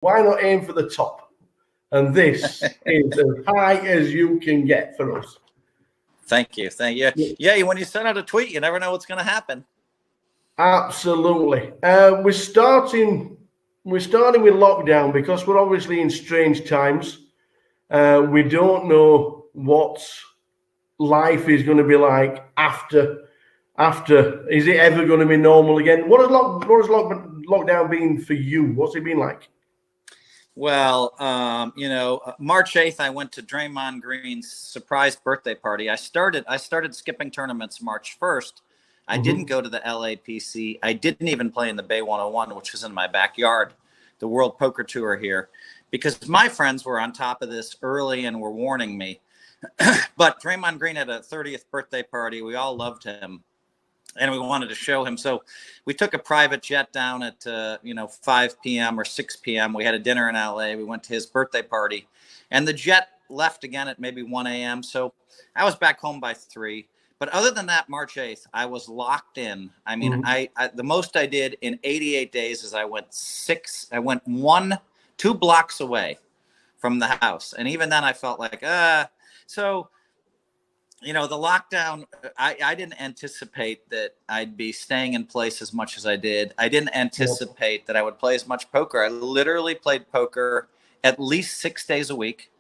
why not aim for the top? And this is as high as you can get for us. Thank you. Yeah, when you send out a tweet, you never know what's going to happen. Absolutely. We're starting with lockdown because we're obviously in strange times. We don't know what life is going to be like after. Is it ever going to be normal again? What has lockdown been for you? What's it been like? Well, March 8th, I went to Draymond Green's surprise birthday party. I started skipping tournaments March 1st. I didn't go to the LAPC. I didn't even play in the Bay 101, which was in my backyard, the World Poker Tour here, because my friends were on top of this early and were warning me. But Draymond Green had a 30th birthday party. We all loved him, and we wanted to show him. So we took a private jet down at 5 p.m. or 6 p.m. We had a dinner in LA. We went to his birthday party, and the jet left again at maybe 1 a.m. So I was back home by 3. But other than that, March 8th, I was locked in. I mean, I the most I did in 88 days is I went 2 blocks away from the house. And even then I felt like, so, the lockdown, I didn't anticipate that I'd be staying in place as much as I did. I didn't anticipate that I would play as much poker. I literally played poker at least 6 days a week.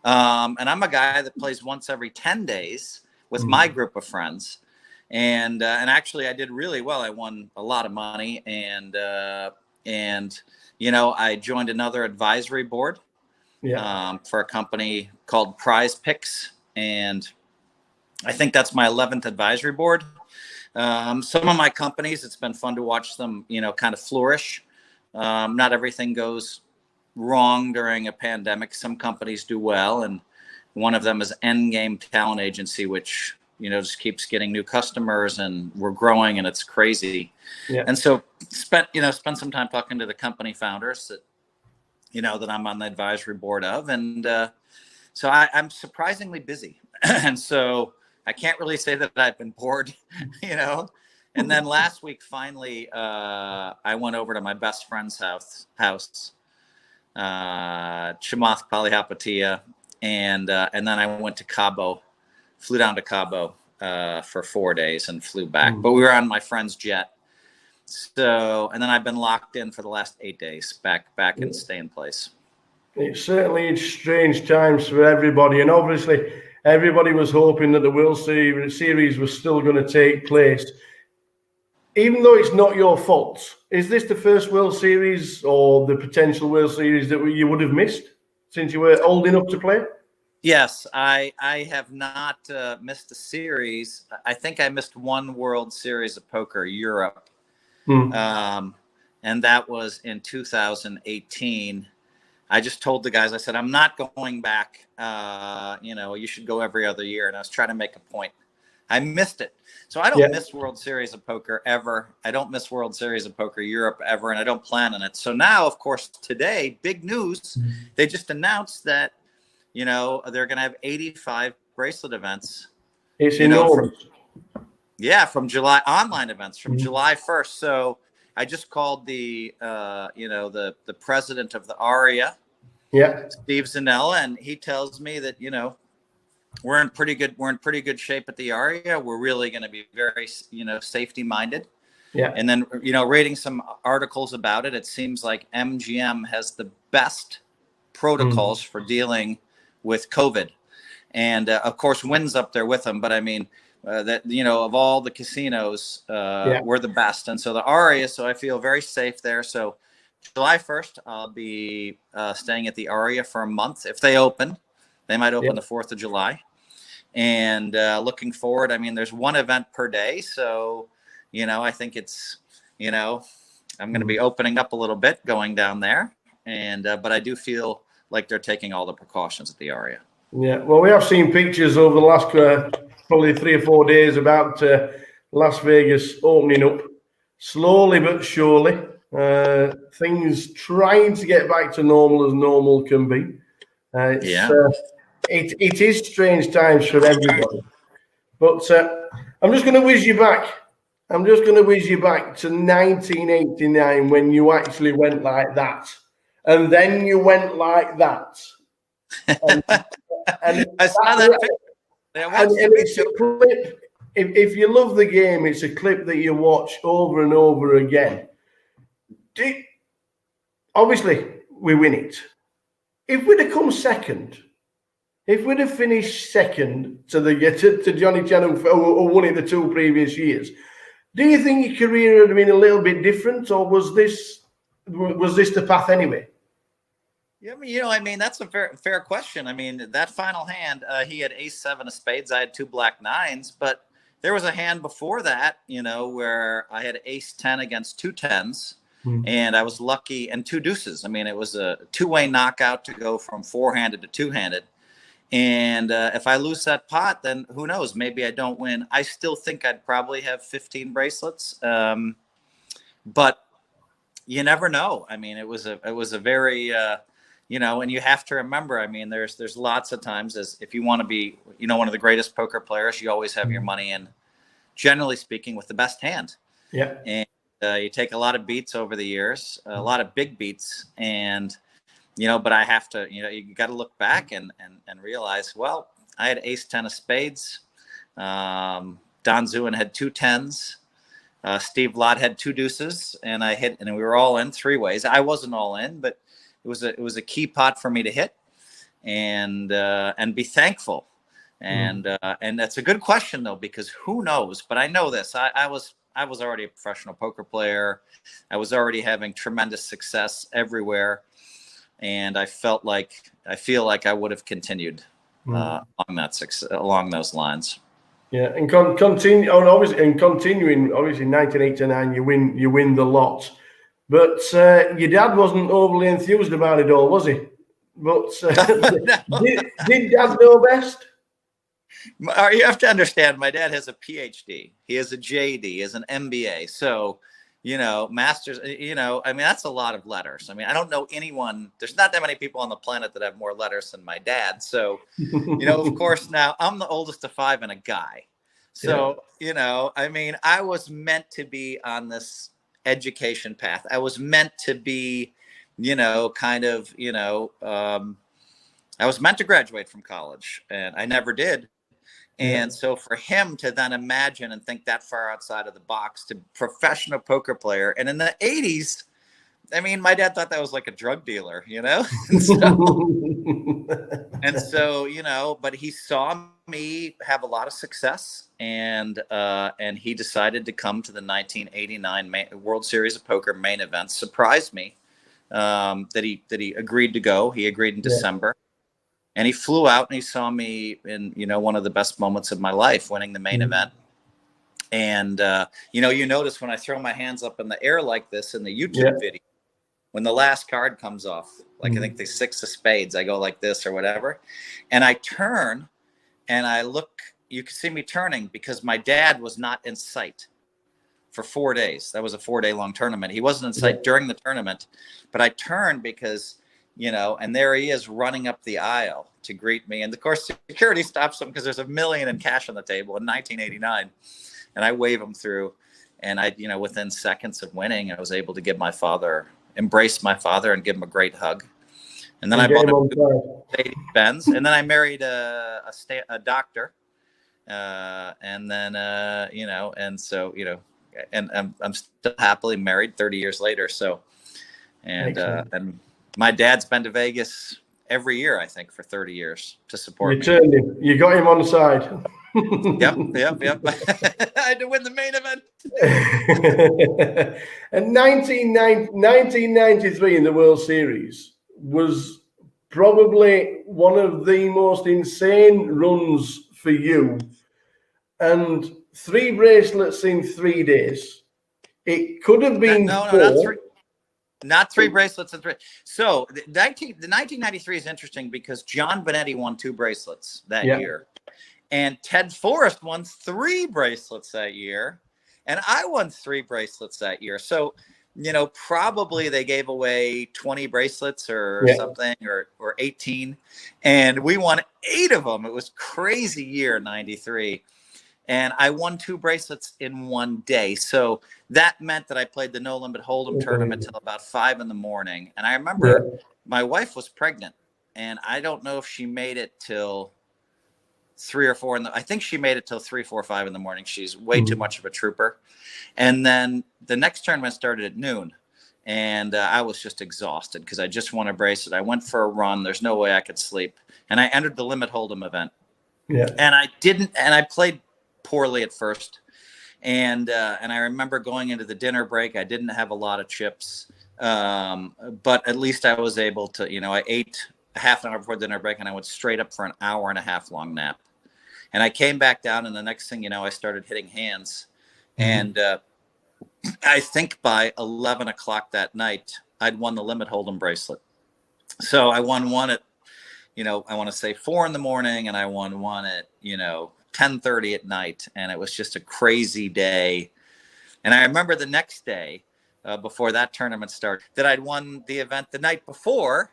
And I'm a guy that plays once every 10 days with my group of friends. And actually I did really well. I won a lot of money. And I joined another advisory board for a company called Prize Picks. And I think that's my 11th advisory board. Some of my companies, it's been fun to watch them, kind of flourish. Not everything goes wrong during a pandemic. Some companies do well. And one of them is Endgame Talent Agency, which, just keeps getting new customers, and we're growing, and it's crazy. Yeah. And so spent some time talking to the company founders that, that I'm on the advisory board of. And so I'm surprisingly busy. And so I can't really say that I've been bored, And then last week, finally, I went over to my best friend's house, Chamath Palihapitiya, and then I went to Cabo, flew down to Cabo for 4 days and flew back. But we were on my friend's jet. So, and then I've been locked in for the last 8 days, back and stay in place. It's certainly strange times for everybody, and obviously everybody was hoping that the World Series was still going to take place. Even though it's not your fault, is this the first World Series or the potential World Series that you would have missed since you were old enough to play? Yes, I have not missed a series. I think I missed one World Series of Poker, Europe. And that was in 2018. I just told the guys, I said, I'm not going back. You should go every other year. And I was trying to make a point. I missed it. So I don't miss World Series of Poker ever. I don't miss World Series of Poker Europe ever. And I don't plan on it. So now, of course, today, big news. They just announced that, they're going to have 85 bracelet events. It's enormous. From July, online events from July 1st. So I just called the president of the ARIA, Steve Zanella, and he tells me that, we're in pretty good shape at the ARIA. We're really going to be very, safety minded. Yeah. And then, reading some articles about it, it seems like MGM has the best protocols for dealing with COVID. And of course, Wynn's up there with them. But I mean, of all the casinos, we're the best. And so the ARIA, so I feel very safe there. So July 1st, I'll be staying at the ARIA for a month. If they open, they might open the 4th of July. And looking forward, I mean, there's one event per day. So, I think it's, I'm going to be opening up a little bit going down there. And but I do feel like they're taking all the precautions at the ARIA. Yeah, well, we have seen pictures over the last probably 3 or 4 days about Las Vegas opening up slowly but surely. Things trying to get back to normal as normal can be. It is strange times for everybody. But I'm just going to whiz you back. to 1989 when you actually went like that and then you went like that. And I saw that picture. And it's a clip. If you love the game, it's a clip that you watch over and over again. Obviously, we win it. If we'd have come second, if we'd have finished second to Johnny Chan, who won it the 2 previous years, do you think your career would have been a little bit different, or was this the path anyway? Yeah, I mean, that's a fair question. I mean, that final hand, he had ace-7 of spades. I had 2 black nines, but there was a hand before that, where I had ace-10 against 2 10s, and I was lucky, and 2 deuces. I mean, it was a 2-way knockout to go from 4-handed to 2-handed. And if I lose that pot, then who knows? Maybe I don't win. I still think I'd probably have 15 bracelets, but you never know. I mean, it was a very and you have to remember, I mean, there's lots of times, as if you want to be, one of the greatest poker players, you always have your money in, generally speaking, with the best hand. Yeah. And you take a lot of beats over the years, a lot of big beats, and but I have to, you got to look back and realize, well, I had ace-10 of spades. Don Zuin had 2 10s. Steve Lott had 2 deuces, and I hit, and we were all in 3 ways. I wasn't all in, but it was a key pot for me to hit, and be thankful. And that's a good question, though, because who knows? But I know this. I was already a professional poker player. I was already having tremendous success everywhere, and I feel like I would have continued along those lines. Yeah, and continuing, obviously, 1989, you win the lot. But your dad wasn't overly enthused about it all, was he? But did Dad know best? You have to understand, my dad has a PhD. He has a JD. He has an MBA. So, masters, I mean, that's a lot of letters. I mean, I don't know anyone. There's not that many people on the planet that have more letters than my dad. So, of course, now I'm the oldest of 5 and a guy. So, I mean, I was meant to be on this education path. I was meant to be, I was meant to graduate from college, and I never did. And so for him to then imagine and think that far outside of the box, to professional poker player. And in the 80s, I mean, my dad thought that was like a drug dealer, and so, but he saw me have a lot of success, and he decided to come to the 1989 World Series of Poker main event. Surprised me that he agreed to go. He agreed in December, and he flew out, and he saw me in one of the best moments of my life, winning the main event. And you notice when I throw my hands up in the air like this in the YouTube video, when the last card comes off, like I think the 6 of spades, I go like this or whatever. And I turn and I look, you can see me turning because my dad was not in sight for 4 days. That was a 4-day long tournament. He wasn't in sight during the tournament, but I turned because, and there he is running up the aisle to greet me. And of course, security stops him because there's $1 million in cash on the table in 1989. And I wave him through, and within seconds of winning, I was able to embrace my father and give him a great hug. And then I bought a Mercedes-Benz, and then I married a doctor. And then, and so, and I'm still happily married 30 years later. So, and my dad's been to Vegas every year, I think, for 30 years to support me. You turned him. You got him on the side. Yep. I had to win the main event. And 1993 in the World Series was probably one of the most insane runs for you. And 3 bracelets in 3 days. It could have been not 3 bracelets in 3. So the 1993 is interesting because John Benetti won 2 bracelets that year. And Ted Forrest won 3 bracelets that year. And I won 3 bracelets that year. So, probably they gave away 20 bracelets or something, or 18. And we won 8 of them. It was crazy year, 93. and I won 2 bracelets in one day. So that meant that I played the No Limit Hold'em tournament till about 5 in the morning. And I remember my wife was pregnant, and I don't know if she made it till 3 or 4 I think she made it till 3, 4, 5 in the morning. She's way too much of a trooper. And then the next tournament started at noon, and I was just exhausted because I just won a bracelet. I went for a run. There's no way I could sleep. And I entered the Limit Hold'em event. Yeah. And I played poorly at first. And I remember going into the dinner break, I didn't have a lot of chips. But at least I was able to, I ate a half an hour before dinner break, and I went straight up for an hour and a half long nap. And I came back down, and the next thing you know, I started hitting hands. And I think by 11 o'clock that night, I'd won the Limit Hold'em bracelet. So I won one at, I want to say 4 in the morning, and I won one at, 10:30 at night. And it was just a crazy day. And I remember the next day, before that tournament started, that I'd won the event the night before.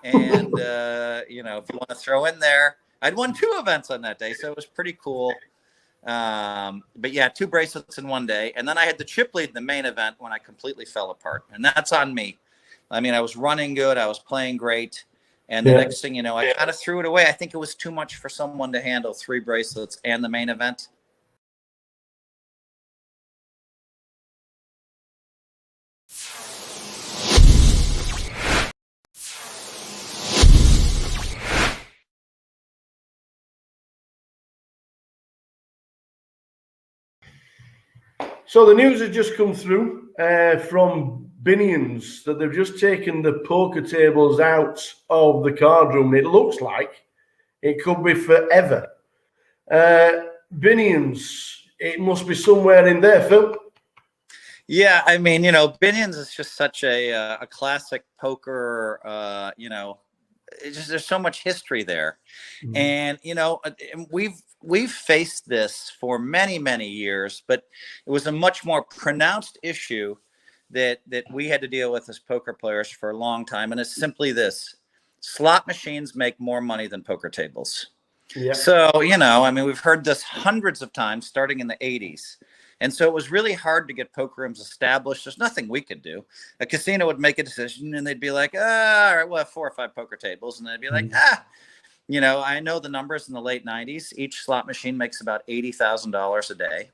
And, if you want to throw in there, I'd won 2 events on that day. So it was pretty cool. But yeah, 2 bracelets in one day. And then I had the chip lead in the main event when I completely fell apart. And that's on me. I mean, I was running good. I was playing great. And the next thing you know, I kind of threw it away. I think it was too much for someone to handle 3 bracelets and the main event. So the news has just come through from Binions that they've just taken the poker tables out of the card room. It looks like it could be forever. Binions, it must be somewhere in there, Phil. Yeah, I mean, Binions is just such a classic poker, there's so much history there. And, we've faced this for many, many years, but it was a much more pronounced issue that we had to deal with as poker players for a long time. And it's simply this: slot machines make more money than poker tables. Yeah. So, we've heard this hundreds of times starting in the 80s. And so it was really hard to get poker rooms established. There's nothing we could do. A casino would make a decision, and they'd be like, all right, we'll have 4 or 5 poker tables. And they'd be like, I know the numbers in the late 90s. Each slot machine makes about $80,000 a day.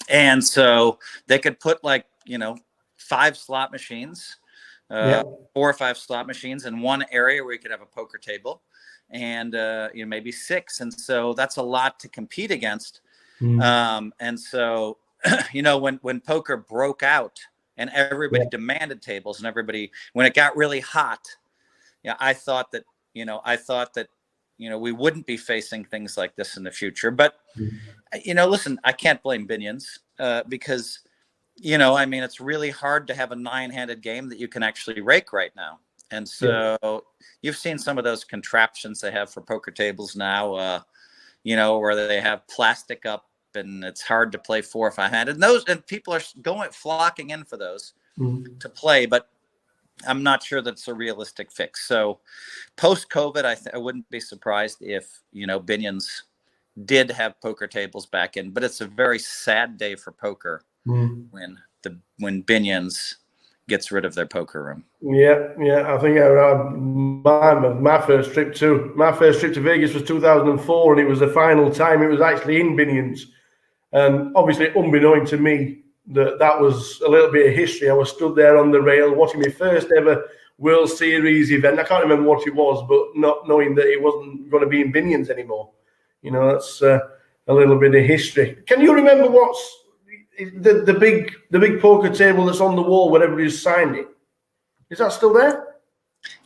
And so they could put 5 slot machines, 4 or 5 slot machines in one area where you could have a poker table, and maybe 6. And so that's a lot to compete against. And so, when poker broke out and everybody demanded tables, and when it got really hot, I thought that we wouldn't be facing things like this in the future. But, listen, I can't blame Binions because, it's really hard to have a 9-handed game that you can actually rake right now. And so you've seen some of those contraptions they have for poker tables now, where they have plastic up, and it's hard to play 4 or 5-handed. And people are flocking in for those to play, but I'm not sure that's a realistic fix. So post-COVID, I wouldn't be surprised if, Binions did have poker tables back in, but it's a very sad day for poker when Binions gets rid of their poker room. Yeah. I think my first trip to Vegas was 2004, and it was the final time it was actually in Binions. And obviously, unbeknown to me, that was a little bit of history. I was stood there on the rail watching my first ever World Series event. I can't remember what it was, but not knowing that it wasn't going to be in Binions anymore. That's a little bit of history. Can you remember what's the big poker table that's on the wall where everybody's signed it? Is that still there?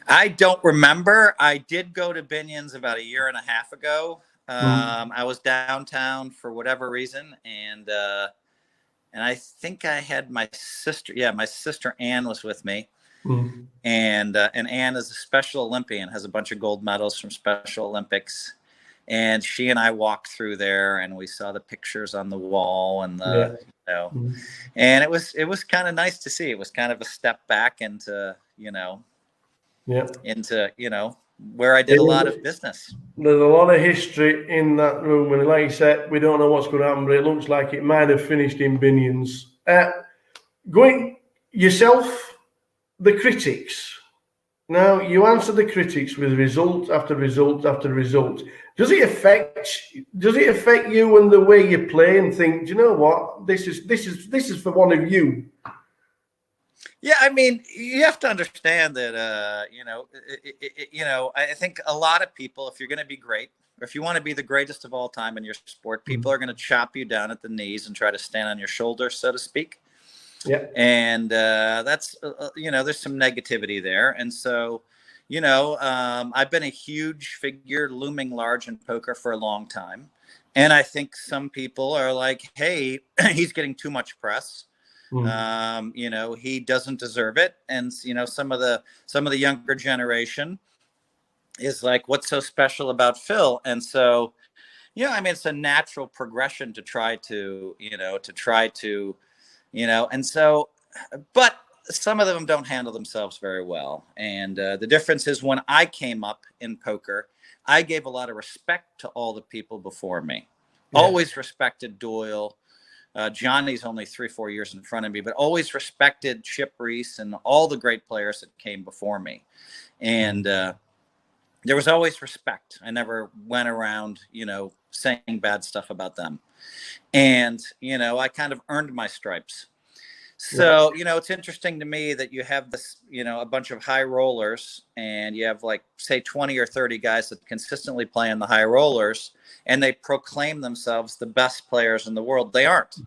I don't remember. I did go to Binions about 1.5 years ago. I was downtown for whatever reason, and I think I had my sister. Yeah, my sister Ann was with me, and Ann is a Special Olympian, has a bunch of gold medals from Special Olympics, and she and I walked through there, and we saw the pictures on the wall, and and it was kind of nice to see. It was kind of a step back into where I did a lot of business. There's a lot of history in that room, and like you said, we don't know what's going to happen, but it looks like it might have finished in Binions. Going yourself, the critics. Now, you answer the critics with result after result after result. Does it affect you and the way you play and think, do you know what? This is for one of you. Yeah, I mean, you have to understand that I think a lot of people, if you're going to be great, or if you want to be the greatest of all time in your sport, people are going to chop you down at the knees and try to stand on your shoulders, so to speak. Yeah. And that's, there's some negativity there. And so, I've been a huge figure looming large in poker for a long time. And I think some people are like, hey, he's getting too much press. He doesn't deserve it. And, some of the younger generation is like, what's so special about Phil? And so, it's a natural progression to try to, and so, but some of them don't handle themselves very well. And the difference is when I came up in poker, I gave a lot of respect to all the people before me. Yeah. Always respected Doyle. Johnny's only 3-4 years in front of me, but always respected Chip Reese and all the great players that came before me. And there was always respect. I never went around, saying bad stuff about them. And, I kind of earned my stripes. So, it's interesting to me that you have this, a bunch of high rollers, and you have like, say, 20 or 30 guys that consistently play in the high rollers, and they proclaim themselves the best players in the world. They aren't.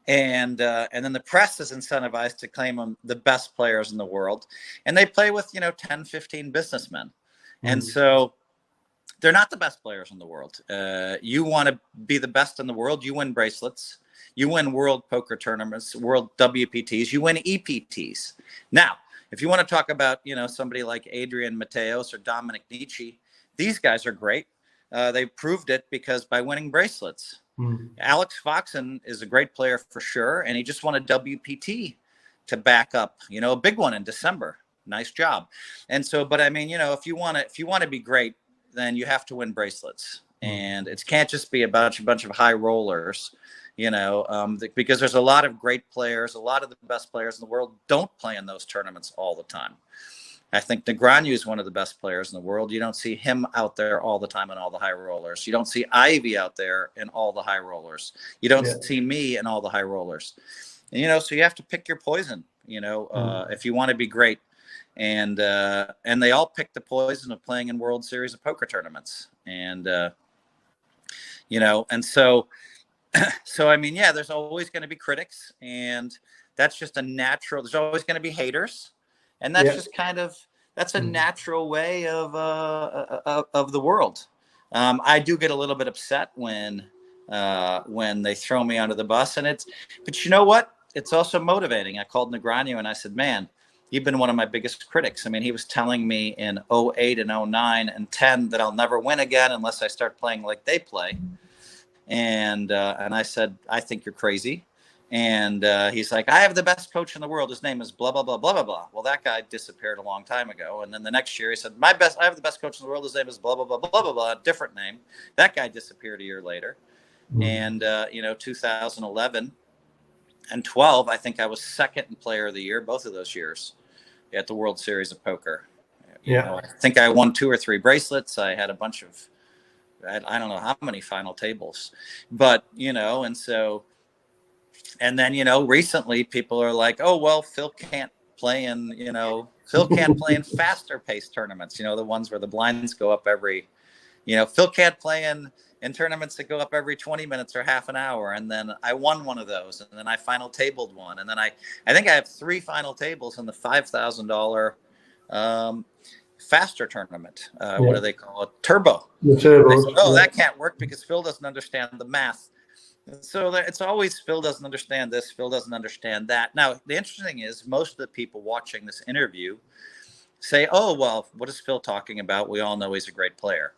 And then the press is incentivized to claim them the best players in the world. And they play with, 10, 15 businessmen. And so they're not the best players in the world. You want to be the best in the world. You win bracelets. You win world poker tournaments, world WPTs. You win EPTs. Now, if you want to talk about, somebody like Adrian Mateos or Dominic Nietzsche, these guys are great. They proved it because by winning bracelets. Alex Foxen is a great player for sure, and he just won a WPT to back up, a big one in December. Nice job. And so, but I mean, if you want to be great, then you have to win bracelets, and it can't just be a bunch of high rollers, because there's a lot of great players. A lot of the best players in the world don't play in those tournaments all the time. I think Negreanu is one of the best players in the world. You don't see him out there all the time in all the high rollers. You don't see Ivy out there in all the high rollers. You don't see me in all the high rollers. And, so you have to pick your poison, if you want to be great. And they all pick the poison of playing in World Series of Poker tournaments. And, and so I mean, there's always going to be critics, and that's just a natural, there's always going to be haters. And that's just kind of, that's a natural way of the world. I do get a little bit upset when they throw me under the bus, but you know what? It's also motivating. I called Negreanu and I said, man, you've been one of my biggest critics. I mean, he was telling me in 08 and 09 and 10 that I'll never win again unless I start playing like they play. And I said, I think you're crazy. And he's like, I have the best coach in the world. His name is blah, blah, blah, blah, blah, blah. Well, that guy disappeared a long time ago. And then the next year he said, I have the best coach in the world. His name is blah, blah, blah, blah, blah, blah, different name. That guy disappeared a year later. And, 2011 and 12, I think I was second in player of the year, both of those years at the World Series of Poker. I think I won 2 or 3 bracelets. I had a bunch of, I don't know how many final tables, but, and so, and then, recently people are like, oh, well, Phil can't play in faster paced tournaments, the ones where the blinds go up every, Phil can't play in tournaments that go up every 20 minutes or half an hour. And then I won one of those, and then I final tabled one. And then I think I have 3 final tables in the $5,000 faster tournament. What do they call it? Turbo. The turbo. Said, that can't work because Phil doesn't understand the math. So it's always Phil doesn't understand this, Phil doesn't understand that. Now, the interesting thing is most of the people watching this interview say, oh, well, what is Phil talking about? We all know he's a great player.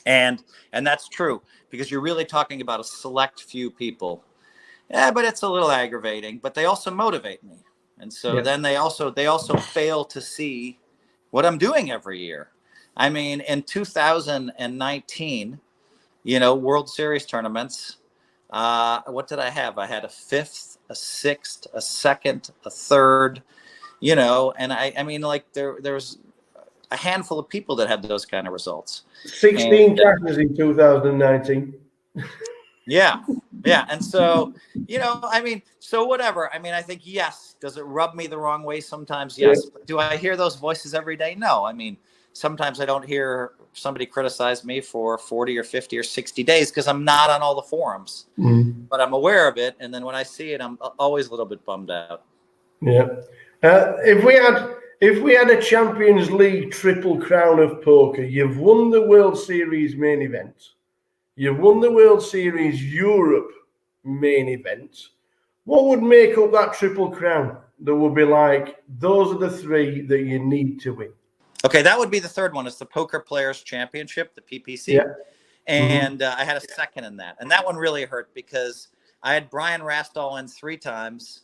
And that's true because you're really talking about a select few people. Yeah, but it's a little aggravating, but they also motivate me. And so then they also fail to see what I'm doing every year. I mean, in 2019, you know, World Series tournaments, what did I have? I had a 5th, a 6th, a 2nd, a 3rd, you know, and I mean, like there's a handful of people that had those kind of results. 16 catches in 2019. Yeah. Yeah. And so, you know, I mean, so whatever. I mean, I think, yes. Does it rub me the wrong way sometimes? Yes. Yeah. Do I hear those voices every day? No. I mean, sometimes I don't hear somebody criticize me for 40 or 50 or 60 days because I'm not on all the forums, but I'm aware of it. And then when I see it, I'm always a little bit bummed out. Yeah. If we had a Champions League triple crown of poker, you've won the World Series main event. You've won the World Series Europe main event. What would make up that triple crown? That would be like, those are the 3 that you need to win. Okay, that would be the 3rd one. It's the Poker Players Championship, the PPC. Yeah. And I had a 2nd in that. And that one really hurt because I had Brian Rastall in 3 times.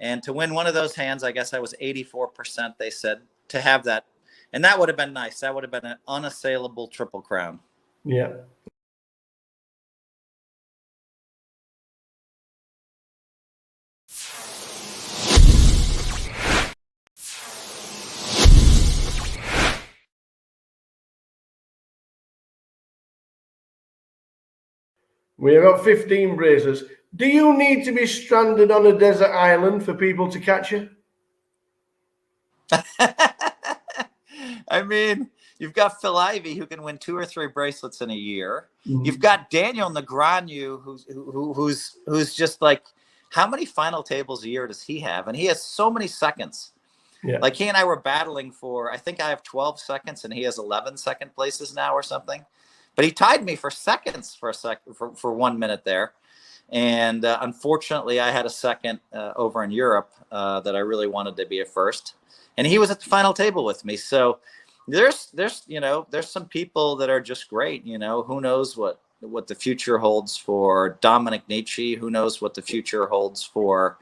And to win one of those hands, I guess I was 84%, they said, to have that. And that would have been nice. That would have been an unassailable triple crown. Yeah. We have got 15 bracelets. Do you need to be stranded on a desert island for people to catch you? I mean, you've got Phil Ivey, who can win 2 or 3 bracelets in a year. You've got Daniel Negreanu, who's just like, how many final tables a year does he have? And he has so many seconds. Yeah. Like he and I were battling for, I think I have 12 seconds and he has 11 second places now or something. But he tied me for seconds for 1 minute there. And unfortunately, I had a second over in Europe that I really wanted to be a first. And he was at the final table with me. So there's you know, there's some people that are just great. You know, who knows what the future holds for Dominic Nietzsche? Who knows what the future holds for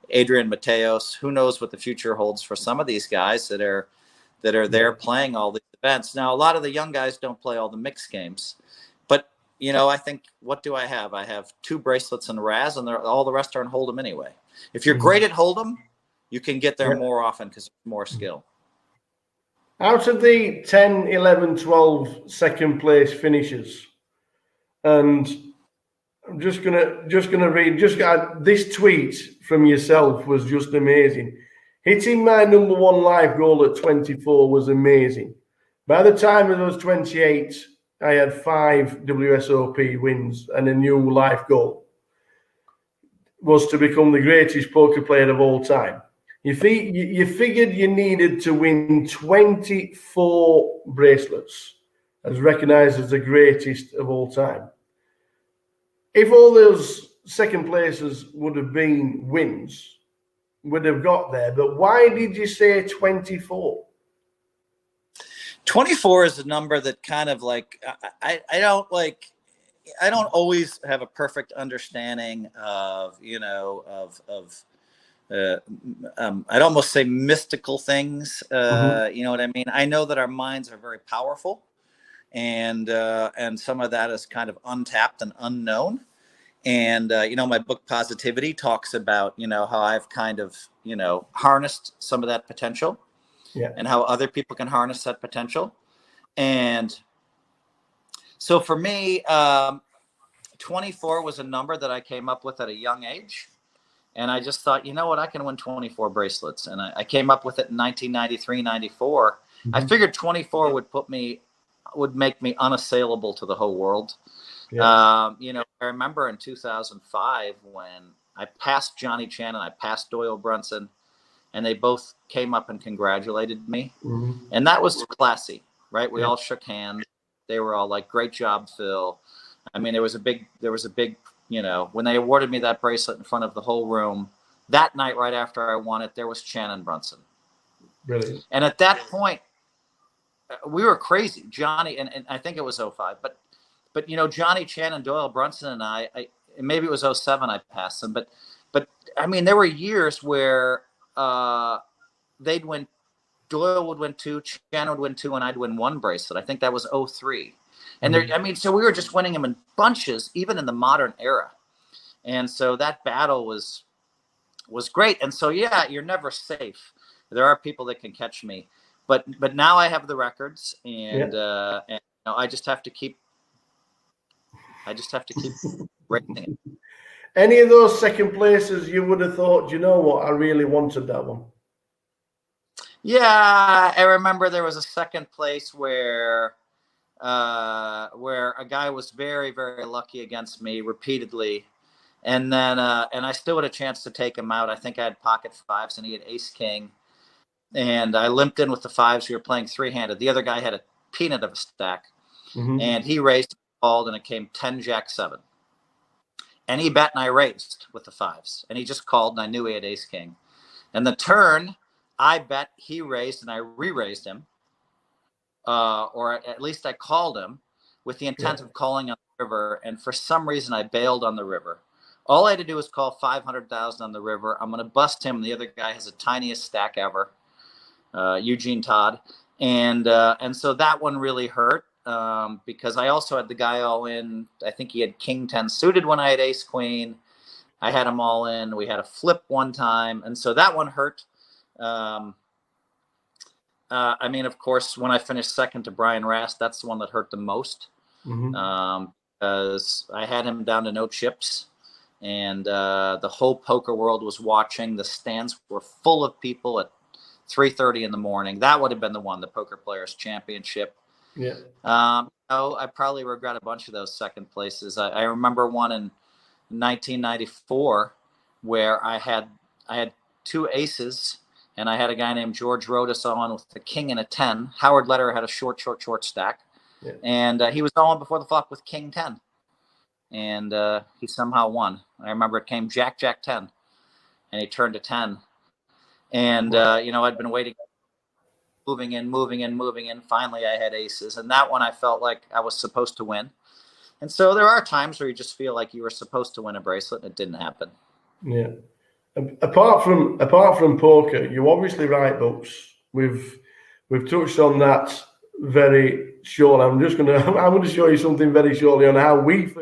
Adrian Mateos? Who knows what the future holds for some of these guys that are there playing all these events? Now, a lot of the young guys don't play all the mixed games, but you know, I think, what do I have? I have 2 bracelets in Raz, and all the rest are in Hold'em anyway. If you're great at Hold'em, you can get there more often because there's more skill. Out of the 10, 11, 12 second place finishes, and I'm just gonna read. This tweet from yourself was just amazing. Hitting my number 1 live goal at 24 was amazing. By the time I was 28, I had 5 WSOP wins and a new life goal was to become the greatest poker player of all time. You figured you needed to win 24 bracelets as recognized as the greatest of all time. If all those second places would have been wins, would have got there. But why did you say 24? 24 is a number that kind of like, I don't always have a perfect understanding of, you know, I'd almost say mystical things. You know what I mean? I know that our minds are very powerful, and some of that is kind of untapped and unknown. And, you know, my book Positivity talks about, you know, how I've kind of, you know, harnessed some of that potential, and how other people can harness that potential. And so for me, 24 was a number that I came up with at a young age. And I just thought, you know what, I can win 24 bracelets. And I came up with it in 1993, 94. I figured 24 would make me unassailable to the whole world. You know, I remember in 2005 when I passed Johnny Chan and I passed Doyle Brunson, and they both came up and congratulated me. And that was classy, right? We all shook hands. They were all like, great job, Phil. I mean, there was a big, you know, when they awarded me that bracelet in front of the whole room, that night right after I won it, there was Chan and Brunson. Brilliant. And at that point, we were crazy. Johnny, and I think it was 05, but you know, Johnny Chan and Doyle Brunson and I maybe it was 07 I passed them, but I mean, there were years where they'd win Doyle would win 2, Chan would win 2, and I'd win 1 bracelet. I think that was 03. And there, I mean, so we were just winning them in bunches, even in the modern era. And so that battle was great. And so, yeah, you're never safe. There are people that can catch me, but now I have the records, and I just have to keep racing it. Any of those second places you would have thought, you know what, I really wanted that one? Yeah, I remember there was a second place where a guy was very, very lucky against me repeatedly. And then and I still had a chance to take him out. I think I had pocket 5s and he had ace king. And I limped in with the 5s. We were playing 3-handed. The other guy had a peanut of a stack. And he raised, called, and it came 10 jack 7. And he bet and I raised with the 5s. And he just called and I knew he had ace king. And the turn, I bet, he raised and I re-raised him. Or at least I called him with the intent of calling on the river. And for some reason, I bailed on the river. All I had to do was call 500,000 on the river. I'm going to bust him. The other guy has the tiniest stack ever, Eugene Todd. And so that one really hurt because I also had the guy all in. I think he had king 10 suited when I had ace queen. I had him all in. We had a flip one time. And so that one hurt. I mean, of course, when I finished second to Brian Rast, that's the one that hurt the most. Because I had him down to no chips. And the whole poker world was watching. The stands were full of people at 3:30 in the morning. That would have been the one, the Poker Players Championship. Yeah. I probably regret a bunch of those second places. I remember one in 1994 where I had 2 aces, and I had a guy named George Rodas on with a king and a 10. Howard Lederer had a short stack, and he was on before the flop with king 10. And he somehow won. I remember it came jack 10, and he turned to 10. And I'd been waiting, moving in. Finally, I had aces, and that one I felt like I was supposed to win. And so there are times where you just feel like you were supposed to win a bracelet, and it didn't happen. Yeah. Apart from poker, you obviously write books. We've touched on that very shortly. I'm going to show you something very shortly on how we.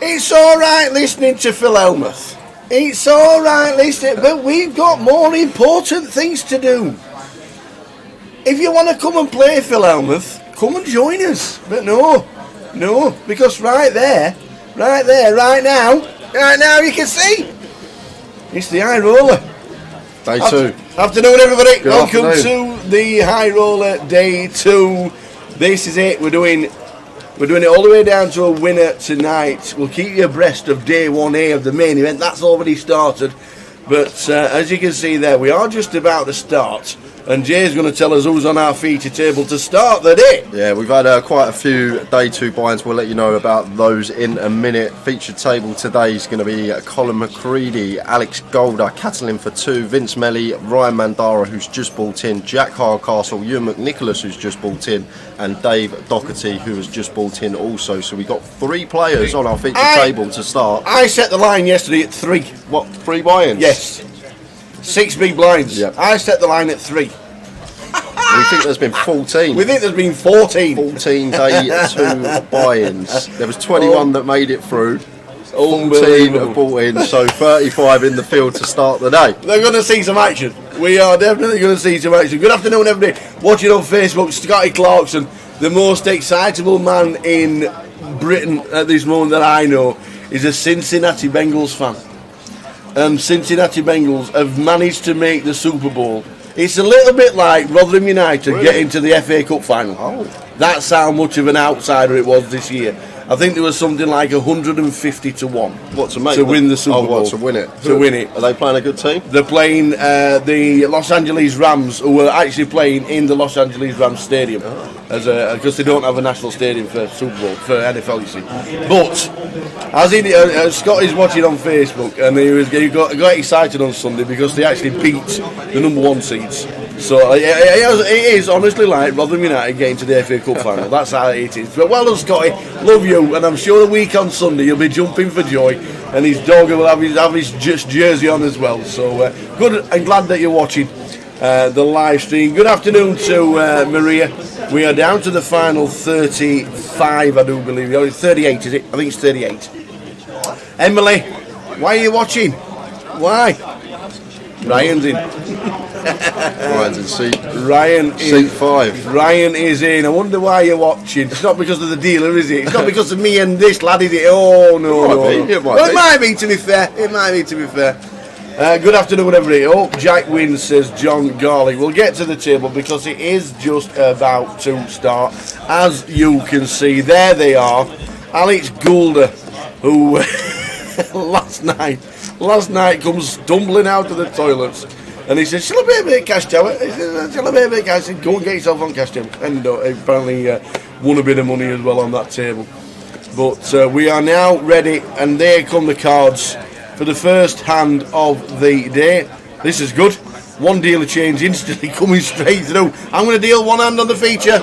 It's all right listening to Phil Elmuth. It's all right listening, but we've got more important things to do. If you want to come and play Phil Elmuth, come and join us. But no, because right now, you can see it's the High Roller. Day 2. Afternoon, everybody. Good Welcome afternoon. to the High Roller Day 2. This is it. We're doing it all the way down to a winner tonight. We'll keep you abreast of day 1A of the main event. That's already started. But as you can see there, we are just about to start. And Jay's going to tell us who's on our feature table to start the day. Yeah, we've had quite a few day 2 buy-ins. We'll let you know about those in a minute. Featured table today is going to be Colin McCready, Alex Golder, Catalin for 2, Vince Melly, Ryan Mandara, who's just bought in, Jack Hardcastle, Ewan McNicholas, who's just bought in, and Dave Doherty, who has just bought in also. So we've got 3 players on our feature table to start. I set the line yesterday at 3. What, 3 buy-ins? Yes. 6 big blinds. Yep. I set the line at 3. We think there's been 14. We think there's been 14. 14 day 2 buy-ins. There was 21 that made it through. 14 have bought in, so 35 in the field to start the day. They're going to see some action. We are definitely going to see some action. Good afternoon, everybody. Watching on Facebook, Scotty Clarkson, the most excitable man in Britain at this moment that I know, is a Cincinnati Bengals fan. And Cincinnati Bengals have managed to make the Super Bowl. It's a little bit like Rotherham United getting to the FA Cup final. Oh. That's how much of an outsider it was this year. I think there was something like 150 to 1. What to make? To win the Super Bowl. To win it. To win it. Are they playing a good team? They're playing the Los Angeles Rams, who are actually playing in the Los Angeles Rams Stadium, because they don't have a national stadium for Super Bowl, for NFL, you see. But as Scott is watching on Facebook, and he got excited on Sunday because they actually beat the number 1 seeds. So it is honestly like Rotherham United getting to the FA Cup final. That's how it is. But well done, Scotty. Love you, and I'm sure the week on Sunday you'll be jumping for joy, and his dog will have his jersey on as well. So good and glad that you're watching the live stream. Good afternoon to Maria. We are down to the final 35, I do believe. Oh, it's 38, is it? I think it's 38. Emily, why are you watching? Why? Ryan's in. Ryan's in seat. Seat 5. Ryan is in. I wonder why you're watching. It's not because of the dealer, is it? It's not because of me and this lad, is it? Oh no, It might be, to be fair. Good afternoon, everybody. Oh, Jack wins, says John Garley. We'll get to the table because it is just about to start. As you can see, there they are. Alex Goulder, who last night comes stumbling out of the toilets, and he says, "Shall I pay a bit of cash, Tower?" He says, "Shall I pay a bit of cash?" I said, "Go and get yourself on cash, Tim." And apparently won a bit of money as well on that table. But we are now ready, and there come the cards for the first hand of the day. This is good. One dealer change instantly coming straight through. I'm going to deal one hand on the feature.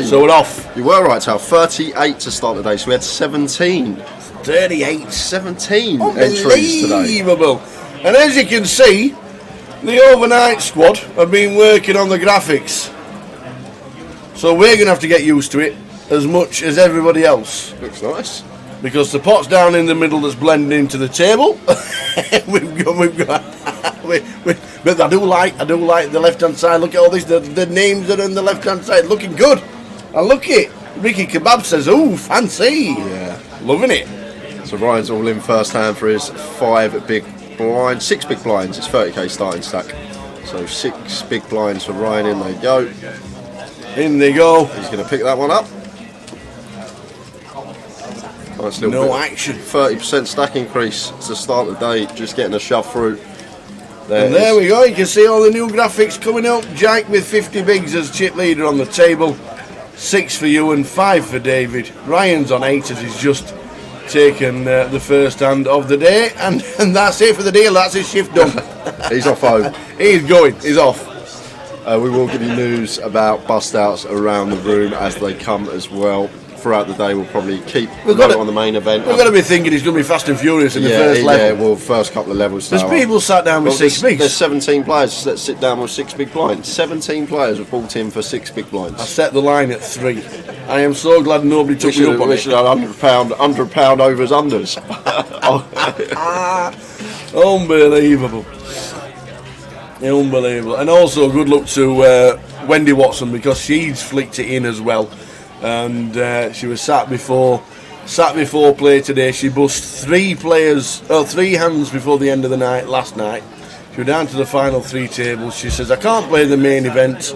So we're off. You were right, Tal. 38 to start the day, so we had 17 entries today. Unbelievable. And as you can see, the overnight squad have been working on the graphics. So we're going to have to get used to it as much as everybody else. Looks nice. Because the pot's down in the middle that's blending into the table. But I do like the left-hand side. Look at all this, the names that are on the left-hand side, looking good. I look it. Ricky Kebab says, "Ooh, fancy." Yeah. Loving it. So Ryan's all in first hand for his 6 big blinds. It's 30k starting stack. So 6 big blinds for Ryan. In they go. In they go. He's going to pick that one up. Nice little no bit. action. 30% stack increase to start the day. Just getting a shove through. There we go. You can see all the new graphics coming up. Jack with 50 bigs as chip leader on the table. 6 for you and 5 for David. Ryan's on 8 as he's just taken the first hand of the day, and that's it for the deal. That's his shift done. He's off home. He's going. He's off. We will give you news about bust outs around the room as they come as well. Throughout the day, we'll probably keep on the main event. We've got to be thinking it's going to be Fast and Furious in the first level. Yeah, well, first couple of levels. There's people sat down with 6 bigs. There's 17 players that sit down with 6 big blinds. 17 players have bought in for 6 big blinds. I set the line at 3. I am so glad nobody took me up on it. We should have £100 overs unders. Unbelievable. And also good luck to Wendy Watson, because she's flicked it in as well. And she was sat before play today. She bust 3 hands before the end of the night last night. She was down to the final 3 tables. She says, "I can't play the main event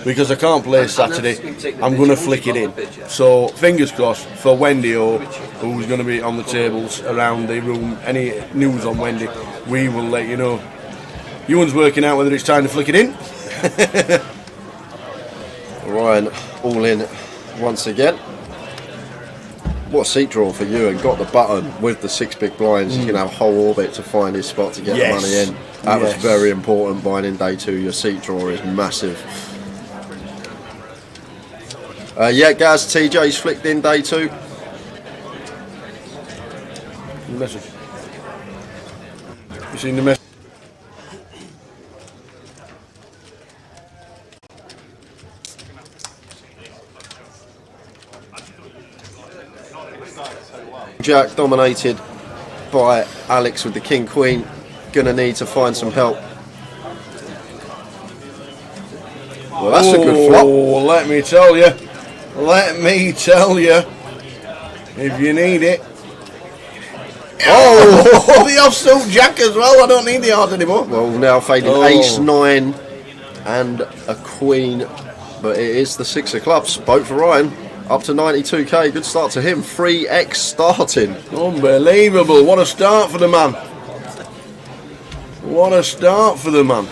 because I can't play Saturday. I'm going to flick it in." So fingers crossed for Wendy, who's going to be on the tables around the room. Any news on Wendy, we will let you know. Ewan's working out whether it's time to flick it in. Ryan all in once again. What a seat draw for you, and got the button with the 6 big blinds. He's going to have a whole orbit to find his spot to get the money in. That was very important buying in day 2. Your seat draw is massive. Gaz, TJ's flicked in day 2. Message. You seen the message? Jack dominated by Alex with the King Queen. Gonna need to find some help. Well, that's a good flop. Let me tell you. If you need it. Oh, the offsuit Jack as well. I don't need the odds anymore. Well, now fading Ace 9 and a Queen, but it is the 6 of clubs. Both for Ryan. Up to 92k, good start to him. 3x starting. Unbelievable, what a start for the man. What a start for the man.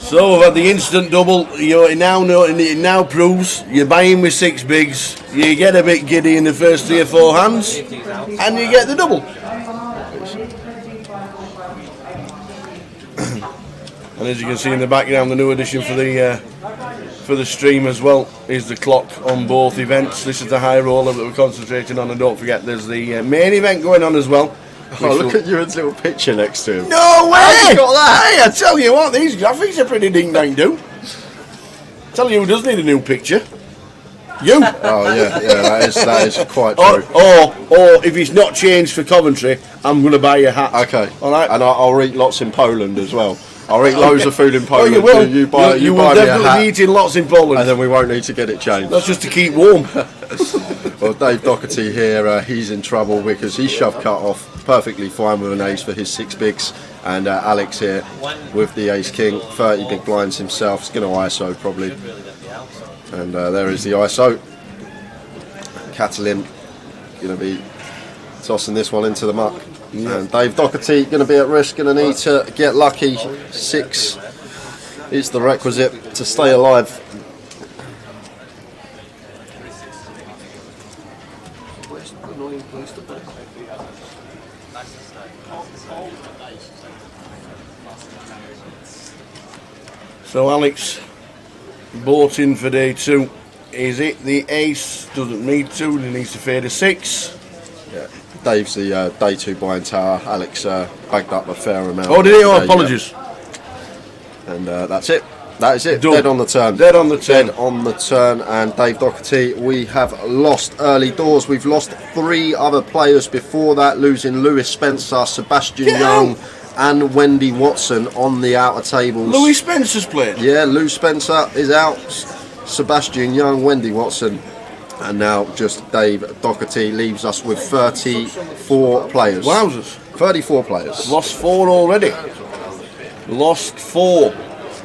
So we've had the instant double. You now know, and it now proves you're buying with 6 bigs. You get a bit giddy in the first 3 or 4 hands, and you get the double. And as you can see in the background, the new addition for the stream as well is the clock on both events. This is the high roller that we're concentrating on, and don't forget there's the main event going on as well. Oh, look at Ewan's little picture next to him. No way! How's he got that? Hey, I tell you what, these graphics are pretty ding-dang-do. Tell you who does need a new picture. You. Oh yeah, that is quite true. Or if it's not changed for Coventry, I'm going to buy you a hat. Okay. All right. And I'll eat lots in Poland as well. I'll eat loads of food in Poland. Oh, you will. You buy will me a definitely hat, be eating lots in Poland. and then we won't need to get it changed. That's just to keep warm. Well, Dave Doherty here, he's in trouble because he shoved cut off perfectly fine with an ace for his 6 bigs, and Alex here with the ace king, 30 big blinds himself. He's going to ISO probably, and there is the ISO. Catalin going to be tossing this one into the muck, and Dave Doherty going to be at risk, going to need to get lucky. 6 is the requisite to stay alive. So Alex bought in for day 2. Is it the ace? Doesn't need to. He needs to fade a 6. Yeah. Dave's the day 2 buying tower. Alex bagged up a fair amount. Oh, did he? Oh, apologies. And that's it. That is it. Done. Dead on the turn. Dead on the turn. Dead on the turn. And Dave Doherty, we have lost early doors. We've lost 3 other players before that, losing Lewis Spencer, Sebastian Young, and Wendy Watson on the outer tables. Louis Spencer's played. Yeah, Lou Spencer is out. Sebastian Young, Wendy Watson, and now just Dave Doherty leaves us with 34 players. Wowzers. 34 players. Lost 4 already. Lost 4.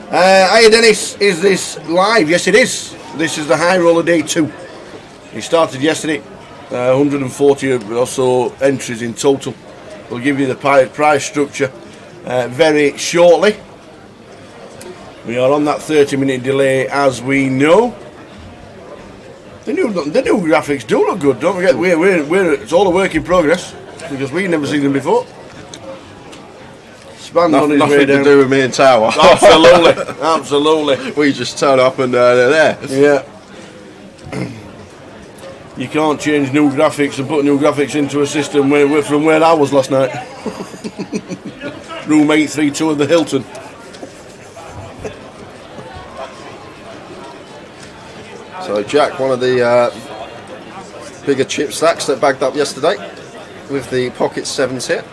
Hiya Dennis, is this live? Yes it is. This is the high roller day 2. It started yesterday. 140 or so entries in total. We'll give you the price structure very shortly. We are on that 30-minute delay, as we know. The new graphics do look good. Don't forget, it's all a work in progress because we've never seen them before. Span's on his Nothing way to down. do with me and Tower. Absolutely, absolutely. We just turn up and they're there. Yeah. You can't change new graphics and put new graphics into a system from where I was last night. Room 832 of the Hilton. So Jack, one of the bigger chip stacks that bagged up yesterday with the pocket 7s here.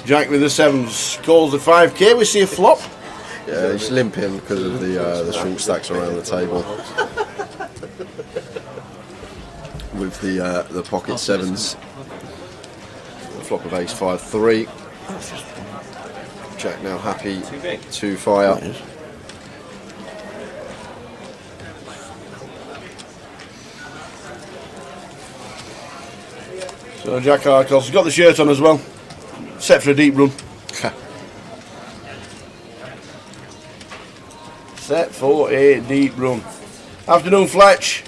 Jack with the 7s calls the 5k. We see a flop. Yeah, he's limping because of the short stacks around the table. With the pocket 7s. Flop of ace 5-3. Jack now happy to fire. So Jack Harkles has got the shirt on as well. Set for a deep run. Set for a deep run. Afternoon Fletch.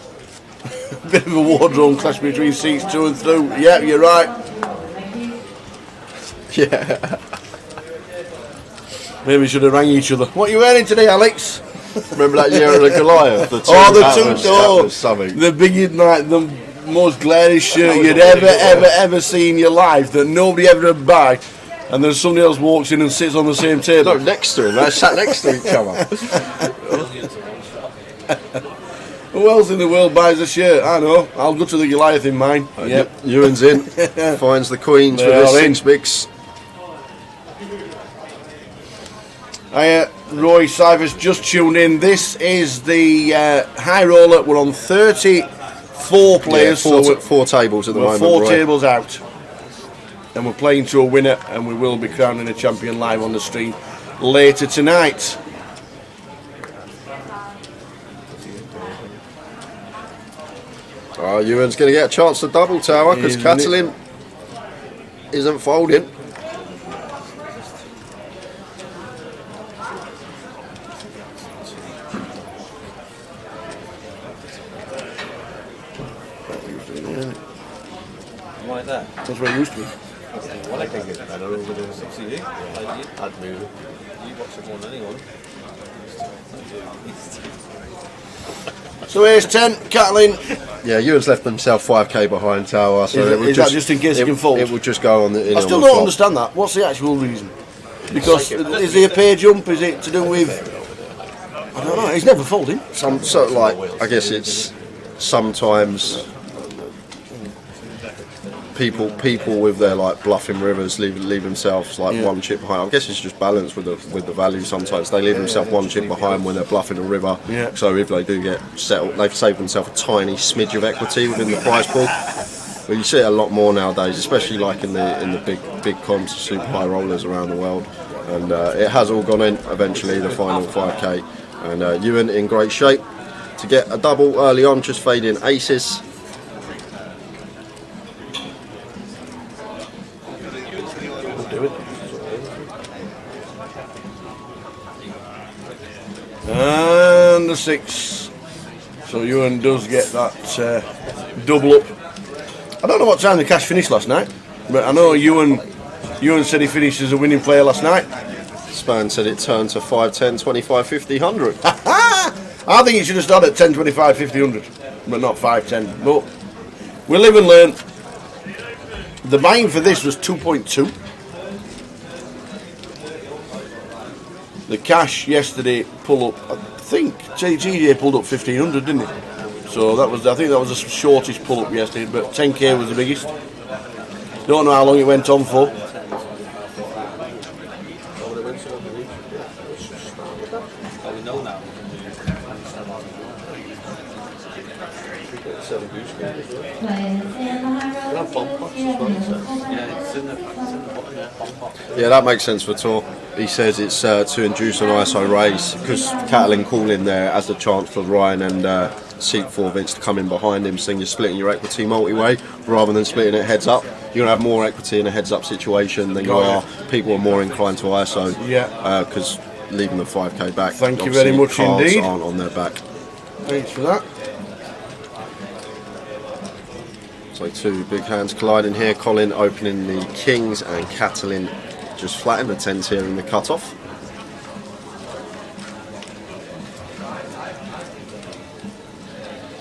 Bit of a wardrobe clash between seats 2 and through. Yeah, you're right. Yeah. Maybe we should have rang each other. What are you wearing today, Alex? Remember that year of the Goliath? The two, that was something. The biggest, like the most glaring shirt you'd ever see in your life that nobody ever would buy. And then somebody else walks in and sits on the same table. No, next to him. They sat next to each other. Who else in the world buys a shirt? I know. I'll go to the Goliath in mine. Yep. Ewan's in. Finds the Queens with his 6 bigs. Roy Cybers just tuned in. This is the high roller. We're on 34 4 players. Yeah, so four tables at the moment. 4 tables out. And we're playing to a winner, and we will be crowning a champion live on the stream later tonight. Ewan's going to get a chance to double tower because Catalin isn't folding. Like that. That's where it used to be. Well, I can get better over the 68. I'd move it. You watch it more than anyone. So here's 10, Catalin. Yeah, Ewan's left himself 5k behind tower. So Is that just in case he can fold? It would just go on the. I still don't understand that. What's the actual reason? Because is he a pay jump? Is it to do with? I don't know. He's never folding. Some sort of like, I guess it's sometimes people with their like bluffing rivers leave themselves like 1 chip behind. I guess it's just balance with the value. Sometimes they leave themselves 1 chip behind when they're bluffing a river. Yeah. So if they do get settled, they've saved themselves a tiny smidge of equity within the prize pool. But you see it a lot more nowadays, especially like in the big comps, super high rollers around the world. And it has all gone in eventually, the final 5k. And Ewan in great shape to get a double early on, just fading aces. And the 6. So Ewan does get that double up. I don't know what time the cash finished last night, but I know Ewan said he finished as a winning player last night. Span said it turned to 5, 10, 25, 50, 100. I think it should have started at 10, 25, 50, 100, but not 5, 10. But we live and learn. The buying for this was 2.2. The cash yesterday pulled up, I think GJ pulled up 1500, didn't it? So I think that was the shortest pull up yesterday, but 10k was the biggest. Don't know how long it went on for. Yeah, that makes sense for Tor. He says it's to induce an ISO raise because Catalin calling there as the chance for Ryan and Seek 4 Vince to come in behind him, saying you're splitting your equity multi-way rather than splitting it heads up. You're going to have more equity in a heads up situation than you are. People are more inclined to ISO because leaving the 5k back. Thank you very much indeed. Aren't on their back. Thanks for that. So 2 big hands colliding here. Colin opening the kings and Catalin just flattening the 10s here in the cut-off.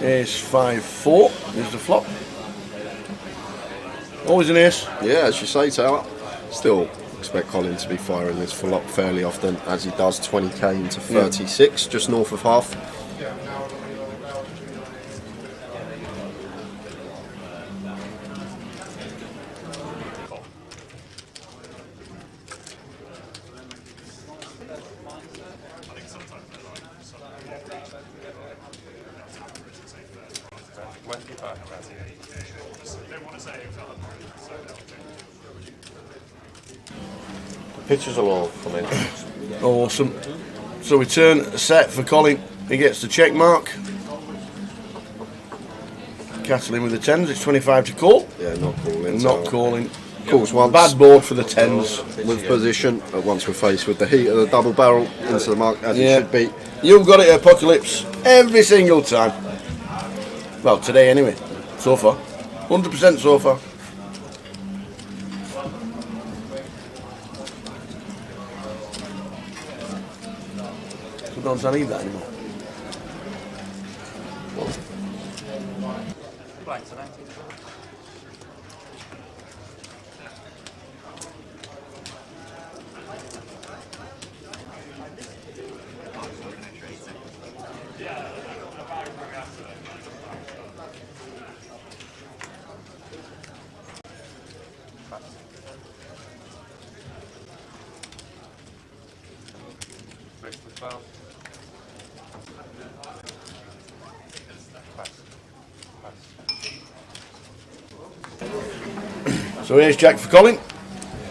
Ace 5-4 is the flop. Always an ace. Yeah, as you say, Tower. Still expect Colin to be firing this flop fairly often, as he does 20k into 36, just north of half. Pictures will all come in. Awesome. So we turn a set for Colin. He gets the check mark. Catalin with the 10s. It's 25 to call. Yeah, not calling. Not calling. Calls once. Bad board for the 10s. With position. Once we're faced with the heat of the double barrel into the mark as it should be. You've got it, Apocalypse, every single time. Well, today anyway. So far. 100% so far. I need that anymore. Pass. So here's Jack for Colin,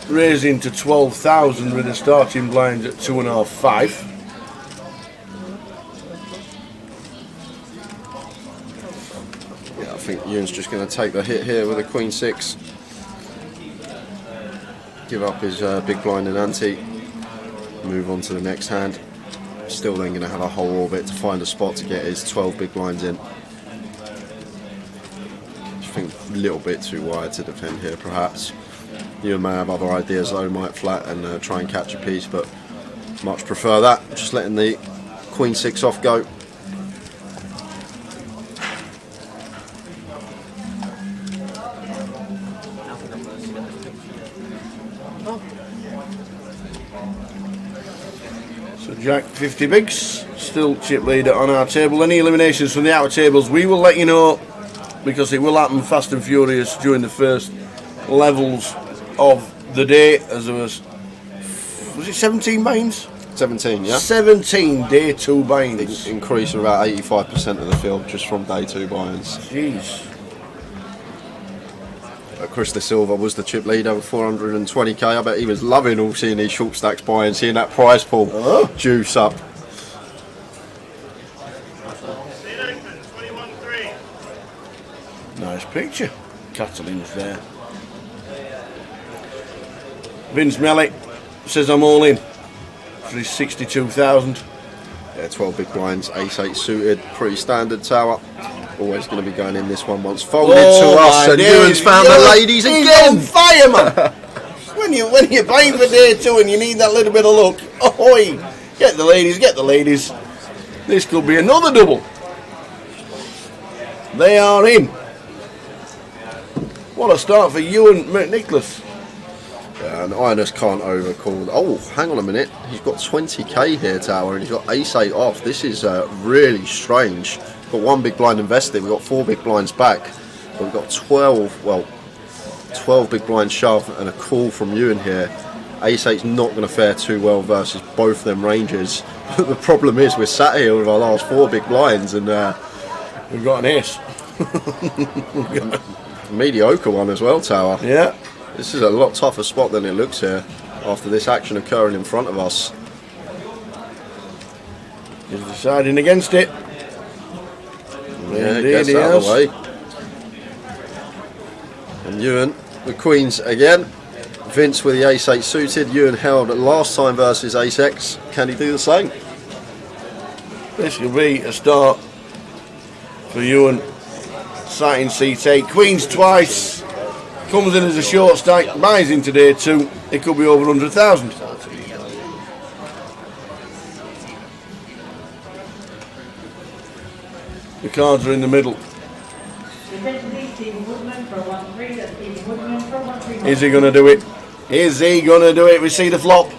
raising to 12,000 with the starting blinds at 2.5, 5. Yeah, I think Ewan's just going to take the hit here with a Queen 6. Give up his big blind and ante. Move on to the next hand. Still then going to have a whole orbit to find a spot to get his 12 big blinds in. I think a little bit too wide to defend here, perhaps. You may have other ideas though, might flat and try and catch a piece, but much prefer that. Just letting the Queen 6 off go. So Jack 50 bigs, still chip leader on our table. Any eliminations from the outer tables, we will let you know, because it will happen fast and furious during the first levels of the day. As there was it 17 binds? 17, yeah? 17 day 2 binds. Increase of about 85% of the field just from day 2 binds. Jeez. Chris De Silva was the chip leader with 420k. I bet he was loving all seeing these short stacks buy and seeing that prize pool juice up. Nice picture. Catalin's there. Vince Melly says I'm all in for his 62,000. Yeah, 12 big blinds, ace-8 suited, pretty standard tower. Always going to be going in this one once folded to us, and Ewan's found the ladies again. On fire, man. when you're playing for day 2 and you need that little bit of luck, ahoy! Get the ladies, get the ladies. This could be another double. They are in. What a start for Ewan McNicholas. Yeah, and Ionis can't overcall. Oh, hang on a minute. He's got 20k here, Tower, and he's got ace-8 off. This is really strange. Got 1 big blind invested. We've got 4 big blinds back. But we've got 12 big blind shove and a call from Ewan here. Ace-8's not going to fare too well versus both them ranges. The problem is we're sat here with our last 4 big blinds and we've got an ace. Mediocre one as well, Tower. Yeah. This is a lot tougher spot than it looks here after this action occurring in front of us. He's deciding against it. Yeah, gets out of the way. And Ewan with queens again. Vince with the ace-8 suited. Ewan held last time versus ace-X. Can he do the same? This will be a start for Ewan. Sat in seat 8. Queens twice. Comes in as a short stack. Buys in today 2. It could be over 100,000. The cards are in the middle. Is he going to do it? Is he going to do it? We see the flop.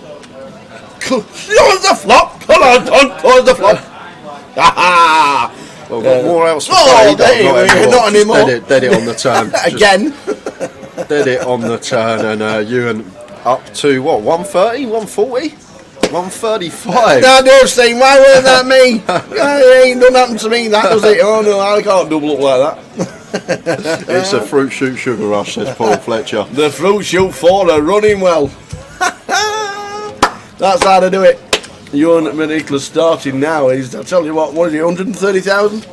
Close the flop. Come on, close the flop. Ha Well, got more else to oh, play. not anymore. Dead it on the turn. Again. Dead it on the turn, and Ewan up to what? 130, 140, 135. No, don't say, why weren't that me? It ain't done happen to me, that does it? Oh no, I can't double up like that. It's a fruit shoot sugar rush, says Paul Fletcher. The fruit shoot 4 are running well. That's how to do it. Ewan McNicholas starting now is, I'll tell you what is he, 130,000?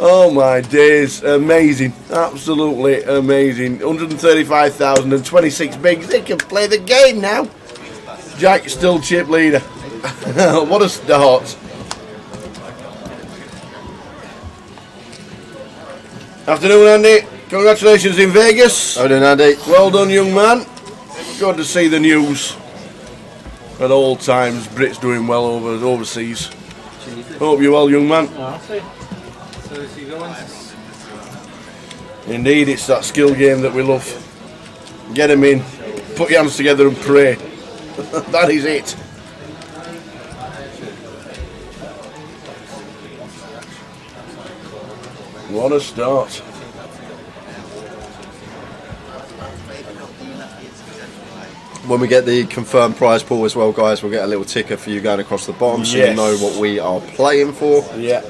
Oh my days, amazing, absolutely amazing. 135,000 and 26 bigs, they can play the game now. Jack still chip leader. What a start. Afternoon, Andy. Congratulations in Vegas. How done, Andy? Well done, young man. Good to see the news. At all times, Brits doing well overseas. Hope you're well, young man. Indeed, it's that skill game that we love. Get them in, put your hands together and pray. That is it. What a start. When we get the confirmed prize pool as well, guys, we'll get a little ticker for you going across the bottom so you know what we are playing for. Yeah.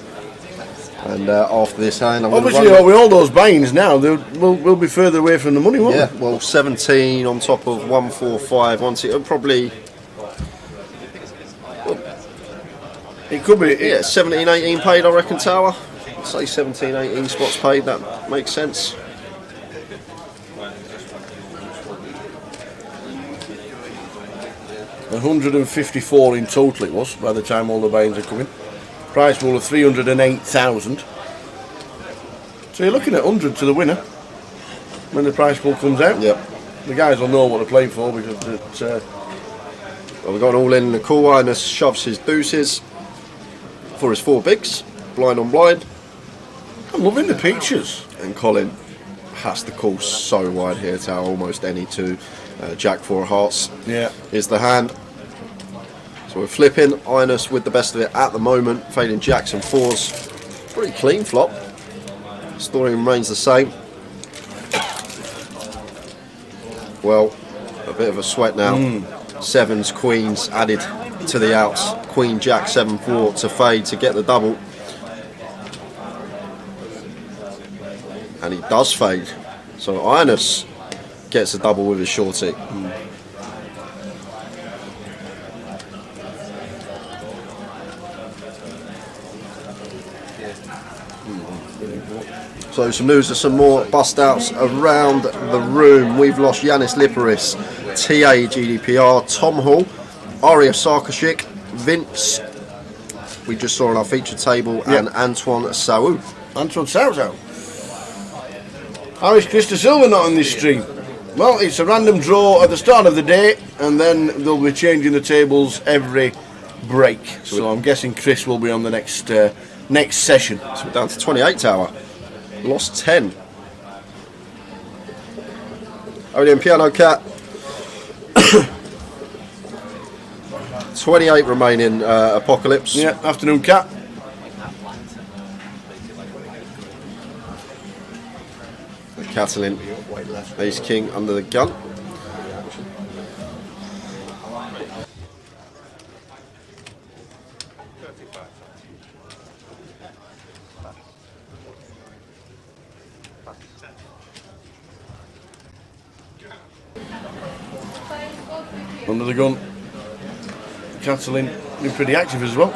And after this hand, I'm obviously with all those buy-ins now, we'll be further away from the money, won't we? Well, 17 on top of 145. It'll probably. It could be. 17, 18 paid, I reckon, Tower. I'd say 17, 18 spots paid. That makes sense. $154 in total it was by the time all the buy-ins are coming. Price pool of 308,000. So you're looking at 100 to the winner when the price pool comes out. Yep. The guys will know what they're playing for because it's. Well, we've got all in the cool. Ines shoves his deuces for his 4 bigs, blind on blind. I'm loving the pictures. And Colin has to call so wide here to almost any 2. Jack 4 of hearts. Yeah. Is the hand. So we're flipping. Ines with the best of it at the moment, fading jacks and 4s. Pretty clean flop. Story remains the same. Well, a bit of a sweat now. 7s, queens added to the outs. Queen, Jack, 7-4 to fade to get the double. And he does fade. So Ines gets a double with his shorty. So some news of some more bust outs around the room. We've lost Yanis Liparis, TA GDPR, Tom Hall, Aria Sarkashik, Vince, we just saw on our feature table, and Antoine Saou. Antoine Saou. Irish Krista Silver not on this stream. Well, it's a random draw at the start of the day, and then they'll be changing the tables every break. So I'm guessing Chris will be on the next session. So we're down to 28 Tower. Lost 10. Odeon Piano Cat. 28 remaining Apocalypse. Yeah, afternoon Cat. Catalin, Ace King under the gun. Under the gun. Catalin been pretty active as well.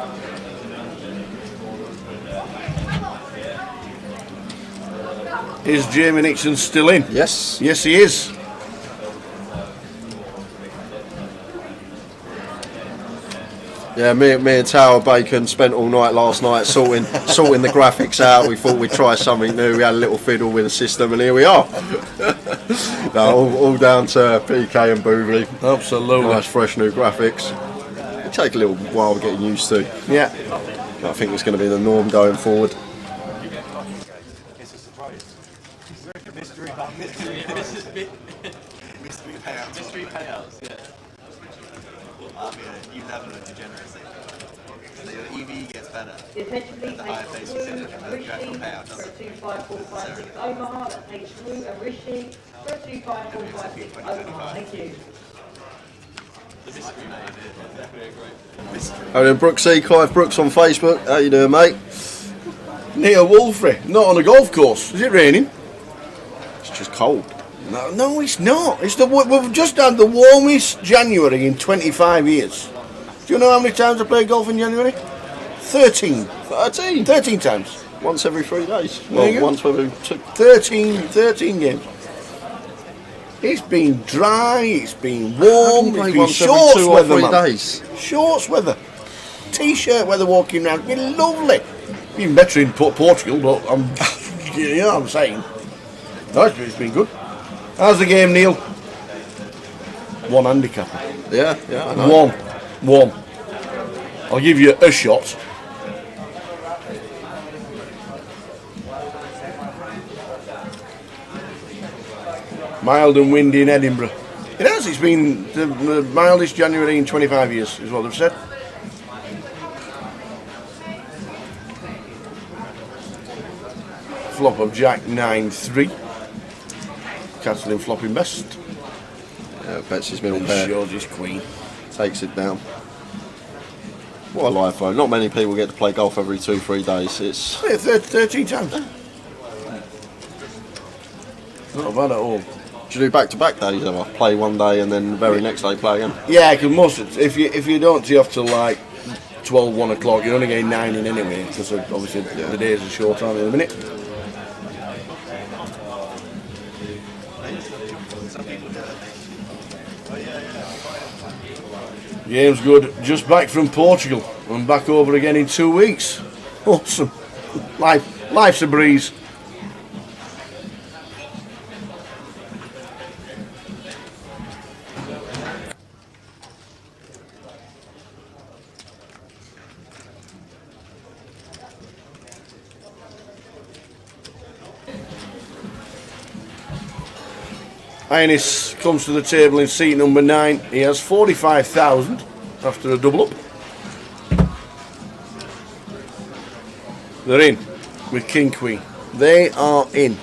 Is Jamie Nixon still in? Yes. Yes, he is. Yeah, me and Tower Bacon spent all night last night sorting the graphics out. We thought we'd try something new. We had a little fiddle with the system, and here we are. No, all down to PK and Boovy. Absolutely. Nice, fresh new graphics. It'll take a little while getting used to. Yeah. I think it's going to be the norm going forward. Mystery payouts, yeah. You have no degeneracy. So your EV gets better. The higher face percentage of the actual payout doesn't. 2545 Omaha, that's H2 and Rishi. 2545 Omaha, thank you. Oh, then Brooksy, Clive Brooks on Facebook. How you doing, mate? Neil Wolfrey, not on a golf course. Is it raining? It's just cold. No, it's not. We've just had the warmest January in 25 years. Do you know how many times I play golf in January? 13. 13 times. Once every 3 days. Well, once every 2. 13 games. It's been dry, it's been warm, it's been shorts every 2 weather, or 3 man. days. Shorts weather. T-shirt weather walking around. It's been lovely. Even better in Portugal, but you know what I'm saying. No, it's been good. How's the game, Neil? 1 handicap. Yeah, I know. One. I'll give you a shot. Mild and windy in Edinburgh. It has. It's been the mildest January in 25 years, is what they've said. Flop of Jack 9-3. Catalin flopping best. Yeah, bets his middle pair. Shows his queen. Takes it down. What a life though. Not many people get to play golf every 2-3 days. It's 13 times. Not bad at all. Do you do back-to-back days ever? Play one day and then the very next day play again? Yeah, because most if you don't tee off till like 12, 1 o'clock, you're only getting 9 in anyway, because obviously the days are short, aren't they, in a minute? Game's good. Just back from Portugal. I'm back over again in 2 weeks. Awesome. Life's a breeze. Ionis comes to the table in seat number 9. He has 45,000 after a double up. They're in with King Queen. They are in.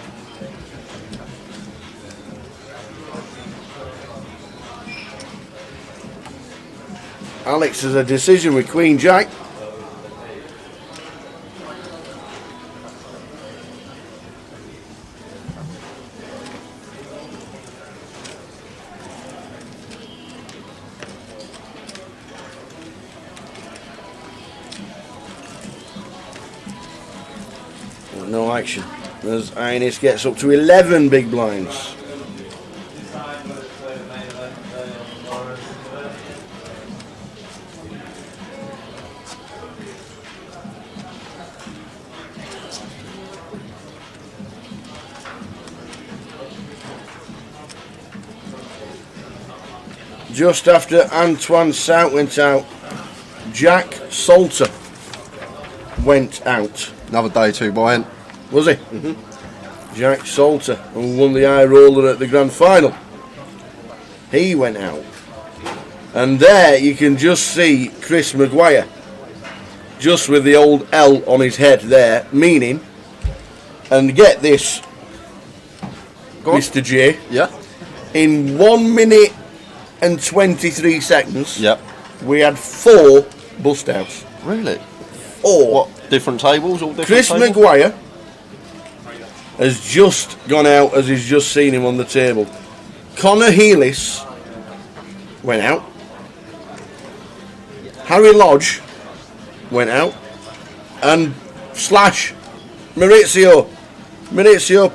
Alex has a decision with Queen Jack. No action as Ionis gets up to 11 big blinds. Just after Antoine South went out, Jack Salter went out. Another day 2 buy-in. Was he? Mm-hmm. Jack Salter, who won the high roller at the grand final. He went out. And there you can just see Chris Maguire, just with the old L on his head there, meaning, and get this, Mr. J, Yeah. in 1 minute and 23 seconds, Yep. we had 4 bust outs. Really? 4. What? Different tables? All different Chris tables? Maguire has just gone out as he's just seen him on the table. Connor Healis went out. Harry Lodge went out. And Slash Maurizio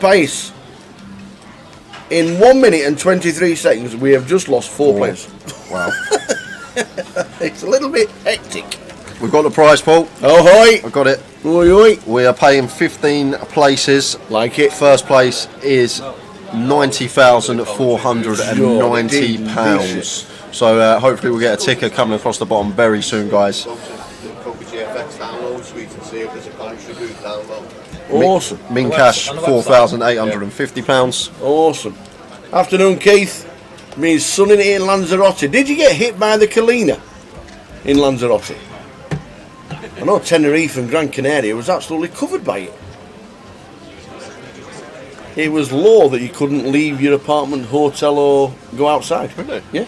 Pace. In 1 minute and 23 seconds, we have just lost 4 players. Wow. It's a little bit hectic. We've got the prize, Paul. Oh, hi. I've got it. Oi, oi. We are paying 15 places. Like it. First place is £90,490. So hopefully we'll get a ticker coming across the bottom very soon, guys. Awesome. Min cash, £4,850. Awesome. Afternoon, Keith. Me sunning it in Lanzarote. Did you get hit by the Kalina in Lanzarote? I know Tenerife and Gran Canaria was absolutely covered by it. It was law that you couldn't leave your apartment, hotel, or go outside. Really? Yeah.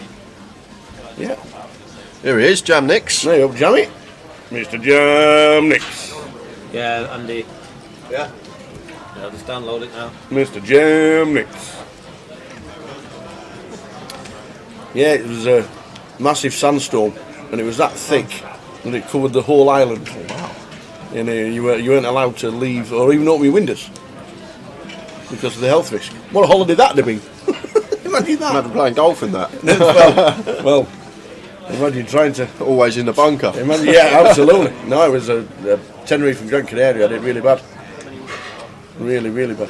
Yeah. Here he is, Jam Nicks. There you go, Jammy. Mr. Jam Nicks. Yeah, Andy. Yeah. I'll just download it now. Mr. Jam Nicks. Yeah, it was a massive sandstorm, and it was that thick, and it covered the whole island. Oh, wow. And you weren't allowed to leave or even open your windows because of the health risk. What a holiday that'd have been. Imagine that. Imagine playing golf in that. well, imagine trying to... Always in the bunker. Imagine, yeah, absolutely. No, it was a Tenerife and Gran Canaria. I did really bad. Really, really bad.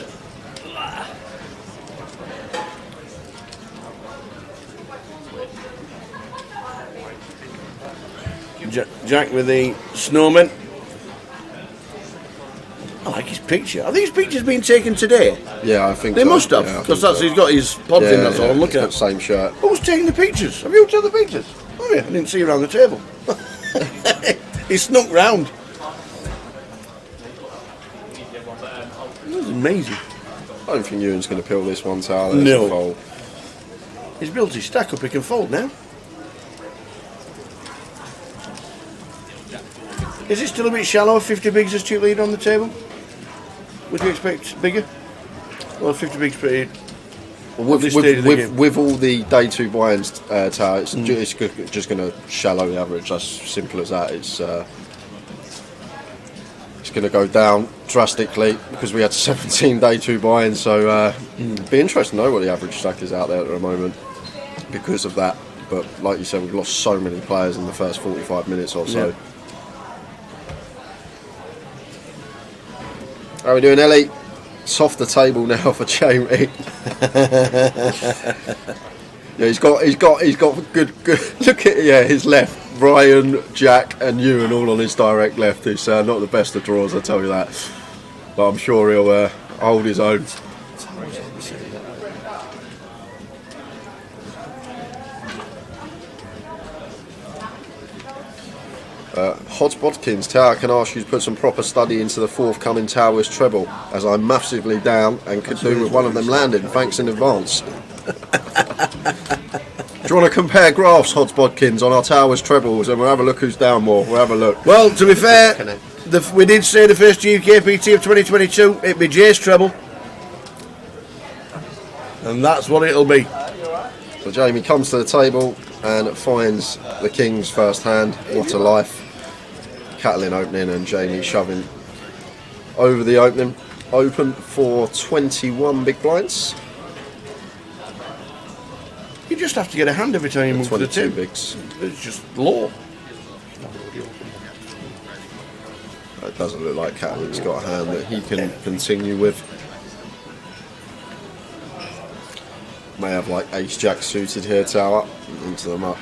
Jack with the snowman. I like his picture. Are these pictures being taken today? Yeah, I think they so. must have, Yeah, because so. he's got his pods in. That's all I'm looking at. Same shirt. Who's taking the pictures? Have you taken the pictures? Oh yeah, I didn't see you around the table. He snuck round. That's amazing. I don't think Ewan's going to peel this one out. No. He's built his stack up. He can fold now. Is it still a bit shallow? 50 bigs as chip leader on the table? Would you expect bigger? Well, 50 bigs pretty. With all the day 2 buy-ins, Tower, it's just going to shallow the average. That's simple as that. It's going to go down drastically because we had 17 day 2 buy-ins. So it'd be interesting to know what the average stack is out there at the moment because of that. But like you said, we've lost so many players in the first 45 minutes or so. Yeah. How are we doing, Ellie? It's off the table now for Jamie. Yeah, he's got good. Look at his left. Ryan, Jack, and Ewan all on his direct left. It's not the best of draws, I tell you that. But I'm sure he'll hold his own. Hodge-Bodkins, Tower can ask you to put some proper study into the forthcoming Towers treble, as I'm massively down and could do with one of them landing. Thanks in advance. Do you want to compare graphs, Hodge-Bodkins, on our Towers trebles, and we'll have a look who's down more? We'll have a look. Well, to be fair, we did say the first GUKPT of 2022, it'd be Jay's treble. And that's what it'll be. So Jamie comes to the table and finds the Kings first hand. What a life. Catalin opening and Jamie shoving over the opening. Open for 21 big blinds. You just have to get a hand every time you move to the 22 tip. bigs. It's just law. It doesn't look like Catalin's got a hand that he can continue with. May have like ace jack suited here, Tower, into the muck.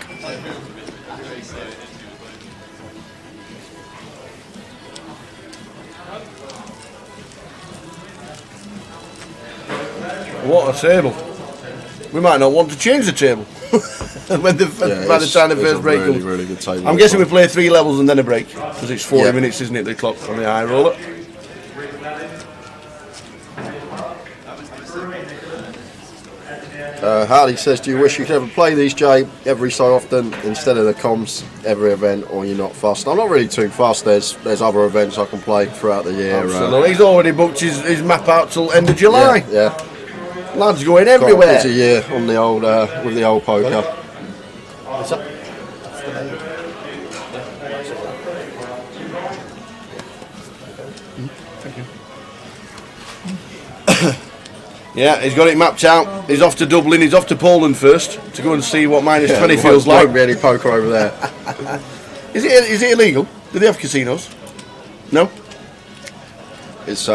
What a table. We might not want to change the table by the time the first break comes. Really good table. I'm guessing we play 3 levels and then a break, because it's 40 minutes, isn't it, the clock on the high roller. Hardy says, do you wish you could ever play these, Jay, every so often instead of the comms every event, or you're not fussed? I'm not really too fussed. There's other events I can play throughout the year. Absolutely. He's already booked his map out till end of July. Yeah. Lads going everywhere. Got a year on the old with the old poker. Yeah, he's got it mapped out. He's off to Dublin. He's off to Poland first to go and see what -20 feels like. Won't be any poker over there. Is it illegal? Do they have casinos? No. It's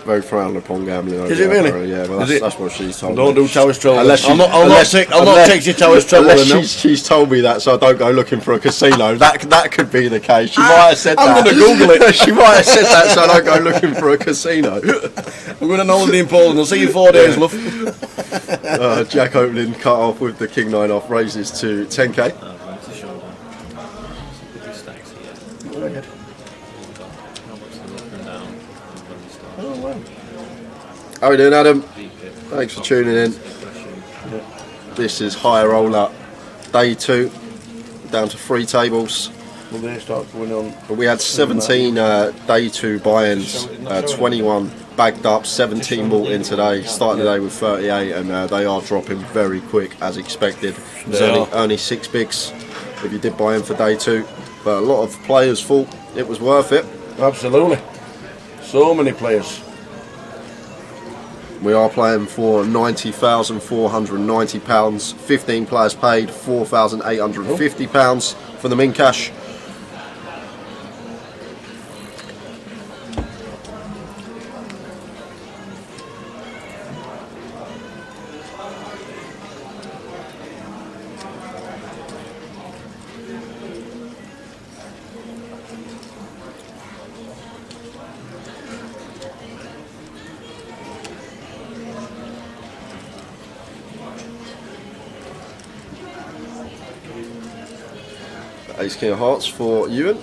very frowned upon gambling over Is it there, really? Yeah, well, that's what she's told Don't me. do Towers Trouble. I'll not take your Towers Trouble. Unless she's told me that, so I don't go looking for a casino. That could be the case. She might have said that. I'm going to Google it. She might have said that, so I don't go looking for a casino. We're going on holiday in Poland. I'll see you 4 days, love. Jack opening cut off with the King 9 off, raises to 10k. How are we doing, Adam? Thanks for tuning in. This is high roller day 2, down to 3 tables. Well, they start going on. But we had 17 day 2 buy-ins, 21 bagged up, 17 bought in today. Starting the day with 38, and they are dropping very quick as expected. There's only 6 bigs if you did buy in for day 2, but a lot of players thought it was worth it. Absolutely. So many players. We are playing for £90,490. 15 players paid, £4,850 for the min cash. Ace King of Hearts for Ewan.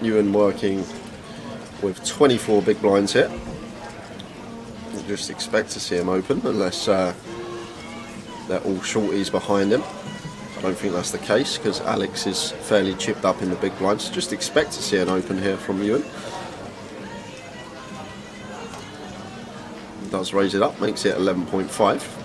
Ewan working with 24 big blinds here. We'll just expect to see him open unless they're all shorties behind him. I don't think that's the case because Alex is fairly chipped up in the big blinds. Just expect to see an open here from Ewan. Does raise it up, makes it 11.5.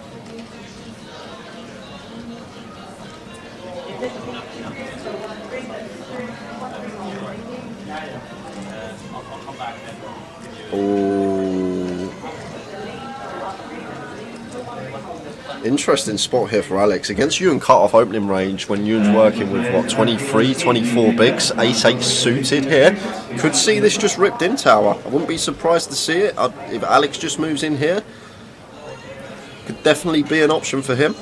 Interesting spot here for Alex against Ewan cut-off opening range when Ewan's working with what, 23, 24 bigs, ace-8 suited here. Could see this just ripped in tower. I wouldn't be surprised to see it if Alex just moves in here. Could definitely be an option for him.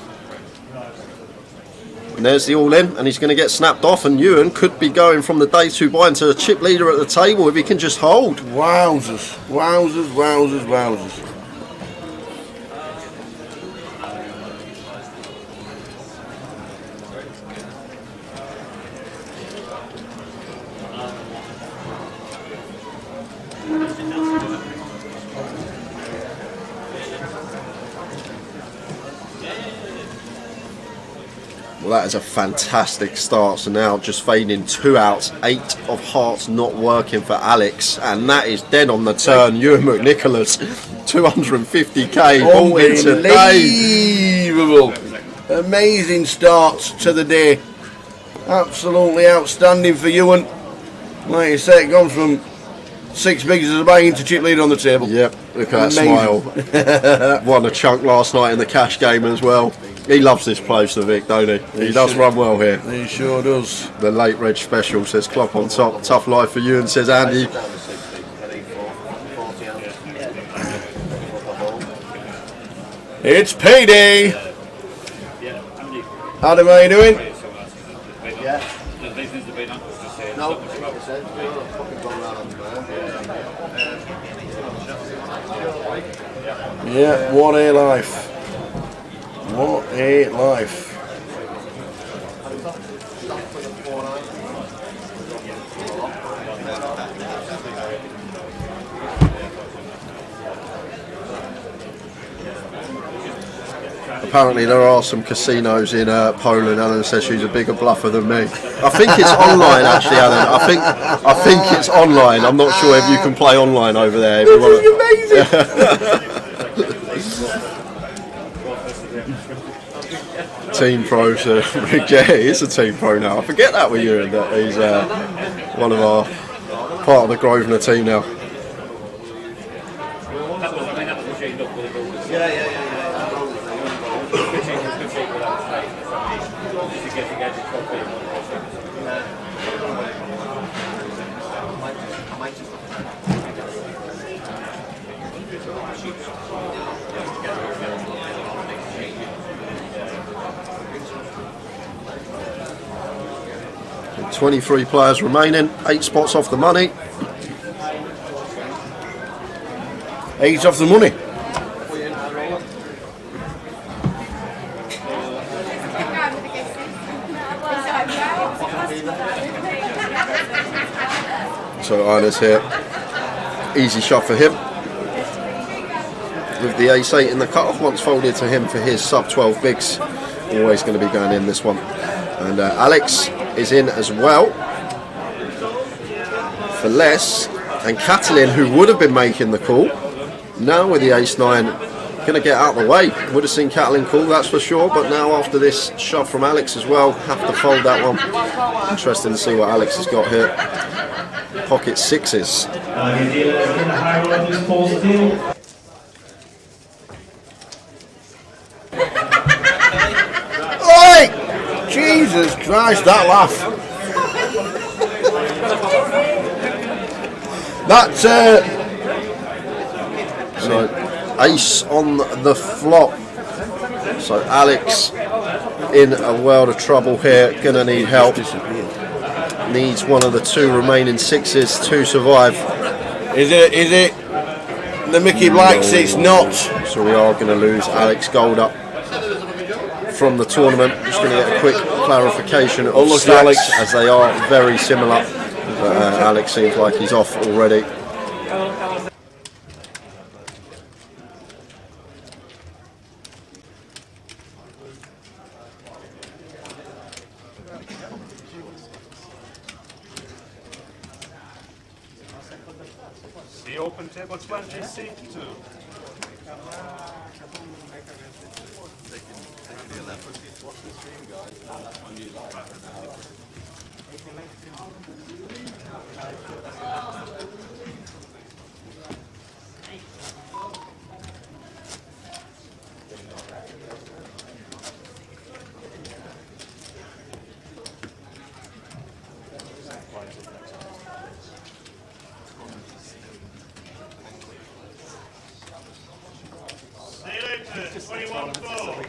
And there's the all-in, and he's going to get snapped off, and Ewan could be going from the day 2 buy into a chip leader at the table if he can just hold. Wowzers, wowzers, wowzers, wowzers. Well, that is a fantastic start. So now just fading 2 outs, 8 of hearts not working for Alex, and that is dead on the turn. Ewan McNicholas, 250k all in today. Unbelievable. Amazing start to the day. Absolutely outstanding for Ewan. Like you say, gone from 6 bigs as a buy into chip leader on the table. Yep, look at that smile. Won a chunk last night in the cash game as well. He loves this place, the Vic, don't he? He does run well here. He sure does. The late Reg special says Klopp on top. Tough life for Ewan, says Andy. It's payday. Adam, how are you doing? Yeah, what a life. What a life. Apparently there are some casinos in Poland. Alan says she's a bigger bluffer than me. I think it's online actually, Alan. I think it's online. I'm not sure if you can play online over there. This is amazing. Team pro, so yeah, he is a team pro now. I forget that with you, that he's one of our part of the Grosvenor team now. And 23 players remaining, 8 spots off the money. 8 off the money. So Ida's here. Easy shot for him. With the ace-8 in the cut-off, once folded to him for his sub-12 bigs. Always going to be going in this one. And Alex is in as well. For less. And Catalin, who would have been making the call, now with the ace-9, going to get out of the way. Would have seen Catalin call, that's for sure. But now after this shove from Alex as well, have to fold that one. Interesting to see what Alex has got here. Pocket 6s. Oi! Jesus Christ, that laugh. That's So ace on the flop. So Alex in a world of trouble here. Gonna need help. Needs one of the 2 remaining 6s to survive. Is it the Mickey Black 6 not? So we are going to lose Alex Golder from the tournament. Just going to get a quick clarification of look, stacks, Alex, as they are very similar. But Alex seems like he's off already. open table 26-2. See you later, 21-4.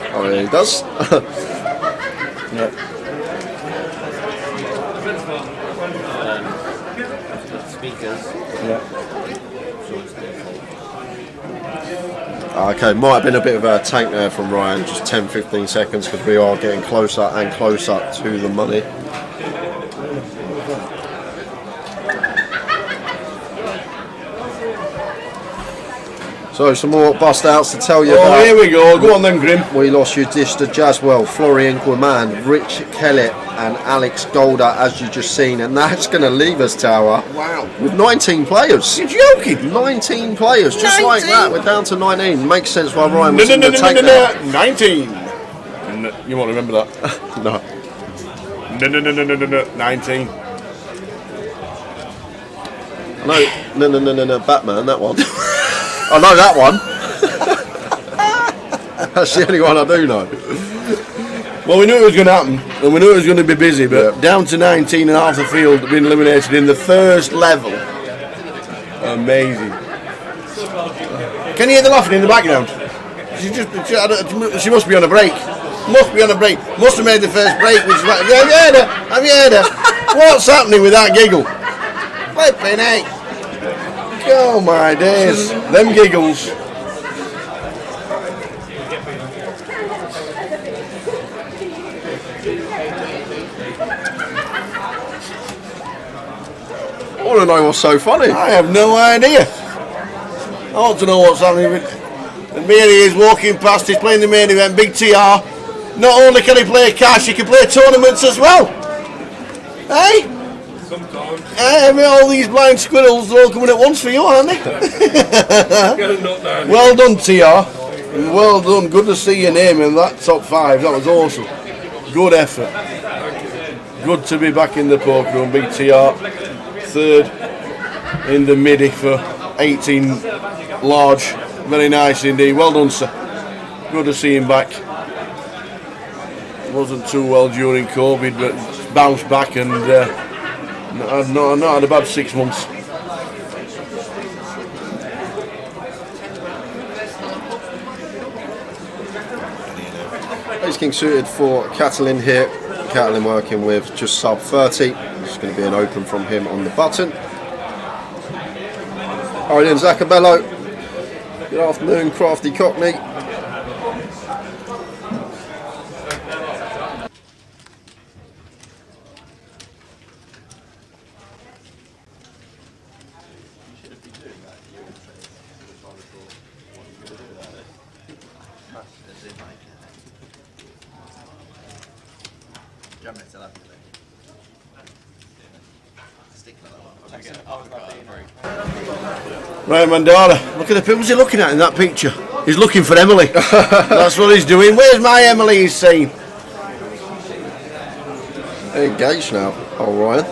Oh, yeah, he does. Yeah. Speakers. Yeah. Okay, might have been a bit of a tank there from Ryan, just 10-15 seconds, because we are getting closer and closer to the money. So some more bust outs to tell you about. Oh, here we go. Go on then, Grim. We lost your dish to Jaswell, Florian Guiman, Rich Kellett and Alex Golder, as you just seen, and that's going to leave us, Tower. Wow. With 19 players. You're joking. 19 players, just 19? like that. We're down to 19. Makes sense why Ryan was in the tank there. 19. You won't remember that. No. 19. No, Batman, that one. I know that one. That's the only one I do know. Well, we knew it was going to happen, and we knew it was going to be busy, but down to 19 and half the field being eliminated in the first level. Amazing. Can you hear the laughing in the background? She must be on a break. Must be on a break. Must have made the first break. Which is like, have you heard her? Have you heard her? What's happening with that giggle? Flipping heck. Oh my days. Them giggles. I want to know what's so funny. I have no idea. I want to know what's happening. And Mary is walking past, he's playing the main event, Big TR. Not only can he play cash, he can play tournaments as well. Hey? Sometimes. I mean, all these blind squirrels are all coming at once for you, aren't they? Well done, TR. Well done. Good to see your name in that top 5. That was awesome. Good effort. Good to be back in the poker room, Big TR. 3rd in the midi for 18 large. Very nice indeed. Well done, sir. Good to see him back. Wasn't too well during COVID, but bounced back and not had a bad 6 months. Ace King suited for Catalin here. Catalin working with just sub 30. It's going to be an open from him on the button. Alright then, Zacabello. Good afternoon, Crafty Cockney. Right, Mandara, look at the picture. What's he looking at in that picture? He's looking for Emily. That's what he's doing. Where's my Emily, he's saying? They're engaged now. Oh, Ryan.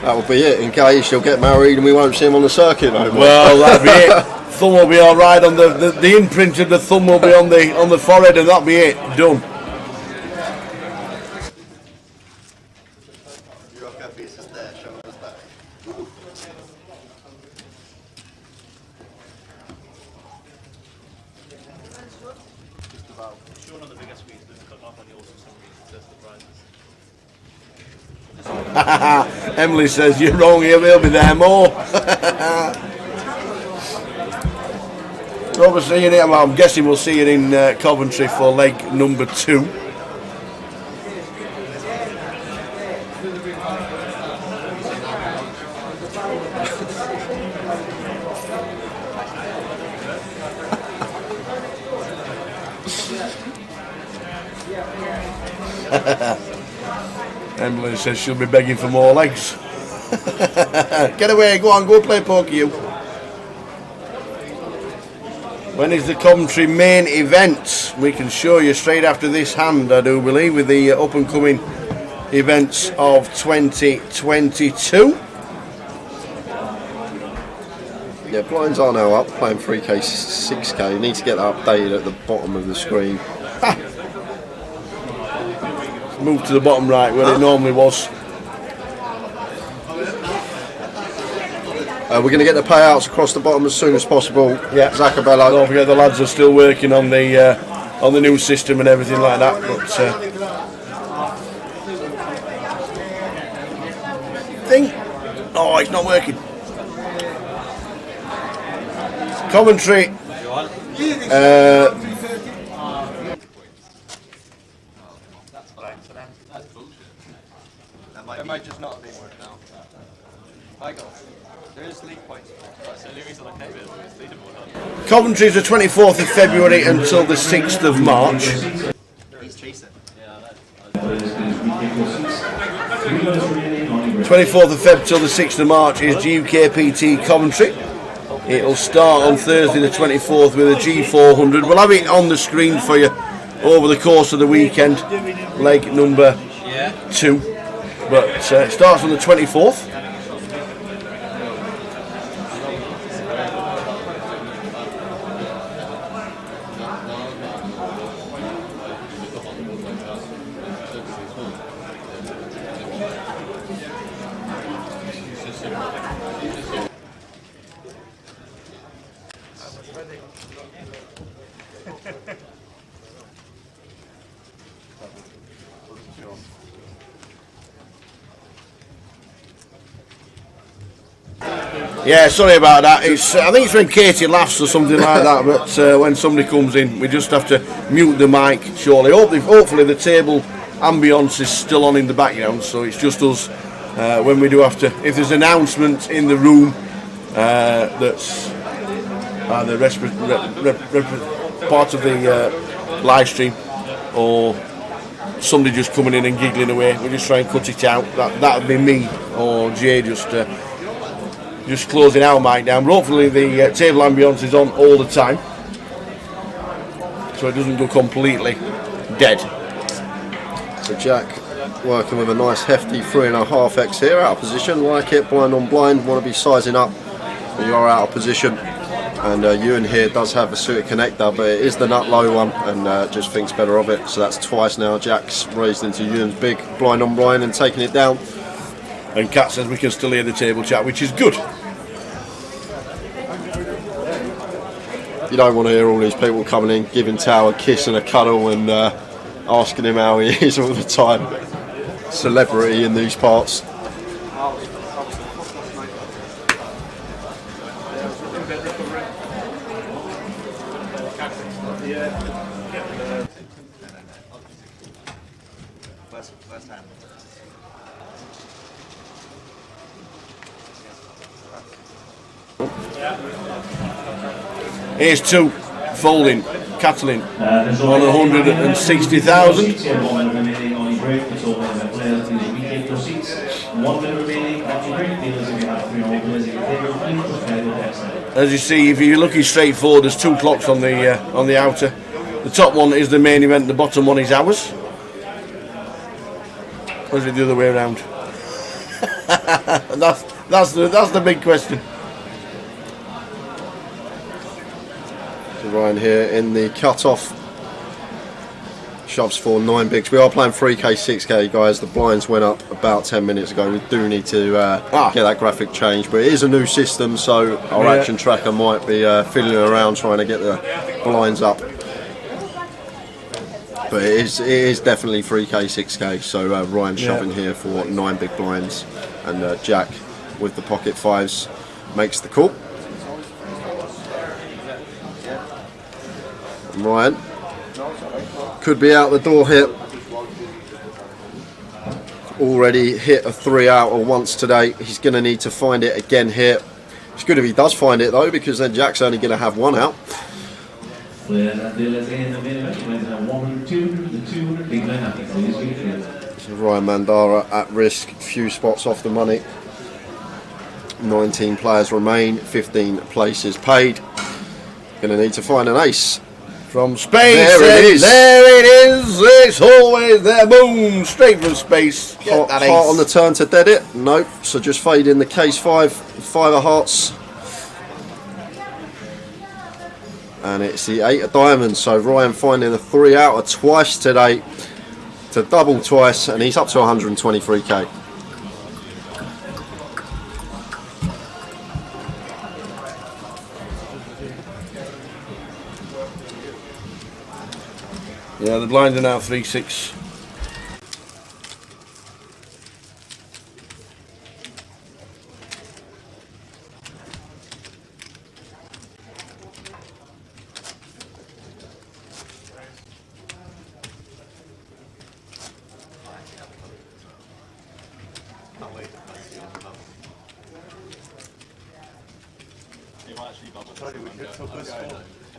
That will be it. Engaged, he'll get married and we won't see him on the circuit no more. Well, that'll be it. Thumb will be alright on the imprint of the thumb will be on the forehead, and that'll be it. Done. Emily says you're wrong, he'll be there more. We'll see it. Well, I'm guessing we'll see it in Coventry for leg number 2. Emily says she'll be begging for more legs. Get away, go on, go play poker, you. When is the Coventry main event? We can show you straight after this hand, I do believe, with the up and coming events of 2022. Yeah, blinds are now up, playing 3K, 6K. You need to get that updated at the bottom of the screen. Move to the bottom right where it normally was. We're going to get the payouts across the bottom as soon as possible. Yeah, Zacabella. Don't forget the lads are still working on the new system and everything like that. But oh, it's not working. Coventry. That might just not have been working out. I got. There is league points. So Louis on okay with it's leaderboard. Coventry is the 24th of February until the 6th of March. He's chasing. 24th of Feb till the 6th of March is GUKPT Coventry. It'll start on Thursday the 24th with a G400. We'll have it on the screen for you over the course of the weekend, leg number 2. But it starts on the 24th. Yeah, sorry about that. I think it's when Katie laughs or something like that. But when somebody comes in, we just have to mute the mic shortly. Hopefully, the table ambience is still on in the background, so it's just us when we do have to. If there's announcements in the room that's part of the live stream, or somebody just coming in and giggling away, we just try and cut it out. That would be me or Jay just closing our mic down. But hopefully the table ambience is on all the time, so it doesn't go completely dead. So Jack working with a nice hefty 3.5x here, out of position, like it, blind on blind, want to be sizing up, you are out of position. And Ewan here does have a suited connector, but it is the nut low one, and just thinks better of it. So that's twice now Jack's raised into Ewan's big blind on blind and taking it down. And Kat says we can still hear the table chat, which is good. You don't want to hear all these people coming in, giving Tao a kiss and a cuddle and asking him how he is all the time. Celebrity in these parts. First hand. Here's 2 folding, Catalin on 160,000. As you see, if you're looking straight forward, there's 2 clocks on the outer. The top one is the main event, the bottom one is ours. Or is it the other way around? that's the big question. So Ryan here in the cut-off. Shoves for 9 bigs. We are playing 3K, 6K, guys. The blinds went up about 10 minutes ago. We do need to get that graphic changed, but it is a new system, so our action tracker might be fiddling around trying to get the blinds up. But it is definitely 3K, 6K. So Ryan shoving here for 9 big blinds, and Jack with the pocket 5s makes the call. And Ryan could be out the door here. Already hit a 3 out or once today. He's going to need to find it again here. It's good if he does find it though, because then Jack's only going to have 1 out. So Ryan Mandara at risk, few spots off the money. 19 players remain, 15 places paid. Going to need to find an ace. From space, There it is. There it is. It's always there. Boom, straight from space. Get that ace. Heart on the turn to dead it. Nope. So just fade in the case 5 of hearts. And it's the 8 of diamonds. So Ryan finding a 3 out of twice today to double twice, and he's up to 123k. Yeah, the blinds are now 3-6.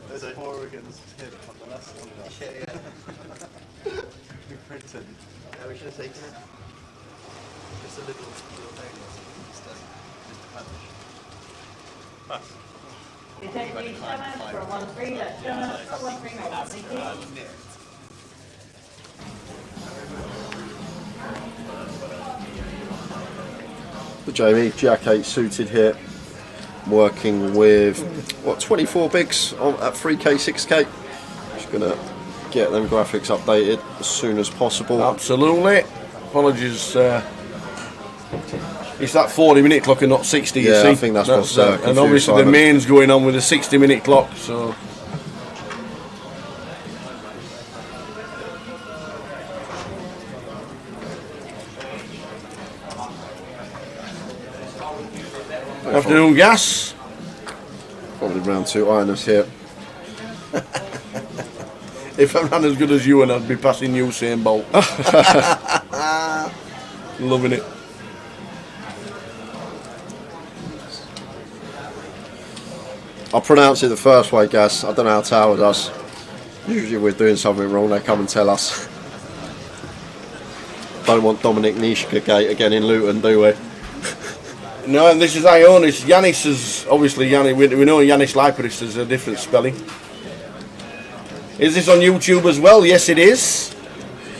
There's a 4 against him on the last one. Yeah. Printed. Yeah, we should have taken it. Just a little thing. Just to punish. It's actually 7 from 1-3, that's 7 from 1-3, thank you. The Jamie, Jack 8 suited here. Working with, what, 24 bigs at 3k, 6k. Just going to get them graphics updated as soon as possible. Absolutely. Apologies. It's that 40-minute clock and not 60, you Yeah, see. I think that's what's and obviously Simon. the main's going on with a 60-minute clock, so... Afternoon, Gas. Probably round 2 ironers here. If I ran as good as you, and I'd be passing you Usain Bolt. Loving it. I'll pronounce it the first way, Gas. I don't know how Tower does. Usually we're doing something wrong, they come and tell us. Don't want Dominic Nishka Gate again in Luton, do we? No, and this is Ionis. Yanis is obviously Yanis. We know Yanis Liparis is a different spelling. Is this on YouTube as well? Yes, it is.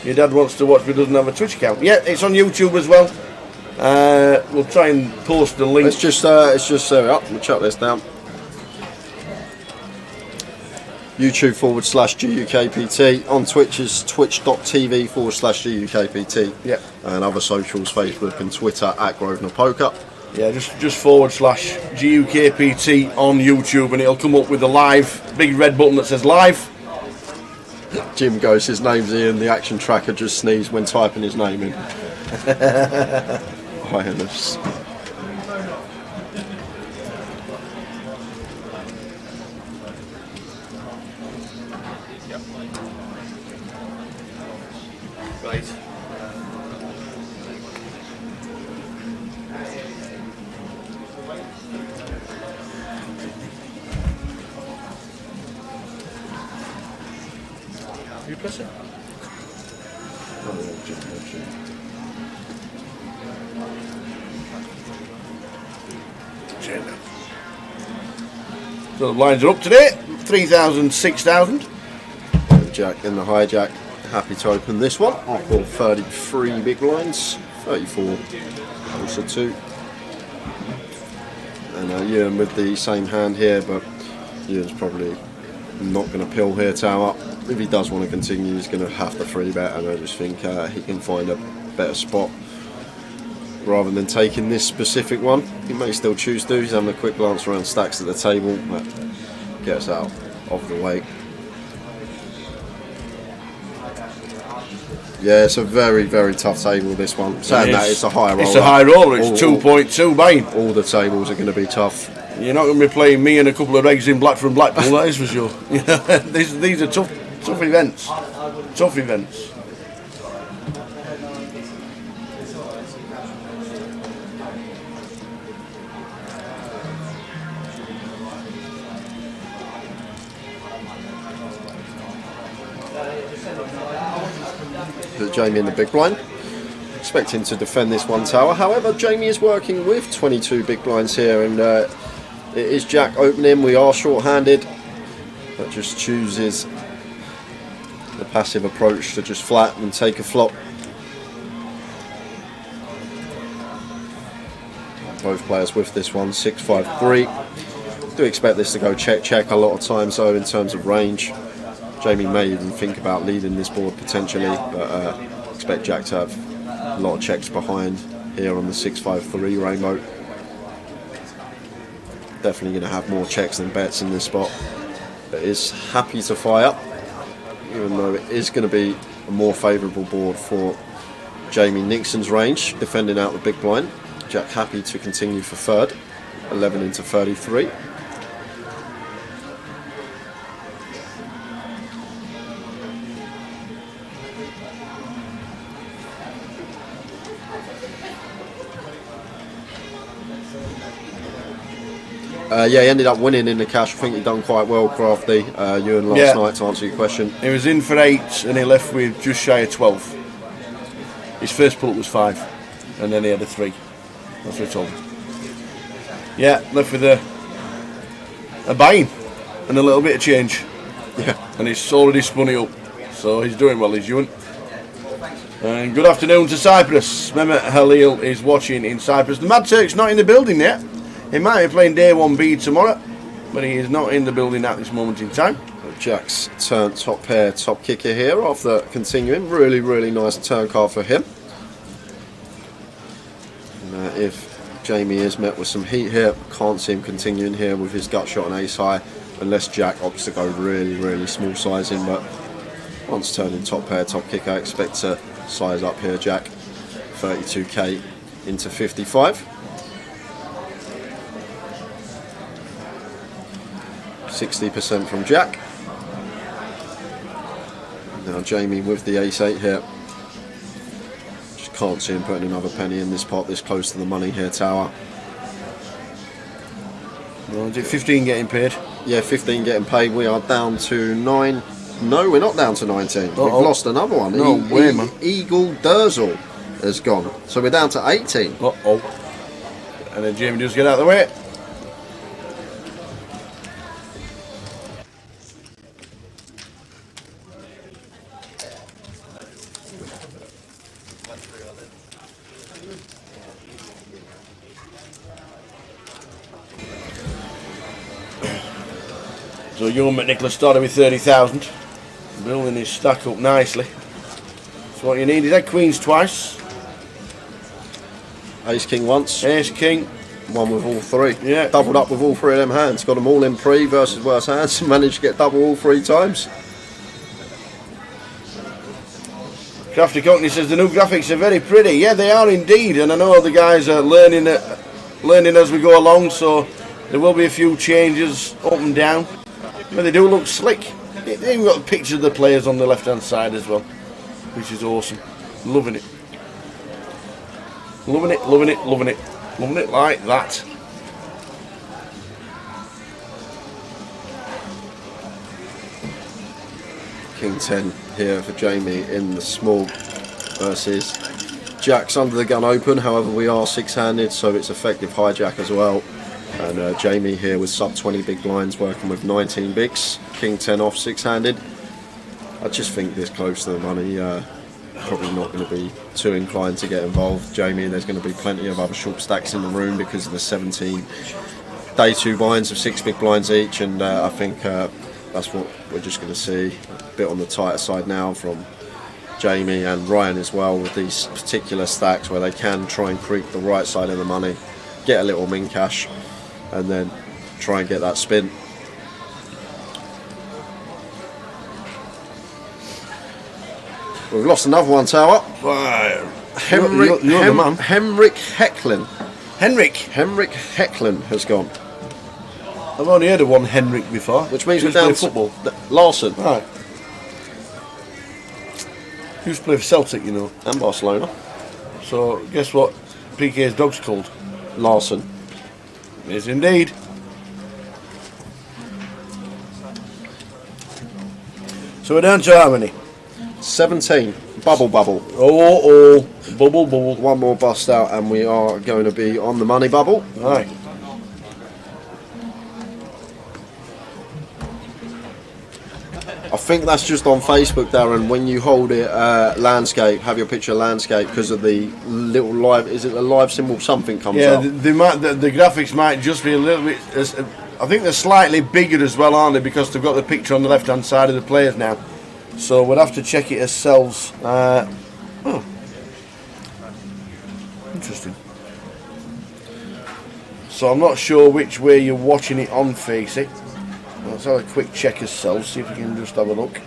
Your dad wants to watch but doesn't have a Twitch account. Yeah, it's on YouTube as well. We'll try and post the link. It's just up. We'll chuck this down. YouTube/GUKPT. On Twitch is twitch.tv/GUKPT. Yeah. And other socials, Facebook and Twitter at Grosvenor Poker. Yeah, just /GUKPT on YouTube, and it'll come up with a live, big red button that says live. Jim goes, his name's Ian, the action tracker just sneezed when typing his name in. Highness. Right. You press it? So the blinds are up today, 3,000, 6,000. Jack in the hijack. Happy to open this one. I've got 33 big blinds, 34 also 2. And Ewan with the same hand here, but Ewan's probably not going to pill here, Tower. If he does want to continue, he's going to have to 3-bet, and I just think he can find a better spot rather than taking this specific one. He may still choose to. He's having a quick glance around stacks at the table, but gets out of the way. Yeah, it's a very, very tough table, this one. Saying that, it's a high roller. It's a high roller, it's 2.2 buying. All the tables are going to be tough. You're not going to be playing me and a couple of eggs in black from Blackpool, that is for sure. These are tough events. Tough events. But Jamie in the big blind, expecting to defend this one tower. However, Jamie is working with 22 big blinds here, and it is Jack opening. We are short-handed, but just chooses the passive approach to just flat and take a flop. Both players with this one, 6-5-3. Do expect this to go check a lot of times though in terms of range. Jamie may even think about leading this board potentially, but expect Jack to have a lot of checks behind here on the 6-5-3 rainbow. Definitely going to have more checks than bets in this spot, but is happy to fire, even though it is going to be a more favourable board for Jamie Nixon's range, defending out the big blind. Jack happy to continue for third, 11 into 33. Yeah, he ended up winning in the cash. I think he done quite well, Crafty. You and last night, to answer your question. He was in for 8 and he left with just shy of 12. His first pull was 5 and then he had a 3. That's what I told him. Yeah, left with a buy-in and a little bit of change. Yeah. And he's already spun it up. So he's doing well, he's Ewan. And good afternoon to Cyprus. Mehmet Halil is watching in Cyprus. The Mad Turk's not in the building yet. He might be playing day 1B tomorrow, but he is not in the building at this moment in time. Jack's turn top pair, top kicker here after continuing. Really nice turn card for him. And, if Jamie is met with some heat here, can't see him continuing here with his gut shot and ace high, unless Jack opts to go really small sizing. But once turning top pair, top kicker, I expect to size up here, Jack. 32k into 55. 60% from Jack. Now Jamie with the ace-8 here. Just can't see him putting another penny in this pot this close to the money here, tower. Well, is it 15 getting paid? Yeah, 15 getting paid. We are down to 9. No, we're not down to 19. We've lost another one. No way, man. Eagle Durzel has gone. So we're down to 18. And then Jamie just get out of the way. So young McNicholas started with 30,000, building his stack up nicely. So what you need is head queens twice, Ace King once, ace king, one with all 3. Yeah, doubled up with all 3 of them hands. Got them all in pre versus worse hands. Managed to get double all 3 times. Crafty Cockney says the new graphics are very pretty. Yeah, they are indeed, and I know the guys are learning as we go along. So there will be a few changes up and down. But they do look slick. They've even got a picture of the players on the left hand side as well, which is awesome. Loving it. Loving it, loving it, loving it. Loving it like that. King 10 here for Jamie in the small versus Jack's under the gun open. However, we are 6-handed, so it's effective hijack as well. And Jamie here with sub 20 big blinds, working with 19 bigs. King 10 off 6-handed. I just think this close to the money, probably not going to be too inclined to get involved. Jamie, there's going to be plenty of other short stacks in the room because of the 17 day 2 blinds of 6 big blinds each, and I think that's what we're just going to see. A bit on the tighter side now from Jamie and Ryan as well, with these particular stacks where they can try and creep the right side of the money, get a little min cash, and then try and get that spin. We've lost another one, tower. Henrik Hecklin. Henrik Hecklin has gone. I've only heard of one Henrik before. Which means we're down to football. Larson. Right. He used to play for Celtic, you know. And Barcelona. So guess what PK's dog's called? Larson. It is indeed. So we're down to how many? 17. Bubble, bubble. Oh, bubble, bubble. One more bust out, and we are going to be on the money bubble. Right. I think that's just on Facebook, Darren. When you hold it landscape, have your picture landscape because of the little live. Is it the live symbol? Something comes up. Yeah, the graphics might just be a little bit. I think they're slightly bigger as well, aren't they? Because they've got the picture on the left-hand side of the players now. So we'll have to check it ourselves. Interesting. So I'm not sure which way you're watching it on, Facey. Let's have a quick check ourselves, see if we can just have a look.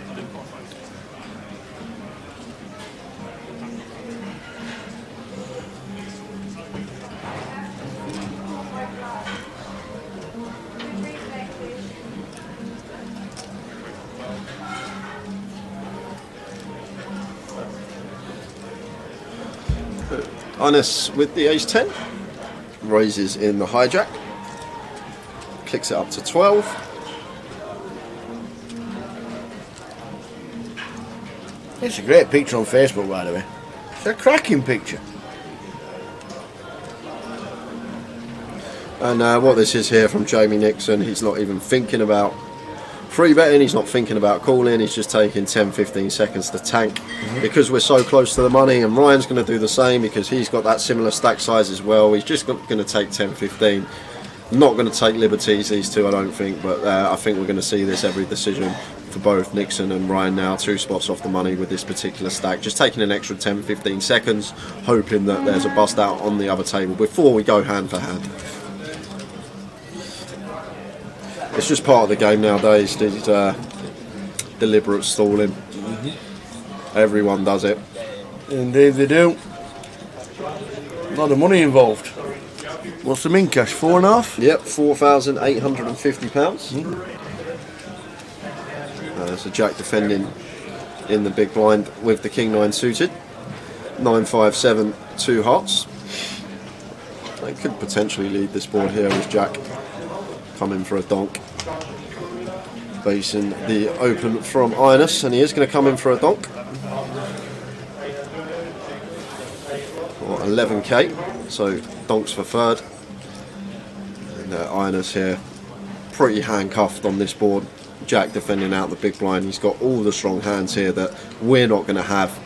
Ines with the ace 10, raises in the hijack, clicks it up to 12. It's a great picture on Facebook, by the way. It's a cracking picture. And what this is here from Jamie Nixon, he's not even thinking about free betting, he's not thinking about calling, he's just taking 10-15 seconds to tank. Because we're so close to the money, and Ryan's going to do the same because he's got that similar stack size as well. He's just going to take 10-15. Not going to take liberties, these two, I don't think, but I think we're going to see this every decision for both Nixon and Ryan now. 2 spots off the money with this particular stack. Just taking an extra 10-15 seconds, hoping that there's a bust out on the other table before we go hand for hand. It's just part of the game nowadays, these deliberate stalling. Everyone does it. Indeed they do. A lot of money involved. What's the min cash? 4.5? Yep, £4,850. So Jack defending in the big blind with the King 9 suited. 9-5-7, 2 hearts. They could potentially lead this board here with Jack coming for a donk. Facing the open from Ines, and he is going to come in for a donk. Or 11k, so donks for third. And Ines here, pretty handcuffed on this board. Jack defending out the big blind. He's got all the strong hands here that we're not going to have.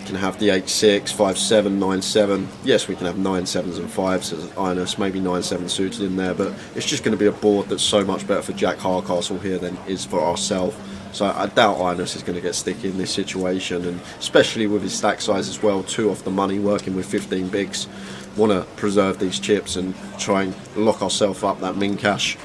Can have the 8-6, 5-7, 9-7. Yes, we can have 9-7s and 5s as Ines, maybe 9-7 suited in there, but it's just going to be a board that's so much better for Jack Hardcastle here than is for ourselves. So I doubt Ines is going to get sticky in this situation, and especially with his stack size as well, 2 off the money, working with 15 bigs. Want to preserve these chips and try and lock ourselves up that min cash.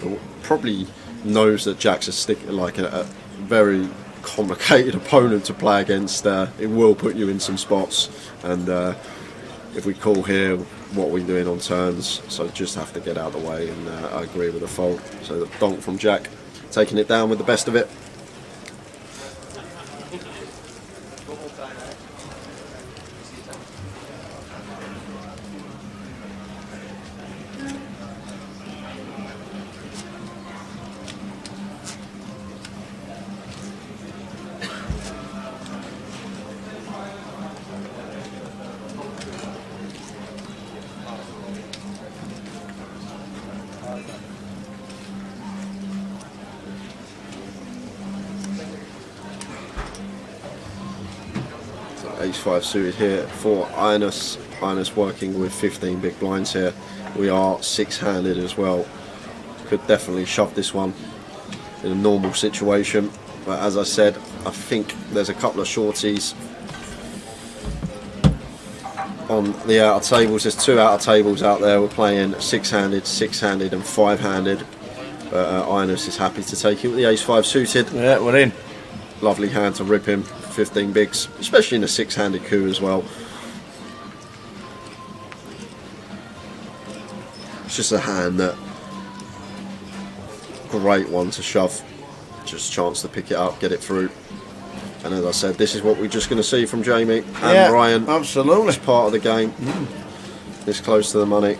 But probably knows that Jack's a very complicated opponent to play against. It will put you in some spots, and if we call here, what are we doing on turns? So just have to get out of the way, and I agree with the fold. So the donk from Jack, taking it down with the best of it. Ace-5 suited here for Ines. Ines working with 15 big blinds here. We are 6-handed as well. Could definitely shove this one in a normal situation. But as I said, I think there's a couple of shorties on the outer tables. There's 2 outer tables out there. We're playing 6-handed, 6-handed and 5-handed. But Ines is happy to take it with the Ace-5 suited. Yeah, we're in. Lovely hand to rip him. 15 bigs, especially in a 6-handed coup as well. It's just a hand that, great one to shove. Just a chance to pick it up, get it through. And as I said, this is what we're just going to see from Jamie and Ryan. Absolutely. It's part of the game. This close to the money.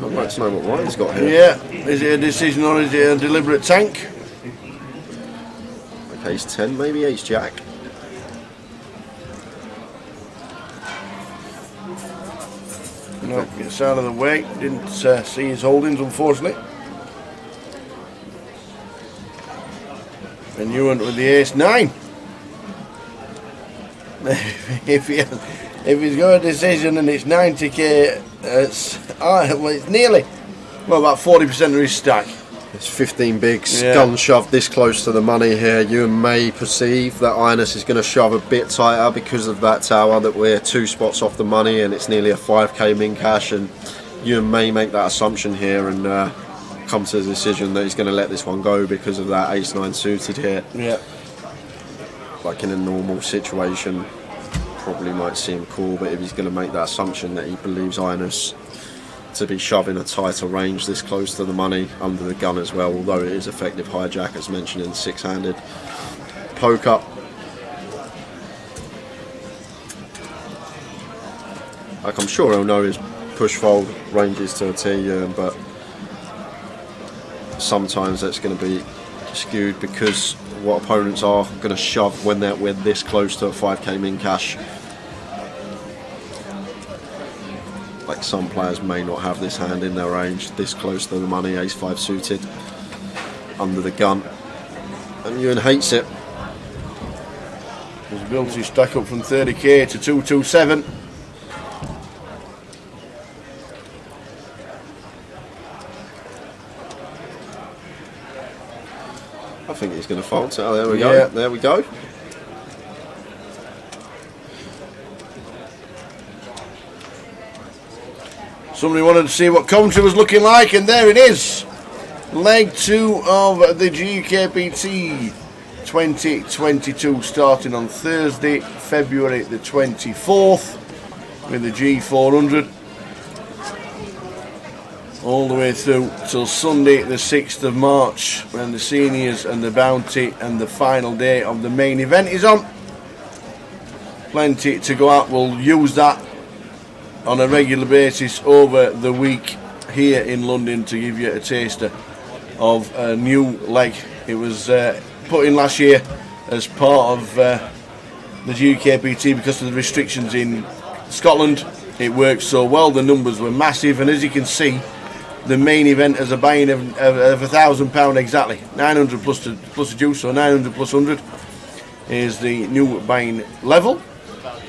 I'd like to know what Ryan's got here. Yeah, is it a decision or is it a deliberate tank? Okay, he's 10, maybe ace jack. No, gets out of the way. Didn't see his holdings, unfortunately. And you went with the ace 9. if he's got a decision and it's 90k, it's nearly, about 40% of his stack. It's 15 bigs, gun shoved this close to the money here. You may perceive that Inus is going to shove a bit tighter because of that tower, that we're 2 spots off the money and it's nearly a 5k min cash, and you may make that assumption here and come to the decision that he's going to let this one go because of that ace 9 suited here. Yeah. Like in a normal situation, probably might see him call, but if he's going to make that assumption that he believes Inus to be shoving a tighter range this close to the money under the gun as well, although it is effective hijack as mentioned in 6-handed poker. Like, I'm sure he'll know his push fold ranges to a T, but sometimes that's going to be skewed because what opponents are going to shove when we're this close to a 5k min cash. Like, some players may not have this hand in their range this close to the money, ace 5 suited under the gun, and Ewan hates it. His ability stack up from 30k to 227. I think he's going to fold. Oh, there we go. There we go. Somebody wanted to see what commentary was looking like, and there it is. Leg 2 of the GUKPT 2022, starting on Thursday, February the 24th, with the G400. All the way through till Sunday the 6th of March, when the seniors and the bounty and the final day of the main event is on. Plenty to go out. We'll use that on a regular basis over the week here in London to give you a taster of a new leg. It was put in last year as part of the GUKPT because of the restrictions in Scotland. It worked so well, the numbers were massive, and as you can see, the main event has a buy-in of £1,000 exactly. 900 plus a juice, so 900 plus 100 is the new buying level.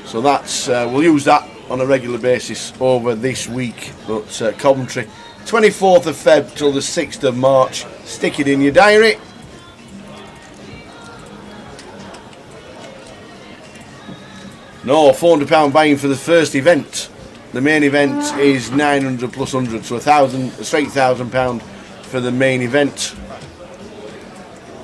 So that's we'll use that on a regular basis over this week. But Coventry, 24th of Feb till the 6th of March. Stick it in your diary. No, £400 buying for the first event. The main event is 900 plus 100, so a straight £1,000 for the main event.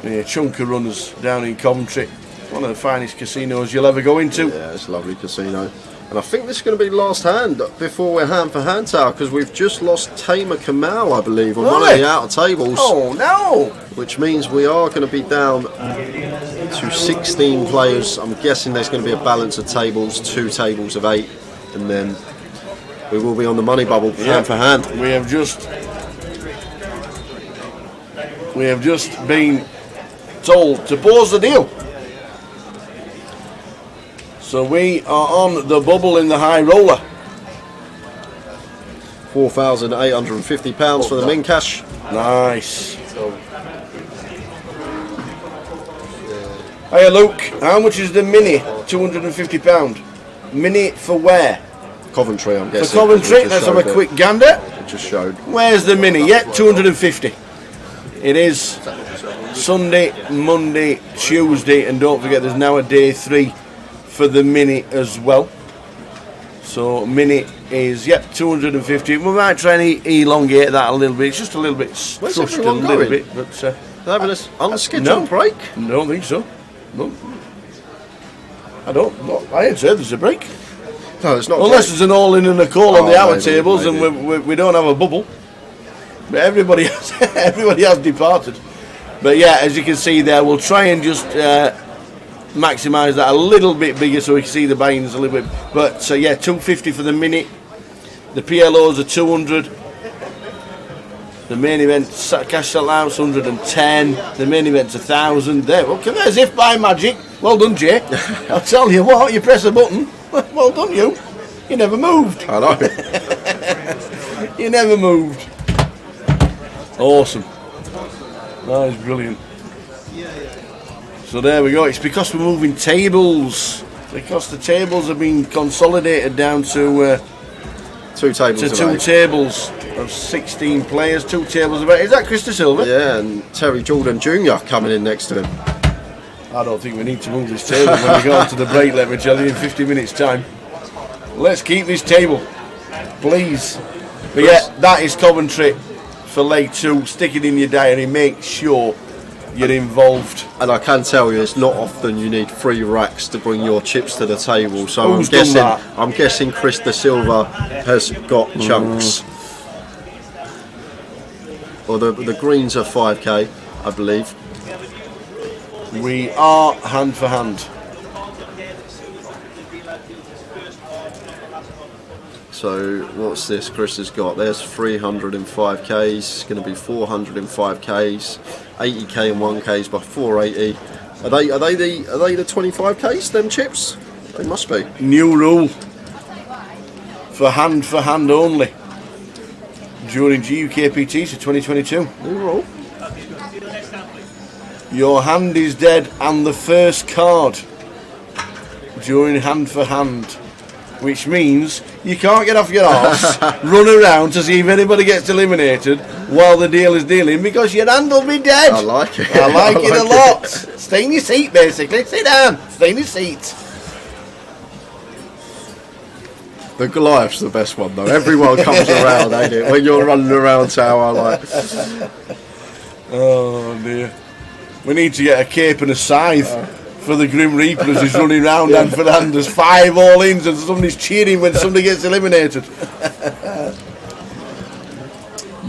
Yeah, chunk of runners down in Coventry. One of the finest casinos you'll ever go into. Yeah, it's a lovely casino. And I think this is going to be last hand before we're hand for hand tower, because we've just lost Tamer Kamal, I believe, on one of the outer tables. Oh no! Which means we are going to be down to 16 players. I'm guessing there's going to be a balance of tables, 2 tables of 8, and then we will be on the money bubble hand for hand. We have just been told to pause the deal. So we are on the bubble in the high roller. £4,850 for the min cash. Nice. Hiya Luke, how much is the mini? £250. Mini for where? Coventry, I'm guessing. For Coventry, let's have a quick gander. It just showed. Where's the mini? Yeah, 250. It is Sunday, Monday, Tuesday, and don't forget there's now a day 3 for the mini as well. So mini is 250. We might try and elongate that a little bit. It's just a little bit crushed a little bit, but they're having an unscheduled break. I don't think so. No. I ain't said there's a break. No, it's not. Unless there's an all-in and a call on the outer tables, and we don't have a bubble. But everybody has departed. But yeah, as you can see there, we'll try and just maximise that a little bit bigger so we can see the buy-ins a little bit. But yeah, 250 for the mini. The PLOs are 200. The main event cash allowance 110. The main event's 1,000. There, well, come as if by magic. Well done, Jay. I'll tell you what, you press a button. Well done, you. You never moved. I know. You never moved. Awesome. That is brilliant. So there we go. It's because we're moving tables. Because the tables have been consolidated down to 2 tables. to 2 tables of 16 players. 2 tables of 8. Is that Chris De Silva? Yeah, and Terry Jordan Jr. coming in next to him. I don't think we need to move this table when we go on to the break, let me tell you, in 50 minutes time. Let's keep this table, please. But yeah, that is Coventry for leg 2. Stick it in your diary, make sure you're involved. And I can tell you, it's not often you need 3 racks to bring your chips to the table. So Who's done that? I'm guessing Chris De Silva has got chunks. Or the greens are 5k, I believe. We are hand for hand. So what's this Chris has got? There's 305k's, it's going to be 405k's, 80k and 1k's by 480. Are they the 25k's, them chips? They must be. New rule for hand only during GUKPT to 2022. New rule. Your hand is dead and the first card during hand for hand, which means you can't get off your arse, run around to see if anybody gets eliminated while the deal is dealing, because your hand will be dead. I like it. I like it a lot. Stay in your seat, basically. Sit down. Stay in your seat. The Goliath's the best one though. Everyone comes around, ain't it? When you're running around tower like. Oh dear. We need to get a cape and a scythe for the Grim Reaper as he's running round hand for hand. There's 5 all-ins and somebody's cheering when somebody gets eliminated.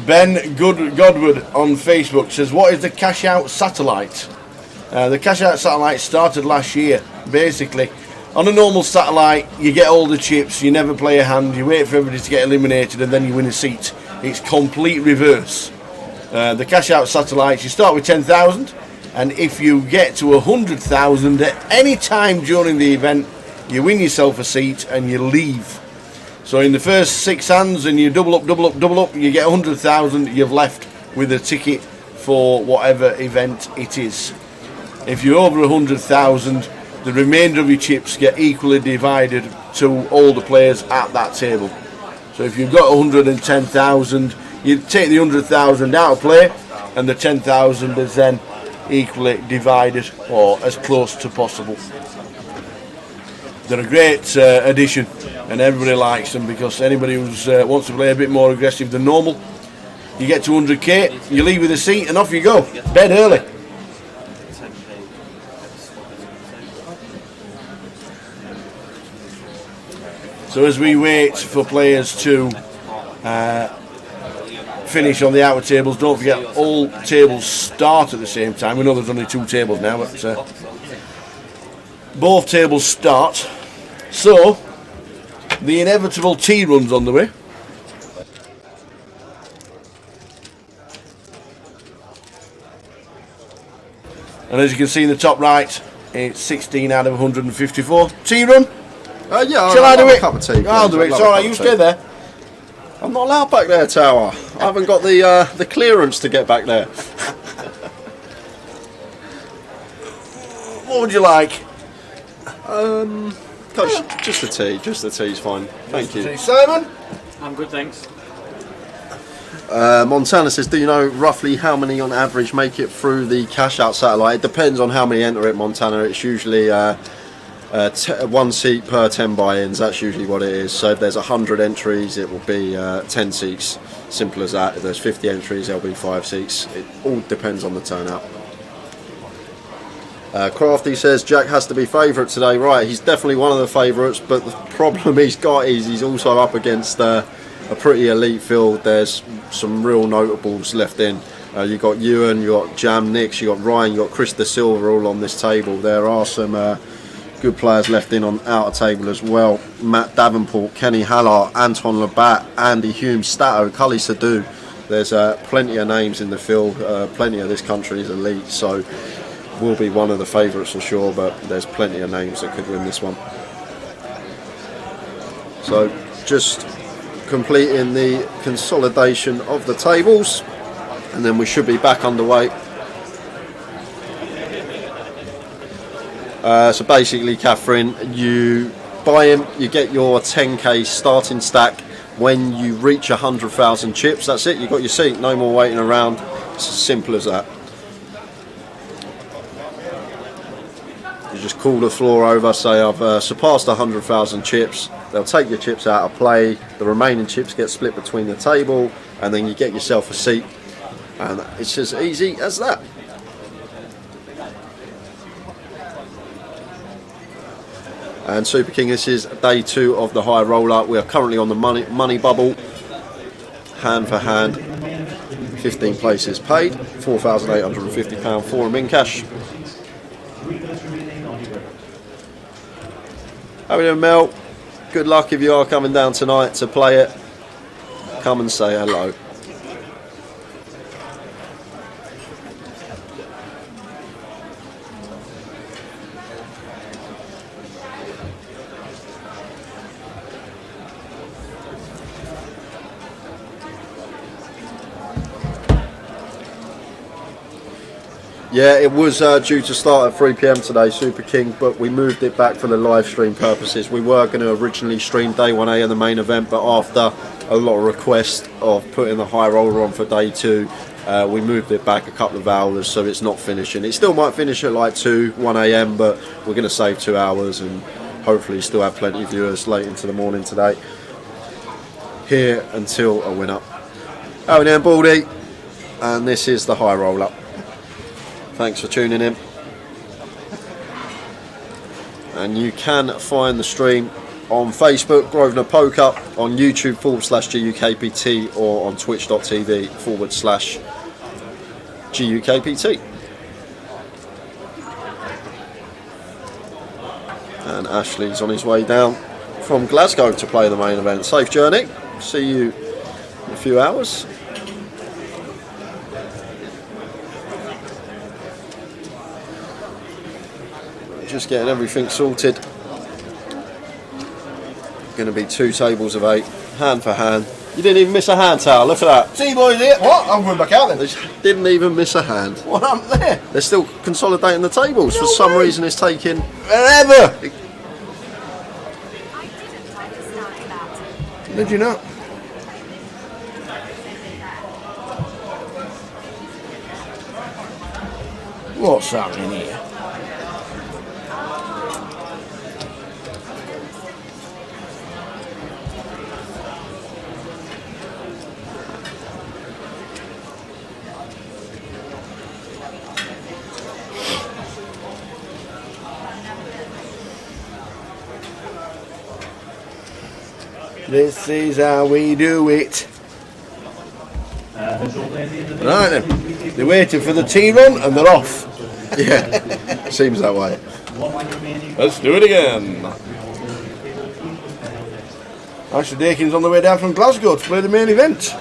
Ben Godward on Facebook says, what is the cash out satellite? The cash out satellite started last year. Basically, on a normal satellite, you get all the chips, you never play a hand, you wait for everybody to get eliminated and then you win a seat. It's complete reverse. The cash out satellites, you start with 10,000. And if you get to 100,000 at any time during the event, you win yourself a seat and you leave. So in the first 6 hands, and you double up, you get 100,000. You've left with a ticket for whatever event it is. If you're over 100,000, the remainder of your chips get equally divided to all the players at that table. So if you've got 110,000, you take the 100,000 out of play, and the 10,000 is then equally divided or as close to possible. They're a great addition and everybody likes them, because anybody who wants to play a bit more aggressive than normal, you get to 100k, you leave with a seat and off you go, bed early. So as we wait for players to finish on the outer tables, don't forget all tables start at the same time. We know there's only 2 tables now, but both tables start. So the inevitable tea run's on the way. And as you can see in the top right, it's 16 out of 154. Tea run? Yeah, shall I do it? A cup of tea, I'll do it. It's alright, you stay there. I'm not allowed back there, Tower. I haven't got the clearance to get back there. What would you like? Just the tea. Just the tea's fine. Thank you. Simon? I'm good, thanks. Montana says, do you know roughly how many on average make it through the cash out satellite? It depends on how many enter it, Montana. It's usually 1 seat per 10 buy-ins. That's usually what it is. So if there's 100 entries, it will be 10 seats. Simple as that. If there's 50 entries, there'll be 5 seats. It all depends on the turnout. Crafty says Jack has to be favourite today. Right, he's definitely one of the favourites, but the problem he's got is he's also up against a pretty elite field. There's some real notables left in. You got Ewan, you got Jam Nix, you got Ryan, you got Chris De Silva all on this table. There are some good players left in on outer table as well. Matt Davenport, Kenny Hallart, Anton Labatt, Andy Hume, Stato, Cully Sadu, There's plenty of names in the field, plenty of this country's elite, so will be one of the favourites for sure, but there's plenty of names that could win this one. So just completing the consolidation of the tables, and then we should be back underway. So basically, Catherine, you buy him, you get your 10k starting stack. When you reach 100,000 chips, that's it, you got your seat, no more waiting around. It's as simple as that. You just call the floor over, say I've surpassed 100,000 chips. They'll take your chips out of play, the remaining chips get split between the table, and then you get yourself a seat, and it's as easy as that. And Super King, this is day 2 of the high roller. We are currently on the money bubble, hand for hand, 15 places paid, £4,850 for them in cash. How are you doing, Mel? Good luck if you are coming down tonight to play it. Come and say hello. Yeah, it was due to start at 3 PM today, Super King, but we moved it back for the live stream purposes. We were going to originally stream day 1A in the main event, but after a lot of requests of putting the high roller on for day 2, we moved it back a couple of hours, so it's not finishing. It still might finish at like 1 AM, but we're going to save 2 hours and hopefully still have plenty of viewers late into the morning today. Here until a winner. Oh, and then Baldy, and this is the high roller. Thanks for tuning in. And you can find the stream on Facebook, Grosvenor Poker, on YouTube /GUKPT, or on twitch.tv /GUKPT. And Ashley's on his way down from Glasgow to play the main event. Safe journey. See you in a few hours. Just getting everything sorted. Going to be 2 tables of 8, hand for hand. You didn't even miss a hand, Tal. Look at that. See, boys, here. What? I'm going back out then. They didn't even miss a hand. What happened there? They're still consolidating the tables. For some reason, it's taking forever. Did you not? What's happening here? This is how we do it. Right then, they're waiting for the tea run and they're off. Yeah, seems that way. Let's do it again. Ashley Dakin's on the way down from Glasgow to play the main event.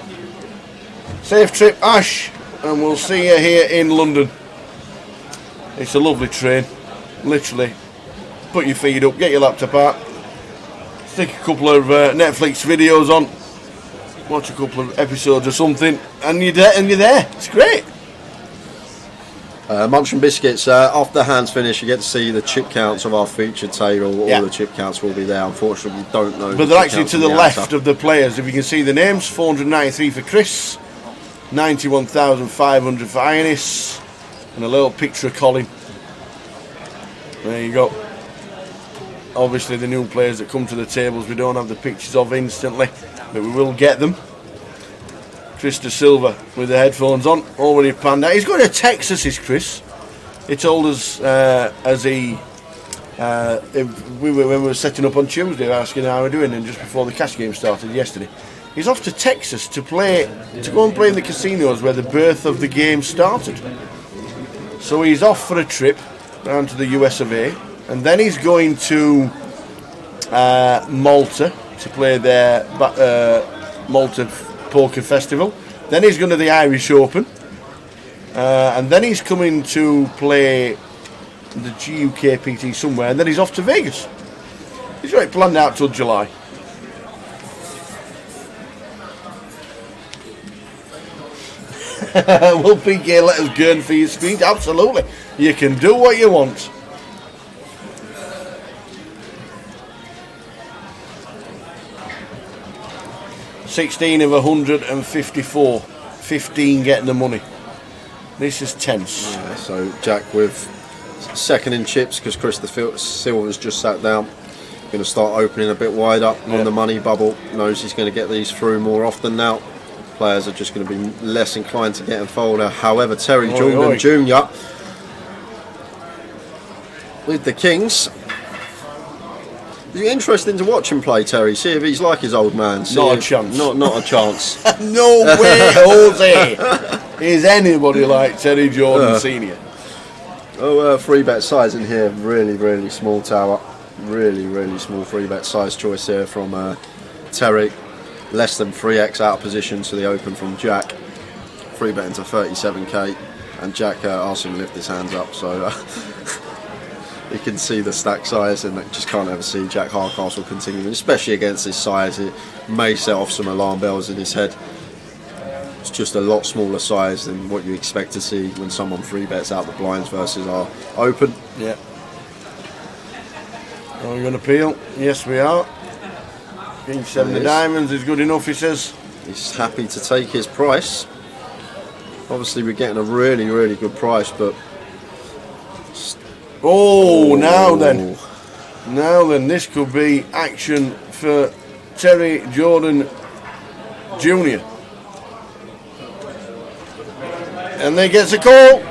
Safe trip, Ash, and we'll see you here in London. It's a lovely train, literally. Put your feet up, get your laptop out, stick a couple of Netflix videos on, watch a couple of episodes or something, and you're there. It's great. Munch and Biscuits, after the hands finish, you get to see the chip counts of our featured table. All the chip counts will be there. Unfortunately, we don't know. But they're actually to the left of the players. If you can see the names, 493 for Chris, 91,500 for Ionis, and a little picture of Colin. There you go. Obviously, the new players that come to the tables, we don't have the pictures of instantly, but we will get them. Chris De Silva with the headphones on, already panned out. He's going to Texas, is Chris. He told us when we were setting up on Tuesday, asking how we're doing, and just before the cash game started yesterday. He's off to Texas to go and play in the casinos where the birth of the game started. So he's off for a trip down to the US of A, and then he's going to Malta to play their Malta Poker Festival, Then he's going to the Irish Open. And then he's coming to play the GUKPT somewhere. And then he's off to Vegas. He's got it planned out till July. Will PK let us gurn for your speed? Absolutely. You can do what you want. $16 of 154. 15 getting the money. This is tense. Yeah, so Jack with second in chips because Christopher Silver's just sat down. Going to start opening a bit wider on the money bubble. Knows he's going to get these through more often now. Players are just going to be less inclined to get involved. However, Terry Jordan Jr. with the Kings. It's interesting to watch him play, Terry. See if he's like his old man. Not a chance. Not a chance. No way, Jose. Is anybody like Terry Jordan Senior? Oh, free bet size in here. Really, really small tower. Really, really small free bet size choice here from Terry. Less than 3x out of position to the open from Jack. Free bet into 37k, and Jack asked him to lift his hands up, so you can see the stack size, and just can't ever see Jack Hardcastle continuing, especially against his size. It may set off some alarm bells in his head. It's just a lot smaller size than what you expect to see when someone free bets out the blinds versus our open. Yeah. Are we going to peel? Yes, we are. King 7 of diamonds is good enough, he says. He's happy to take his price. Obviously, we're getting a really, really good price, but... Now then, this could be action for Terry Jordan Jr. And then gets a call.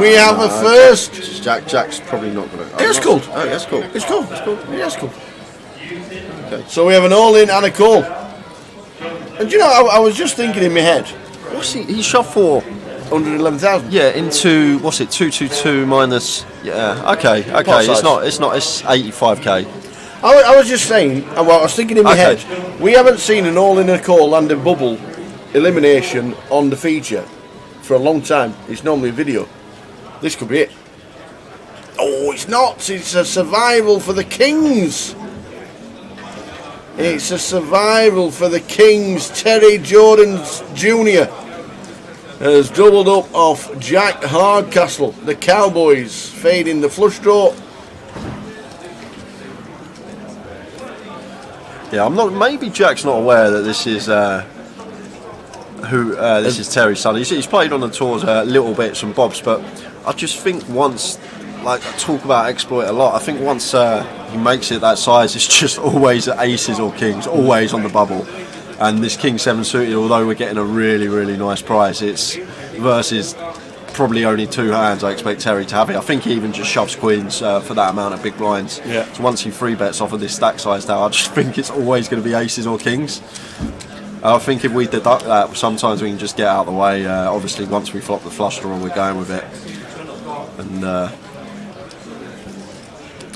We have a first. Jack's probably not going to... It's called. Oh, that's cool. It's called. Yeah, it's cool. Okay. So we have an all-in and a call. And you know, I was just thinking in my head. What's he shot for? 111,000. Yeah, into what's it? 222 minus. Yeah. Okay. It's not. It's 85k. I was just saying. Well, I was thinking in my head. We haven't seen an all-in and a call and a bubble elimination on the feature for a long time. It's normally a video. This could be it. Oh, it's not. It's a survival for the Kings. It's a survival for the Kings. Terry Jordan Jr. has doubled up off Jack Hardcastle. The Cowboys fading the flush draw. Yeah, I'm not. Maybe Jack's not aware that this is this is Terry's son. He's played on the tours little bits and bobs, but I just think once, like I talk about exploit a lot, I think once he makes it that size, it's just always aces or kings, always on the bubble. And this King 7 suited, although we're getting a really, really nice price, it's versus probably only two hands. I expect Terry to have it. I think he even just shoves queens for that amount of big blinds. Yeah. So once he free bets off of this stack size now, I just think it's always going to be aces or kings. I think if we deduct that, sometimes we can just get out of the way. Obviously, once we flop the flush draw, we're going with it. And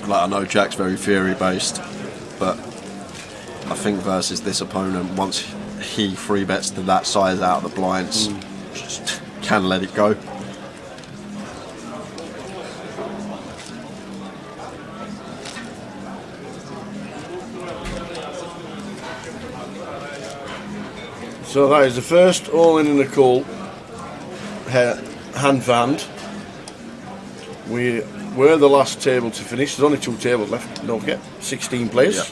like I know Jack's very theory based, but I think versus this opponent, once he free bets to that size out of the blinds, just can let it go. So that is the first all-in and a call, hand for hand. We were the last table to finish. There's only two tables left, don't forget. 16 players. Yeah.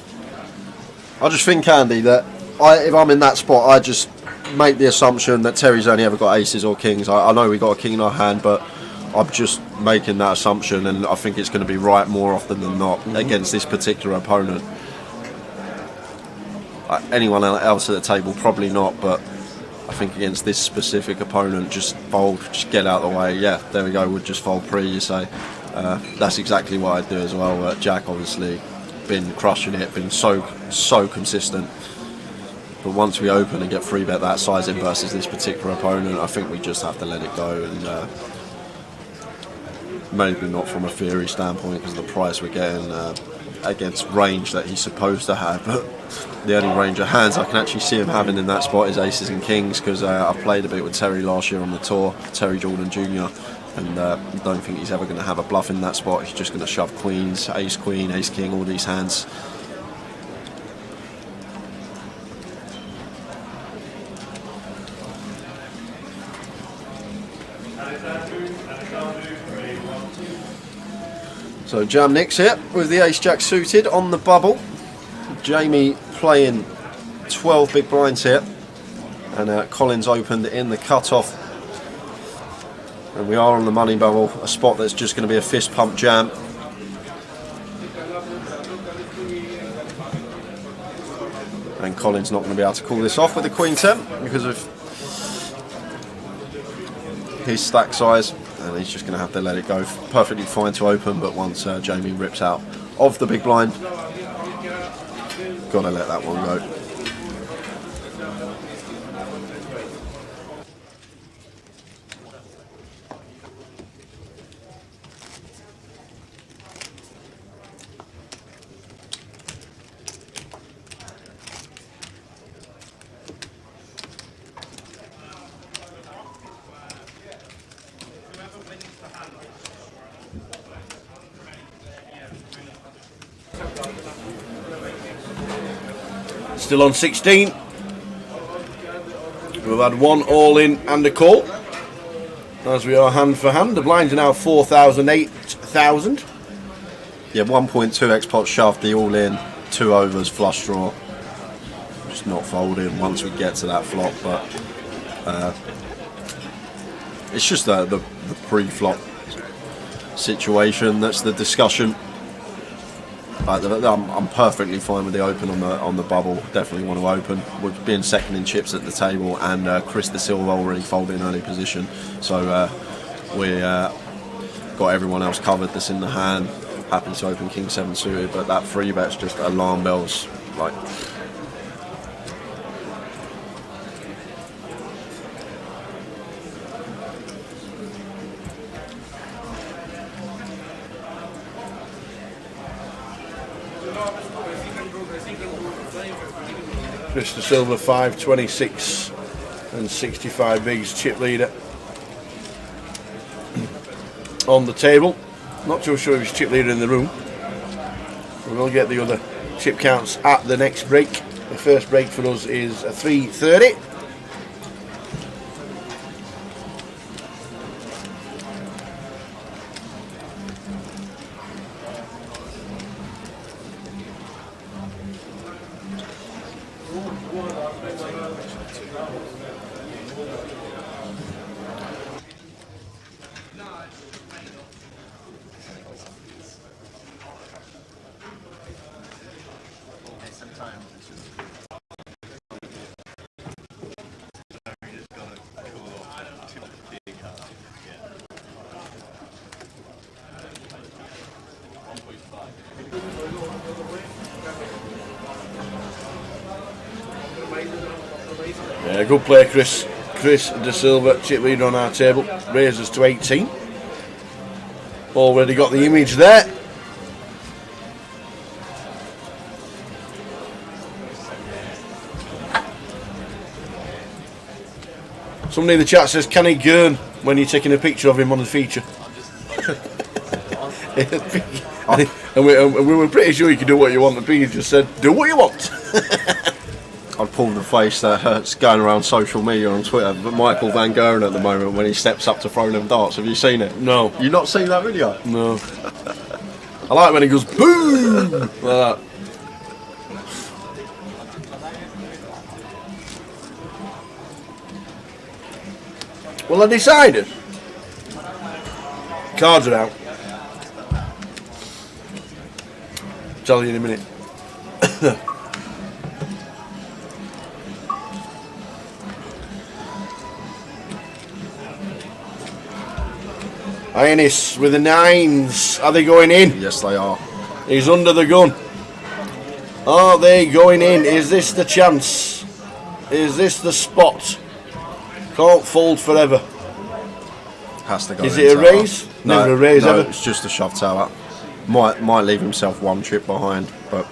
I just think, Andy, that if I'm in that spot, I just make the assumption that Terry's only ever got aces or kings. I know we got a king in our hand, but I'm just making that assumption, and I think it's going to be right more often than not against this particular opponent. Anyone else at the table, probably not, but I think against this specific opponent, just fold, just get out of the way. Yeah, there we go, we'll just fold pre, you say. That's exactly what I'd do as well. Jack obviously been crushing it, been so consistent. But once we open and get free bet that size in versus this particular opponent, I think we just have to let it go. And maybe not from a theory standpoint because of the price we're getting against range that he's supposed to have, but the only range of hands I can actually see him having in that spot is aces and kings, because I played a bit with Terry last year on the tour, Terry Jordan Jr., and I don't think he's ever going to have a bluff in that spot. He's just going to shove queens, ace queen, ace king, all these hands. So Jam Nick's here with the ace-jack suited on the bubble. Jamie playing 12 big blinds here, and Collins opened in the cut-off. And we are on the money bubble, a spot that's just going to be a fist pump jam. And Collins not going to be able to call this off with the queen 10 because of his stack size, and he's just going to have to let it go. Perfectly fine to open, but once Jamie rips out of the big blind, got to let that one go. Still on 16. We've had one all-in and a call. As we are hand for hand. The blinds are now 4,000, 8,000. Yeah, 1.2x pot shove, the all-in, 2 overs, flush draw. Just not folding once we get to that flop, but it's just the pre-flop situation that's the discussion. I'm perfectly fine with the open on the bubble. Definitely want to open. We're being second in chips at the table, and Chris De Silva already folded in early position. So we got everyone else covered that's in the hand. Happy to open King 7 suited, but that free bet's just alarm bells. Like, Chris De Silva 526 and 65 bigs chip leader on the table. Not too sure if he's chip leader in the room. We will get the other chip counts at the next break. The first break for us is 3:30. Yeah, good play, Chris. Chris De Silva, chip leader on our table, raises to 18. Already got the image there. Somebody in the chat says, can he gurn when you're taking a picture of him on the feature? and we were pretty sure you could do what you want, and Peter just said, do what you want. I'd pull the face that's going around social media on Twitter, but Michael Van Gogh at the moment when he steps up to throw them darts. Have you seen it? No. You not seen that video? No. I like when he goes boom like that. Well, I decided. Cards are out. Tell you in a minute. Ionis with the nines. Are they going in? Yes, they are. He's under the gun. Are they going in? Is this the chance? Is this the spot? Can't fold forever. Has to go. Is it a raise? No, never a raise no, ever. it's just a shove tower. Might leave himself one chip behind, but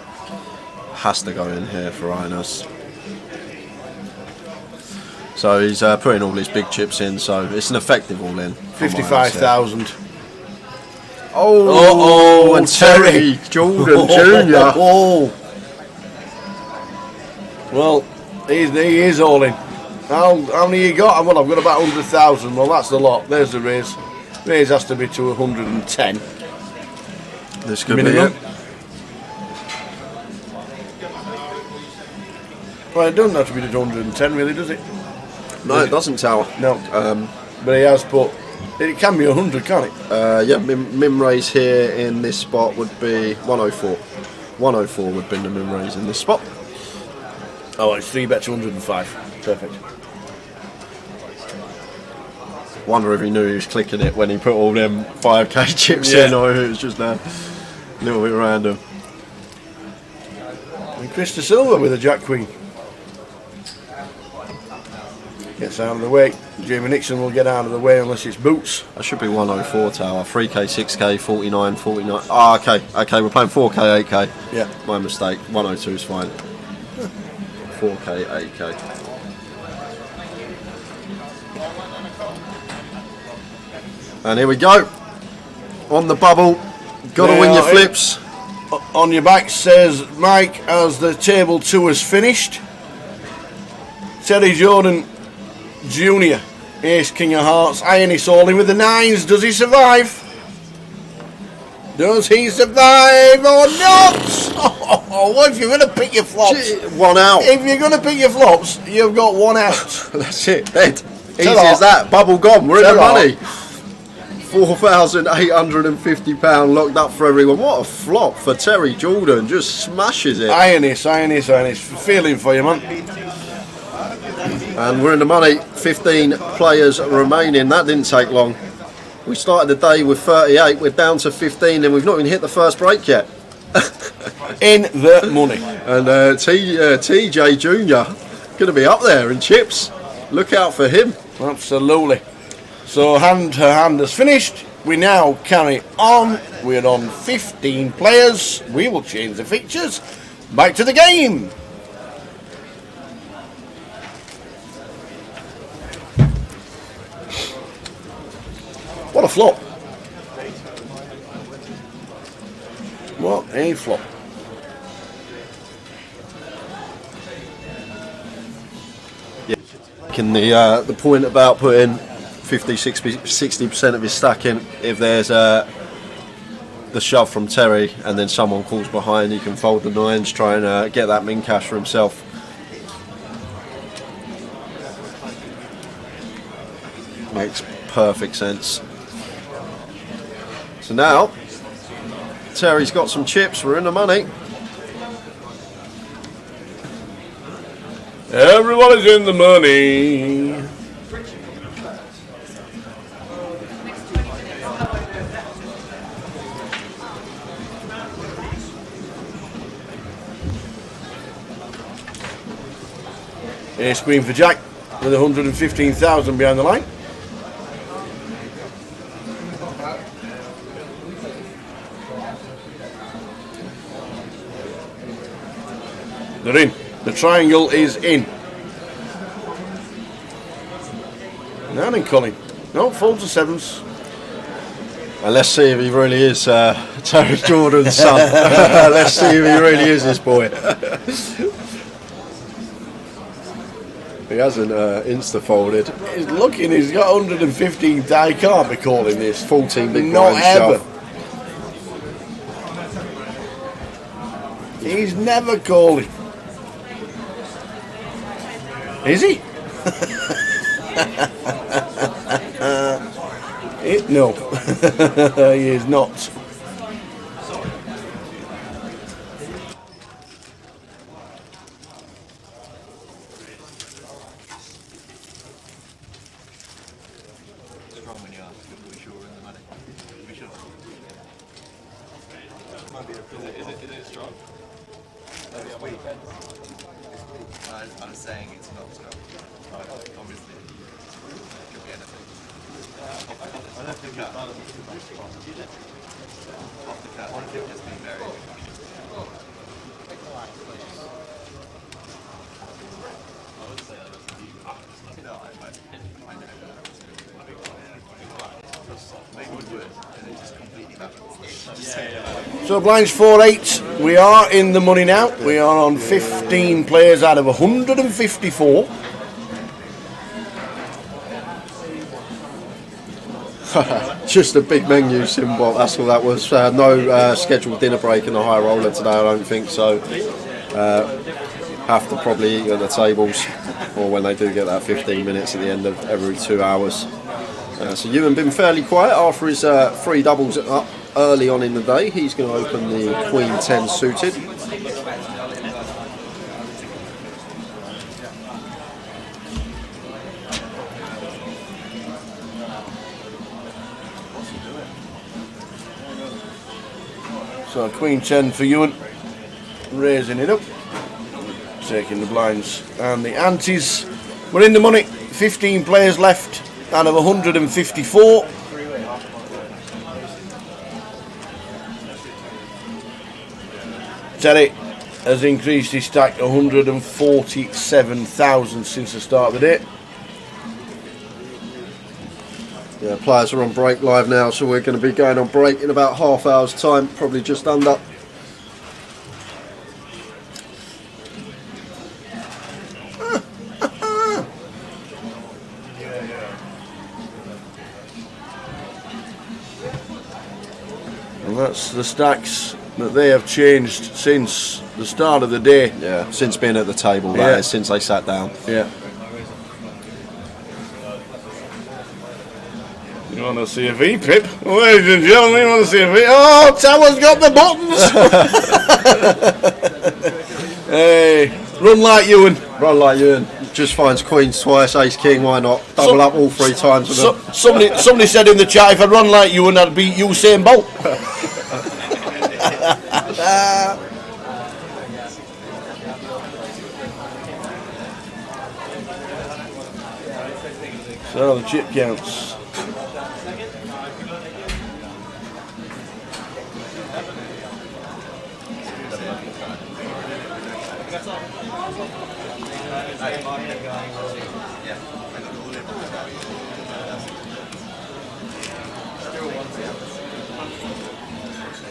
has to go in here for Inus. So he's putting all his big chips in, so it's an effective all in. 55,000. Oh, and Terry Jordan Jr. Well, he is all in. How many you got? Well, I've got about 100,000. Well, that's a lot. There's the raise. Raise has to be to 110. This could minimum. be it. Well, it doesn't have to be to 110, really, does it? No, it doesn't, Tower. No. But he has put. It can be 100, can't it? Yeah, min raise here in this spot would be 104. 104 would be the min raise in this spot. Oh, it's 3 bets 105. Perfect. Wonder if he knew he was clicking it when he put all them 5k chips in, or it was just a little bit random. And Chris de Silva with a Jack Queen. Gets out of the way. Jamie Nixon will get out of the way unless it's boots. That should be 104, Tower. 3k, 6k, 49, 49. Ah, okay, we're playing 4k, 8k. Yeah. My mistake. 102 is fine. 4k, 8k. And here we go. On the bubble. Got to win your flips. On your back says Mike as the table 2 is finished. Terry Jordan Jr. Ace King of Hearts. Ionis all in with the 9s. Does he survive? Does he survive or not? Oh, what if you're going to pick your flops? 1 out. If you're going to pick your flops, you've got 1 out. That's it. Dead. Easy as that. Bubble gone. We're in the money. £4,850 locked up for everyone. What a flop for Terry Jordan. Just smashes it. Ionis. Feeling for you, man. And we're in the money. 15 players remaining. That didn't take long. We started the day with 38. We're down to 15 and we've not even hit the first break yet. In the money. And TJ Jr. going to be up there in chips. Look out for him. Absolutely. So hand to hand has finished. We now carry on. We're on 15 players. We will change the fixtures. Back to the game. What a flop. What a flop. Yeah. The point about putting 50-60% of his stack in, if there's the shove from Terry and then someone calls behind, he can fold the 9s, try and get that min cash for himself. Makes perfect sense. So now Terry's got some chips, we're in the money. Everyone is in the money. Ace Queen for Jack with 115,000 behind the line. They're in. The triangle is in. Now then, Colin. No, fold to 7s. And let's see if he really is Terry Jordan's son. Let's see if he really is this boy. He hasn't insta-folded. He's looking, he's got 115. I can't be calling this. 14 big Not ever. shove. He's never calling. Is he? No, he is not. I'm saying it's not strong. Obviously, it could be anything. Off the cut. Off the cut, it could just be very. So blinds 4-8. We are in the money now. We are on 15 players out of 154. Just a big menu symbol, that's all that was. No scheduled dinner break in the high roller today, I don't think so. Have to probably eat at the tables, or when they do get that 15 minutes at the end of every 2 hours. So Ewan been fairly quiet after his 3 doubles up early on in the day. He's going to open the Queen 10 suited. So Queen 10 for Ewan, raising it up, taking the blinds and the antes. We're in the money, 15 players left out of 154. Terry has increased his stack 147,000 since the start of the day. Yeah, players are on break live now, so we're going to be going on break in about half hour's time, probably just under. And that's the stacks that they have changed since the start of the day. Yeah, since being at the table, that is, since they sat down. Yeah. You want to see a V-pip? Ladies and gentlemen, you want to see a V? Oh, Tower's got the buttons! Hey, run like Ewan. Run like Ewan. Just finds queens twice, ace king, why not? Double up all 3 times with them. Somebody said in the chat, if I run like Ewan, I'd beat Usain Bolt. So the chip counts.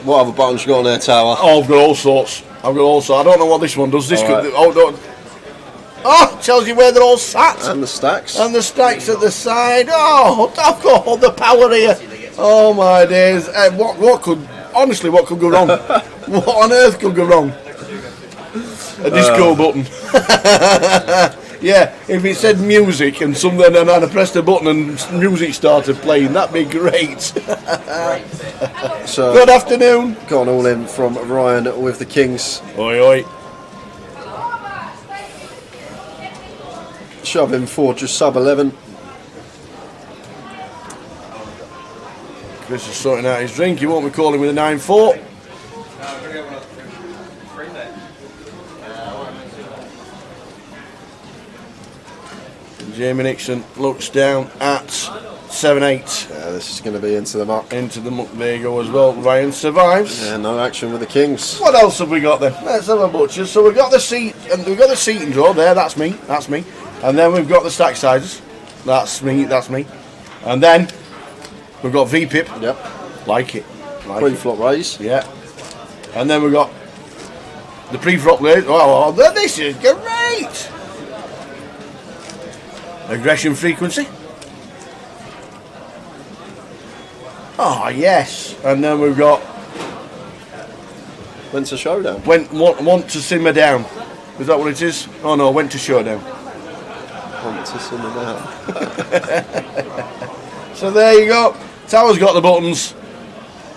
What other buttons you got on there, Tower? Oh, I've got all sorts. I don't know what this one does. This could. Right. Oh, tells you where they're all sat. And the stacks. And the stacks at the side. Oh, I've got all the power here. Oh my days. What could go wrong? What on earth could go wrong? A disco button. Yeah, if it said music and something, and I pressed a button and music started playing, that'd be great. So, good afternoon. Gone all in from Ryan with the Kings. Oi, oi. Shoving for just sub 11. Chris is sorting out his drink. He won't be calling with a 9-4. Jamie Nixon looks down at 7-8. This is going to be into the muck. Into the muck, there you go as well. Ryan survives. Yeah, no action with the Kings. What else have we got then? Let's have a butcher. So we've got the seat, and we've got the seating draw there. That's me. And then we've got the stack sizes. That's me. And then we've got V-pip. Yep. Like it. Pre-flop raise. Yeah. And then we've got the pre-flop raise. Oh, this is great. Aggression frequency. Oh yes, and then we've got went to showdown. Want to simmer down. Is that what it is? Oh no, went to showdown. Want to simmer down. So there you go. Tower's got the buttons.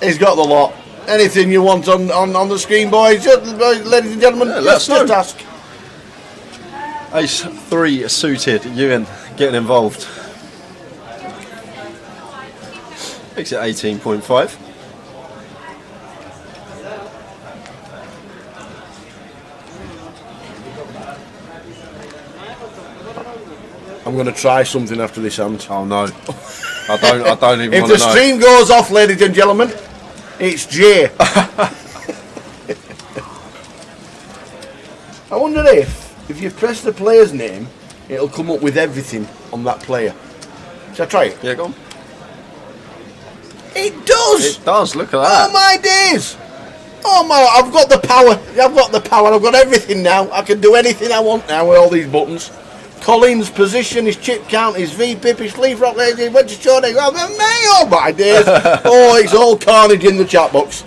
He's got the lot. Anything you want on the screen, boys, ladies and gentlemen, just ask. Ace 3 suited, Ewan getting involved. Makes it 18.5. I'm going to try something after this hand. Oh no. I don't even want to know. If the stream goes off, ladies and gentlemen, it's Jay. I wonder if you press the player's name, it'll come up with everything on that player. Shall I try it? Yeah, go on. It does. It does. Look at that. Oh my days. Oh my! I've got the power. I've got the power. I've got everything now. I can do anything I want now with all these buttons. Collins' position, his chip count, his VPIP, his leaf rock, his went to short. Oh my days! Oh, it's all carnage in the chat box.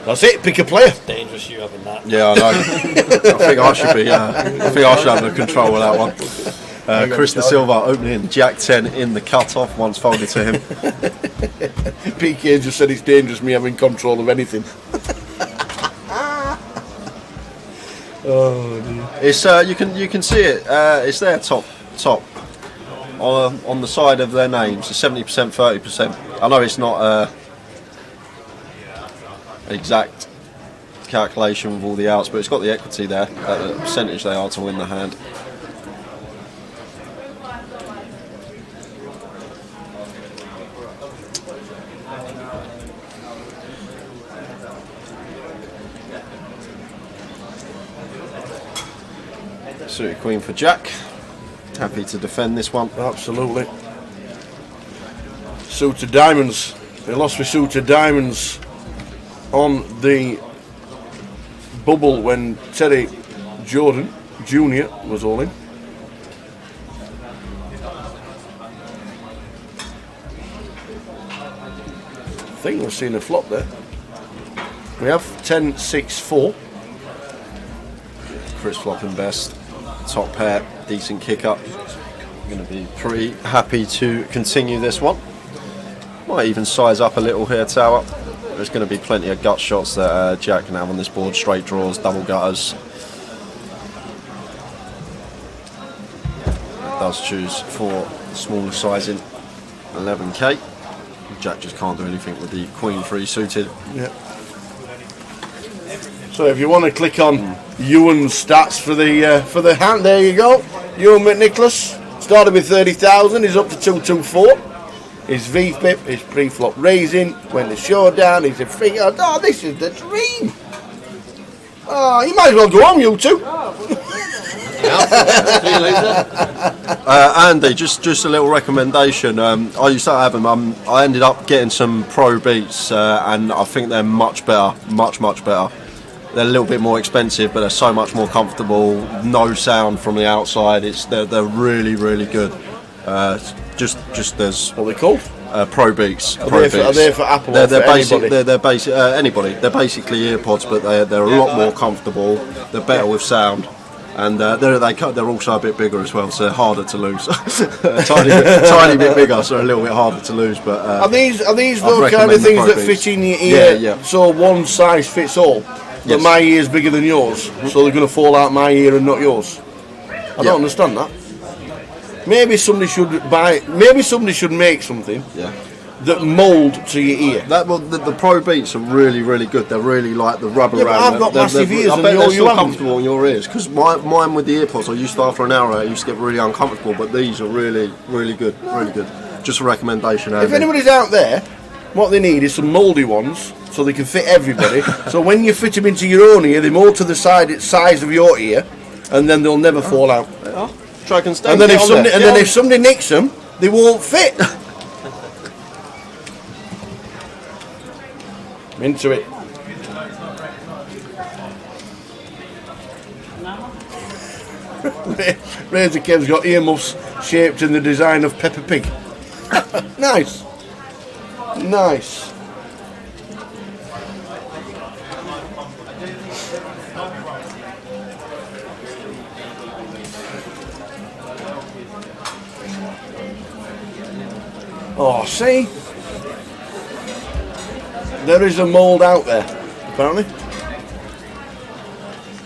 That's it. Pick a player. Dangerous you having that. Yeah, I know. I think I should be. I think I should have the control of that one. Chris Da Silva opening Jack 10 in the cut-off once folded to him. PK just said it's dangerous me having control of anything. Oh dear. It's you can see it. It's there top on the side of their names. It's 70%, 30%. I know it's not exact calculation with all the outs, but it's got the equity there at the percentage they are to win the hand. Suited queen for Jack. Happy to defend this one. Absolutely. Suited diamonds. They lost with suited diamonds on the bubble when Terry Jordan Jr. was all in. I think we're seeing a flop there. We have 10-6-4. Chris flopping best. Top pair, decent kick up. Going to be pretty happy to continue this one. Might even size up a little here, Tower. There's going to be plenty of gut shots that Jack can have on this board. Straight draws, double gutters. Does choose for smaller sizing, 11k. Jack just can't do anything with the queen 3 suited. Yeah. So if you want to click on Ewan's stats for the hand, there you go. Ewan McNicholas started with 30,000. He's up to 224. His VPIP, his pre-flop raising, went to showdown, he's a free. Oh, this is the dream. Oh, you might as well go on, you two. Andy, just a little recommendation. I used to have them. I ended up getting some pro beats, and I think they're much better, much better. They're a little bit more expensive, but they're so much more comfortable. No sound from the outside. They're really good. Just there's what are they called? Pro Beats. Are they for Apple? They're for basic. anybody? They're basic. Anybody. They're basically earpods, but they're a lot more comfortable. They're better with sound, and they're also a bit bigger as well, so they're harder to lose. tiny bit bigger, so a little bit harder to lose. But are these those kind of things that fit in your ear? Yeah. So one size fits all. But Yes. my ear is bigger than yours, so they're going to fall out my ear and not yours. I don't understand that. Maybe somebody should make something that mould to your ear. The Pro Beats are really good. They're really like the rubber Yeah, but around. I've got massive ears I and bet they're you still haven't. comfortable in your ears. Because mine with the earpods, I used to after an hour, I used to get really uncomfortable. But these are really good, really good. Just a recommendation. If anybody's out there, what they need is some mouldy ones so they can fit everybody. So when you fit them into your own ear, they're more to the size of your ear, and then they'll never fall out. Track and stay. And then if somebody nicks them, they won't fit. I'm into it. Razor Kev's got earmuffs shaped in the design of Peppa Pig. Nice. Oh, see? There is a mould out there, apparently.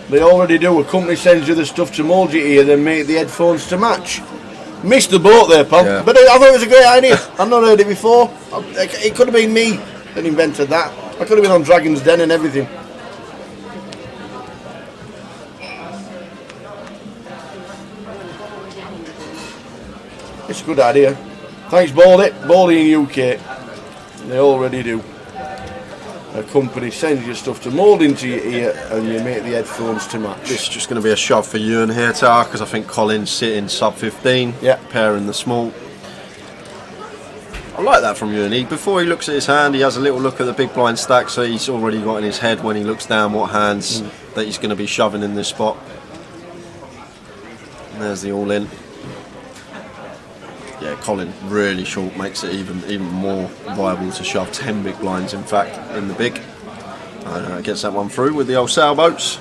They already do. A company sends you the stuff to mould your ear, then make the headphones to match. Missed the boat there, pal. Yeah. But I thought it was a great idea. I've not heard it before. It could have been me that invented that. I could have been on Dragon's Den and everything. It's a good idea. Thanks, Baldy. Baldy in UK. They already do. A company sends your stuff to mould into your ear and you make the headphones to match. This is just going to be a shove for Ewan here, Tower, because I think Colin's sitting sub 15. Yeah. Pairing the small. I like that from Ewan. Before he looks at his hand, he has a little look at the big blind stack, so he's already got in his head when he looks down what hands that he's going to be shoving in this spot. And there's the all in. Yeah, Colin really short makes it even more viable to shove 10 big blinds, in fact, in the big. Gets that one through with the old sailboats.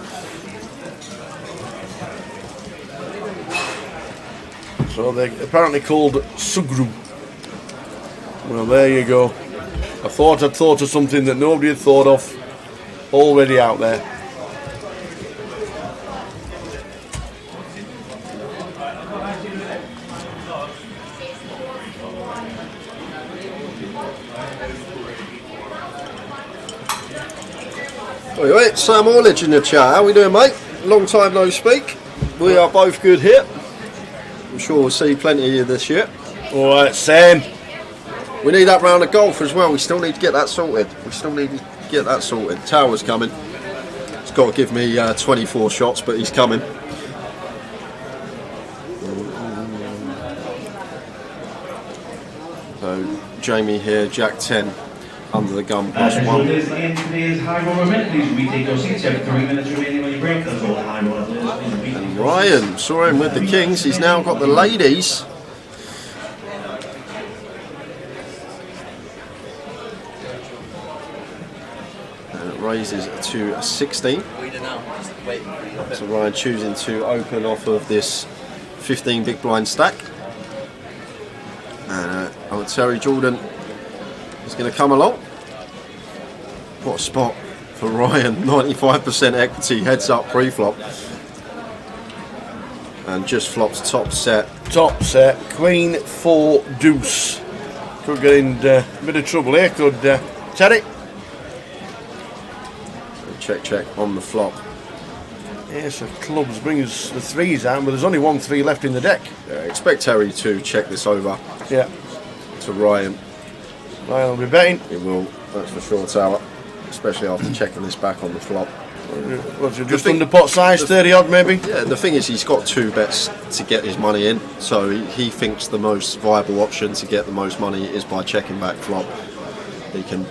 So they're apparently called Sugru. Well, there you go. I thought I'd thought of something that nobody had thought of, already out there. Right, Sam Orledge in the chat. How we doing, mate? Long time no speak. We are both good here. I'm sure we'll see plenty of this year. Alright, Sam. We need that round of golf as well. We still need to get that sorted. Tower's coming. He's got to give me 24 shots, but he's coming. So, Jamie here, Jack 10. Under the gun +1. And Ryan saw him with the kings. He's now got the ladies. And it raises to a 16. So Ryan choosing to open off of this 15 big blind stack. And Terry Jordan is going to come along. What a spot for Ryan. 95% equity, heads up pre-flop. And just flops top set. Top set, Queen 4 deuce. Could get in a bit of trouble here, could Terry? Check on the flop. Yes, the clubs brings the threes out, but there's only 1 3 left in the deck. Yeah, expect Terry to check this over. Yeah. To Ryan. Ryan will be betting. He will, that's for sure, Tower. Especially after checking this back on the flop. What's it, just under pot size, 30 odd maybe? Yeah, the thing is he's got 2 bets to get his money in, so he thinks the most viable option to get the most money is by checking back flop. He can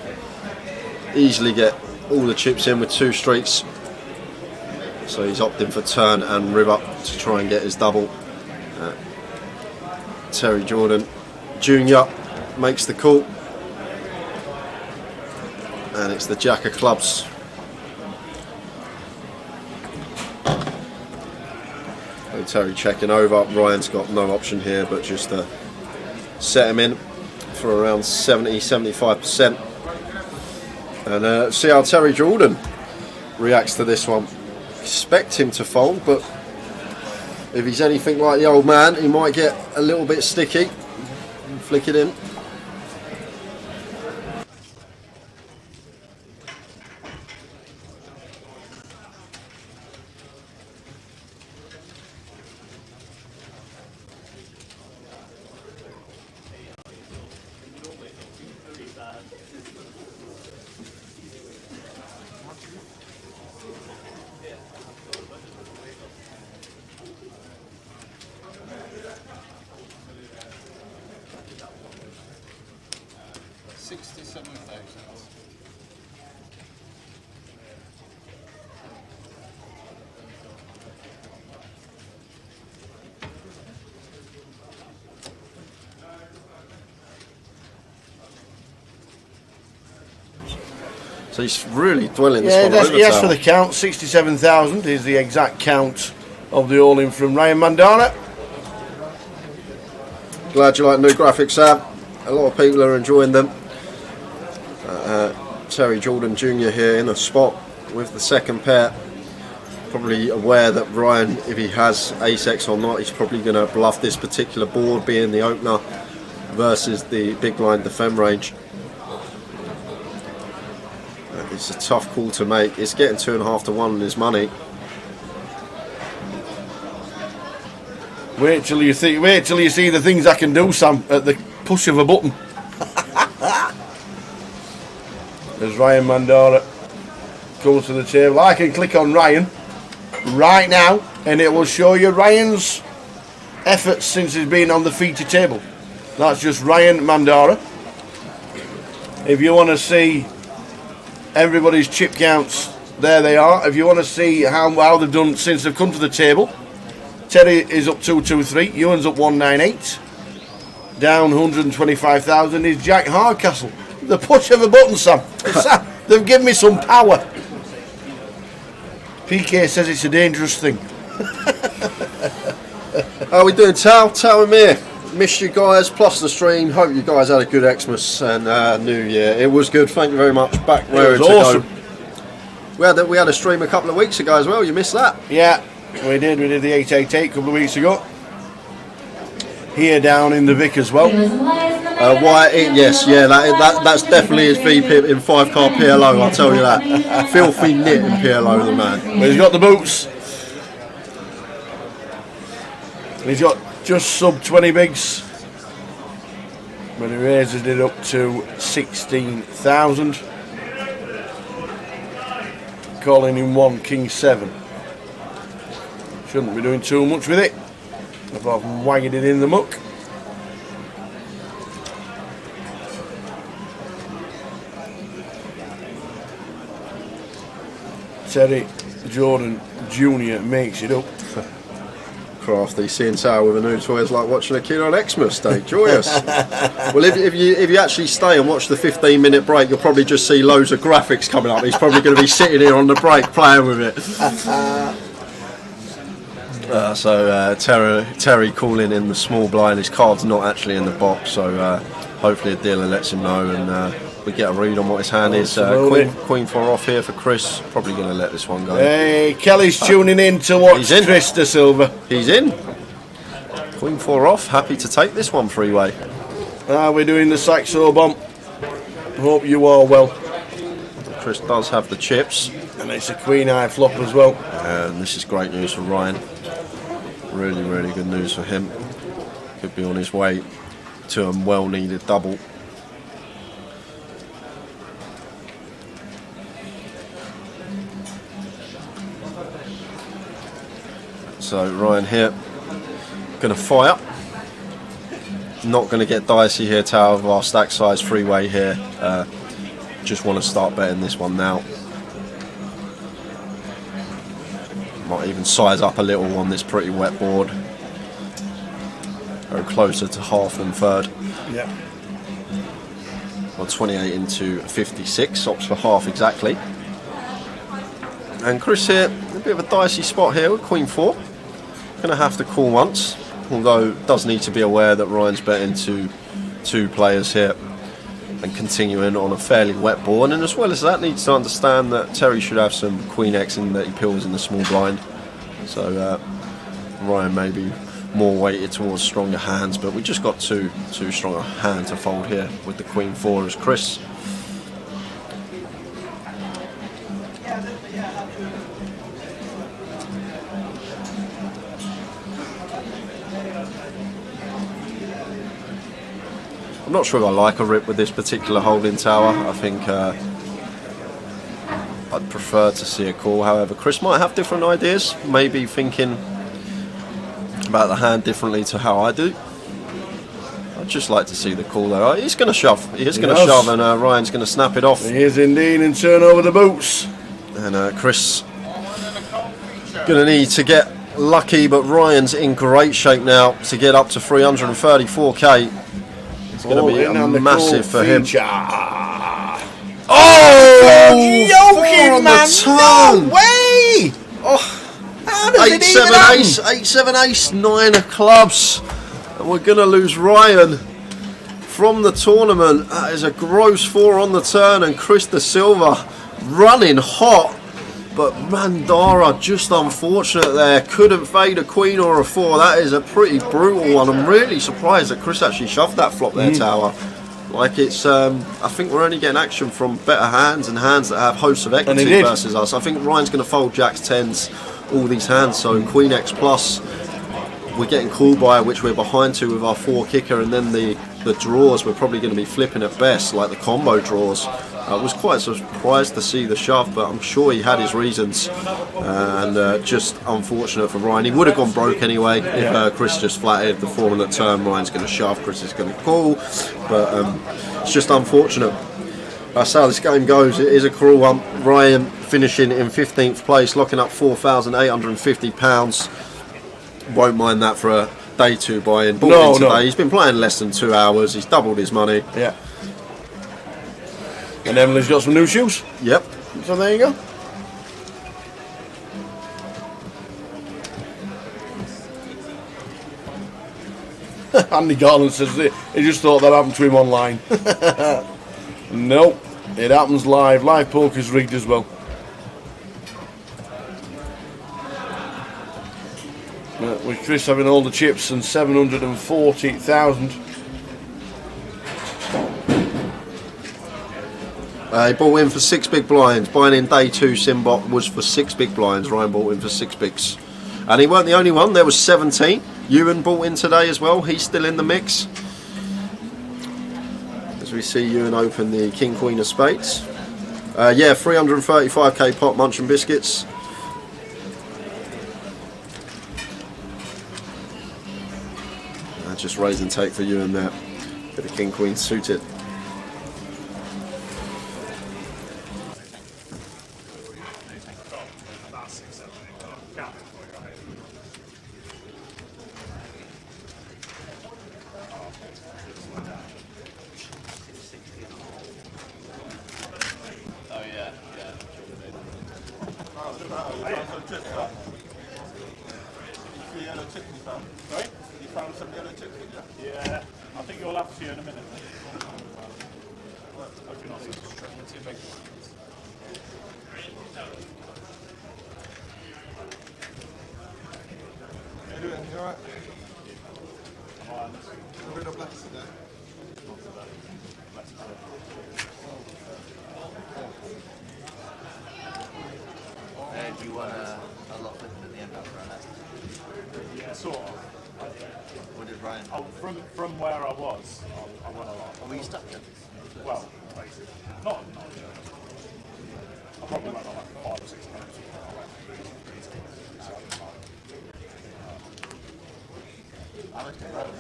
easily get all the chips in with 2 streaks, so he's opting for turn and river to try and get his double. Terry Jordan Jr. makes the call, and it's the Jack of clubs. And Terry checking over. Ryan's got no option here but just to set him in for around 70-75%. And see how Terry Jordan reacts to this one. Expect him to fold, but if he's anything like the old man, he might get a little bit sticky and flick it in. So he's really dwelling this one over. Yes, for the count. 67,000 is the exact count of the all-in from Ryan Mandara. Glad you like new graphics, Sam. A lot of people are enjoying them. Terry Jordan Jr. here in a spot with the second pair. Probably aware that Ryan, if he has ace-x or not, he's probably going to bluff this particular board, being the opener versus the big blind defend range. It's a tough call to make. It's getting 2.5 to 1 on his money. Wait till you see the things I can do, Sam, at the push of a button. As Ryan Mandora comes to the table, I can click on Ryan right now and it will show you Ryan's efforts since he's been on the feature table. That's just Ryan Mandora. If you want to see everybody's chip counts, there they are. If you want to see how they've done since they've come to the table, Terry is up 223, Ewan's up 198, down 125,000 is Jack Hardcastle. The push of a button, Sam. They've given me some power. PK says it's a dangerous thing. How are we doing, Tal? Tal and me. Missed you guys, plus the stream. Hope you guys had a good Xmas and New Year. It was good, thank you very much. Back where it was awesome. We had a stream a couple of weeks ago as well, you missed that? Yeah, we did the 888 a couple of weeks ago. Here down in the Vic as well. Yes, yeah, that's definitely his VP in 5-car PLO, I'll tell you that. Filthy knit in PLO, the man. But he's got the boots. He's got just sub 20 bigs. But he raises it up to 16,000. Calling him 1 King 7. Shouldn't be doing too much with it, apart from wagging it in the muck. Terry Jordan Jr. makes it up. Crafty, seeing Tower with a new toy is like watching a kid on Xmas Day. Joyous. Well, if you actually stay and watch the 15-minute break, you'll probably just see loads of graphics coming up. He's probably going to be sitting here on the break playing with it. Terry calling in the small blind. His card's not actually in the box, so hopefully a dealer lets him know and we get a read on what his hand is. Queen 4 off here for Chris. Probably going to let this one go. Hey, Kelly's tuning in to watch Chris De Silva. He's in. Queen 4 off. Happy to take this one freeway. We're doing the Saxo bomb. Hope you are well. Chris does have the chips. And it's a Queen Eye flop as well. And this is great news for Ryan. Really, really good news for him. Could be on his way to a well-needed double. So Ryan here, going to fire. Not going to get dicey here, Tower, of our stack size freeway here. Just want to start betting this one now. Might even size up a little on this pretty wet board. Go closer to half than third. Yeah. Well, 28 into 56, opts for half exactly. And Chris here, a bit of a dicey spot here with Queen 4. Going to have to call once, although does need to be aware that Ryan's betting to 2 players here and continuing on a fairly wet board, and as well as that needs to understand that Terry should have some Queen X in that he pills in the small blind, so Ryan may be more weighted towards stronger hands, but we just got two stronger hands to fold here with the Queen 4 as Chris. I'm not sure I like a rip with this particular holding, Tower. I think I'd prefer to see a call. However, Chris might have different ideas, maybe thinking about the hand differently to how I do. I'd just like to see the call though. He's going to shove. He is going to shove, and Ryan's going to snap it off. He is indeed, and turn over the boots. And Chris going to need to get lucky, but Ryan's in great shape now to get up to 334k. It's going to be massive for him. Oh! Joking, man! No way! Oh, how does 8-7 ace, 8-7 ace, 9 of clubs, and we're going to lose Ryan from the tournament. That is a gross 4 on the turn, and Chris De Silva running hot. But Mandara just unfortunate there. Couldn't fade a queen or a 4. That is a pretty brutal one. I'm really surprised that Chris actually shoved that flop there, Tower. Like it's, I think we're only getting action from better hands and hands that have hosts of equity versus us. I think Ryan's going to fold jacks, 10s, all these hands. So Queen X plus, we're getting called by, which we're behind to with our 4 kicker, and then the the draws were probably going to be flipping at best, like the combo draws. I was quite surprised to see the shove, but I'm sure he had his reasons, and just unfortunate for Ryan. He would have gone broke anyway if Chris just flatted the 4 minute turn. Ryan's going to shove, Chris is going to call, but it's just unfortunate. That's how this game goes. It is a cruel one. Ryan finishing in 15th place, locking up £4,850. Won't mind that for a day 2 buy-in. Bought in today. He's been playing less than 2 hours. He's doubled his money. Yeah. And Emily's got some new shoes. Yep. So there you go. Andy Garland says he just thought that happened to him online. Nope, it happens live. Live poker's rigged as well. With Chris having all the chips and 740,000. He bought in for 6 big blinds. Buying in day 2 Simbot was for 6 big blinds. Ryan bought in for 6 bigs. And he weren't the only one, there was 17. Ewan bought in today as well, he's still in the mix. As we see Ewan open the King Queen of Spades. Yeah, 335k pot Munch and Biscuits. Just raise and take for Ewan there. Bit of King Queen suited. Yeah, I think you'll have to in a minute. How you doing? You alright? We're not blessed today. Do you want a lot flipping at the end after that? Yeah, sort of. What did Ryan? Oh, from where I was, I went a lot. Were you stuck then? Well, not. I probably went on like 5 or 6 times. I went to Ryan.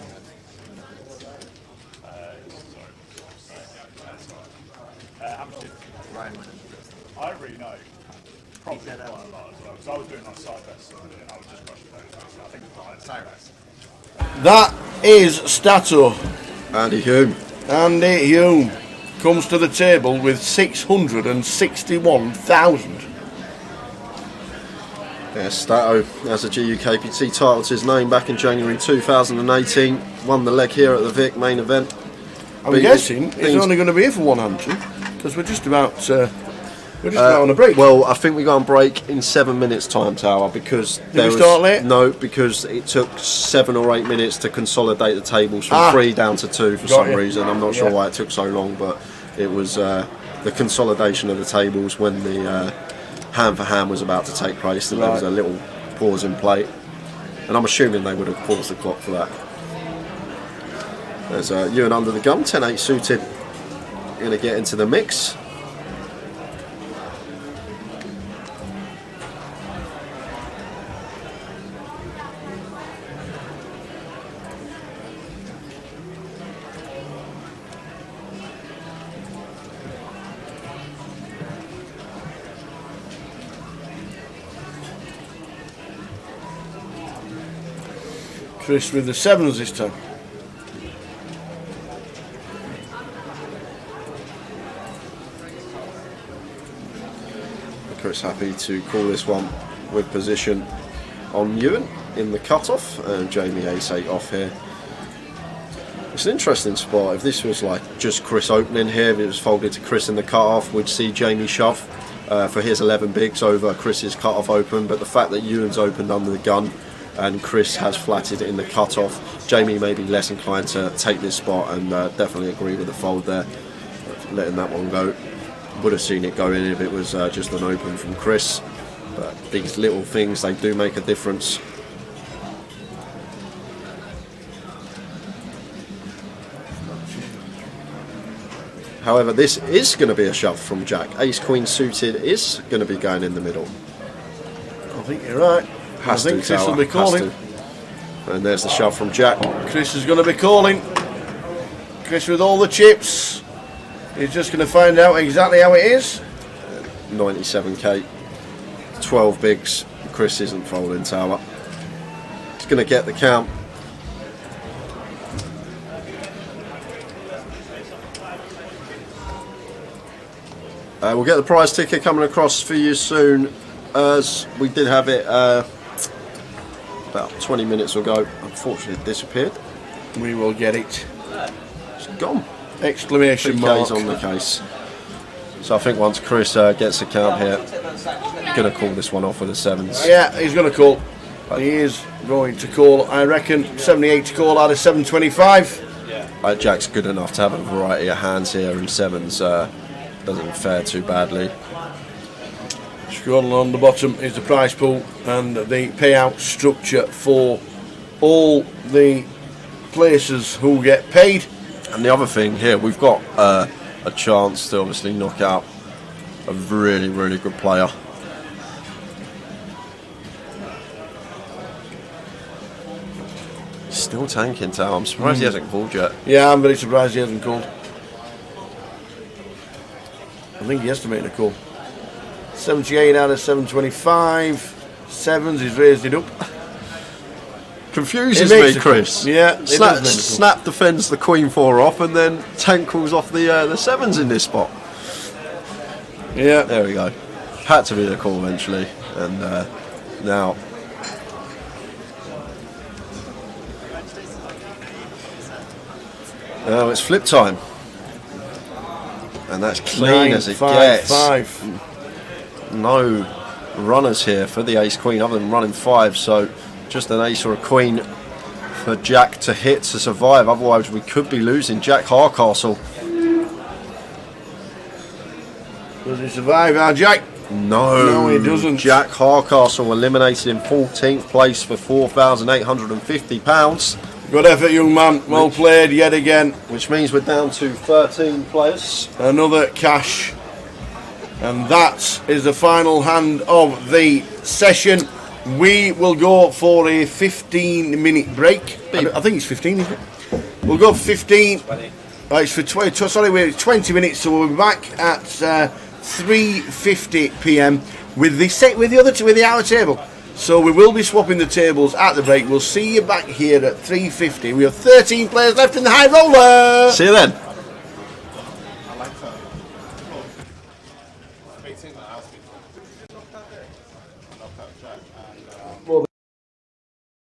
How much did Ryan went. I don't really know. Probably quite a lot as well, because I was doing like side bets and I was just brushing those. So I think it's Ryan. Cyrus. That is Stato. Andy Hume. Andy Hume comes to the table with 661,000. Yeah, Stato has a GUKPT title to his name back in January 2018. Won the leg here at the Vic main event. I'm guessing he's only going to be here for 1 hand, because we're just about on a break. Well, I think we go on break in 7 minutes time, Tower, because Did we start late? No, because it took 7 or 8 minutes to consolidate the tables from 3 down to 2 for some reason. I'm not sure why it took so long, but it was the consolidation of the tables when the hand for hand was about to take place, and there was a little pause in play, and I'm assuming they would have paused the clock for that. There's Ewan under the gun, 10-8 suited, going to get into the mix. Chris with the 7s this time. Chris happy to call this one with position on Ewan in the cut-off, and Jamie Ace-8 off here. It's an interesting spot. If this was like just Chris opening here, if it was folded to Chris in the cut-off, we'd see Jamie shove for his 11 bigs over Chris's cut-off open, but the fact that Ewan's opened under the gun and Chris has flatted in the cut-off, Jamie may be less inclined to take this spot, and definitely agree with the fold there, letting that one go. Would have seen it go in if it was just an open from Chris, but these little things, they do make a difference. However, this is going to be a shove from Jack. Ace Queen suited is going to be going in the middle. I think you're right. Has I think to, Chris Tower. will be calling. And there's the shove from Jack. Chris is going to be calling. Chris with all the chips. He's just going to find out exactly how it is. 97k. 12 bigs. Chris isn't folding, Tower. He's going to get the count. We'll get the prize ticket coming across for you soon, as we did have it about 20 minutes ago. Unfortunately, it disappeared. We will get it. It's gone. Exclamation mark. PK's on the case. So I think once Chris gets the count here, going to call this one off with the 7s. Yeah, he's going to call. He is going to call, I reckon, 78 to call out of 725. Jack's good enough to have a variety of hands here, and 7s doesn't fare too badly. Scrolling on the bottom is the prize pool and the payout structure for all the places who get paid. And the other thing here, we've got a chance to obviously knock out a really, really good player. Still tanking, Tower. I'm surprised he hasn't called yet. Yeah, I'm very surprised he hasn't called. I think he has to make the call. 78 out of 725. 7s, he's raised it up. Confuses me, Chris. Yeah. Snap defends the Queen 4 off, and then Tank calls off the 7s in this spot. Yeah. There we go. Had to be the call eventually. And now... Now it's flip time. And that's clean as it gets. 5. No runners here for the Ace Queen other than running 5, so just an ace or a queen for Jack to hit to survive. Otherwise we could be losing Jack Hardcastle. Does he survive our Jack? No, he doesn't. Jack Hardcastle eliminated in 14th place for £4,850. Good effort, young man. Well played yet again. Which means we're down to 13 players. Another cash. And that is the final hand of the session. We will go for a 15-minute break. I think it's 15, isn't it? We'll go for 15. It's for 20. Sorry, we're 20 minutes, so we'll be back at 3:50 p.m. with the hour table. So we will be swapping the tables at the break. We'll see you back here at 3:50. We have 13 players left in the high roller. See you then. More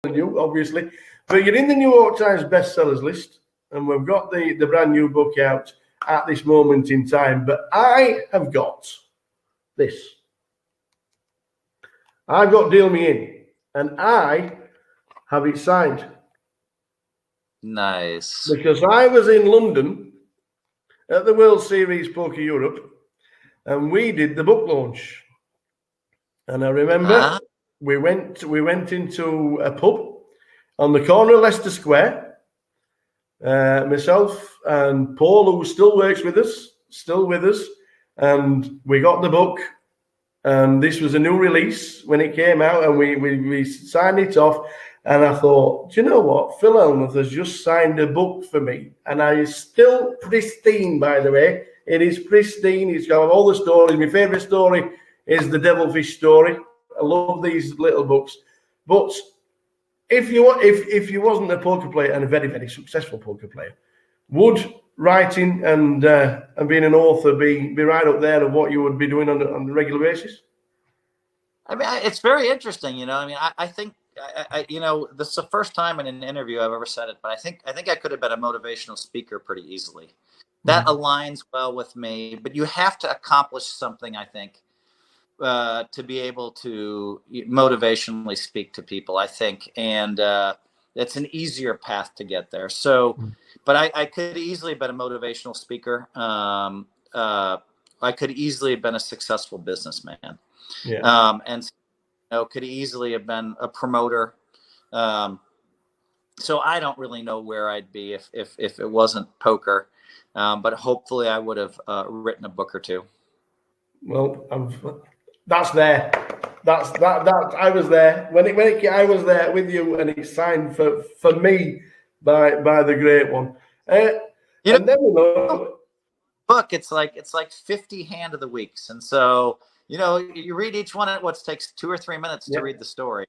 than you, obviously. But you're in the New York Times bestsellers list, and we've got the brand new book out at this moment in time. But I have got this. I've got Deal Me In, and I have it signed. Nice. Because I was in London at the World Series Poker Europe, and we did the book launch. And I remember we went into a pub on the corner of Leicester Square. Myself and Paul, who still works with us, and we got the book. And this was a new release when it came out, and we signed it off. And I thought, do you know what? Phil Elmuth has just signed a book for me. And it's still pristine, by the way. It is pristine. It's got all the stories. My favourite story is the Devilfish story. I love these little books. But if you wasn't a poker player, and a very, very successful poker player, would writing and being an author be right up there of what you would be doing on a regular basis? I mean, it's very interesting. You know, I mean, I think, you know, this is the first time in an interview I've ever said it, but I think I could have been a motivational speaker pretty easily. That aligns well with me, but you have to accomplish something, I think, to be able to motivationally speak to people, I think. And it's an easier path to get there. So, but I could easily have been a motivational speaker. I could easily have been a successful businessman. Yeah. And could easily have been a promoter. So I don't really know where I'd be if it wasn't poker. But hopefully I would have written a book or two. Well, that's there. That's that. I was there when it. I was there with you, and it's signed for me by the great one. You and then book. It's like 50 hand of the weeks, and so you read each one. What takes 2 or 3 minutes to read the story.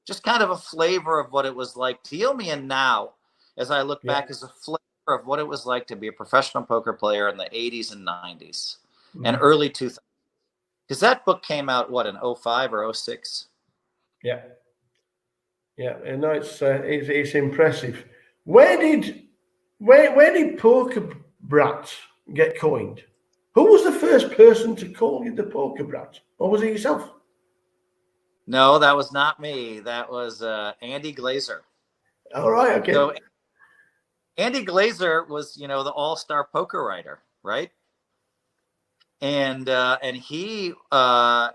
Just kind of a flavor of what it was like. Deal Me In Now, as I look back, is a flavor of what it was like to be a professional poker player in the 80s and 90s and early 2000s. Because that book came out, what, in 05 or 06? Yeah. Yeah, and no, it's impressive. Where did Poker Brat get coined? Who was the first person to call you the Poker Brat? Or was it yourself? No, that was not me. That was Andy Glazer. All right, okay. So Andy Glazer was, the all-star poker writer, right? And he, I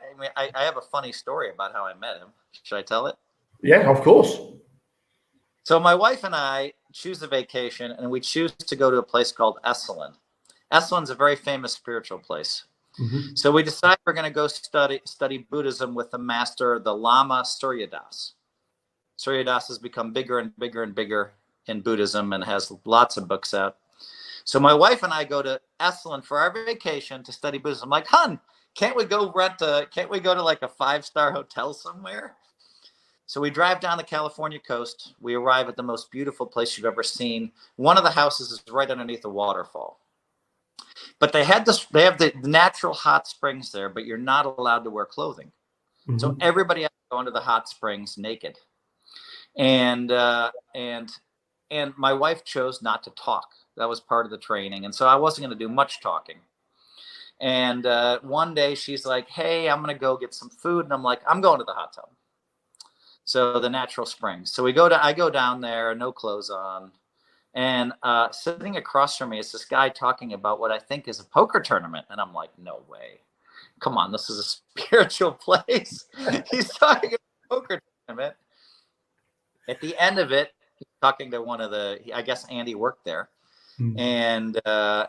have a funny story about how I met him. Should I tell it? Yeah, of course. So my wife and I choose a vacation, and we choose to go to a place called Esalen. Esalen's a very famous spiritual place. Mm-hmm. So we decide we're going to go study Buddhism with the master, the Lama Suryadas. Suryadas has become bigger and bigger and bigger in Buddhism and has lots of books out. So my wife and I go to Esalen for our vacation to study Buddhism. I'm like, hon, can't we go to like a 5-star hotel somewhere? So we drive down the California coast. We arrive at the most beautiful place you've ever seen. One of the houses is right underneath a waterfall. But they have the natural hot springs there, but you're not allowed to wear clothing. Mm-hmm. So everybody has to go into the hot springs naked. And my wife chose not to talk. That was part of the training. And so I wasn't going to do much talking. And one day she's like, hey, I'm going to go get some food. And I'm like, I'm going to the hot tub. So the natural springs. So I go down there, no clothes on. And sitting across from me is this guy talking about what I think is a poker tournament. And I'm like, no way. Come on, this is a spiritual place. He's talking about a poker tournament. At the end of it, he's talking to one of I guess Andy worked there. Mm-hmm.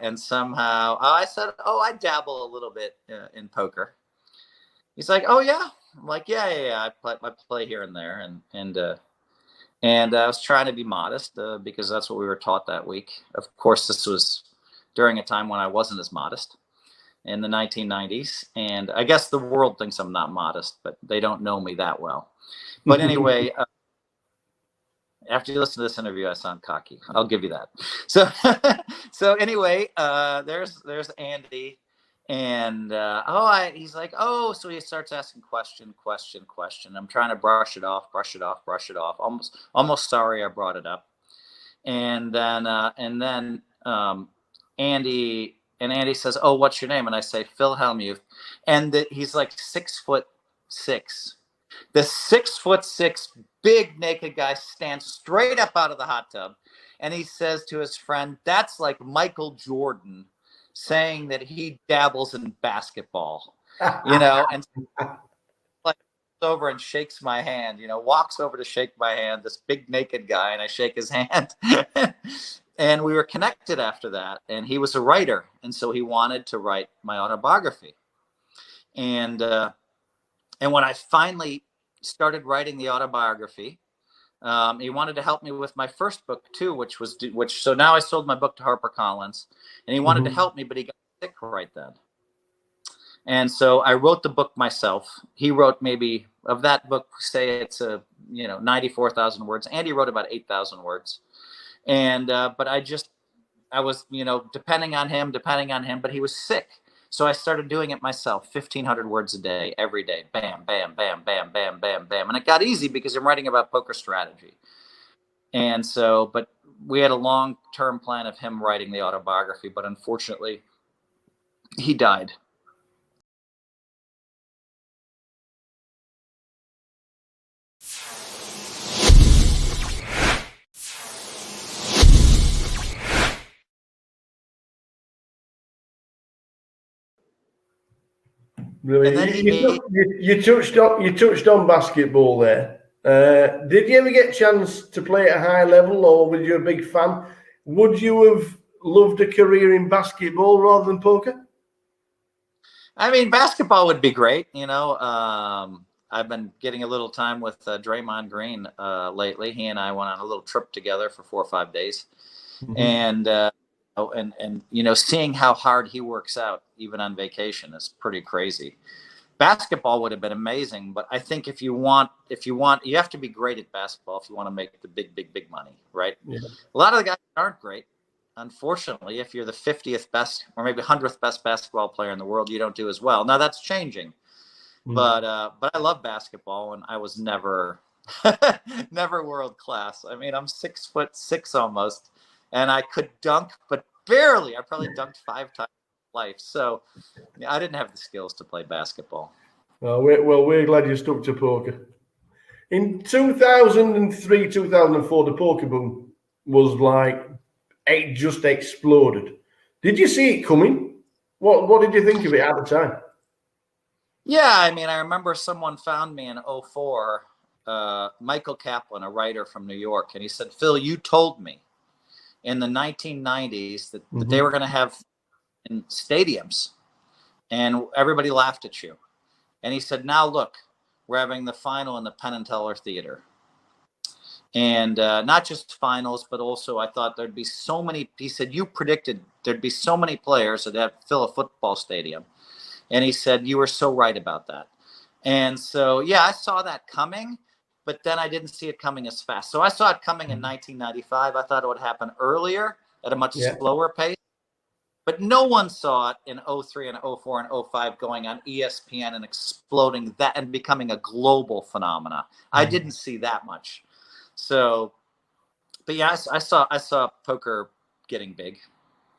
And somehow I said, I dabble a little bit in poker. He's like, oh, yeah. I'm like, yeah. I play here and there. And I was trying to be modest because that's what we were taught that week. Of course, this was during a time when I wasn't as modest in the 1990s. And I guess the world thinks I'm not modest, but they don't know me that well. But anyway, after you listen to this interview, I sound cocky. I'll give you that. So anyway, there's Andy. And he's like, so he starts asking question. I'm trying to brush it off. Almost sorry I brought it up. And then Andy says, oh, what's your name? And I say, Phil Hellmuth. And he's like 6'6". The 6'6" big naked guy stands straight up out of the hot tub. And he says to his friend, that's like Michael Jordan saying that he dabbles in basketball, and like over and shakes my hand, walks over to shake my hand, this big naked guy, and I shake his hand. And we were connected after that. And he was a writer. And so he wanted to write my autobiography. And when I finally started writing the autobiography, he wanted to help me with my first book too, so now I sold my book to HarperCollins, and he wanted to help me, but he got sick right then. And so I wrote the book myself. He wrote maybe of that book, say it's 94,000 words. Andy wrote about 8,000 words. And, but I was, depending on him, but he was sick. So I started doing it myself, 1,500 words a day, every day. Bam, bam, bam, bam, bam, bam, bam. And it got easy because I'm writing about poker strategy. And so, but we had a long-term plan of him writing the autobiography, but unfortunately, he died. Really, you touched on basketball there. Did you ever get a chance to play at a high level, or were you a big fan? Would you have loved a career in basketball rather than poker? I mean, basketball would be great. I've been getting a little time with Draymond Green lately. He and I went on a little trip together for 4 or 5 days, and seeing how hard he works out even on vacation is pretty crazy. Basketball would have been amazing, but I think if you want, you have to be great at basketball if you want to make the big money, right? Yeah. A lot of the guys aren't great. Unfortunately, if you're the 50th best or maybe 100th best basketball player in the world, you don't do as well. Now that's changing, but I love basketball, and I was never world class. I mean, I'm 6'6" almost, and I could dunk, but barely. I probably dunked 5 times in life, so I didn't have the skills to play basketball. We're glad you stuck to poker. In 2003, 2004, the poker boom was like, it just exploded. Did you see it coming? What did you think of it at the time? Yeah, I mean, I remember someone found me in 2004, Michael Kaplan, a writer from New York, and he said, Phil, you told me in the 1990s that they were going to have in stadiums, and everybody laughed at you. And he said, now look, we're having the final in the Penn and Teller Theater. And not just finals, but also I thought there'd be so many. He said, you predicted there'd be so many players that fill a football stadium. And he said, you were so right about that. And so, yeah, I saw that coming, but then I didn't see it coming as fast. So I saw it coming in 1995. I thought it would happen earlier at a much slower pace. But no one saw it in 2003 and 2004 and 2005 going on ESPN and exploding that and becoming a global phenomena. I didn't see that much. So, but yeah, I saw poker getting big.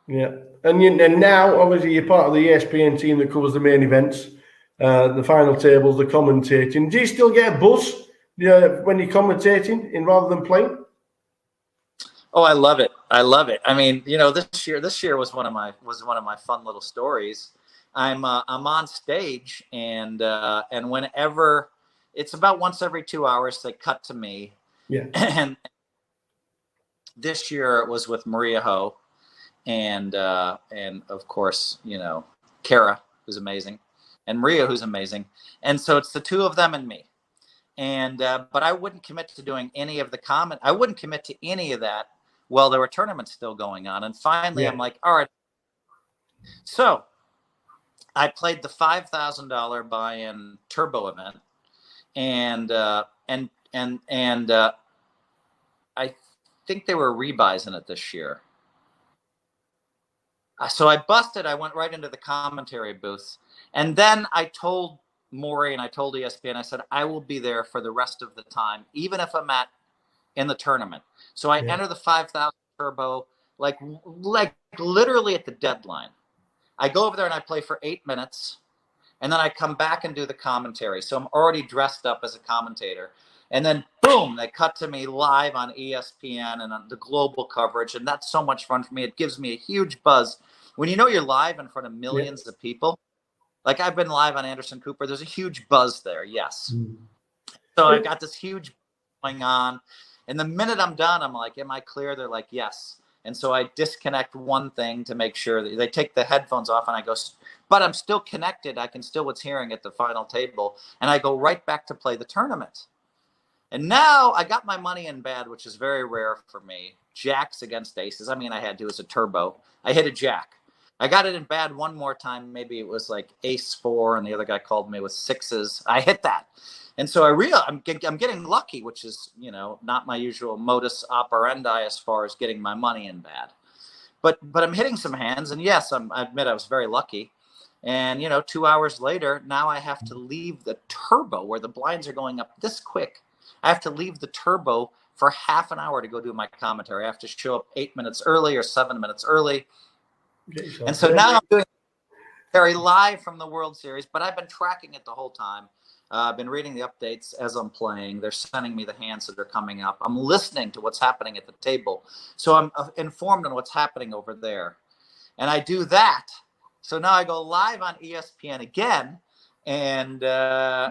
Yeah, and now obviously you're part of the ESPN team that covers the main events, the final tables, the commentating. Do you still get a buzz when you're commentating rather than playing? Oh, I love it. I love it. I mean, this year was one of my fun little stories. I'm on stage, and whenever it's about once every 2 hours, they cut to me. Yeah. And this year it was with Maria Ho, and of course, Kara, who's amazing, and Maria, who's amazing. And so it's the two of them and me. And but I wouldn't commit to doing any of the comment. I wouldn't commit to any of that while there were tournaments still going on. And finally, I'm like, all right. So I played the $5,000 buy-in turbo event, and I think they were rebuys in it this year. So I busted. I went right into the commentary booth, and then I told Maury and I told ESPN. I said I will be there for the rest of the time, even if I'm in the tournament. So I enter the 5,000 turbo like literally at the deadline. I go over there and I play for 8 minutes, and then I come back and do the commentary. So I'm already dressed up as a commentator. And then, boom, they cut to me live on ESPN and on the global coverage. And that's so much fun for me. It gives me a huge buzz. When you're live in front of millions of people, like I've been live on Anderson Cooper, there's a huge buzz there, yes. So I got this huge going on. And the minute I'm done, I'm like, am I clear? They're like, yes. And so I disconnect one thing to make sure that they take the headphones off, and I go, but I'm still connected. I can still what's hearing at the final table. And I go right back to play the tournament. And now I got my money in bad, which is very rare for me. Jacks against aces. I mean, I had to as a turbo. I hit a jack. I got it in bad one more time. Maybe it was like ace 4, and the other guy called me with 6s. I hit that. And so I'm getting lucky, which is, not my usual modus operandi as far as getting my money in bad. But I'm hitting some hands, and yes, I admit I was very lucky. And, 2 hours later, now I have to leave the turbo where the blinds are going up this quick. I have to leave the turbo for half an hour to go do my commentary. I have to show up 8 minutes early or 7 minutes early. And so now I'm doing very live from the World Series, but I've been tracking it the whole time. I've been reading the updates as I'm playing. They're sending me the hands that are coming up. I'm listening to what's happening at the table. So I'm informed on what's happening over there. And I do that. So now I go live on ESPN again. And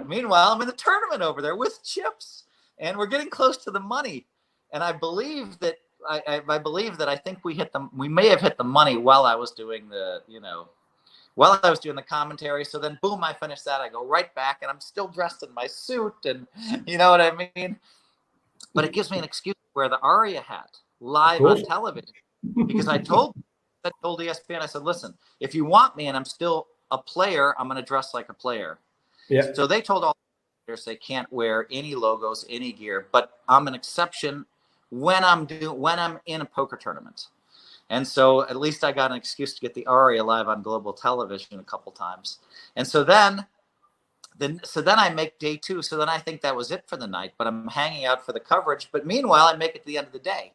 meanwhile, I'm in the tournament over there with chips. And we're getting close to the money. And I believe that I believe that I think we may have hit the money while I was doing while I was doing the commentary. So then, boom, I finished that. I go right back, and I'm still dressed in my suit, and you know what I mean. But it gives me an excuse to wear the Aria hat live on television, because I told ESPN, I said, listen, if you want me and I'm still a player, I'm going to dress like a player. Yeah. So they told all the players they can't wear any logos, any gear, but I'm an exception when I'm in a poker tournament. And so at least I got an excuse to get the Aria live on global television a couple times. And so then I make day 2. So then I think that was it for the night, but I'm hanging out for the coverage. But meanwhile, I make it to the end of the day.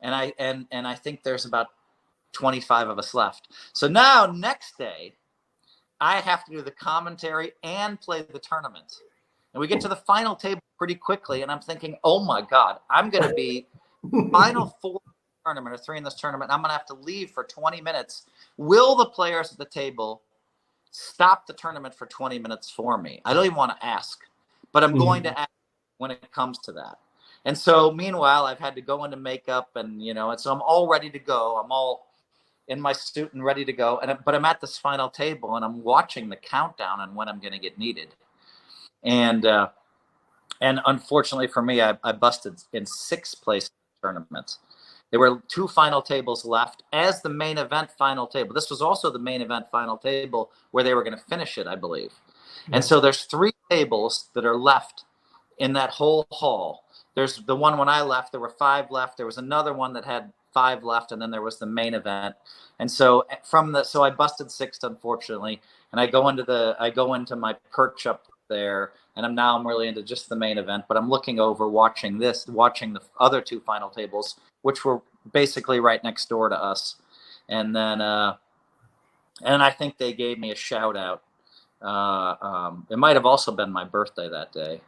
And I think there's about 25 of us left. So now next day, I have to do the commentary and play the tournament. And we get to the final table pretty quickly. And I'm thinking, oh my God, I'm going to be final 4 tournament or 3 in this tournament. I'm going to have to leave for 20 minutes. Will the players at the table stop the tournament for 20 minutes for me? I don't even want to ask, but I'm going to ask when it comes to that. And so meanwhile, I've had to go into makeup and so I'm all ready to go. I'm all in my suit and ready to go. But I'm at this final table and I'm watching the countdown on when I'm going to get needed. And unfortunately for me, I busted in 6th place tournament. There were 2 final tables left as the main event final table. This was also the main event final table where they were going to finish it, I believe. And so there's 3 tables that are left in that whole hall. There's the one when I left, there were 5 left. There was another one that had 5 left, and then there was the main event. And so so I busted 6th, unfortunately, and I go into my perch up there, and I'm really into just the main event, but I'm looking over, watching the other 2 final tables, which were basically right next door to us. And then and I think they gave me a shout out. It might have also been my birthday that day.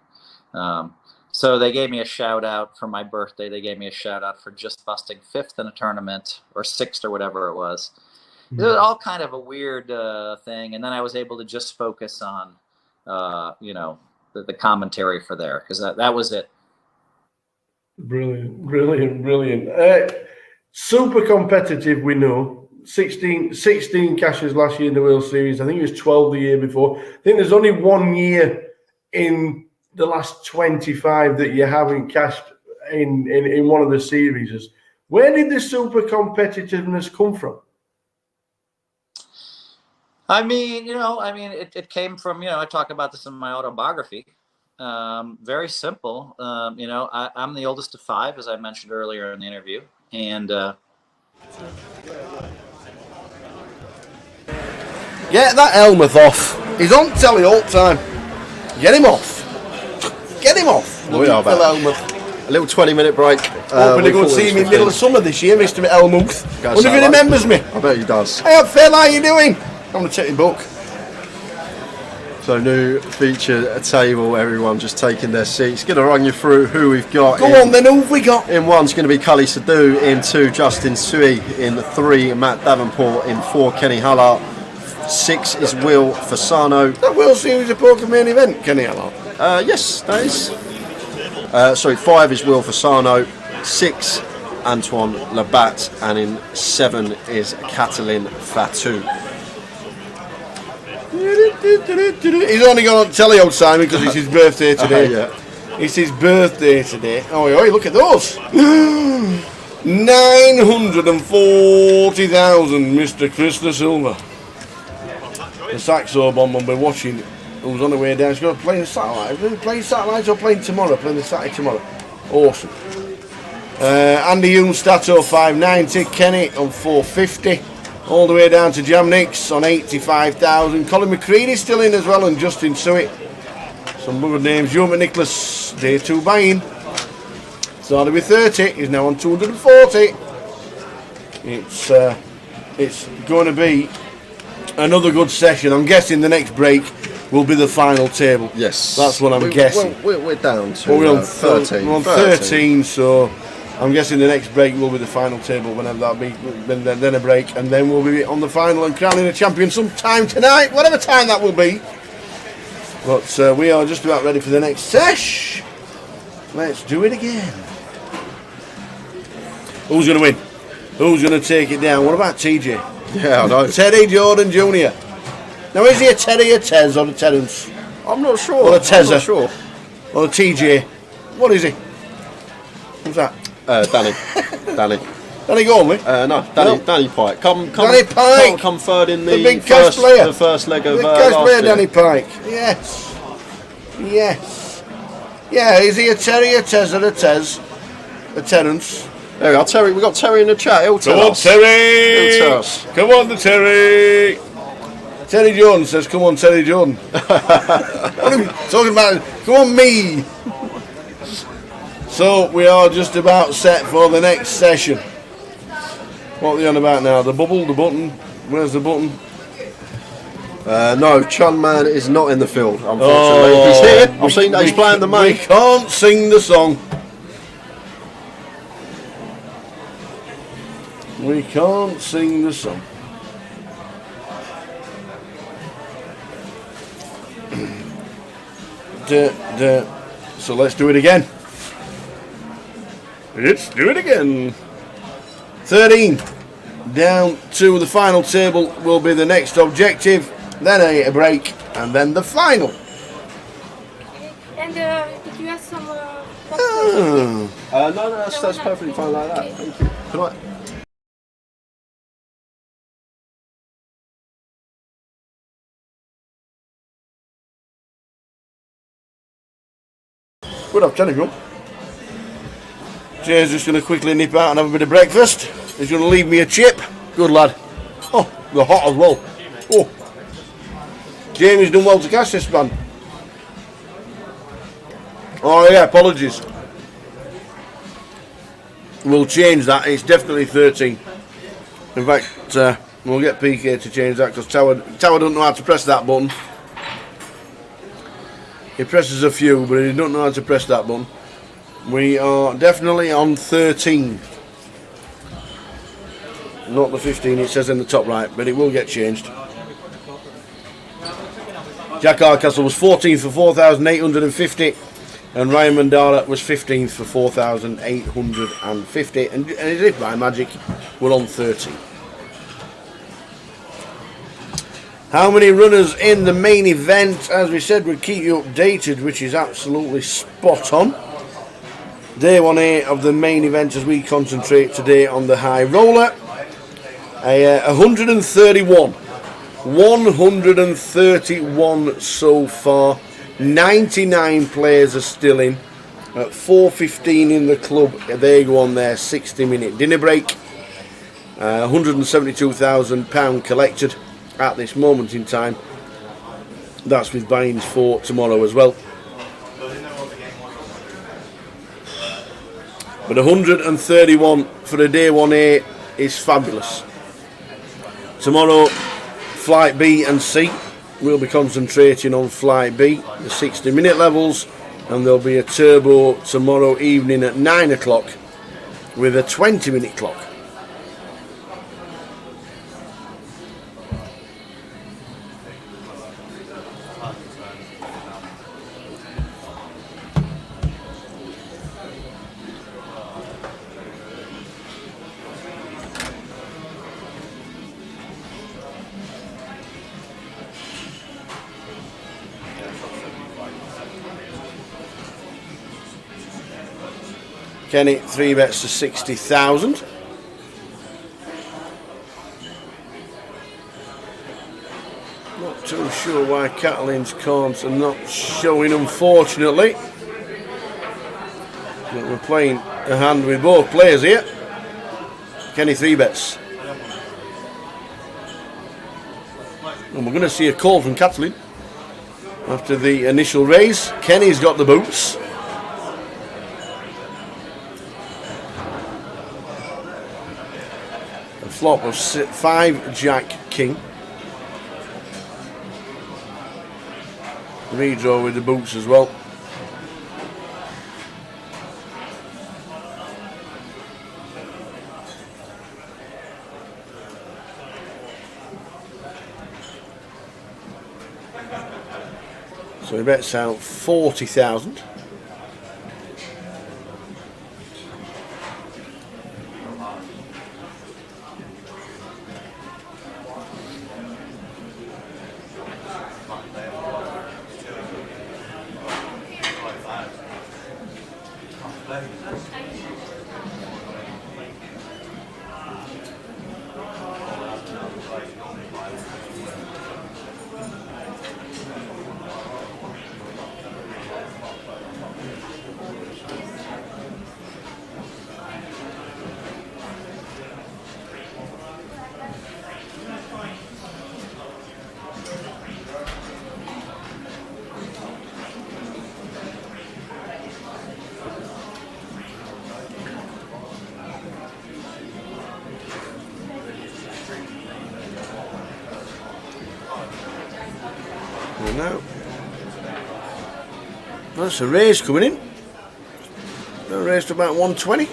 So they gave me a shout out for my birthday. They gave me a shout out for just busting 5th in a tournament, or 6th or whatever it was. It was all kind of a weird thing. And then I was able to just focus on, the commentary for there, because that was it. Brilliant. Super competitive, we know. 16 cashes last year in the World Series. I think it was 12 the year before. I think there's only 1 year in the last 25 that you haven't cashed in one of the series. Where did the super competitiveness come from? It came from, I talk about this in my autobiography. Very simple. I'm the oldest of 5, as I mentioned earlier in the interview. And get that Elmeth off. He's on telly all the time. Get him off. Get him off. We are back. A little 20-minute break. Hoping to go and see him in the middle of summer this year, Mr. Elmuth. Wonder if he remembers me. I bet he does. Hey up, Phil, how you doing? I'm going to take your book. So new feature table, everyone just taking their seats. Going to run you through who we've got. Go on then, who have we got? In 1's going to be Cully Sadu. In 2, Justin Sui. In 3, Matt Davenport. In 4, Kenny Hullart. 6 is Will Fasano. That World Series of Poker main event, Kenny Hullart? Yes, that is. 5 is Will Fasano. 6, Antoine Labatt. And in 7 is Catalin Fatou. He's only gone on telly, old Simon, because it's his birthday today. Yeah. It's his birthday today. Oh, look at those. 940,000, Mr. Krishna Silva. The Saxo bomb will be watching, who's on the way down. He's going to play the satellite. Playing satellites or playing tomorrow? Playing the Saturday tomorrow. Awesome. Andy Unstato 590, Kenny on 450. All the way down to Jam Nix on 85,000. Colin McCready's still in as well, and Justin Suet. Some good names. Joe McNicholas, day 2 buying. Started with 30, he's now on 240. It's going to be another good session. I'm guessing the next break will be the final table. Yes. That's what I'm guessing. We're down to we're on 13. We're on 13, so I'm guessing the next break will be the final table, whenever that be, then a break, and then we'll be on the final and crowning a champion sometime tonight, whatever time that will be. But we are just about ready for the next sesh. Let's do it again. Who's going to win? Who's going to take it down? What about TJ? Yeah, I know. Teddy Jordan Jr. Now, is he a Teddy, a Tez, or a Terence? I'm not sure. Or a Tezza? I'm not sure. Or a TJ? What is he? Who's that? Danny. Danny Gormley? No, Danny Pike. Danny Pike! Come third in the big cash player. The first leg of the cash last player, year. Danny Pike. Yes. Yeah, is he a Terry, a Tez, or a Tez? A Terence? There we are, Terry. We've got Terry in the chat. He'll tell Come on, us. Terry! He'll tell us. Come on, the Terry! Terry Jordan says, come on, Terry Jordan. What are we talking about? Come on, me! So, we are just about set for the next session. What are they on about now? The bubble, the button? Where's the button? No, Chun Man is not in the field, unfortunately. He's here. I've seen that he's playing the We main. can't sing the song. We can't sing the song. So let's do it again. Let's do it again. 13 down to the final table will be the next objective, then a break, and then the final. And did you have some? No, that's perfectly fine like that. Thank you. Can I? Good afternoon, everyone. Jay's just going to quickly nip out and have a bit of breakfast. He's going to leave me a chip. Good lad. Oh, they're hot as well. Oh, Jamie's done well to catch this man. Oh yeah, apologies. We'll change that. It's definitely 13. In fact, we'll get PK to change that because Tower doesn't know how to press that button. He presses a few, but he don't know how to press that button. We are definitely on 13. Not the 15 it says in the top right, but it will get changed. Jack Hardcastle was 14th for 4,850, and Ryan Mandara was 15th for 4,850. And as if by magic, we're on 13. How many runners in the main event? As we said, we'd keep you updated, which is absolutely spot on. Day 1A of the main event as we concentrate today on the high roller. 131. 131 so far. 99 players are still in. At 4:15 in the club, they go on their 60-minute dinner break. £172,000 collected at this moment in time. That's with buy-ins for tomorrow as well. But 131 for a day 1A is fabulous. Tomorrow, flight B and C. We'll be concentrating on flight B, the 60-minute levels, and there'll be a turbo tomorrow evening at 9 o'clock with a 20-minute clock. Kenny, 3 bets to 60,000. Not too sure why Catalin's cards are not showing, unfortunately. But we're playing a hand with both players here. Kenny, 3 bets. And we're going to see a call from Catalin after the initial raise. Kenny's got the boots. Flop of 5 Jack King. Redraw with the boots as well. So he bets out 40,000. Now, that's a raise coming in. A raise to about 120.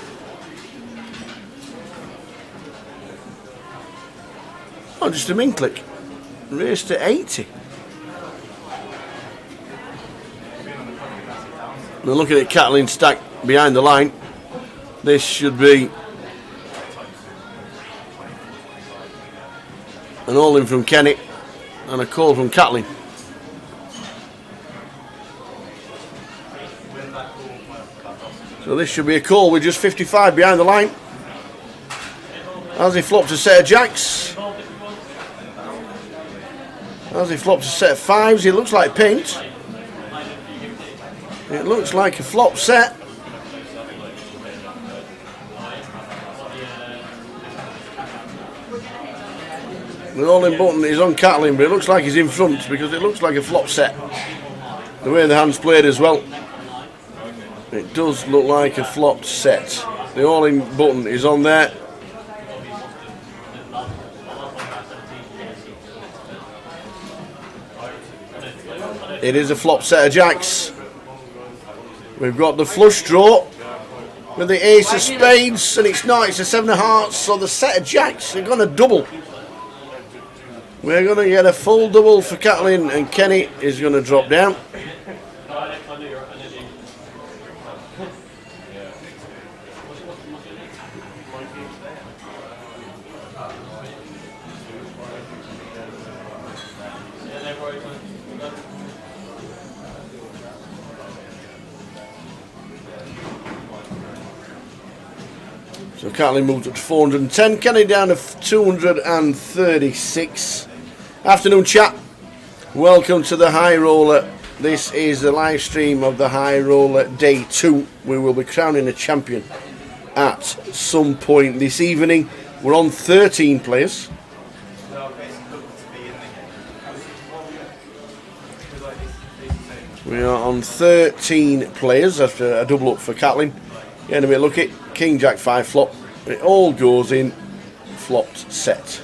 Oh, just a min click. Raise to 80. Now looking at Kathleen stacked behind the line. This should be an all-in from Kenny and a call from Kathleen. So this should be a call with just 55 behind the line. As he flops a set of jacks. As he flops a set of fives, it looks like paint. It looks like a flop set. The all-in button is on Kathleen, but it looks like he's in front because it looks like a flop set. The way the hand's played as well. It does look like a flopped set. The all-in button is on there. It is a flop set of jacks. We've got the flush draw with the ace of spades, and it's not, it's a seven of hearts, so the set of jacks are going to double. We're going to get a full double for Kathleen, and Kenny is going to drop down. So Kathleen moved up to 410, Kenny down to 236. Afternoon chat, welcome to the High Roller. This is the live stream of the High Roller Day 2. We will be crowning a champion at some point this evening. We're on 13 players. We are on 13 players after a double up for Kathleen. Getting a bit lucky. King Jack 5 flop. It all goes in flopped set.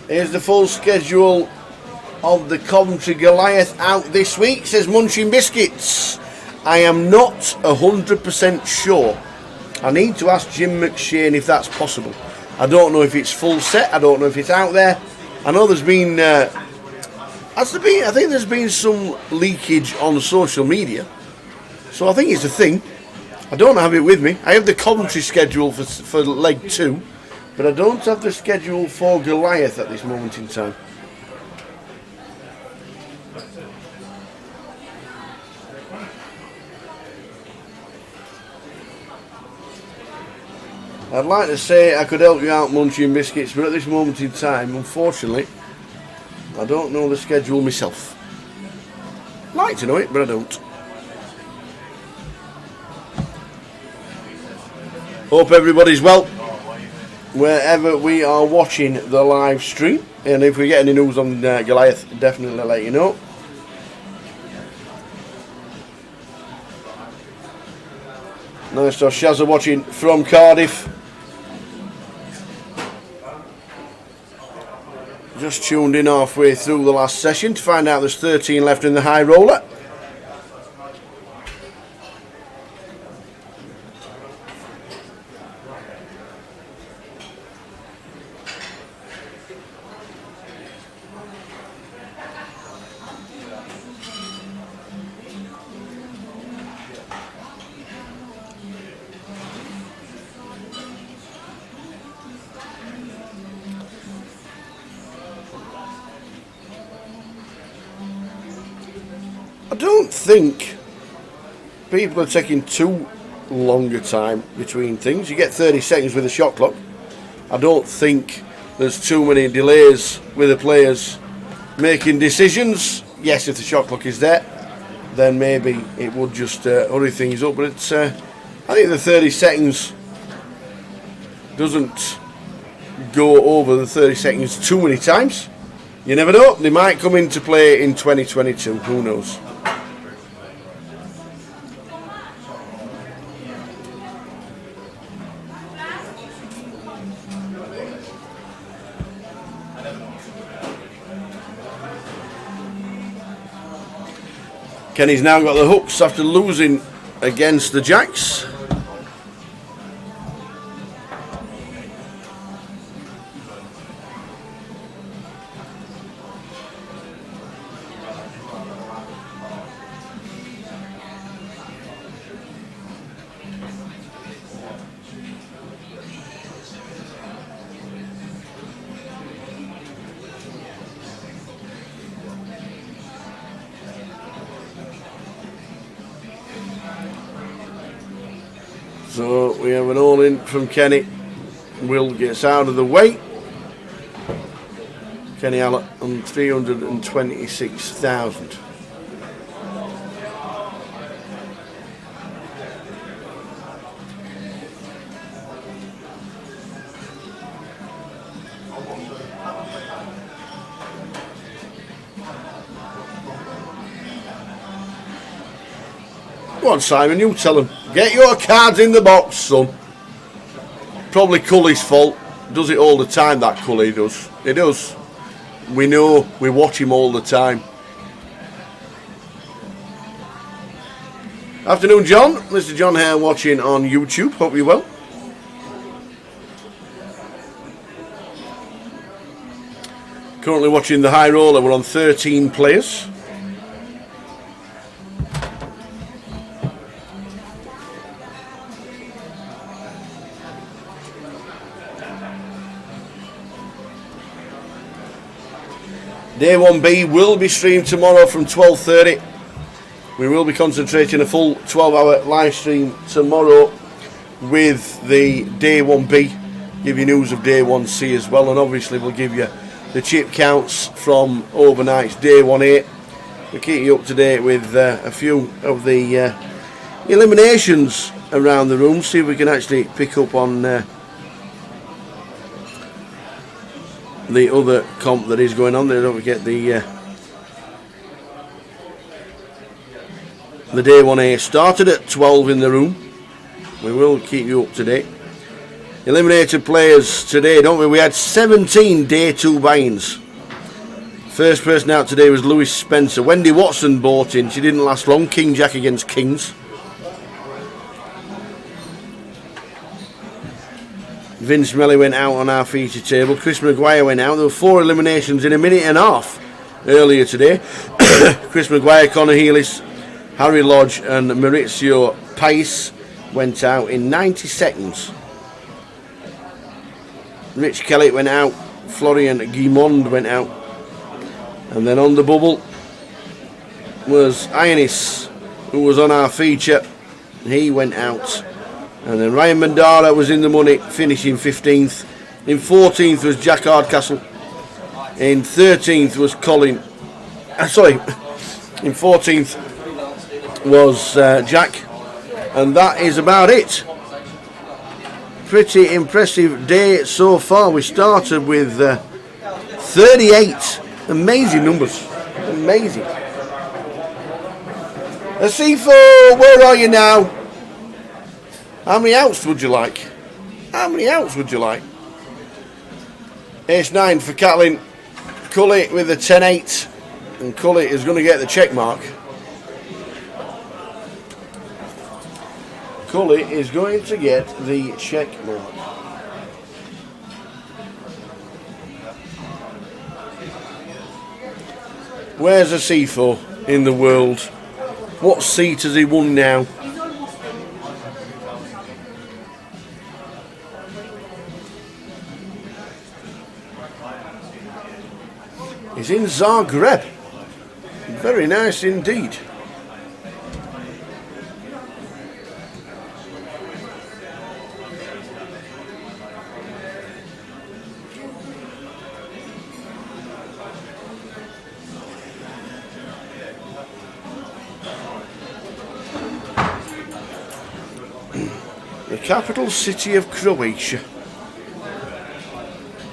Here's the full schedule of the Coventry Goliath out this week, says Munching Biscuits. I am not 100% sure. I need to ask Jim McShane if that's possible. I don't know if it's full set, I don't know if it's out there. I know there's been, I think there's been some leakage on social media. So I think it's a thing. I don't have it with me. I have the Coventry schedule for leg 2. But I don't have the schedule for Goliath at this moment in time. I'd like to say I could help you out, Munching Biscuits, but at this moment in time, unfortunately, I don't know the schedule myself. I'd like to know it, but I don't. Hope everybody's well. wherever we are watching the live stream. And if we get any news on Goliath, definitely let you know. Nice to have Shazza watching from Cardiff. Just tuned in halfway through the last session to find out there's 13 left in the high roller. I don't think people are taking too long a time between things. You get 30 seconds with a shot clock. I don't think there's too many delays with the players making decisions. Yes, if the shot clock is there, then maybe it would just hurry things up. But it's, I think the 30 seconds doesn't go over the 30 seconds too many times. You never know. They might come into play in 2022. Who knows? Kenny's now got the hooks after losing against the Jacks. So we have an all-in from Kenny. Will gets out of the way. Kenny Allett on 326,000. Go on, Simon, you tell him. Get your cards in the box, son. Probably Cully's fault. Does it all the time, that Cully does. He does. We know, we watch him all the time. Afternoon, John. Mr. John here watching on YouTube. Hope you're well. Currently watching the high roller. We're on 13 players. Day 1B will be streamed tomorrow from 12:30. We will be concentrating a full 12-hour live stream tomorrow with the Day 1B. Give you news of Day 1C as well, and obviously we'll give you the chip counts from overnight's Day 1A. We'll keep you up to date with a few of the eliminations around the room, see if we can actually pick up on the other comp that is going on there. Don't forget the Day 1A started at 12 in the room. We will keep you up to date. Eliminated players today, don't we? We had 17 Day 2 buy-ins. First person out today was Lewis Spencer. Wendy Watson bought in. She didn't last long. King Jack against Kings. Vince Melly went out on our feature table. Chris Maguire went out. There were 4 eliminations in a minute and a half earlier today. Chris Maguire, Connor Healis, Harry Lodge and Maurizio Pais went out in 90 seconds. Rich Kelly went out. Florian Guimond went out. And then on the bubble was Ionis, who was on our feature. He went out. And then Ryan Mandara was in the money, finishing 15th. In 14th was Jack Hardcastle. In 13th was Colin. In 14th was Jack. And that is about it Pretty impressive day so far. We started with 38. Amazing numbers. Amazing. Asifo, where are you now? How many outs would you like? How many outs would you like? Ace 9 for Catlin. Cully with a 10-8. And Cully is going to get the check mark. Cully is going to get the check mark. Where's Asifo in the world? What seat has he won now? He's in Zagreb. Very nice indeed. The capital city of Croatia.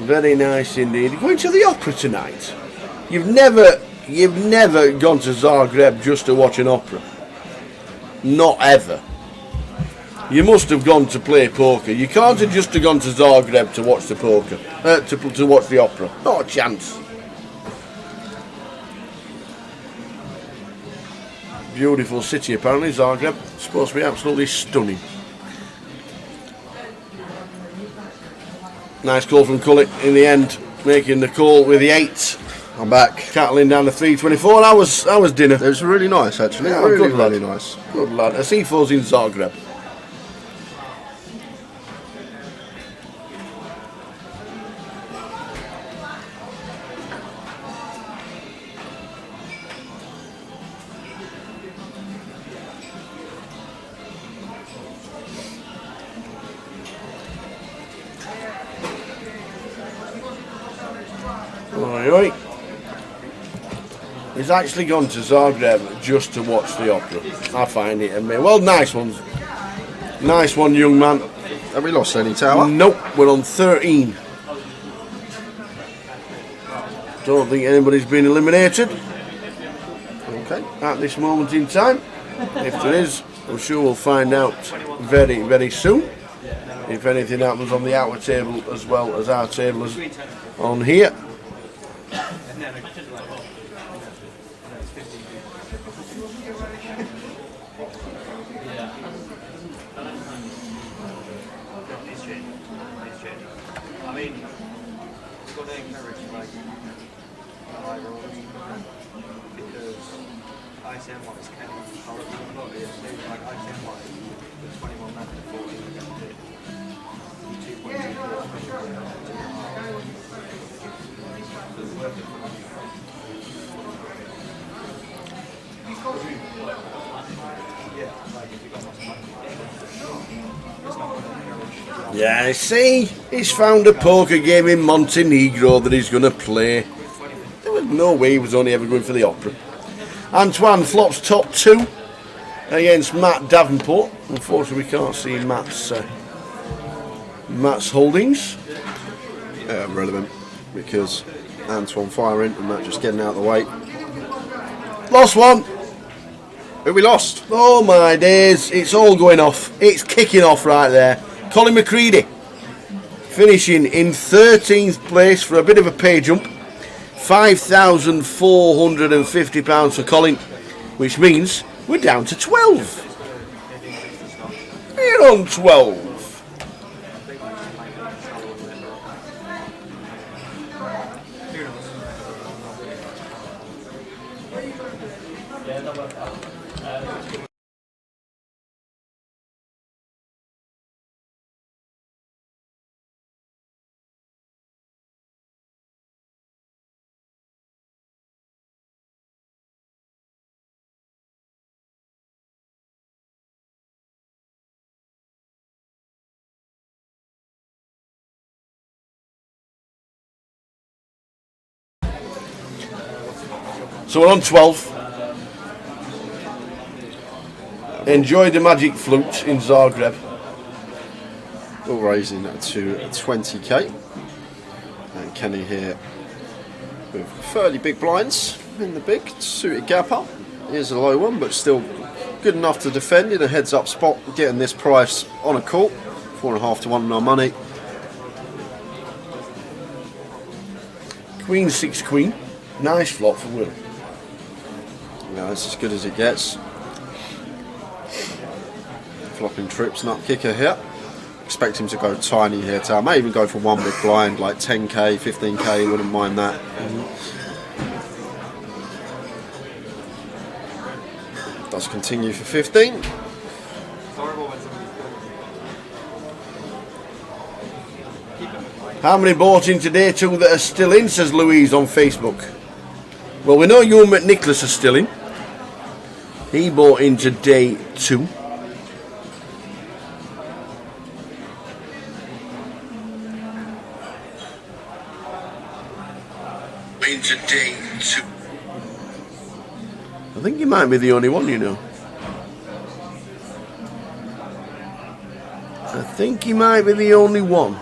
Very nice indeed. You're going to the opera tonight. You've never gone to Zagreb just to watch an opera. Not ever. You must have gone to play poker. You can't have just gone to Zagreb to watch the poker, to watch the opera. Not a chance. Beautiful city apparently, Zagreb. Supposed to be absolutely stunning. Nice call from Cully in the end, making the call with the 8. I'm back. Cattling down to 324. That was dinner. It was really nice, actually. Yeah, really, good lad. really nice. Good lad. Asifo's in Zagreb. Oi. He's actually gone to Zagreb just to watch the opera. I find it amazing. Well, nice one. Nice one, young man. Have we lost any tower? Nope, we're on 13. Don't think anybody's been eliminated. Okay, at this moment in time. If there is, I'm sure we'll find out very, very soon. If anything happens on the outer table as well as our table is on here. Yeah, see, he's found a poker game in Montenegro that he's going to play. There was no way he was only ever going for the opera. Antoine flops top 2 against Matt Davenport. Unfortunately, we can't see Matt's holdings. Relevant, because Antoine firing and Matt just getting out of the way. Lost one. Who we lost? Oh my days, it's all going off. It's kicking off right there. Colin McCready finishing in 13th place for a bit of a pay jump. £5,450 for Colin, which means we're down to 12. We're on 12. So we're on 12. Enjoy the magic flute in Zagreb. all raising to 20k. And Kenny here with fairly big blinds in the big suited gap up. Here's a low one, but still good enough to defend in a heads up spot, getting this price on a call. 4.5 to 1 on our money. Queen 6 queen. Nice flop for Will. Yeah, that's as good as it gets. Flopping trips, nut kicker here. Expect him to go tiny here, I may even go for one big blind, like 10k, 15k, wouldn't mind that. Does continue for 15. How many bought in today too that are still in, says Louise on Facebook. Well, we know Ewan McNicholas is still in. He bought into day 2. Into day 2. I think he might be the only one, you know. I think he might be the only one.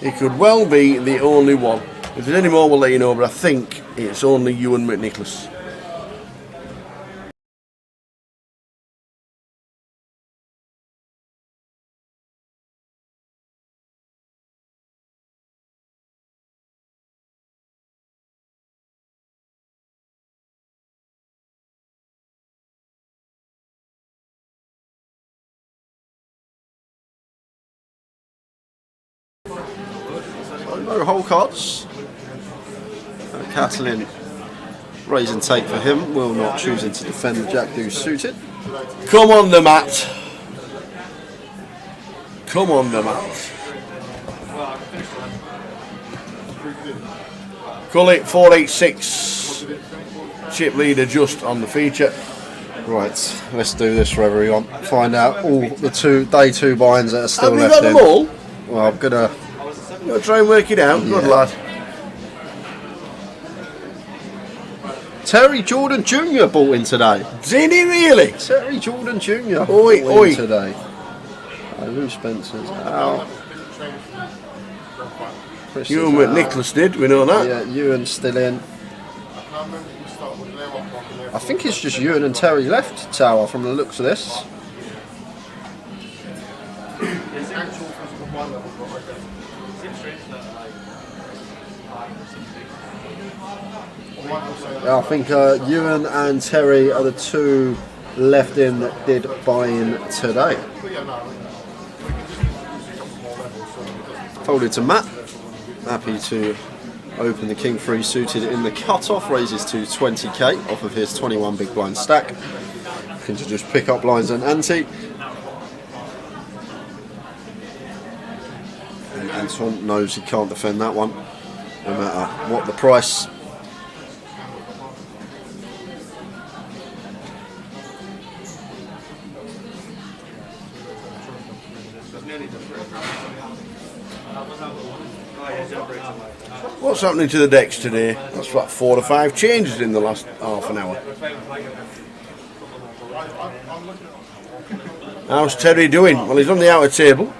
It could well be the only one. If there's any more, we'll let you know, but I think it's only Ewan McNicholas. No hole cards. Catalin raise and take for him. Will not choosing to defend the Jack Deuce suited. Come on the mat. Come on the mat. Call it 486. Chip leader just on the feature. Right, let's do this for everyone. Find out all the day two buy-ins that are still left. Have you got them all? Well, I'm gonna try and work it out. Good lad. Terry Jordan Jr. bought in today. Did he really? Terry Jordan Jr. Oi, bought oi. in today. Lou Spencer's out. Ewan McNicholas did, we know that. Yeah, Ewan's still in. I think it's just Ewan and Terry left, Tower, from the looks of this. Yeah, I think Ewan and Terry are the two left in that did buy in today. Folded to Matt. Happy to open the King 3 suited in the cut-off. Raises to 20k off of his 21 big blind stack. Looking to just pick up blinds and ante. And Anton knows he can't defend that one, no matter what the price. What's happening to the decks today? That's like 4 or 5 changes in the last half an hour. How's Terry doing? Well, he's on the outer table.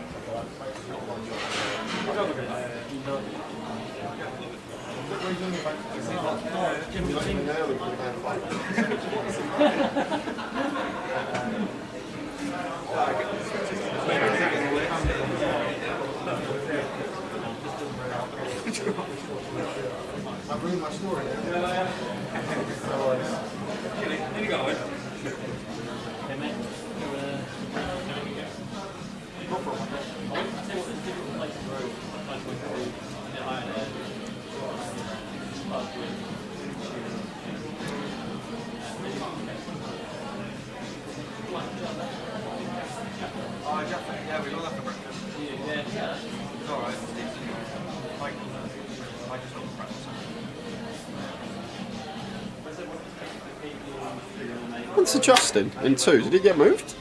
When's Justin in 2? Did he get moved?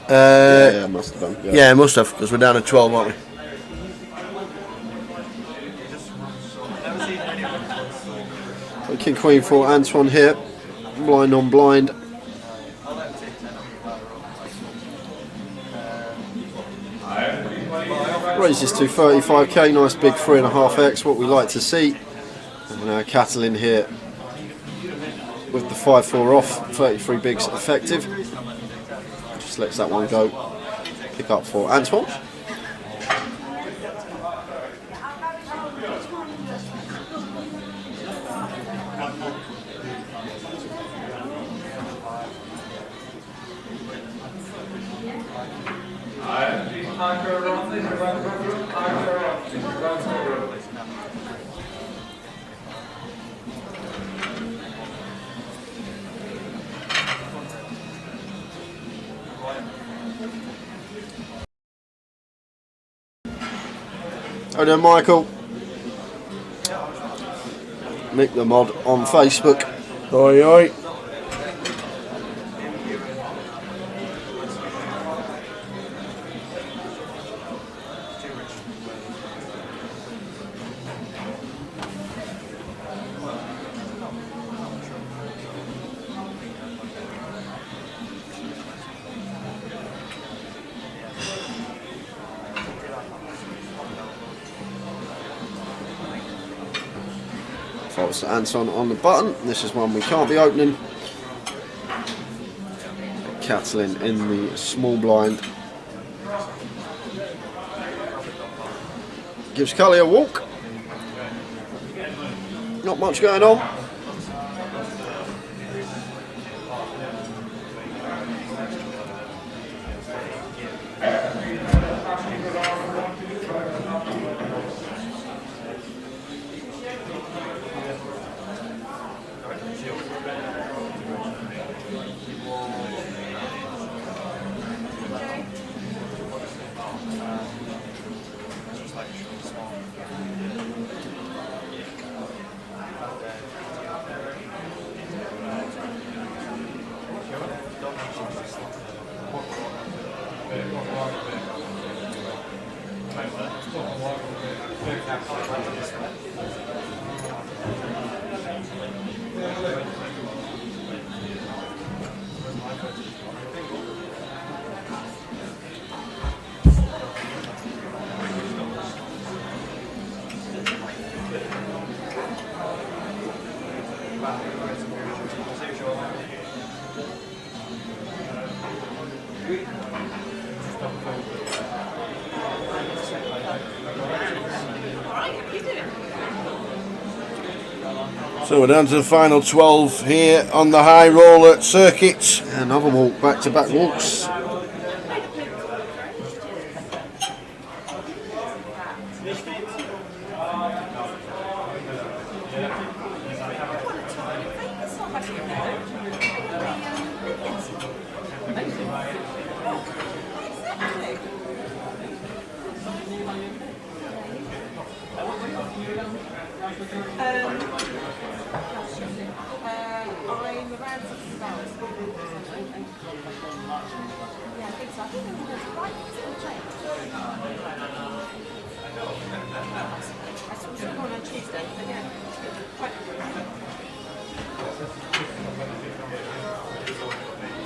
Yeah, must have done. Yeah, must have, because we're down to 12, aren't we? King Queen for Antoine here. Blind on blind. Raises to 35k, nice big 3.5x, what we like to see. And Catalin here with the 5-4 off, 33 bigs effective. Just lets that one go. Pick up for Antoine. Oh no, Michael. Nick the Mod on Facebook. Oi, oi. Falls to Anton on the button. This is one we can't be opening. Catalin in the small blind. Gives Cully a walk. Not much going on. So we're down to the final 12 here on the high roller circuit. Another walk, back-to-back walks.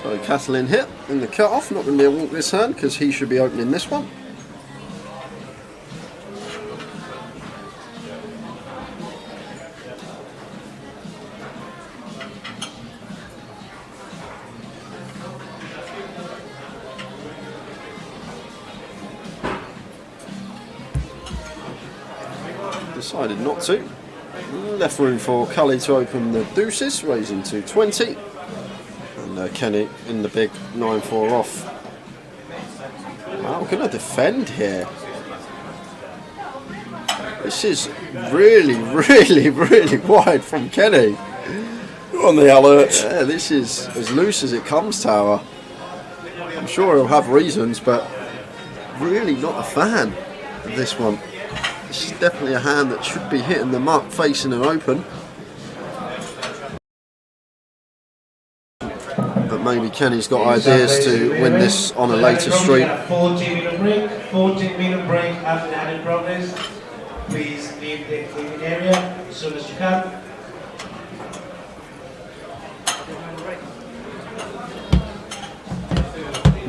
So Catalin hit in the cut-off, not going to be a walk this turn because he should be opening this one. Decided not to. Left room for Cully to open the deuces, raising to 20. And Kenny in the big 9-4 off. How can I defend here? This is really, really, really wide from Kenny. On the alert. Yeah, this is as loose as it comes, Tower. I'm sure he'll have reasons, but really not a fan of this one. This is definitely a hand that should be hitting the mark facing an open. But maybe Kenny's got ideas to win this on a later stream. 14-meter break, 14-meter break after the added progress. Please leave the cleaning area as soon as you can.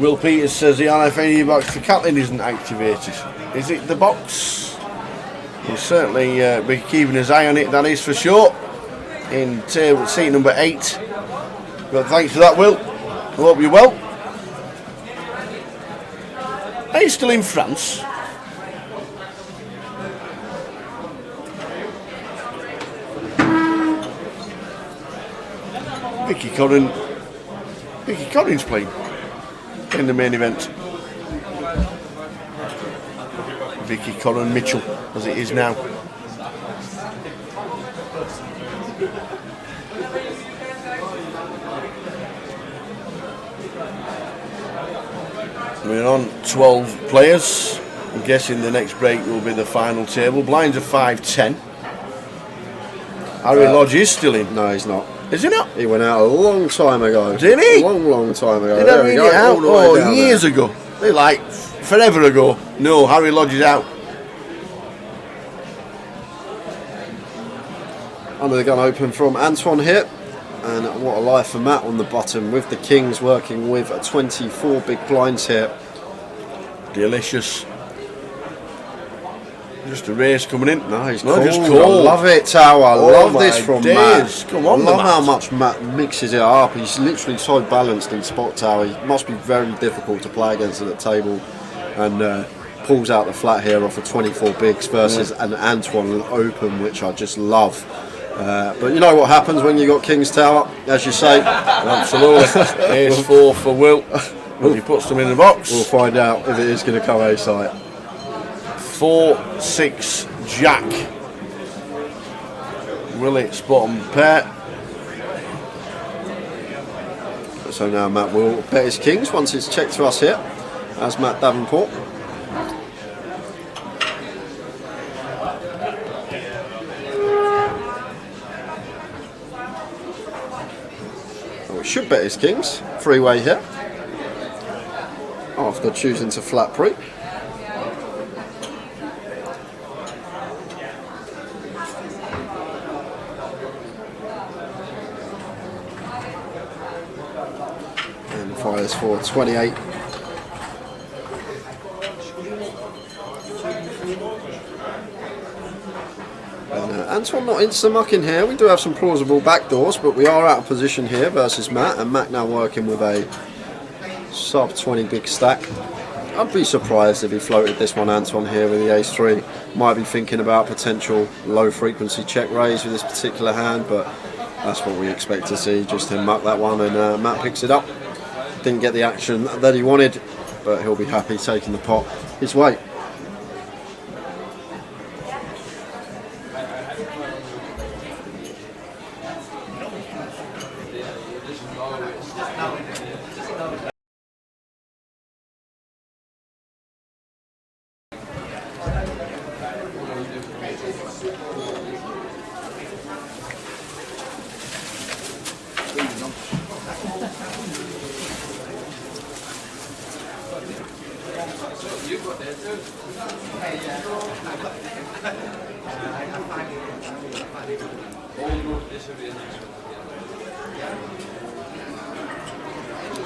Will Peters says the RFID box for Catlin isn't activated. Is it the box? We'll certainly be keeping his eye on it, that is for sure. In table seat number 8. But thanks for that, Will. I hope you're well. Are you still in France? Vicky Corrin's playing in the main event. Vicky Corrin Mitchell, as it is now. We're on 12 players. I'm guessing the next break will be the final table. Blinds are 5-10. Harry Lodge is still in. No, he's not. Is he not? He went out a long time ago. Did he? A long time ago. Did I read it out? Oh, years ago. They like forever ago. No, Harry Lodge is out. Under the gun open from Antoine here. And what a life for Matt on the bottom with the Kings working with 24 big blinds here. Delicious. Just a race coming in. No, he's no, cold. just cold. I love it, Tao. I love this from days. Matt. Come on, I love how much Matt mixes it up. He's literally so balanced in spot, Tao. He must be very difficult to play against at the table. And pulls out the flat here off of 24 bigs versus an Antoine open, which I just love. But you know what happens when you got King's Tower, as you say. Absolutely. Ace 4 for Will. When he puts them in the box. We'll find out if it is going to come A-side. 4-6 Jack. Will it spot on pair? So now Matt will bet his Kings once it's checked to us here, as Matt Davenport. Should bet his Kings. Three-way here. After choosing to flat pre. And fires for 28. Antoine not insta-muck in here. We do have some plausible backdoors, but we are out of position here versus Matt, and Matt now working with a sub 20 big stack. I'd be surprised if he floated this one, Antoine, here with the ace-3. Might be thinking about potential low frequency check raise with this particular hand, but that's what we expect to see. Just him muck that one, and Matt picks it up. Didn't get the action that he wanted, but he'll be happy taking the pot his way.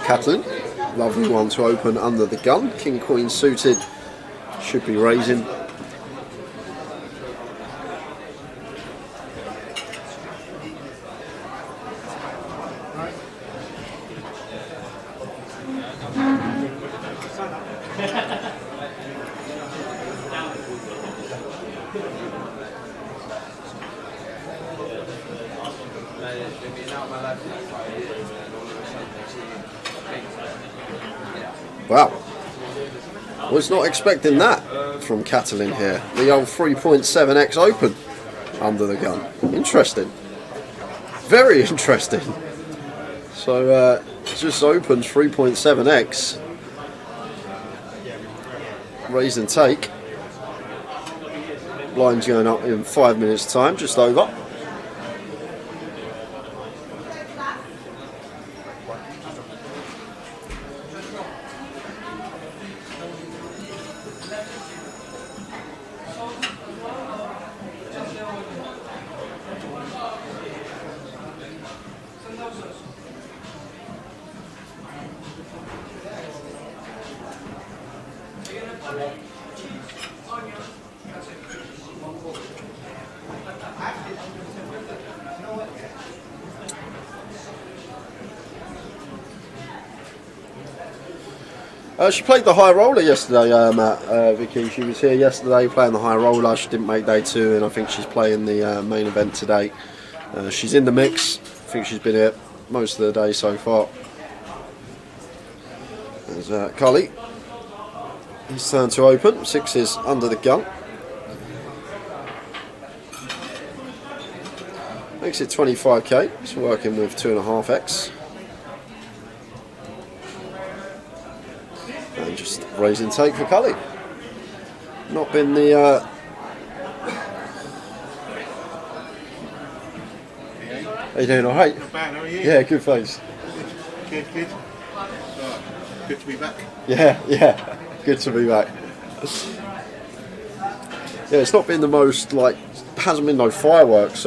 Catlin, lovely one to open under the gun. King Queen suited, should be raising. Wow, was not expecting that from Catalin here. The old 3.7x open under the gun. Interesting, very interesting. So just opens 3.7x, raise and take. Blinds going up in 5 minutes time, just over. She played the high roller yesterday, Matt, Vicky. She was here yesterday playing the high roller. She didn't make day 2, and I think she's playing the main event today. She's in the mix. I think she's been here most of the day so far. There's Cully. His turn to open. 6 is under the gun. Makes it 25k. He's working with 2.5x. And just raising take for Cully. Not been the How you doing? All right? Not bad, how are you? Yeah, good face. Good. Good to be back. Yeah, good to be back. Yeah, it's not been the most, hasn't been no fireworks,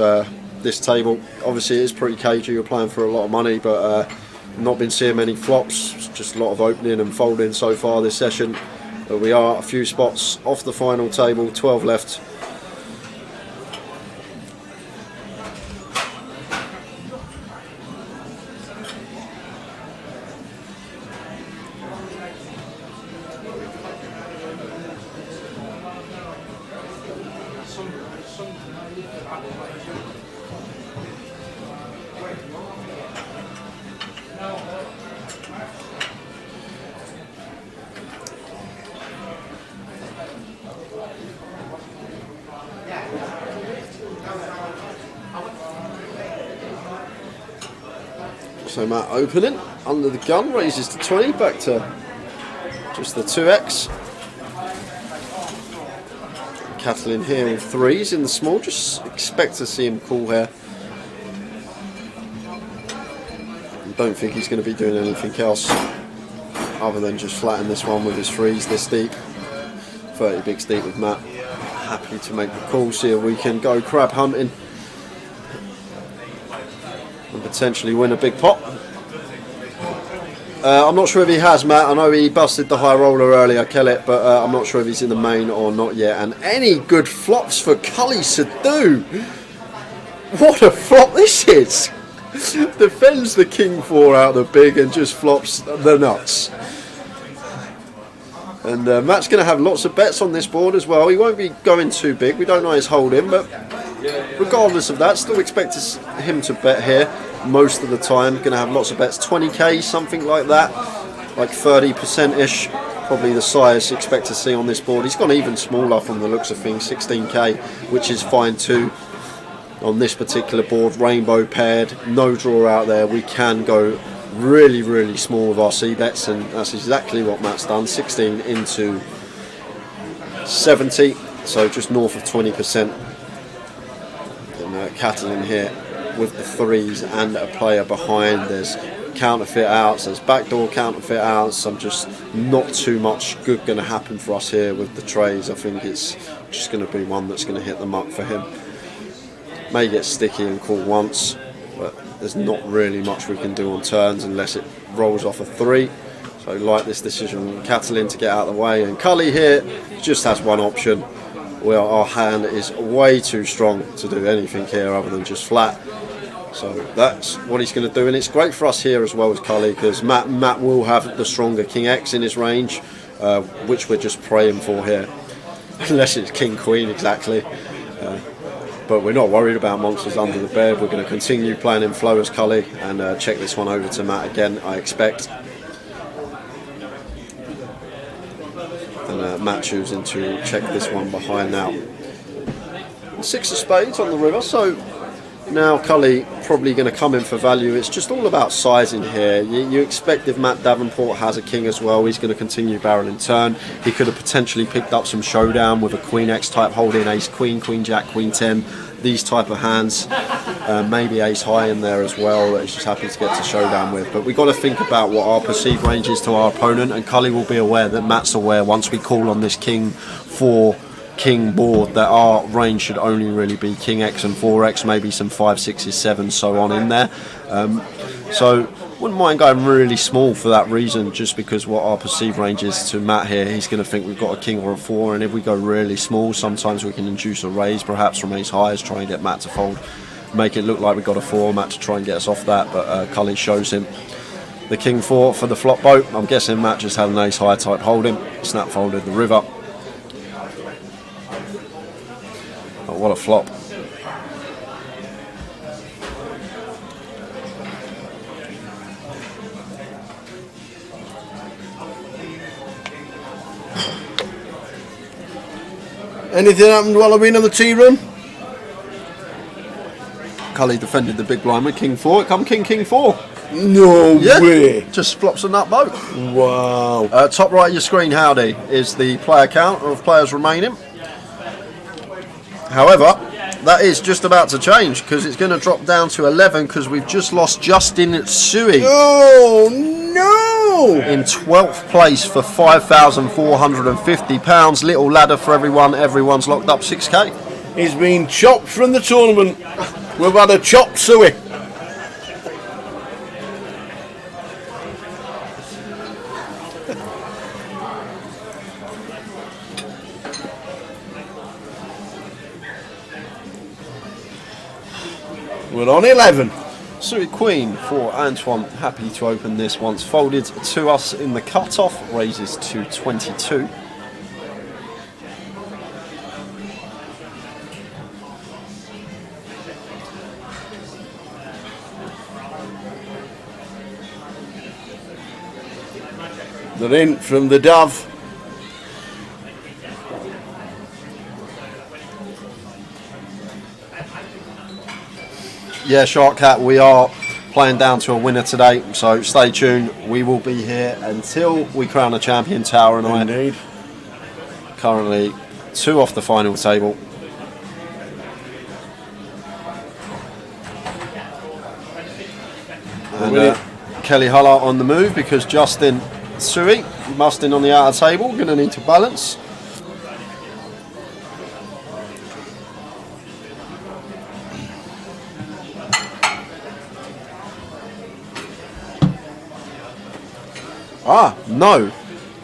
this table. Obviously it is pretty cagey, you're playing for a lot of money, but not been seeing many flops. It's just a lot of opening and folding so far this session. But we are a few spots off the final table, 12 left. So Matt opening, under the gun, raises to 20, back to just the 2x. Catalin here with 3s in the small, just expect to see him call here. Don't think he's going to be doing anything else other than just flatten this one with his 3s this deep. 30 bigs deep with Matt. Happy to make the call, see if we can go crab hunting and potentially win a big pot. I'm not sure if he has, Matt. I know he busted the high roller earlier, Kellett, but I'm not sure if he's in the main or not yet. And any good flops for Cully Sadu. What a flop this is. Defends the king 4 out of the big and just flops the nuts. And Matt's going to have lots of bets on this board as well. He won't be going too big. We don't know his holding, but regardless of that, still expect him to bet here most of the time. Going to have lots of bets, 20k, something like that, like 30%-ish, probably the size expect to see on this board. He's gone even smaller from the looks of things, 16k, which is fine too. On this particular board, rainbow paired, no draw out there. We can go really, really small with our C bets, and that's exactly what Matt's done. 16 into 70, so just north of 20%. And Catalin here with the 3s and a player behind. There's counterfeit outs, there's backdoor counterfeit outs. I'm just not too much good going to happen for us here with the trays. I think it's just going to be one that's going to hit the muck for him. May get sticky and call once, but there's not really much we can do on turns unless it rolls off a 3. So like this decision, Catalin to get out of the way, and Cully here just has one option. Well, our hand is way too strong to do anything here other than just flat. So that's what he's going to do, and it's great for us here as well as Cully, because Matt will have the stronger King X in his range, which we're just praying for here, unless it's King Queen exactly. But we're not worried about monsters under the bed. We're going to continue playing in flow as Cully and check this one over to Matt again, I expect. And Matt choosing to check this one behind now. 6 of spades on the river, so now Cully probably going to come in for value. It's just all about sizing here. You expect if Matt Davenport has a king as well, he's going to continue barreling turn. He could have potentially picked up some showdown with a Queen X type holding, Ace Queen, Queen Jack, Queen 10, these type of hands. Maybe Ace High in there as well that he's just happy to get to showdown with. But we've got to think about what our perceived range is to our opponent, and Cully will be aware that Matt's aware once we call on this King 4 King board that our range should only really be King X and 4X, maybe some 5, 6s, 7s, so on in there. So Wouldn't mind going really small for that reason, just because what our perceived range is to Matt here, he's going to think we've got a king or a 4, and if we go really small, sometimes we can induce a raise, perhaps from ace highs, try and get Matt to fold, make it look like we've got a 4, Matt to try and get us off that, but Cully shows him the king 4 for the flop boat. I'm guessing Matt just had an ace high type holding, snap folded the river. Oh, what a flop. Anything happened while I've been on the tee run? Cully defended the big blind with king 4. It come king 4. No way. Just flops on that boat. Wow. Top right of your screen, Howdy, is the player count of players remaining. However, that is just about to change because it's going to drop down to 11 because we've just lost Justin Tsui. Oh no! In 12th place for £5,450. Little ladder for everyone. Everyone's locked up 6k. He's been chopped from the tournament. We've had a chop suey. We're on 11. Suited Queen for Antoine. Happy to open this once folded to us in the cut-off. Raises to 22. They're in from the Dove. Yeah, Shark Cat, we are playing down to a winner today, so stay tuned. We will be here until we crown a champion tower tonight. Indeed. Currently 2 off the final table. And Kelly Huller on the move because Justin Tsui must in on the outer table. Going to need to balance. Ah, no,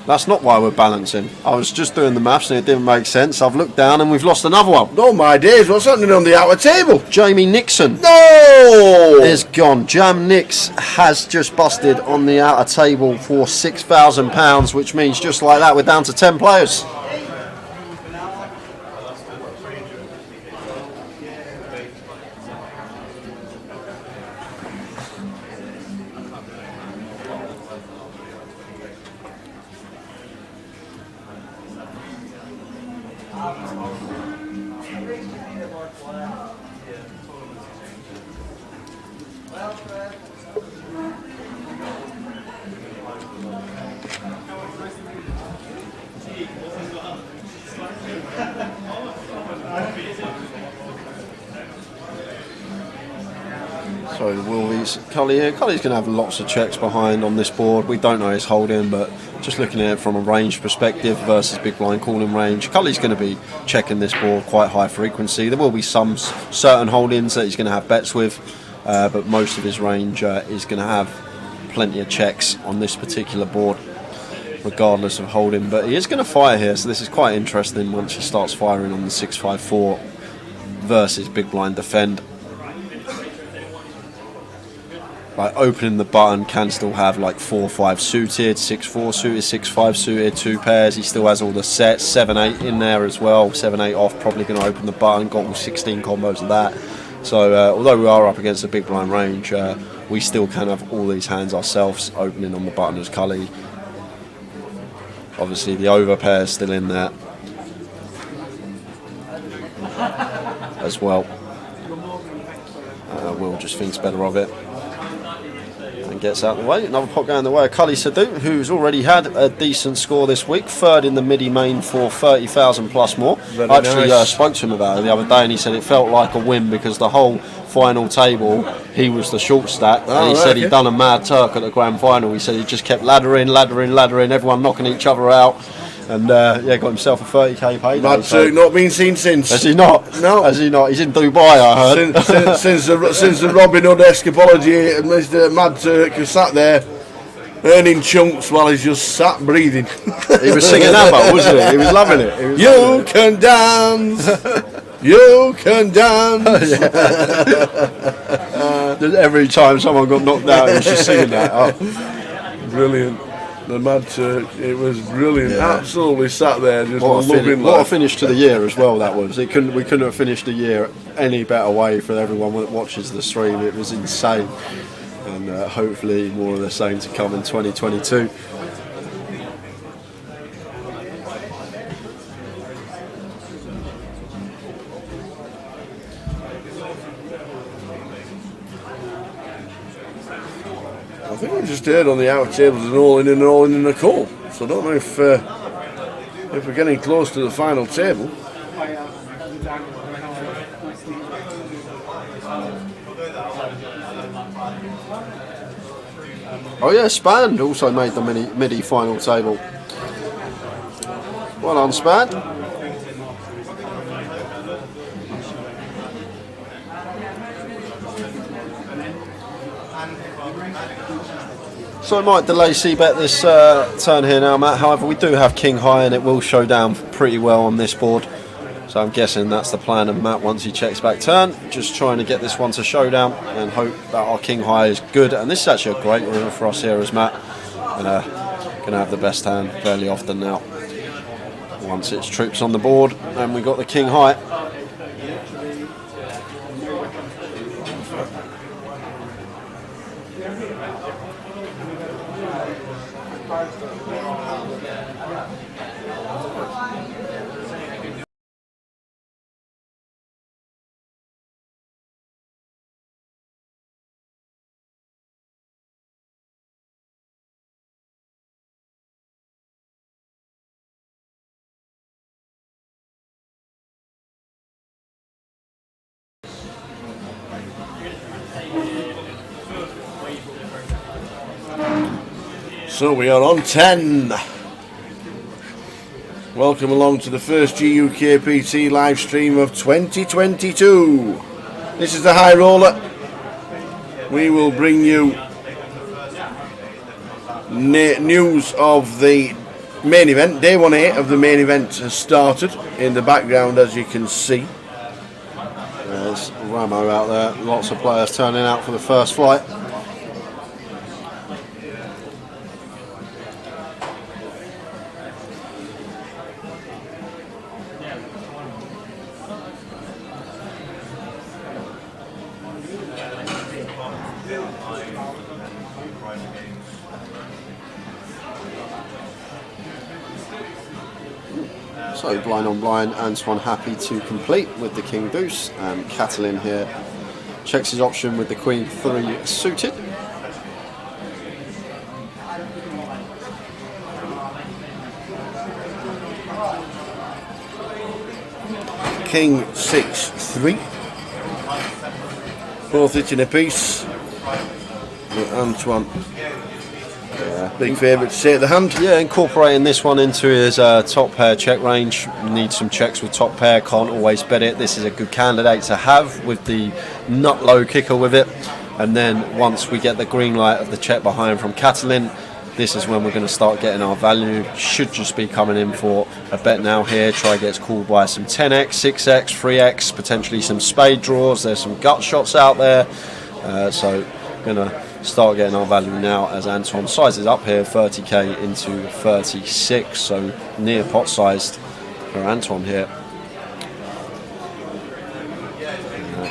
that's not why we're balancing. I was just doing the maths and it didn't make sense. I've looked down and we've lost another one. Oh my days, what's happening on the outer table? Jamie Nixon. No! Is gone. Jam Nix has just busted on the outer table for £6,000, which means just like that we're down to 10 players. So the Wolvies, Cully here. Cully's going to have lots of checks behind on this board. We don't know his holding, but just looking at it from a range perspective versus big blind calling range, Cully's going to be checking this board quite high frequency. There will be some certain holdings that he's going to have bets with, but most of his range is going to have plenty of checks on this particular board, regardless of holding. But he is going to fire here, so this is quite interesting once he starts firing on the 6-5-4 versus big blind defend. Like opening the button can still have like 4-5 suited, 6-4 suited, 6-5 suited, 2 pairs. He still has all the sets, 7-8 in there as well. 7-8 off, probably going to open the button. Got all 16 combos of that. So although we are up against a big blind range, we still can have all these hands ourselves opening on the button as Cully. Obviously the over pair is still in there as well. Will just thinks better of it. Gets out of the way. Another pot going the way of Cully Sadu, who's already had a decent score this week, 3rd in the midi main for 30,000 plus more. Very I actually nice. spoke to him about it the other day and he said it felt like a win because the whole final table he was the short stack and he said he'd done a mad Turk at the grand final. He said he just kept laddering, everyone knocking each other out, And yeah, got himself a 30k payday. Mad Turk not been seen since. Has he not? No. Has he not? He's in Dubai, I heard. Since the Robin Hood escapology, Mr. Mad Turk has sat there earning chunks while he's just sat breathing. He was singing ABBA, wasn't he? He was loving it. You can dance. You can dance. Every time someone got knocked out, he was just singing that. Oh. Brilliant. The Mad Turk, it was brilliant. Yeah. Absolutely sat there just What loving a life. finish to the year as well that was. We couldn't have finished the year any better way for everyone that watches the stream. It was insane. And hopefully more of the same to come in 2022. I think we just heard on the outer tables an all in and an all in and a call. So I don't know if we're getting close to the final table. Oh yeah, Spand also made the MIDI final table. Well done, Spand. So I might delay C-bet this turn here now, Matt. However, we do have King High and it will show down pretty well on this board. So I'm guessing that's the plan of Matt once he checks back turn. Just trying to get this one to showdown and hope that our King High is good. And this is actually a great river for us here as Matt. Going to have the best hand fairly often now. Once it's troops on the board and we got the King High. So we are on 10. Welcome along to the first GUKPT live stream of 2022. This is the High Roller. We will bring you news of the main event. Day 1A of the main event has started in the background, as you can see. There's Ramo out there. Lots of players turning out for the first flight. So blind on blind, Antoine happy to complete with the King Deuce, and Catalin here checks his option with the Queen 3 suited. King 6-3. Both hitting a piece. Antoine, big favourite to take the hand. Yeah, incorporating this one into his top pair check range. Needs some checks with top pair, can't always bet it. This is a good candidate to have with the nut low kicker with it. And then once we get the green light of the check behind from Catalin, this is when we're going to start getting our value. Should just be coming in for a bet now here. Try gets called by some 10x, 6x, 3x, potentially some spade draws. There's some gut shots out there. So going to start getting our value now as Antoine sizes up here, 30k into 36, so near pot sized for Antoine here.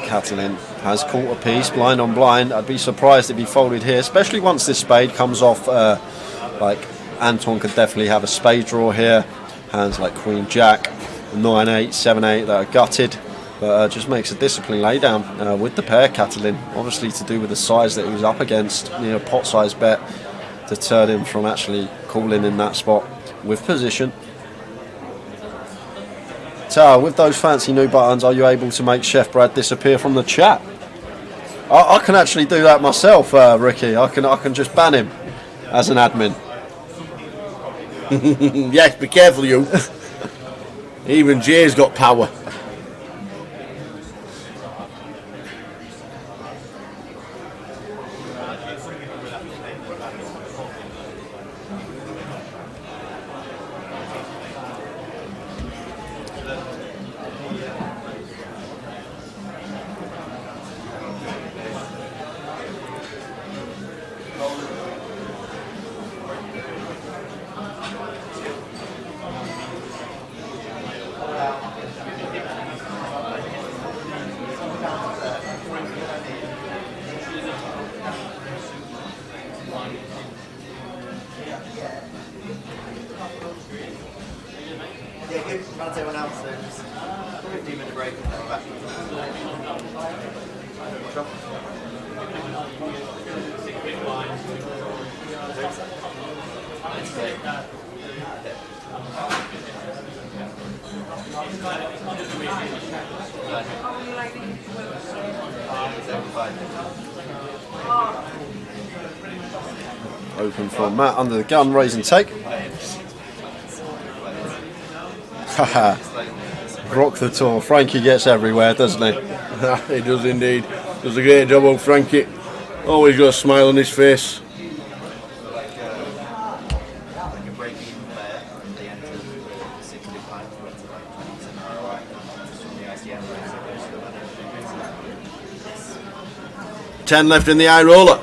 Catalin has caught a piece, blind on blind. I'd be surprised if he folded here, especially once this spade comes off. Like Antoine could definitely have a spade draw here. Hands like Queen Jack, 9-8, 7-8 that are gutted. But just makes a discipline laydown with the pair, Catalin. Obviously to do with the size that he was up against, pot size bet to turn him from actually calling in that spot with position. Tao, with those fancy new buttons, are you able to make Chef Brad disappear from the chat? I can actually do that myself, Ricky. I can just ban him as an admin. Yes, be careful, you. Even Jay's got power. Yeah, give Monday 1 ounce, so just 15-minute break and then we're back. Open from Matt under the gun, raise and take. Haha. Rock the tour. Frankie gets everywhere, doesn't he? He does indeed. Does a great job on Frankie. Always got a smile on his face. $10 left in the eye roller.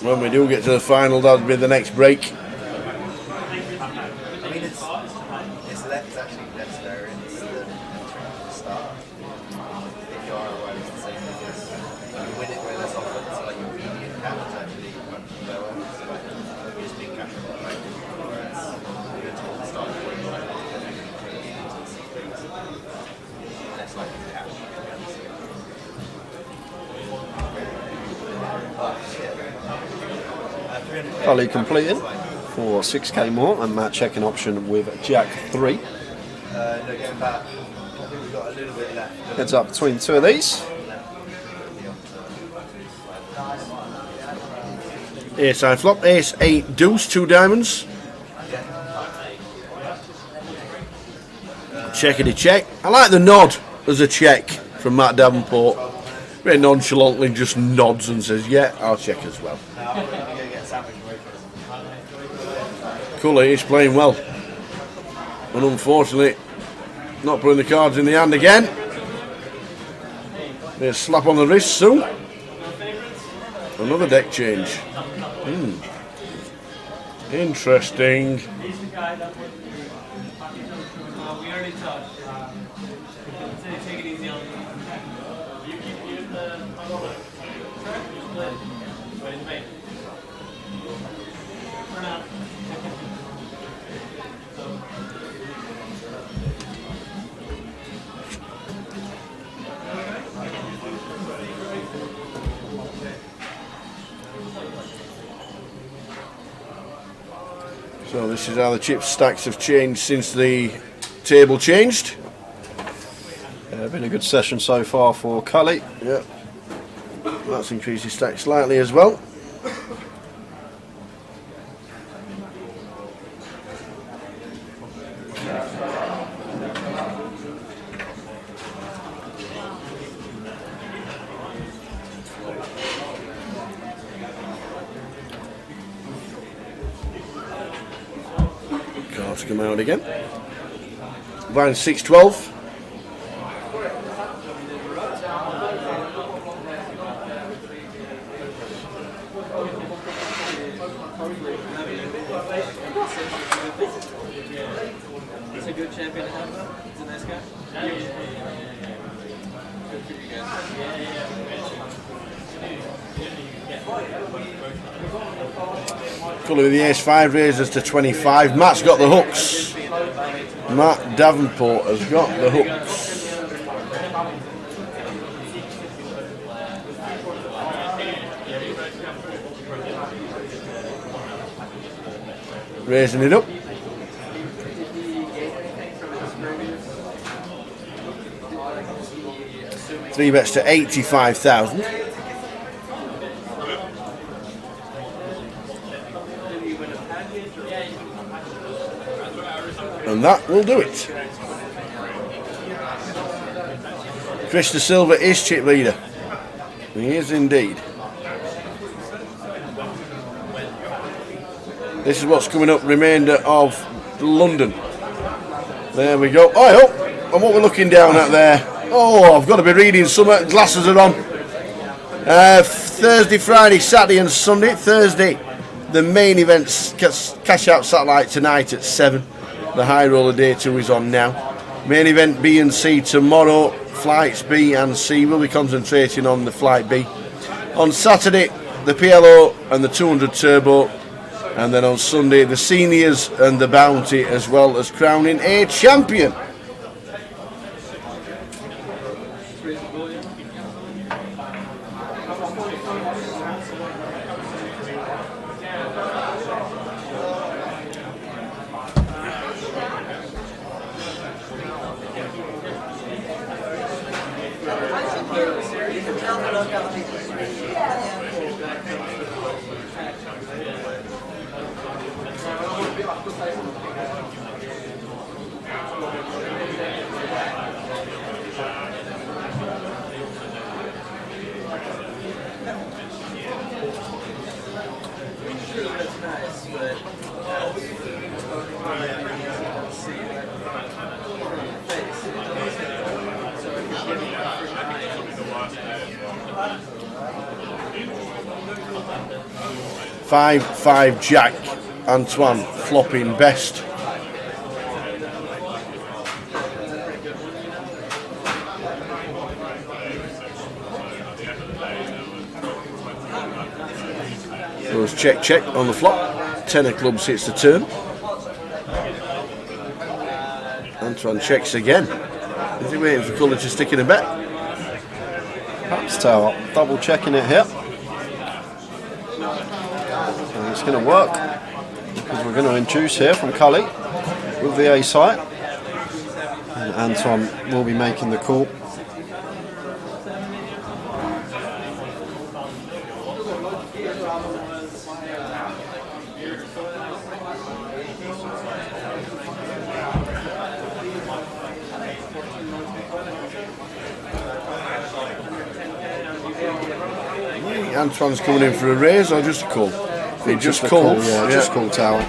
When we do get to the final, that'll be the next break. I mean, it's actually less variance than the start. If you are aware, it's the same because you win it where less often, so like your median cap is actually much lower. So like, you just being cash flow, right? Whereas you go to the start of the week, like, less likely to cash. Cully completed for 6k more, and Matt checking option with Jack 3. No, getting back. I think we've got a little bit left. Heads up between two of these. Ace high flop, ace 8 deuce, 2 diamonds. Checkity check. I like the nod as a check from Matt Davenport. Very nonchalantly just nods and says, yeah, I'll check as well. Cully is playing well. And unfortunately, not putting the cards in the hand again. There's a slap on the wrist soon. Another deck change. Interesting. So this is how the chip stacks have changed since the table changed. Been a good session so far for Cully. Yeah. That's increased his stack slightly as well. Cards come out again. Blind 6-12. It's a good champion to have, though. He's a nice guy. Good for you guys. Cully with the ace-5 raises to 25. Matt's got the hooks. Matt Davenport has got the hooks. Raising it up. Three bets to 85,000. And that will do it. Chris De Silva is chip leader. He is indeed. This is what's coming up, remainder of London. There we go. Oh, and what we're looking down at there. Oh, I've got to be reading something. Glasses are on. Thursday, Friday, Saturday and Sunday. Thursday, the main events, Cash Out Satellite tonight at 7. The High Roller Day 2 is on now. Main event B and C tomorrow. Flights B and C will be concentrating on the flight B. On Saturday, the PLO and the 200 Turbo. And then on Sunday, the Seniors and the Bounty, as well as crowning a champion. Five Jack, Antoine flopping best. Goes check on the flop. 10 of clubs hits the turn. Antoine checks again. Is he waiting for colour to stick in a bet? Perhaps Tower double checking it here. And it's going to work because we're going to induce here from Cully with the A side. And Antoine will be making the call. Antoine's coming in for a raise or just a call? He just called. Yeah, just called Tower.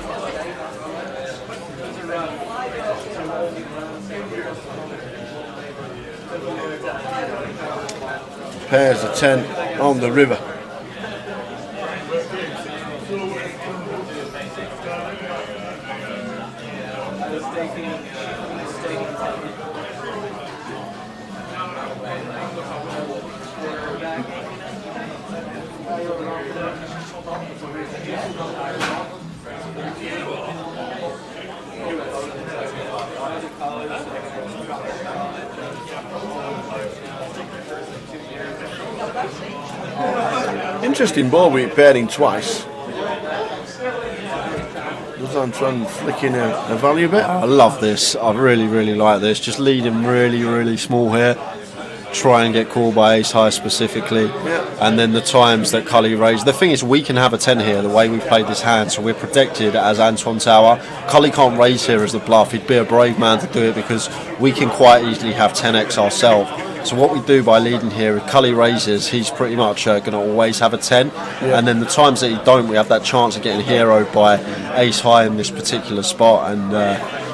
Pairs of 10 on the river. Interesting ball with pairing twice. Was Antoine flicking a value bet? I love this. I really like this. Just leading really small here. Try and get called by ace high specifically. Yeah. And then the times that Cully raised. The thing is, we can have a 10 here the way we played this hand, so we're protected as Antoine Tower. Cully can't raise here as the bluff. He'd be a brave man to do it because we can quite easily have 10x ourselves. So what we do by leading here, if Cully raises, he's pretty much going to always have a 10. Yeah. And then the times that he don't, we have that chance of getting heroed by ace high in this particular spot. And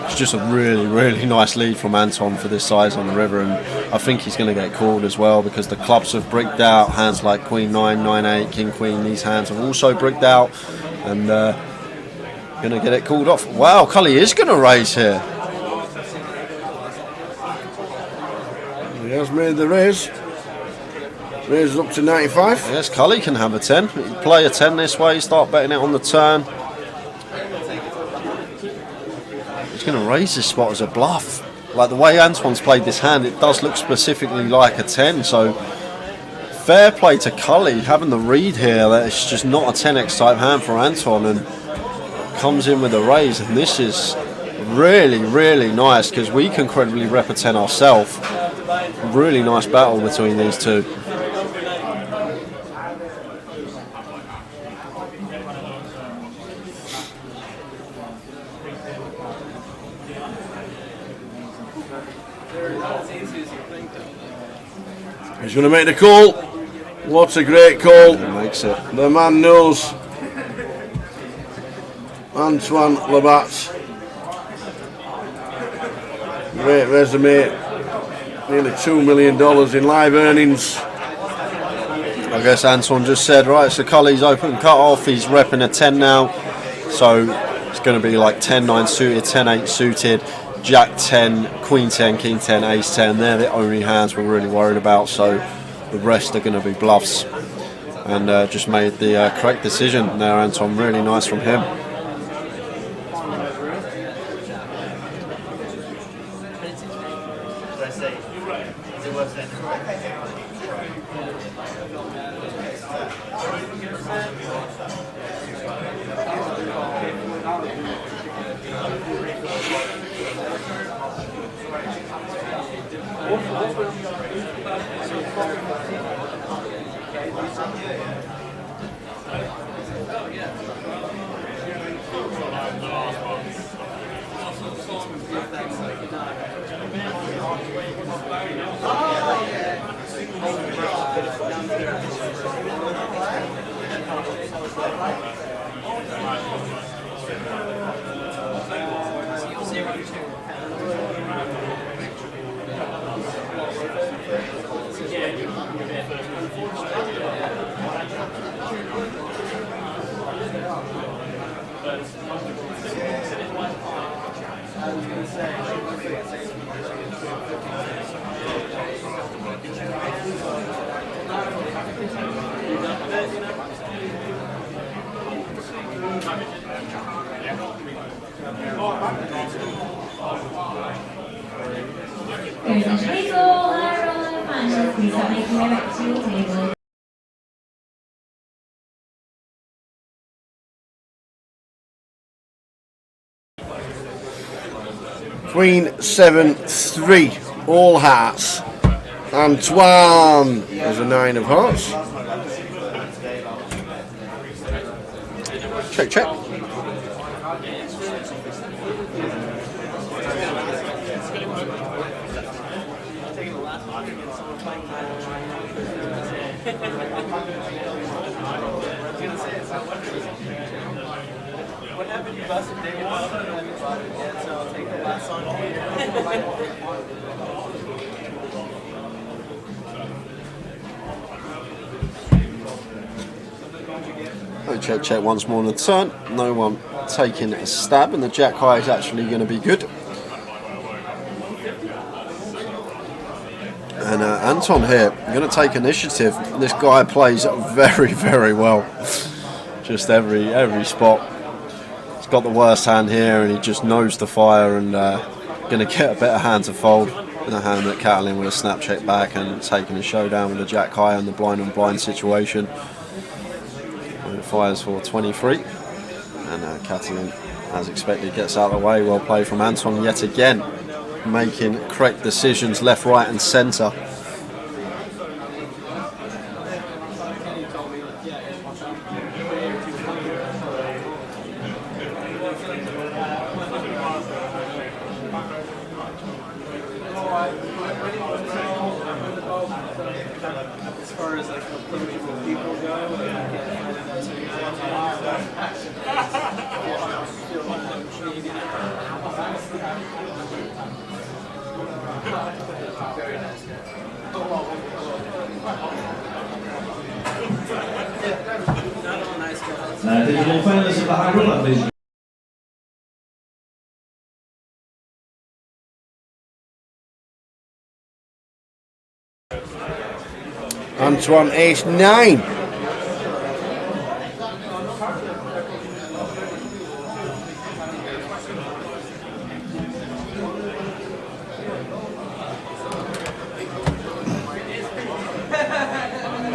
it's just a really nice lead from Anton for this size on the river. And I think he's going to get called as well because the clubs have bricked out. Hands like Queen 9, 9-8, King Queen, these hands have also bricked out. And going to get it called off. Wow, Cully is going to raise here. He has made the raise. Raises up to 95. Yes, Cully can have a 10. You play a 10 this way, start betting it on the turn. He's going to raise this spot as a bluff. Like the way Antoine's played this hand, it does look specifically like a 10. So fair play to Cully having the read here. That it's just not a 10x type hand for Antoine and comes in with a raise. And this is really nice because we can credibly rep a 10 ourselves. Really nice battle between these two. He's going to make the call. What a great call. He makes it. The man knows. Antoine Labatt. Great resume. Nearly $2 million in live earnings. I guess Anton just said, right, so Cully's open cut off. He's repping a 10 now. So it's going to be like 10-9 suited, 10-8 suited, Jack 10, Queen 10, King 10, Ace 10. They're the only hands we're really worried about. So the rest are going to be bluffs. And just made the correct decision there, Anton. Really nice from him. Queen 7-3, all hearts. Antoine has a 9 of hearts. Check, check. What happened? You busted David Wilson and then you bought it again, so I'll take the last song. Check, check once more on the turn. No one taking a stab, and the Jack High is actually going to be good. And Anton here, going to take initiative. This guy plays very, very well. Just every spot. He's got the worst hand here, and he just knows the fire, and going to get a better hand to fold. In a hand that Catalin with a snap check back and taking a showdown with the Jack High on the blind on blind situation. And it fires for 23, and Catalin, as expected, gets out of the way. Well played from Anton yet again, making correct decisions left, right, and centre. As far as like approachable people go, very nice guy. Digital finalists of the high roller, please. Antoine Ace 9.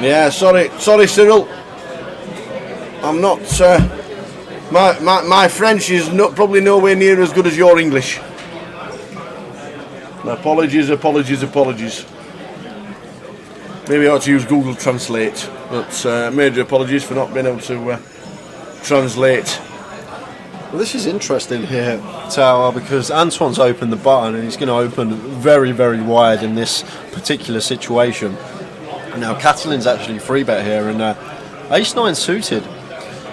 Yeah, sorry Cyril. I'm not. My French is probably nowhere near as good as your English. Apologies. Maybe I ought to use Google Translate, but major apologies for not being able to translate. Well, this is interesting here, Tower, because Antoine's opened the button and he's going to open very, very wide in this particular situation. Now Catalin's actually free bet here, and ace-9 suited.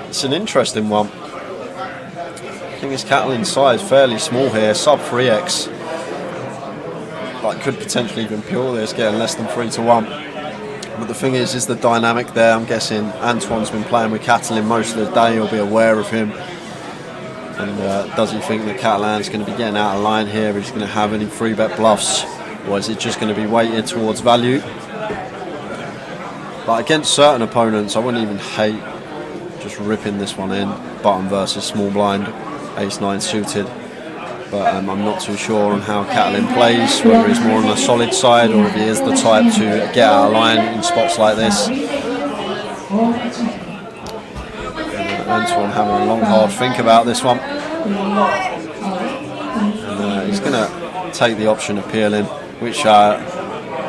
It's an interesting one. I think his Catalin's size fairly small here, sub 3x. But could potentially even pure this, getting less than 3-1. But the thing is the dynamic there. I'm guessing Antoine's been playing with Catalin most of the day. He'll be aware of him. And does he think that Catalan's going to be getting out of line here? He's going to have any free bet bluffs, or is it just going to be weighted towards value? But against certain opponents, I wouldn't even hate just ripping this one in. Button versus small blind, ace-9 suited. But I'm not too sure on how Catalin plays, whether he's more on the solid side or if he is the type to get out of line in spots like this. Antoine having a long hard think about this one. And he's going to take the option of peeling, which I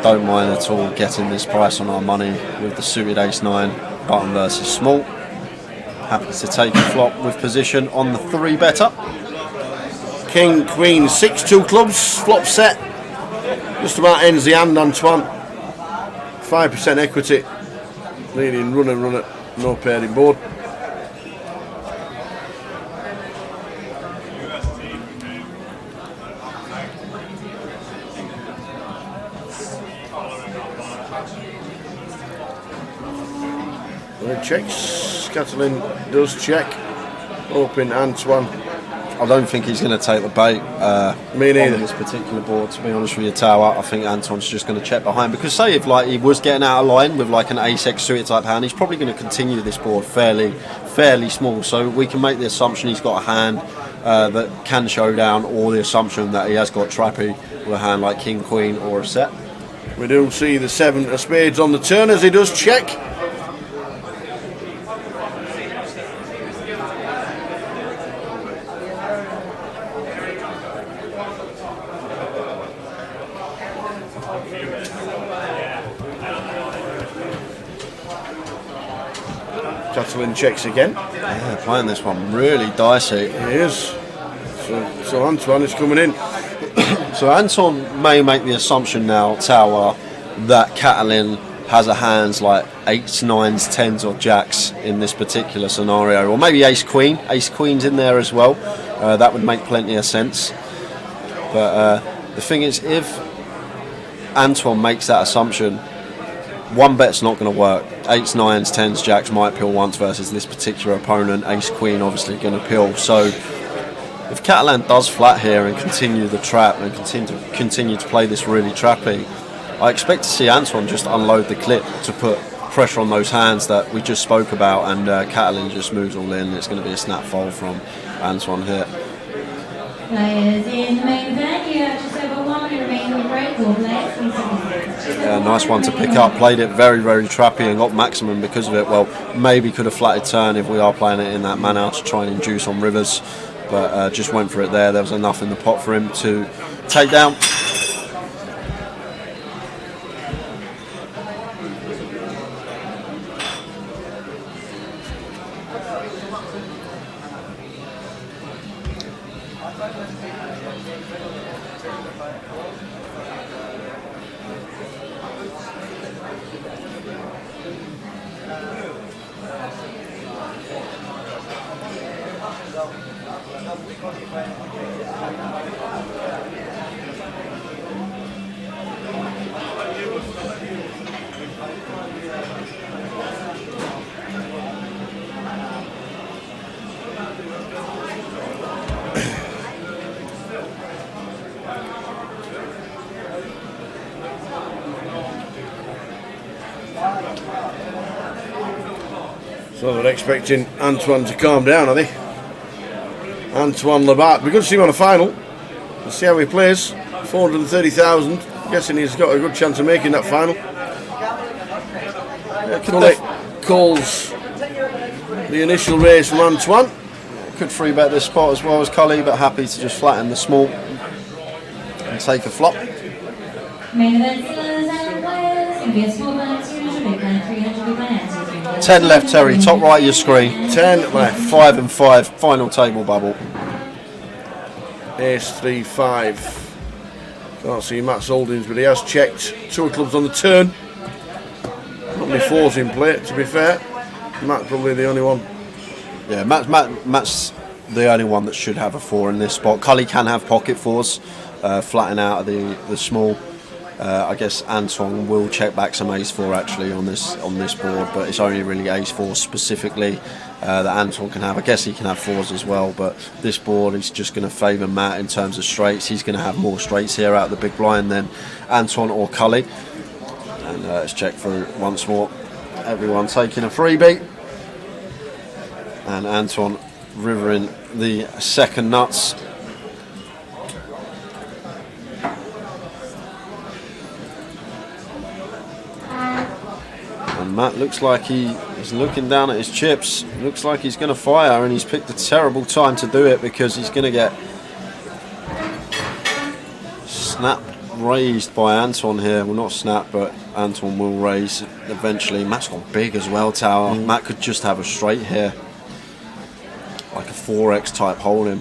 don't mind at all, getting this price on our money with the suited ace-9, button versus small. Happy to take a flop with position on the 3-better. King, Queen, 6-2 clubs, flop set. Just about ends the hand, Antoine. 5% equity. Leading runner, no pairing board. Checks. Catalin does check. Open Antoine. I don't think he's going to take the bait Me neither. on this particular board, to be honest with you, Tower. I think Antoine's just going to check behind, because say if like he was getting out of line with like an ace-x suited type hand, he's probably going to continue this board fairly small, so we can make the assumption he's got a hand that can show down, or the assumption that he has got trappy with a hand like King, Queen or a set. We do see the 7 of spades on the turn as he does check. Catalin checks again. Yeah, playing this one really dicey. He is. So Antoine is coming in. So Anton may make the assumption now, Tower, that Catalin has a hands like 8s, 9s, 10s or jacks in this particular scenario, or maybe ace-queen. Ace-queen's in there as well. That would make plenty of sense. But the thing is, if Antoine makes that assumption, one bet's not going to work. 8s, 9s, 10s, jacks might peel once versus this particular opponent. Ace-queen obviously going to peel. So if Catalan does flat here and continue the trap and continue to play this really trappy, I expect to see Antoine just unload the clip to put pressure on those hands that we just spoke about, and Catalan just moves all in. It's going to be a snap fold from Antoine here. Players in the main event, you have just over 1 minute remaining break. Yeah, nice one to pick up. Played it very, very trappy and got maximum because of it. Well, maybe could have flatted turn if we are playing it in that manner to try and induce on rivers, but just went for it there. There was enough in the pot for him to take down. So they're expecting Antoine to calm down, are they? Antoine Labat. We're going to see him on a final. Let's see how he plays. 430,000. Guessing he's got a good chance of making that final. Cully calls the initial raise from Antoine. Could free bet this spot as well as Cully, but happy to just flatten the small and take a flop. Main event dealers and players, going to be a small blind, 200 big blind, 300 big blind. 10 left, Terry, top right of your screen. 10 left. 5 and 5, final table bubble. Ace 3, 5. Can't see Matt's holdings, but he has checked. 2 of clubs on the turn. Only 4s in play, to be fair. Matt's probably the only one. Yeah, Matt's the only one that should have a 4 in this spot. Cully can have pocket 4s, flatten out of the small. I guess Anton will check back some ace 4 actually on this board, but it's only really ace 4 specifically that Anton can have. I guess he can have 4s as well, but this board is just going to favour Matt in terms of straights. He's going to have more straights here out of the big blind than Anton or Cully. And let's check through once more. Everyone taking a freebie, and Anton rivering the second nuts. And Matt looks like he is looking down at his chips. Looks like he's going to fire, and he's picked a terrible time to do it because he's going to get snapped, raised by Anton here. Well, not snapped, but Anton will raise eventually. Matt's gone big as well, Tower. Matt could just have a straight here, like a 4x type holding.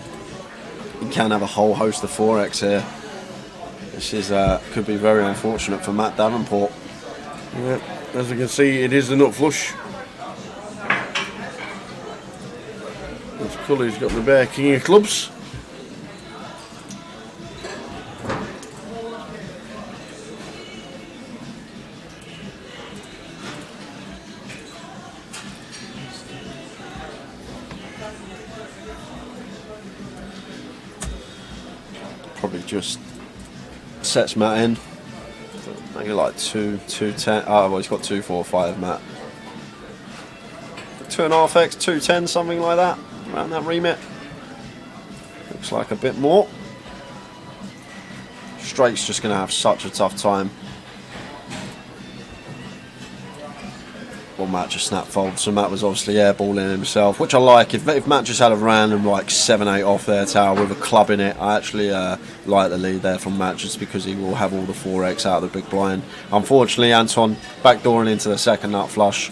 He can have a whole host of 4x here. This is could be very unfortunate for Matt Davenport. Yeah, as you can see, it is the nut flush. Cully's got the bare king of clubs. Probably just sets Matt in. Maybe like 2-10. Oh, well, he's got 2-4-5, Matt. 2.5x, 2-10, something like that, around that remit. Looks like a bit more. Straight's just going to have such a tough time. Well, Matt just snap fold, so Matt was obviously airballing himself, which I like. If Matt just had a random like 7-8 off there, Tower, with a club in it, I actually like the lead there from Matt, just because he will have all the 4x out of the big blind. Unfortunately, Anton backdooring into the second nut flush.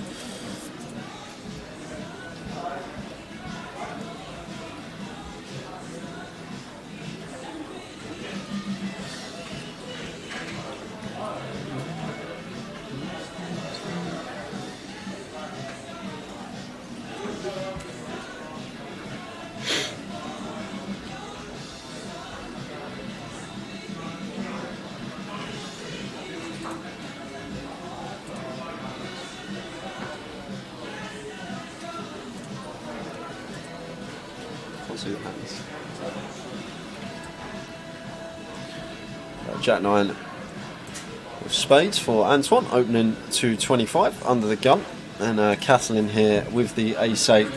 Jack 9 with spades for Antoine, opening to 25 under the gun, and Kathleen here with the ace-8.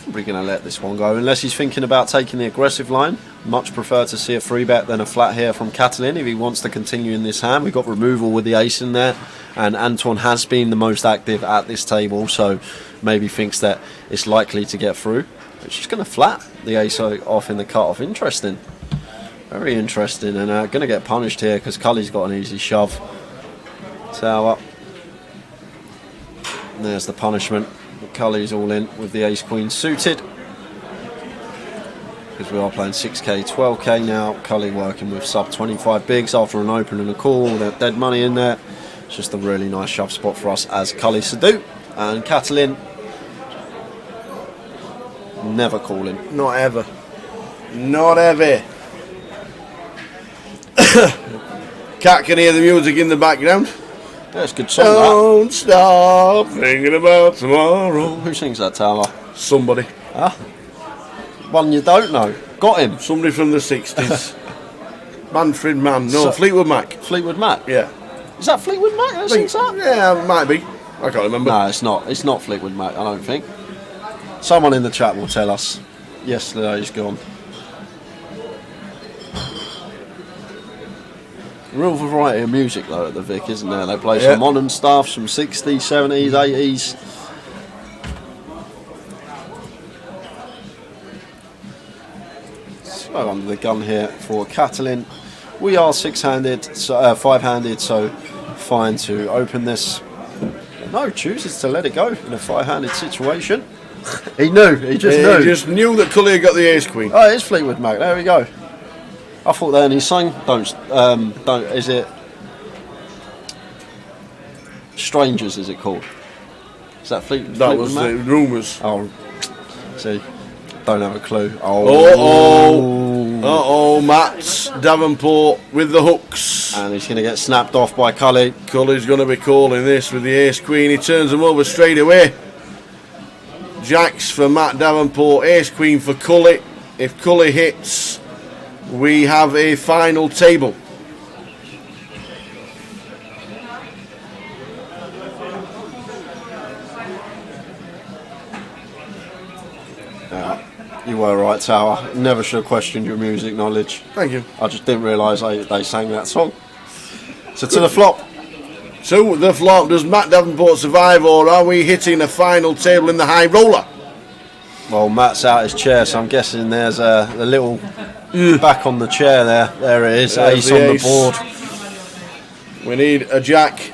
Probably going to let this one go unless he's thinking about taking the aggressive line. Much prefer to see a free bet than a flat here from Kathleen if he wants to continue in this hand. We've got removal with the ace in there, and Anton has been the most active at this table, so maybe thinks that it's likely to get through. But she's going to flat the ace off in the cut-off. Interesting. Very interesting, and going to get punished here because Cully's got an easy shove. Tower. And there's the punishment. Cully's all in with the ace-queen suited. Because we are playing 6k, 12k now. Cully working with sub 25 bigs after an open and a call. That dead money in there. It's just a really nice shove spot for us as Cully to do. And Kathleen never calling. Not ever. Not ever. Cat can hear the music in the background. Yeah, it's a good song. Don't stop thinking about tomorrow. Who sings that, Tower? Somebody. Huh? One you don't know. Got him. Somebody from the 60s. Manfred Mann. No, Fleetwood Mac. Fleetwood Mac? Yeah. Is that Fleetwood Mac that sings that? Yeah, it might be. I can't remember. No, it's not. It's not Fleetwood Mac, I don't think. Someone in the chat will tell us. Yesterday's gone. Real variety of music though at the Vic, isn't there? They play some modern stuff, some 60s, 70s, 80s. So under the gun here for Kathleen. We are six-handed, so five-handed, so fine to open this. No, chooses to let it go in a five-handed situation. He knew. He just knew. He just knew that Cully had got the ace queen. Oh, it is Fleetwood Mac. There we go. I thought then he sang don't. Is it Strangers? Is it called? Is that Fleetwood? That was the rumours. Oh, see, don't have a clue. Matt Davenport with the hooks. And he's going to get snapped off by Cully. Cully's going to be calling this with the ace queen. He turns them over straight away. Jacks for Matt Davenport, ace queen for Cully. If Cully hits, we have a final table. You were right, Tower. Never should have questioned your music knowledge. Thank you. I just didn't realise they sang that song. So to the flop. To the flop. Does Matt Davenport survive, or are we hitting a final table in the high roller? Well, Matt's out his chair, so I'm guessing there's a little back on the chair there. There it is. There's ace the on ace. the board. We need a jack.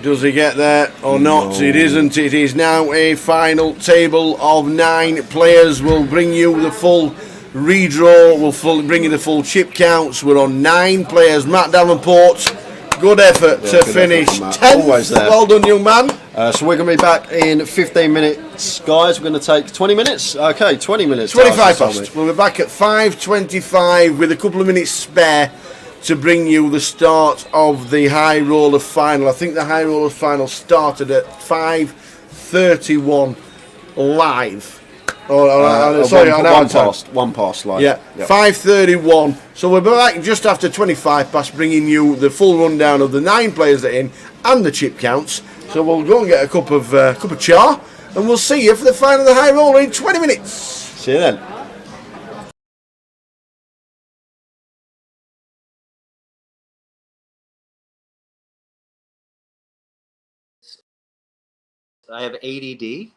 Does he get there or not? No. It isn't. It is now a final table of 9 players. We'll bring you the full redraw. We'll bring you the full chip counts. We're on 9 players. Matt Davenport, good effort to finish 10th. Always there. Well done, young man. So we're going to be back in 15 minutes, guys. We're going to take 20 minutes. Okay, 20 minutes. 25 past. We'll be back at 5:25 with a couple of minutes spare to bring you the start of the high roller final. I think the high roller final started at 5:31 live. Sorry, on our time. One past live. Yeah, yep. 5:31. So we'll be back just after 25 past, bringing you the full rundown of the 9 players that are in and the chip counts. So we'll go and get a cup of char, and we'll see you for the final of the high roller in 20 minutes. See you then. I have ADD,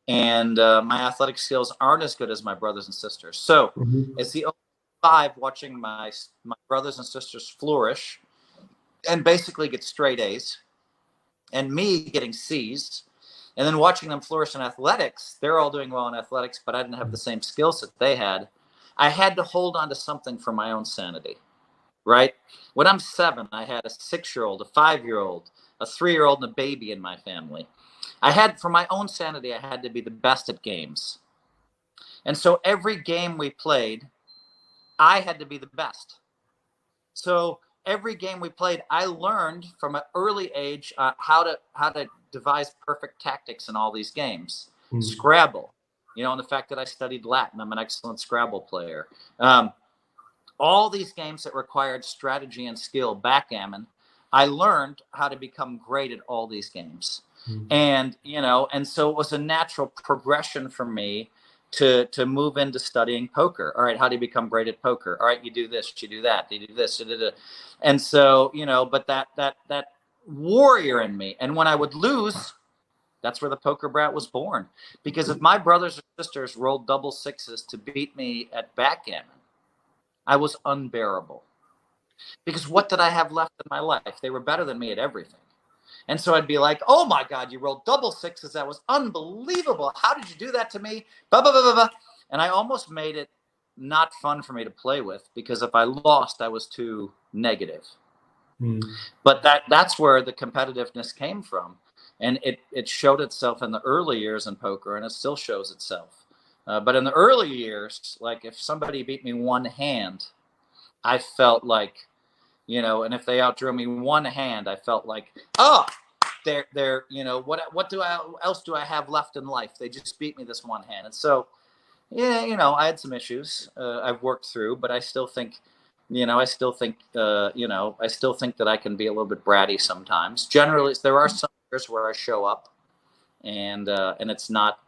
and my athletic skills aren't as good as my brothers and sisters. So it's the only 5 watching my brothers and sisters flourish and basically get straight A's, and me getting C's, and then watching them flourish in athletics. They're all doing well in athletics, but I didn't have the same skills that they had. I had to hold on to something for my own sanity, right? When I'm 7, I had a 6-year-old, a 5-year-old, a 3-year-old, and a baby in my family. For my own sanity, I had to be the best at games. And so every game we played, I had to be the best. So every game we played, I learned from an early age how to devise perfect tactics in all these games. Scrabble, and the fact that I studied Latin, I'm an excellent Scrabble player. All these games that required strategy and skill, backgammon, I learned how to become great at all these games. And so it was a natural progression for me to move into studying poker. All right, how do you become great at poker? All right, you do this, you do that, you do this, and so but that warrior in me, and when I would lose, that's where the poker brat was born. Because if my brothers or sisters rolled double 6s to beat me at backgammon, I was unbearable. Because what did I have left in my life? They were better than me at everything. And so I'd be like, oh my God, you rolled double 6s. That was unbelievable. How did you do that to me? Blah, blah, blah, blah, blah. And I almost made it not fun for me to play with, because if I lost, I was too negative. But that's where the competitiveness came from. And it showed itself in the early years in poker, and it still shows itself. But in the early years, like if somebody beat me one hand, I felt like, and if they outdrew me one hand, I felt like, oh, they're what else do I have left in life? They just beat me this one hand. And so, yeah, I had some issues I've worked through, but I still think, I still think that I can be a little bit bratty sometimes. Generally, there are some years where I show up and it's not,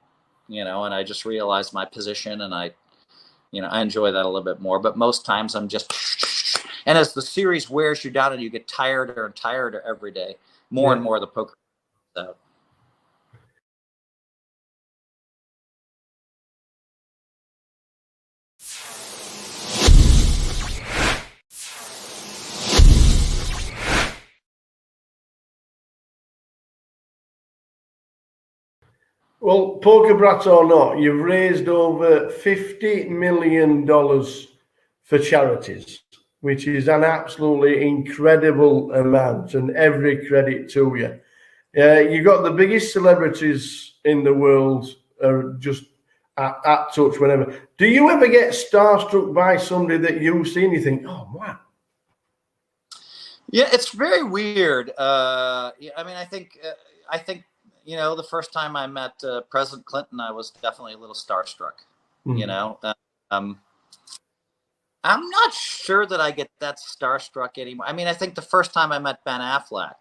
and I just realize my position, and I enjoy that a little bit more. But most times I'm just, and as the series wears you down and you get tireder and tireder every day, more and more the poker comes out. Well, poker brat or not, you've raised over $50 million for charities. which is an absolutely incredible amount, and every credit to you. You got the biggest celebrities in the world just at touch whenever. Do you ever get starstruck by somebody that you see and you think, oh, wow? Yeah, it's very weird. I mean, I think, you know, the first time I met President Clinton, I was definitely a little starstruck. You know, I'm not sure that I get that starstruck anymore. I mean, I think the first time I met Ben Affleck,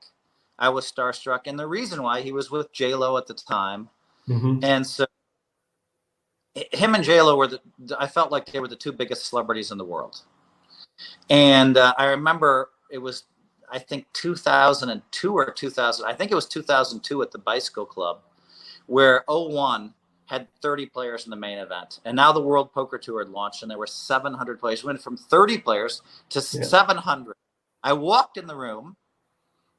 I was starstruck, and the reason why, he was with J-Lo at the time, and so him and J-Lo were I felt like they were the two biggest celebrities in the world. And I remember it was, I think 2002 or 2000, I think it was 2002 at the Bicycle Club, where 01 had 30 players in the main event. And now the World Poker Tour had launched, and there were 700 players. We went from 30 players to 700. I walked in the room,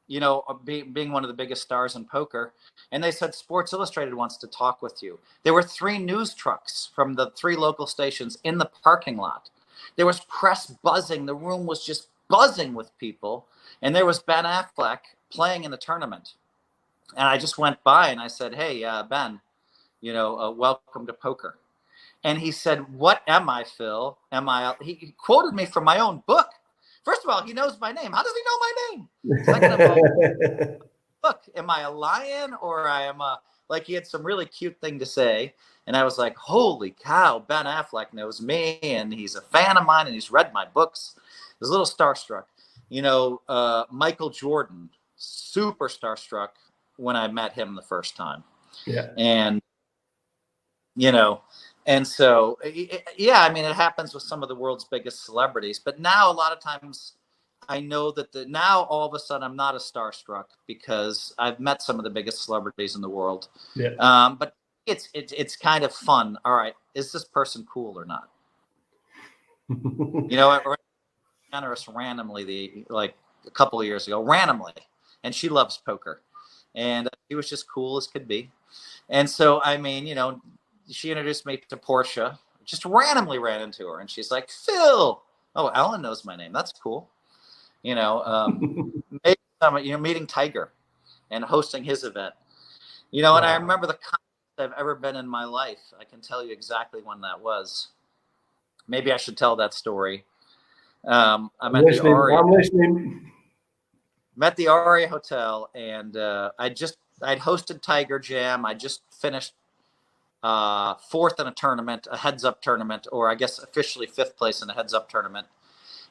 you know, being one of the biggest stars in poker, and they said, Sports Illustrated wants to talk with you. There were 3 news trucks from the 3 local stations in the parking lot. There was press buzzing. The room was just buzzing with people. And there was Ben Affleck playing in the tournament. And I just went by and I said, hey, Ben, you know, welcome to poker. And he said, what am I, Phil? He quoted me from my own book. First of all, he knows my name. How does he know my name? Second of all, look, am I a lion, or I am a, like, he had some really cute thing to say. And I was like, holy cow, Ben Affleck knows me, and he's a fan of mine, and he's read my books. I was a little starstruck. You know, Michael Jordan, super starstruck when I met him the first time. Yeah. And, you know, and so, yeah, I mean, it happens with some of the world's biggest celebrities. But now a lot of times I know that now all of a sudden I'm not a starstruck because I've met some of the biggest celebrities in the world. Yeah. But it's kind of fun. All right, is this person cool or not? You know, generous randomly like a couple of years ago, randomly, and she loves poker, and she was just cool as could be. And so, I mean, you know, she introduced me to Portia. Just randomly ran into her, and she's like, Phil. Oh, Ellen knows my name. That's cool. You know, meeting Tiger and hosting his event. You know, and I remember the contest I've ever been in my life. I can tell you exactly when that was. Maybe I should tell that story. I'm listening. Met the Aria Hotel, and I'd hosted Tiger Jam. I just finished 4th in a tournament, a heads-up tournament, or I guess officially 5th place in a heads-up tournament.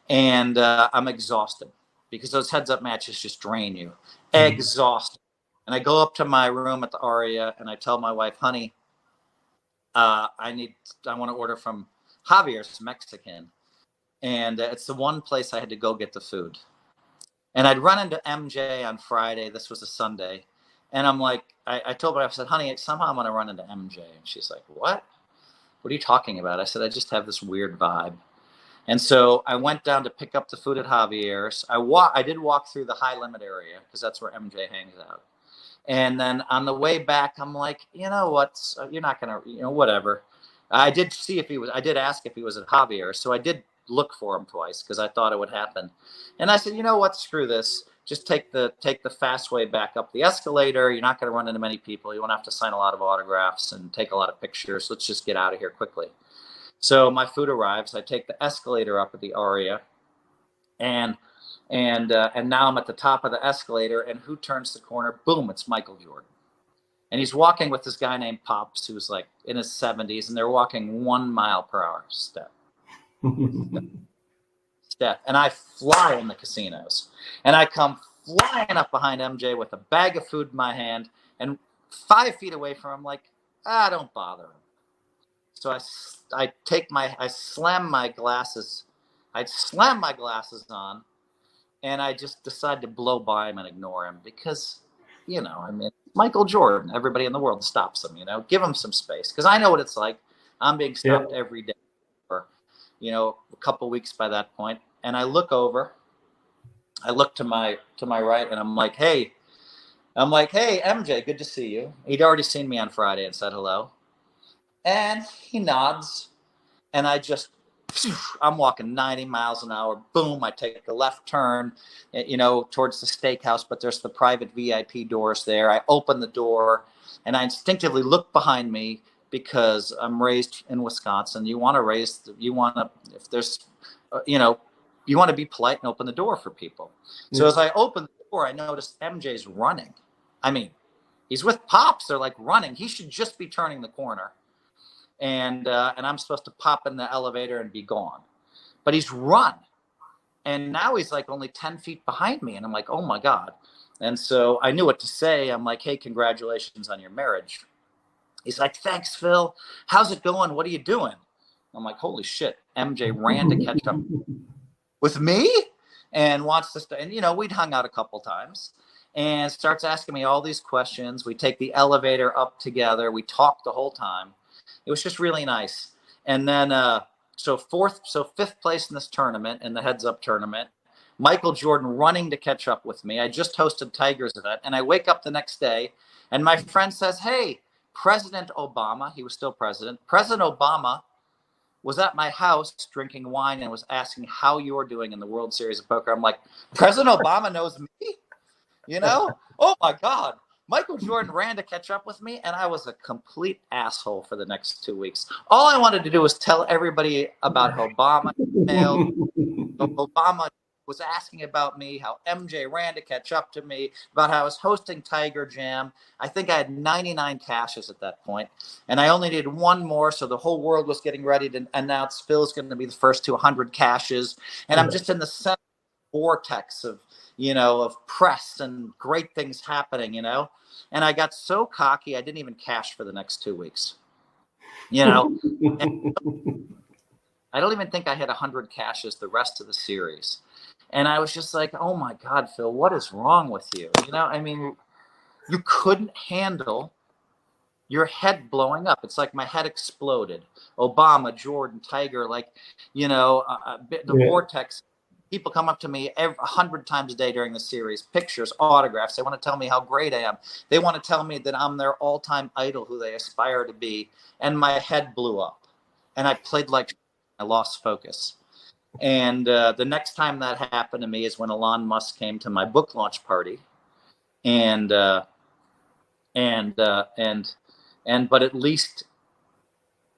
And I'm exhausted because those heads-up matches just drain you. Exhausted. And I go up to my room at the Aria, and I tell my wife, honey, I want to order from Javier's Mexican. And it's the one place I had to go get the food. And I'd run into MJ on Friday. This was a Sunday. And I'm like, I told her, I said, honey, somehow I'm going to run into MJ. And she's like, what? What are you talking about? I said, I just have this weird vibe. And so I went down to pick up the food at Javier's. I did walk through the high limit area because that's where MJ hangs out. And then on the way back, I'm like, you know what? You're not going to, you know, whatever. I did ask if he was at Javier's. So I did look for him twice because I thought it would happen. And I said, you know what? Screw this. Just take the fast way back up the escalator. You're not going to run into many people. You won't have to sign a lot of autographs and take a lot of pictures. Let's just get out of here quickly. So my food arrives. I take the escalator up at the Aria, and now I'm at the top of the escalator, and who turns the corner? Boom, it's Michael Jordan. And he's walking with this guy named Pops, who's like in his 70s, and they're walking 1 mile per hour step. And I fly in the casinos. And I come flying up behind MJ with a bag of food in my hand, and 5 feet away from him, like, don't bother him. So I slam my glasses on, and I just decide to blow by him and ignore him because, you know, I mean, Michael Jordan, everybody in the world stops him, you know, give him some space. Because I know what it's like. I'm being stopped every day for, you know, a couple weeks by that point. And I look over, I look to my right, and I'm like, hey, MJ, good to see you. He'd already seen me on Friday and said hello. And he nods, and I just I'm walking 90 miles an hour. Boom, I take the left turn, you know, towards the steakhouse, but there's the private VIP doors there. I open the door and I instinctively look behind me because I'm raised in Wisconsin. You want to, if there's, you know, you want to be polite and open the door for people. So as I open the door, I notice MJ's running. I mean, he's with Pops. They're like running. He should just be turning the corner. And I'm supposed to pop in the elevator and be gone. But he's run. And now he's like only 10 feet behind me. And I'm like, oh my God. And so I knew what to say. I'm like, hey, congratulations on your marriage. He's like, thanks, Phil. How's it going? What are you doing? I'm like, holy shit. MJ ran to catch up with me and wants to, and you know, we'd hung out a couple times and starts asking me all these questions. We take the elevator up together. We talk the whole time. It was just really nice. And then, so fifth place in this tournament, in the heads up tournament, Michael Jordan running to catch up with me. I just hosted Tiger's event, and I wake up the next day and my friend says, hey, President Obama, he was still president, President Obama was at my house drinking wine and was asking how you're doing in the World Series of Poker. I'm like, President Obama knows me? You know? Oh my God. Michael Jordan ran to catch up with me, and I was a complete asshole for the next 2 weeks. All I wanted to do was tell everybody about how Obama was asking about me, how MJ ran to catch up to me, about how I was hosting Tiger Jam. I think I had 99 caches at that point, and I only needed one more, so the whole world was getting ready to announce Phil's going to be the first to 100 caches, and I'm just in the center vortex of, you know, of press and great things happening, you know. And I got so cocky, I didn't even cash for the next 2 weeks. You know, I don't even think I had 100 caches the rest of the series. And I was just like, oh my God, Phil, what is wrong with you? You know, I mean, you couldn't handle your head blowing up. It's like my head exploded. Obama, Jordan, Tiger, like, you know, the vortex. People come up to me 100 times a day during the series, pictures, autographs. They want to tell me how great I am. They want to tell me that I'm their all-time idol who they aspire to be. And my head blew up. And I played like I lost focus. And the next time that happened to me is when Elon Musk came to my book launch party. But at least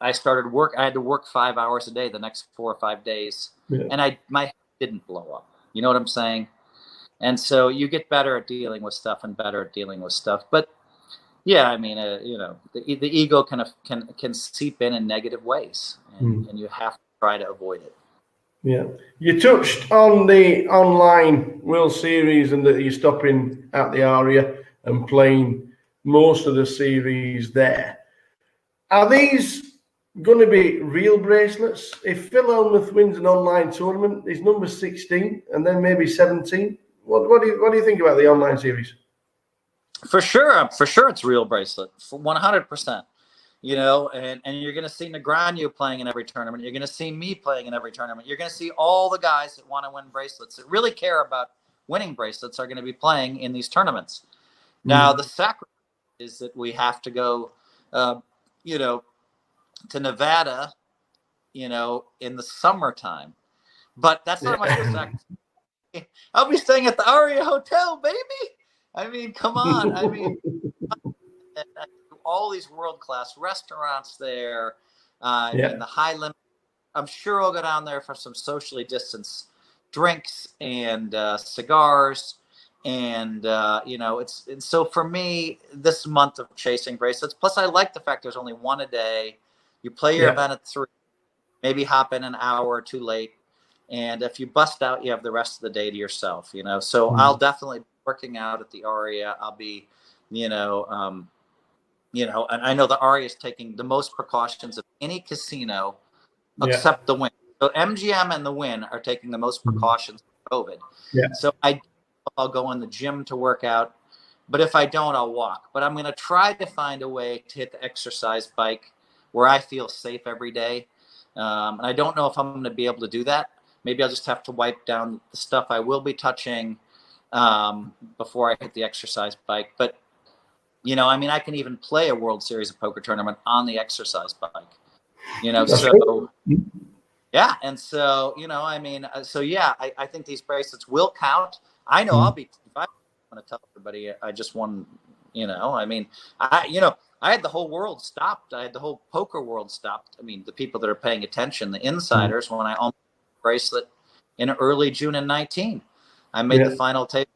I started work. I had to work 5 hours a day the next 4 or 5 days. And my didn't blow up. You know what I'm saying? And so you get better at dealing with stuff and better at dealing with stuff. But yeah, I mean, you know, the ego can seep in negative ways, and you have to try to avoid it. Yeah. You touched on the online World Series and that you're stopping at the Aria and playing most of the series there. Are these going to be real bracelets? If Phil Hellmuth wins an online tournament, he's number 16 and then maybe 17. What do you think about the online series? For sure, it's real bracelet, 100%. You know, and you're going to see Negreanu playing in every tournament. You're going to see me playing in every tournament. You're going to see all the guys that want to win bracelets, that really care about winning bracelets, are going to be playing in these tournaments. Now, the sacrifice is that we have to go, you know, to Nevada, you know, in the summertime. But that's not much of a sacrifice. I'll be staying at the Aria Hotel, baby. I mean, come on. I mean, all these world-class restaurants there. I mean, the high limit. I'm sure I'll go down there for some socially distanced drinks and cigars. And, you know, and so for me, this month of chasing bracelets, plus I like the fact there's only one a day. You play your event at 3, maybe hop in an hour or two late. And if you bust out, you have the rest of the day to yourself, you know. So I'll definitely be working out at the Aria. I'll be, you know, and I know the Aria is taking the most precautions of any casino except the Wynn. So MGM and the Wynn are taking the most precautions for COVID. So I'll go in the gym to work out. But if I don't, I'll walk. But I'm going to try to find a way to hit the exercise bike where I feel safe every day. And I don't know if I'm going to be able to do that. Maybe I'll just have to wipe down the stuff I will be touching before I hit the exercise bike. But, you know, I mean, I can even play a World Series of Poker tournament on the exercise bike. You know, so Yeah, and so I mean, so yeah, I think these bracelets will count. I know I'll be. If I want to tell everybody, I just won. I mean, I had the whole world stopped. I had the whole poker world stopped. I mean, the people that are paying attention, the insiders, when I almost bracelet in early June in 19. I made the final table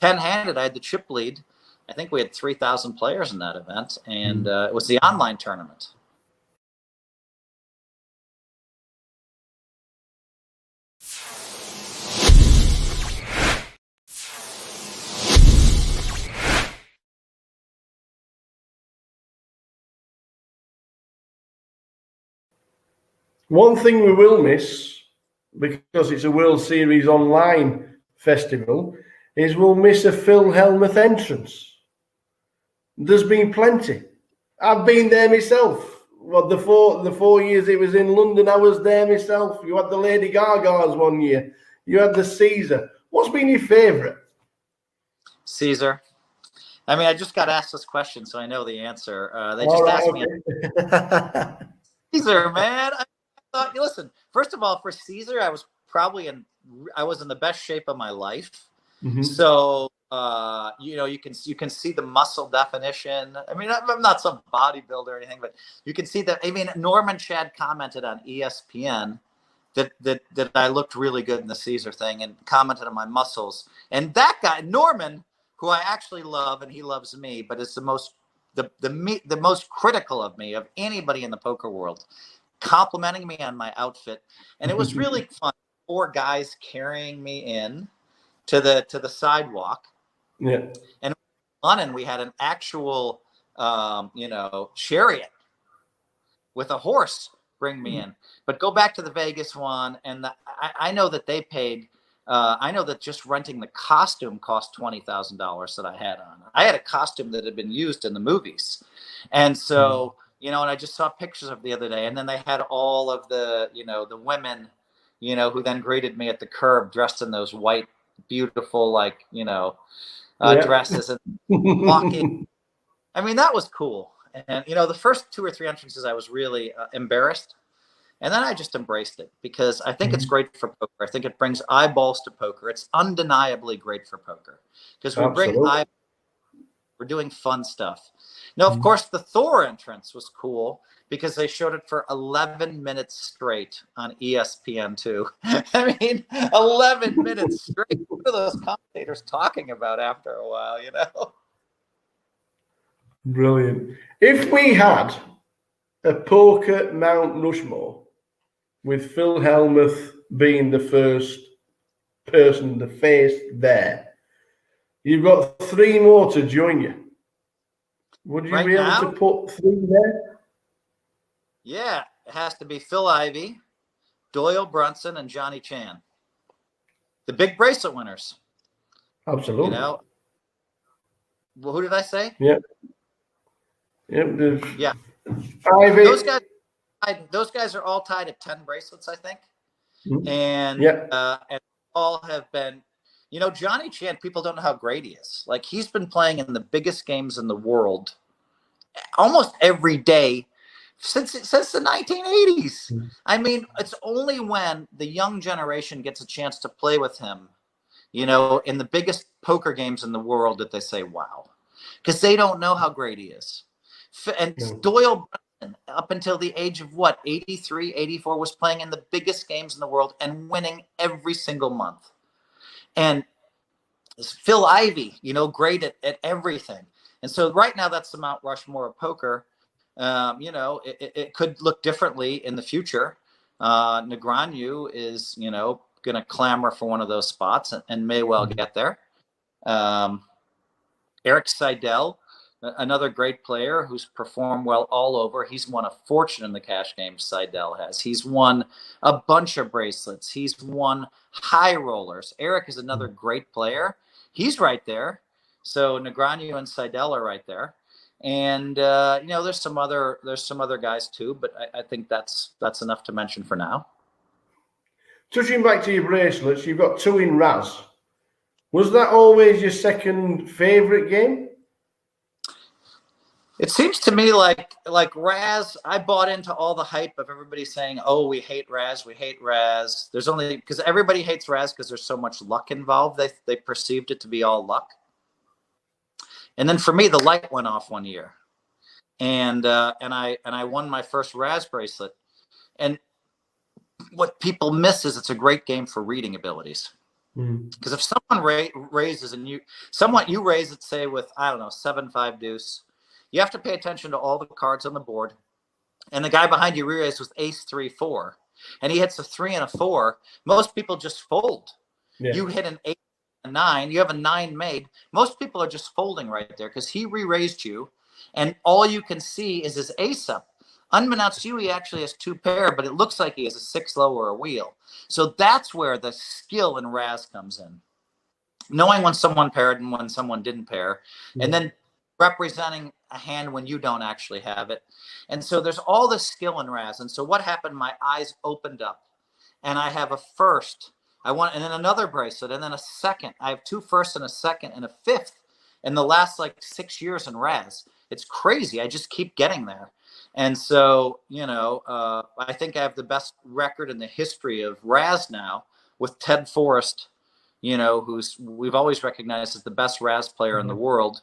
10-handed. I had the chip lead. I think we had 3,000 players in that event, and it was the online tournament. One thing we will miss, because it's a World Series online festival, is we'll miss a Phil Hellmuth entrance. There's been plenty. I've been there myself. Well, the 4 years it was in London, I was there myself. You had the Lady Gaga's one year. You had the Caesar. What's been your favourite? Caesar. I mean, I just got asked this question, so I know the answer. They just asked me. Caesar, man. I thought, listen, first of all, for Caesar, I was in the best shape of my life. So, you can see the muscle definition. I mean, I'm not some bodybuilder or anything, but you can see that. I mean, Norman Chad commented on ESPN that I looked really good in the Caesar thing and commented on my muscles. And that guy, Norman, who I actually love, and he loves me, but is the most critical of me of anybody in the poker world, complimenting me on my outfit. And it was really fun. 4 guys carrying me in to the sidewalk. Yeah. And in London, we had an actual chariot with a horse bring me in. But go back to the Vegas one, and I know that they paid. I know that just renting the costume cost $20,000 that I had on. I had a costume that had been used in the movies, and so and I just saw pictures of the other day, and then they had all of the the women, who then greeted me at the curb dressed in those white, beautiful dresses and walking. I mean, that was cool. And the first 2 or 3 entrances, I was really embarrassed. And then I just embraced it because I think it's great for poker. I think it brings eyeballs to poker. It's undeniably great for poker because we're doing fun stuff. Now, of course, the Thor entrance was cool because they showed it for 11 minutes straight on ESPN2. I mean, 11 minutes straight. What are those commentators talking about after a while, Brilliant. If we had a poker Mount Rushmore, with Phil Hellmuth being the first person, the face there, you've got 3 more to join you. Would you be able to put 3 there? Yeah, it has to be Phil Ivey, Doyle Brunson, and Johnny Chan. The big bracelet winners. Absolutely. Well, who did I say? Yeah. Yeah. Ivy. Those guys are all tied at 10 bracelets, I think. And and all have been, Johnny Chan, people don't know how great he is. Like, he's been playing in the biggest games in the world almost every day since the 1980s. I mean, it's only when the young generation gets a chance to play with him, in the biggest poker games in the world, that they say, wow, because they don't know how great he is. And Doyle, up until the age of 83, 84, was playing in the biggest games in the world and winning every single month. And Phil Ivey, great at everything. And so right now, that's the Mount Rushmore of poker. It could look differently in the future. Negreanu is, going to clamor for one of those spots and may well get there. Eric Seidel, another great player who's performed well all over. He's won a fortune in the cash game. Seidel has. He's won a bunch of bracelets. He's won high rollers. Eric is another great player. He's right there. So Negreanu and Seidel are right there. And there's some other guys too, but I think that's enough to mention for now. Touching back to your bracelets, you've got 2 in Raz. Was that always your second favourite game? It seems to me like Raz. I bought into all the hype of everybody saying, "Oh, we hate Raz, we hate Raz." There's only because everybody hates Raz because there's so much luck involved. They perceived it to be all luck. And then for me, the light went off one year, and I won my first Raz bracelet. And what people miss is it's a great game for reading abilities. Because if someone raises and you raise it, say with, I don't know, 7-5 deuce, you have to pay attention to all the cards on the board. And the guy behind you re-raised with ace 3-4, and he hits a 3 and a 4. Most people just fold. Yeah. You hit an 8 and a 9. You have a 9 made. Most people are just folding right there because he re-raised you, and all you can see is his ace up. Unbeknownst to you, he actually has 2 pair, but it looks like he has a 6 low or a wheel. So that's where the skill in Raz comes in. Knowing when someone paired and when someone didn't pair, and then representing a hand when you don't actually have it. And so there's all this skill in Raz. And so what happened? My eyes opened up, and I have a first. And then another bracelet, and then a second. I have 2 firsts and a second and a 5th in the last like 6 years in Raz. It's crazy. I just keep getting there. And so, I think I have the best record in the history of Raz now with Ted Forrest, who's we've always recognized as the best Raz player in the world,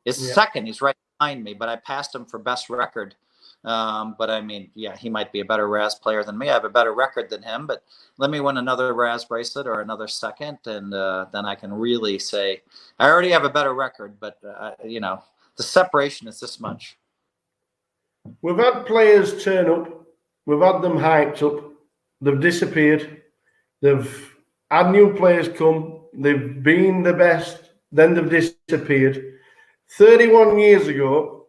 is second. He's right behind me, but I passed him for best record. But I mean, he might be a better Raz player than me. I have a better record than him, but let me win another Raz bracelet or another second, and then I can really say I already have a better record, but, the separation is this much. We've had players turn up. We've had them hyped up. They've disappeared. They've had new players come. They've been the best. Then they've disappeared. 31 years ago,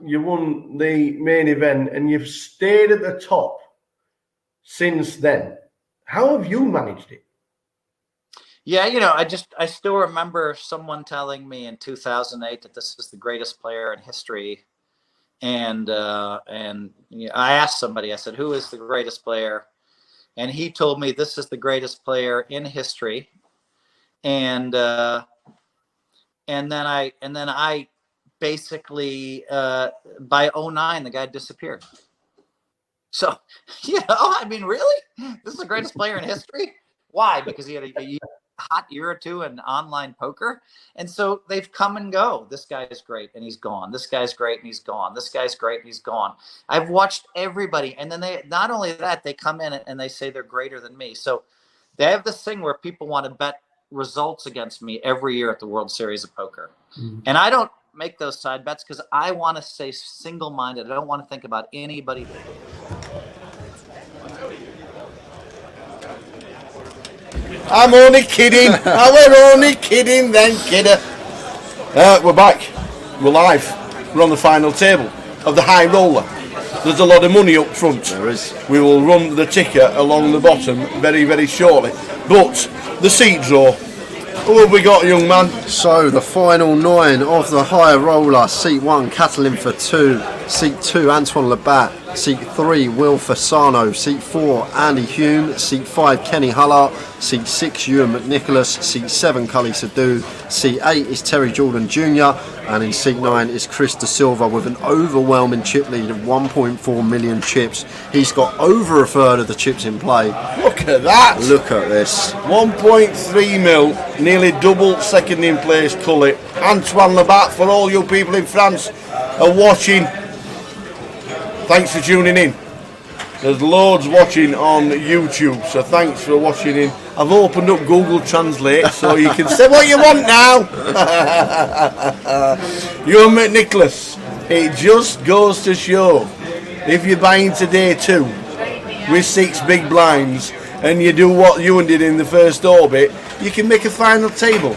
you won the main event and you've stayed at the top since then. How have you managed it? Yeah, I still remember someone telling me in 2008 that this was the greatest player in history. And I asked somebody, I said, who is the greatest player? And he told me this is the greatest player in history. And then I basically, by 2009, the guy disappeared. So, I mean, really? This is the greatest player in history? Why? Because he had a hot year or two in online poker. And so they've come and go. This guy is great and he's gone. This guy's great and he's gone. This guy's great and he's gone. I've watched everybody. And then not only that, they come in and they say they're greater than me. So they have this thing where people want to bet results against me every year at the World Series of Poker. And I don't make those side bets because I want to stay single-minded. I don't want to think about anybody. I'm only kidding. We're only kidding then, kidder. We're back. We're live. We're on the final table of the high roller. There's a lot of money up front. There is. We will run the ticker along the bottom very, very shortly. But the seat draw. Who have we got, young man? So the final 9 of the high roller. Seat 1, Catalin for 2. Seat 2, Antoine Labatt. Seat 3, Will Fasano. Seat 4, Andy Hume. Seat 5, Kenny Hullart. Seat 6, Ewan McNicholas. Seat 7, Cully Sadu. Seat 8 is Terry Jordan Jr. And in Seat 9 is Chris De Silva with an overwhelming chip lead of 1.4 million chips. He's got over a third of the chips in play. Look at that! Look at this. 1.3 mil, nearly double second in place Cully. Antoine Labatt, for all you people in France are watching, thanks for tuning in. There's loads watching on YouTube, so thanks for watching in. I've opened up Google Translate so you can say what you want now. Ewan McNicholas, it just goes to show, if you're buying today too, with 6 big blinds, and you do what Ewan did in the first orbit, you can make a final table.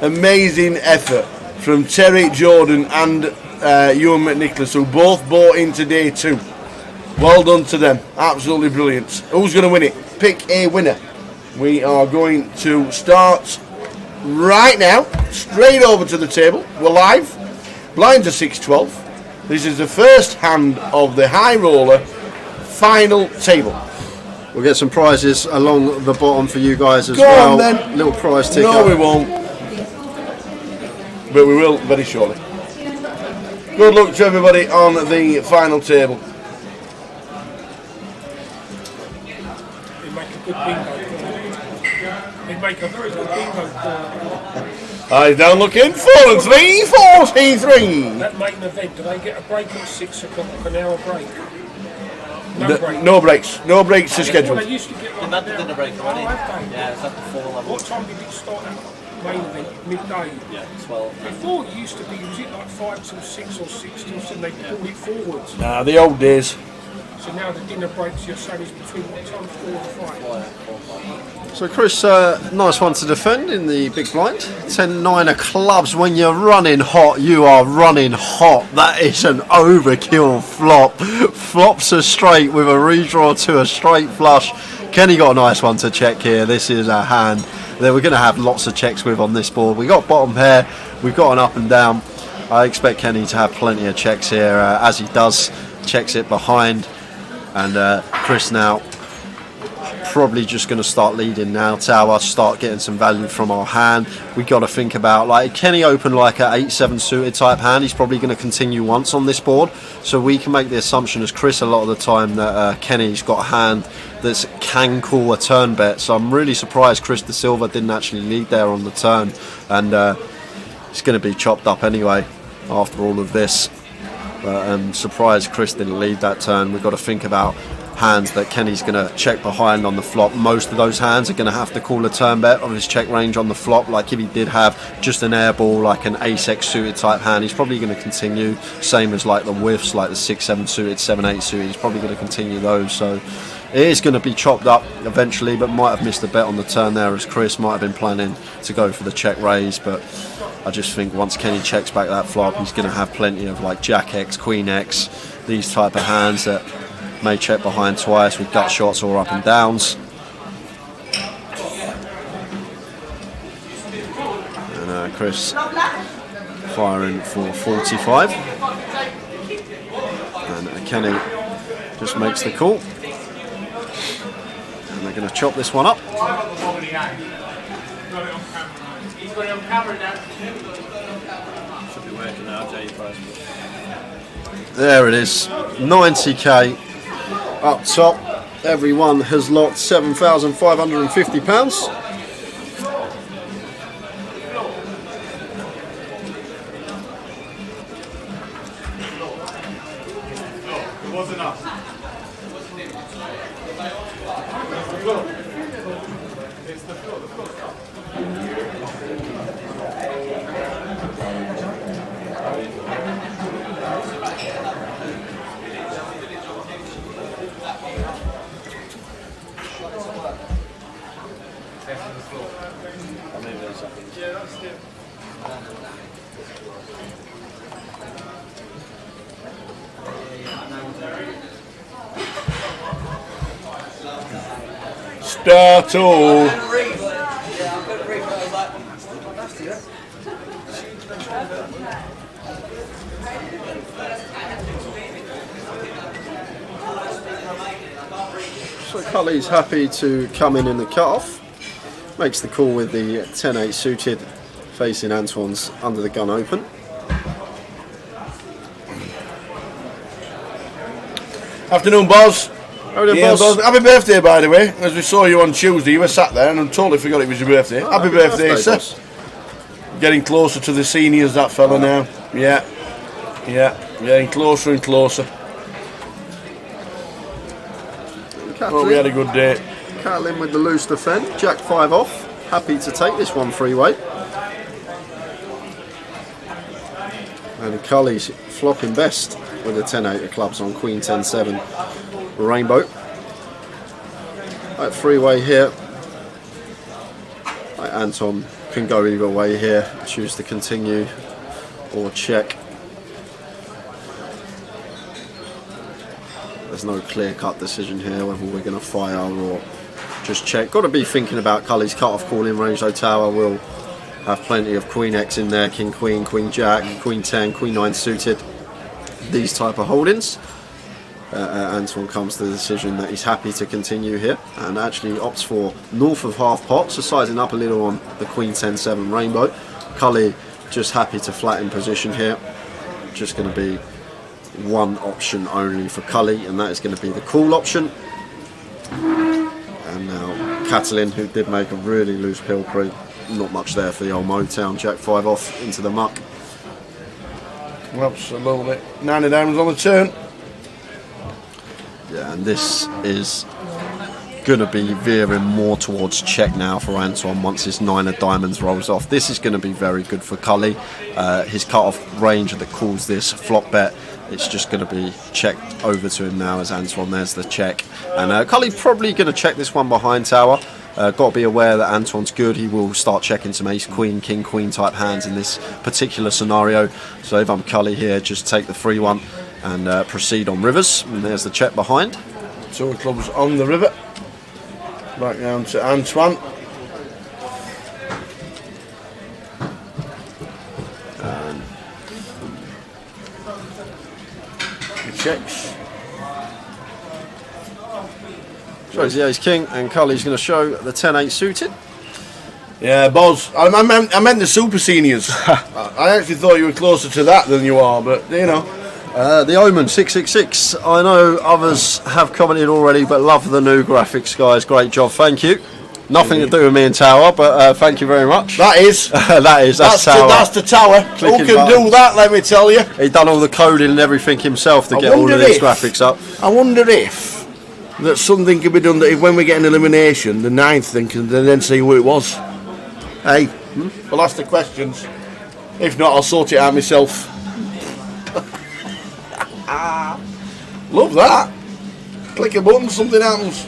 Amazing effort from Terry Jordan and Ewan McNicholas, who both bought in today too. Well done to them. Absolutely brilliant. Who's going to win it? Pick a winner. We are going to start right now. Straight over to the table. We're live. Blinds are 6-12. This is the first hand of the high roller final table. We'll get some prizes along the bottom for you guys as Go well. on, then. Little prize ticker. No, we won't. But we will very shortly. Good luck to everybody on the final table. He'd make a good bingo. He'd make a very good bingo. Eyes down looking, 4 and 3, 43. That main event, do they get a break at 6 o'clock, an hour break? No break. No breaks. No breaks to schedule. Well, they used to get They've had the dinner break already. Yeah, it's at the 4 level. What time did it start at main event? Midday? Yeah, 12. Before it used to be, was it like 5 till 6 or 6 till 7? They pulled it forwards. Nah, the old days. So now the dinner breaks, you're saying, is between what time? 4 and 5? So Chris, nice one to defend in the big blind. 10-9 of clubs. When you're running hot, you are running hot. That is an overkill flop. Flops are straight with a redraw to a straight flush. Kenny got a nice one to check here. This is a hand that we're going to have lots of checks with on this board. We got bottom pair, we've got an up and down. I expect Kenny to have plenty of checks here, as he does. Checks it behind. And Chris now probably just going to start leading now. Tower, start getting some value from our hand. We got to think about, like, Kenny opened like a 8-7 suited type hand. He's probably going to continue once on this board, so we can make the assumption as Chris a lot of the time that Kenny's got a hand that can call a turn bet. So I'm really surprised Chris De Silva didn't actually lead there on the turn, and it's going to be chopped up anyway after all of this. But I'm surprised Chris didn't lead that turn. We've got to think about hands that Kenny's going to check behind on the flop. Most of those hands are going to have to call a turn bet on his check range on the flop. Like if he did have just an air ball, like an ace-x suited type hand, he's probably going to continue. Same as like the whiffs, like the 6-7 suited, 7-8 suited, he's probably going to continue those. So it is going to be chopped up eventually, but might have missed a bet on the turn there, as Chris might have been planning to go for the check raise. But I just think once Kenny checks back that flop, he's going to have plenty of like Jack X, Queen X, these type of hands that may check behind twice with gut shots or up and downs. And Chris firing for 45. And Kenny just makes the call. And they're going to chop this one up. Should be working now, Jay price. There it is, 90k up top. Everyone has locked £7,550. It was enough. It's the floor. Start all. So Cully's happy to come in the cut-off. Makes the call with the 10-8 suited, facing Antoine's under the gun open. Afternoon, Boz. Yeah, Boz. Happy birthday, by the way. As we saw you on Tuesday, you were sat there and I totally forgot it was your birthday. Oh, happy birthday, sir. Boz. Getting closer to the seniors, that fella now. Yeah. Getting closer and closer. Well, we had a good day. Catlin with the loose defend. Jack 5 off. Happy to take this one freeway. And Cully's flopping best with the 10-8 of clubs on Queen 10-7 Rainbow. Right, freeway here. Right, Anton can go either way here. Choose to continue or check. There's no clear-cut decision here whether we're going to fire or just check. Got to be thinking about Cully's cut-off call in range, though. Tower will have plenty of Queen X in there, King Queen, Queen Jack, Queen 10, Queen 9 suited. These type of holdings. Antoine comes to the decision that he's happy to continue here and actually opts for north of half pot, so sizing up a little on the Queen 10-7 Rainbow. Cully just happy to flatten position here. just going to be one option only for Cully, and that is going to be the call option. And now Catalin, who did make a really loose pill pre, not much there for the old Motown. Jack 5 off into the muck. Absolutely. 9 of diamonds on the turn. Yeah, and this is going to be veering more towards check now for Anton once his 9 of diamonds rolls off. This is going to be very good for Cully. His cut-off range that calls this flop bet, it's just going to be checked over to him now as Anton, there's the check. And Cully probably going to check this one behind tower. Got to be aware that Anton's good. He will start checking some ace, queen, king, queen type hands in this particular scenario. So if I'm Cully here, just take the free one and proceed on rivers. And there's the check behind. 2 of clubs on the river. Back down to Antoine. He checks. Shows the ace king, and Cully's going to show the 10-8 suited. Yeah, Boz. I meant the super seniors. I actually thought you were closer to that than you are, but you know. The Omen 666. I know others have commented already, but love the new graphics, guys. Great job, thank you. Nothing to do with me and Tower, but thank you very much. That is. that's Tower. That's the Tower. Clicking Who can buttons. do that, let me tell you? He done all the coding and everything himself to get all of these graphics up. I wonder if that something can be done that if when we get an elimination, the 9th thing can then see who it was. Hey, we'll ask the questions. If not, I'll sort it out myself. Love that. Click a button, something happens.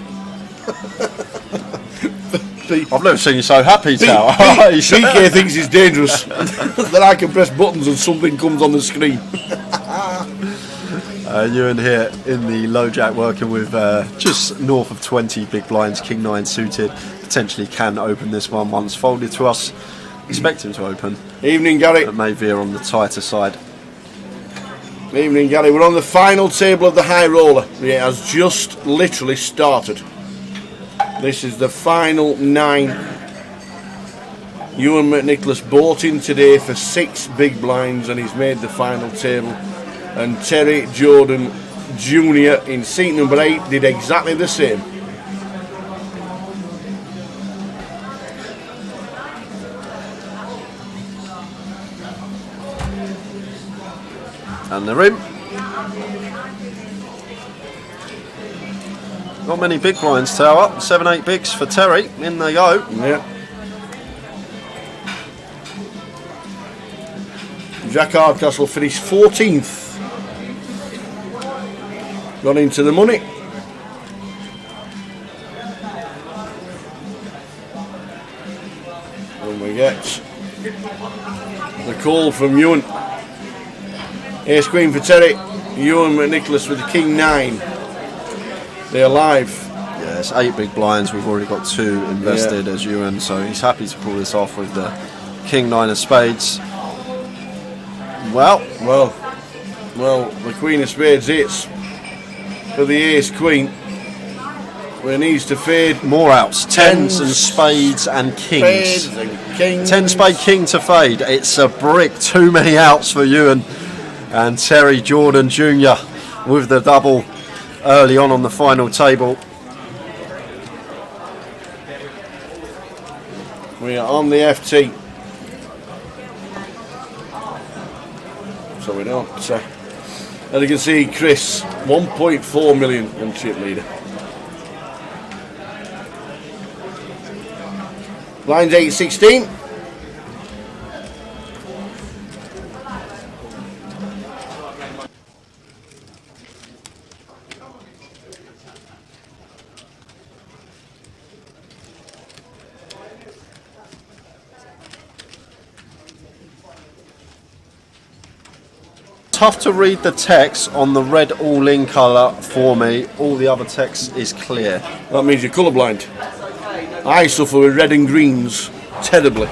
I've never seen you so happy, Tower. BK thinks it's dangerous that I can press buttons and something comes on the screen. Ewan here in the low jack, working with just north of 20 big blinds, king 9 suited. Potentially can open this one once folded to us. Expect him to open. Evening, Gary. But may veer on the tighter side. Evening, Gary. We're on the final table of the high roller. It has just literally started. This is the final 9. Ewan McNicholas bought in today for 6 big blinds and he's made the final table. And Terry Jordan Jr. in seat number 8 did exactly the same. And they're in. Not many big blinds, Tower. 7-8 bigs for Terry. In they go. Yeah. Jack Hardcastle finished 14th. Got into the money. And we get the call from Ewan. Ace Queen for Terry. Ewan McNicholas with the King 9. They're live. Yes, 8 big blinds. We've already got 2 invested as Ewan, so he's happy to pull this off with the King 9 of spades. Well, the Queen of Spades hits for the Ace Queen. Where it needs to fade. More outs. 10s and spades and kings. Spades and kings. 10 spade king to fade. It's a brick. Too many outs for Ewan. And Terry Jordan Jr. with the double early on the final table. We are on the FT. So we don't. As you can see, Chris, 1.4 million and chip leader. Lines 8-16. Tough to read the text on the red all-in colour for me. All the other text is clear. That means you're colourblind. I suffer with red and greens terribly.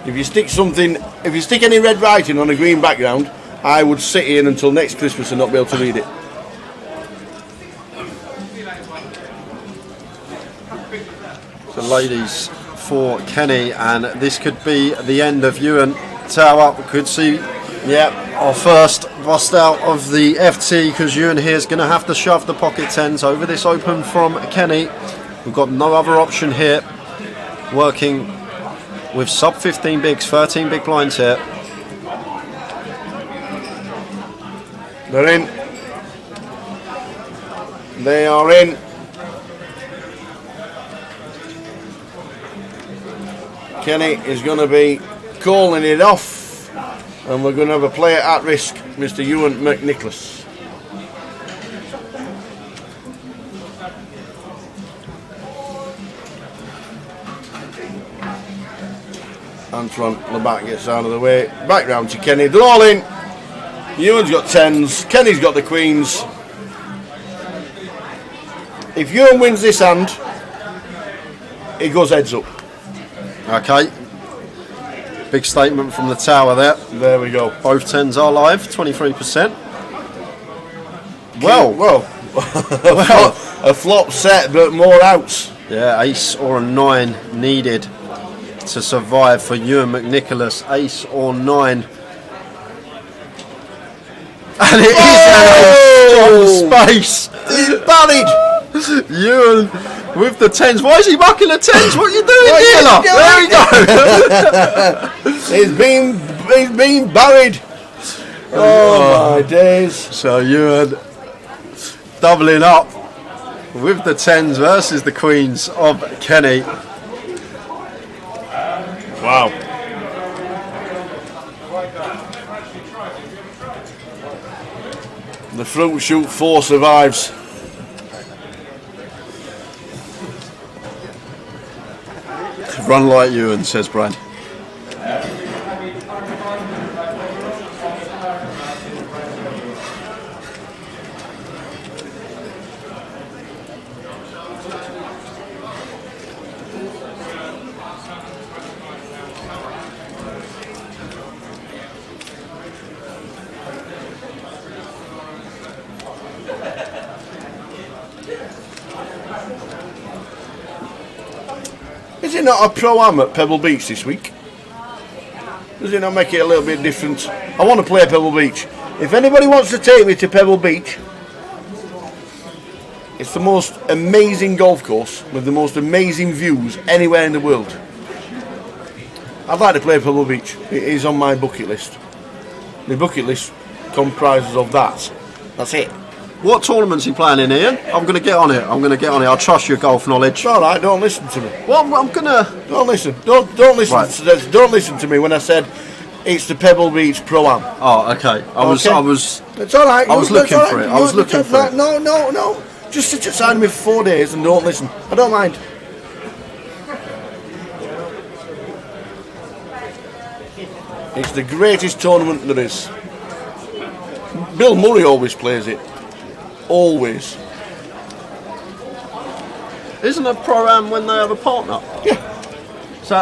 If you stick any red writing on a green background, I would sit in until next Christmas and not be able to read it. The ladies for Kenny, and this could be the end of Ewan. Tower. We could see Yeah, our first bust out of the FT, because Ewan here is going to have to shove the pocket 10s over this open from Kenny. We've got no other option here. Working with sub 15 bigs, 13 big blinds here. They're in. They are in. Kenny is going to be calling it off, and we're going to have a player at risk, Mr. Ewan McNicholas. Antoine Labatt gets out of the way. Back round to Kenny. They're all in. Ewan's got 10s. Kenny's got the queens. If Ewan wins this hand, he goes heads up. Okay. Big statement from the tower there. There we go. Both 10s are live, 23%. Well, a flop set, but more outs. Yeah, ace or a 9 needed to survive for Ewan McNicholas. Ace or 9. And it is an space. He's buried. Ewan with the 10s. Why is he mucking the 10s? What are you doing, Neela? There we go. He's been buried. Oh my days. So Ewan doubling up with the 10s versus the queens of Kenny. Wow. The fruit shoot 4 survives. Run like Ewan, says Brad. Is it not a pro-am at Pebble Beach this week? Does it not make it a little bit different? I want to play at Pebble Beach. If anybody wants to take me to Pebble Beach, it's the most amazing golf course with the most amazing views anywhere in the world. I'd like to play at Pebble Beach. It is on my bucket list. The bucket list comprises of that. That's it. What tournaments are you playing in, Ian? I'm going to get on it. I trust your golf knowledge. All right, don't listen to me. Well, I'm going to... Don't listen. Don't listen. Right. Don't listen to me when I said it's the Pebble Beach Pro-Am. Oh, okay. I was. It's all right. I was looking for it. No. Just sit aside me for 4 days and don't listen. I don't mind. It's the greatest tournament there is. Bill Murray always plays it. Always. Isn't a pro-am when they have a partner? Yeah. So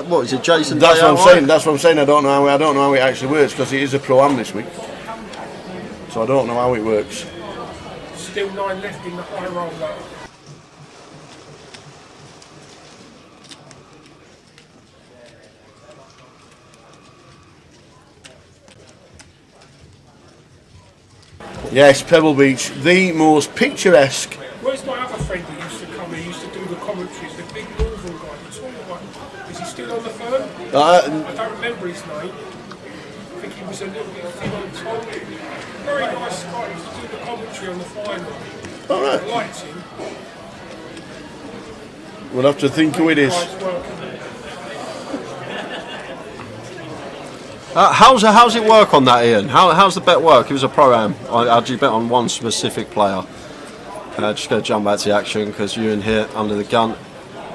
what is it, Jason? That's what I'm saying. That's what I'm saying. I don't know how it actually works, because it is a pro-am this week. So I don't know how it works. Still 9 left in the high roll though. Yes, Pebble Beach, the most picturesque. Where's my other friend that used to come? He used to do the commentaries, the big northern guy. The tall one. Is he still on the phone? I don't remember his name. I think he was a little bit thin on top. Very nice guy. He used to do the commentary on the final. All right. I liked him. We'll have to think who it is. How's it work on that, Ian? How's the bet work? It was a pro-am. How do you bet on one specific player? Just going to jump back to the action, because Ewan here under the gun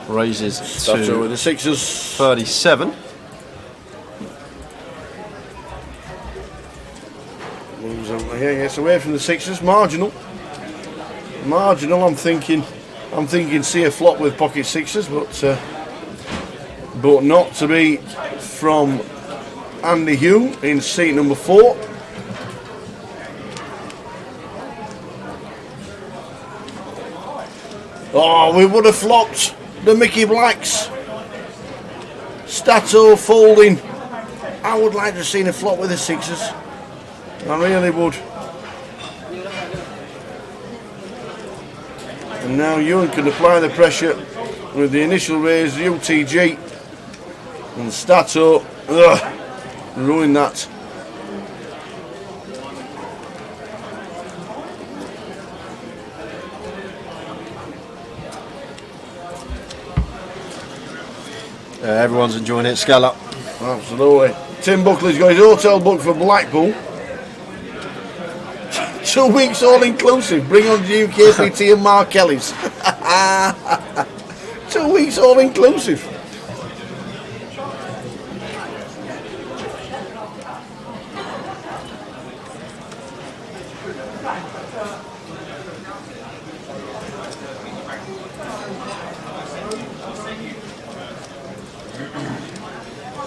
raises to with the sixes. 37. Gets away from the sixes. Marginal. I'm thinking see a flop with pocket sixes, but not to be from Andy Hume in seat number 4. Oh, we would have flopped the Mickey Blacks. Stato folding. I would like to see a flop with the sixes. I really would. And now Ewan can apply the pressure with the initial raise, UTG. And Stato, ruined that. Everyone's enjoying it, Scallop. Absolutely. Tim Buckley's got his hotel booked for Blackpool. 2 weeks all inclusive. Bring on GUKPT and Mark Kelly's. 2 weeks all inclusive.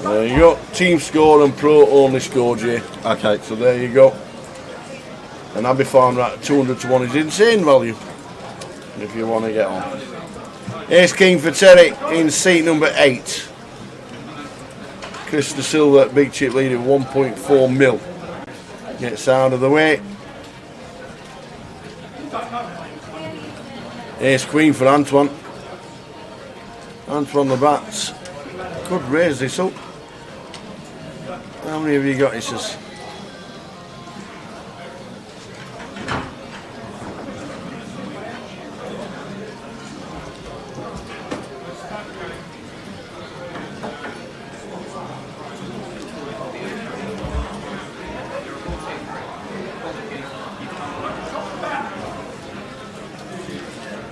There you go. Team score and pro only score, Jay. Okay. So there you go. And Abbey Farm at 200 to 1 is insane value if you want to get on. Ace King for Terry in seat number 8. Chris De Silva, big chip leader, 1.4 mil. Gets out of the way. Ace Queen for Antoine. Antoine the bats. Could raise this up. How many have you got, he says?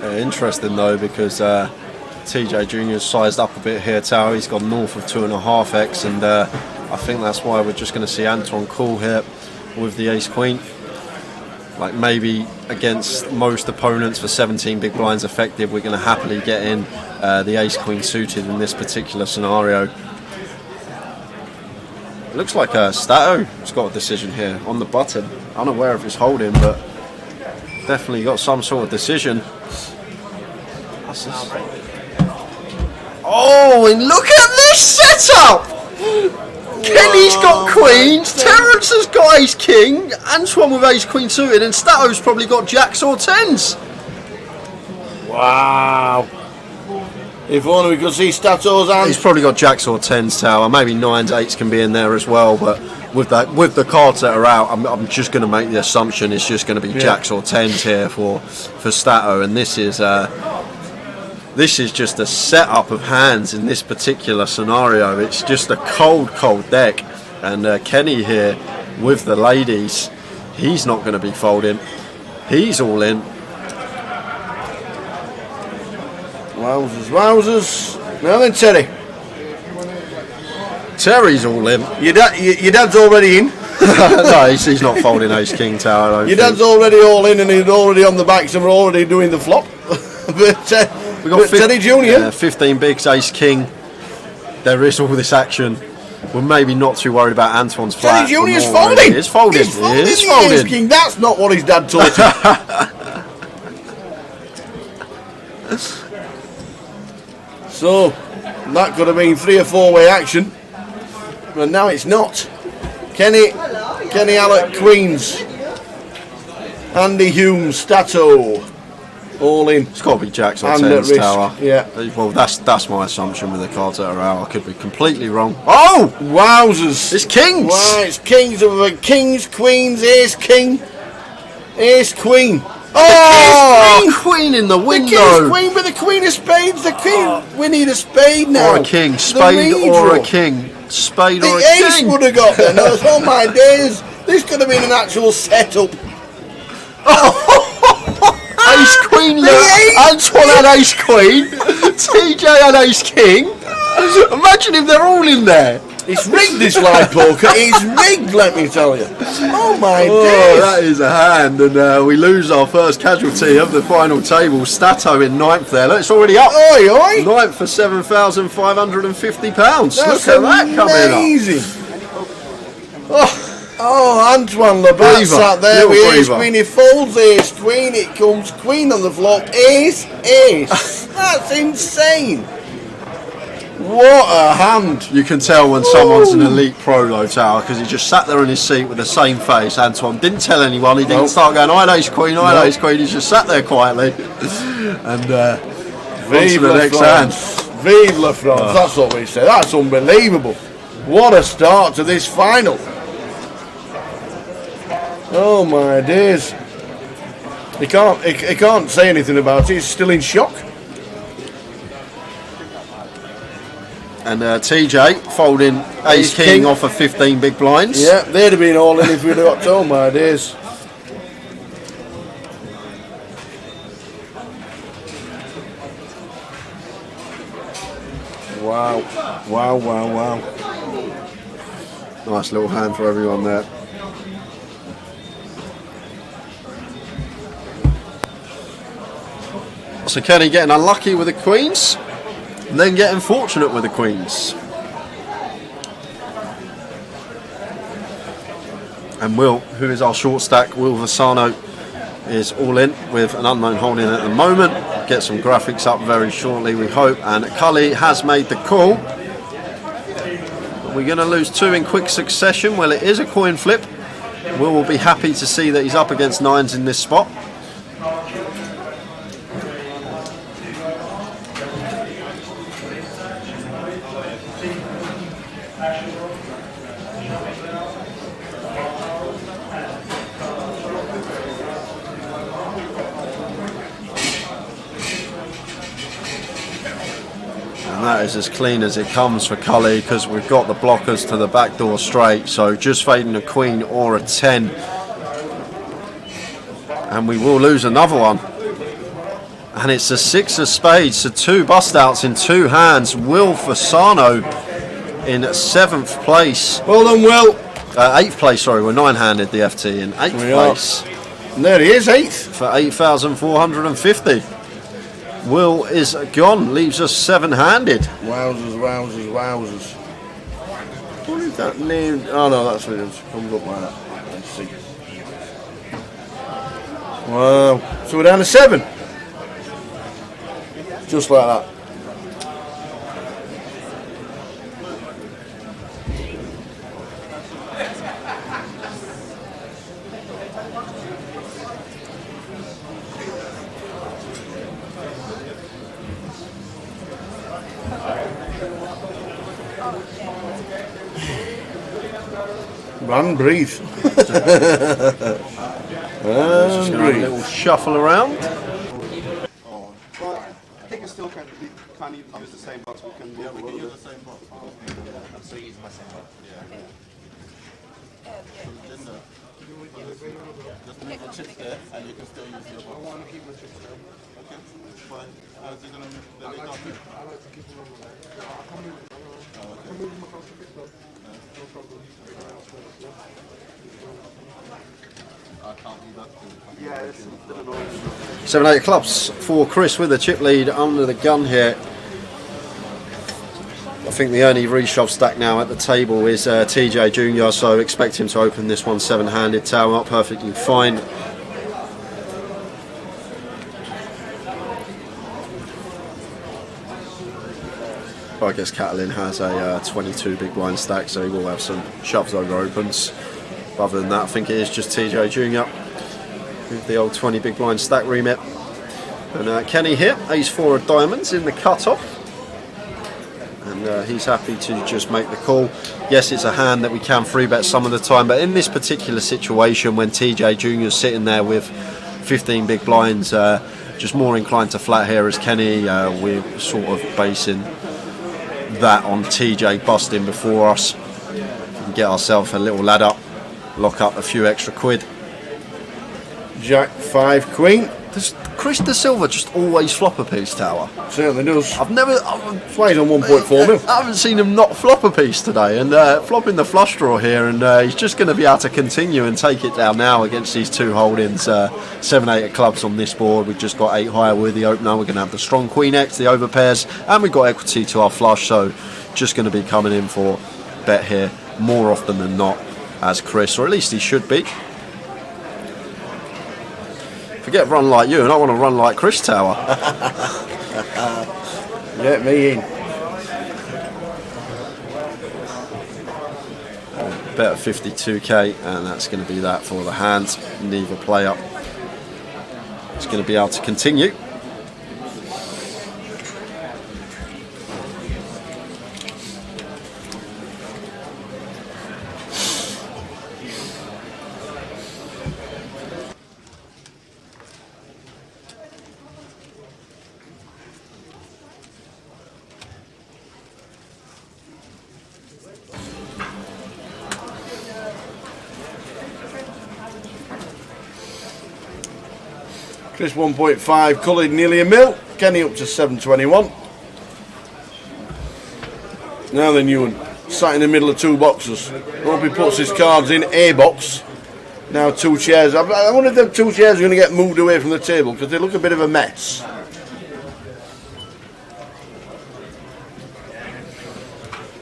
Interesting though, because TJ Jr.'s sized up a bit here, Tower. He's gone north of 2.5x, and I think that's why we're just going to see Antoine call here with the ace queen. Like maybe against most opponents for 17 big blinds effective, we're going to happily get in the ace queen suited in this particular scenario. It looks like Stato's got a decision here on the button. Unaware of his holding, but definitely got some sort of decision. Oh, and look at this setup! Kenny's got queens, Terence has got ace king, Antoine with ace queen suited, and Stato's probably got jacks or tens. Wow. If only we could see Stato's hands. He's probably got jacks or tens, Tower. Maybe 9s, 8s can be in there as well, but with the cards that are out, I'm just going to make the assumption it's just going to be jacks or tens here for Stato, and this is just a setup of hands in this particular scenario. It's just a cold deck, and Kenny here with the ladies, he's not going to be folding. He's all in. Wowzers. Now then, Terry. Terry's all in. Your dad's already in. No, he's not folding ace king, Tower. Your dad's already all in, and he's already on the backs, and we're already doing the flop. But we got Teddy Jr. 15 bigs, ace king. There is all this action. We're maybe not too worried about Antoine's flat. Teddy Jr. is folding. He's folding. He's folding. Ace king. That's not what his dad taught him. So that could have been 3 or 4-way action, but now it's not. Kenny Alec Queens, Andy Hume, Stato, all in. It's got to be jacks or and tens, Tower. Yeah. Well, that's my assumption with the cards that are out. I could be completely wrong. Oh, wowzers! It's kings. Wow, it's kings over kings, queens, ace king, ace queen. Oh, queen in the window. The king's queen, but the queen of spades. The queen. We need a spade now. Or a king. Spade or a king. Spade or a king. The ace would have got there. No, oh my days. This could have been an actual setup. Ace queen. Antoine had ace queen. TJ had ace king. Imagine if they're all in there. It's rigged, this live poker. It's rigged, let me tell you. Oh my days. That is a hand, and we lose our first casualty of the final table. Stato in 9th there. Look, it's already up. Oi, oi. 9th for £7,550. That's Look at that coming amazing. up. Oh, Antoine Labat sat there with ace queen. He folds ace queen. It comes queen on the flop. Ace, ace. That's insane. What a hand! You can tell when someone's an elite pro, though, Tower, because he just sat there in his seat with the same face. Antoine didn't tell anyone. He didn't start going, "I'd ace queen, I'd ace queen." He just sat there quietly. And Vive the next hand. Vive la France. That's what we say. That's unbelievable. What a start to this final. Oh my days. He can't say anything about it. He's still in shock. And TJ folding ace king off of 15 big blinds. Yeah, they'd have been all in if we'd have got to. Oh my days. Wow. Wow, wow, wow. Nice little hand for everyone there. So Kenny getting unlucky with the queens, and then getting fortunate with the queens. And Will, who is our short stack, Will Vassano, is all in with an unknown holding at the moment. Get some graphics up very shortly, we hope. And Cully has made the call. We're going to lose two in quick succession. Well, it is a coin flip. Will be happy to see that he's up against nines in this spot. And that is as clean as it comes for Cully, because we've got the blockers to the back door straight. So just fading a queen or a 10. And we will lose another one. And it's a 6 of spades, so two bust outs in two hands. Will Vassano in 7th place. Well done, Will. 8th place, sorry, we're 9-handed the FT in 8th place. And there he is, 8th. For 8,450. Will is gone, leaves us 7-handed. Wowzers, wowzers, wowzers. What is that name? Oh no, that's what it is. Comes up like that. Let's see. Wow. So we're down to 7. Just like that. And breathe. Just going to have a little shuffle around. I think it still can use the same box. We can use the same box. I'm still using my same box. Just move the chips there, and you can still use your box. I want to keep the chips there. Okay, fine. Is it going to move the lid off it? I like to keep them on there. I can move them. I can move them across the pit, though. No problem. I can't do that. Yeah, it's a bit annoying. 7-8 of clubs for Chris with a chip lead under the gun here. I think the only reshove stack now at the table is TJ Jr., so expect him to open this one 7-handed. Tower up perfectly fine. But I guess Catalin has a 22 big blind stack, so he will have some shoves over opens. Other than that, I think it is just TJ Jr. with the old 20 big blind stack remit. And Kenny here, ace-4 of diamonds in the cut-off. And he's happy to just make the call. Yes, it's a hand that we can free bet some of the time, but in this particular situation, when TJ Jr. is sitting there with 15 big blinds, just more inclined to flat here as Kenny. We're sort of basing that on TJ busting before us. We can get ourselves a little ladder, lock up a few extra quid. Jack 5 queen. Does Chris De Silva just always flop a piece, Tower? Certainly does. That's why he's on 1.4 mil. I haven't seen him not flop a piece today, and flopping the flush draw here, and he's just going to be able to continue and take it down now against these two holdings. 7-8 of clubs on this board. We've just got 8 higher with the opener. We're going to have the strong queen X, the overpairs, and we've got equity to our flush, so just going to be coming in for bet here more often than not as Chris, or at least he should be. Forget run like you, and I want to run like Chris Tower. Let me in. bet of 52k, and that's going to be that for the hand. Neither player is going to be able to continue. Chris 1.5, coloured nearly a mil. Kenny up to 721. Now then, Ewan, sat in the middle of two boxes. Hope he puts his cards in a box. Now 2 chairs. I wonder if them 2 chairs are going to get moved away from the table because they look a bit of a mess.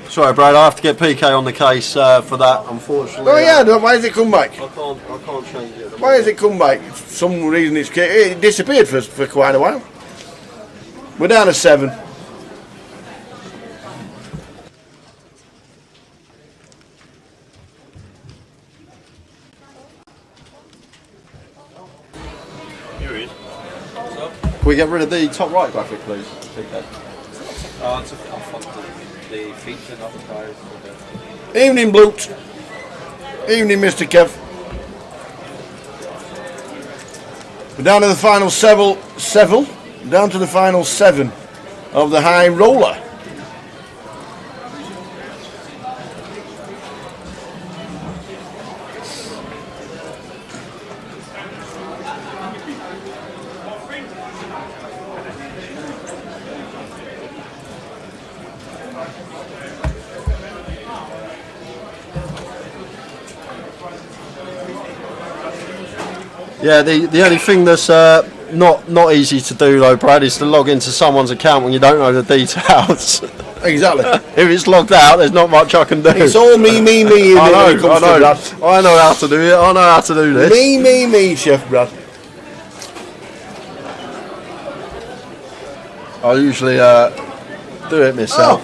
Sorry, Brad, I have to get PK on the case for that, unfortunately. Oh yeah, why has it come back? I can't change it. Why has it come back? For some reason it disappeared for quite a while. We're down to 7. Here he is. Can we get rid of the top right graphic, please? PK. I took it off on the feature, not the prize. Evening, Blute. Evening, Mr. Kev. We're down to the final down to the final 7 of the high roller. Yeah, the only thing that's not easy to do though, Brad, is to log into someone's account when you don't know the details. Exactly. If it's logged out, there's not much I can do. It's all me. I know how to do it. I know how to do this. Me, Chef Brad. I usually do it myself.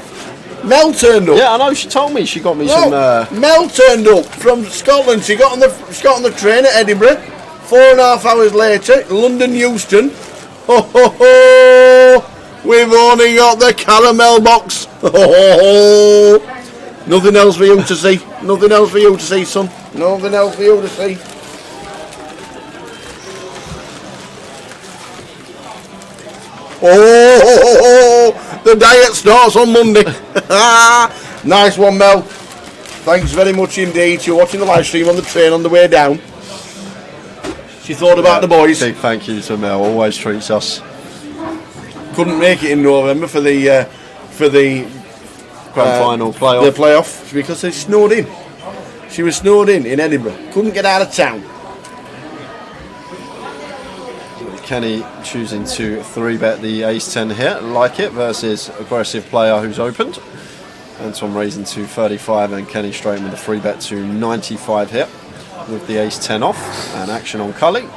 Oh, Mel turned up. Yeah, I know. She told me she got me some. Mel turned up from Scotland. She got on the train at Edinburgh. 4.5 hours later, London Euston. Ho ho ho! We've only got the caramel box. Ho ho ho! Nothing else for you to see. Nothing else for you to see, son. Nothing else for you to see. Oh, the diet starts on Monday. Nice one, Mel. Thanks very much indeed. You're watching the live stream on the train on the way down. She thought about the boys. Big thank you to Mel. Always treats us. Couldn't make it in November for the grand final playoff. The playoff because they snowed in. She was snowed in Edinburgh. Couldn't get out of town. Kenny choosing to 3-bet the ace-10 here, like it, versus aggressive player who's opened. Anton raising to 35 and Kenny straight with the 3-bet to 95 here with the ace-10 off and action on Cully.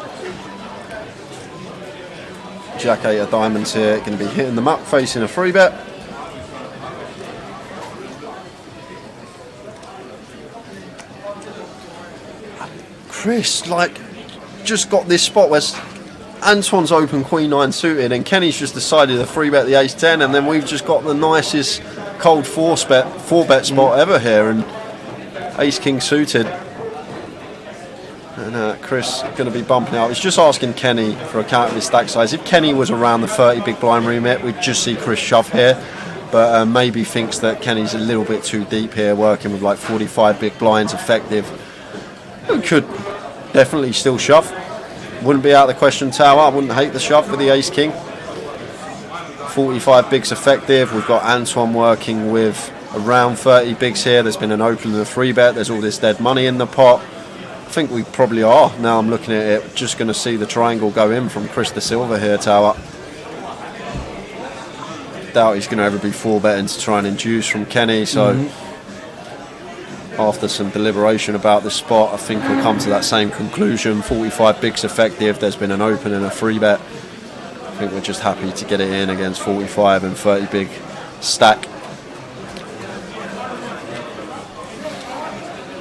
Jack 8 of diamonds here, going to be hitting them up, facing a 3-bet. Chris, just got this spot where Antoine's open Queen 9 suited and Kenny's just decided to 3-bet the ace-10, and then we've just got the nicest cold 4-bet spot ever here, and ace-king suited. And Chris going to be bumping out. He's just asking Kenny for a count of his stack size. If Kenny was around the 30 big blind remit, we'd just see Chris shove here. But maybe thinks that Kenny's a little bit too deep here, working with like 45 big blinds effective. We could definitely still shove. Wouldn't be out of the question tower. I wouldn't hate the shove for the ace-king. 45 bigs effective. We've got Antoine working with around 30 bigs here. There's been an open and a 3-bet. There's all this dead money in the pot. I think we probably are. Now I'm looking at it, just going to see the triangle go in from Chris De Silva here, tower. Doubt he's going to ever be 4-betting to try and induce from Kenny, so after some deliberation about this spot, I think we'll come to that same conclusion. 45 bigs effective, there's been an open and a 3-bet. I think we're just happy to get it in against 45 and 30 big stack.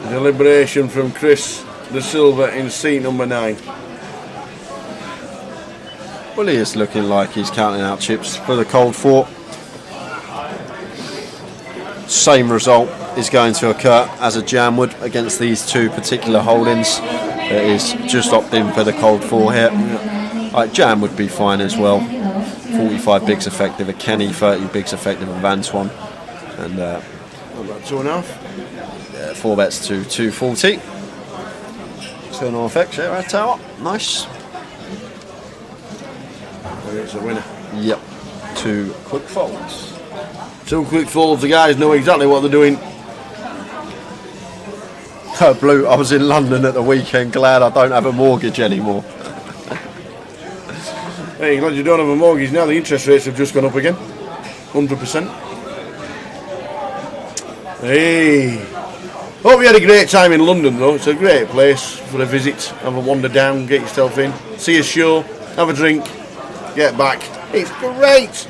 Deliberation from Chris De Silva in seat number 9. Well, he is looking like he's counting out chips for the cold 4. Same result is going to occur as a jam would against these two particular holdings. It is just opted in for the cold 4 here. Jam would be fine as well. 45 bigs effective, a Kenny, 30 bigs effective, and Van Swan. And about 2.5. 4 bets to 240. 2.5 X, yeah, right, tower. Nice. It's a winner. Yep. 2 quick folds. 2 quick folds. The guys know exactly what they're doing. Blue, I was in London at the weekend. Glad I don't have a mortgage anymore. Hey, glad you don't have a mortgage now. The interest rates have just gone up again. 100%. Hey. Hope you had a great time in London though. It's a great place for a visit. Have a wander down, get yourself in, see a show, have a drink, get back. It's great.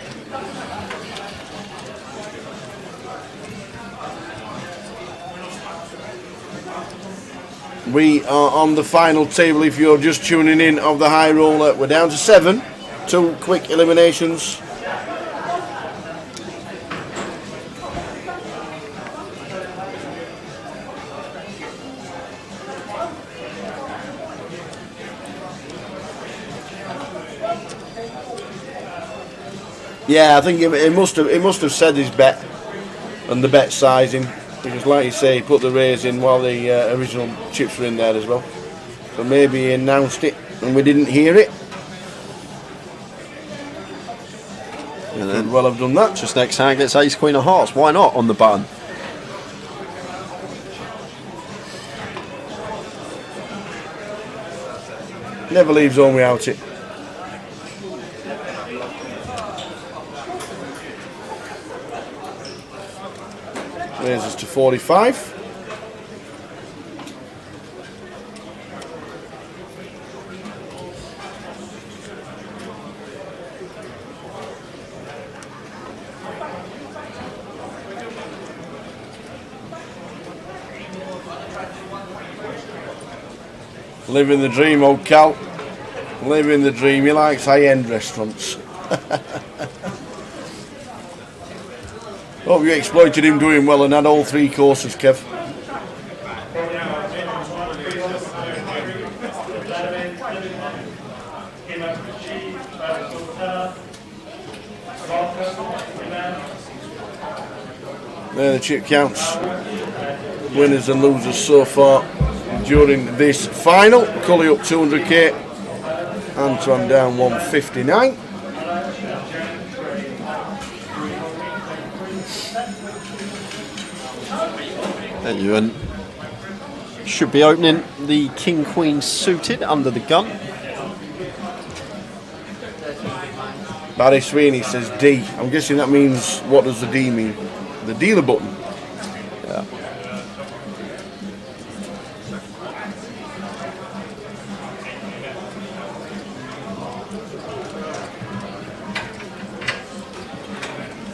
We are on the final table if you're just tuning in of the high roller. We're down to 7. 2 quick eliminations. Yeah, I think it must have said his bet and the bet sizing, because like you say, he put the raise in while the original chips were in there as well. So maybe he announced it and we didn't hear it. And then, could well have done that. Just next hand gets ace queen of hearts. Why not on the button? Never leaves home without it. Raises to 45. Living the dream, old Cal. Living the dream. He likes high-end restaurants. Hope you exploited him doing well and had all 3 courses, Kev. There are the chip counts. Winners and losers so far during this final. Cully up 200k. Antoine down 159. There you and should be opening the King Queen suited under the gun. Barry Sweeney says D. I'm guessing that means, what does the D mean? The dealer button. Yeah.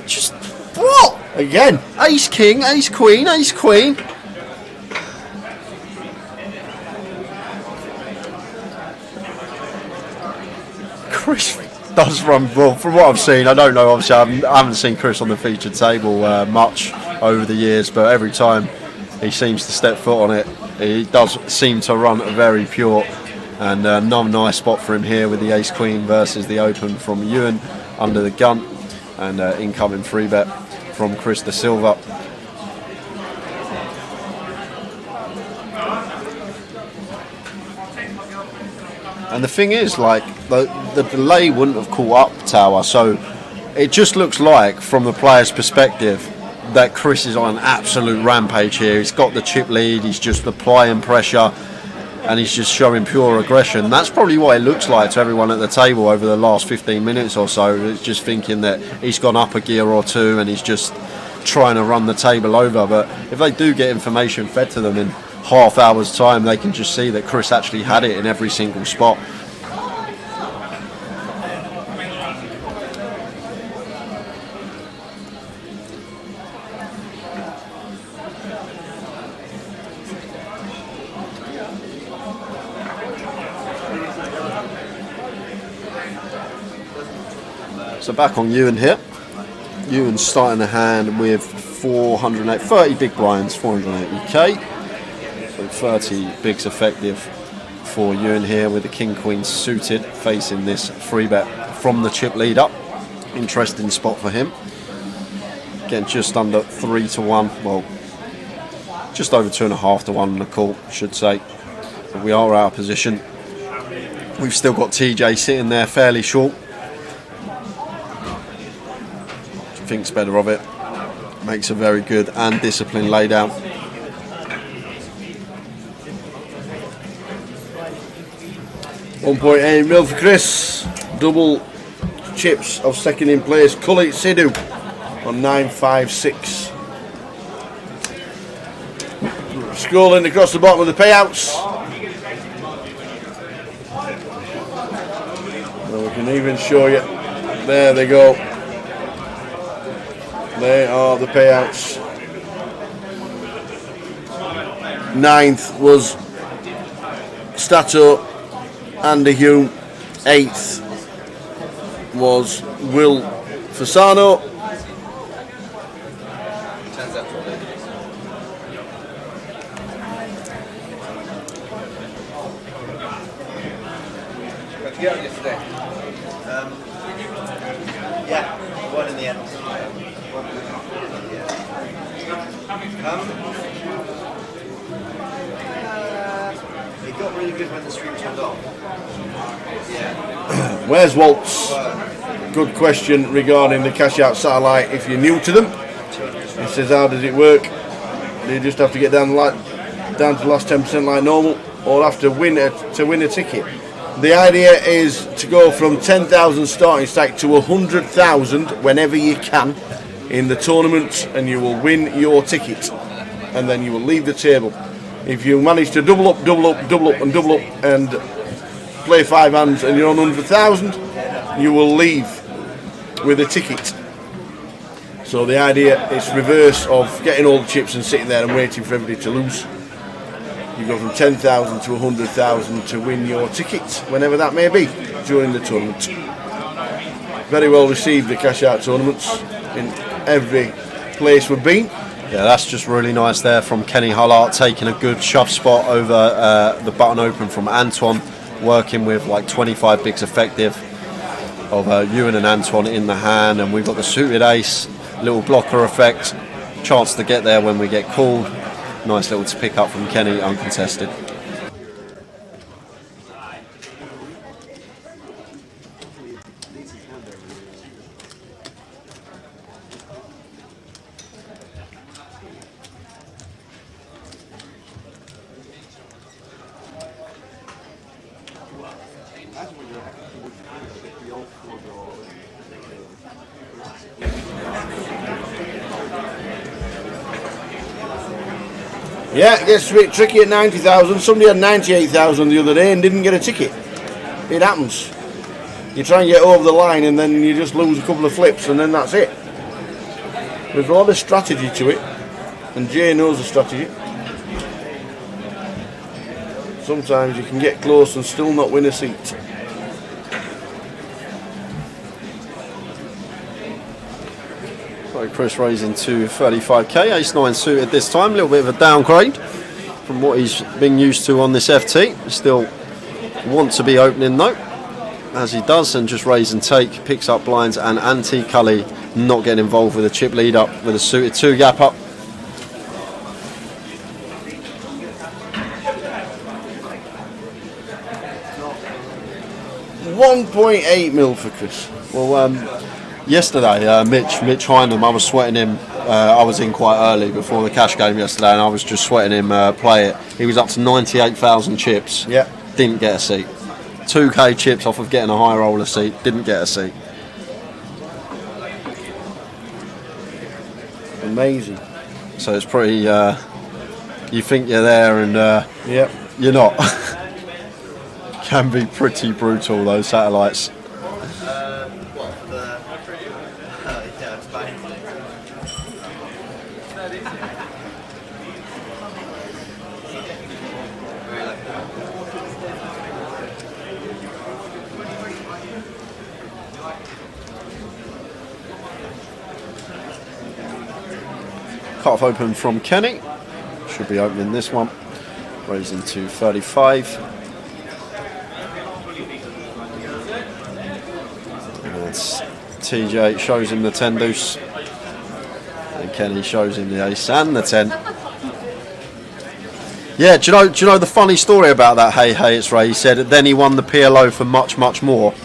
Just what? Again. Ace king, ace queen, ace queen. Chris does run well from what I've seen. I don't know, obviously I haven't seen Chris on the featured table much over the years, but every time he seems to step foot on it, he does seem to run very pure. And another nice spot for him here with the ace queen versus the open from Ewan under the gun, and incoming free bet from Chris De Silva. And the thing is, like, the delay wouldn't have caught up Tower, so it just looks like, from the player's perspective, that Chris is on an absolute rampage here. He's got the chip lead, he's just applying pressure, and he's just showing pure aggression. That's probably what it looks like to everyone at the table over the last 15 minutes or so. It's just thinking that he's gone up a gear or two and he's just trying to run the table over. But if they do get information fed to them in half hour's time, they can just see that Chris actually had it in every single spot. So back on Ewan here. Ewan's starting the hand with 30 big blinds, 480k. So 30 bigs effective for Ewan here with the King Queen suited facing this free bet from the chip lead up. Interesting spot for him. Getting just under 3 to 1. Well, just over 2.5 to 1 on the call, should say. But we are out of position. We've still got TJ sitting there fairly short. Thinks better of it. Makes a very good and disciplined laydown. £1.8 mil for Chris. Double chips of second in place. Kullit Sidhu on 956. Scrolling across the bottom of the payouts. Well, we can even show you. There they go. They are the payouts. 9th was Stato, Andy Hume. 8th was Will Fasano. Yesterday. Yeah, one in the end. It got really good when the stream turned off. Yeah. Where's Waltz? Good question regarding the cash out satellite. If you're new to them, he says, how does it work? Do you just have to get down to the last 10% like normal, or have to win a ticket? The idea is to go from 10,000 starting stake to 100,000 whenever you can in the tournament, and you will win your ticket, and then you will leave the table. If you manage to double up, and play 5 hands and you're on 100,000, you will leave with a ticket. So the idea is reverse of getting all the chips and sitting there and waiting for everybody to lose. You go from 10,000 to 100,000 to win your ticket, whenever that may be, during the tournament. Very well received, the cash out tournaments in every place we've been. Yeah, that's just really nice there from Kenny Hullart, taking a good shove spot over the button open from Antoine, working with like 25 bigs effective of Ewan and Antoine in the hand, and we've got the suited ace, little blocker effect, chance to get there when we get called. Nice little to pick up from Kenny, uncontested. Yeah, it gets a bit tricky at 90,000. Somebody had 98,000 the other day and didn't get a ticket. It happens. You try and get over the line and then you just lose a couple of flips and then that's it. There's a lot of strategy to it, and Jay knows the strategy. Sometimes you can get close and still not win a seat. So Chris raising to 35k, ace-9 suited this time, a little bit of a downgrade from what he's been used to on this FT. Still want to be opening though, as he does, and just raise and take, picks up blinds, and Anti Cully not getting involved with a chip lead up with a suited 2 gap up. £1.8 mil for Chris. Well, yesterday, Mitch Hynham, I was sweating him. I was in quite early before the cash game yesterday, and I was just sweating him play it. He was up to 98,000 chips. Yeah. Didn't get a seat. 2k chips off of getting a high roller seat. Didn't get a seat. Amazing. So it's pretty. You think you're there, and yep, you're not. Can be pretty brutal, those satellites. Cut-off open from Kenny. Should be opening this one. Raising to 35. And TJ shows him the 10 deuce. And Kenny shows him the ace and the 10. Yeah, do you know the funny story about that? Hey, it's Ray. He said then he won the PLO for much, much more.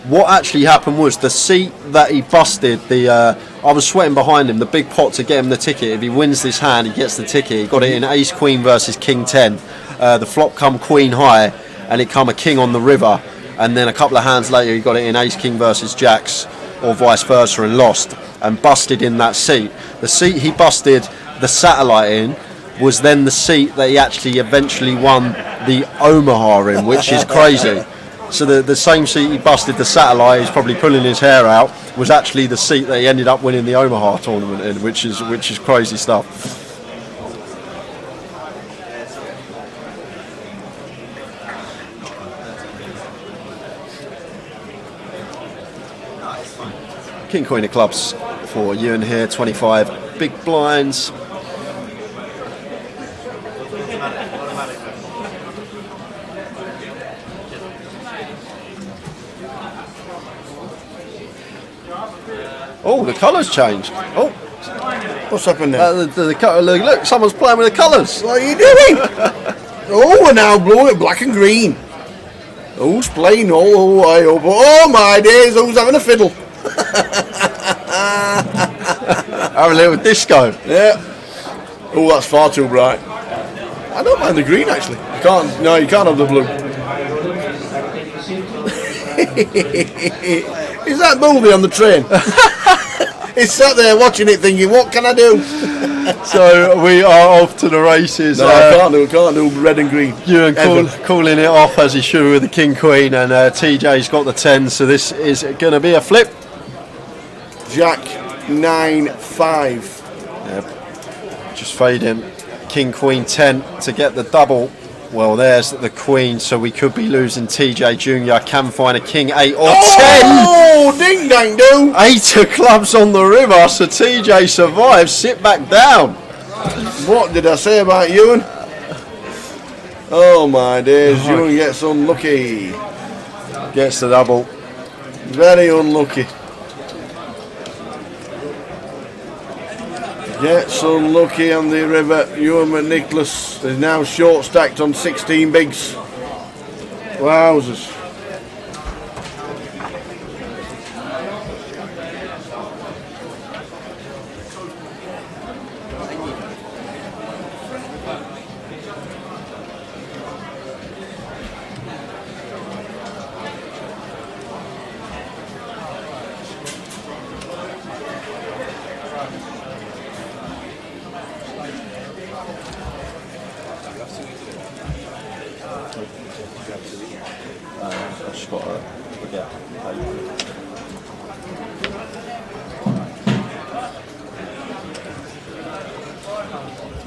What actually happened was the seat that he busted, I was sweating behind him, the big pot to get him the ticket. If he wins this hand, he gets the ticket. He got it in ace queen versus king 10. The flop come queen high, and it come a king on the river. And then a couple of hands later, he got it in ace king versus jacks, or vice versa, and lost, and busted in that seat. The seat he busted the satellite in was then the seat that he actually eventually won the Omaha in, which is crazy. So the same seat he busted the satellite, he's probably pulling his hair out, was actually the seat that he ended up winning the Omaha tournament in, which is crazy stuff. King Queen of clubs for Ewan here, 25 big blinds. Oh, the colours changed. Oh, what's happened now? Look, someone's playing with the colours. What are you doing? Oh, we're now blowing it black and green. Who's playing? Oh my days, who's having a fiddle? Have a little disco. Yeah. Oh, that's far too bright. I don't mind the green actually. You can't have the blue. Is that movie on the train? He's sat there watching it thinking, what can I do? So we are off to the races. No, I can't do red and green. Ewan calling it off as he should with the King Queen, and TJ's got the 10, so this is going to be a flip. Jack 9-5. Yep. Just fade him. King Queen 10 to get the double. Well, there's the Queen, so we could be losing TJ Jr. Can find a King 8 or 10. Oh, ding dang do. 8 of clubs on the river, so TJ survives. Sit back down. What did I say about Ewan? Oh my days, Ewan gets unlucky. Gets the double. Very unlucky. Gets unlucky on the river. Ewan McNicholas is now short stacked on 16 bigs. Wowzers.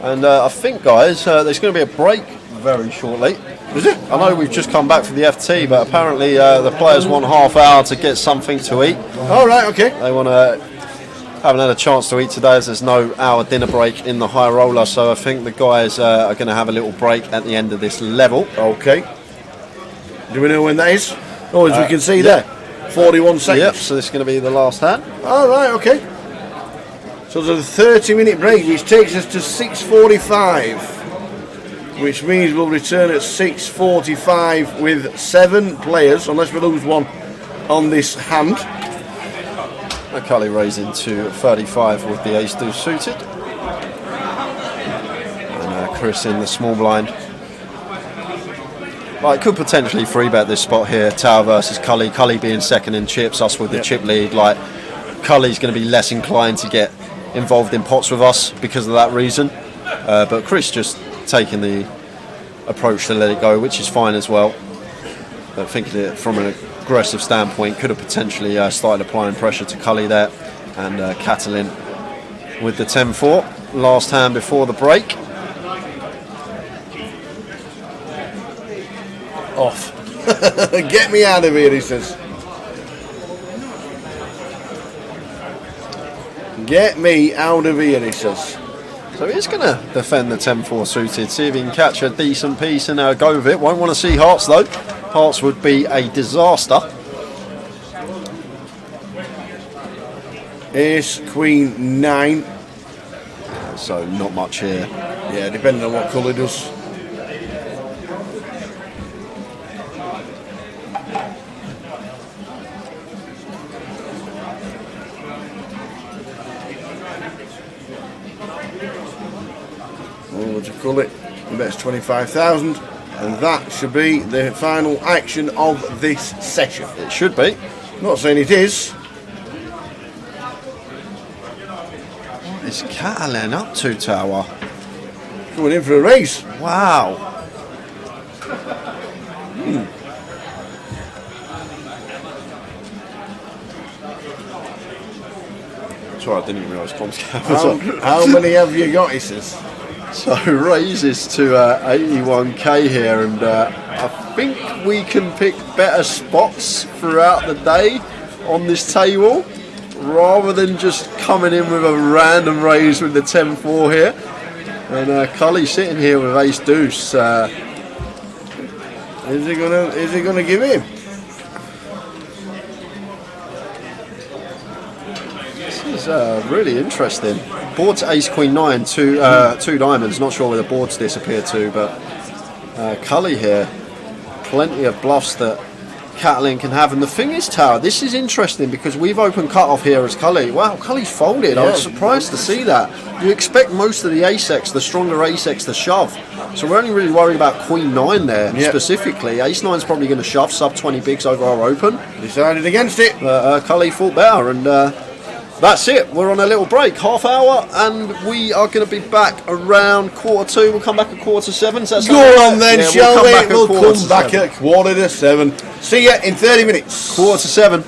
And I think, guys, there's going to be a break very shortly. Is it? I know we've just come back from the FT, but apparently the players want half hour to get something to eat. All right, okay. They want to haven't had a chance to eat today as there's no hour dinner break in the high roller, so I think the guys are going to have a little break at the end of this level. Okay. Do we know when that is? Oh, as we can see there, 41 seconds. Yep, so this is going to be the last hand. All right, okay. So there's a 30-minute break, which takes us to 6:45, which means we'll return at 6:45 with 7 players, unless we lose one on this hand. Cully raising to 35 with the ace deuce suited. And Chris in the small blind. Like, could potentially free bet this spot here. Tower versus Cully. Cully being second in chips, us with the chip lead. Like, Cully's going to be less inclined to get involved in pots with us because of that reason. But Chris just taking the approach to let it go, which is fine as well. But thinking it from an aggressive standpoint, could have potentially started applying pressure to Cully there. And Catalin with the 10-4. Last hand before the break. Off. Get me out of here, he says. Get me out of here, he says. So he's going to defend the 10-4 suited, see if he can catch a decent piece and go with it. Won't want to see hearts though. Hearts would be a disaster. Ace, Queen, 9. So not much here. Yeah, depending on what colour does. Oh, to call it, he bets 25,000, and that should be the final action of this session. It should be. Not saying it is. What is Catalan up to, Tower? Going in for a race. Wow. Sorry, I didn't realise Tom's cap was up. How many have you got, he says? So raises to 81k here, and I think we can pick better spots throughout the day on this table rather than just coming in with a random raise with the 10-4 here. And Cully sitting here with ace deuce. Is he gonna give him? This is really interesting. Board's ace queen 9, two diamonds. Not sure where the board's disappeared to, but Cully here, plenty of bluffs that Catalan can have. And the thing is, Tower, this is interesting because we've opened cut-off here as Cully. Wow, Cully's folded. Yeah. I was surprised to see that. You expect most of the ace-X, the stronger ace-X, to shove. So we're only really worried about queen 9 there, specifically. Ace 9's probably going to shove, sub 20 bigs over our open. Decided against it. But Cully thought better, and that's it. We're on a little break, half hour, and we are going to be back around 2:15. We'll come back at 6:45. So go on then, shall we? We'll come back at 7:15. See you in 30 minutes. 6:45.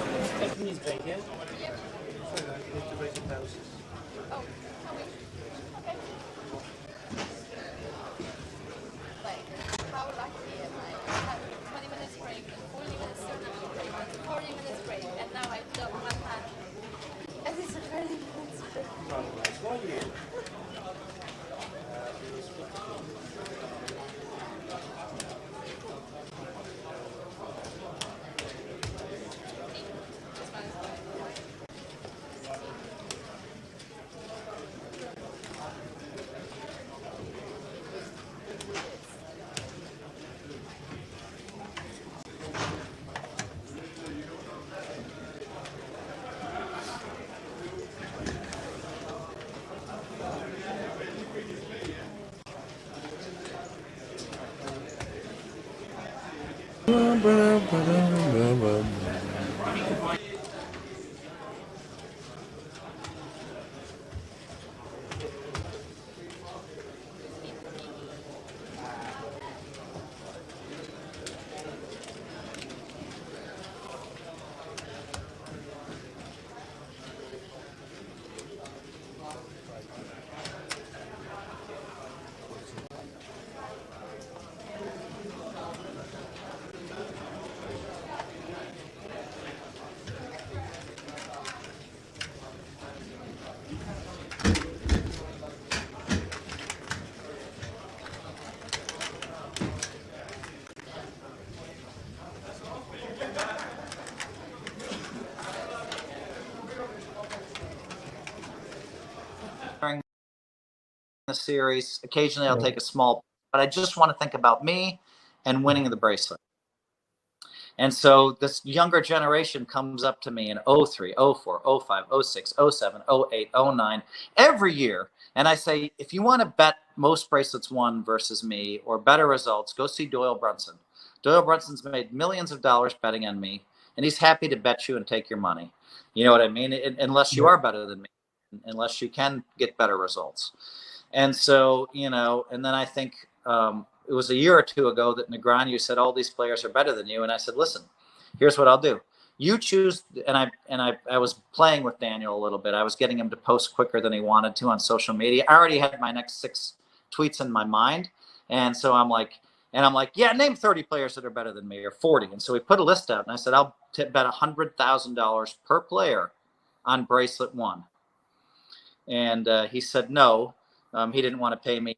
During the series, occasionally I'll take a small, but I just want to think about me and winning the bracelet. And so this younger generation comes up to me in 03, 04, 05, 06, 07, 08, 09, every year. And I say, if you want to bet most bracelets won versus me or better results, go see Doyle Brunson. Doyle Brunson's made millions of dollars betting on me, and he's happy to bet you and take your money. You know what I mean? Unless you are better than me, unless you can get better results. And so, you know, and then I think it was a year or two ago that Negreanu said all these players are better than you, and I said, listen, here's what I'll do. You choose, and I was playing with Daniel a little bit. I was getting him to post quicker than he wanted to on social media. I already had my next 6 tweets in my mind, and so I'm like, yeah, name 30 players that are better than me, or 40. And so we put a list out, and I said, I'll bet $100,000 per player on bracelet 1. And he said no. He didn't want to pay me.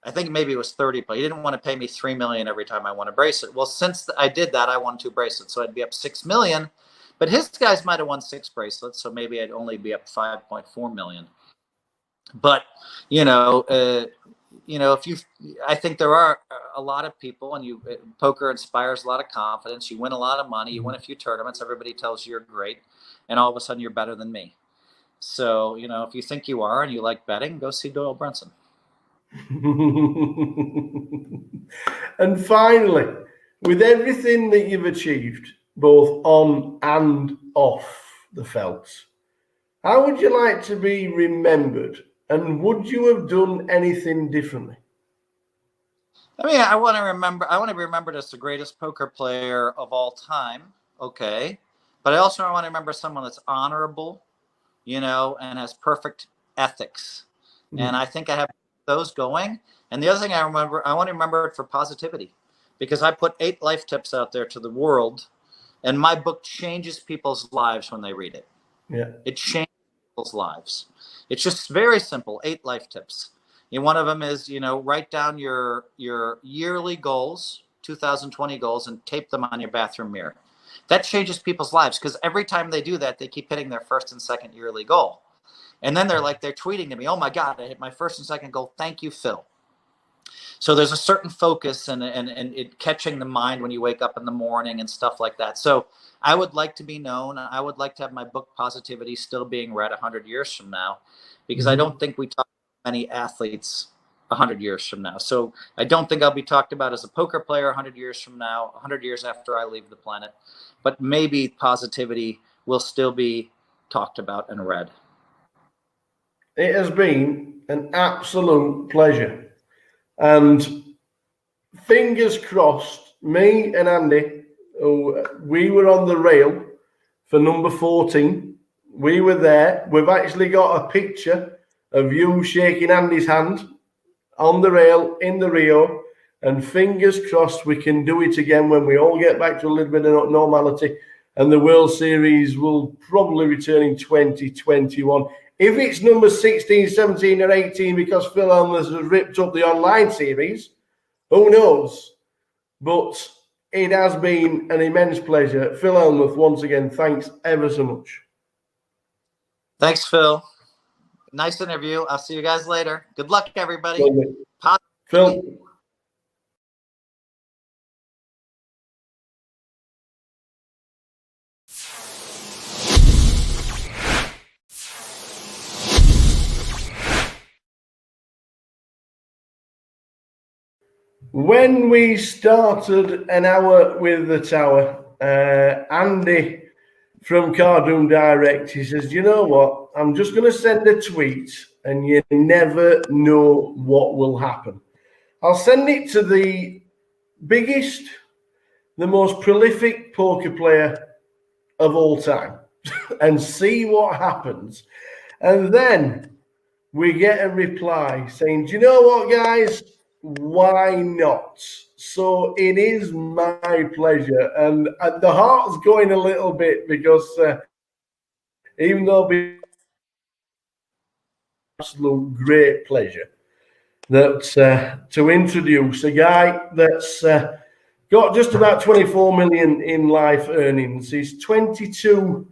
I think maybe it was 30, but he didn't want to pay me $3 million every time I won a bracelet. Well, since I did that, I won 2 bracelets, so I'd be up $6 million. But his guys might have won 6 bracelets, so maybe I'd only be up $5.4 million. But I think there are a lot of people, and poker inspires a lot of confidence. You win a lot of money, you win a few tournaments, everybody tells you you're great, and all of a sudden you're better than me. So, if you think you are and you like betting, go see Doyle Brunson. And finally, with everything that you've achieved, both on and off the felt, how would you like to be remembered? And would you have done anything differently? I mean, I want to be remembered as the greatest poker player of all time. Okay. But I also want to remember someone that's honorable, and has perfect ethics. And I think I have those going. And the other thing I want to remember it for positivity, because I put 8 life tips out there to the world, and my book changes people's lives when they read it. Yeah. It changes people's lives. It's just very simple, 8 life tips. And one of them is, write down your yearly goals, 2020 goals, and tape them on your bathroom mirror. That changes people's lives, because every time they do that, they keep hitting their first and second yearly goal. And then they're tweeting to me, oh my God, I hit my first and second goal. Thank you, Phil. So there's a certain focus and it catching the mind when you wake up in the morning and stuff like that. So I would like to be known. I would like to have my book Positivity still being read 100 years from now, because I don't think we talk to many athletes 100 years from now. So I don't think I'll be talked about as a poker player 100 years from now, 100 years after I leave the planet. But maybe positivity will still be talked about and read. It has been an absolute pleasure. And fingers crossed, me and Andy, we were on the rail for number 14. We were there. We've actually got a picture of you shaking Andy's hand on the rail in the Rio. And fingers crossed we can do it again when we all get back to a little bit of normality. And the World Series will probably return in 2021. If it's number 16, 17 or 18 because Phil Helmuth has ripped up the online series, who knows? But it has been an immense pleasure. Phil Helmuth, once again, thanks ever so much. Thanks, Phil. Nice interview. I'll see you guys later. Good luck, everybody. Phil. When we started an hour with the tower, Andy from Cardoon Direct, he says, you know what? I'm just going to send a tweet and you never know what will happen. I'll send it to the biggest, the most prolific poker player of all time and see what happens. And then we get a reply saying, do you know what, guys? Why not? So it is my pleasure. And the heart's going a little bit because even though it's absolute great pleasure that to introduce a guy that's got just about 24 million in life earnings. He's 22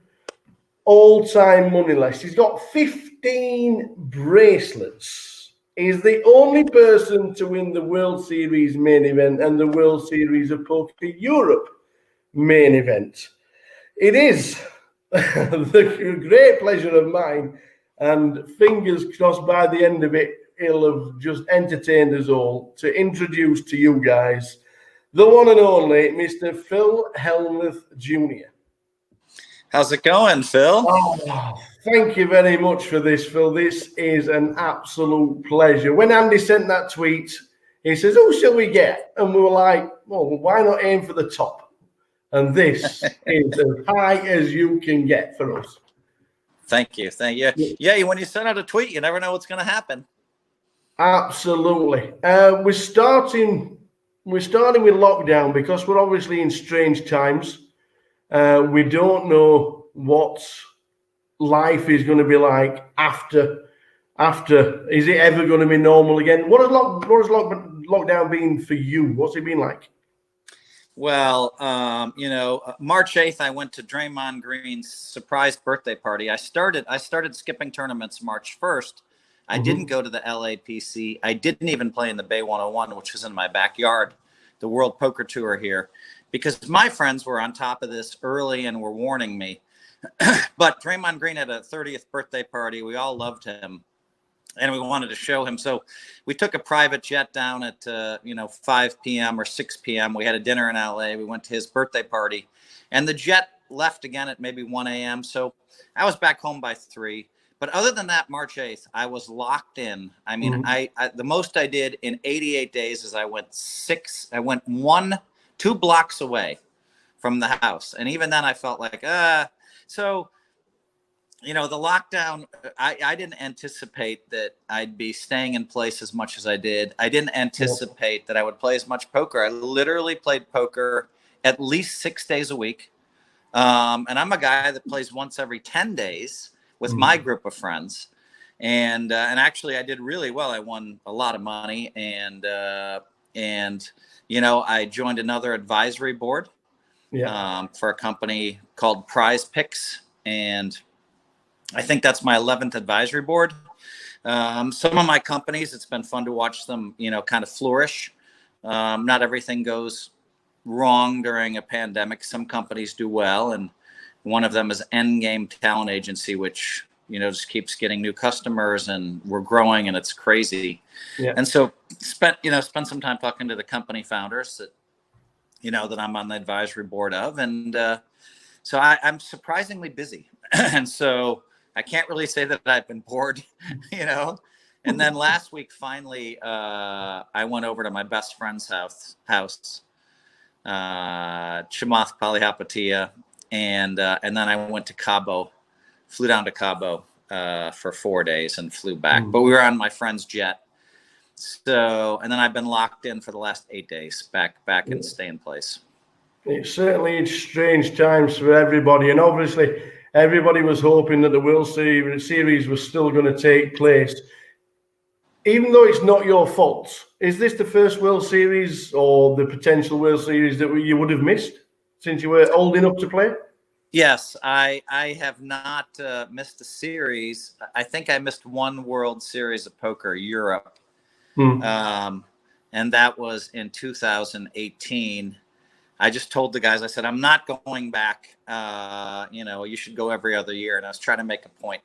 all-time moneyless. He's got 15 bracelets. He's the only person to win the World Series main event and the World Series of Poker Europe main event. It is the great pleasure of mine, and fingers crossed by the end of it, he'll have just entertained us all to introduce to you guys the one and only Mr. Phil Helmuth Jr. How's it going, Phil? Oh, thank you very much for this, Phil. This is an absolute pleasure. When Andy sent that tweet, he says, who shall we get? And we were like, well, why not aim for the top? And this is as high as you can get for us. Thank you. Thank you. Yeah, when you send out a tweet, you never know what's going to happen. Absolutely. We're starting with lockdown because we're obviously in strange times. We don't know what life is going to be like after after? Is it ever going to be normal again? What has lockdown been for you? What's it been like? Well, March 8th, I went to Draymond Green's surprise birthday party. I started skipping tournaments March 1st. I didn't go to the LAPC. I didn't even play in the Bay 101, which was in my backyard, the World Poker Tour here, because my friends were on top of this early and were warning me. But Draymond Green had a 30th birthday party. We all loved him, and we wanted to show him. So we took a private jet down at 5 p.m. or 6 p.m. We had a dinner in LA. We went to his birthday party, and the jet left again at maybe 1 a.m. So I was back home by 3. But other than that, March 8th, I was locked in. I mean, I the most I did in 88 days is I went 2 blocks away from the house. And even then I felt like, so, the lockdown, I didn't anticipate that I'd be staying in place as much as I did. I didn't anticipate that I would play as much poker. I literally played poker at least 6 days a week. And I'm a guy that plays once every 10 days with my group of friends. And actually I did really well. I won a lot of money, and I joined another advisory board for a company called Prize Picks. And I think that's my 11th advisory board. Some of my companies, it's been fun to watch them, kind of flourish. Not everything goes wrong during a pandemic. Some companies do well. And one of them is Endgame Talent Agency, which, just keeps getting new customers, and we're growing, and it's crazy. Yeah. And so spent some time talking to the company founders that, that I'm on the advisory board of. And so I'm surprisingly busy. And so I can't really say that I've been bored, And then last week, finally, I went over to my best friend's house, Chamath Palihapitiya, and then I went to Cabo, flew down to Cabo for 4 days and flew back. But we were on my friend's jet. So, and then I've been locked in for the last 8 days, back and stay in place. It's certainly strange times for everybody, and obviously everybody was hoping that the World Series was still going to take place. Even though it's not your fault, is this the first World Series or the potential World Series that you would have missed since you were old enough to play? Yes, I have not missed a series. I think I missed one World Series of Poker, Europe. And that was in 2018. I just told the guys, I said, I'm not going back. You should go every other year. And I was trying to make a point.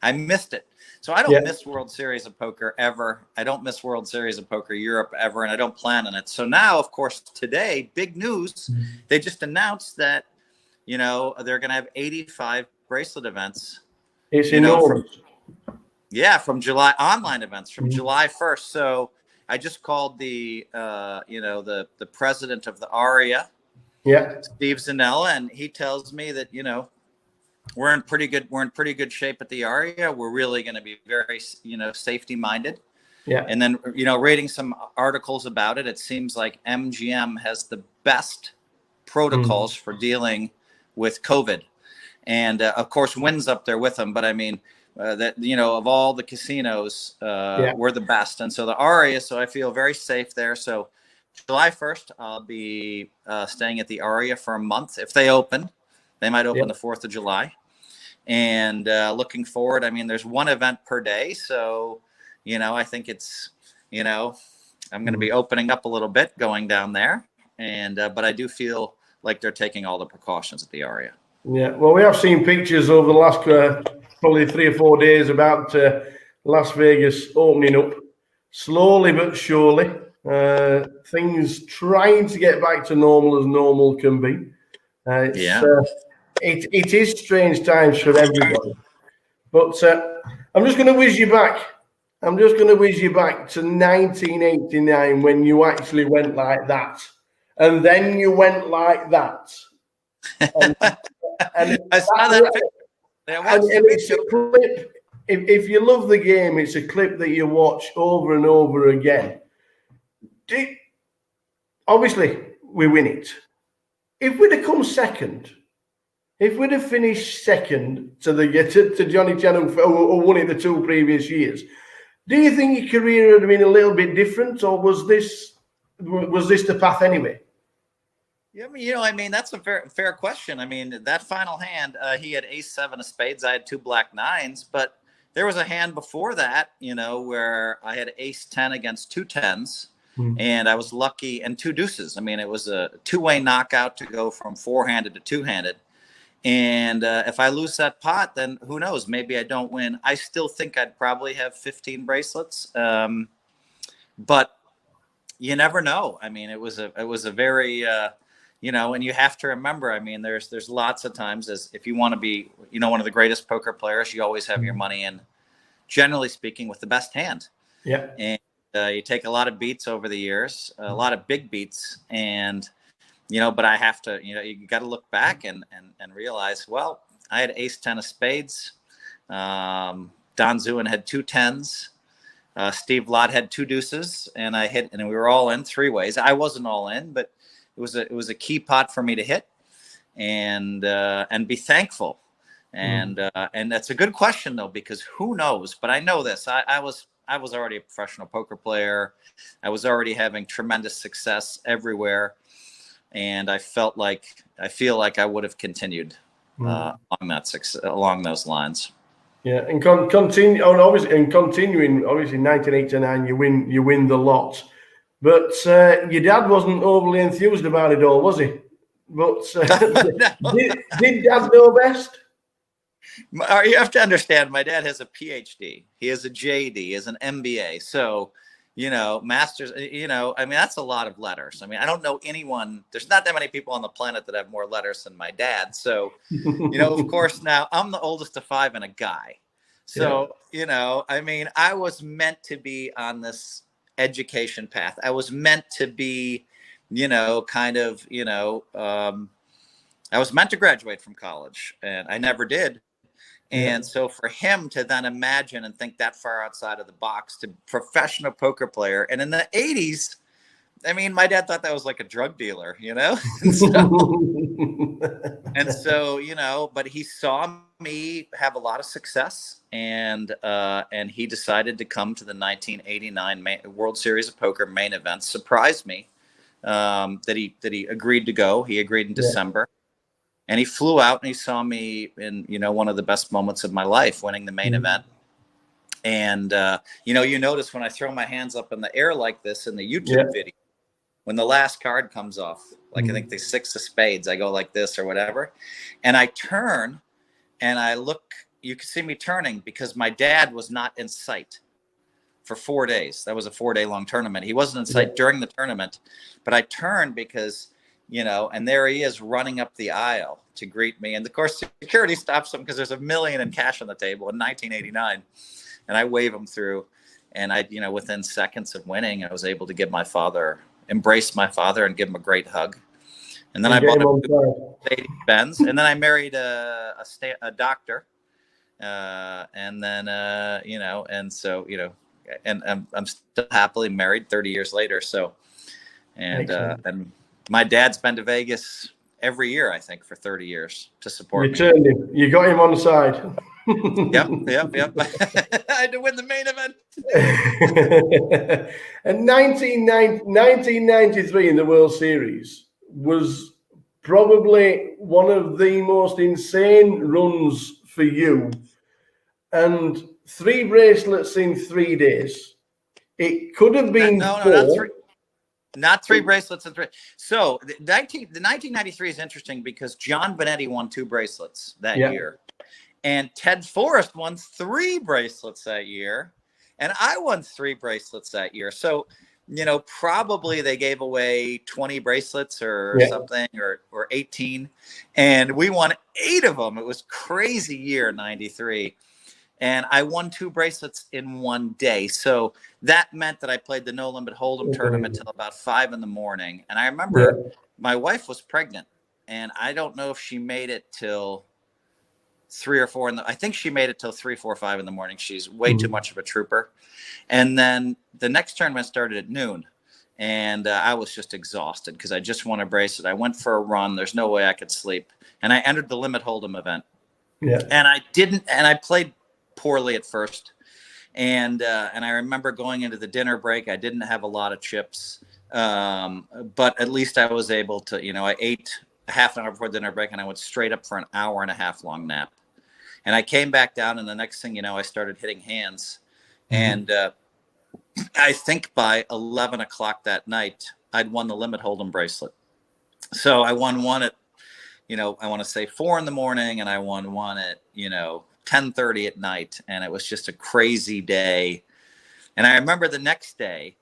I missed it. So I don't miss World Series of Poker ever. I don't miss World Series of Poker Europe ever, and I don't plan on it. So now, of course, today, big news. They just announced that, they're going to have 85 bracelet events. It's enormous. From July, online events from July 1st. So I just called the president of the ARIA, Steve Zanella, and he tells me that, we're in pretty good shape at the ARIA. We're really going to be very, safety minded. Yeah. And then, reading some articles about it, it seems like MGM has the best protocols for dealing with COVID. And of course, Wynn's up there with them. But I mean, of all the casinos, we're the best. And so the ARIA, so I feel very safe there. So July 1st, I'll be staying at the ARIA for a month. If they open, they might open the 4th of July. And looking forward, I mean, there's one event per day. So, I think it's, I'm going to be opening up a little bit going down there. And but I do feel like they're taking all the precautions at the ARIA. Yeah, well, we have seen pictures over the last probably 3 or 4 days about Las Vegas opening up slowly but surely. Things trying to get back to normal as normal can be. It is strange times for everybody. But I'm just going to whiz you back. I'm just going to whiz you back to 1989 when you actually went like that. And then you went like that. And I saw that picture. And it's a clip. If you love the game, it's a clip that you watch over and over again. Obviously, we win it. If we'd have come second, if we'd have finished second to Johnny Chan, who won it the 2 previous years, do you think your career would have been a little bit different, or was this the path anyway? Yeah, I mean, that's a fair question. I mean, that final hand, he had ace-7 of spades. I had 2 black 9s, but there was a hand before that, where I had ace-10 against 2 10s, and I was lucky, and 2 deuces. I mean, it was a 2-way knockout to go from 4-handed to 2-handed. And if I lose that pot, then who knows? Maybe I don't win. I still think I'd probably have 15 bracelets, but you never know. I mean, it was a very and you have to remember, I mean, there's lots of times, as if you want to be, one of the greatest poker players, you always have your money in, generally speaking, with the best hand. Yeah. And you take a lot of beats over the years, a lot of big beats, and but I have to, you got to look back and realize, well, I had ace-10 of spades. Don Zuin had 2 10s. Steve Lott had 2 deuces, and I hit, and we were all in 3 ways. I wasn't all in, but it was a key pot for me to hit, and be thankful. And that's a good question though, because who knows? But I know this. I was already a professional poker player. I was already having tremendous success everywhere, and I feel like I would have continued along those lines. Yeah, and continuing, obviously, in 1989, you win the lot. But your dad wasn't overly enthused about it all, was he? But did Dad know best? You have to understand, my dad has a PhD. He has a JD. He has an MBA. So, masters, I mean, that's a lot of letters. I mean, I don't know anyone. There's not that many people on the planet that have more letters than my dad. So, of course, now I'm the oldest of 5 and a guy. So, I mean, I was meant to be on this education path. I was meant to be, I was meant to graduate from college, and I never did. And so for him to then imagine and think that far outside of the box, to professional poker player. And in the 80s, I mean, my dad thought that was like a drug dealer, and so, but he saw me have a lot of success, and he decided to come to the 1989 World Series of Poker main event. Surprised me that he agreed to go. He agreed in December, and he flew out and he saw me in one of the best moments of my life, winning the main event. And you notice when I throw my hands up in the air like this in the YouTube video, when the last card comes off, like I think the 6 of spades, I go like this or whatever. And I turn and I look, you can see me turning because my dad was not in sight for 4 days. That was a 4-day long tournament. He wasn't in sight during the tournament, but I turned because, and there he is running up the aisle to greet me. And of course, security stops him because there's $1 million in cash on the table in 1989. And I wave him through, and within seconds of winning, I was able to embrace my father and give him a great hug. And then I bought a Mercedes-Benz, and then I married a doctor. And then, and so, and I'm still happily married 30 years later. So, and my dad's been to Vegas every year, I think, for 30 years to support me. You turned him. You got him on the side. Yep. I had to win the main event. And 1993 in the World Series was probably one of the most insane runs for you. And 3 bracelets in 3 days. It could have been not 3. Not 3 bracelets in 3. So the 1993 is interesting because John Benetti won 2 bracelets that year. And Ted Forrest won 3 bracelets that year. And I won 3 bracelets that year. So, probably they gave away 20 bracelets or something, or 18. And we won 8 of them. It was crazy year, 93. And I won 2 bracelets in 1 day. So that meant that I played the No Limit Hold'em tournament till about 5 in the morning. And I remember my wife was pregnant, and I don't know if she made it till 3 or 4 I think she made it till 3, 4, 5 in the morning. She's way too much of a trooper. And then the next tournament started at noon. and I was just exhausted because I just won a bracelet. I went for a run. There's no way I could sleep, and I entered the limit hold'em event. Yeah. And I played poorly at first, and I remember going into the dinner break. I didn't have a lot of chips, but at least I was able to. I ate a half an hour before dinner break, and I went straight up for an hour and a half long nap. And I came back down, and the next thing you know, I started hitting hands, and I think by 11 o'clock that night, I'd won the limit hold'em bracelet. So I won one at, I want to say 4 a.m, and I won one at, 10:30 at night. And it was just a crazy day. And I remember the next day,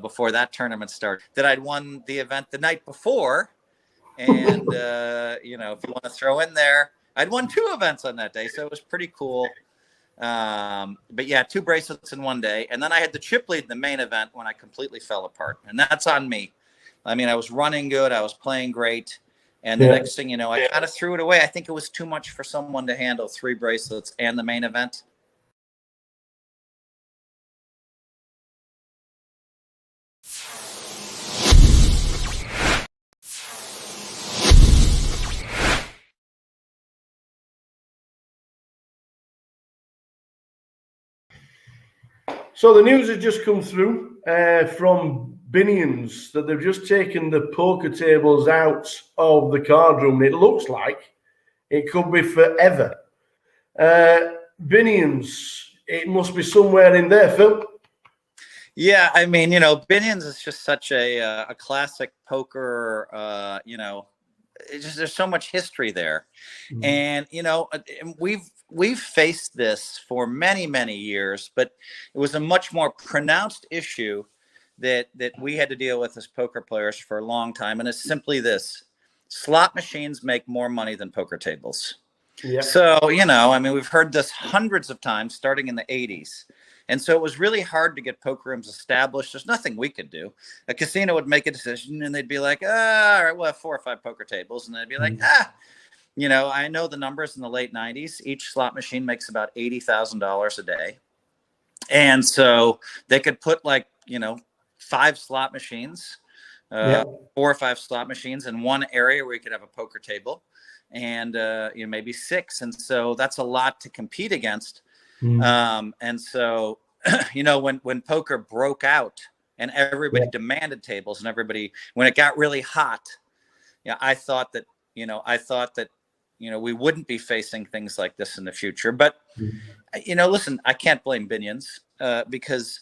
before that tournament started, that I'd won the event the night before. And, if you want to throw in there, I'd won 2 events on that day. So it was pretty cool. But yeah, 2 bracelets in one day. And then I had the chip lead in the main event when I completely fell apart. And that's on me. I mean, I was running good. I was playing great. And the next thing you know, I kind of threw it away. I think it was too much for someone to handle 3 bracelets and the main event. So the news has just come through from Binions that they've just taken the poker tables out of the card room. It looks like it could be forever. Binions, it must be somewhere in there, Phil. Yeah, I mean, Binions is just such a classic poker, there's so much history there. And, we've faced this for many, many years, but it was a much more pronounced issue that we had to deal with as poker players for a long time. And it's simply this: slot machines make more money than poker tables. Yeah. So, we've heard this hundreds of times starting in the 80s. And so it was really hard to get poker rooms established. There's nothing we could do. A casino would make a decision and they'd be like, all right, we'll have 4 or 5 poker tables. And they'd be like, I know the numbers in the late 90s. Each slot machine makes about $80,000 a day. And so they could put 5 slot machines, 4 or 5 slot machines in one area where you could have a poker table, and maybe 6. And so that's a lot to compete against. And so, when poker broke out and everybody demanded tables and when it got really hot, I thought that we wouldn't be facing things like this in the future. But, listen, I can't blame Binions because,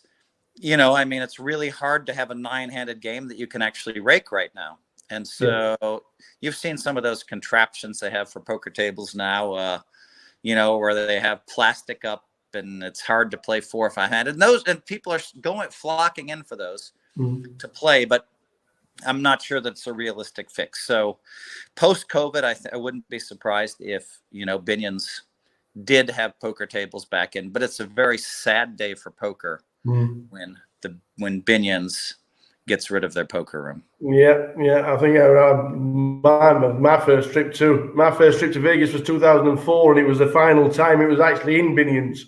it's really hard to have a 9-handed game that you can actually rake right now. And so you've seen some of those contraptions they have for poker tables now, where they have plastic up and it's hard to play 4 or 5-handed. And people are flocking in for those to play. But I'm not sure that's a realistic fix. So post-COVID, I wouldn't be surprised if, Binions did have poker tables back in, but it's a very sad day for poker when Binions gets rid of their poker room. Yeah. I think my first trip to Vegas was 2004, and it was the final time it was actually in Binions.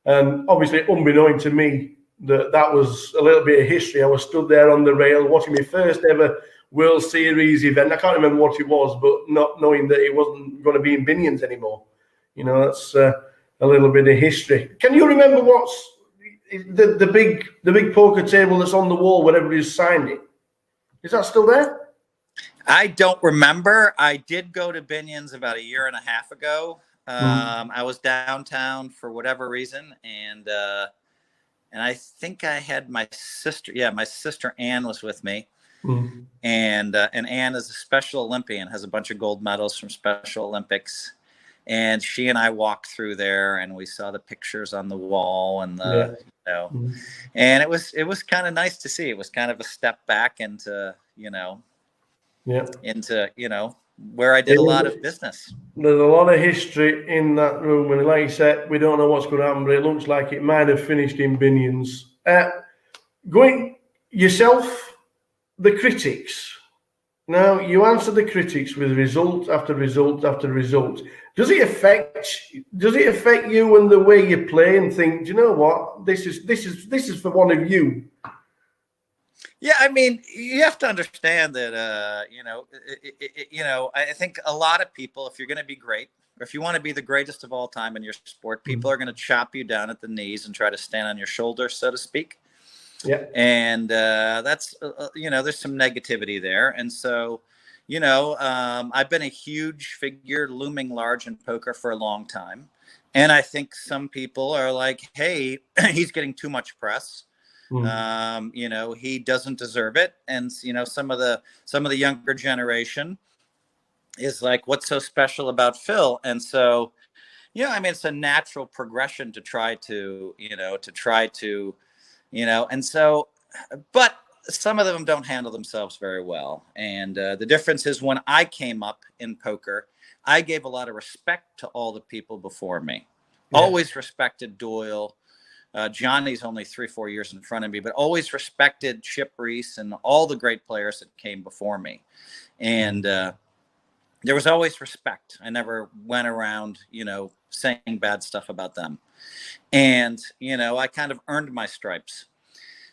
And obviously, unbeknown to me, that was a little bit of history. I was stood there on the rail watching my first ever World Series event. I can't remember what it was, but not knowing that it wasn't going to be in Binions anymore. That's a little bit of history. Can you remember what's the big poker table that's on the wall where everybody's signed it? Is that still there? I don't remember. I did go to Binions about 1.5 years ago. I was downtown for whatever reason, and I think I had my sister. Yeah, my sister Ann was with me, and Ann is a Special Olympian, has a bunch of gold medals from Special Olympics, and she and I walked through there, and we saw the pictures on the wall, and and it was kind of nice to see. It was kind of a step back into where I did a lot of business. There's a lot of history in that room, and like you said, we don't know what's going to happen, but it looks like it might have finished in Binions. Going yourself, the critics. Now, you answer the critics with result after result after result. Does it affect you and the way you play and think, do you know what? This is for one of you? Yeah, I mean, you have to understand that, I think a lot of people, if you're going to be great, or if you want to be the greatest of all time in your sport, people are going to chop you down at the knees and try to stand on your shoulders, so to speak. Yeah. And that's, there's some negativity there. And so, I've been a huge figure looming large in poker for a long time. And I think some people are like, hey, he's getting too much press. He doesn't deserve it. And, some of the younger generation is like, what's so special about Phil? And so, it's a natural progression to try to, and so, but some of them don't handle themselves very well. And the difference is when I came up in poker, I gave a lot of respect to all the people before me. Yeah. Always respected Doyle. Johnny's only 3-4 years in front of me, but always respected Chip Reese and all the great players that came before me. And there was always respect. I never went around, saying bad stuff about them. And, I kind of earned my stripes.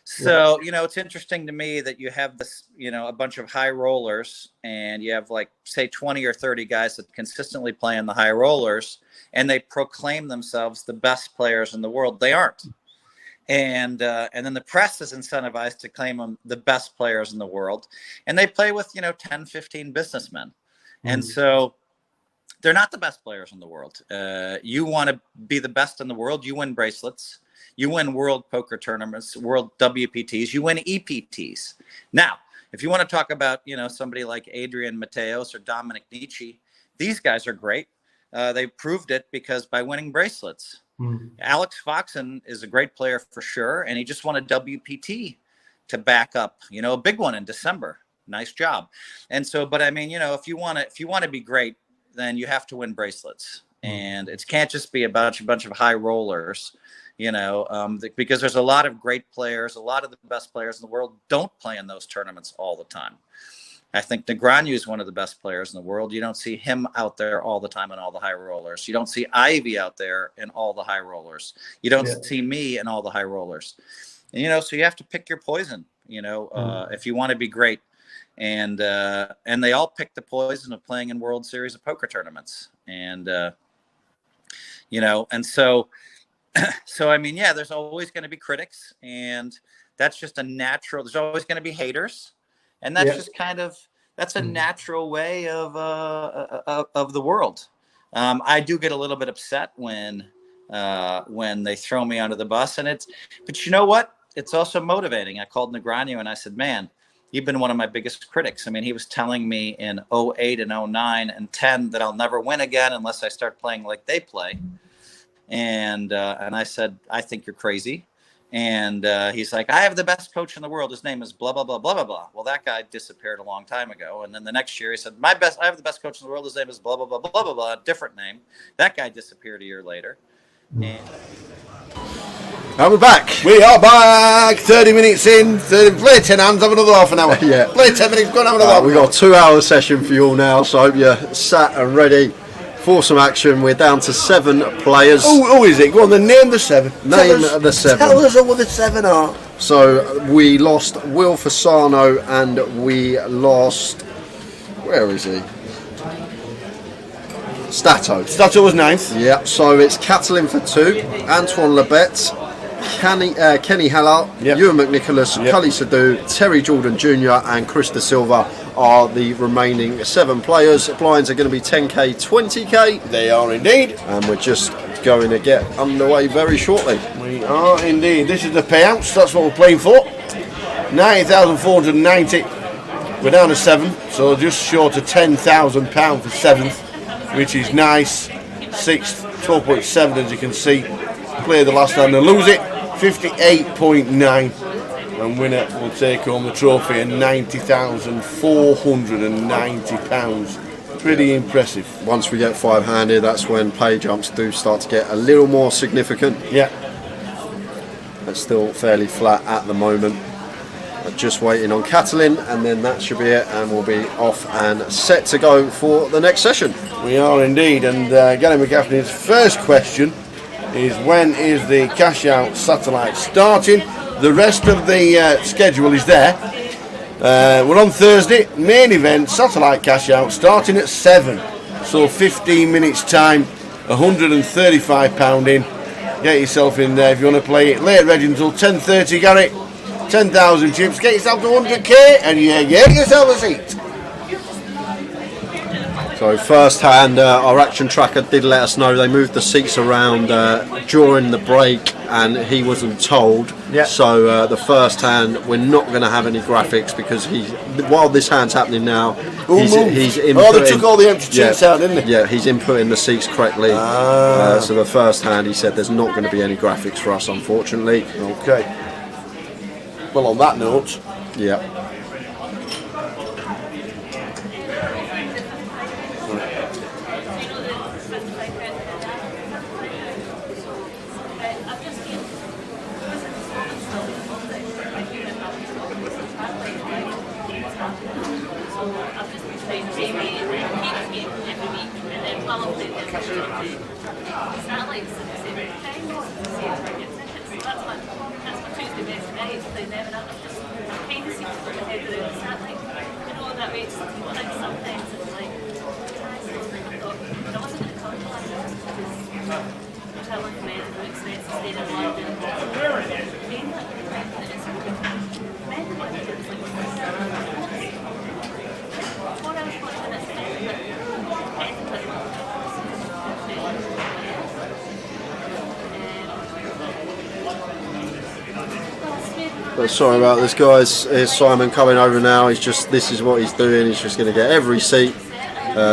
So, it's interesting to me that you have this, a bunch of high rollers, and you have like, say, 20 or 30 guys that consistently play in the high rollers, and they proclaim themselves the best players in the world. They aren't. And then the press is incentivized to claim them the best players in the world. And they play with, 10, 15 businessmen. And so they're not the best players in the world. You want to be the best in the world, you win bracelets. You win world poker tournaments, world WPTs, you win EPTs. Now, if you want to talk about, somebody like Adrian Mateos or Dominic Nietzsche, these guys are great. They proved it because by winning bracelets. Alex Foxen is a great player for sure, and he just won a WPT to back up, a big one in December. Nice job. And so, but I mean, if you want to be great, then you have to win bracelets, and it can't just be a bunch of high rollers. Because there's a lot of great players, a lot of the best players in the world don't play in those tournaments all the time. I think Negreanu is one of the best players in the world. You don't see him out there all the time in all the high rollers. You don't see Ivy out there in all the high rollers. You don't see me in all the high rollers. And, so you have to pick your poison, if you want to be great. And they all pick the poison of playing in World Series of Poker tournaments. And, and so, I mean, there's always going to be critics, and that's just a natural. There's always going to be haters, and that's just kind of that's a natural way of the world. I do get a little bit upset when they throw me under the bus, but you know what? It's also motivating. I called Negreanu and I said, "Man, you've been one of my biggest critics." I mean, he was telling me in 2008 and 2009 and 2010 that I'll never win again unless I start playing like they play. And I said, I think you're crazy. And he's like, I have the best coach in the world. His name is blah, blah, blah, blah, blah, blah. Well, that guy disappeared a long time ago. And then the next year he said, I have the best coach in the world. His name is blah, blah, blah, blah, blah, blah, different name. That guy disappeared a year later. And we're back. We are back. 30 minutes in. Play 10 hands, have another half an hour. Yeah. Play 10 minutes, go and have another half an hour. We've got a 2-hour session for you all now, so I hope you're sat and ready for some action. We're down to 7 players. Who is it? Go on, then name the 7. Name the 7. Tell us who the 7 are. So we lost Will Fasano and we lost. Where is he? Stato. Stato was 9th. Yeah, so it's Catalin for 2, Antoine Lebet, Kenny Hallart, Ewan McNicholas, Cully Sadu, Terry Jordan Jr. and Chris De Silva are the remaining 7 players. Blinds are going to be 10k, 20k. They are indeed. And we're just going to get underway very shortly. We are indeed. This is the payouts. That's what we're playing for. 90,490. We're down to 7, so just short of £10,000 for 7th, which is nice. 6th, 12.7 as you can see. Play the last hand and lose it. 58.9. And winner will take home the trophy at £90,490. Pretty impressive. Once we get 5-handed, that's when pay jumps do start to get a little more significant. Yeah. It's still fairly flat at the moment. Just waiting on Catalin, and then that should be it, and we'll be off and set to go for the next session. We are indeed, and Gary McGaffney's first question is, when is the cash out satellite starting? The rest of the schedule is there. We're on Thursday, main event, satellite cash out, starting at 7. So 15 minutes time, £135 in. Get yourself in there if you want to play it. Late reg until 10:30, Gary. 10,000 chips, get yourself to 100k and you get yourself a seat. So first hand, our action tracker did let us know they moved the seats around during the break and he wasn't told. Yeah. So the first hand, we're not going to have any graphics because while this hand's happening now, he's inputting. Oh, they took all the empty seats out, didn't they? Yeah, he's inputting the seats correctly. So the first hand, he said there's not going to be any graphics for us, unfortunately. Okay. Well, on that note. Yeah. But sorry about this, guys. Here's Simon coming over now. This is what he's doing. He's just going to get every seat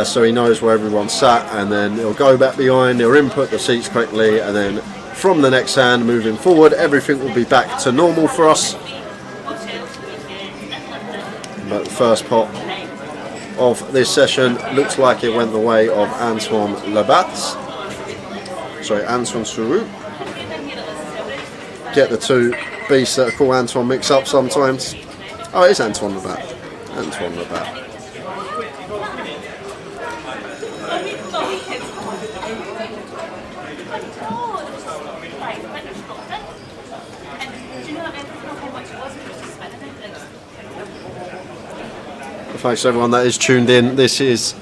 so he knows where everyone's sat, and then he'll go back behind, he'll input the seats correctly, and then from the next hand moving forward, everything will be back to normal for us. But the first pot of this session looks like it went the way of Antoine Antoine Sourou. Get the two beasts that are called Antoine mix up sometimes. Oh, it is Antoine Labatt. Antoine Labatt. Thanks to everyone that is tuned in. This is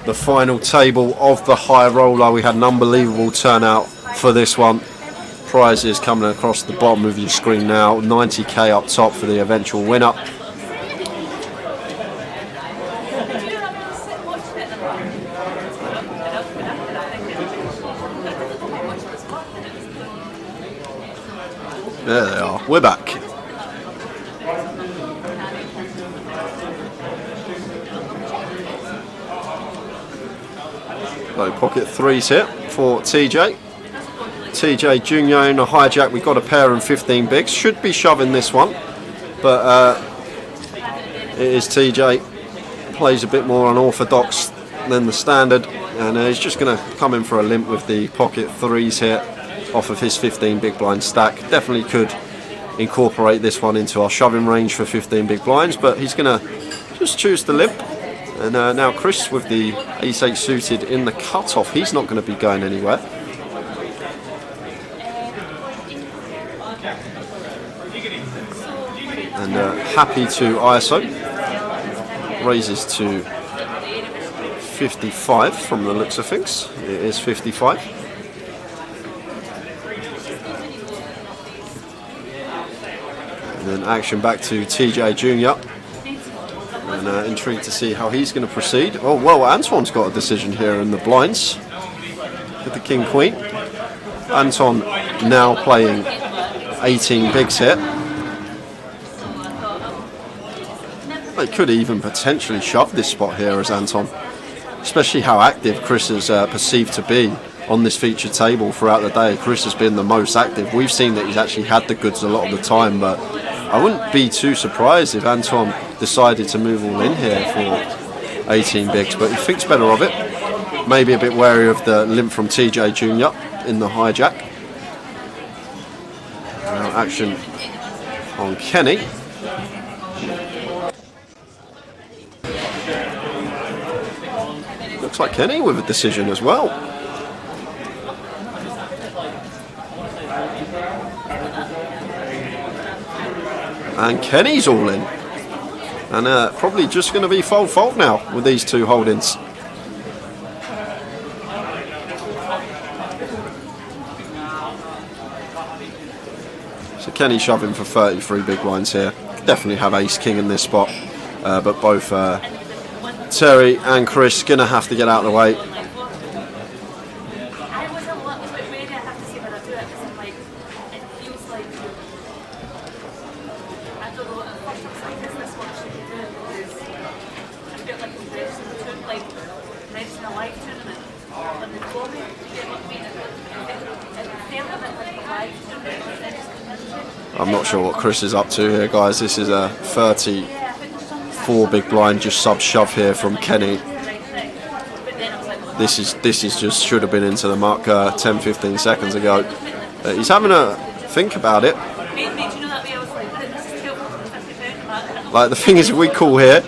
the final table of the high roller. We had an unbelievable turnout for this one. Prizes coming across the bottom of your screen now. 90k up top for the eventual winner. There they are. We're back. So pocket threes here for TJ. TJ Junior in a hijack. We've got a pair and 15 bigs. Should be shoving this one, but it is TJ. Plays a bit more unorthodox than the standard, and he's just going to come in for a limp with the pocket threes here off of his 15 big blind stack. Definitely could incorporate this one into our shoving range for 15 big blinds, but he's going to just choose the limp. And now Chris with the ace-8 suited in the cut-off. He's not going to be going anywhere. And happy to ISO. Raises to 55 from the looks of things. It is 55. And then action back to TJ Junior. And intrigued to see how he's going to proceed. Oh, well, Antoine's got a decision here in the blinds with the King Queen. Anton now playing 18 bigs here. They could even potentially shove this spot here as Anton, especially how active Chris is perceived to be on this featured table throughout the day. Chris has been the most active. We've seen that he's actually had the goods a lot of the time, but I wouldn't be too surprised if Anton decided to move all in here for 18 bigs, but he thinks better of it. Maybe a bit wary of the limp from TJ Junior in the hijack. Now action on Kenny. Looks like Kenny with a decision as well. And Kenny's all in. And probably just going to be fold now with these two holdings. So Kenny shoving for 33 big blinds here. Definitely have ace king in this spot, but both Terry and Chris going to have to get out of the way. I'm not sure what Chris is up to here, guys. This is a 34 big blind just sub shove here from Kenny. This is just should have been into the mark 10-15 seconds ago. He's having a think about it. Like, the thing is, if we call here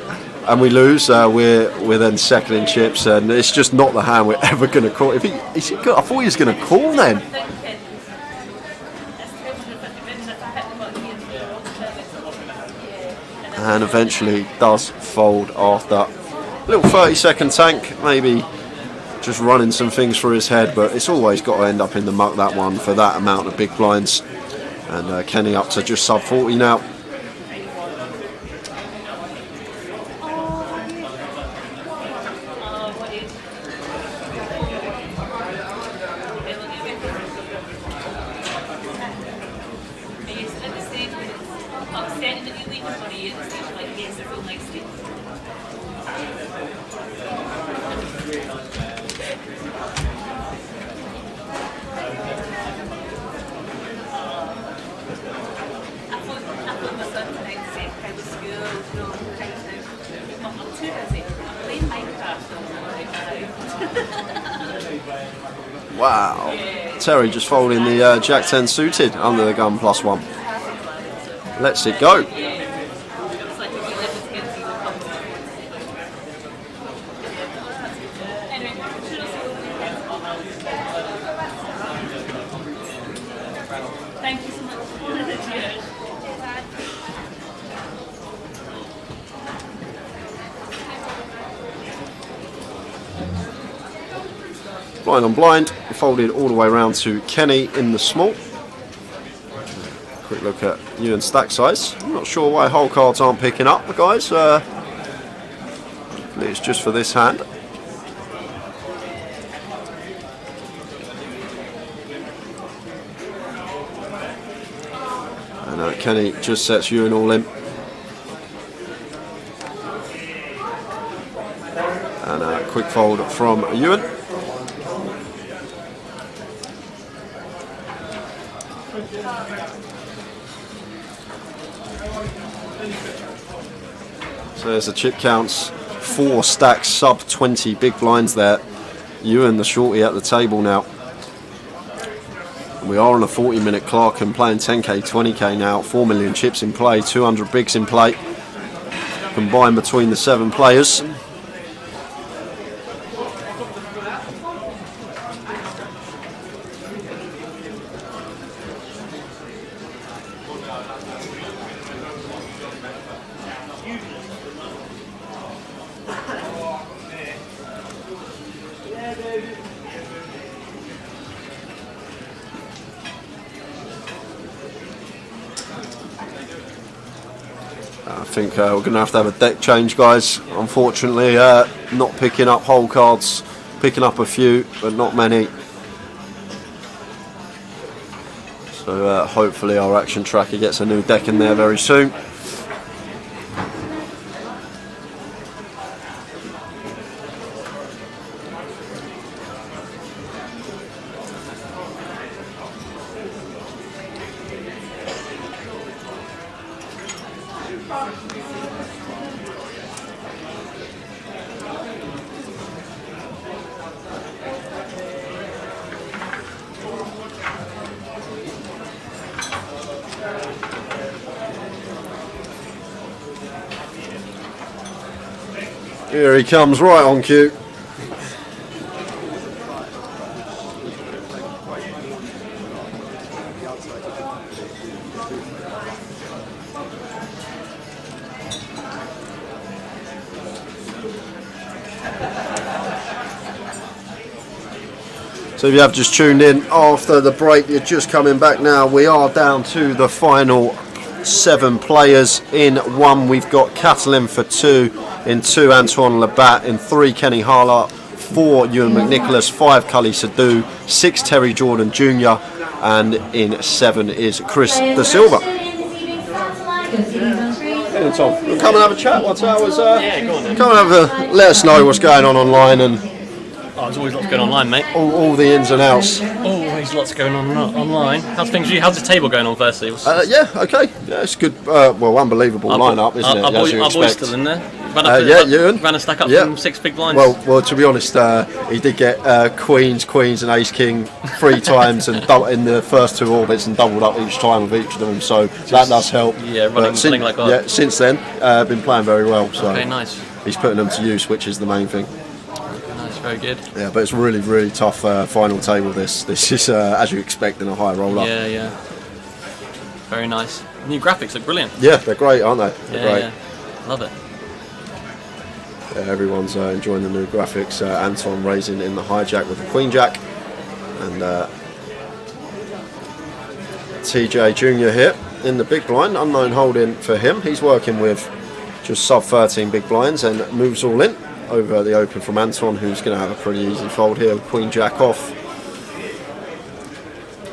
and we lose, we're then second in chips, and it's just not the hand we're ever going to call. I thought he was going to call then. And eventually does fold after a little 30-second tank, maybe just running some things through his head, but it's always got to end up in the muck, that one, for that amount of big blinds. And Kenny up to just sub 40 now. Wow, Terry just folding the Jack 10 suited under the gun +1. Lets it go. Thank you so much. Blind on blind, folded all the way around to Kenny in the small. Quick look at Ewan's stack size. I'm not sure why whole cards aren't picking up, guys. Hopefully it's just for this hand. And Kenny just sets Ewan all in. And a quick fold from Ewan. So there's the chip counts, 4 stacks, sub 20 big blinds there. Ewan the shorty at the table now. We are on a 40-minute clock and playing 10k, 20k now. 4 million chips in play, 200 bigs in play, combined between the 7 players. I think we're going to have a deck change, guys. Unfortunately, not picking up whole cards, picking up a few, but not many. So hopefully our action tracker gets a new deck in there very soon. Here he comes, right on cue. So if you have just tuned in after the break, you're just coming back now. We are down to the final 7 players. In 1, we've got Catalin for 2. In 2, Antoine Labat. In 3, Kenny Harlart. 4, Ewan McNicholas. 5, Cully Sadu. 6, Terry Jordan Jr. And in 7 is Chris Da Silva. Hey, Tom, come and have a chat. What's ours? Yeah, go on then. Come and let us know what's going on online and. Oh, there's always lots going on online, mate. All the ins and outs. Always lots going on online. How's the table going on, firstly? Yeah, okay. Yeah, it's good. Well, unbelievable lineup, isn't it? As you our boy's expect. Still in there. Ewan. Ran a stack up from 6 big blinds. Well, to be honest, he did get queens, and ace king 3 times and in the first 2 orbits and doubled up each time with each of them. So that does help. Yeah, running like God. Yeah, since then, been playing very well. So okay, nice. He's putting them to use, which is the main thing. Very good. Yeah, but it's really, really tough final table. This is as you expect in a high roller. Yeah. Very nice. New graphics look brilliant. Yeah, they're great, aren't they? They're great. Yeah. Love it. Yeah, everyone's enjoying the new graphics. Anton raising in the hijack with the queen jack, and TJ Jr. here in the big blind. Unknown holding for him. He's working with just sub 13 big blinds and moves all in. Over the open from Anton, who's going to have a pretty easy fold here with queen jack off.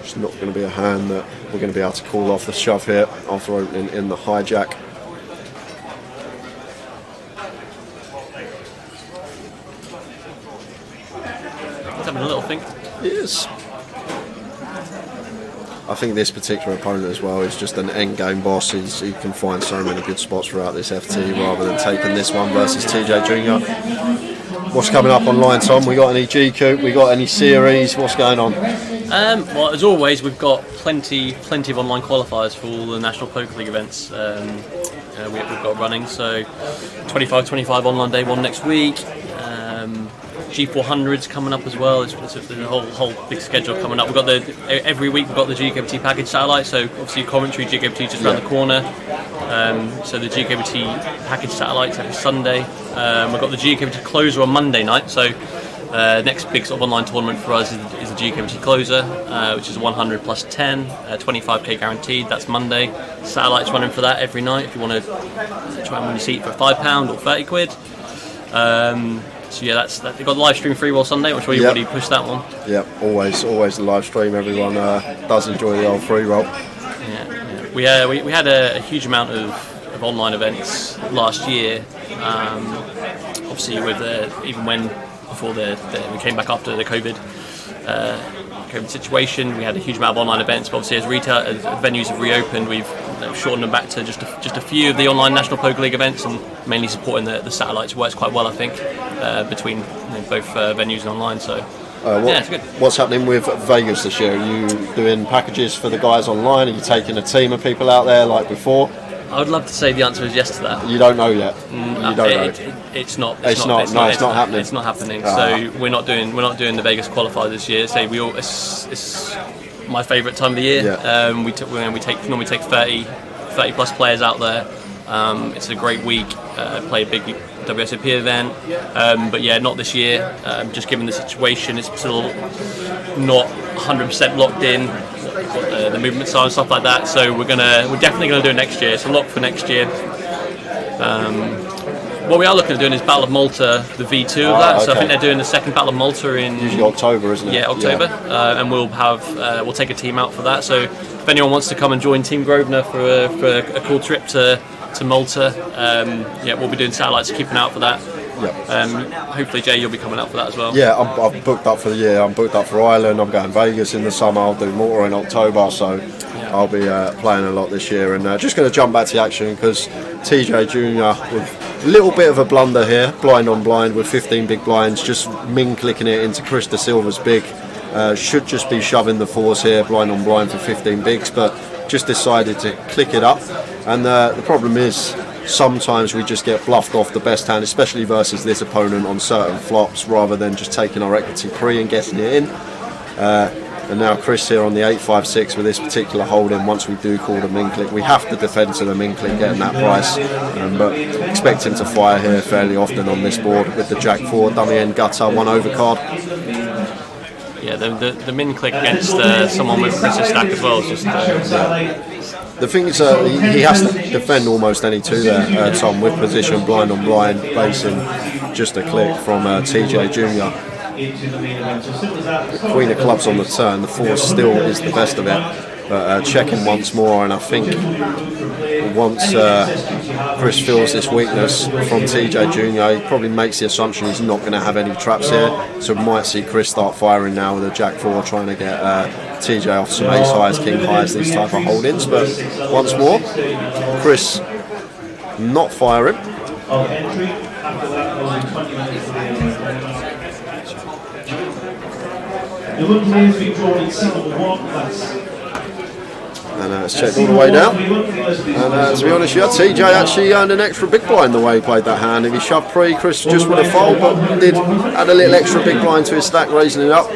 It's not going to be a hand that we're going to be able to call off the shove here after opening in the hijack. He's having a little think. He is. I think this particular opponent as well is just an end game boss. He can find so many good spots throughout this FT rather than taking this one versus TJ Jr. What's coming up online, Tom? We got any GUKPT? We got any series? What's going on? Well, as always, we've got plenty of online qualifiers for all the National Poker League events we've got running. So 25 online day 1 next week. G400's coming up as well. There's a whole big schedule coming up. We've got every week we've got the GUKPT package satellite. So obviously Coventry GUKPT just around the corner. So the GUKPT package satellites every Sunday. We've got the GUKPT closer on Monday night. So next big sort of online tournament for us is the GUKPT closer, which is 100 plus 10, 25k guaranteed. That's Monday. Satellites running for that every night if you want to try and win your seat for £5 or 30 quid. So yeah, that's that. They've got the live stream free roll Sunday. I'm sure you've already pushed that one. Yeah, always the live stream. Everyone does enjoy the old free roll. Yeah. We had a huge amount of online events last year. Obviously, with even before we came back after the COVID situation, we had a huge amount of online events. But obviously, as venues have reopened, we've shortened them back to just a few of the online National Poker League events, and mainly supporting the satellites works quite well, I think, between both venues and online. So yeah, it's good. What's happening with Vegas this year? Are you doing packages for the guys online? Are you taking a team of people out there like before? I would love to say the answer is yes to that. You don't know yet. You don't know. It's not happening. It's not happening. So we're not doing the Vegas qualifier this year. Say it's my favourite time of the year. Yeah. We normally take 30 plus players out there. It's a great week. Play a big WSOP event, but yeah, not this year. Just given the situation, it's still not 100% locked in. What the movements are and stuff like that. So we're definitely gonna do it next year. It's a lock for next year. What we are looking at doing is Battle of Malta, the V2 of that. So I think they're doing the second Battle of Malta in usually October, isn't it? Yeah, October. And we'll take a team out for that. So if anyone wants to come and join Team Grosvenor for a cool trip to Malta, we'll be doing satellites, keeping out for that. Yep. Hopefully, Jay, you'll be coming out for that as well. Yeah, I'm booked up for the year. I'm booked up for Ireland. I'm going Vegas in the summer. I'll do Malta in October. So I'll be playing a lot this year. And just going to jump back to the action because TJ Jr. with a little bit of a blunder here, blind on blind with 15 big blinds, just clicking it into Chris Da Silva's big. Should just be shoving the fours here, blind on blind for 15 bigs, but just decided to click it up. And the problem is, sometimes we just get bluffed off the best hand, especially versus this opponent on certain flops, rather than just taking our equity pre and getting it in. And now Chris here on the 8-5-6 with this particular holding. Once we do call the min click, we have to defend to the min click, getting that price. But expect him to fire here fairly often on this board with the Jack 4, dummy end gutter, 1 overcard. Yeah, the min click against someone with Chris's stack as well is just. The thing is, he has to defend almost any two there, Tom, with position, blind on blind, basing just a click from TJ Jr. The Queen of Clubs on the turn, the 4 still is the best of it, but checking once more, and I think once Chris feels this weakness from TJ Jr., he probably makes the assumption he's not going to have any traps here, so we might see Chris start firing now with a Jack 4, trying to get TJ off some ace highs, king highs, these type of holdings. But once more, Chris not firing. And it's checked all the way down. And to be honest, TJ actually earned an extra big blind the way he played that hand. If he shoved pre, Chris just would have fold, but did add a little extra big blind to his stack, raising it up.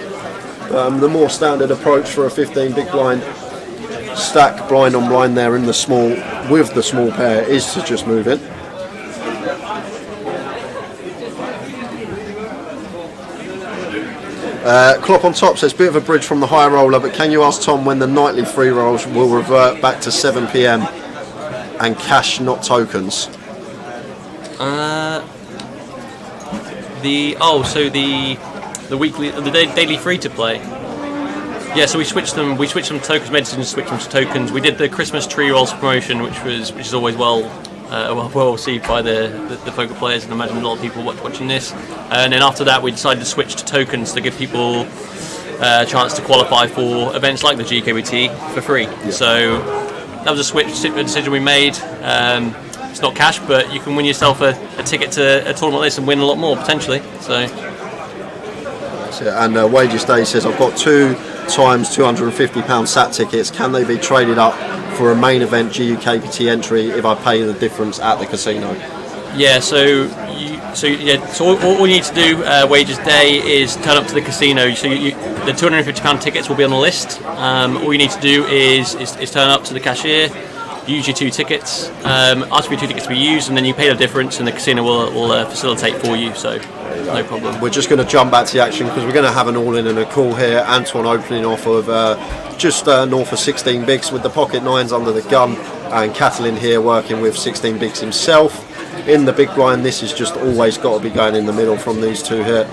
The more standard approach for a 15 big blind stack, blind on blind there in the small, with the small pair, is to just move in. Klopp on top says, bit of a bridge from the high roller, but can you ask Tom when the nightly free rolls will revert back to 7 PM and cash, not tokens? The weekly, the daily free to play. Yeah, so we switched them. We switched them to tokens. Made decisions to switch them to tokens. We did the Christmas tree rolls promotion, which is always well received by the poker players, and I imagine a lot of people watching this. And then after that, we decided to switch to tokens to give people a chance to qualify for events like the GUKPT for free. Yeah. So that was a decision we made. It's not cash, but you can win yourself a ticket to a tournament like this and win a lot more potentially. So. And Wages Day says, I've got 2 times £250 SAT tickets. Can they be traded up for a main event GUKPT entry if I pay the difference at the casino? Yeah, so all you need to do, Wages Day, is turn up to the casino. So the £250 tickets will be on the list. All you need to do is turn up to the cashier, use your 2 tickets, ask for your 2 tickets to be used, and then you pay the difference, and the casino will facilitate for you. So no problem. We're just going to jump back to the action because we're going to have an all-in and a call here. Antoine opening off of just north of 16 bigs with the pocket 9s under the gun, and Catalin here working with 16 bigs himself. In the big blind, this has just always got to be going in the middle from these 2 here.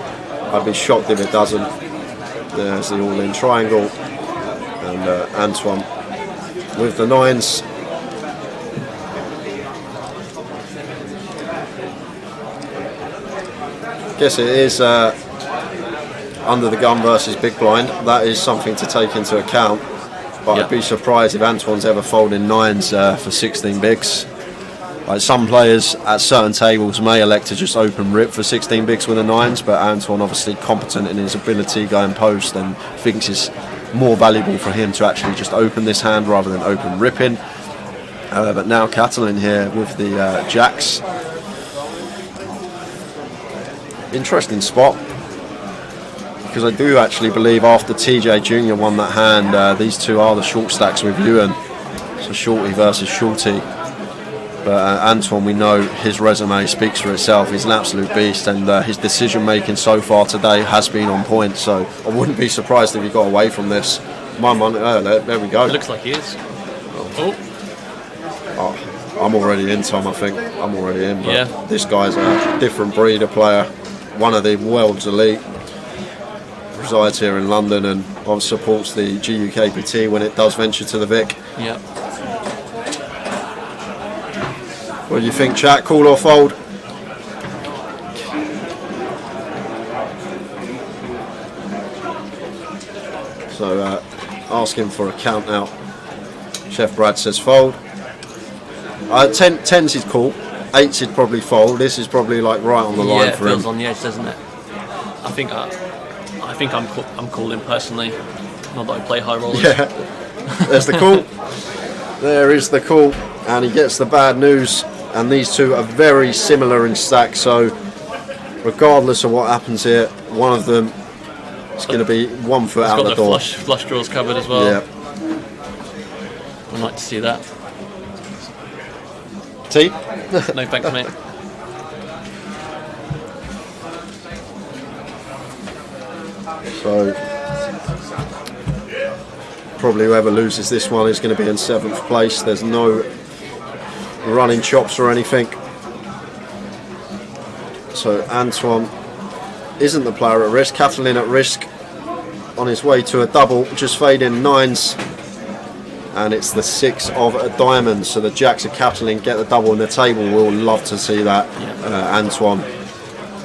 I'd be shocked if it doesn't. There's the all-in triangle, and Antoine with the 9s. Guess it is under the gun versus big blind. That is something to take into account. But I'd be surprised if Antoine's ever folding 9s for 16 bigs. Like some players at certain tables may elect to just open rip for 16 bigs with the 9s, but Antoine obviously competent in his ability going post and thinks it's more valuable for him to actually just open this hand rather than open ripping. But now Catalin here with the jacks. Interesting spot, because I do actually believe after TJ Jr. won that hand, these 2 are the short stacks with Ewan. So Shorty versus Shorty. But Antoine, we know his resume speaks for itself. He's an absolute beast, and his decision making so far today has been on point. So I wouldn't be surprised if he got away from this. My money, there we go. It looks like he is. Oh, I'm already in, Tom. I think I'm already in. But this guy's a different breed of player. One of the world's elite, resides here in London and supports the GUKPT when it does venture to the Vic. Yeah. What do you think, chat? Call or fold? So asking for a count now. Chef Brad says fold. 10s is cool. 8s is probably fold. This is probably like right on the line for him. Yeah, it feels on the edge, doesn't it? I think I'm calling personally. Not that I play high rollers. Yeah. There's the call. There is the call, and he gets the bad news. And these 2 are very similar in stack. So regardless of what happens here, one of them is going to be 1 foot out the door. Flush draws covered as well. Yeah. I'd like to see that. Tea? No thanks, mate. So Probably whoever loses this one is going to be in 7th place. There's no running chops or anything. So Antoine isn't the player at risk. Catalin at risk on his way to a double, just fading 9s. And it's the 6 of a diamond. So the jacks of Catalin get the double on the table. We'll love to see that. Antoine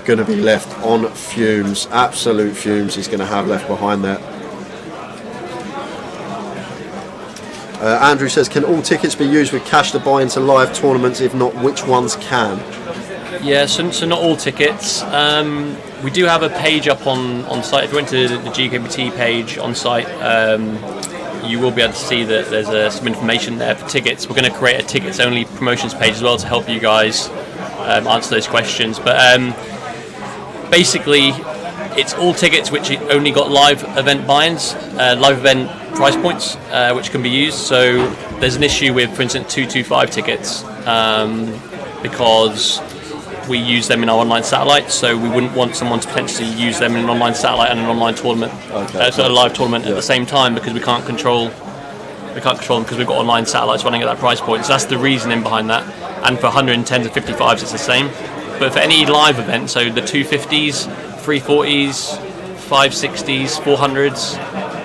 going to be left on fumes. Absolute fumes he's going to have left behind there. Andrew says, can all tickets be used with cash to buy into live tournaments? If not, which ones can? Yeah, so not all tickets. We do have a page up on site. If you went to the GUKPT page on site, you will be able to see that there's some information there for tickets. We're going to create a tickets only promotions page as well to help you guys answer those questions. But basically, it's all tickets which only got live event buy-ins, live event price points, which can be used. So there's an issue with, for instance, 225 tickets because we use them in our online satellite, so we wouldn't want someone to potentially use them in an online satellite and an online tournament, so a live tournament at the same time, because we can't control them because we've got online satellites running at that price point. So that's the reasoning behind that. And for 110s and 55s, it's the same. But for any live event, so the 250s, 340s, 560s, 400s,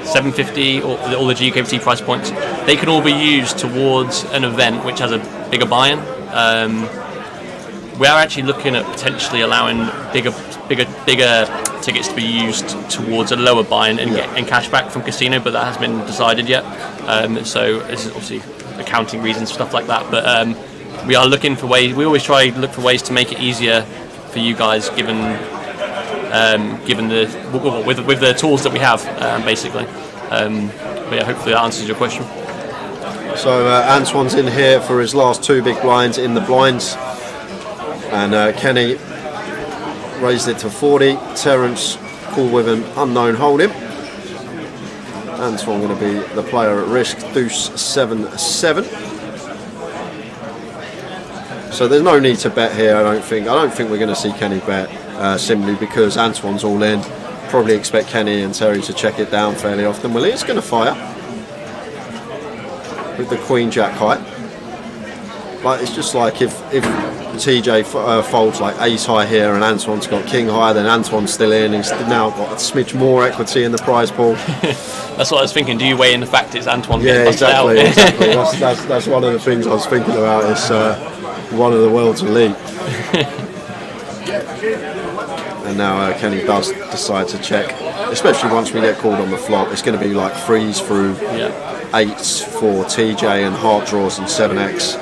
750, all the GUKPT price points, they can all be used towards an event which has a bigger buy-in. We are actually looking at potentially allowing bigger tickets to be used towards a lower buy-in and cash back from casino, but that hasn't been decided yet. So this is obviously accounting reasons, stuff like that. But we are looking for ways. We always try to look for ways to make it easier for you guys, given with the tools that we have, basically. But yeah, hopefully that answers your question. So Antoine's in here for his last 2 big blinds in the blinds. And Kenny raised it to 40. Terence called with an unknown holding. Antoine going to be the player at risk. Deuce 7-7. So there's no need to bet here. I don't think we're going to see Kenny bet, simply because Antoine's all in. Probably expect Kenny and Terry to check it down fairly often. Well, he's going to fire with the Queen Jack high. Like, it's just like if TJ folds like ace high here and Antoine's got king high, then Antoine's still in. He's now got a smidge more equity in the prize pool. That's what I was thinking. Do you weigh in the fact it's Antoine? Yeah, exactly. That's one of the things I was thinking about. It's one of the world's elite. And now Kenny does decide to check, especially once we get called on the flop. It's going to be like freeze through 8s for TJ and heart draws and 7x.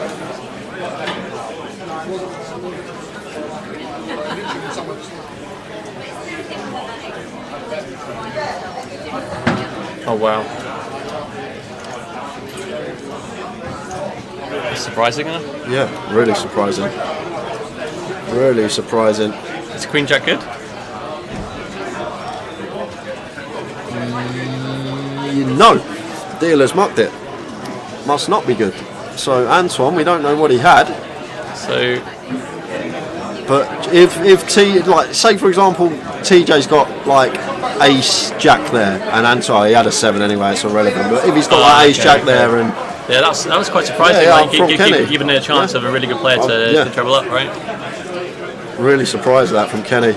Oh wow. Surprising, huh? Yeah, really surprising. Really surprising. Is Queen Jack good? No. Dealer's mucked it. Must not be good. So Antoine, we don't know what he had. So, but if say for example TJ's got like ace jack there and Antoine, he had a 7 anyway, it's irrelevant. But if he's got like ace jack there and yeah, that was quite surprising. Yeah, like, giving it a chance of a really good player to treble up, right? Really surprised that from Kenny.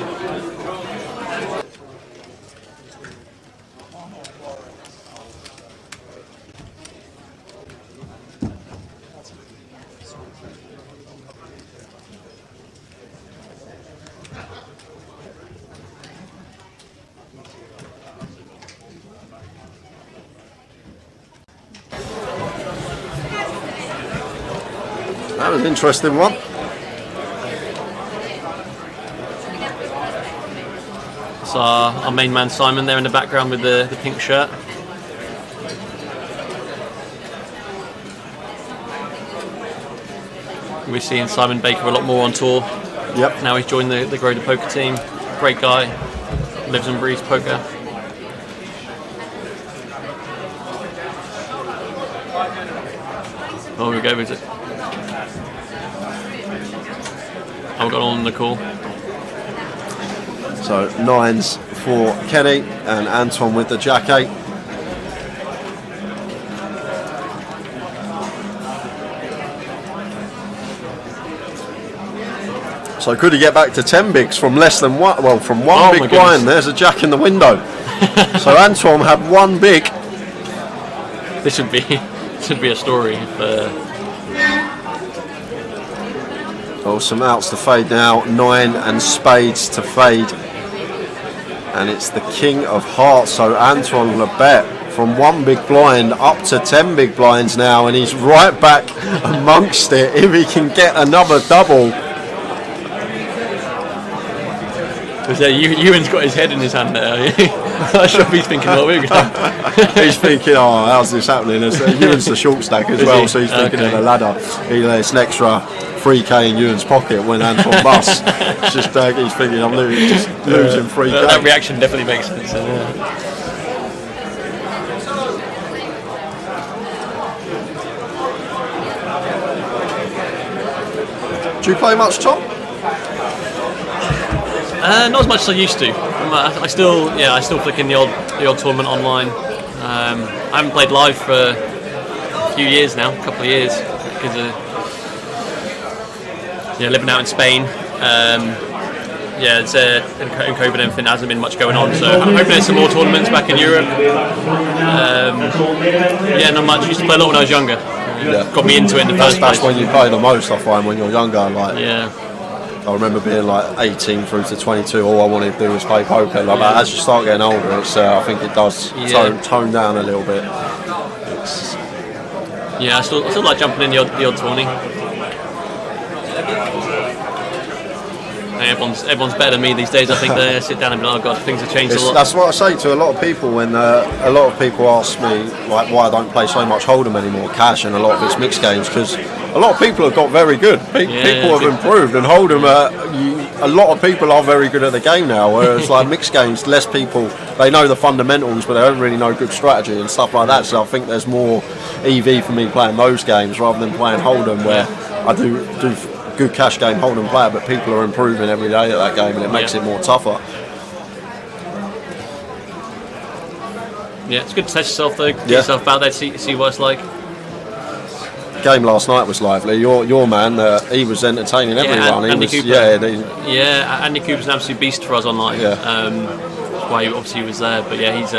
That was an interesting one. So our main man Simon there in the background with the pink shirt. We're seeing Simon Baker a lot more on tour. Yep. Now he's joined the Groda poker team. Great guy. Lives and breathes poker. Oh, we go with it. Oh, we got on the call. So 9s for Kenny and Anton with the Jack 8. So could he get back to 10 bigs from less than one? Well, from one big blind. There's a Jack in the window. So Anton had one big. This should be a story. Oh, some outs to fade now. 9 and spades to fade. And it's the king of hearts. So Anton Lebet from one big blind up to 10 big blinds now. And he's right back amongst it if he can get another double. Ewan's got his head in his hand there. I should be thinking what we're going to He's thinking, oh, how's this happening? Ewan's the short stack as well, so he's thinking of the ladder. It's an extra 3k in Ewan's pocket when Anton busts. It's just he's thinking, I'm losing 3k. That reaction definitely makes sense. Do you play much, Tom? Not as much as I used to. I still flick in the odd tournament online. I haven't played live for a few years now, a couple of years, because of living out in Spain. It's in COVID and everything, hasn't been much going on. So I'm hoping there's some more tournaments back in Europe. Not much. I used to play a lot when I was younger. Got me into it in the first place. That's when you play the most, I find, when you're younger. Yeah. I remember being like 18 through to 22. All I wanted to do was play poker. As you start getting older, it's I think it does tone down a little bit. I still like jumping in the odd tourney. Everyone's better than me these days. I think they sit down and be like, oh god, things have changed a lot. That's what I say to a lot of people when a lot of people ask me like why I don't play so much Hold'em anymore, cash, and a lot of it's mixed games, because a lot of people have got very good. People have improved, and Hold'em, a lot of people are very good at the game now. Whereas like mixed games, less people, they know the fundamentals, but they don't really know good strategy and stuff like that. So I think there's more EV for me playing those games rather than playing Hold'em, where I do good cash game Hold'em player, but people are improving every day at that game, and it makes it more tougher. Yeah, it's good to test yourself though. Get yourself out there, see what it's like. Game last night was lively. Your man, he was entertaining everyone. Andy Cooper. Andy Cooper's an absolute beast for us online. That's why he obviously was there. But he's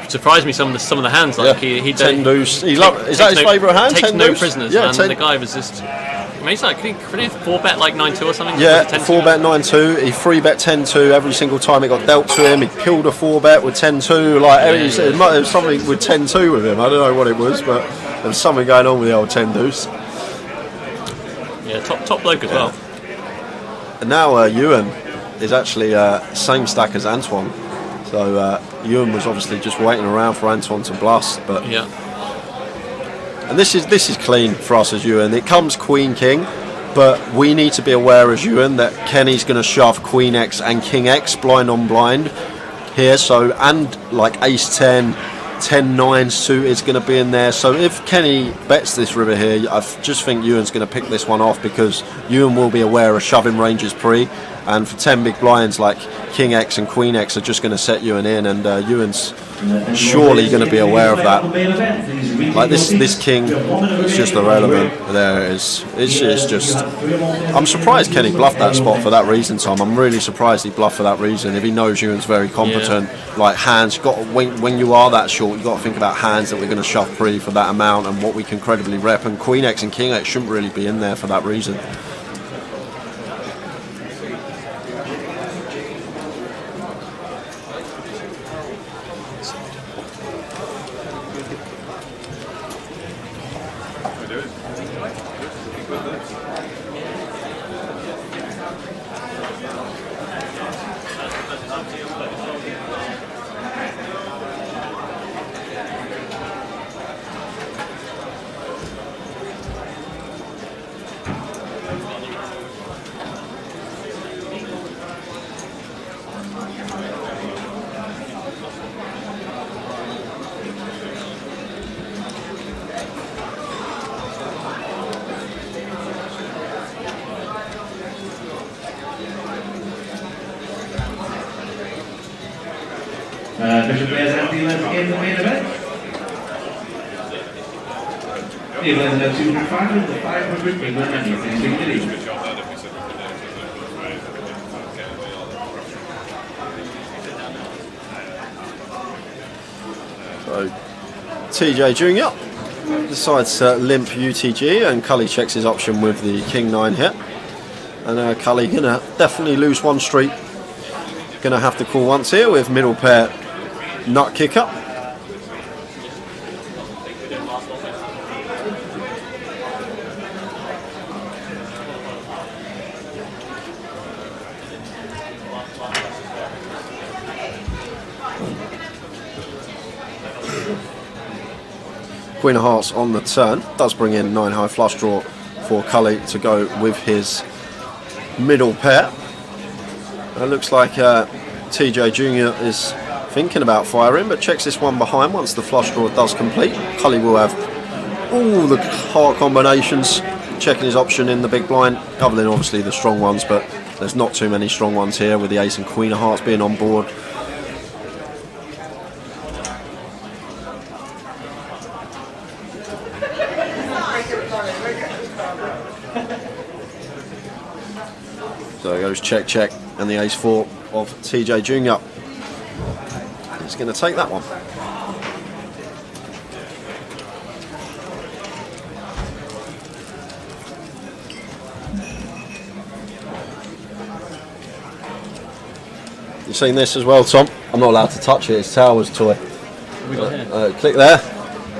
surprised me some of the hands. Like he 10 deuce. Is that his favourite hand? Takes 10 no deuce? prisoners. And the guy was just. I mean, he's like, could he 4-bet like 9-2 or something? Yeah, 4-bet 9-2. He 3-bet 10-2 every single time it got dealt to him. He killed a 4-bet with 10-2. There was something with 10-2 with him. I don't know what it was, but there was something going on with the old 10 deuce. Yeah, top bloke as well. And now Ewan is actually same stack as Antoine. So Ewan was obviously just waiting around for Antoine to blast, but and this is clean for us as Ewan. It comes Queen King, but we need to be aware as Ewan that Kenny's going to shove Queen X and King X blind on blind here. So and like Ace 10, 10-9 suit is going to be in there. So if Kenny bets this river here, I just think Ewan's going to pick this one off, because Ewan will be aware of shoving ranges pre, and for 10 big blinds like King X and Queen X are just going to set Ewan in, and Ewan's surely going to be aware of that. Like this king is just irrelevant. There it is. It's just. I'm surprised Kenny bluffed that spot for that reason, Tom. I'm really surprised he bluffed for that reason. If he knows Ewan's very competent, like hands, you've got when you are that short, you've got to think about hands that we're going to shove pre for that amount and what we can credibly rep. And Queen X and King X shouldn't really be in there for that reason. Bishop players and females in the main event. The 1102 500, the 500 England and New Zealand. So TJ Jr. decides to limp UTG, and Cully checks his option with the King 9 hit. And Cully gonna definitely lose one street. Gonna have to call once here with middle pair nut kicker. Queen of Hearts on the turn does bring in 9 high flush draw for Cully to go with his middle pair. It looks like TJ Jr. is thinking about firing, but checks this one behind once the flush draw does complete. Cully will have all the heart combinations, checking his option in the big blind, other than obviously the strong ones, but there's not too many strong ones here with the ace and Queen of Hearts being on board. So it goes check, check, and the ace-4 of TJ Jr. He's going to take that one. You've seen this as well, Tom? I'm not allowed to touch it, it's Tower's toy. Click there.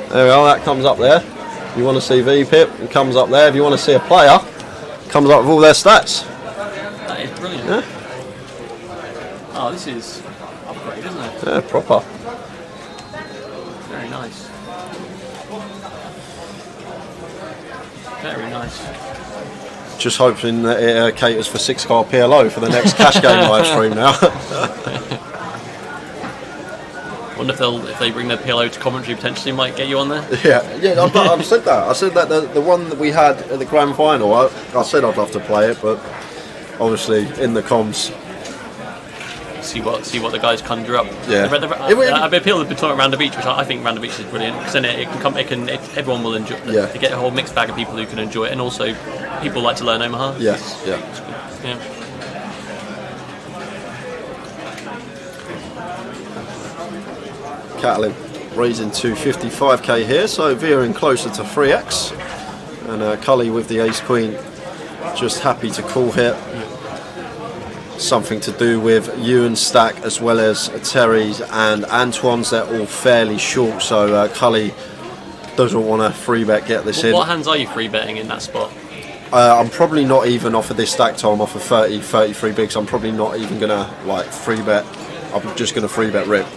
There we are, that comes up there. If you want to see VPIP, it comes up there. If you want to see a player, it comes up with all their stats. That is brilliant. Yeah. Oh, this is upgrade, isn't it? Yeah, proper. Very nice. Very nice. Just hoping that it caters for 6-card PLO for the next cash game live stream now. Wonder if they bring their PLO to commentary, potentially might get you on there. Yeah, I've said that. I said that the one that we had at the grand final, I said I'd love to play it, but obviously in the comms. See what the guys conjure up. Yeah. I've been appealing to talking around the beach, which I think round the beach is brilliant, because then everyone will enjoy. Yeah. You get a whole mixed bag of people who can enjoy it, and also people like to learn Omaha. Yes. Yeah. Yeah. Catlin raising to 55k here, so veering closer to 3x, and Cully with the ace queen just happy to call here. Something to do with Ewan's stack as well as Terry's and Antoine's. They're all fairly short, so Cully doesn't want to free bet get this in. What hands are you free betting in that spot? I'm probably not even off of this stack, Tom, off of 33 bigs. I'm probably not even going to like free bet. I'm just going to free bet rip.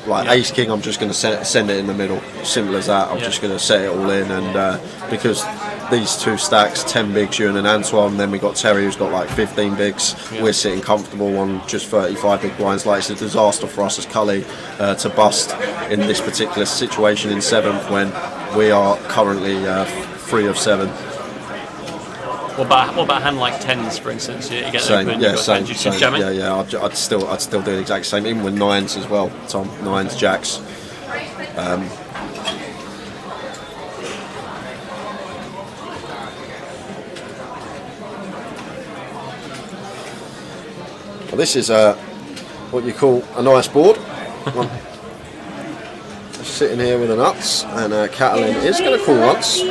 Like ace king, I'm just going to send it in the middle. Simple as that. I'm just going to set it all in, and because these two stacks, 10 bigs, Ewan and Antoine, then we got Terry who's got like 15 bigs. We're sitting comfortable on just 35 big blinds. Like, it's a disaster for us as Cully to bust in this particular situation in 7th when we are currently 3 of 7. What about a hand like 10s, for instance? You get same, open, yeah, same. Jamming? Yeah. I'd still do the exact same, even with 9s as well, Tom. 9s, jacks. Well, this is what you call a nice board. Sitting here with the nuts, and Catlin is going to call once.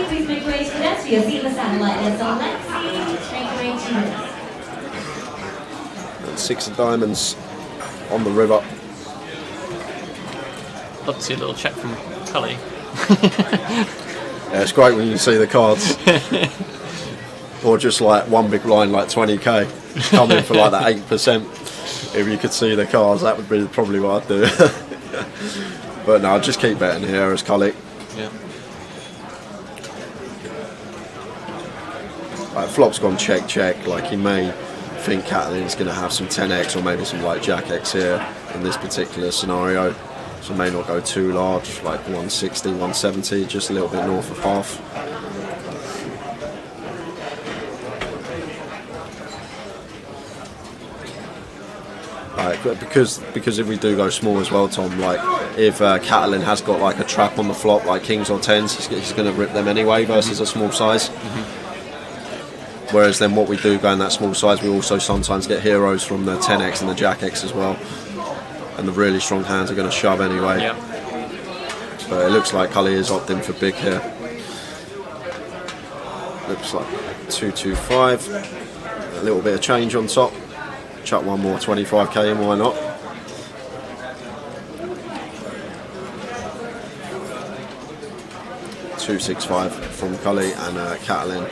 And 6 of diamonds on the river. Love to see a little check from Cully. Yeah, it's great when you see the cards. Or just like one big line, like 20k, come in for like that 8%. If you could see the cards, that would be probably what I'd do. But no, I'll just keep betting here as Cully. Yeah. Like, flop's gone check, check. Like, he may think Catlin's going to have some 10x or maybe some like Jack X here in this particular scenario. So may not go too large, like 160, 170, just a little bit north of half. because if we do go small as well, Tom, like if Catalin has got like a trap on the flop like kings or tens, he's going to rip them anyway versus a small size. Whereas then what we do go in that small size, we also sometimes get heroes from the 10x and the jack x as well, and the really strong hands are going to shove anyway. But it looks like Cully is opting for big here. Looks like 225, a little bit of change on top. Chuck one more 25k in, why not? $265 from Cully, and Catalin,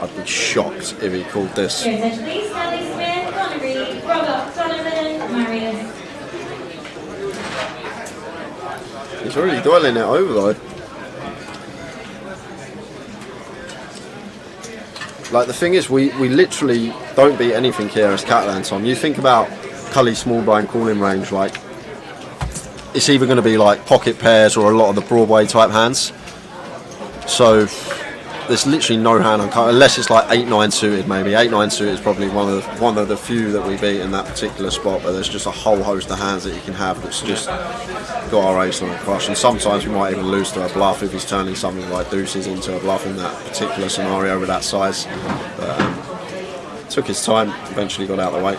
I'd be shocked if he called this. He's already dialing it over though. Like the thing is, we literally don't beat anything here as Catalan, Tom. You think about Cully's small blind calling range, like it's either going to be like pocket pairs or a lot of the Broadway type hands. So there's literally no hand on Cully, unless it's like 8-9 suited maybe. 8-9 suited is probably one of the few that we beat in that particular spot, but there's just a whole host of hands that you can have that's just got our ace on a crush, and sometimes we might even lose to a bluff if he's turning something like deuces into a bluff in that particular scenario with that size. But took his time, eventually got out of the way.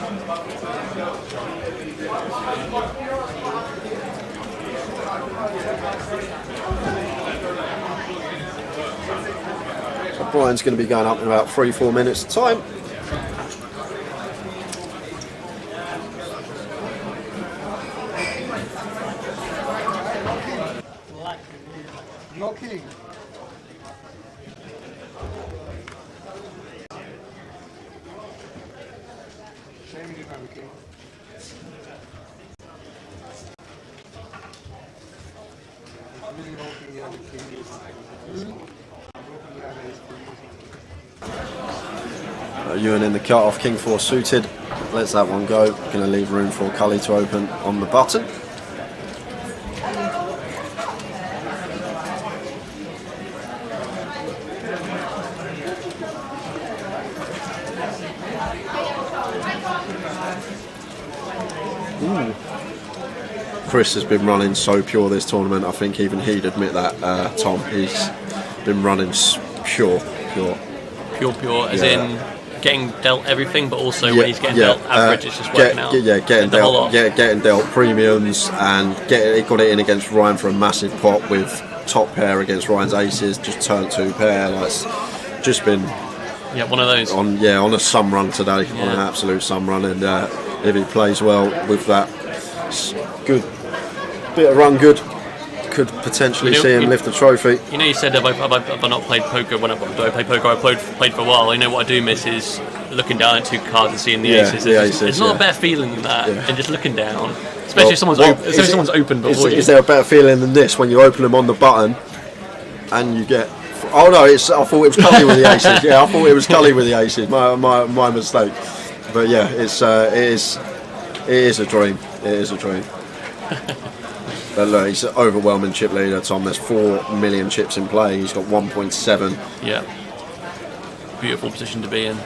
So Brian's going to be going up in about 3-4 minutes time. No king. Shame you didn't have a king. Really hoping you had a king. Ewan in the cut-off, king 4 suited. Lets that one go. Going to leave room for Cully to open on the button. Chris has been running so pure this tournament. I think even he'd admit that, Tom. He's been running pure, as in getting dealt everything, but also when he's getting dealt average, it's just working out. Getting dealt premiums, and got it in against Ryan for a massive pot with top pair against Ryan's aces. Just turned 2 pair. Like, it's just been one of those on a sum run today, on an absolute sum run, and if he plays well with that, good bit of run good, could potentially see him lift the trophy. You know, you said have I not played poker? When I play poker, I played for a while. You know what I do miss is looking down at 2 cards and seeing the aces. It's not a better feeling than that, and just looking down, especially if someone's open before you. Is there a better feeling than this when you open them on the button and you get? Oh no, I thought it was Cully with the aces. Yeah, I thought it was Cully with the aces. My mistake. But yeah, it is a dream. It is a dream. But look, he's an overwhelming chip leader, Tom. There's 4 million chips in play. He's got 1.7. Yeah. Beautiful position to be in.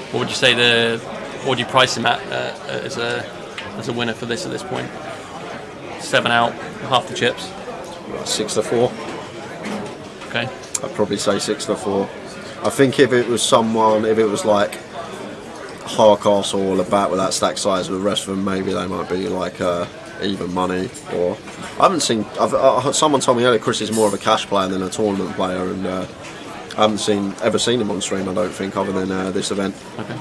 What would you say what would you price him at as a winner for this at this point? 7 out, half the chips. 6-4. Okay. I'd probably say 6-4. I think if it was like Hardcastle or Labatt with that stack size with the rest of them, maybe they might be like even money. Or I haven't seen. Someone told me earlier Chris is more of a cash player than a tournament player, and I haven't ever seen him on stream. I don't think, other than this event. Okay.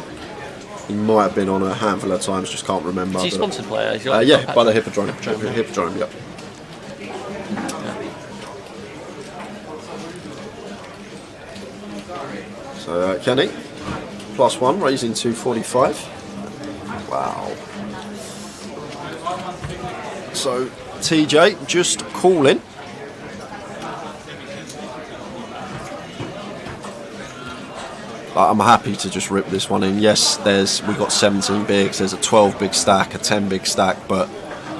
He might have been on a handful of times, just can't remember. Is he sponsored player? Yeah, by the Hippodrome. Hippodrome, yeah. So Kenny, +1, raising 245. Wow. So TJ just calling. I'm happy to just rip this one in. Yes, we've got 17 bigs. There's a 12 big stack, a 10 big stack, but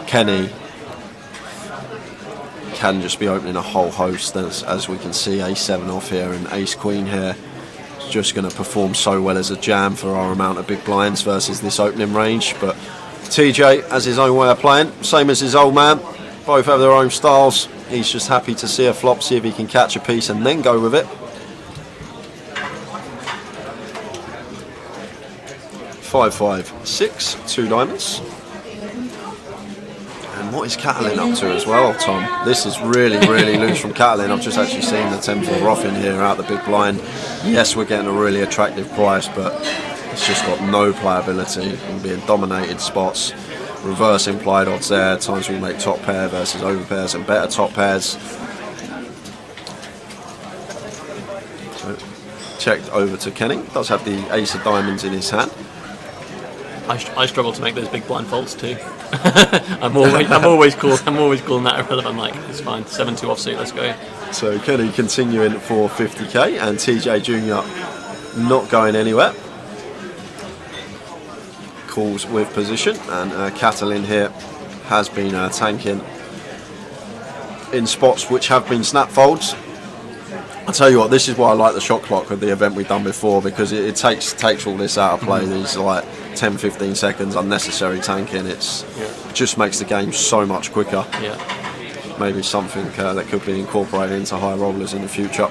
Kenny can just be opening a whole host, as we can see. A7 off here and ace queen here. just going to perform so well as a jam for our amount of big blinds versus this opening range. But TJ has his own way of playing, same as his old man. Both have their own styles. He's just happy to see a flop, see if he can catch a piece and then go with it. 5-5-6, 2 diamonds. And what is Catalin up to as well, Tom? This is really, really loose from Catalin. I've just actually seen the 10-4 off in here out the big blind. Yes, we're getting a really attractive price, but it's just got no playability and being dominated spots. Reverse implied odds there. Times we make top pair versus over pairs and better top pairs. So, checked over to Kenny. Does have the ace of diamonds in his hand. I struggle to make those big blind faults too. I'm always calling that irrelevant. I'm like, it's fine. 7-2 offsuit. Let's go. So Kenny continuing for 50k and TJ Junior not going anywhere. Calls with position, and Catalin here has been tanking in spots which have been snap folds. I'll tell you what, this is why I like the shot clock of the event we've done before, because it takes all this out of play. These like 10-15 seconds unnecessary tanking, it just makes the game so much quicker. Maybe something that could be incorporated into high rollers in the future.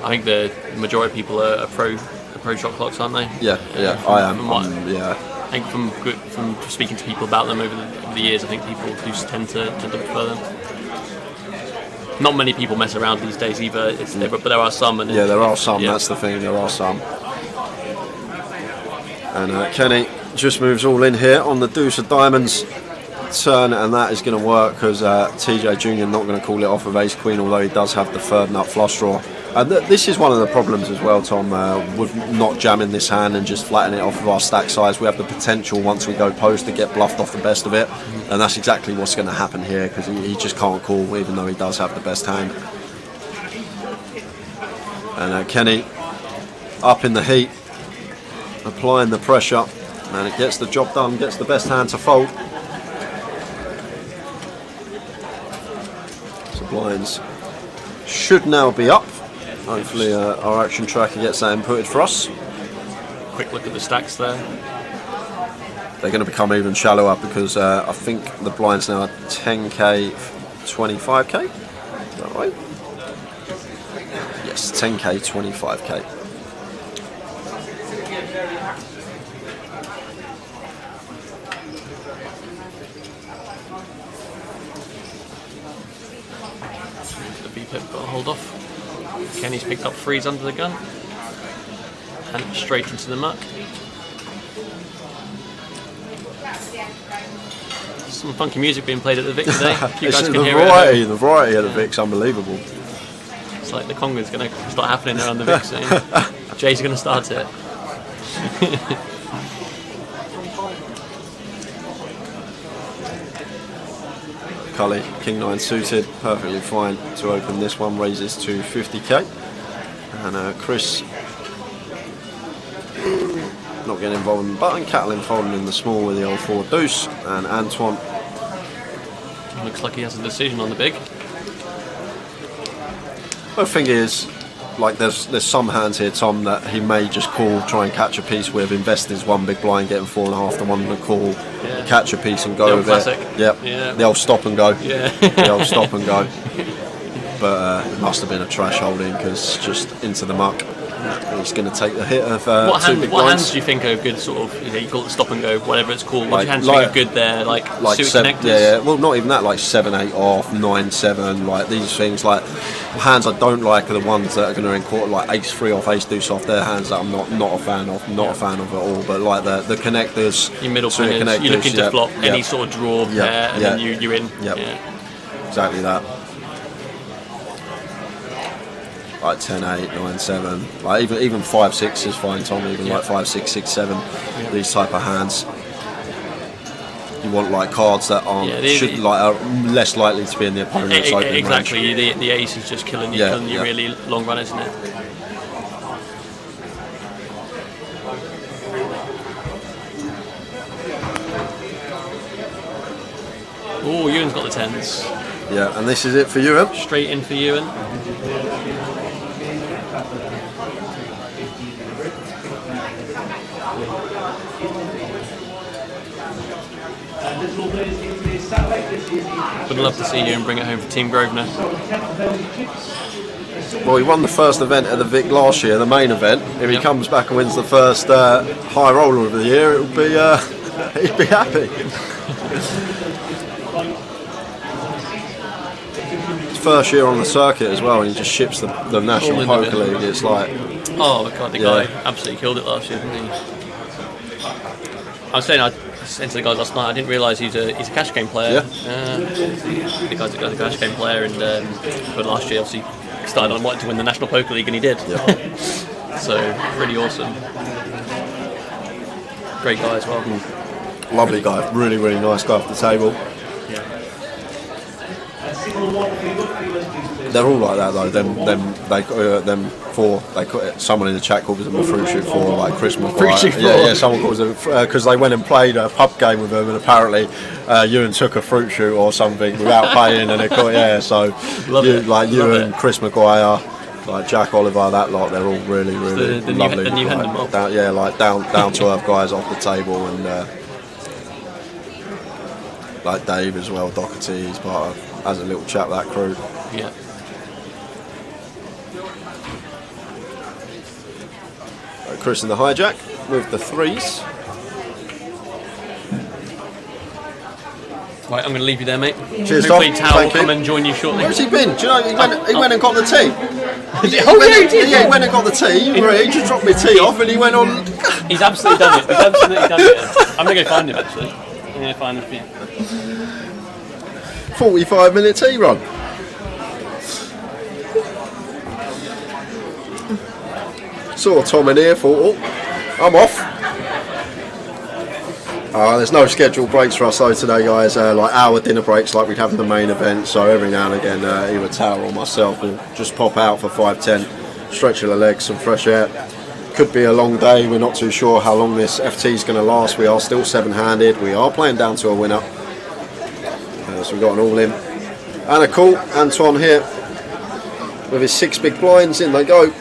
I think the majority of people are pro shot clocks, aren't they? I am. I think from speaking to people about them over the years, I think people do tend to prefer them. Not many people mess around these days either, but there are some. And there are some. That's the thing. There are some. And Kenny just moves all in here on the deuce of diamonds turn, and that is going to work because TJ Junior not going to call it off of ace queen, although he does have the third nut flush draw. And this is one of the problems as well, Tom, with not jamming this hand and just flattening it off of our stack size. We have the potential once we go post to get bluffed off the best of it, and that's exactly what's going to happen here because he just can't call even though he does have the best hand. And Kenny up in the heat, applying the pressure, and it gets the job done, gets the best hand to fold. So blinds should now be up. Hopefully our action tracker gets that inputted for us. Quick look at the stacks there. They're going to become even shallower because I think the blinds now are 10k, 25k. Is that right? Yes, 10k, 25k. The VPIP got a hold off. Kenny's picked up threes under the gun and straight into the muck. Some funky music being played at the Vic today. You guys can hear it. The variety at the Vic's unbelievable. It's like the conga's going to start happening around the Vic soon. Jay's going to start it. Cully, King 9 suited, perfectly fine to open this one, raises to 50k. And Chris not getting involved in the button, Catalin folding in the small with the old 4 deuce, and Antoine. Looks like he has a decision on the big. The thing is, like there's some hands here, Tom, that he may just call, try and catch a piece with, invest his one big blind, getting 4.5 to 1 to call, catch a piece and go with classic. it. Yep. The old stop and go. The old stop and go. But it must have been a trash holding because just into the muck. He's going to take the hit of what two big what blinds. hands do you think are good, sort of, you call it stop and go, whatever it's called, what hands do you think are good there, like suited connectors? Well, not even that, like 7-8 off, 9-7, like these things, like hands I don't like are the ones that are going to incorporate like ace-3 off, ace-deuce off. They're hands that I'm not a fan of, a fan of at all, but like the connectors, your middle connectors, you're looking to flop any sort of draw pair and then you're in. Exactly that. Like 10-8, 9-7, like even 5-6 is fine, Tom. Even like 5-6, 6-7, these type of hands. You want like cards that aren't are less likely to be in the opponent's opening exactly. range. The ace is just killing you, really long run, isn't it? Oh, Ewan's got the 10s. Yeah, and this is it for Ewan. Straight in for Ewan. Would love to see you and bring it home for Team Grosvenor. Well, he won the first event at the Vic last year, the main event. If he comes back and wins the first high roller of the year, it'll be he'd be happy. His first year on the circuit as well, and he just ships the National Poker League. It's like, oh god, the guy absolutely killed it last year, didn't he? I was saying, I said to the guys last night, I didn't realise he's a cash game player. The guy's a cash game player, and but last year obviously started on wanting to win the National Poker League, and he did. So really awesome. Great guy as well. Lovely guy, really, really nice guy off the table. They're all like that though. Them four. Someone in the chat calls them a fruit shoot four, like Chris McGuire. Yeah, someone calls them because they went and played a pub game with them, and apparently Ewan took a fruit shoot or something without paying, and they caught So Ewan, Chris McGuire, like Jack Oliver, that lot. They're all really, really lovely. The new like, down to earth guys off the table, and like Dave as well. Doherty, he's part of, has a little chat that crew. Yeah. Chris in the hijack with the threes. Right, I'm going to leave you there, mate. Cheers, hopefully Tom. Tao will come and join you shortly. Where's he been? Do you know, he went and got the tea. He went and got the tea. He just dropped me tea off and he went on. He's absolutely done it. He's absolutely done it. I'm going to go find him, actually. I'm going to find him for you. 45-minute tea run. Saw Tom in here, thought, I'm off. There's no scheduled breaks for us though today, guys. Like hour dinner breaks like we'd have in the main event. So every now and again, either Tower or myself will just pop out for 5-10, stretch the legs, some fresh air. Could be a long day. We're not too sure how long this FT is going to last. We are still 7-handed. We are playing down to a winner. So we've got an all-in and a call. Antoine here with his 6 big blinds. In they go.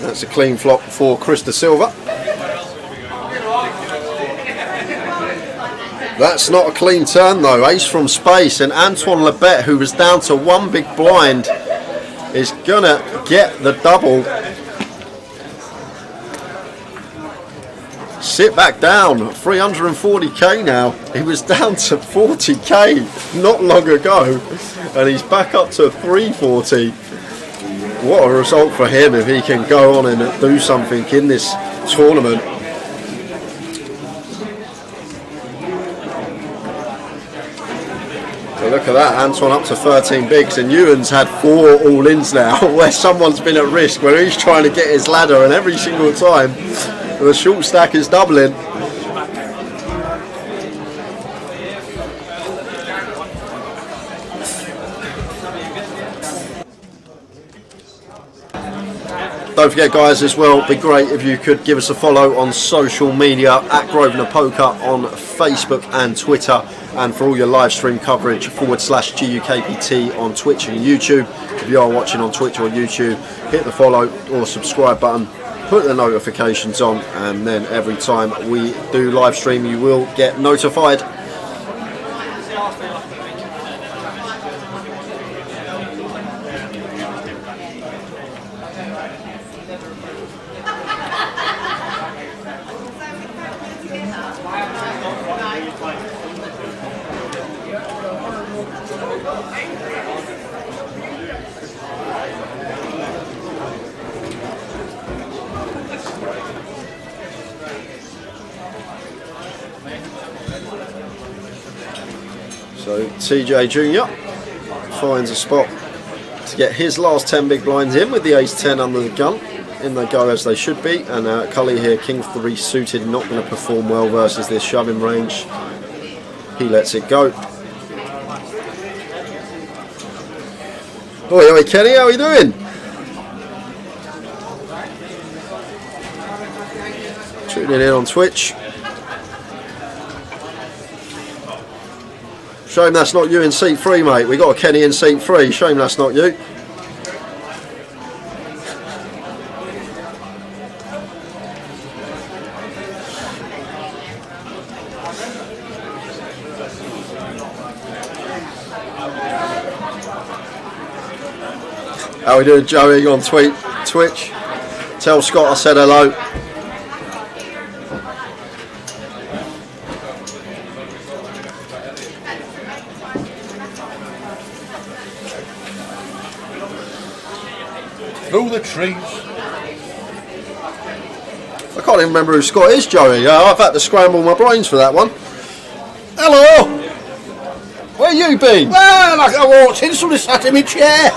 That's a clean flop for Chris De Silva. That's not a clean turn though. Ace from space, and Antoine Lebet, who was down to 1 big blind, is gonna get the double. Sit back down, 340k now. He was down to 40k not long ago, and he's back up to 340. What a result for him if he can go on and do something in this tournament. So look at that, Antoine up to 13 bigs, and Ewan's had 4 all-ins now, where someone's been at risk, where he's trying to get his ladder, and every single time the short stack is doubling. Don't forget, guys, as well, it'd be great if you could give us a follow on social media at Grosvenor Poker on Facebook and Twitter, and for all your live stream coverage /GUKPT on Twitch and YouTube. If you are watching on Twitch or YouTube, hit the follow or subscribe button, put the notifications on, and then every time we do live stream you will get notified. So TJ Jr. finds a spot to get his last 10 big blinds in with the ace-10 under the gun. In they go as they should be, and Cully here, king 3 suited, not going to perform well versus this shoving range. He lets it go. Oi, Kenny, how are you doing? Tuning in on Twitch. Shame that's not you in seat 3, mate. We got a Kenny in seat 3. Shame that's not you. How we doing, Joey, on Twitch? Tell Scott I said hello. Through the trees. I can't even remember who Scott is, Joey. I've had to scramble my brains for that one. Hello! Where you been? Well, I walked in, somebody sat in my chair.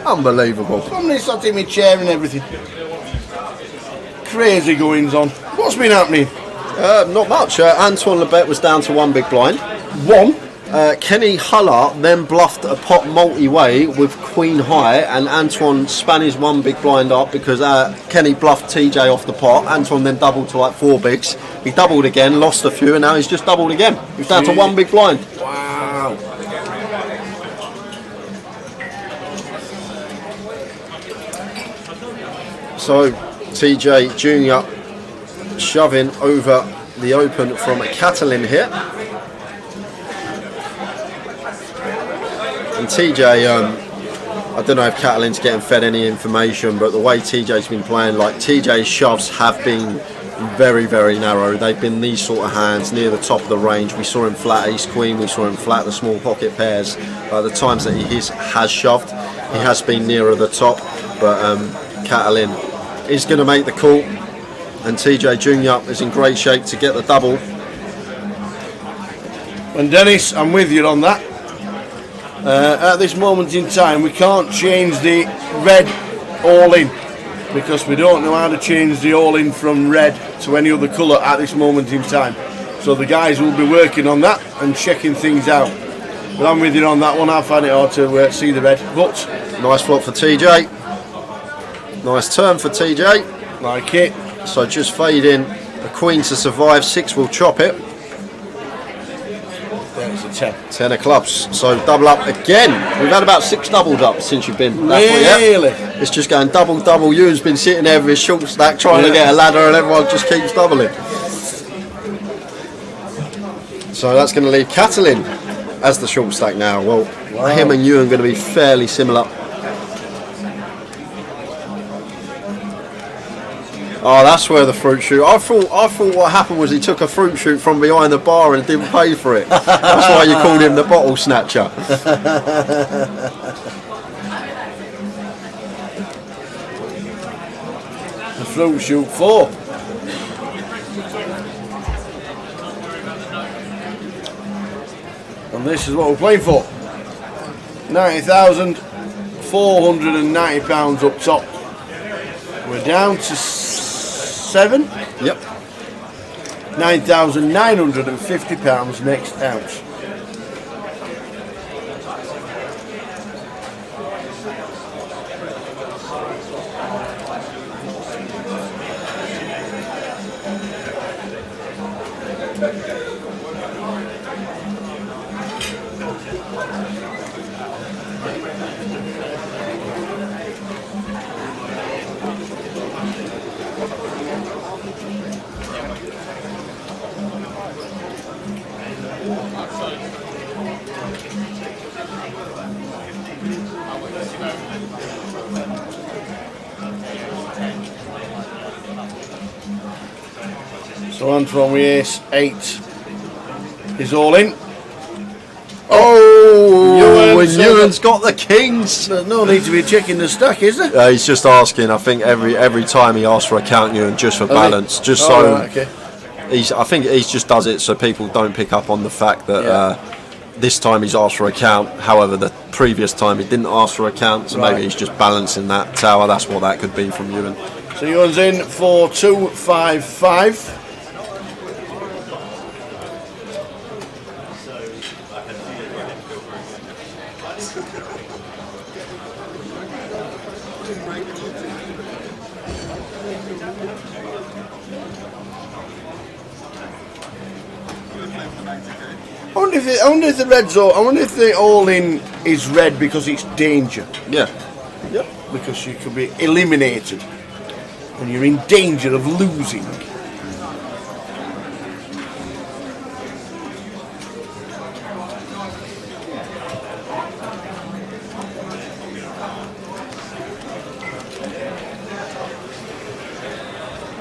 Unbelievable. Somebody sat in my chair and everything. Crazy goings on. What's been happening? Not much. Antoine Lebet was down to one big blind. One? Kenny Huller then bluffed a pot multi-way with Queen High, and Antoine span his one big blind up because Kenny bluffed TJ off the pot. Antoine then doubled to like 4 bigs. He doubled again, lost a few, and now he's just doubled again. He's down to one big blind. Wow. So TJ Jr. shoving over the open from Catalin here. And TJ, I don't know if Catalin's getting fed any information, but the way TJ's been playing, like TJ's shoves have been very, very narrow. They've been these sort of hands near the top of the range. We saw him flat ace queen, we saw him flat the small pocket pairs. The times that he has shoved, he has been nearer the top, but Catalin is going to make the call, and TJ Jr. is in great shape to get the double. And Dennis, I'm with you on that. At this moment in time, we can't change the red all-in because we don't know how to change the all-in from red to any other colour at this moment in time. So the guys will be working on that and checking things out. But I'm with you on that one. I find it hard to see the red. But nice flop for TJ. Nice turn for TJ. Like it. So just fade in a queen to survive. 6 will chop it. There's a 10. 10 of clubs. So double up again. We've had about 6 doubled up since you've been. Really? It's just going double, double. Ewan's been sitting there with his short stack trying to get a ladder, and everyone just keeps doubling. So that's going to leave Catalin as the short stack now. Well, him and Ewan are going to be fairly similar. Oh, that's where the fruit shoot. I thought what happened was he took a fruit shoot from behind the bar and didn't pay for it. That's why you called him the bottle snatcher. The fruit shoot 4. And this is what we're playing for. £90,490 up top. We're down to 7. Yep. £9,950 next out. So Antoine with ace 8 is all in. Oh, and Ewan's got the kings. There's no need to be checking the stack, is there? He's just asking. I think every time he asks for a count, Ewan, just for balance, just so. Right, okay. I think he just does it so people don't pick up on the fact that this time he's asked for a count. However, the previous time he didn't ask for a count, so maybe he's just balancing that tower. That's what that could be from Ewan. So Ewan's in for 255. I wonder if the red's all. I wonder if the all-in is red because it's danger. Yeah. Yep. Because you could be eliminated, and you're in danger of losing.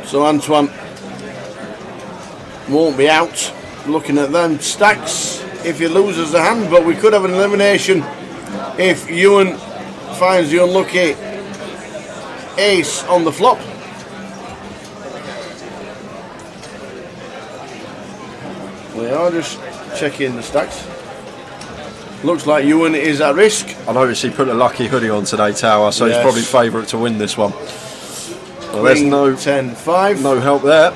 So Antoine won't be out. Looking at them stacks, if he loses the hand, but we could have an elimination if Ewan finds the unlucky ace on the flop. We are just checking the stacks. Looks like Ewan is at risk. I noticed he put a lucky hoodie on today, Tower, so he's probably favourite to win this one. Well, there's no 10-5. No help there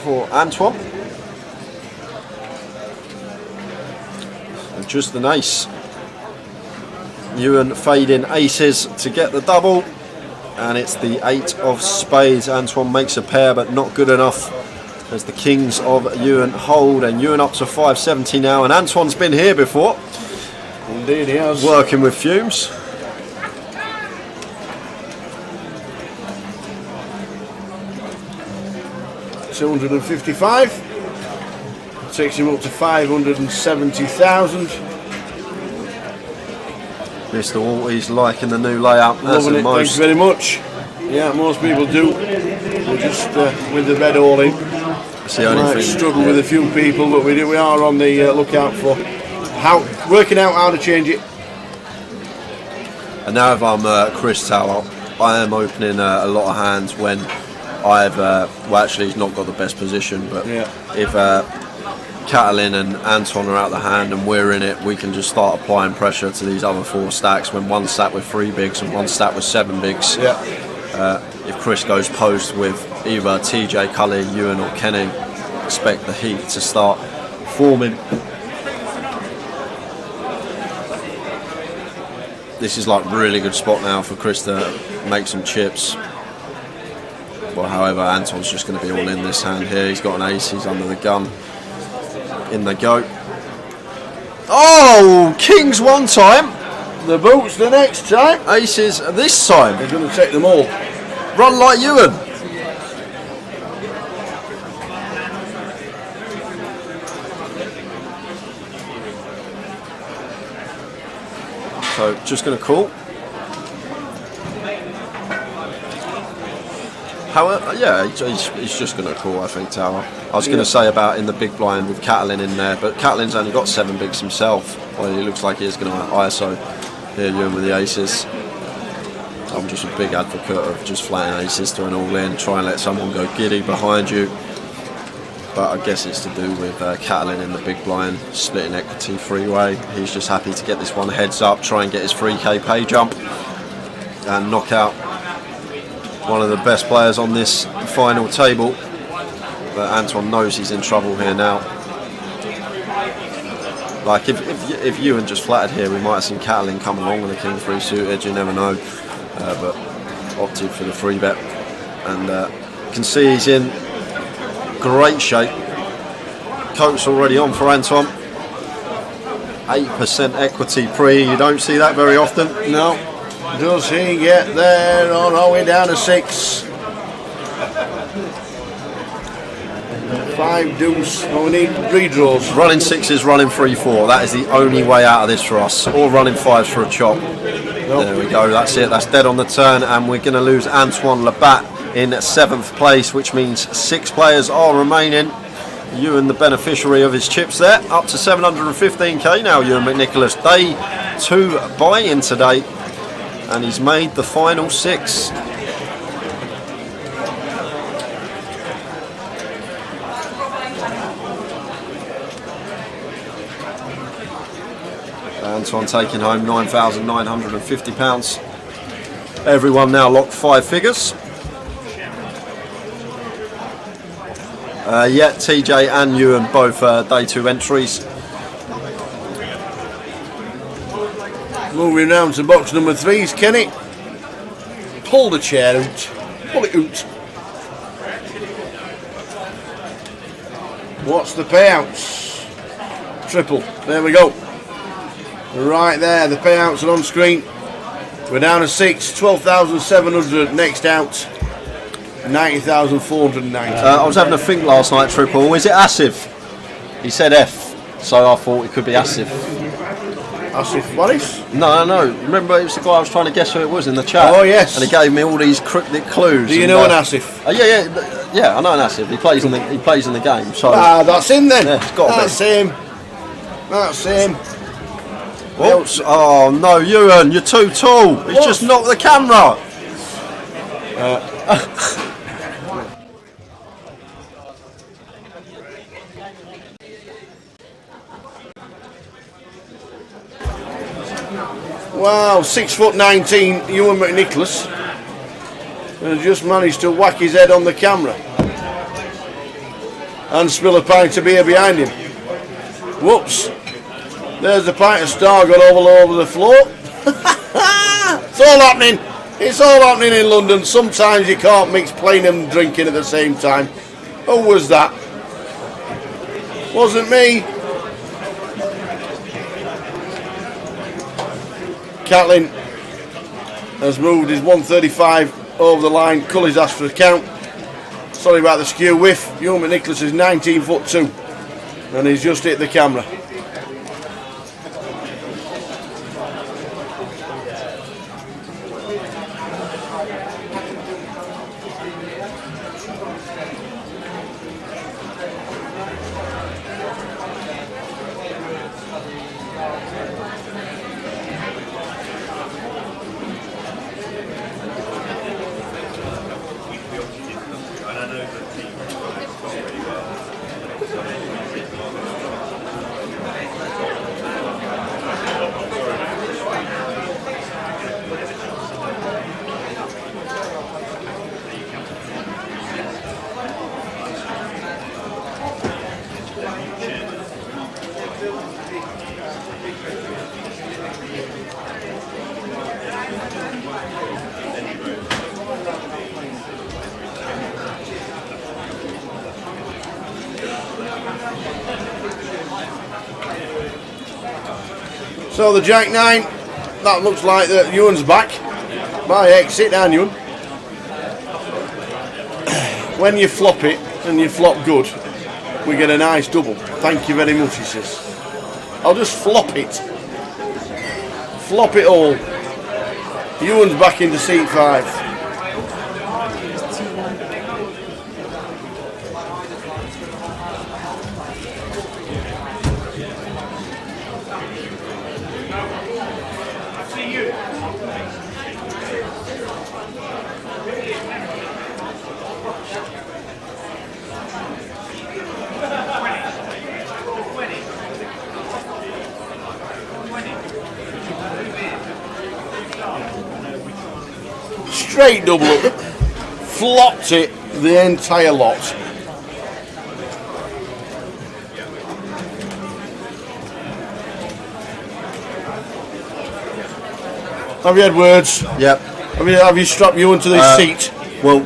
for Antoine. And just an ace. Ewan fading aces to get the double, and it's the 8 of spades. Antoine makes a pair, but not good enough as the kings of Ewan hold, and Ewan up to 570 now, and Antoine's been here before. Indeed he has. Working with fumes. $255 takes him up to 570,000. Mr. Walty's liking the new layout. Loving it, thanks very much. Yeah, most people do. We're just with the bed all in. It's the only thing. Struggle with a few people, but we are on the lookout for working out how to change it. And now if I'm Chris Tower, I am opening a lot of hands when I've well, actually he's not got the best position, but if Catalin and Antoine are out the hand and we're in it, we can just start applying pressure to these other 4 stacks when one stack with 3 bigs and one stack with 7 bigs. If Chris goes post with either TJ, Cully, Ewan or Kenny, expect the heat to start forming. This is like really good spot now for Chris to make some chips. Well, however, Anton's just going to be all in this hand here. He's got an ace, he's under the gun. In they go. Oh, kings one time. The boots the next time. Aces this time. They're going to take them all. Run like Ewan. So just going to call. However, yeah, he's just going to call, I think, Tower. I was going to say about in the big blind with Catalin in there, but Catalin's only got 7 bigs himself. Well, he looks like he is going to ISO here, Ewan with the aces. I'm just a big advocate of just flattening aces to an all-in, try and let someone go giddy behind you. But I guess it's to do with Catalin in the big blind, splitting equity freeway. He's just happy to get this one heads up, try and get his 3k pay jump and knock out one of the best players on this final table. But Antoine knows he's in trouble here now. Like if Ewan just flattered here, we might have seen Catalin come along with a king 3 suited, you never know. But opted for the 3 bet, and can see he's in great shape. Coat's already on for Antoine. 8% equity pre, you don't see that very often. No. Does he get there? Oh no, we're down to 6. 5 deuce. Oh, we need redraws. Running 6s, running 3-4. That is the only way out of this for us. Or running 5s for a chop. Nope. There we go. That's it. That's dead on the turn, and we're going to lose Antoine Labatt in 7th place, which means 6 players are remaining. Ewan, the beneficiary of his chips there, up to 715k now. Ewan McNicholas, day 2 buy-in today, and he's made the final 6. Antoine taking home £9,950. Everyone now locked 5 figures. Yeah, TJ and Ewan both day 2 entries. Moving round to box number 3's Kenny. Pull the chair out. Pull it out. What's the payouts? Triple. There we go. Right there, the payouts are on screen. We're down to 6, 12,700. Next out, 90,490. I was having a think last night, Triple. Is it Asif? He said F, so I thought it could be Asif. Asif Waris? No. Remember, it was the guy I was trying to guess who it was in the chat. Oh yes. And he gave me all these cryptic clues. Do you know an Asif? Yeah. Yeah, I know Nassib. He plays in the game. So that's him then. Yeah, it's got that's him. That's him. Oh no, Ewan, you're too tall. He's just knocked the camera. Wow, 6'19", Ewan McNicholas has just managed to whack his head on the camera and spill a pint of beer behind him. Whoops! There's the pint of Star got all over the floor. It's all happening. It's all happening in London. Sometimes you can't mix playing and drinking at the same time. Who was that? Wasn't me. Catlin has moved his 135 over the line. Cully's asked for a count. Sorry about the skew whiff. Ewan McNicholas is 19'2", and he's just hit the camera. So the Jack 9, that looks like that Ewan's back. My heck, sit down, Ewan. When you flop it, and you flop good, we get a nice double. Thank you very much, he says. I'll just flop it. Flop it all. Ewan's back into seat 5. Straight double up, flopped it the entire lot. Have you had words? Yep. Have you strapped you into the seat? Well,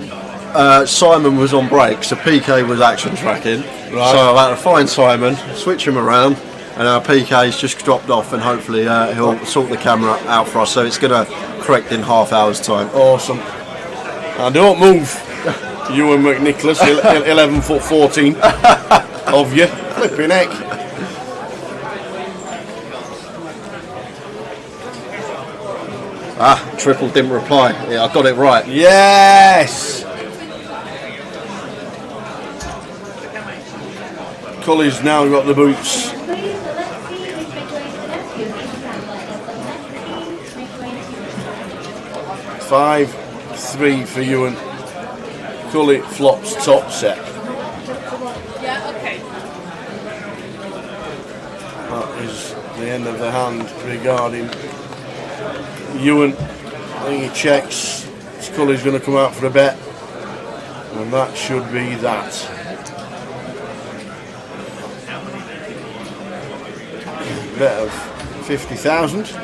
Simon was on break, so PK was action tracking. Right. So I've had to find Simon, switch him around, and our PK's just dropped off, and hopefully he'll sort the camera out for us. So it's going to correct in half hour's time. Awesome. Now don't move, Ewan McNicholas, 11'14" of you. Flipping heck. Triple didn't reply. Yeah, I got it right. Yes! Cully's now got the boots. Five, 3 for Ewan. Cully flops top set. Yeah, okay. That is the end of the hand regarding Ewan. I think he checks. Cully's going to come out for a bet, and that should be that. Bet of 50,000.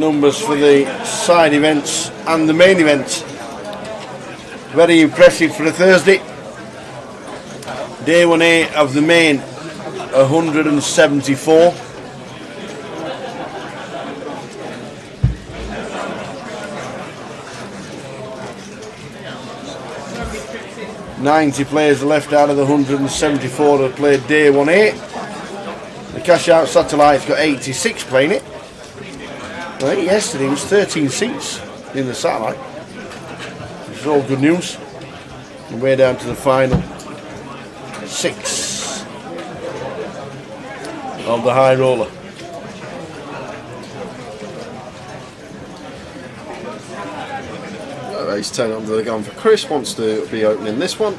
numbers for the side events and the main event. Very impressive for a Thursday. Day 1A of the main, 174. .90 players left out of the 174 that played day 1A. The cash out satellite's got 86 playing it. I think yesterday it was 13 seats in the satellite. It's all good news. And way down to the final 6 of the high roller. Ace 10 under the gun for Chris, wants to be opening this one.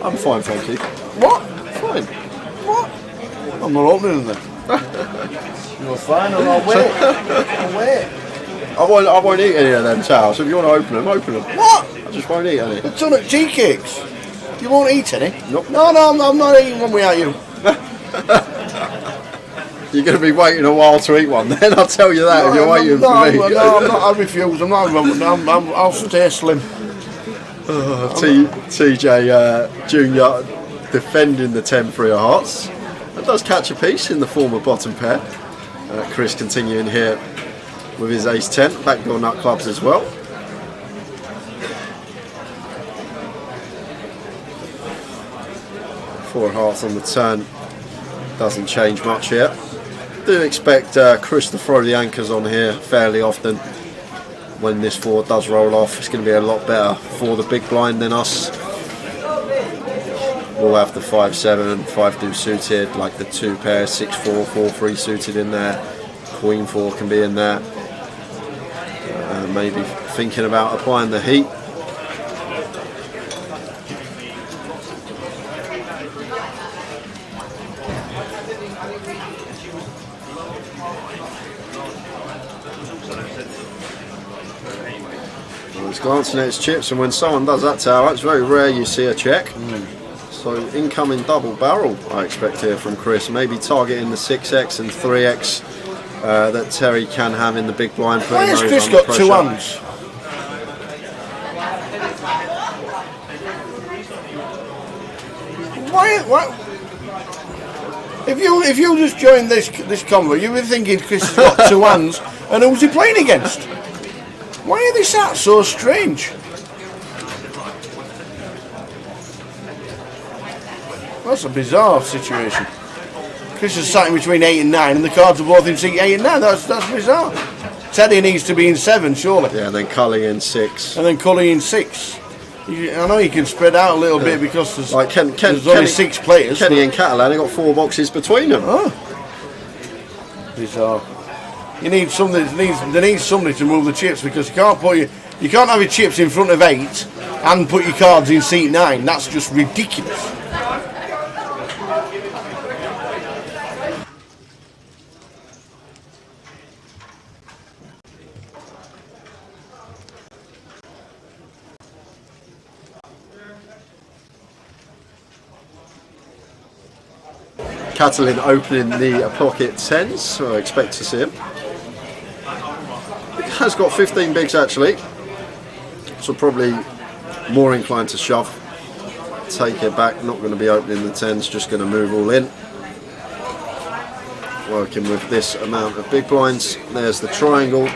I'm fine, thank you. What? Fine. What? I'm not opening them. You're fine, and I'll wait. I'll wait. I won't eat any of them towels. If you want to open them, open them. What? I just won't eat any. A ton of tea cakes. You won't eat any? Nope. No, I'm not eating one without you. You're going to be waiting a while to eat one, then I'll tell you that if you're waiting for me. No, I'm not. I refuse. I'll stay slim. TJ Junior defending the 10-3 of hearts. That does catch a piece in the form of bottom pair. Chris continuing here with his ace 10, backdoor nut clubs as well. Four of hearts on the turn, doesn't change much here. Do expect Chris to throw the anchors on here fairly often. When this 4 does roll off, it's going to be a lot better for the big blind than us. We'll have the 5-7 and 5-2 suited, like the 2 pair, 6-4, 4-3 suited in there. Queen 4 can be in there. Maybe thinking about applying the heat. He's glancing at his chips, and when someone does that tower, it's very rare you see a check. So incoming double barrel, I expect here from Chris. Maybe targeting the 6x and 3x that Terry can have in the big blind. Why has Chris got pressure. 2 hands? Why? If you just joined this convo, you were thinking Chris has got 2 hands, and who's he playing against? Why are they sat so strange? That's a bizarre situation. Chris is sat in between 8 and 9, and the cards are both in seat 8 and 9. That's bizarre. Teddy needs to be in 7, surely. Yeah, and then Cully in 6. And then Cully in 6. I know you can spread out a little bit because there's, like there's only 6 players. Kenny and Catalan, they got 4 boxes between them. Oh. Bizarre. You need somebody. There needs somebody to move the chips, because you can't have your chips in front of 8 and put your cards in seat 9. That's just ridiculous. Catalan opening the pocket 10s, so I expect to see him. He has got 15 bigs actually, so probably more inclined to shove. Take it back, not going to be opening the 10s, just going to move all in. Working with this amount of big blinds. There's the triangle.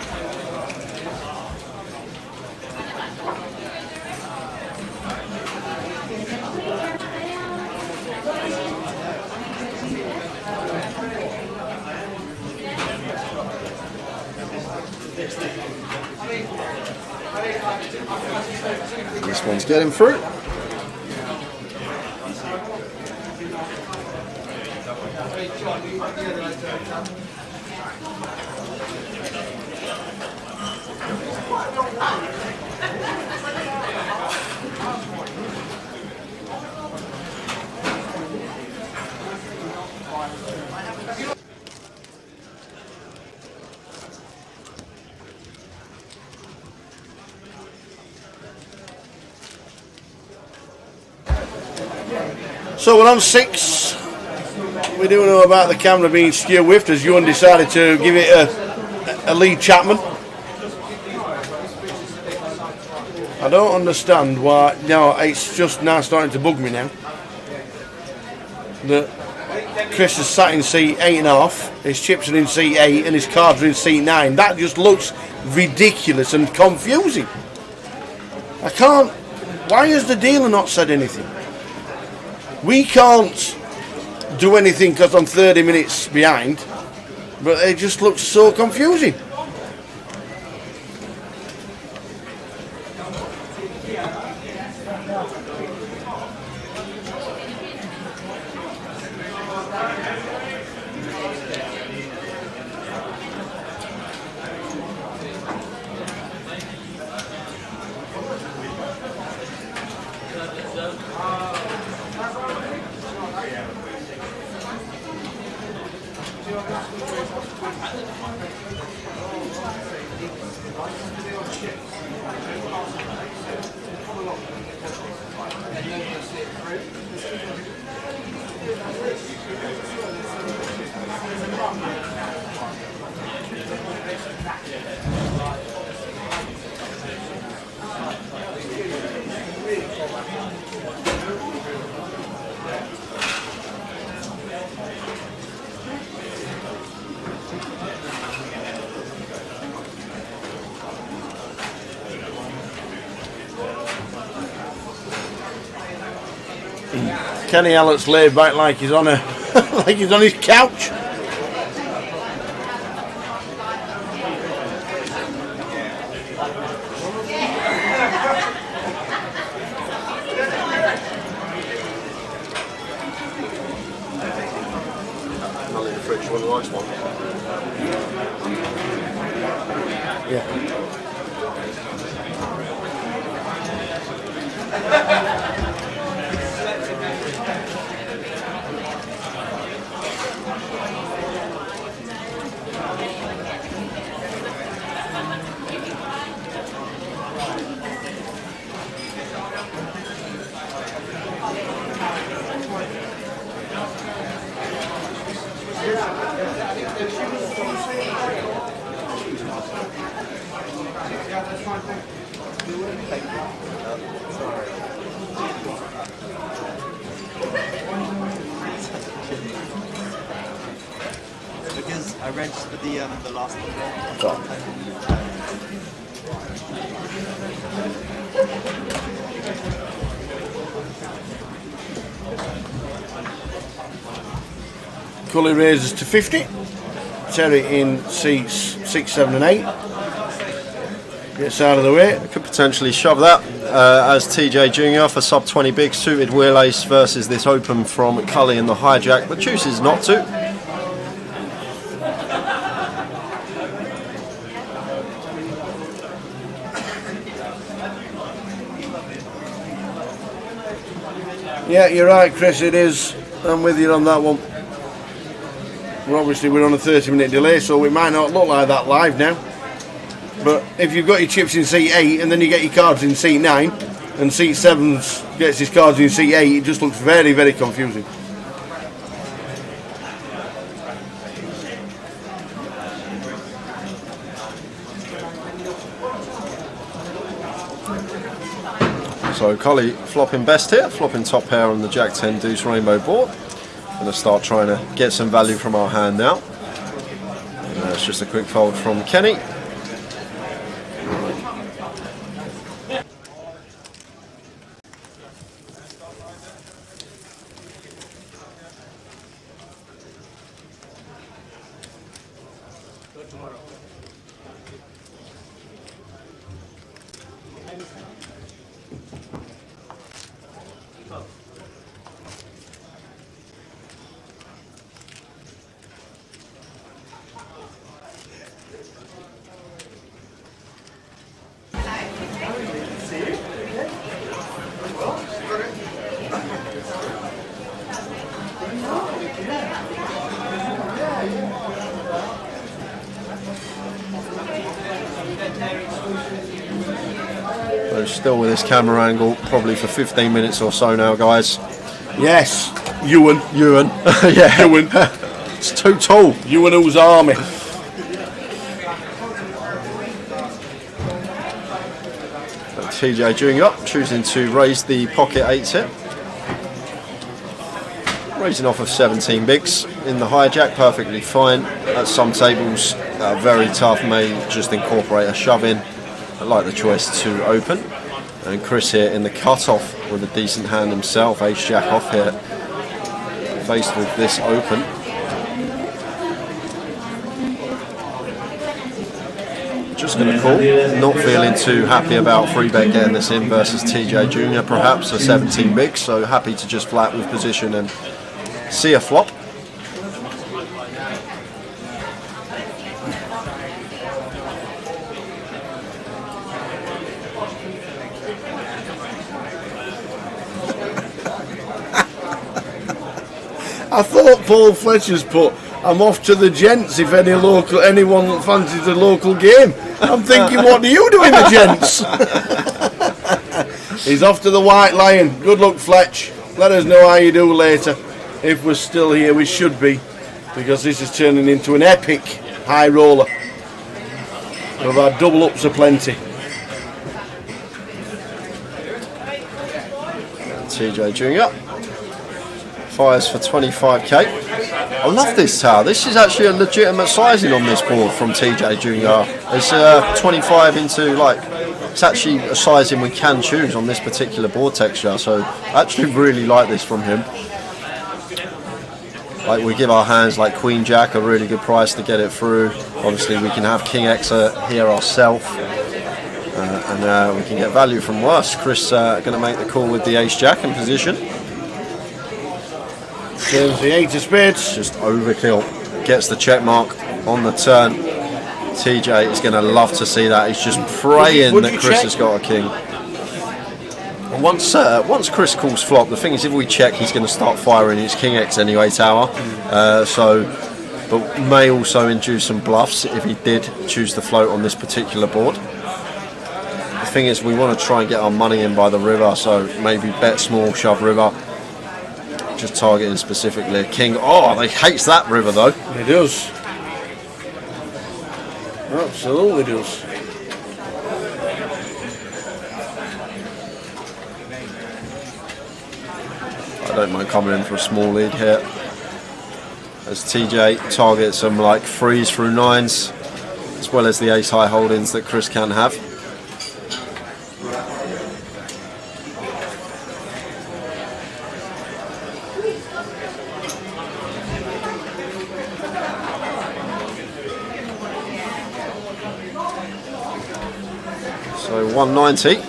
This one's getting through. So we're on 6. We do know about the camera being skew whiffed as Ewan decided to give it a lead Chapman. I don't understand why. No, it's just now starting to bug me now that Chris has sat in seat 8.5, his chips are in seat 8 and his cards are in seat 9. That just looks ridiculous and confusing. I can't. Why has the dealer not said anything? We can't do anything because I'm 30 minutes behind, but it just looks so confusing. Kenny Allen's laid back like he's on a like he's on his couch. I'll in the fridge. Want the ice one? Yeah. Because I registered the last Cully raises to 50. Terry in seats 6, 7 and 8. Gets out of the way. Could potentially shove that as TJ Jr. for sub 20 big suited wheel ace versus this open from Cully in the hijack, but chooses not to. Yeah, you're right, Chris. It is. I'm with you on that one. We're on a 30-minute delay, so we might not look like that live now. But if you've got your chips in seat 8 and then you get your cards in seat 9 and seat 7 gets his cards in seat 8, it just looks very, very confusing. So Cully flopping best here, flopping top pair on the Jack 10 deuce rainbow board. Going to start trying to get some value from our hand now. It's just a quick fold from Kenny. So still with this camera angle probably for 15 minutes or so now, guys. Yes, Ewan. Yeah. Ewan. It's too tall. Ewan who's army. TJ Junior choosing to raise the pocket 8 tip. Raising off of 17 bigs in the hijack, perfectly fine. At some tables, very tough, may just incorporate a shove in. I like the choice to open. And Chris here in the cut-off with a decent hand himself, ace jack off here, faced with this open. Just going to call, not feeling too happy about 3-bet getting this in versus TJ Junior, perhaps a 17 big, so happy to just flat with position and see a flop. I thought Paul Fletcher's put, I'm off to the gents if anyone fancies a local game. I'm thinking, what do you do in the gents? He's off to the White Lion. Good luck, Fletch. Let us know how you do later. If we're still here, we should be, because this is turning into an epic high roller. We've had double ups aplenty. TJ Junior fires for 25k. I love this tower. This is actually a legitimate sizing on this board from TJ Junior. It's 25 into, like, it's actually a sizing we can choose on this particular board texture, so I actually really like this from him. Like, we give our hands like Queen Jack a really good price to get it through. Obviously we can have King X here ourselves, and we can get value from worse. Chris going to make the call with the Ace Jack in position. There's the 8 of spades. Just overkill. Gets the check mark on the turn. TJ is going to love to see that. He's just praying that Chris has got a king. Once Chris calls flop, the thing is, if we check, he's going to start firing his King X anyway tower. But may also induce some bluffs if he did choose to float on this particular board. The thing is, we want to try and get our money in by the river, so maybe bet small, shove river. Just targeting specifically a king. Oh, they hates that river though. It does. Absolutely does. I don't mind coming in for a small lead here, as TJ targets some like 3s through 9s, as well as the ace high holdings that Chris can have. So 190.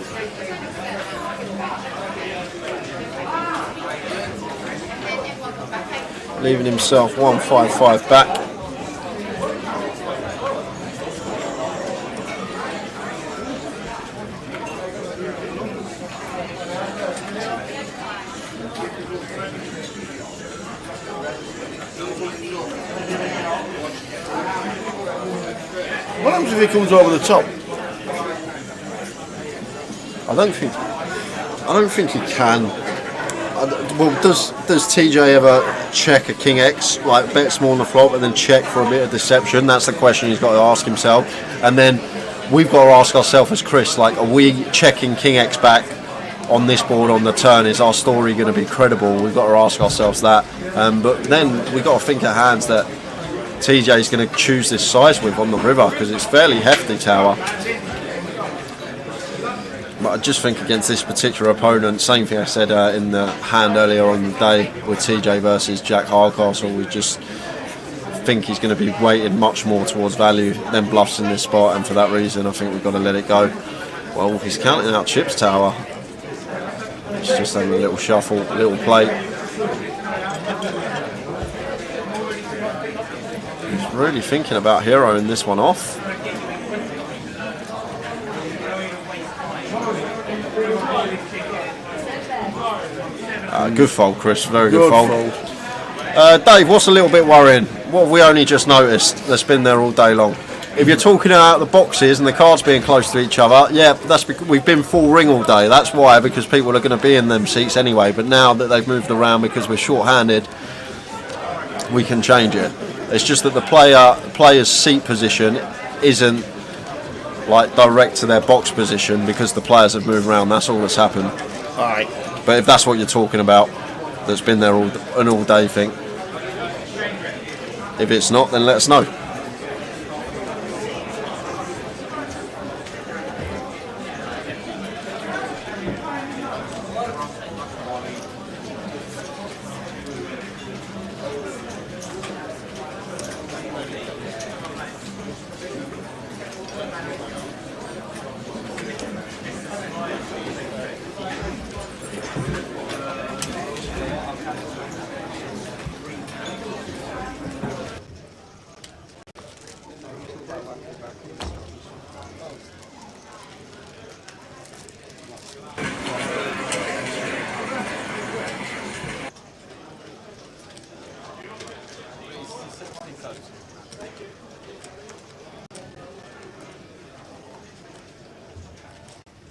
Leaving himself 155 back. What happens if he comes over the top? I don't think he can. Well, does TJ ever check a King X, like bet small on the flop and then check for a bit of deception? That's the question he's got to ask himself. And then we've got to ask ourselves as Chris, like, are we checking King X back on this board on the turn? Is our story going to be credible? We've got to ask ourselves that. But then we've got to think of hands that TJ is going to choose this size with on the river, because it's fairly hefty tower. But I just think against this particular opponent, same thing I said in the hand earlier on the day with TJ versus Jack Hardcastle, we just think he's going to be weighted much more towards value than bluffs in this spot, and for that reason I think we've got to let it go. Well, he's counting out chips tower. It's just having a little shuffle, a little play. He's really thinking about heroing this one off. Good fold, Chris. Very good fold. fold. Dave, what's a little bit worrying? What have we only just noticed that's been there all day long? if you're talking about the boxes and the cards being close to each other, yeah, that's because we've been full ring all day. That's why, because people are going to be in them seats anyway. But now that they've moved around because we're short-handed, we can change it. It's just that the player's seat position isn't like direct to their box position because the players have moved around. That's all that's happened. All right. But if that's what you're talking about, that's been there an all-day thing. If it's not, then let us know.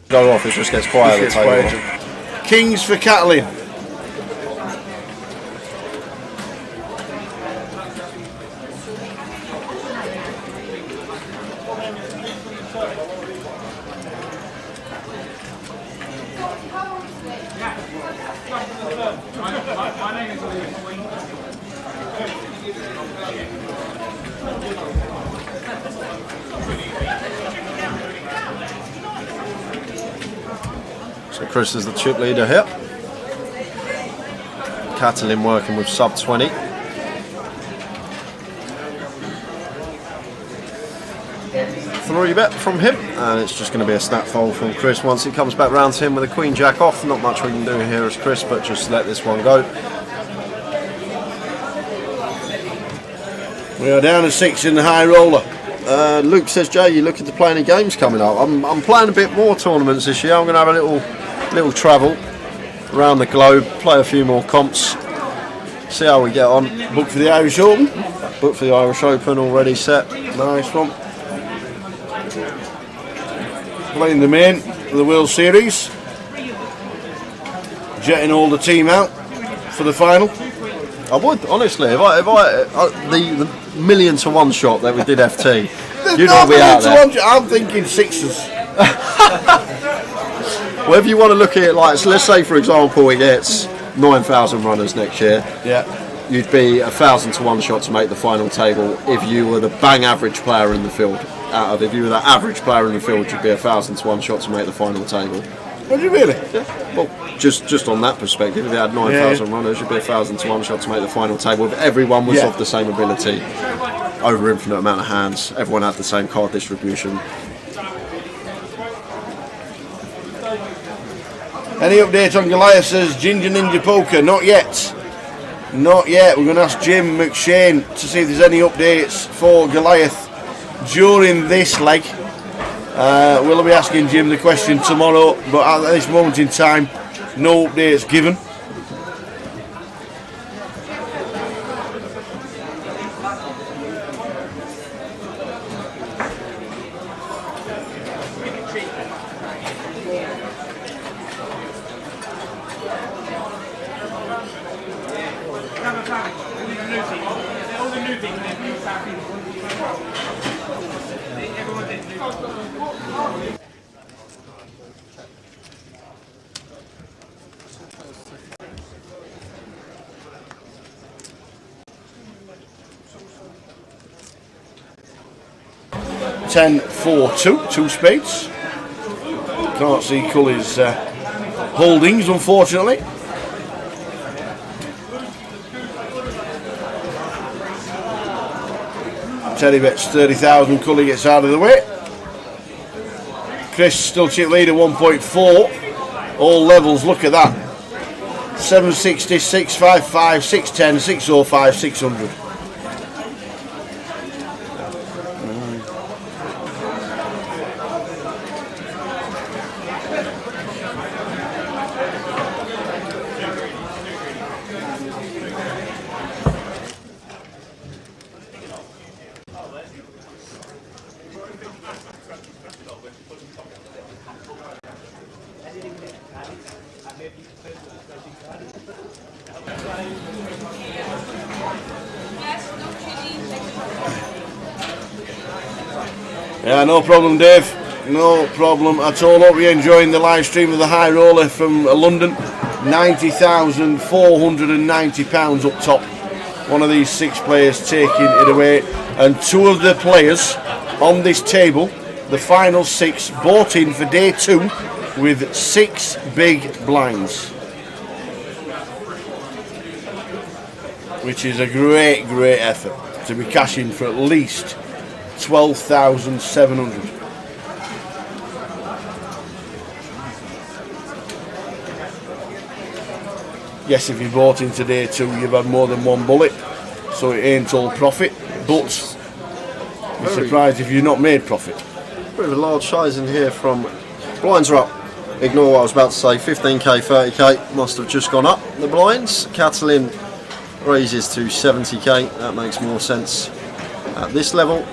Go off, it just gets quiet at the table. Kings for Catalin. So Chris is the chip leader here. Catalin working with sub 20. Three bet from him, and it's just going to be a snap fold from Chris once he comes back round to him with a queen jack off. Not much we can do here as Chris, but just let this one go. We are down to 6 in the high roller. Luke says, Jay, you looking to play any games coming up? I'm playing a bit more tournaments this year. I'm going to have a little travel around the globe, play a few more comps, see how we get on. Book for the Irish Open? Book for the Irish Open already set. Nice one. Playing the main for the World Series. Jetting all the team out for the final. I would, honestly, if I the 1,000,000 to 1 shot that we did FT, you'd all be out there. I'm thinking sixes. Well, if you want to look at it like, so let's say for example it gets 9,000 runners next year. Yeah. You'd be 1,000 to 1 shot to make the final table if you were the bang average player in the field. If you were the average player in the field, you'd be 1,000 to 1 shot to make the final table. Would you really? Yeah. Well, just on that perspective, if you had 9,000 runners, you'd be 1,000 to 1 shot to make the final table. If everyone was of the same ability, over infinite amount of hands, everyone had the same card distribution. Any update on Goliath, says Ginger Ninja Poker? Not yet. Not yet. We're going to ask Jim McShane to see if there's any updates for Goliath during this leg. We'll be asking Jim the question tomorrow, but at this moment in time, no updates given. Ten, 4, 2, 2 spades. Can't see Cully's holdings, unfortunately. Teddy bets 30,000. Cully gets out of the way. Chris still chip leader 1.4. All levels. Look at that. 760, 655, 610, 605, 600. Yeah, no problem, Dave. No problem at all. Hope you're enjoying the live stream of the high roller from London. £90,490 up top. One of these 6 players taking it away, and 2 of the players on this table, the final 6, bought in for day 2 with 6 big blinds, which is a great effort to be cashing for at least 12,700. Yes, if you bought in today too, you've had more than 1 bullet, so it ain't all profit, but you're surprised if you've not made profit. Bit of a large size in here from blinds are up. Ignore what I was about to say, 15k, 30k, must have just gone up, the blinds. Catalin raises to 70k, that makes more sense at this level.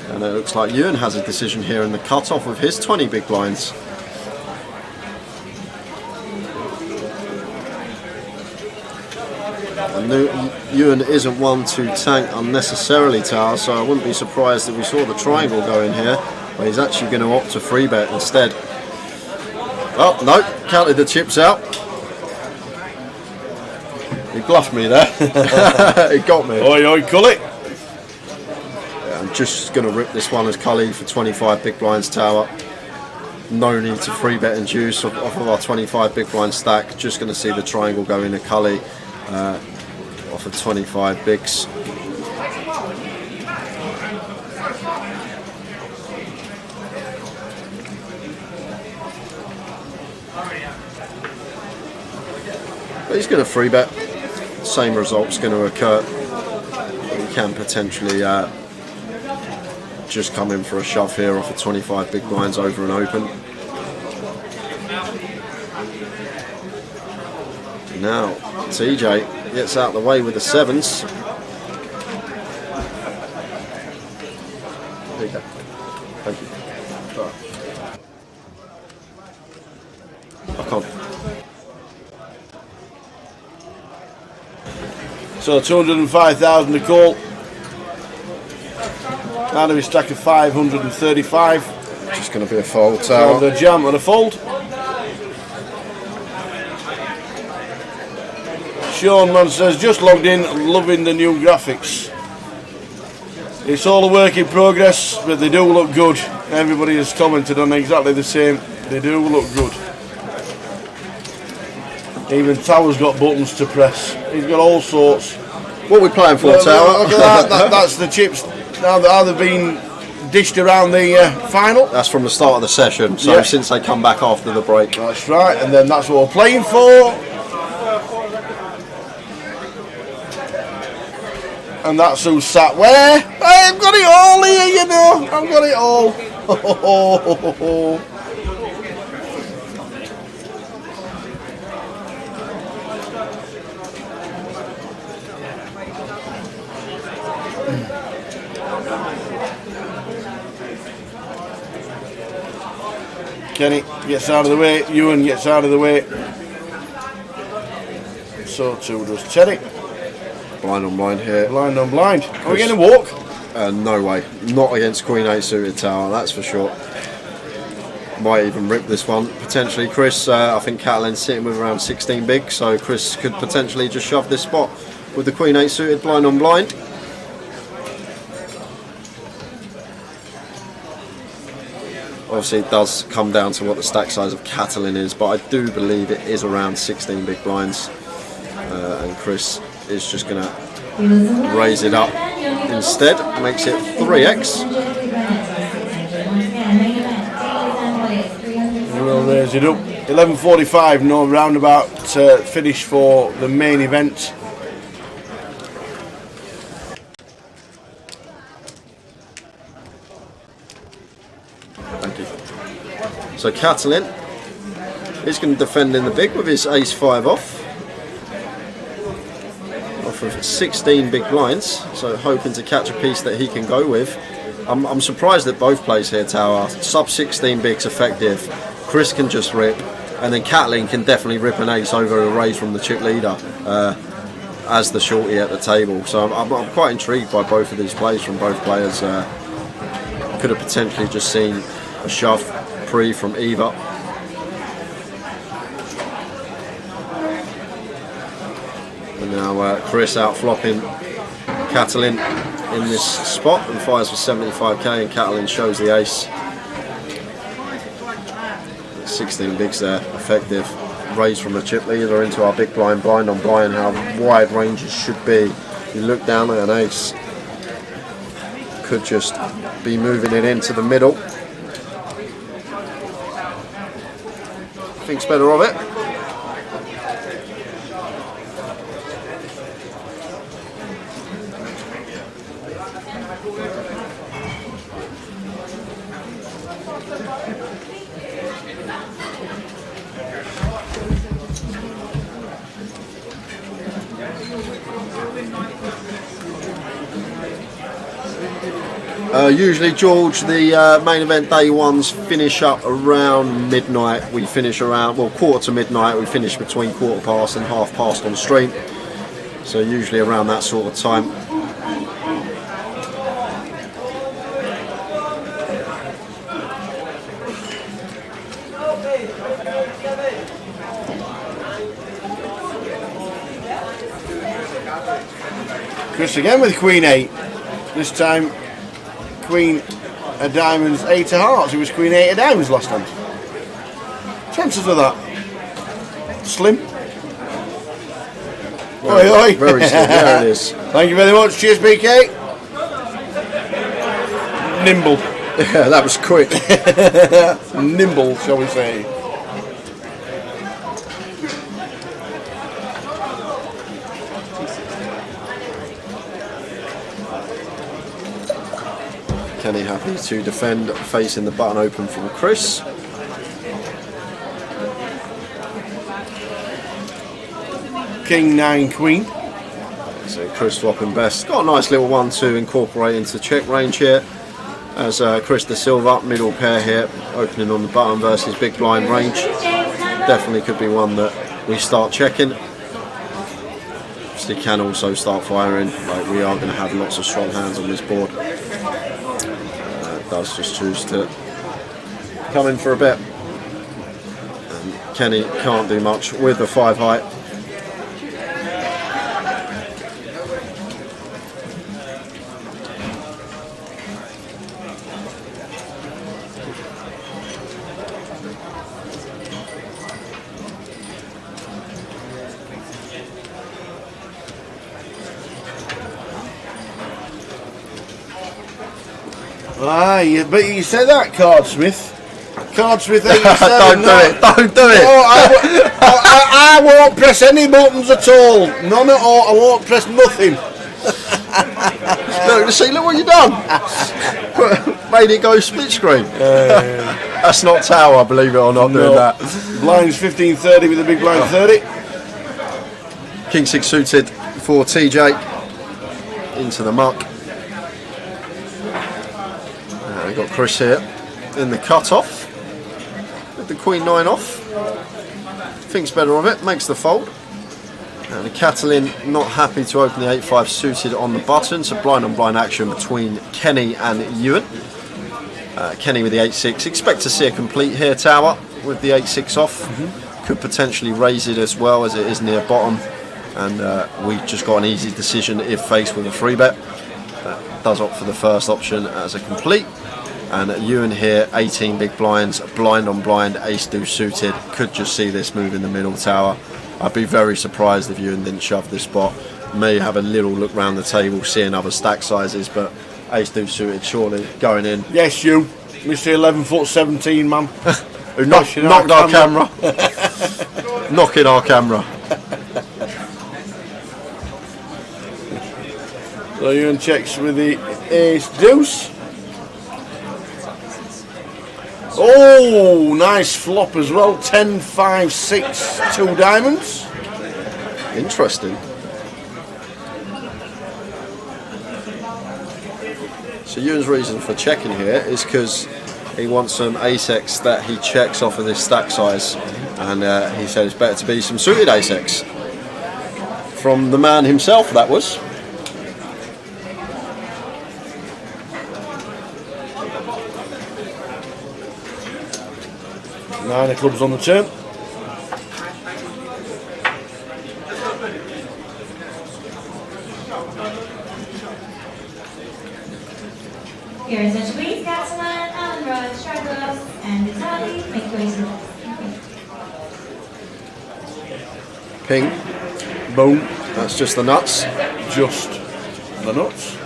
And it looks like Ewan has a decision here in the cut-off of his 20 big blinds. And Ewan isn't one to tank unnecessarily, Tower, so I wouldn't be surprised if we saw the triangle go in here, but he's actually going to opt to free bet instead. Oh, no, counted the chips out. He bluffed me there. He got me. Oi, Cully. I'm just going to rip this one as Cully for 25 big blinds, Tower. No need to free bet and juice off of our 25 big blind stack. Just going to see the triangle go in a Cully off of 25 bigs. But he's going to free bet. Same result's going to occur. He can potentially just come in for a shove here off of 25 big blinds over and open. Now TJ gets out of the way with the 7s. There you go. Thank you. I can't. So 205,000 to call. Now we stack of 535. Just going to be a fold, Tower. So the jam and a fold. Sean Man says, just logged in, loving the new graphics. It's all a work in progress, but they do look good. Everybody has commented on exactly the same. They do look good. Even Tower's got buttons to press. He's got all sorts. What are we playing for, Tower? Look at that. That's the chips. Now they've been dished around the final. That's from the start of the session, so since they come back after the break. That's right, and then that's what we're playing for. And that's who sat where. I've got it all here, you know. I've got it all. Kenny gets out of the way. Ewan gets out of the way. So too does Teddy. Blind on blind here. Blind on blind. Are we going to walk? No way. Not against Queen 8 suited, Tower, that's for sure. Might even rip this one, potentially. Chris, I think Catalin's sitting with around 16 big, so Chris could potentially just shove this spot with the Queen 8 suited blind on blind. Obviously it does come down to what the stack size of Catalin is, but I do believe it is around 16 big blinds. And Chris is just going to raise it up instead, makes it 3x. We'll raise it up. 11:45, no roundabout finish for the main event. Thank you. So Catalin is going to defend in the big with his ace-5 off of 16 big blinds, so hoping to catch a piece that he can go with. I'm surprised at both plays here, Tower. Sub 16 bigs effective. Chris can just rip. And then Catlin can definitely rip an ace over a raise from the chip leader as the shorty at the table. So I'm quite intrigued by both of these plays from both players. Could have potentially just seen a shove pre from either. And now Chris out flopping Catlin in this spot and fires for 75k, and Catlin shows the ace. 16 bigs there, effective. Raise from the chip leader into our big blind, blind on blind, how wide ranges should be. You look down at an ace, could just be moving it into the middle. Thinks better of it. Usually, George, the main event day ones finish up around midnight. We finish around, well, quarter to midnight. We finish between 1/4 and 1/2 on stream. So usually around that sort of time. Chris again with Queen 8. This time Queen of Diamonds, 8 of Hearts. It was Queen 8 of Diamonds last time. Chances of that? Slim? Oi, oi. Very slim, there it is. Thank you very much. Cheers, BK. Nimble. Yeah, that was quick. Nimble, shall we say. Kenny happy to defend, facing the button open from Chris. King 9 Queen. So Chris flopping best. Got a nice little 1-2 incorporate into check range here. As Chris de Silva, middle pair here, opening on the button versus big blind range. Definitely could be one that we start checking. Obviously can also start firing, like we are going to have lots of strong hands on this board. Does just choose to come in for a bit. And Kenny can't do much with the 5 height. But you said that, Cardsmith. Cardsmith, don't do it. Don't do it. No, I won't press any buttons at all. None at all. I won't press nothing. Look what you done. Made it go split screen. That's not tower, believe it or not. Doing that. Blinds 15-30 with a big blind 30. King 6 suited for TJ into the muck. We've got Chris here in the cut-off with the Queen 9 off. Thinks better of it, makes the fold. And Catlin not happy to open the 8-5 suited on the button, so blind on blind action between Kenny and Ewan. Kenny with the 8-6. Expect to see a complete here tower with the 8-6 off. Could potentially raise it as well, as it is near bottom. And we just got an easy decision if faced with a 3-bet. Does opt for the first option as a complete. And Ewan here, 18 big blinds, blind on blind, ace deuce suited. Could just see this move in the middle tower. I'd be very surprised if Ewan didn't shove this spot. May have a little look round the table, seeing other stack sizes, but ace deuce suited surely going in. Yes, you, Mr. 11'17" man. Who knocked our camera. Knocking our camera. So Ewan checks with the ace deuce. Oh, nice flop as well. 10, 5, 6, 2 diamonds. Interesting. So Ewan's reason for checking here is because he wants some ace-X that he checks off of this stack size, and he said it's better to be some suited ace-X. From the man himself, that was. Nine of clubs on the turn. Here is a Louise, Catalan, Alan Rod, Stragos, and Vitali. Make your way to the Ping. Boom. That's just the nuts. Just the nuts.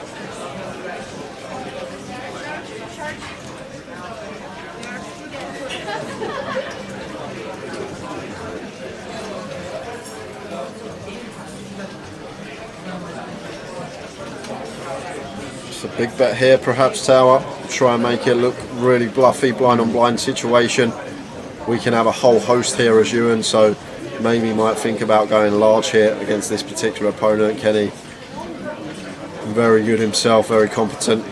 Just a big bet here, perhaps tower. Try and make it look really bluffy, blind on blind situation. We can have a whole host here as Ewan, so maybe might think about going large here against this particular opponent. Kenny, very good himself, very competent,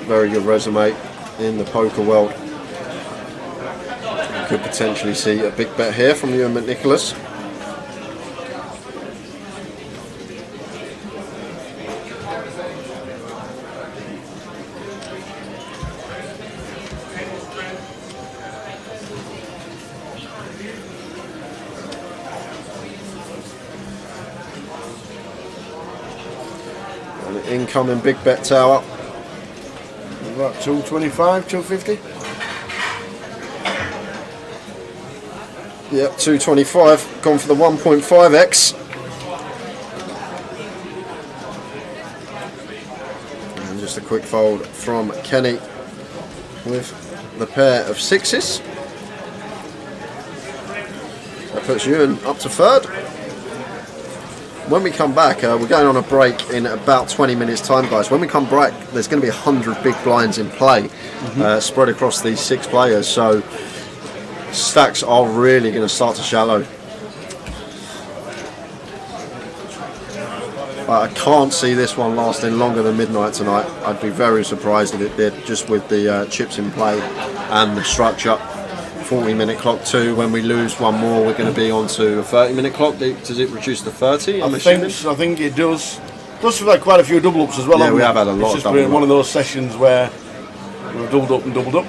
very good resume in the poker world. You could potentially see a big bet here from Ewan McNicholas. Incoming big bet tower. About 225, 250? Yep, 225. Gone for the 1.5x. And just a quick fold from Kenny with the pair of sixes. That puts Ewan up to third. When we come back, we're going on a break in about 20 minutes time, guys. When we come back, there's going to be 100 big blinds in play, spread across these 6 players, so stacks are really going to start to shallow. I can't see this one lasting longer than midnight tonight. I'd be very surprised if it did, just with the chips in play and the structure. 40-minute clock too. When we lose one more, we're going to be on to a 30-minute clock. Does it reduce to 30? I think it does. Plus, we've had quite a few double ups as well. Yeah, we have had a lot. It's just been one of those sessions where we've doubled up and doubled up.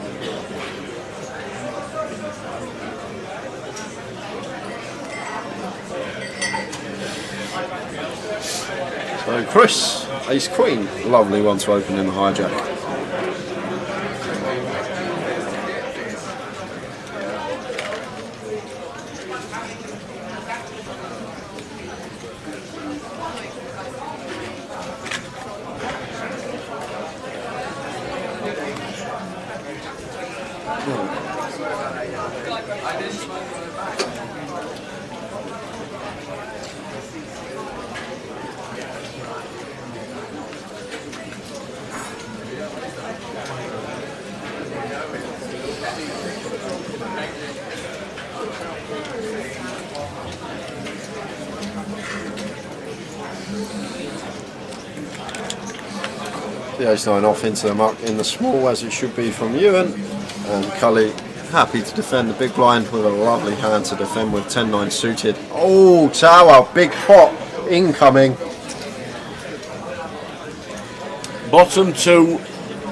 So Chris, ace queen, lovely one to open in the hijack. The ace-9 off into the muck in the small, as it should be from Ewan, and Cully happy to defend the big blind with a lovely hand to defend with 10-9 suited. Oh, tower, big pot incoming. Bottom 2,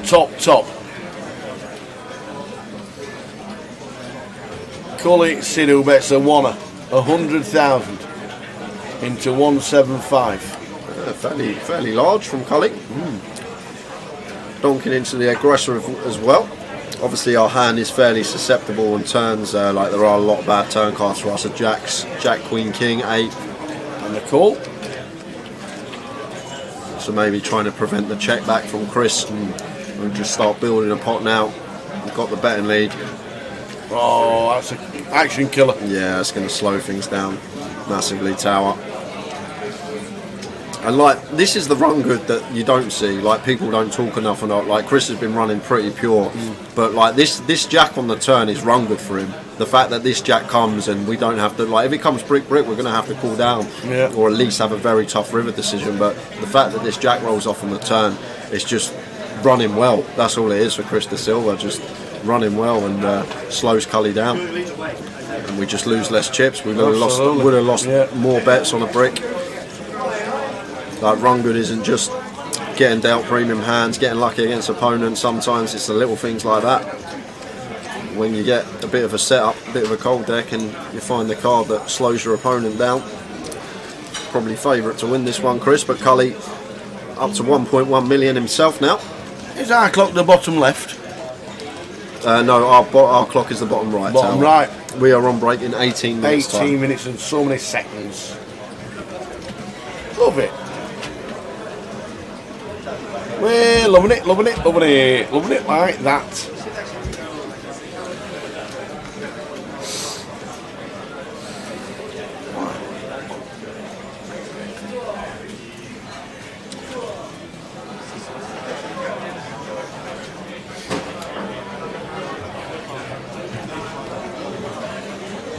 top. Cully Sidhu bets a one, 100,000 into 175. Fairly large from Cully. Donking into the aggressor as well. Obviously our hand is fairly susceptible on turns, like there are a lot of bad turn cards for us. So jacks, jack, queen, king, 8 and the call. So maybe trying to prevent the check back from Chris and just start building a pot now. We've got the betting lead. Oh, that's an action killer. Yeah, it's going to slow things down massively, tower. And like, this is the run good that you don't see. Like, people don't talk enough about. Like, Chris has been running pretty pure, but like this jack on the turn is run good for him. The fact that this jack comes and we don't have to, like, if it comes brick, we're going to have to cool down, or at least have a very tough river decision. But the fact that this jack rolls off on the turn, it's just running well. That's all it is for Chris De Silva. Just running well and slows Cully down. And we just lose less chips. We would have lost more bets on a brick. Like Rungood isn't just getting dealt premium hands, getting lucky against opponents. Sometimes it's the little things like that. When you get a bit of a setup, a bit of a cold deck, and you find the card that slows your opponent down. Probably favourite to win this one, Chris, but Cully up to 1.1 million himself now. Is our clock the bottom left? No, our clock is the bottom right. Bottom right. We are on break in 18 minutes. 18 minutes and so many seconds. Love it. We're loving it, loving it, loving it, loving it like that.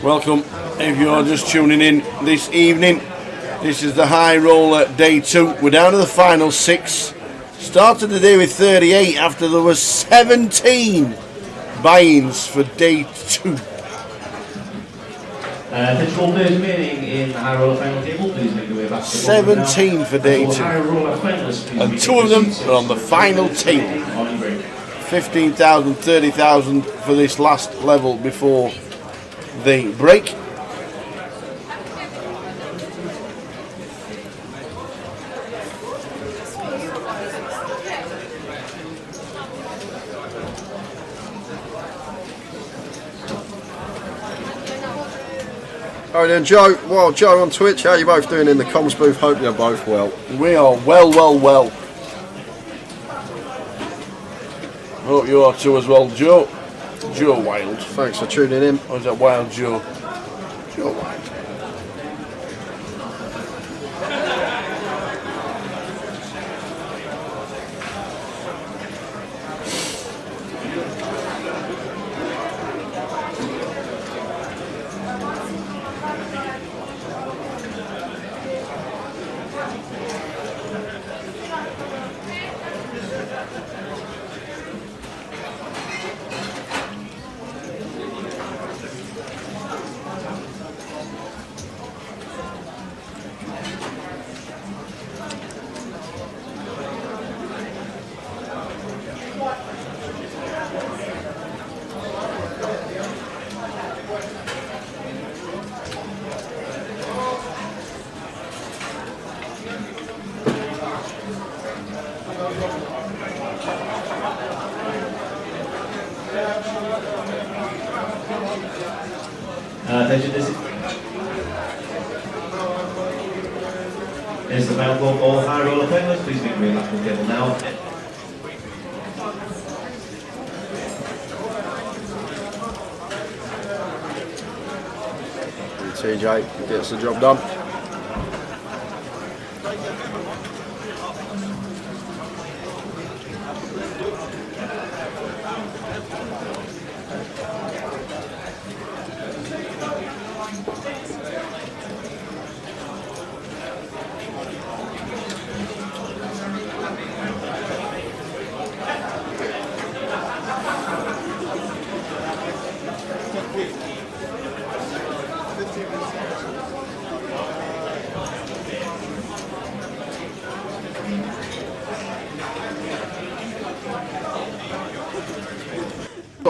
Welcome, if you're just tuning in this evening. This is the High Roller Day 2. We're down to the final 6. Started the day with 38 after there were 17 buy-ins for Day 2. Control players remaining in the High Roller final table. Please make your way back to the 17 for Day 2. And 2 of them are on the final table. 15,000, 30,000 for this last level before the break. Alright then, Joe. Well, Joe on Twitch, how are you both doing in the comms booth? Hope you're both well. We are well. Hope you are too as well, Joe. Joe Wild. Thanks for tuning in. Or is that Wild Joe? Joe Wild. Attention, this is the final call for all High Roller players. Please make your way back to the table now. TJ gets the job done.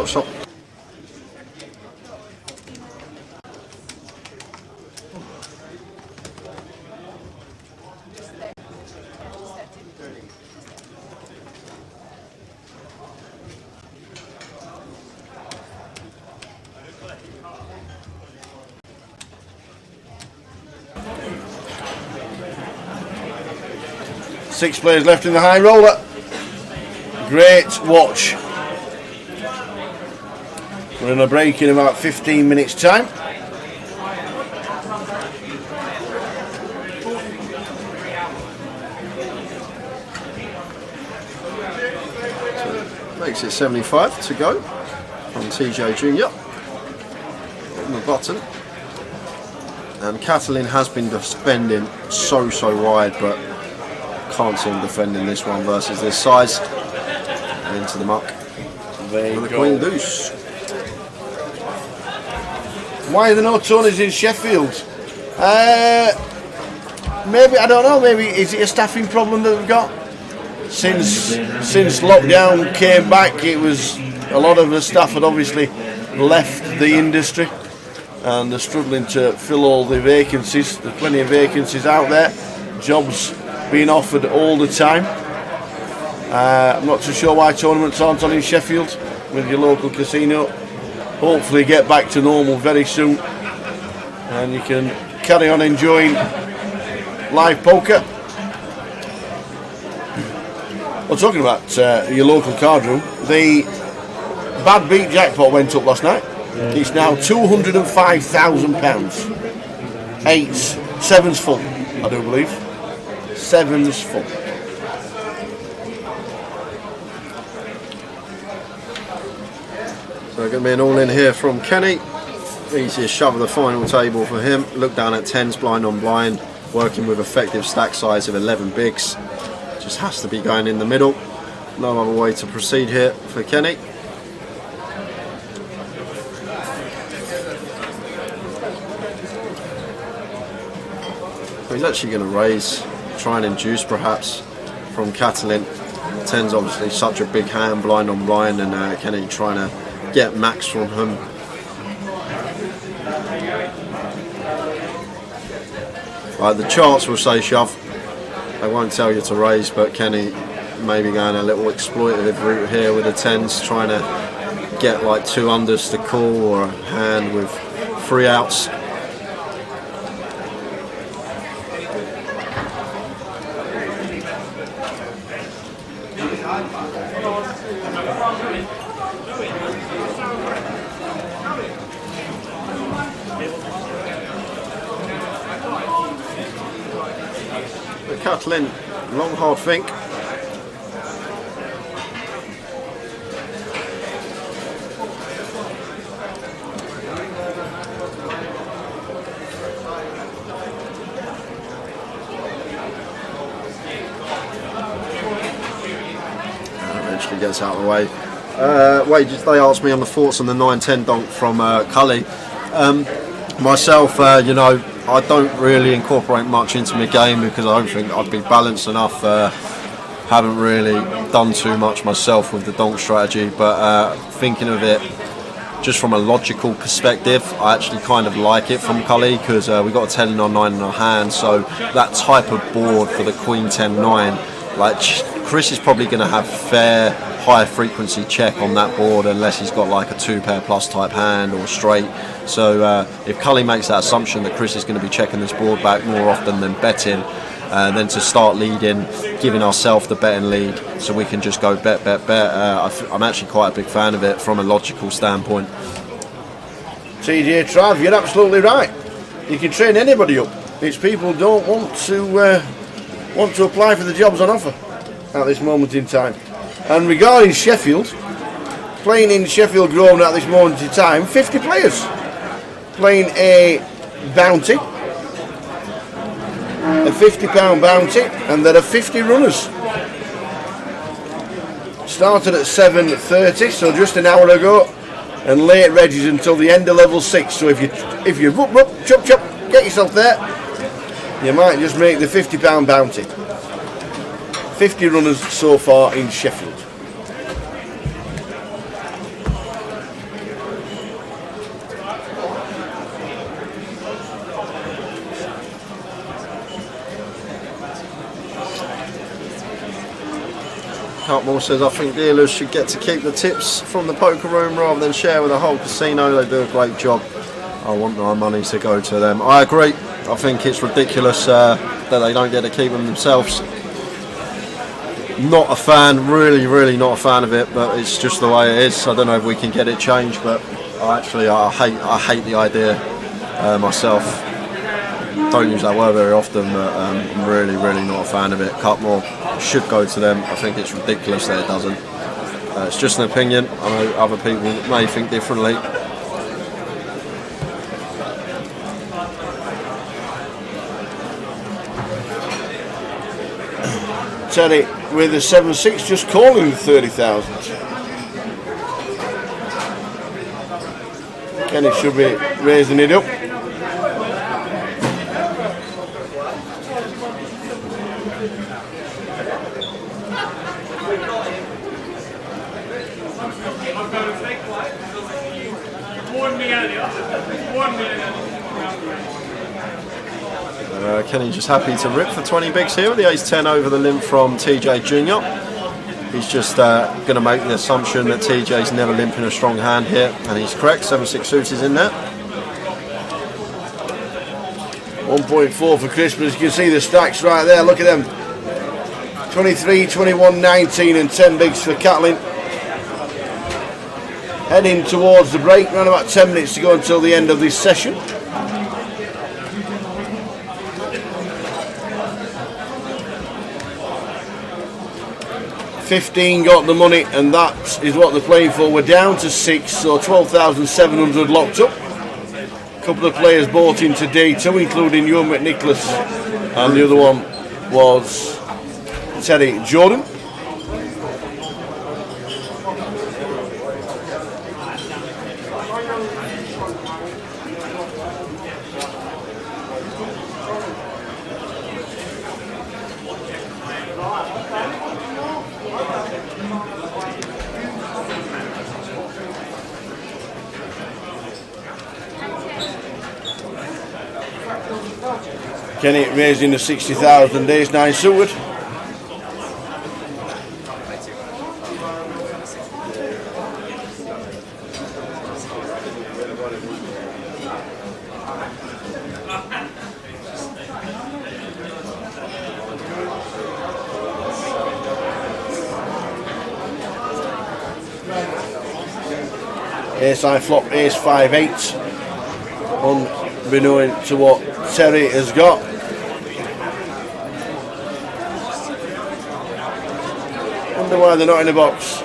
Stop. Six players left in the High Roller. Great watch. We're in a break in about 15 minutes time. So makes it 75 to go from TJ Jr. on the button. And Catalin has been defending so wide, but can't see him defending this one versus this size. Into the muck. There you the go. Queen Deuce. Why are there no Tonys in Sheffield? Maybe, I don't know, maybe is it a staffing problem that we've got? Since lockdown came back, it was a lot of the staff had obviously left the industry and they're struggling to fill all the vacancies. There's plenty of vacancies out there, jobs being offered all the time. I'm not too sure why tournaments aren't on in Sheffield with your local casino. Hopefully get back to normal very soon and you can carry on enjoying live poker. Well, talking about your local card room, the Bad Beat jackpot went up last night. It's now £205,000. Seven's full, I do believe. Seven's full. So going to be an all-in here from Kenny. Easiest shove of the final table for him. Look down at 10s blind on blind, working with effective stack size of 11 bigs. Just has to be going in the middle. No other way to proceed here for Kenny. He's actually going to raise, try and induce perhaps from Catalin. 10's obviously such a big hand, blind on blind, and Kenny trying to get max from him. Right, the charts will say shove. They won't tell you to raise, but Kenny maybe going a little exploitative route here with the 10s, trying to get like 2 unders to call or a hand with 3 outs. Catalin, long hard think. Eventually gets out of the way. Wait, they asked me on the thoughts on the 9-10 donk from Cully. Myself, you know, I don't really incorporate much into my game because I don't think I'd be balanced enough. Haven't really done too much myself with the donk strategy, but thinking of it just from a logical perspective, I actually kind of like it from Cully because we got a 10 and a 9 in our hand, so that type of board for the Queen 10-9, like Chris is probably going to have fair high frequency check on that board unless he's got like a 2-pair plus type hand or straight. So if Cully makes that assumption that Chris is going to be checking this board back more often than betting, then to start leading, giving ourselves the betting lead so we can just go bet. I'm actually quite a big fan of it from a logical standpoint. TJ Trav, you're absolutely right. You can train anybody up. It's people don't want to apply for the jobs on offer at this moment in time. And regarding Sheffield, playing in Sheffield Grosvenor at this moment in time, 50 players playing a bounty, a £50 bounty, and there are 50 runners. Started at 7:30, so just an hour ago, and late regis until the end of level 6. So if you chop, get yourself there, you might just make the £50 bounty. 50 runners so far in Sheffield. Cutmore says, I think dealers should get to keep the tips from the poker room rather than share with the whole casino. They do a great job. I want our money to go to them. I agree. I think it's ridiculous that they don't get to keep them themselves. Not a fan, really not a fan of it, but it's just the way it is. I don't know if we can get it changed, but I hate the idea myself. Don't use that word very often, but I'm really not a fan of it. Cutmore should go to them. I think it's ridiculous that it doesn't. It's just an opinion. I know other people may think differently. Terry with a 7-6 just calling 30,000. Kenny should be raising it up. Kenny just happy to rip for 20 bigs here with the ace-10 over the limp from TJ Jr. He's just going to make the assumption that TJ's never limping a strong hand here, and he's correct. 7-6 suited in there. 1.4 for Christmas. You can see the stacks right there. Look at them. 23, 21, 19 and 10 bigs for Catlin. Heading towards the break. Around about 10 minutes to go until the end of this session. $15 got the money, and that is what they're playing for. We're down to 6, so 12,700 locked up. A couple of players bought into day 2, including Ewan McNicholas, and the other one was Terry Jordan. Kenny raising the 60,000, ace 9 suited. Ace high flop, ace 5-8. Unbeknown to what Terry has got. Wonder why they're not in the box.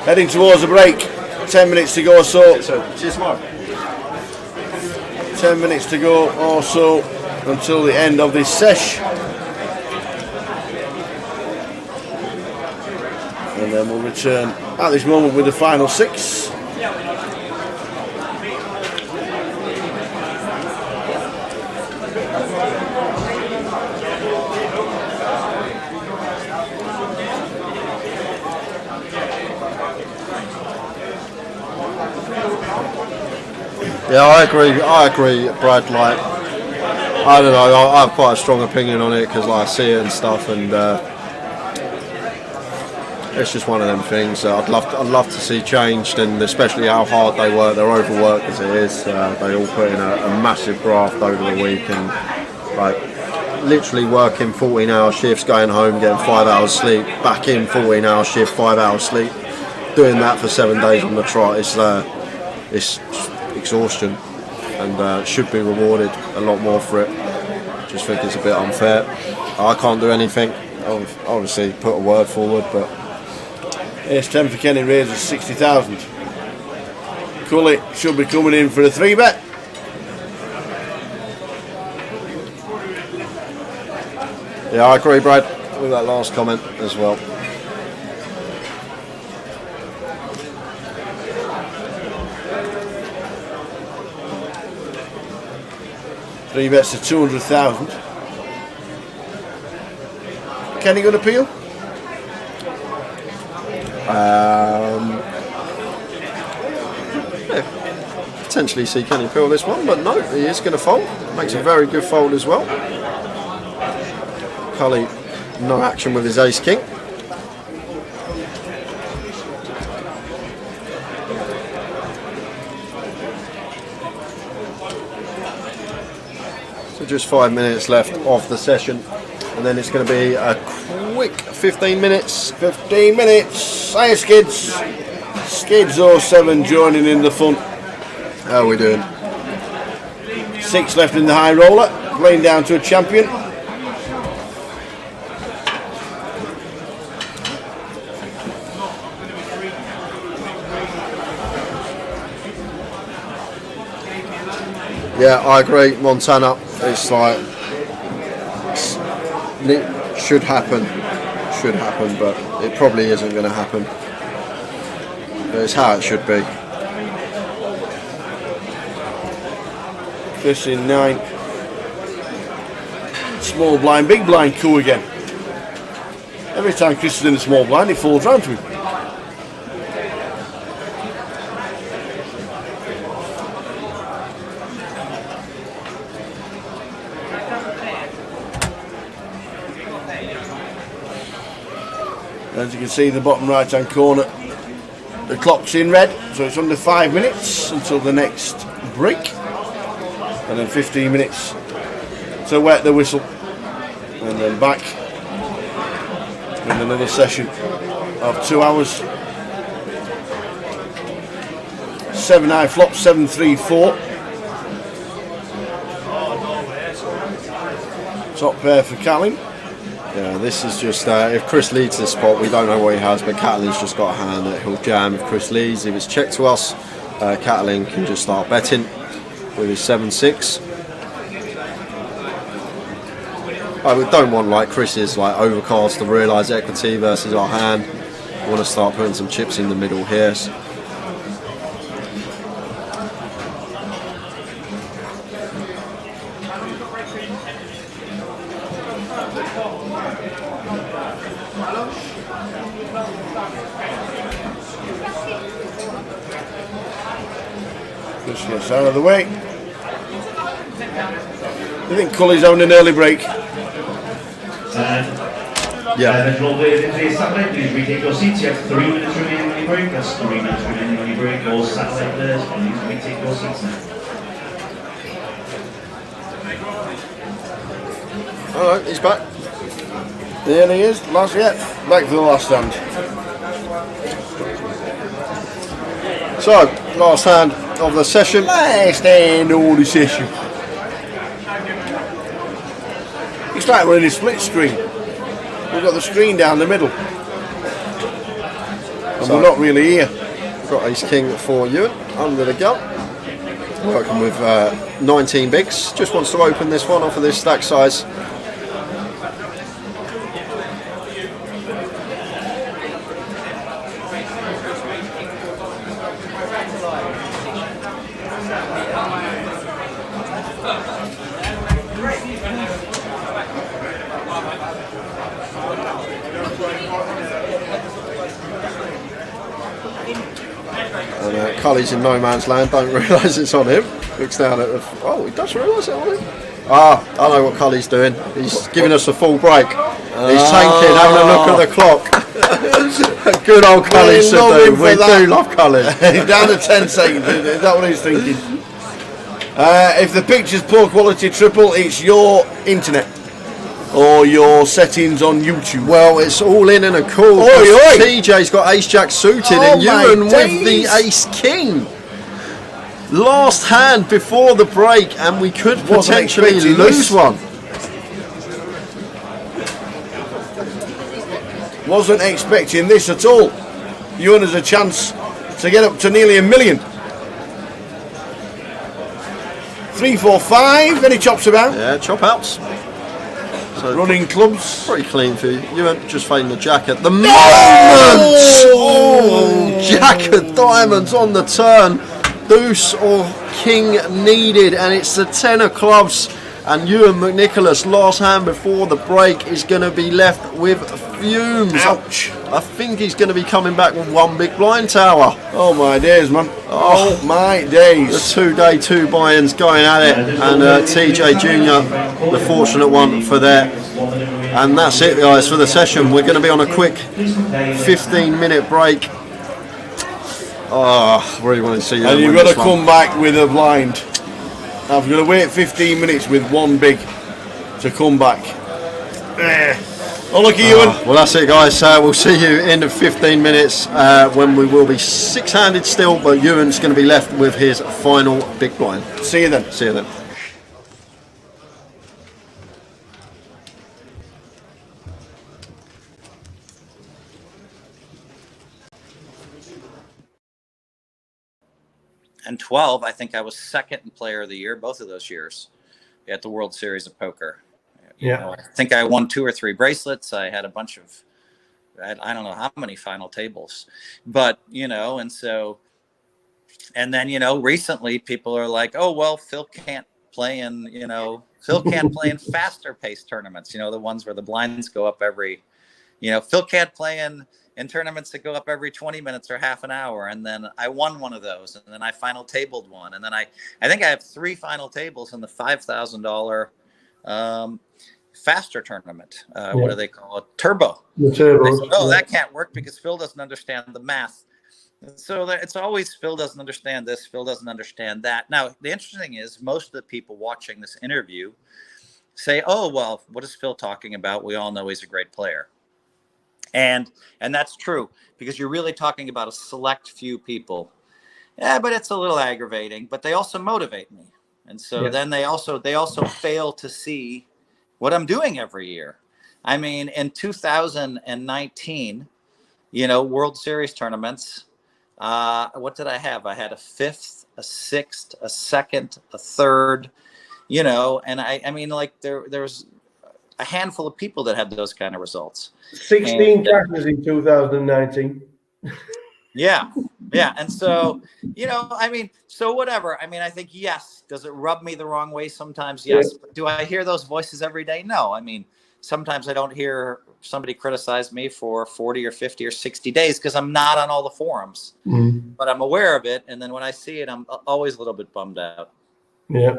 Heading towards the break. 10 minutes to go or so. Cheers, Mark. 10 minutes to go or so until the end of this sesh. And then we'll return at this moment with the final 6. Yeah, I agree, Brad. Like, I don't know, I have quite a strong opinion on it because like, I see it and stuff, and it's just one of them things. I'd love to see changed, and especially how hard they work. They're overworked as it is. They all put in a massive graft over the week, and like literally working 14-hour shifts, going home, getting 5 hours sleep, back in 14-hour shift, 5 hours sleep, doing that for 7 days on the trot. It's exhaustion, and should be rewarded a lot more for it. Just think it's a bit unfair. I can't do anything. Obviously put a word forward, but ace 10 for Kenny raises 60,000. Cully should be coming in for a 3-bet. Yeah, I agree, Brad, with that last comment as well. Three bets to 200,000. Kenny going to appeal? Yeah, potentially see Kenny peel this one, but no, he is going to fold. Makes a very good fold as well. Cully, no action with his ace king. So just 5 minutes left of the session, and then it's going to be a quick 15 minutes. 15 minutes. Hiya, Skids. Skids 07 joining in the fun. How are we doing? 6 left in the high roller, playing down to a champion. Yeah, I agree. Montana, it's like it should happen, but it probably isn't going to happen. But it's how it should be. Chris in 9. Small blind, big blind coup again. Every time Chris is in the small blind, it falls round to him. As you can see in the bottom right hand corner, the clock's in red, so it's under 5 minutes until the next break, and then 15 minutes to wet the whistle, and then back with another session of 2 hours. 7 high flop, 7-3-4. Top pair for Callum. Yeah, this is just, if Chris leads this spot, we don't know what he has, but Catalin's just got a hand that he'll jam if Chris leads. If it's checked to us, Catalin can just start betting with his 7-6. We don't want, like Chris's, like overcast to realise equity versus our hand. We want to start putting some chips in the middle here. Just gets out of the way. I think Cully's having an early break. Yeah. Satellite, please retake your seats. You have 3 minutes remaining on your break. That's 3 minutes remaining on your break. All satellite players, please retake your seats now. Alright, he's back. There he is. Last, yeah, back for the last hand. So, last hand of the session. Last hand of the session. It's like we're in a split screen. We've got the screen down the middle. And So, we're not really here. Got ace king for Ewan under the gun. Working with 19 bigs. Just wants to open this one off of this stack size. And Cully's in no man's land, don't realise it's on him. Looks down at the... Oh, he does realise it's on him. I know what Cully's doing. He's giving us a full break. He's tanking, having a look at the clock. Good old Cully should do. We do love Cully. Down to 10 seconds. Is that what he's thinking? If the picture's poor quality triple, it's your internet or your settings on YouTube. Well, it's all in and a cool. TJ's got ace jack suited and Ewan with the ace king. Last hand before the break, and we could potentially lose one. Wasn't expecting this at all. Ewan has a chance to get up to nearly $1 million. 3, 4, 5. Any chops about? Yeah, chop outs. So running clubs. Pretty clean for you. Ewan just fading the jack at the moment. Oh, jack of diamonds on the turn. Deuce or king needed, and it's the 10 of clubs. And Ewan McNicholas, last hand before the break, is going to be left with fumes. Ouch. I think he's going to be coming back with one big blind tower. Oh my days, man. Oh my days. The 2-day 2 buy-ins going at it, and TJ Jr., the fortunate one for there. And that's it, guys, for the session. We're going to be on a quick 15-minute break. Oh, I really want to see you. And you've got to come back with a blind. I've got to wait 15 minutes with one big to come back. Oh, look at Ewan. Well, that's it, guys. We'll see you in 15 minutes when we will be 6-handed still, but Ewan's going to be left with his final big blind. See you then. See you then. And 12, I think I was second in Player of the Year both of those years at the World Series of Poker. You know, I think I won 2 or 3 bracelets. I had a bunch of, I don't know how many final tables, but you know, and so, and then you know, recently people are like, oh well, Phil can't playing, Phil can't play in faster paced tournaments, the ones where the blinds go up every, Phil can't play in tournaments that go up every 20 minutes or half an hour. And then I won one of those, and then I final tabled one. And then I think I have 3 final tables in the $5,000 faster tournament. What do they call it? Turbo. The turbo. They said, that can't work because Phil doesn't understand the math. So it's always Phil doesn't understand this, Phil doesn't understand that. Now, the interesting thing is most of the people watching this interview say, oh, well, what is Phil talking about? We all know he's a great player. And that's true, because you're really talking about a select few people. Yeah, but it's a little aggravating, but they also motivate me. And so then they also fail to see what I'm doing every year. I mean, in 2019, World Series tournaments, what did I have? I had a 5th, a 6th, a 2nd, a 3rd, and I mean, like there's a handful of people that had those kind of results. 16 catches in 2019. Yeah. And so, I mean, so whatever. I mean, I think, yes. Does it rub me the wrong way sometimes? Yes. Yeah. Do I hear those voices every day? No. I mean, sometimes I don't hear somebody criticize me for 40 or 50 or 60 days because I'm not on all the forums. But I'm aware of it. And then when I see it, I'm always a little bit bummed out. Yeah.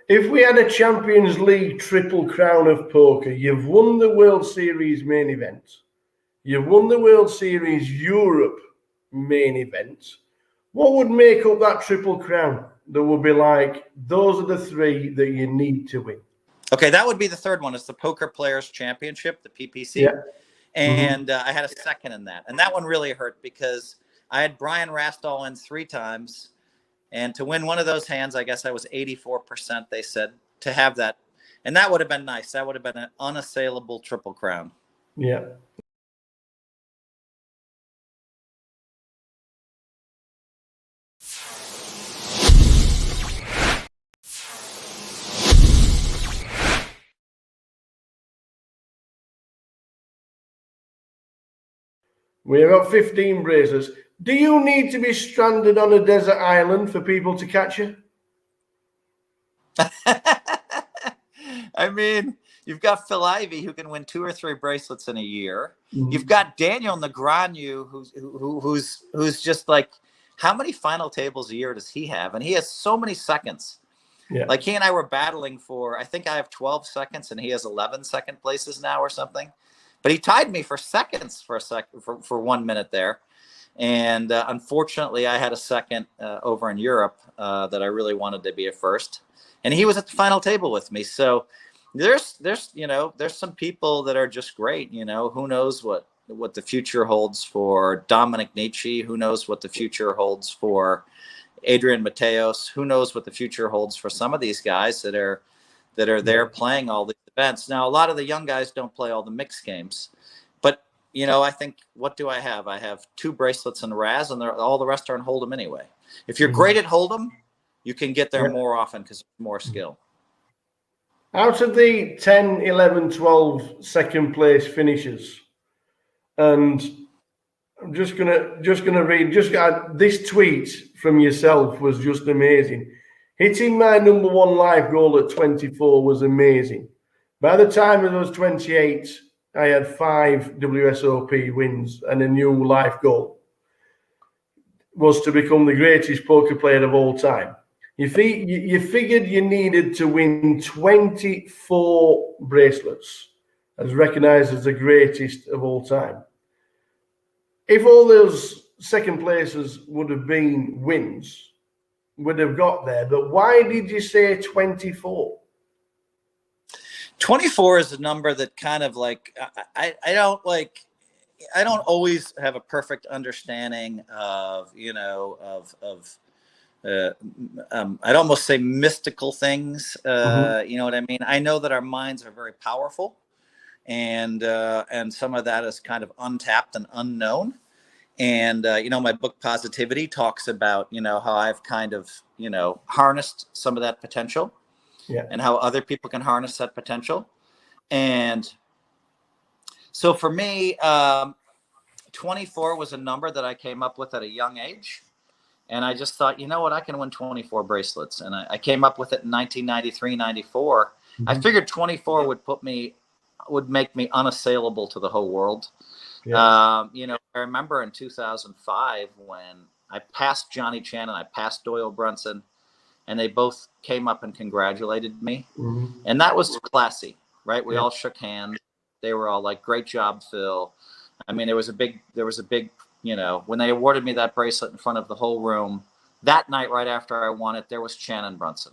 If we had a Champions League triple crown of poker, you've won the World Series main event. You've won the World Series Europe main event. What would make up that triple crown? That would be like, those are the 3 that you need to win. Okay, that would be the 3rd one. It's the Poker Players Championship, the PPC. Yeah. And I had a 2nd in that. And that one really hurt because I had Brian Rastall in 3 times. And to win one of those hands, I guess I was 84%, they said, to have that. And that would have been nice. That would have been an unassailable triple crown. Yeah. We have got 15 bracelets. Do you need to be stranded on a desert island for people to catch you? I mean, you've got Phil Ivey, who can win 2 or 3 bracelets in a year. You've got Daniel Negreanu, who's just like, how many final tables a year does he have? And he has so many seconds. Yeah. Like he and I were battling for, I think I have 12 seconds and he has 11 second places now or something. But he tied me for seconds for 1 minute there. And unfortunately, I had a second over in Europe that I really wanted to be a first. And he was at the final table with me. So there's some people that are just great. Who knows what the future holds for Dominic Nietzsche? Who knows what the future holds for Adrian Mateos? Who knows what the future holds for some of these guys that are there playing all these events? Now, a lot of the young guys don't play all the mixed games, but I think, what do I have? I have 2 bracelets in Raz, and all the rest are in Hold'em anyway. If you're great at Hold'em, you can get there more often because there's more skill. Out of the 10, 11, 12 second place finishes, and I'm just gonna read. This tweet from yourself was just amazing. Hitting my number 1 live goal at 24 was amazing. By the time I was 28, I had 5 WSOP wins and a new life goal was to become the greatest poker player of all time. You figured you needed to win 24 bracelets as recognized as the greatest of all time. If all those second places would have been wins, would have got there, but why did you say 24? 24 is a number that kind of like, I don't always have a perfect understanding of, I'd almost say mystical things. You know what I mean? I know that our minds are very powerful, and some of that is kind of untapped and unknown. And, my book Positivity talks about, how I've kind of, harnessed some of that potential, and how other people can harness that potential. And so for me, 24 was a number that I came up with at a young age. And I just thought, you know what, I can win 24 bracelets. And I came up with it in 1993, 94. I figured 24 would make me unassailable to the whole world. Yeah. You know, I remember in 2005 when I passed Johnny Chan and I passed Doyle Brunson, and they both came up and congratulated me. And that was classy, right? We all shook hands. They were all like, great job, Phil. I mean, there was a big, you know, when they awarded me that bracelet in front of the whole room, that night right after I won it, there was Chan and Brunson.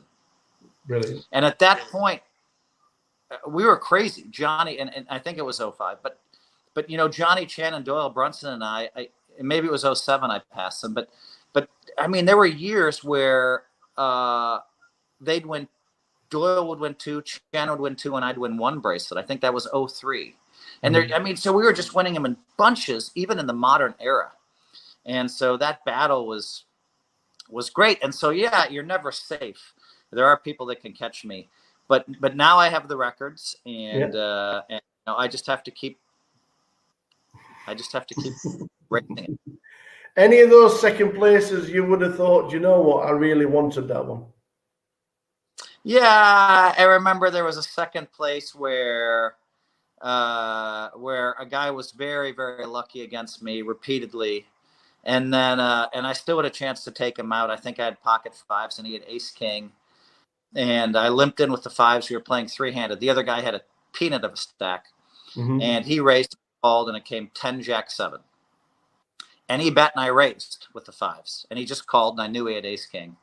Brilliant. And at that point, we were crazy. Johnny, and I think it was 05, but you know, Johnny Chan and Doyle Brunson and I maybe it was 07 I passed them, but I mean, there were years where they'd win, Doyle would win 2, Chan would win 2, and I'd win 1 bracelet. I think that was 03. And there, I mean, so we were just winning them in bunches, even in the modern era. And so that battle was great. And so, yeah, you're never safe. There are people that can catch me, but now I have the records, and and you know, I just have to keep racing it. Any of those second places you would have thought, you know what, I really wanted that one? Yeah, I remember there was a second place where a guy was very, very lucky against me repeatedly, and then and I still had a chance to take him out. I think I had pocket 5s and he had ace king, and I limped in with the 5s. We were playing 3-handed. The other guy had a peanut of a stack, and he raised, called, and it came 10 jack 7. And he bet and I raised with the 5s, and he just called, and I knew he had ace king.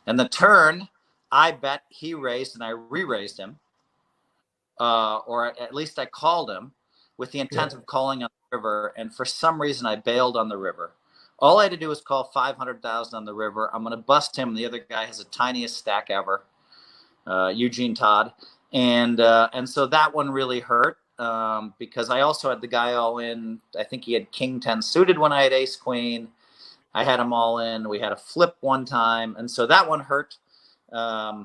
And the turn, I bet, he raised, and I re-raised him, or at least I called him with the intent of calling on the river. And for some reason, I bailed on the river. All I had to do was call 500,000 on the river. I'm going to bust him. The other guy has the tiniest stack ever, Eugene Todd, and so that one really hurt. Because I also had the guy all in. I think he had king 10 suited when I had ace queen. I had him all in. We had a flip one time, and so that one hurt. I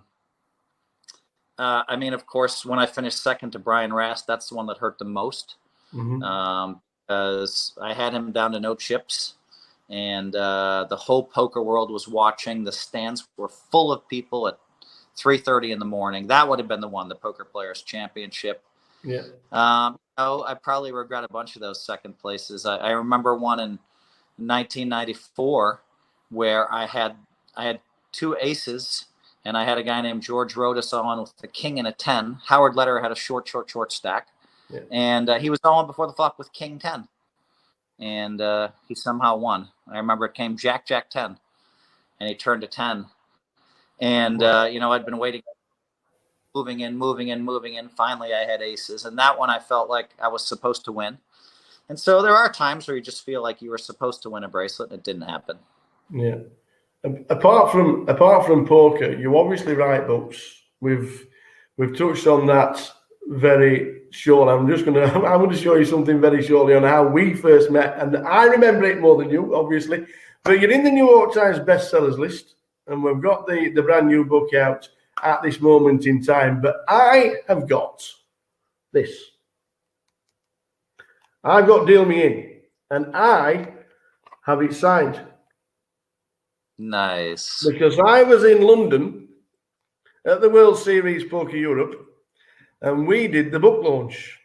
mean, of course, when I finished second to Brian Rast, that's the one that hurt the most, because I had him down to no chips, and the whole poker world was watching. The stands were full of people at 3:30 in the morning. That would have been the one, the Poker Players Championship. Yeah. Oh, I probably regret a bunch of those second places. I remember one in 1994 where I had 2 aces, and I had a guy named George Rodas on with a king and a 10. Howard Lederer had a short stack, and he was on before the flop with king 10, and he somehow won. I remember it came jack 10, and he turned to 10, and you know, I'd been waiting. Moving in. Finally, I had aces, and that one I felt like I was supposed to win. And so there are times where you just feel like you were supposed to win a bracelet, and it didn't happen. Yeah. Apart from poker, you obviously write books. We've touched on that very shortly. I'm going to show you something very shortly on how we first met, and I remember it more than you, obviously. But you're in the New York Times bestsellers list, and we've got the brand new book out at this moment in time, but I have got this. I've got Deal Me In, and I have it signed. Nice. Because I was in London at the World Series Poker Europe, and we did the book launch.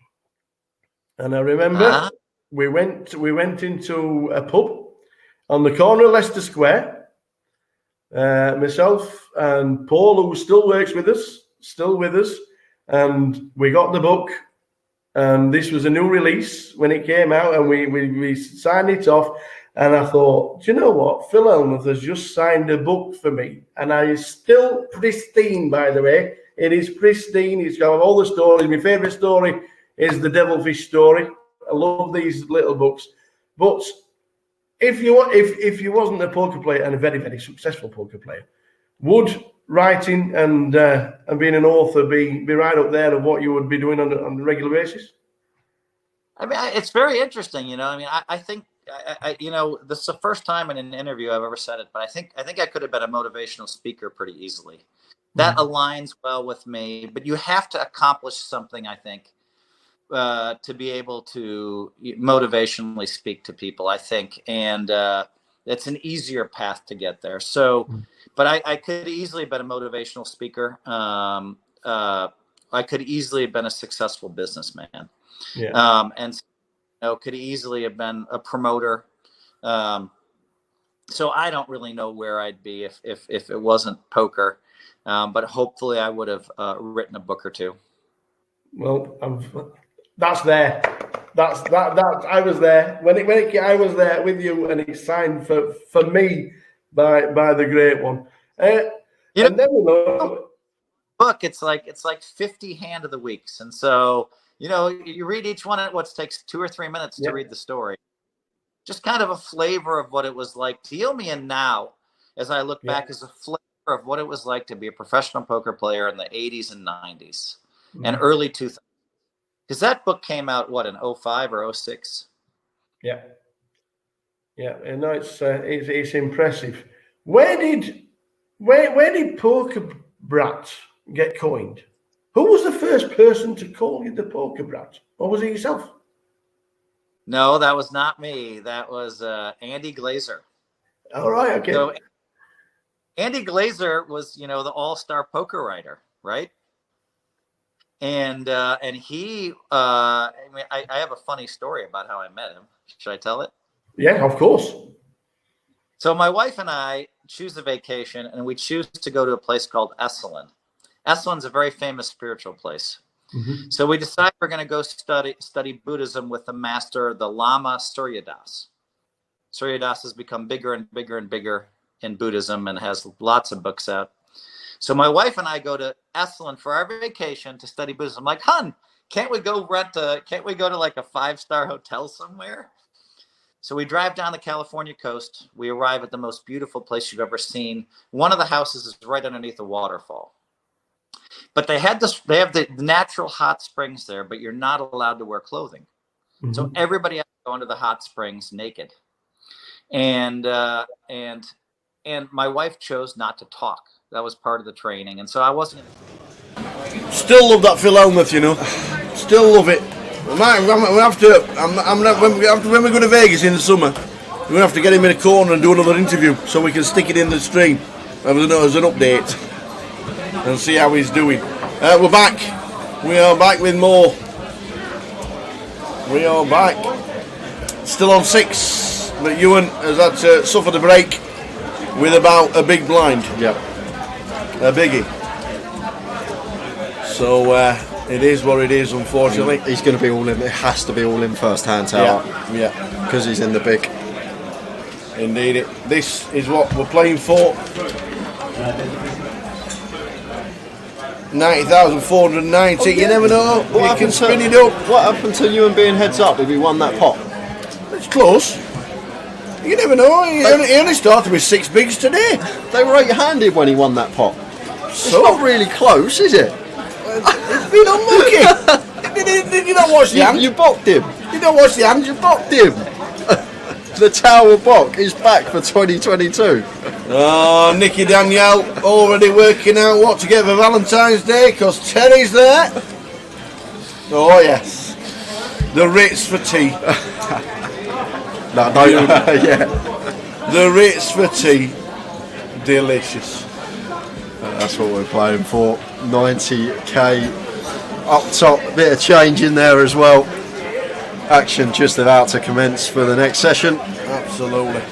And I remember we went into a pub on the corner of Leicester Square. Myself and Paul, who still works with us, and we got the book, and this was a new release when it came out, and we signed it off, and I thought, do you know what, Phil Elmuth has just signed a book for me, and it's still pristine, by the way. It is pristine. It's got all the stories. My favourite story is the Devilfish story. I love these little books, but if you wasn't a poker player, and a very, very successful poker player, would writing and being an author be right up there of what you would be doing on a regular basis? I mean, it's very interesting. You know, I mean, I think you know, this is the first time in an interview I've ever said it, but I think I could have been a motivational speaker pretty easily. That aligns well with me, but you have to accomplish something, I think, to be able to motivationally speak to people, I think. And It's an easier path to get there. So, but I could easily have been a motivational speaker. I could easily have been a successful businessman. Yeah. And could easily have been a promoter. So I don't really know where I'd be if it wasn't poker. But hopefully I would have written a book or two. Well, that's there. That's that. I was there when it. I was there with you, and it's signed for me by the great one. And then we know. Book. It's like 50 hand of the weeks, and so you read each one. It takes 2 or 3 minutes to read the story. Just kind of a flavor of what it was like. Deal me in now, as I look back, as a flavor of what it was like to be a professional poker player in the 80s and 90s and early 2000s. Because that book came out, in 05 or 06? Yeah. Yeah, and no, it's impressive. Where did Poker Brat get coined? Who was the first person to call you the Poker Brat? Or was it yourself? No, that was not me. That was Andy Glazer. All right, okay. So Andy Glazer was, the all-star poker writer, right? And he, I have a funny story about how I met him. Should I tell it? Yeah, of course. So my wife and I choose a vacation, and we choose to go to a place called Esalen. Esalen's a very famous spiritual place. Mm-hmm. So we decide we're going to go study Buddhism with the master, the Lama Suryadas. Suryadas has become bigger and bigger and bigger in Buddhism and has lots of books out. So my wife and I go to Esalen for our vacation to study Buddhism. I'm like, hun, can't we go to like a 5-star hotel somewhere? So we drive down the California coast. We arrive at the most beautiful place you've ever seen. One of the houses is right underneath a waterfall. But they have the natural hot springs there, but you're not allowed to wear clothing. Mm-hmm. So everybody has to go into the hot springs naked. And my wife chose not to talk. That was part of the training. And so I wasn't. Still love that Phil Hellmuth, Still love it. When we go to Vegas in the summer, we're going to have to get him in a corner and do another interview so we can stick it in the stream as an update and see how he's doing. We're back. We are back with more. We are back. Still on 6, but Ewan has had to suffer the break with about a big blind. Yep. A biggie. So it is what it is, unfortunately. He's going to be all in. It has to be all in first hand tower. Yeah. Because he's in the big. Indeed. This is what we're playing for. 90,490. You never know. You can spin it up. What happened to you and being heads up if he won that pot? It's close. You never know. He only started with 6 bigs today. They were 8-handed when he won that pot. It's not really close, is it? It's been unlucky. Did you not watch the hand? You bocked him. You don't watch the hand? You bocked him. The Tower Bock is back for 2022. Oh, Nicky Danielle already working out what to get for Valentine's Day because Terry's there. Oh, yes. The Ritz for tea. Yeah. The Ritz for tea. Delicious. That's what we're playing for. 90k up top. Bit of change in there as well. Action just about to commence for the next session. Absolutely.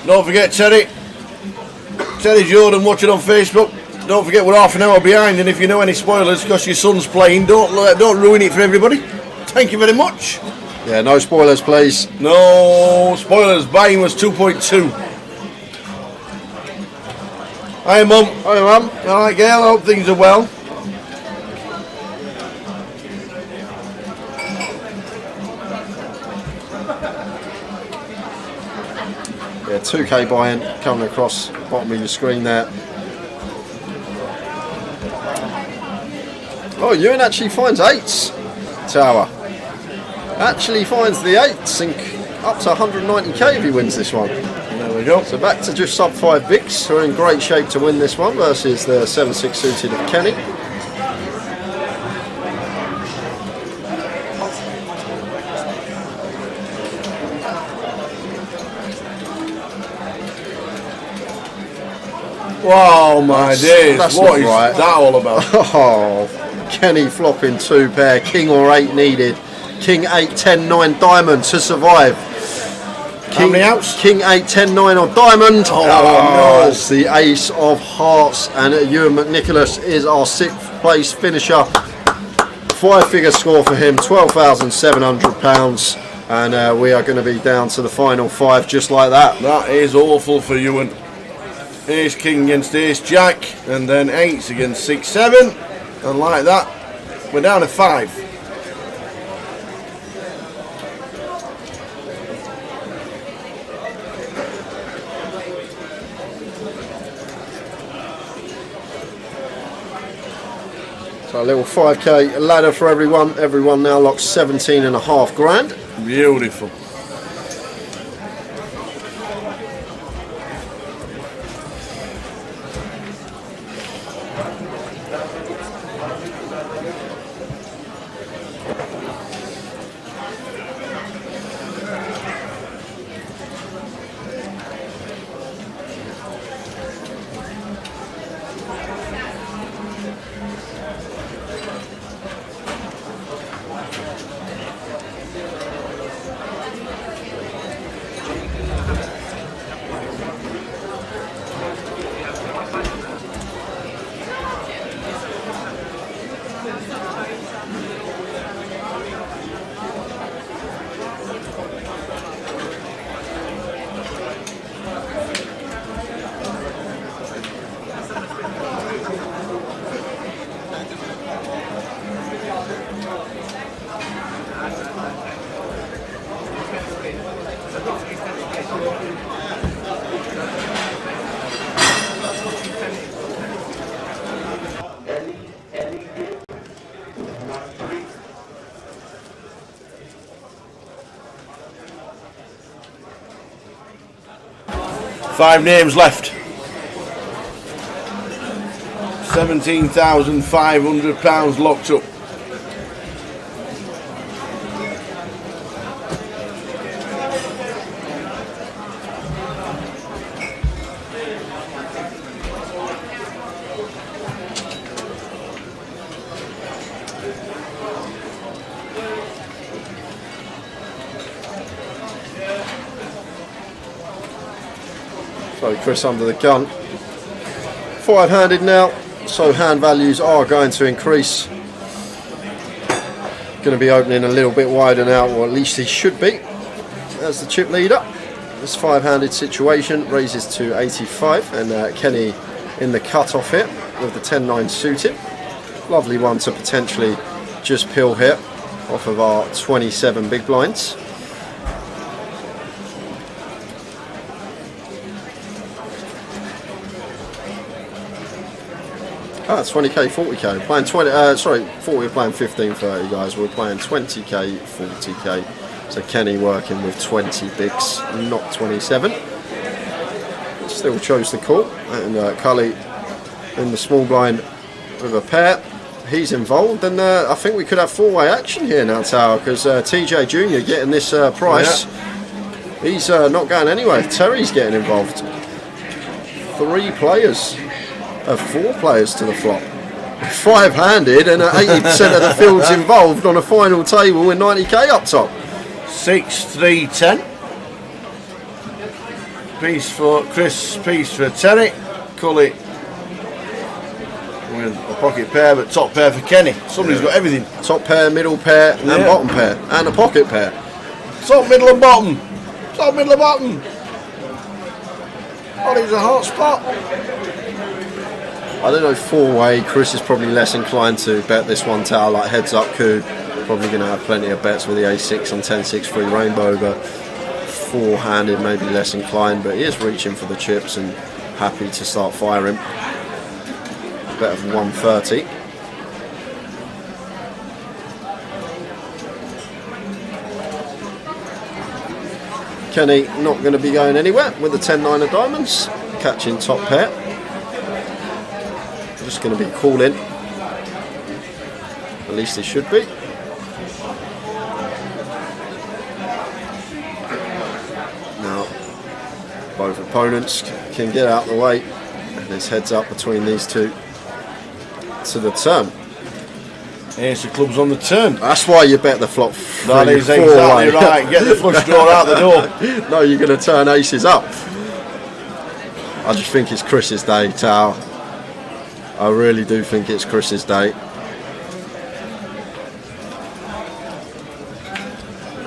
Don't forget Terry Jordan watching on Facebook. Don't forget we're half an hour behind, and if you know any spoilers because your son's playing, don't ruin it for everybody. Thank you very much. Yeah, no spoilers, please. No spoilers. Buying was 2.2. Hi, Mum. Hi, Mum. All right, Gail. I hope things are well. Yeah, 2k buy-in coming across the bottom of your screen there. Oh, Ewan actually finds 8s, Tower. Actually finds the 8s and up to 190k if he wins this one. There we go. So back to just sub 5 bigs, who are in great shape to win this one versus the 7-6 suited of Kenny. Wow, my days. That's what is right. that all about? Oh, Kenny flopping 2 pair, king or 8 needed. King 8, 10, 9 diamond to survive. How many outs? King 8, 10, 9 on diamond. Oh, no. It's the ace of hearts, and Ewan McNicholas is our 6th place finisher. 5-figure score for him, £12,700, and we are going to be down to the final 5 just like that. That is awful for Ewan. Ace King against Ace Jack, and then 8s against 6, 7, and like that, we're down to 5. So a little 5k ladder for everyone. Everyone now locks 17.5 grand. Beautiful. Five names left. £17,500 locked up. So Chris under the gun. 5-handed now, so hand values are going to increase. Going to be opening a little bit wider now, or at least he should be, as the chip leader. This 5-handed situation raises to 85, and Kenny in the cut-off here with the 10-9 suited. Lovely one to potentially just peel here off of our 27 big blinds. Ah, 20k, 40k. Playing 20. Sorry, 40. We're playing 15, 30, guys. We're playing 20k, 40k. So Kenny working with 20 bigs, not 27. Still chose the call, and Cully in the small blind with a pair. He's involved, and I think we could have 4-way action here now, Tower, because TJ Jr. getting this price. Yeah. He's not going anywhere. Terry's getting involved. 3 players. 4 players to the flop. 5-handed, and 80% of the field's involved on a final table with 90k up top. 6, 3, 10. Piece for Chris, piece for Terry. Cully with a pocket pair, but top pair for Kenny. Somebody's got everything. Top pair, middle pair, and bottom pair, and a pocket pair. Top, middle, and bottom. Top, middle, and bottom. Oh, it's a hot spot. I don't know, 4-way. Chris is probably less inclined to bet this one, Tower, like heads up coup. Probably going to have plenty of bets with the A6 on 10-6 free rainbow, but four-handed, maybe less inclined, but he is reaching for the chips and happy to start firing. Bet of 130. Kenny not going to be going anywhere with the 10-9 of diamonds, catching top pair. Just going to be calling. At least he should be. Now, both opponents can get out of the way, and it's heads up between these two to the turn. Ace of clubs on the turn. That's why you bet the flop 3, That is 4 exactly away. right. Get the flush draw out the door. No, you're going to turn aces up. I just think it's Chris's day, Tao. I really do think it's Chris's day.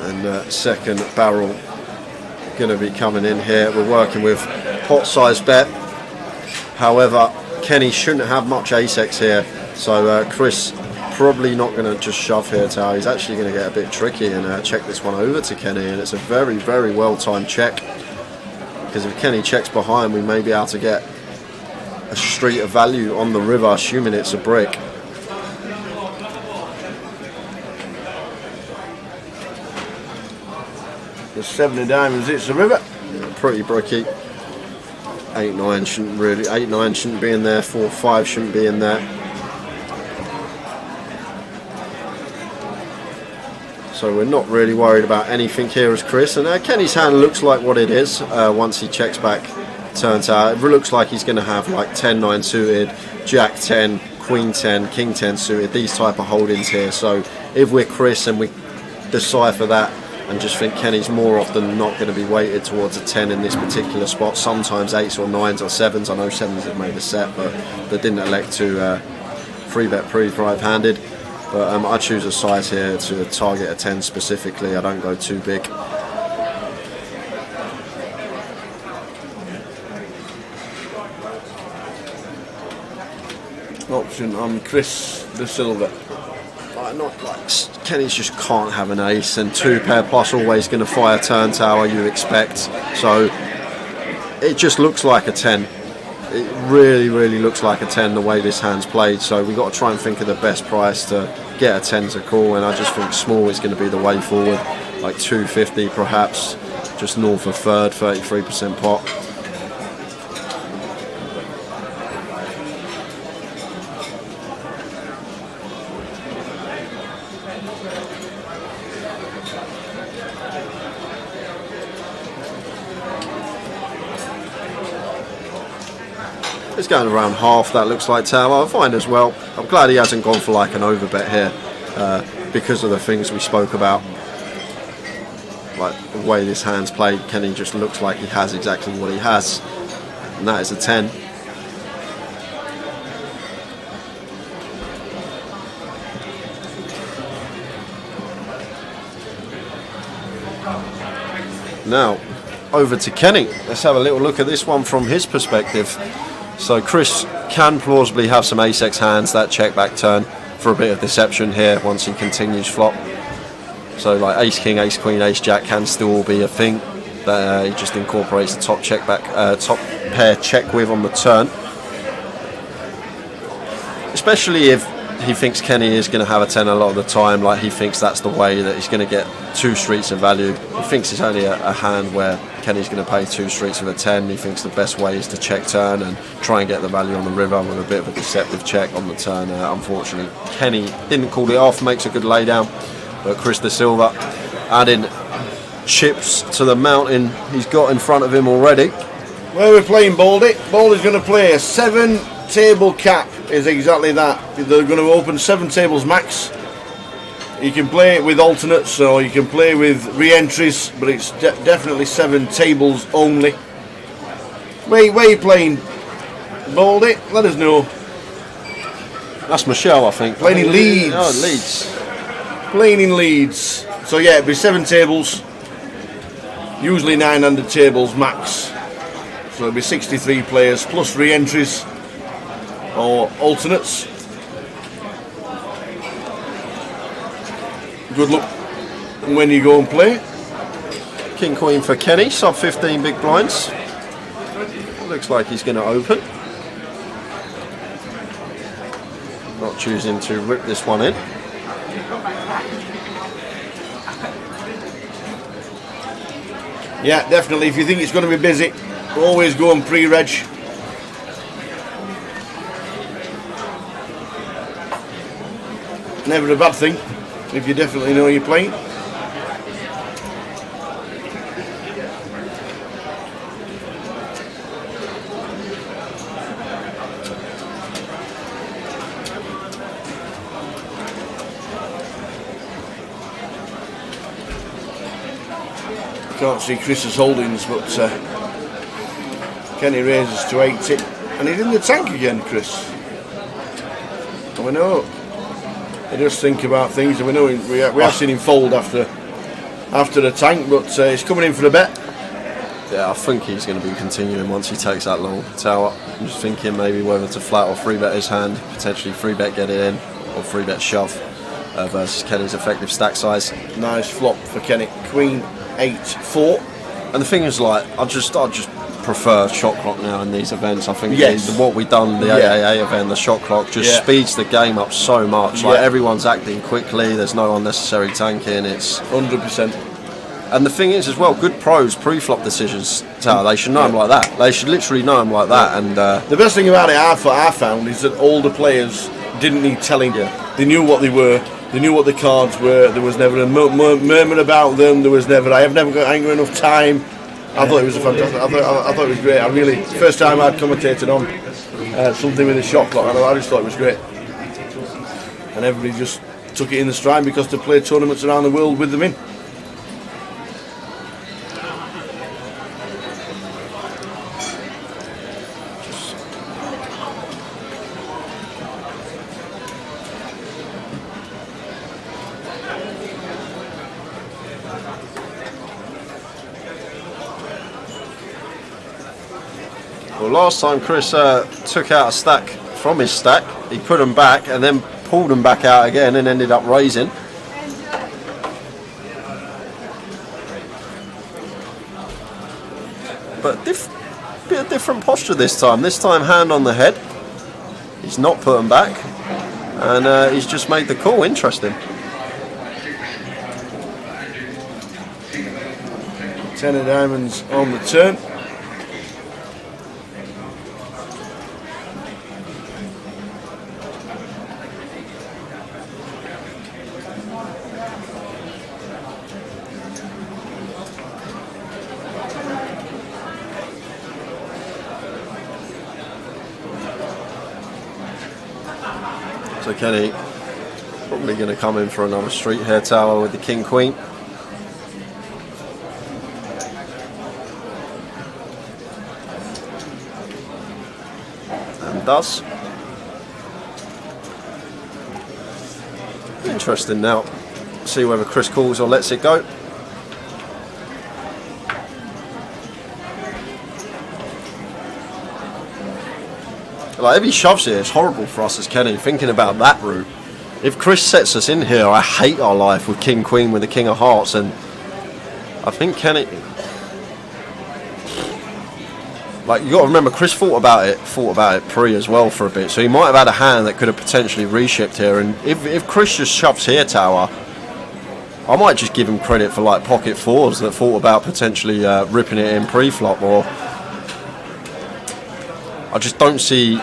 And second barrel going to be coming in here. We're working with pot size bet. However, Kenny shouldn't have much ace-x here. So Chris probably not going to just shove here, Tao. He's actually going to get a bit tricky and check this one over to Kenny. And it's a very, very well-timed check. Because if Kenny checks behind, we may be able to get a street of value on the river, assuming it's a brick. The 7 of diamonds, it's the river. Yeah, pretty bricky. 8-9 shouldn't really. 8-9 shouldn't be in there. 4-5 shouldn't be in there. So we're not really worried about anything here as Chris. And Kenny's hand looks like what it is once he checks back. Turns out it looks like he's going to have like 10-9 suited, Jack 10, Queen 10, King 10 suited, these type of holdings here. So if we're Chris and we decipher that and just think Kenny's more often than not going to be weighted towards a 10 in this particular spot, sometimes 8s or 9s or 7s. I know 7s have made a set, but they didn't elect to free bet pre-5-handed. But I choose a size here to target a 10 specifically. I don't go too big. Option on Chris De Silva. Not like Kenny's just can't have an ace, and 2 pair plus always going to fire turn tower, you expect. So it just looks like a 10. It really, really looks like a 10 the way this hand's played. So we've got to try and think of the best price to get a 10 to call, and I just think small is going to be the way forward. Like 250 perhaps, just north of third, 33% pot. It's going around half, that looks like tower. Fine as well. I'm glad he hasn't gone for like an overbet here because of the things we spoke about. Like the way this hand's played, Kenny just looks like he has exactly what he has, and that is a 10. Now, over to Kenny. Let's have a little look at this one from his perspective. So Chris can plausibly have some ace-x hands that check back turn for a bit of deception here once he continues flop. So like ace king, ace queen, ace jack can still be a thing that he just incorporates the top check back, top pair check with on the turn. Especially if he thinks Kenny is going to have a 10 a lot of the time, like he thinks that's the way that he's going to get 2 streets of value. He thinks it's only a hand where Kenny's going to pay 2 streets with a 10. He thinks the best way is to check turn and try and get the value on the river with a bit of a deceptive check on the turn. Unfortunately, Kenny didn't call it off, makes a good lay down, but Chris De Silva adding chips to the mountain he's got in front of him already. Where we're playing Baldy, Baldy's going to play a 7 table cap. Is exactly that. They're going to open 7 tables max. You can play it with alternates, or you can play with re-entries, but it's definitely 7 tables only. Where are you playing, Baldy? Let us know. That's Michelle, I think. Playing in Leeds. Oh, Leeds. Playing in Leeds. So yeah, it'll be 7 tables. Usually 900 tables max. So it'll be 63 players plus re-entries or alternates. Good luck when you go and play. King Queen for Kenny, sub 15 big blinds. Looks like he's going to open. Not choosing to rip this one in. Yeah, definitely. If you think it's going to be busy, always go on pre-reg. Never a bad thing if you definitely know you're playing. Can't see Chris's holdings, but Kenny raises to 80, and he's in the tank again, Chris. And we know he does think about things, and we know we have seen him fold after the tank, but he's coming in for a bet. Yeah, I think he's going to be continuing once he takes that long tower. I'm just thinking maybe whether to flat or 3-bet his hand, potentially 3-bet get it in, or 3-bet shove versus Kenny's effective stack size. Nice flop for Kenny. Queen 8-4. And the thing is, like, I just prefer shot clock now in these events. I think yes. What we've done the AAA event, the shot clock, just speeds the game up so much. Like everyone's acting quickly. There's no unnecessary tanking. It's 100%. And the thing is, as well, good pros pre-flop decisions. They should know them like that. They should literally know them like that. And the best thing about it, I found, is that all the players didn't need telling. They knew what they were. They knew what the cards were. There was never a murmur about them. There was never. I have never got angry enough time. I thought it was a fantastic. I thought it was great. I really, first time I'd commentated on something with a shot clock, and I just thought it was great. And everybody just took it in the stride because they play tournaments around the world with them in. Well, last time Chris took out a stack from his stack, he put them back and then pulled them back out again and ended up raising. But bit of different posture this time. This time hand on the head. He's not put them back, and he's just made the call. Interesting. 10 of diamonds on the turn. So Kenny probably going to come in for another street hair tower with the King Queen. And does. Interesting now. See whether Chris calls or lets it go. Like, if he shoves here, it's horrible for us as Kenny, thinking about that route. If Chris sets us in here, I hate our life with King Queen with the King of Hearts, and I think Kenny... Like, you got to remember, Chris thought about it pre as well for a bit, so he might have had a hand that could have potentially reshipped here, and if Chris just shoves here tower, I might just give him credit for like pocket fours that thought about potentially ripping it in pre-flop, or... I just don't see,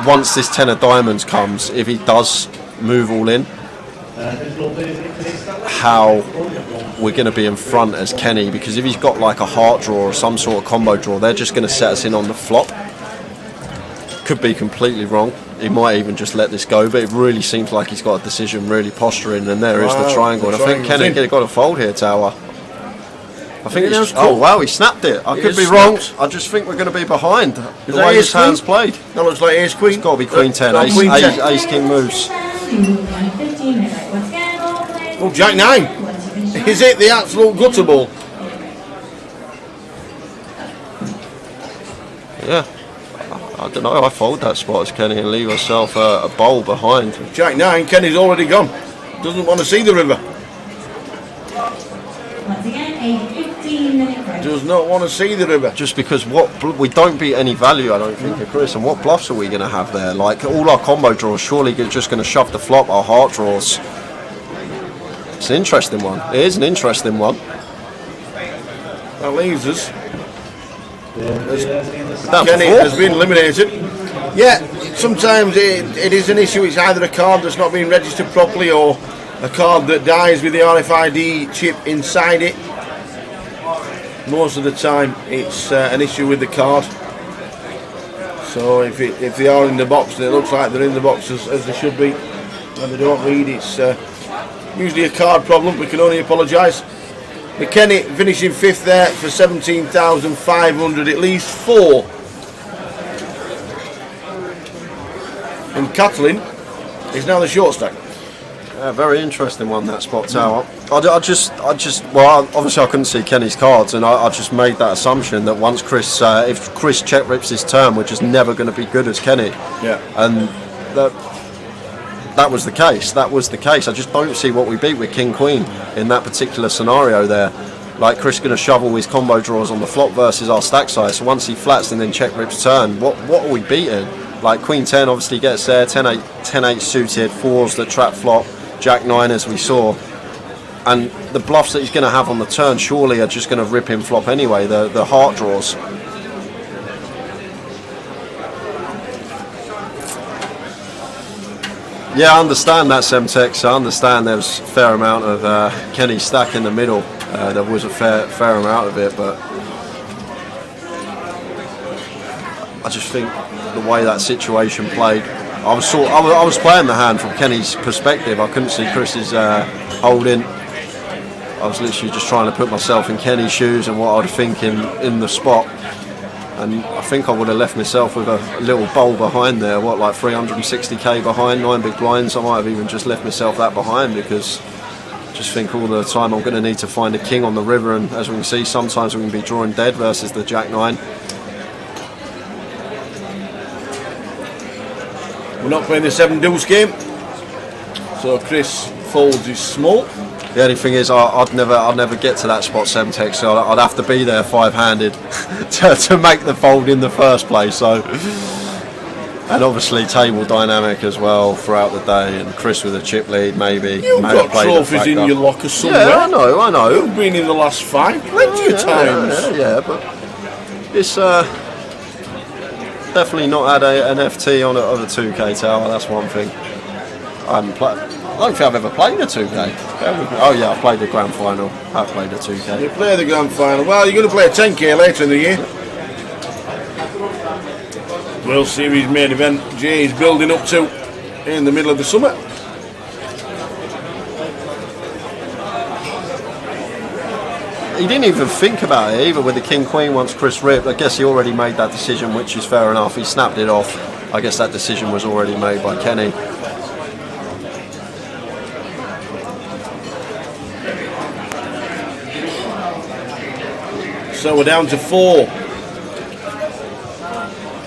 once this 10 of diamonds comes, if he does move all in, how we're going to be in front as Kenny, because if he's got like a heart draw or some sort of combo draw, they're just going to set us in on the flop. Could be completely wrong. He might even just let this go, but it really seems like he's got a decision really posturing, and there is the triangle. And I think Kenny got a fold here, tower. I think it's... Oh, wow, he snapped it. I could be wrong. I just think we're going to be behind the way his hand's played. That looks like ace queen. It's got to be queen 10. Ace king moves. Oh, jack 9. Is it the absolute gutter ball? Yeah. I don't know. I fold that spot as Kenny and leave ourselves a bowl behind. Jack 9. Kenny's already gone. Doesn't want to see the river. Once again, a 15 15-minute break. Does not want to see the river. Just because we don't beat any value, I don't think, of Chris. And what bluffs are we going to have there? Like, all our combo draws, surely just going to shove the flop, our heart draws. It's an interesting one. It is an interesting one. That leaves us. Kenny has been eliminated. Yeah, sometimes it is an issue. It's either a card that's not being registered properly or a card that dies with the RFID chip inside it. Most of the time it's an issue with the card. So if they are in the box and it looks like they're in the box as they should be, and they don't read, it's usually a card problem. We can only apologise. McKenny finishing 5th there for 17,500. It leaves 4. And Kathleen is now the short stack. Very interesting one, that spot tower. I just, well, obviously I couldn't see Kenny's cards, and I just made that assumption that once Chris, if Chris check rips his turn, we're just never going to be good as Kenny. Yeah. And that was the case. That was the case. I just don't see what we beat with King Queen in that particular scenario there. Like, Chris going to shovel his combo draws on the flop versus our stack size. So once he flats and then check rips turn, what are we beating? Like, Queen 10 obviously gets there, 10-8, 10-8 suited, 4s that trap flop, Jack 9 as we saw. And the bluffs that he's going to have on the turn surely are just going to rip him flop anyway, the heart draws. Yeah, I understand that, Semtex. I understand there was a fair amount of Kenny stack in the middle. There was a fair amount of it, but I just think the way that situation played, I was playing the hand from Kenny's perspective. I couldn't see Chris's holding. I was literally just trying to put myself in Kenny's shoes and what I'd think in the spot. And I think I would have left myself with a little bowl behind there, like 360k behind, 9 big blinds. I might have even just left myself that behind, because I just think all the time I'm going to need to find a king on the river, and as we can see, sometimes we can be drawing dead versus the Jack 9. We're not playing the 7 deuce game, so Chris folds his small. The only thing is, I'd never get to that spot, Semtex, so I'd have to be there 5-handed to make the fold in the first place. So, and obviously table dynamic as well throughout the day, and Chris with a chip lead maybe. You've got trophies in your locker somewhere. Yeah, I know. You've been in the last 5 plenty of times. Yeah, but it's definitely not had an FT on a 2K tower. That's one thing. I don't think I've ever played a 2K. Oh yeah, I played the grand final. I played a 2K. You play the grand final. Well, you're going to play a 10K later in the year. World Series main event Jay is building up to in the middle of the summer. He didn't even think about it either with the King Queen once Chris ripped. I guess he already made that decision, which is fair enough. He snapped it off. I guess that decision was already made by Kenny. So we're down to 4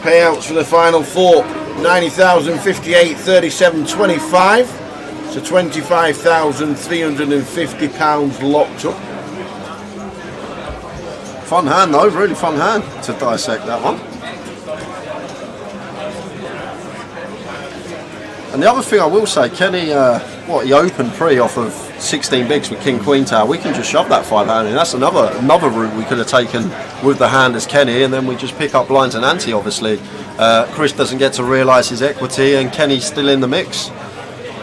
payouts for the final 4. 90,000, 58, 37, 25. So £25,350 locked up. Fun hand though, really fun hand to dissect that one. And the other thing I will say, Kenny, he opened pre off of 16 bigs with King Queen tower. We can just shove that 5-handed. That's another route we could have taken with the hand as Kenny, and then we just pick up blinds and ante. Obviously, Chris doesn't get to realise his equity, and Kenny's still in the mix.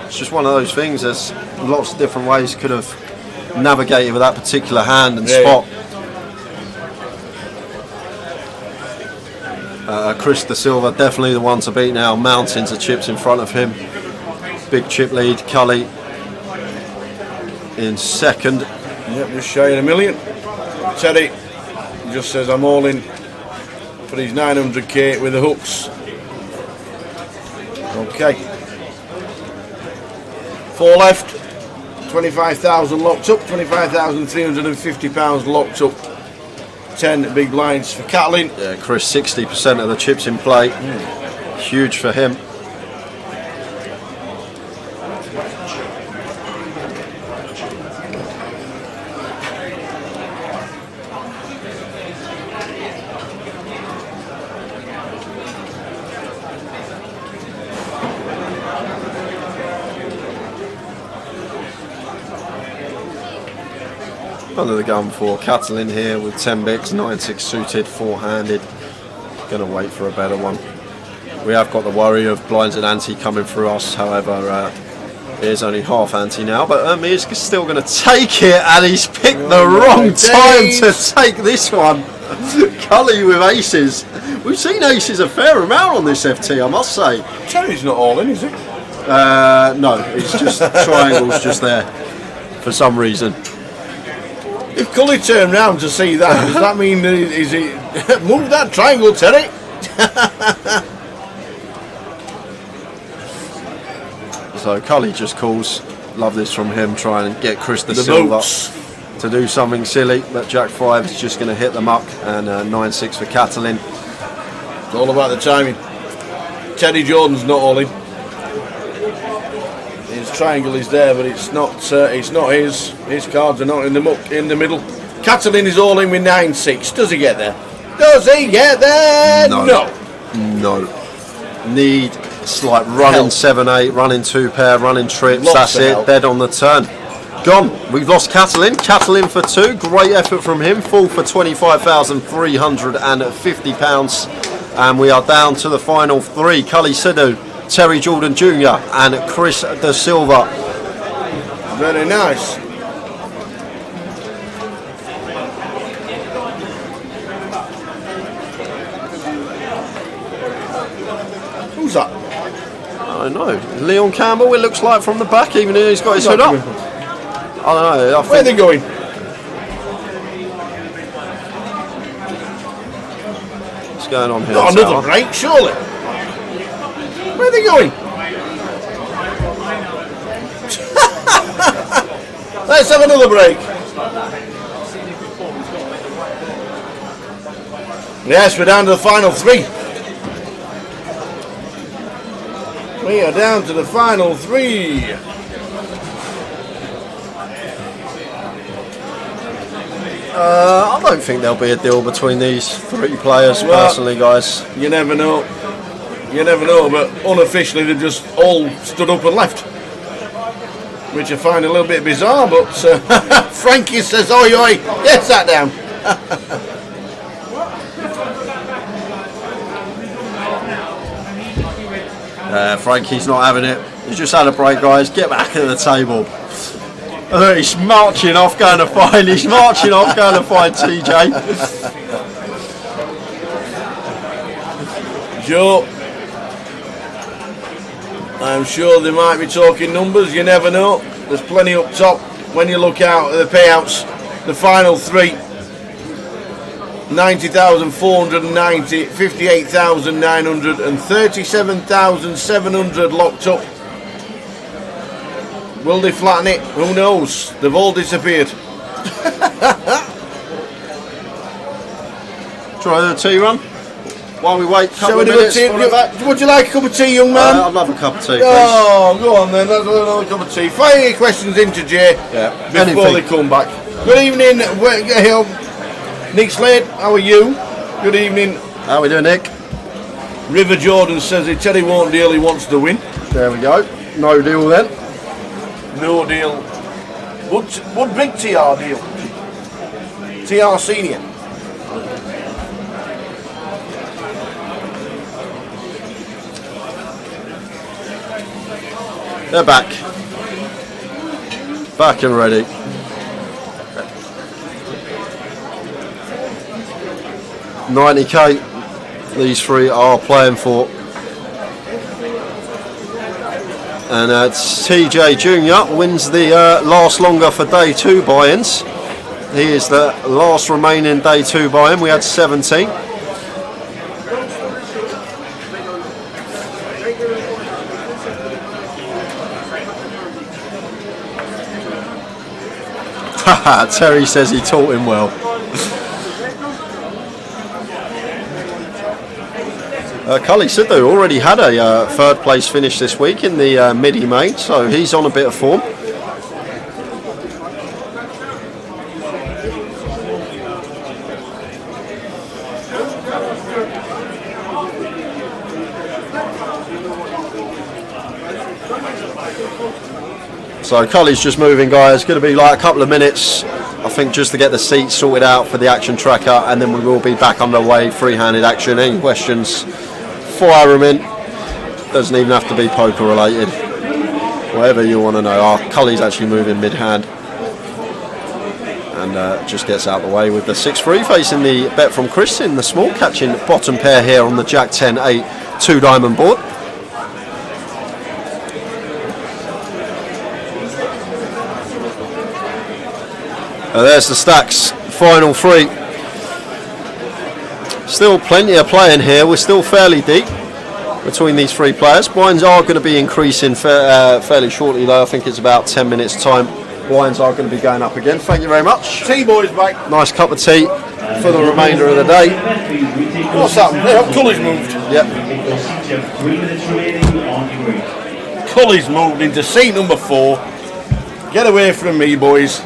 It's just one of those things. There's lots of different ways could have navigated with that particular hand and spot. Chris De Silva definitely the one to beat now. Mountains of chips in front of him. Big chip lead. Cully in second. Yep, just shy of $1 million. Teddy just says I'm all in for his 900k with the hooks. Okay. 4 left. 25,000 locked up. £25,350 locked up. 10 big blinds for Catlin. Yeah, Chris, 60% of the chips in play. Huge for him. Under the gun for Catalin here with 10 bigs, 9-6 suited, 4-handed. Gonna wait for a better one. We have got the worry of blinds and ante coming through us, however, it is only half ante now, but he's still going to take it, and he's picked the wrong time to take this one. Cully with aces. We've seen aces a fair amount on this FT, I must say. Terry's not all in, is he? No, it's just triangles just there for some reason. If Cully turned round to see that, does that mean is he move that triangle, Terry? So Cully just calls. Love this from him, trying to get Chris the Silva to do something silly, but Jack 5 is just going to hit the muck, and 9-6 for Catalin. It's all about the timing. Teddy Jordan's not all in. His triangle is there, but it's not his. His cards are not in the muck in the middle. Catalin is all in with 9-6. Does he get there? Does he get there? No. Need slight running 7-8, running 2-pair, running trips. That's it. Dead on the turn. Gone. We've lost Catalin. Catalin for 2. Great effort from him. Full for £25,350. And we are down to the final 3. Cully Sidhu, Terry Jordan Jr. and Chris De Silva. Very nice. Who's that? I don't know. Leon Campbell, it looks like, from the back, even though he's got his hood up. I don't know. Where are they going? What's going on here? Not another break, surely. Where are they going? Let's have another break. Yes, we're down to the final 3. We are down to the final 3. I don't think there'll be a deal between these 3 players, personally, guys. You never know. You never know, but unofficially they've just all stood up and left. Which I find a little bit bizarre, but Frankie says, oi, oi, get sat down. Frankie's not having it. He's just had a break, guys. Get back at the table. He's marching off, going to find. He's marching off, going to find TJ. Joe, I'm sure they might be talking numbers. You never know. There's plenty up top. When you look out at the payouts, the final 3. 90,490, 58,900 and 37,700 locked up. Will they flatten it? Who knows? They've all disappeared. Try the tea run while we wait. Shall we do a tea? Would you like a cup of tea, young man? I'd love a cup of tea, please. Oh, go on then. Let's have another cup of tea. Fire your questions into Jay before they come back. Good evening, Nick Slade. How are you? Good evening. How are we doing, Nick? River Jordan says if Teddy won't deal, he wants to win. There we go. No deal then. No deal. Would big TR deal? TR Senior. They're back. Back and ready. $90K. These 3 are playing for. And TJ Jr. wins the last longer for day 2 buy-ins. He is the last remaining day 2 buy-in. We had 17. Haha, Terry says he taught him well. Cully Sidhu already had a 3rd place finish this week in the midi main, so he's on a bit of form. So Cully's just moving, guys. Going to be like a couple of minutes I think just to get the seats sorted out for the action tracker, and then we will be back underway. Free-handed action. Any questions, fire them in. Doesn't even have to be poker related. Whatever you want to know. Our Cully's actually moving mid-hand. And just gets out of the way with the 6-3 facing the bet from Chris in the small, catching bottom pair here on the Jack 10-8 2-diamond board. There's the stacks, final 3. Still plenty of playing here. We're still fairly deep between these 3 players. Blinds are going to be increasing fairly shortly, though. I think it's about 10 minutes time. Blinds are going to be going up again. Thank you very much. Tea boys back. Nice cup of tea for the remainder of the day. What's happened? Yeah, Cully's moved. Yep. 3 minutes remaining on your group. Cully's moved into seat number 4. Get away from me, boys.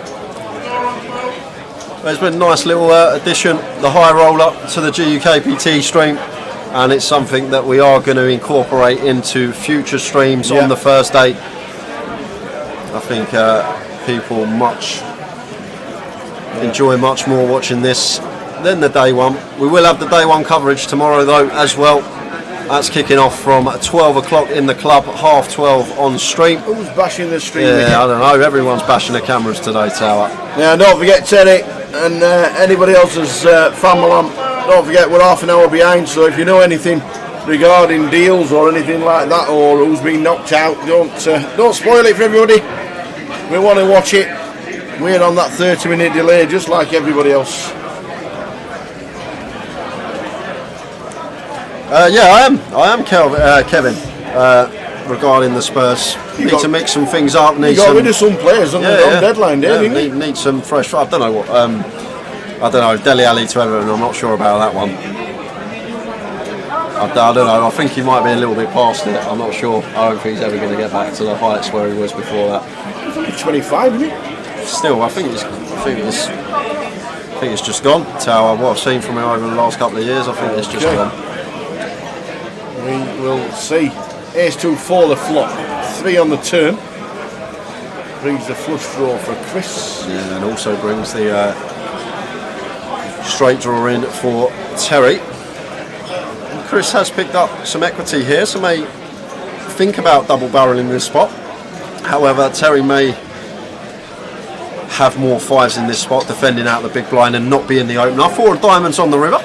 There's been a nice little addition, the high roller to the GUKPT stream, and it's something that we are going to incorporate into future streams on the first day. I think people enjoy much more watching this than the day one. We will have the day one coverage tomorrow though as well. That's kicking off from 12 o'clock in the club, 12:30 on stream. Who's bashing the stream? Yeah, I don't know. Everyone's bashing the cameras today, Tower. Yeah, don't forget Terry and anybody else's family. Don't forget we're half an hour behind, so if you know anything regarding deals or anything like that, or who's been knocked out, don't spoil it for everybody. We want to watch it. We're on that 30-minute delay, just like everybody else. Yeah, I am Kevin. Regarding the Spurs, need to mix some things up. You got rid of some players on the deadline day, didn't you? Need some fresh. I don't know what. I don't know. Dele Alli to Everton. I'm not sure about that one. I don't know. I think he might be a little bit past it. I'm not sure. I don't think he's ever going to get back to the heights where he was before that. He's only 25, isn't he? Still, I think it's just gone. Tower. What I've seen from him over the last couple of years, I think it's just gone. We will see. Ace-2 for the flop. 3 on the turn. Brings the flush draw for Chris. Yeah, and also brings the straight draw in for Terry. And Chris has picked up some equity here, so may think about double barreling this spot. However, Terry may have more 5s in this spot, defending out the big blind and not being the opener. 4 diamonds on the river.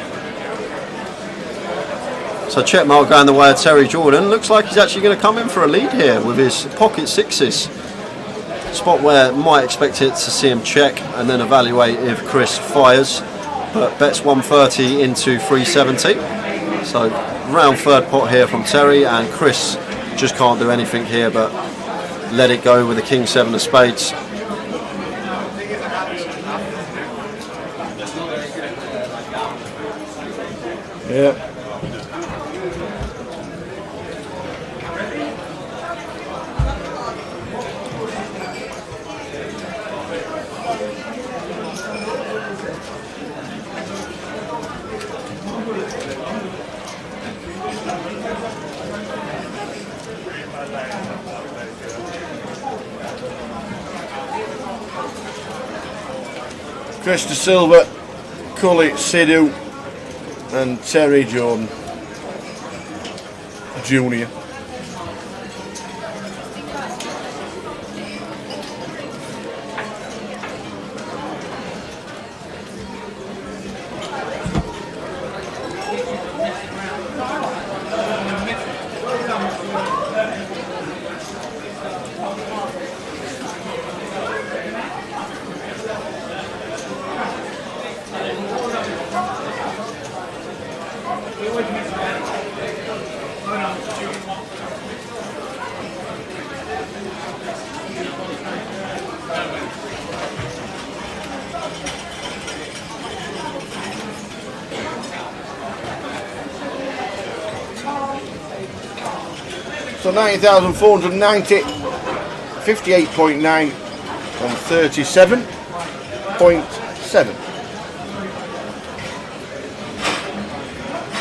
So checkmark going the way of Terry Jordan. Looks like he's actually going to come in for a lead here with his pocket 6s. Spot where might expect it to see him check and then evaluate if Chris fires. But bets 130 into 370. So round 3rd pot here from Terry, and Chris just can't do anything here but let it go with the King 7 of spades. Yeah. Chris De Silva, Cully Sidhu and Terry Jordan Jr. So 90,490, 58.9 and 37.7.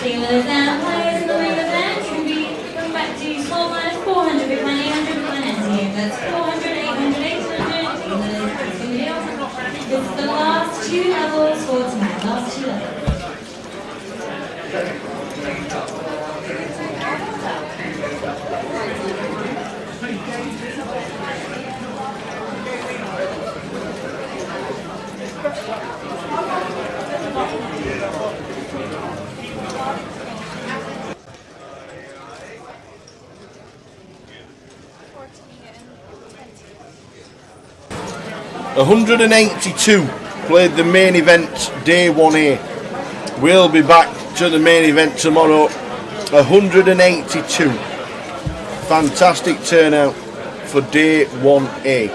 Dealers and players in the ring of entry, come back to small minus 400, big line 800, big line 98. That's 400, 800, 800. Dealers, this is the last. 2 levels for tonight, last 2 levels. $182 played the main event day 1A. We'll be back to the main event tomorrow. 182. Fantastic turnout for day 1A.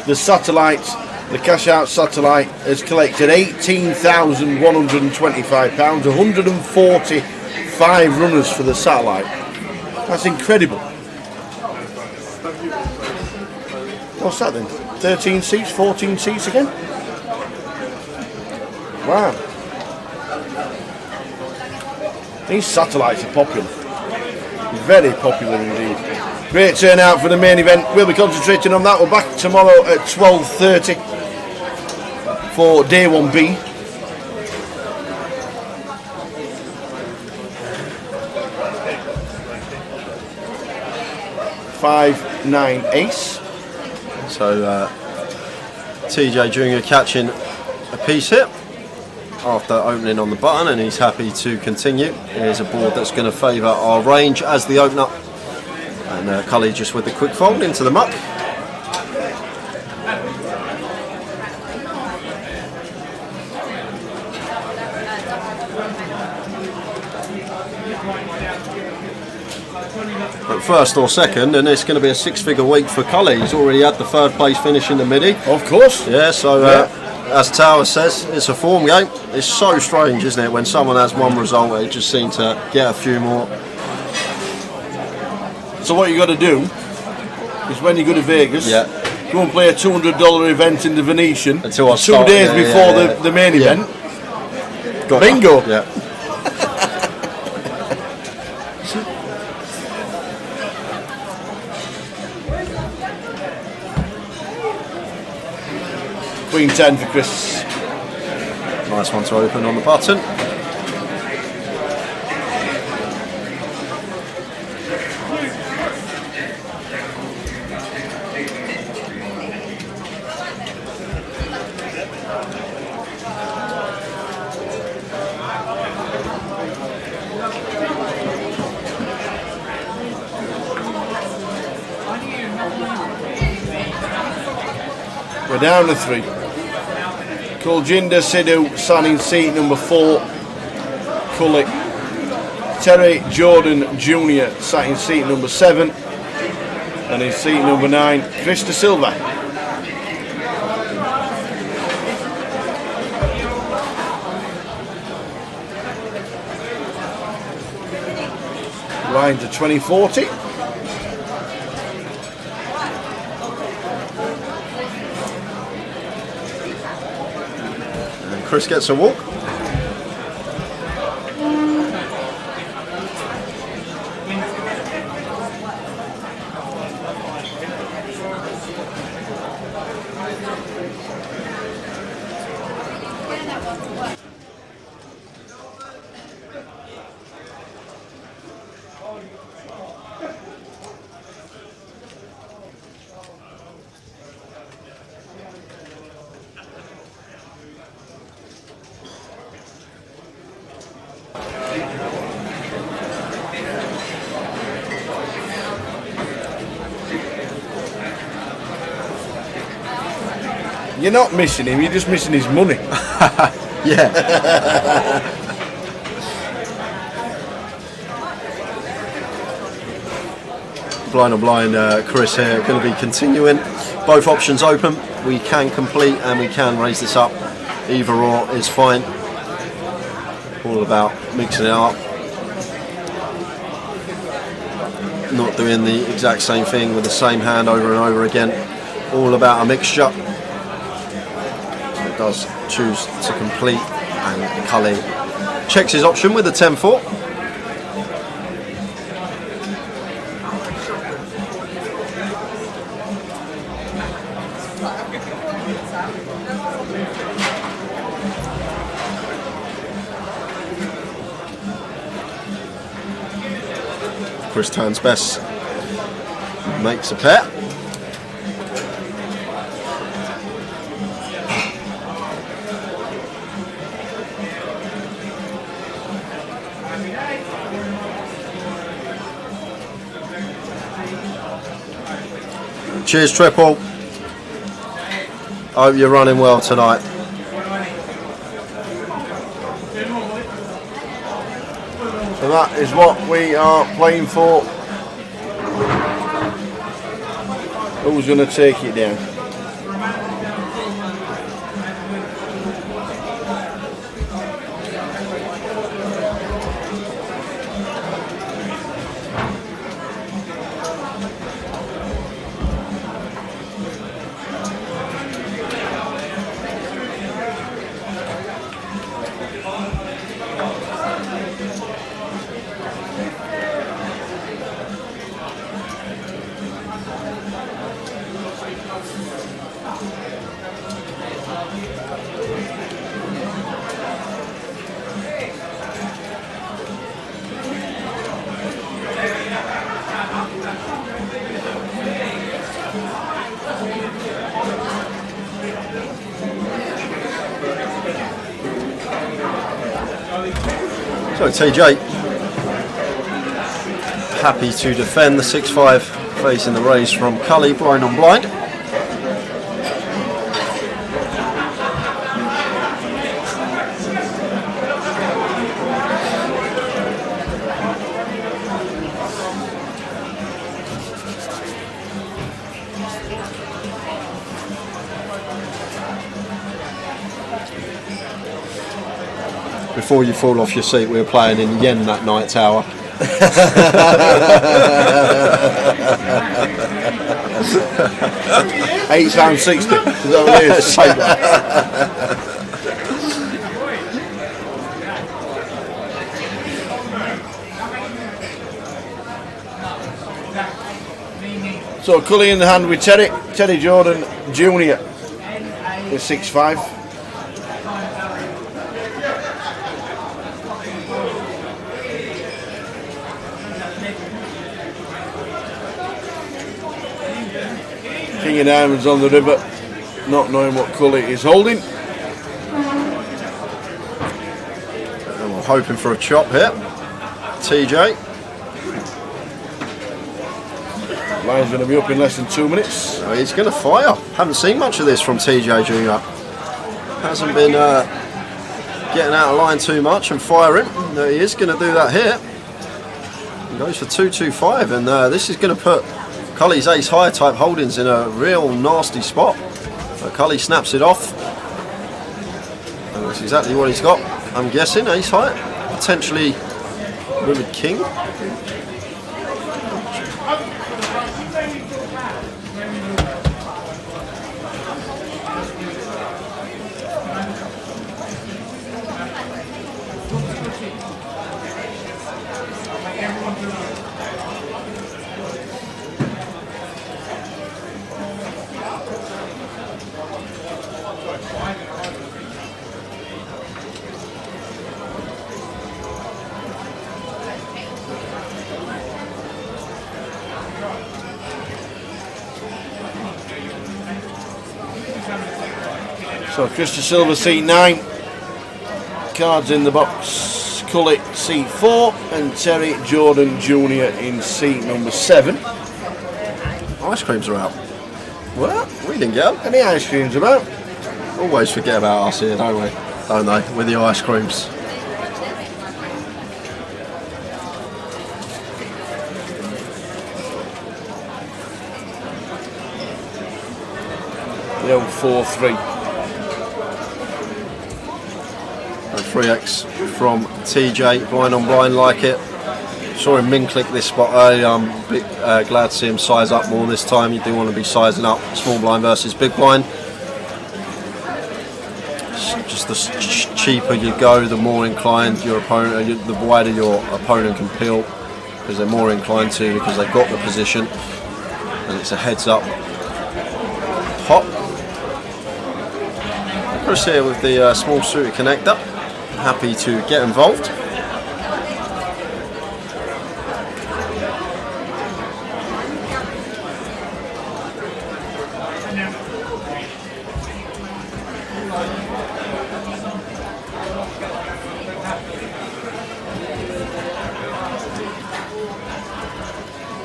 The satellite, the cash out satellite, has collected £18,125. 145 runners for the satellite. That's incredible. What's that then? 13 seats, 14 seats again? Wow. These satellites are popular. Very popular indeed. Great turnout for the main event. We'll be concentrating on that. We're back tomorrow at 12:30 for day 1B. $5-9 ace. So TJ Junior catching a piece hit after opening on the button, and he's happy to continue. Here's a board that's going to favour our range as the opener, and Cully just with the quick fold into the muck. But first or second, and it's going to be a 6-figure week for Cully. He's already had the 3rd place finish in the midi. Of course. Yeah, so as Tower says, it's a form game. It's so strange, isn't it, when someone has one result, they just seem to get a few more. So what you got to do is when you go to Vegas, go and play a $200 event in the Venetian until I 2 days before the main event. Got Bingo. That. Yeah. Queen 10 for Chris. Nice one to open on the button. We're down to 3. Kuljinder Sidhu sat in seat number 4. Cully. Terry Jordan Jr. sat in seat number 7. And in seat number 9, Chris De Silva. Line to 2040. Chris gets a walk. You're not missing him, you're just missing his money. Yeah. Blind or blind, Chris here, going to be continuing. Both options open. We can complete and we can raise this up. Either or is fine. All about mixing it up. Not doing the exact same thing with the same hand over and over again. All about a mixture. Does choose to complete, and Cully checks his option with the 10-4. Chris turns best, makes a pair. Cheers, Triple. Hope you're running well tonight. So that is what we are playing for. Who's going to take it down? So TJ happy to defend the 6-5 facing the raise from Cully, blind on blind. Before you fall off your seat, we were playing in yen that night, Tower. £8.60. Is that what it is? So Cully in the hand with Teddy Jordan Jr. with 6-5. King of Diamonds on the river, not knowing what Cully is holding. And we're hoping for a chop here. TJ. Line's going to be up in less than 2 minutes. Oh, he's going to fire. Haven't seen much of this from TJ Jr. Hasn't been getting out of line too much and firing. No, he is going to do that here. He goes for 2-2-5, and this is going to put Cully's ace high type holdings in a real nasty spot. So Cully snaps it off. And that's exactly what he's got. I'm guessing ace high, potentially with a king. So Krista Silver C9, cards in the box, Cully C4 and Terry Jordan Jr. in seat number 7. Ice creams are out. What? We didn't get them. Any ice creams about? Always forget about us here, don't we? Don't they? With the ice creams. The old 4-3. 3x from TJ, blind on blind, like it. Saw him min click this spot earlier. I'm a bit glad to see him size up more this time. You do want to be sizing up small blind versus big blind. Just the cheaper you go, the more inclined your opponent, the wider your opponent can peel, because they're more inclined to, because they've got the position, and it's a heads up pop. Chris here with the small suited connector. Happy to get involved.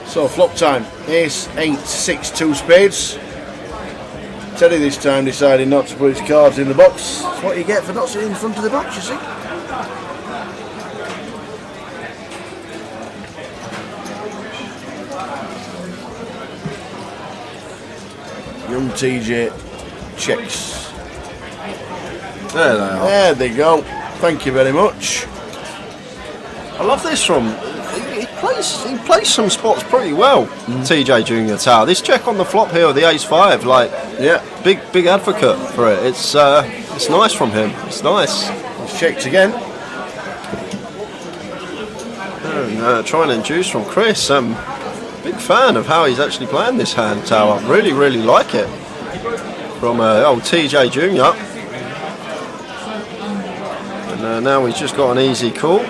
So flop time, ace, 8, 6, 2 spades. Teddy this time decided not to put his cards in the box. That's what you get for not sitting in front of the box, you see. Young TJ checks. There they are. There they go. Thank you very much. I love this from. He plays some spots pretty well. TJ Junior Tower. This check on the flop here with the ace 5, like, yeah, big advocate for it. It's nice from him. It's nice. He's checked again. And, trying to induce from Chris. Big fan of how he's actually playing this hand, Tower. Really like it from old TJ Junior. And now he's just got an easy call.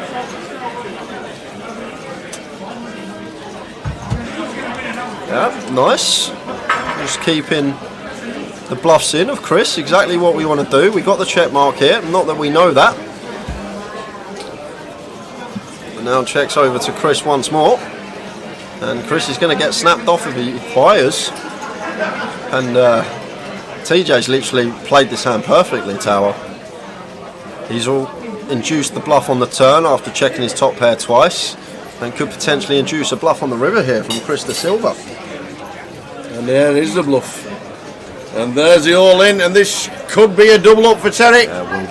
Yeah, nice. Just keeping the bluffs in of Chris. Exactly what we want to do. We got the check mark here. Not that we know that. And now checks over to Chris once more. And Chris is going to get snapped off if he fires. And TJ's literally played this hand perfectly, Tower. He's all induced the bluff on the turn after checking his top pair twice. And could potentially induce a bluff on the river here from Chris de Silva. And there is the bluff. And there's the all-in, and this could be a double up for Terry. Yeah, it will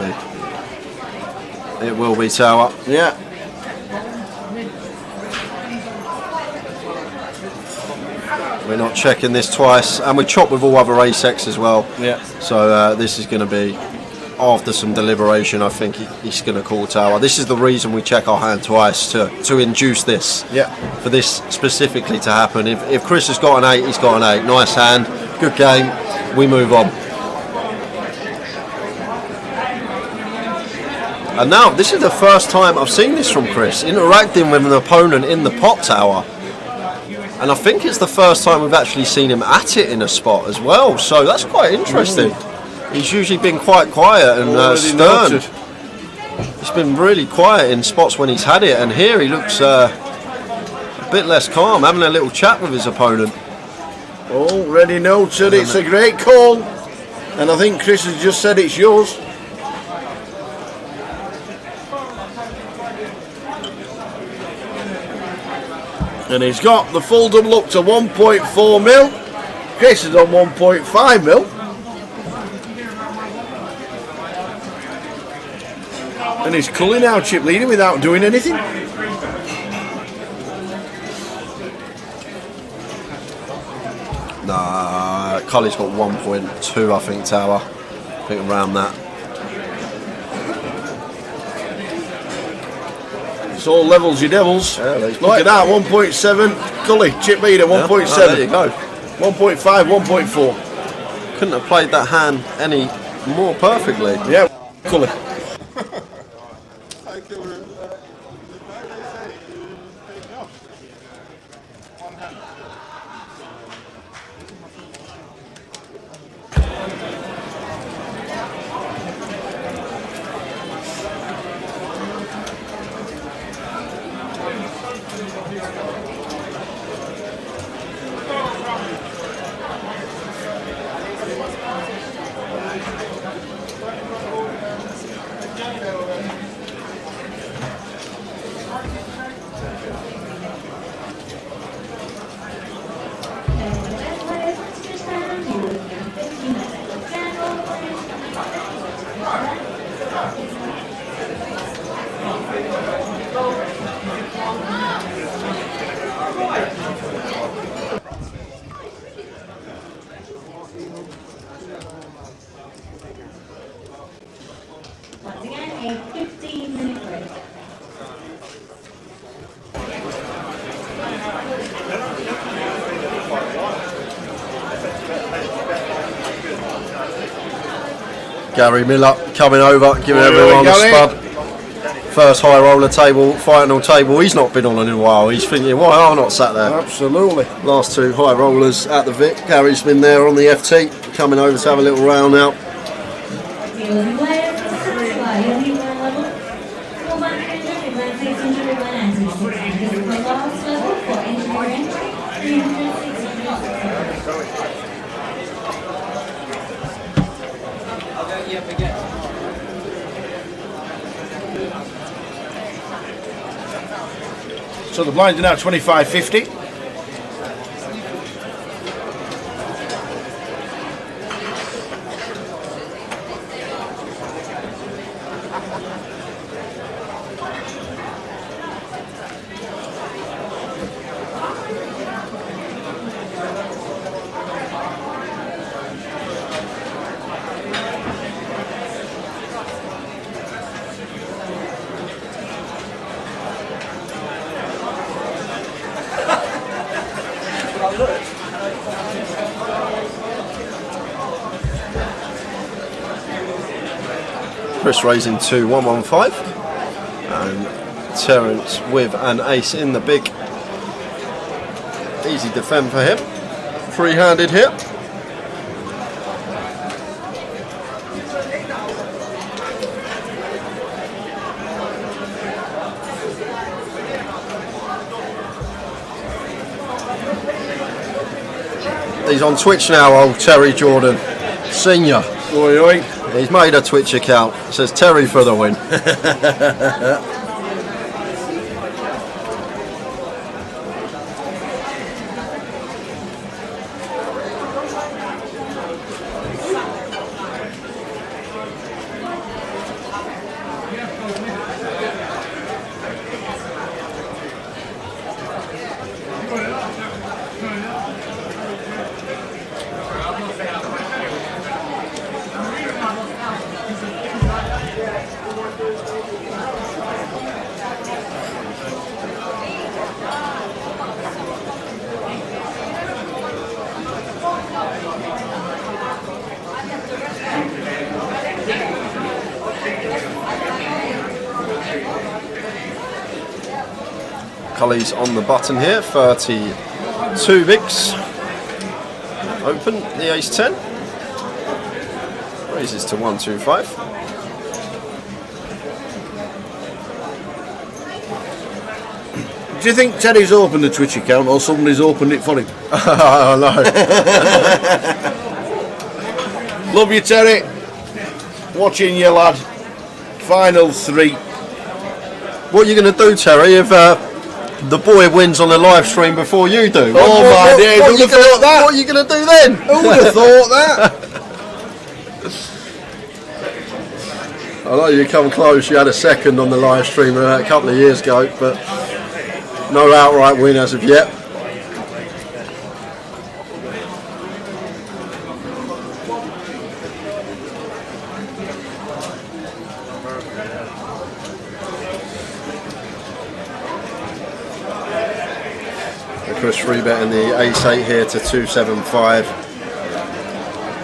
be. It will be, Tower. Yeah. We're not checking this twice, and we chop with all other ace-X as well. Yeah. So this is going to be, after some deliberation, I think he's going to call Tower. This is the reason we check our hand twice, to induce this. Yeah. For this specifically to happen. If Chris has got an 8, he's got an 8. Nice hand, good game, we move on. And now, this is the first time I've seen this from Chris, interacting with an opponent in the pot, Tower. And I think it's the first time we've actually seen him at it in a spot as well. So that's quite interesting. He's usually been quite quiet and stern. He's been really quiet in spots when he's had it, and here he looks a bit less calm, having a little chat with his opponent. Already noted, it's a great call, and I think Chris has just said it's yours. And he's got the full double up to 1.4 mil. Chris is on 1.5 mil. And he's culling now, chip leading without doing anything. Nah, Cully's got 1.2, I think, Tower. I think around that. It's all levels, your devils. Yeah, look at that, 1.7. Cully, chip leader, 1.7. Oh, there you go. 1.5, 1.4. Couldn't have played that hand any more perfectly. Yeah, Cully. Gary Miller coming over, giving everyone a spud. First high roller table, final table. He's not been on in a while. He's thinking, why am I not sat there? Absolutely. Last two high rollers at the Vic. Gary's been there on the FT, coming over to have a little round out. So the blinds are now 25.50. Chris raising 2-1-1-5, and Terence with an ace in the big. Easy defend for him. Free-handed here. He's on Twitch now, old Terry Jordan, senior. Oi, oi. He's made a Twitch account. It says Terry for the win. Cully's on the button here, 32 bigs. Open, the ace 10. Raises to 125. Do you think Teddy's opened the Twitch account or somebody's opened it for him? I know. Love you, Terry. Watching you, lad. Final three. What are you going to do, Terry, if the boy wins on the live stream before you do? Oh my days, who would have thought that? What are you going to do then? Who would have thought that? I know you come close, you had a second on the live stream a couple of years ago, but no outright win as of yet. Chris free betting the ace 8 here to 275,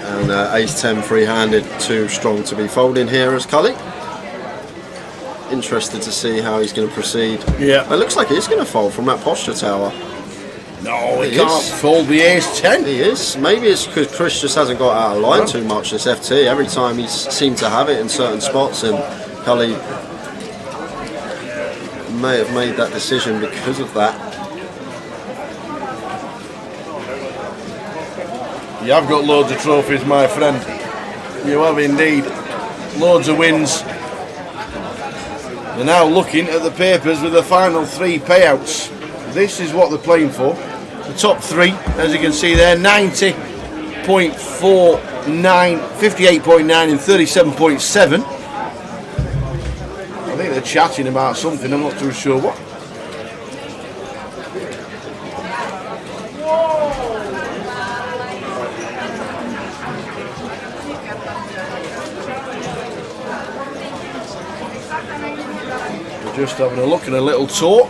and ace 10 free handed, too strong to be folding here as Cully. Interested to see how he's going to proceed. Yeah, it looks like he's going to fold from that posture tower. No, he can't fold the ace 10. He is. Maybe it's because Chris just hasn't got out of line too much this FT. Every time he's seemed to have it in certain spots, and Cully may have made that decision because of that. You have got loads of trophies, my friend. You have indeed. Loads of wins. They're now looking at the papers with the final three payouts. This is what they're playing for. The top three, as you can see there, 90.49, 58.9 and 37.7. I think they're chatting about something, I'm not too sure what. Just having a look and a little talk.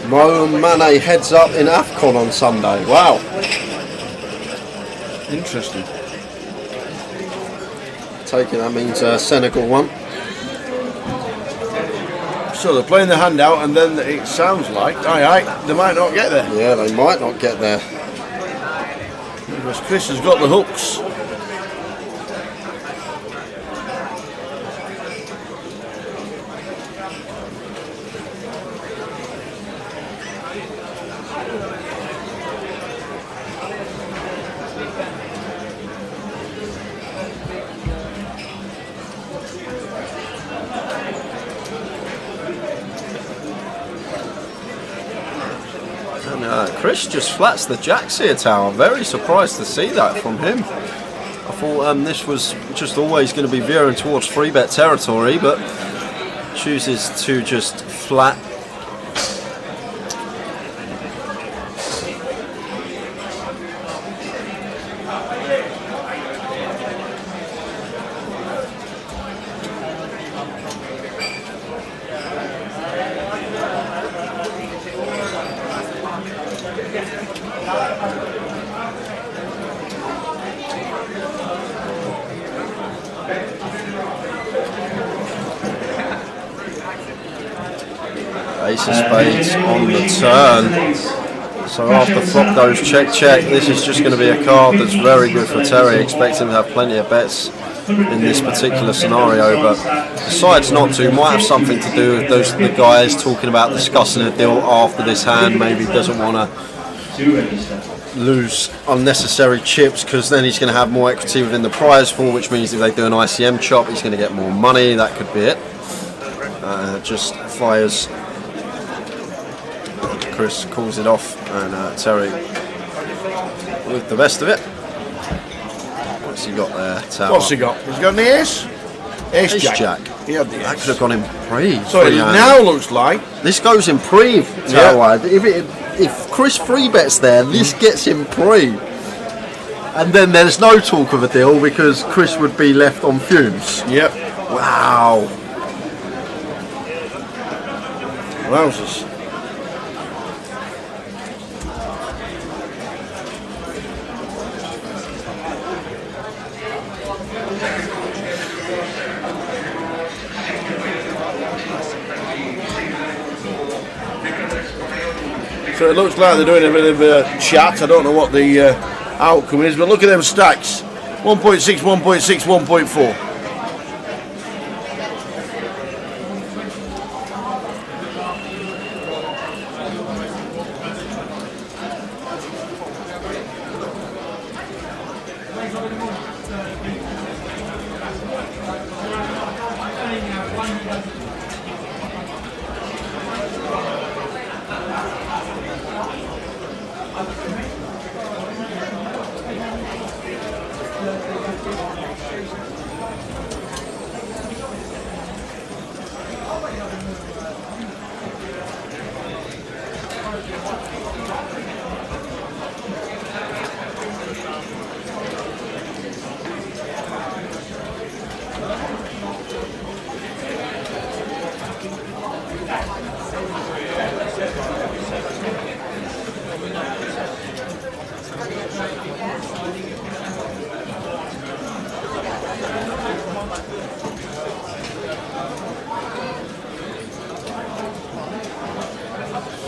Mo Mane heads up in AFCON on Sunday. Wow. Interesting. Taking that means Senegal won. So they're playing the hand out, and then it sounds like, they might not get there. Yeah, they might not get there. Because Chris has got the hooks. Chris just flats the jacks here, Tower. Very surprised to see that from him. I thought this was just always going to be veering towards 3-bet territory, but chooses to just flat. Ace of spades on the turn. So after flop goes check check, this is just going to be a card that's very good for Terry. Expect him to have plenty of bets in this particular scenario, but decides not to. Might have something to do with the guys talking about discussing a deal after this hand. Maybe doesn't want to lose unnecessary chips, because then he's going to have more equity within the prize pool, which means if they do an ICM chop, he's going to get more money. That could be it. Just fires. Chris calls it off, and Terry with the best of it. What's he got there, Tower? What's he got? He's got an ace? Ace jack. He had the ace. That could have gone in pre. So it now looks like this goes in pre, Tower. If Chris free bets there, this gets in pre. And then there's no talk of a deal because Chris would be left on fumes. Yep. Wow. Wowzers. So it looks like they're doing a bit of a chat. I don't know what the outcome is, but look at them stacks. 1.6, 1.6, 1.4.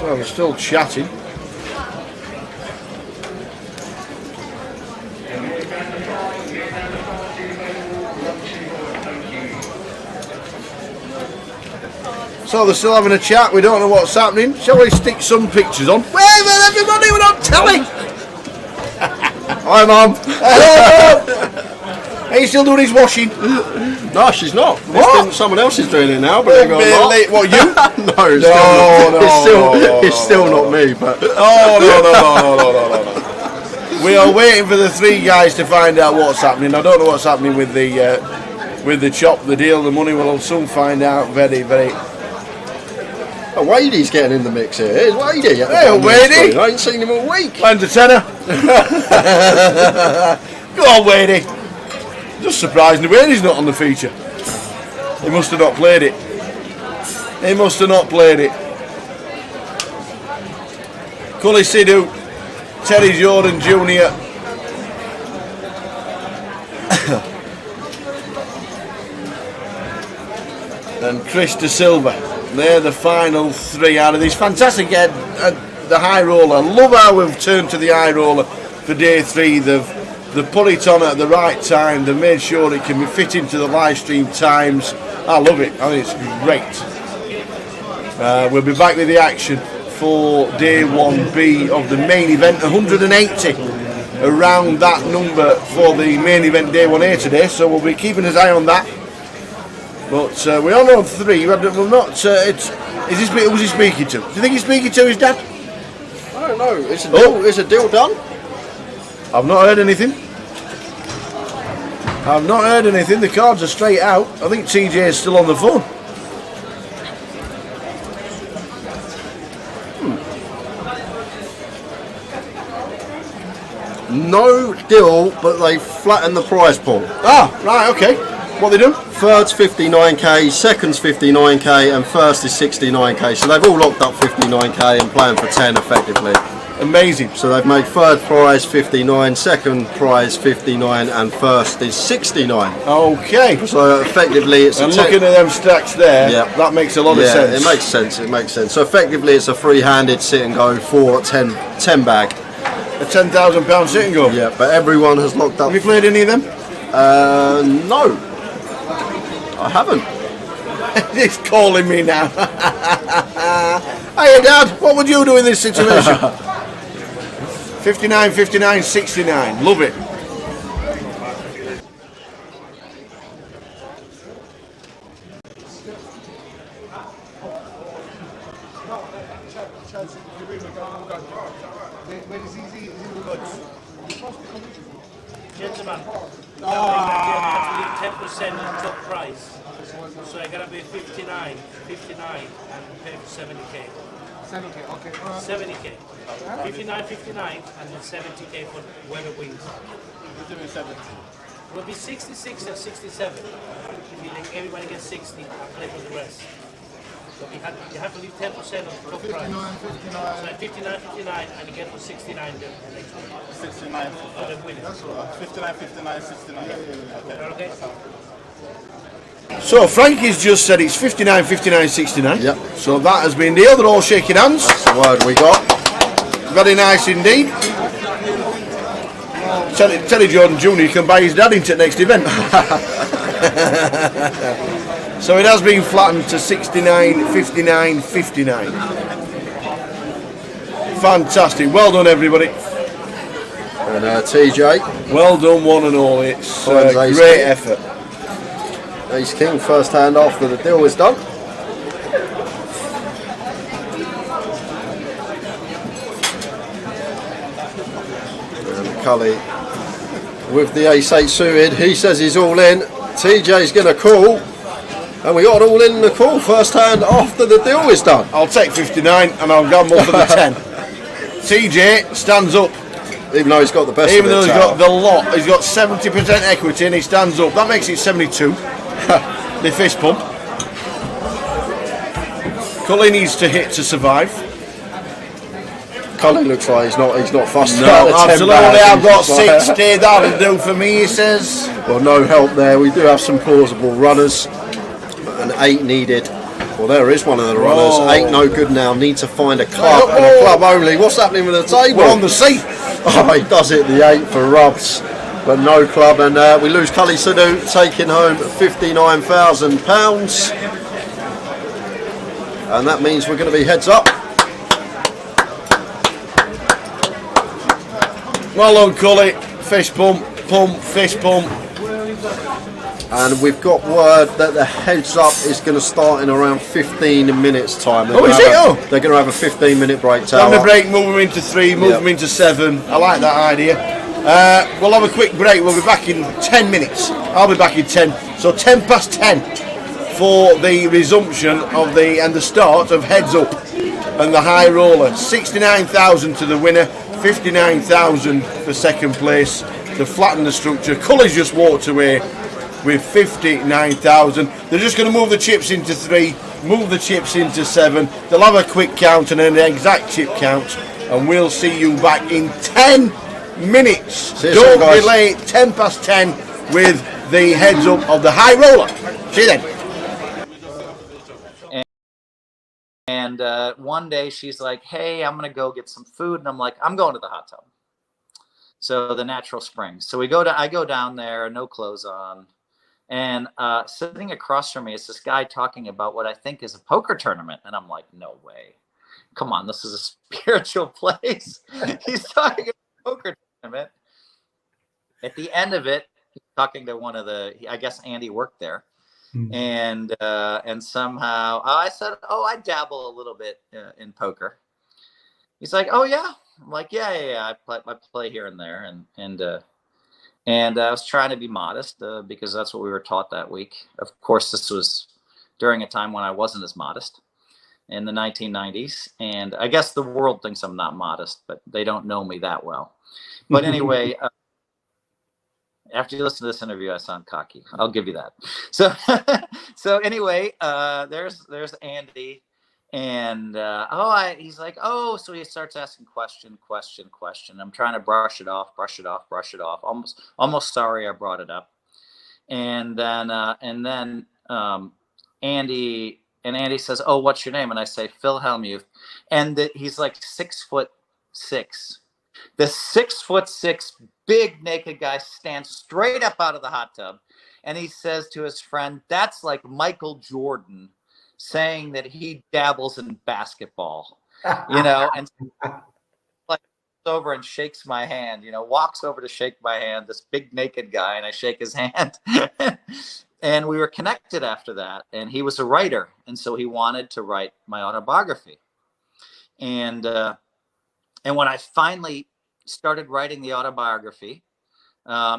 So they're still chatting. So they're still having a chat. We don't know what's happening. Shall we stick some pictures on? Where is everybody? We're on telly. Hi, Mum. Are you still doing his washing? No, she's not. What? Someone else is doing it now, but they got what, you? No, it's still not me. But no. We are waiting for the three guys to find out what's happening. I don't know what's happening with the with the chop, the deal, the money. We'll soon find out very, very. Oh, Wadey's getting in the mix here. Here's Wadey. Hey, Wadey. I ain't seen him all week. Lend a tenner. Go on, Wadey. Just surprising the Wadey's not on the feature. He must have not played it. He must have not played it. Cully Sidhu, Terry Jordan Jr. and Chris De Silva. They're the final three out of these. Fantastic the high roller. Love how we've turned to the high roller for day 3. They've put it on at the right time. They've made sure it can be fit into the live stream times. I love it. I think it's great. We'll be back with the action for day 1B of the main event. 180 around that number for the main event day 1A today. So we'll be keeping an eye on that. But we all know 3. We're not. Who's he speaking to? Do you think he's speaking to his dad? I don't know. Is a deal done? I've not heard anything. I've not heard anything. The cards are straight out. I think TJ is still on the phone. No deal, but they flattened the prize pool. Ah, right, okay. What they do? Third's 59k, second's 59k, and first is 69k. So they've all locked up 59k and playing for 10 effectively. Amazing. So they've made third prize 59, second prize 59, and first is 69. Okay. So effectively it's and looking at them stacks there, that makes a lot of sense. It makes sense. It makes sense. So effectively it's a free-handed sit and go for 10 bag. A £10,000 sit and go. Yeah, but everyone has locked up. Have you played any of them? No, I haven't. He's calling me now. Hiya, Dad. What would you do in this situation? 59, 59, 69. Love it. Gentlemen, you have to leave 10% on top price. So I gotta be 59, and pay for 70k. 70k, okay. 70k. 59, 59, and then 70k for whoever wins. We're doing 70. Will be 66 and 67. Meaning everybody gets 60 and play for the rest. So you have to leave 10% on top price. 59, 59, and you get for 69 the next one. 69. For the winner. That's all right. 59, 59, 69. Okay. So Frankie's just said it's 59, 59, 69. Yep. So that has been the other all shaking hands. That's the word we got. Very nice indeed. Tell Jordan Jr. can buy his dad into the next event. So it has been flattened to 69, 59, 59. Fantastic. Well done, everybody. And TJ. Well done, one and all. It's a great effort. Ace King first hand after the deal is done. And Cully with the ace-8 suited. He says he's all in. TJ's going to call. And we got all in the call first hand after the deal is done. I'll take 59 and I'll gamble for the 10. TJ stands up. Even though he's got the best Even of though it, he's got the lot. He's got 70% equity and he stands up. That makes it 72. The fist pump. Cully needs to hit to survive. Cully looks like he's not fussed. No, absolutely. I've got 60. That'll do for me, he says. Well, no help there. We do have some plausible runners. An 8 needed. Well, there is one of the runners. 8 no good now. Need to find a club and a club only. What's happening with the table? We're on the seat. Oh, he does it. The 8 for rubs, but no club, and we lose Cully Sidhu taking home £59,000, and that means we're going to be heads up. Well done, Cully. Fist pump, fist pump. And we've got word that the heads up is going to start in around 15 minutes time. Oh, is it? They're going to have a 15-minute break. Time to break, move them into 3, move them into 7. I like that idea. We'll have a quick break. We'll be back in 10 minutes. I'll be back in 10. So 10 past 10 for the resumption of the start of Heads Up and the high roller. 69,000 to the winner, 59,000 for second place to flatten the structure. Colours just walked away with 59,000. They're just going to move the chips into 3, move the chips into 7. They'll have a quick count and an exact chip count, and we'll see you back in 10 minutes. Don't be late. 10 past 10 with the Heads Up of the high roller. See you then. And one day she's like, hey, I'm going to go get some food. And I'm like, I'm going to the hot tub. So the natural springs. So I go down there, no clothes on. And sitting across from me is this guy talking about what I think is a poker tournament. And I'm like, no way. Come on, this is a spiritual place. He's talking about a poker tournament. At the end of it, he's talking to one of I guess Andy worked there. And somehow I said, oh, I dabble a little bit in poker. He's like, oh yeah. I'm like, yeah. I play here and there, and I was trying to be modest because that's what we were taught that week. Of course, this was during a time when I wasn't as modest in the 1990s, and I guess the world thinks I'm not modest, but they don't know me that well. But anyway. After you listen to this interview, I sound cocky. I'll give you that. So anyway, there's Andy, and he's like, oh, so he starts asking question. I'm trying to brush it off. Almost sorry I brought it up. And then Andy says, oh, what's your name? And I say Phil Hellmuth, and he's like 6'6". The 6'6" big naked guy stands straight up out of the hot tub, and he says to his friend, that's like Michael Jordan saying that he dabbles in basketball, and like over and shakes my hand, walks over to shake my hand, this big naked guy, and I shake his hand. And we were connected after that, and he was a writer, and so he wanted to write my autobiography. And when I finally started writing the autobiography,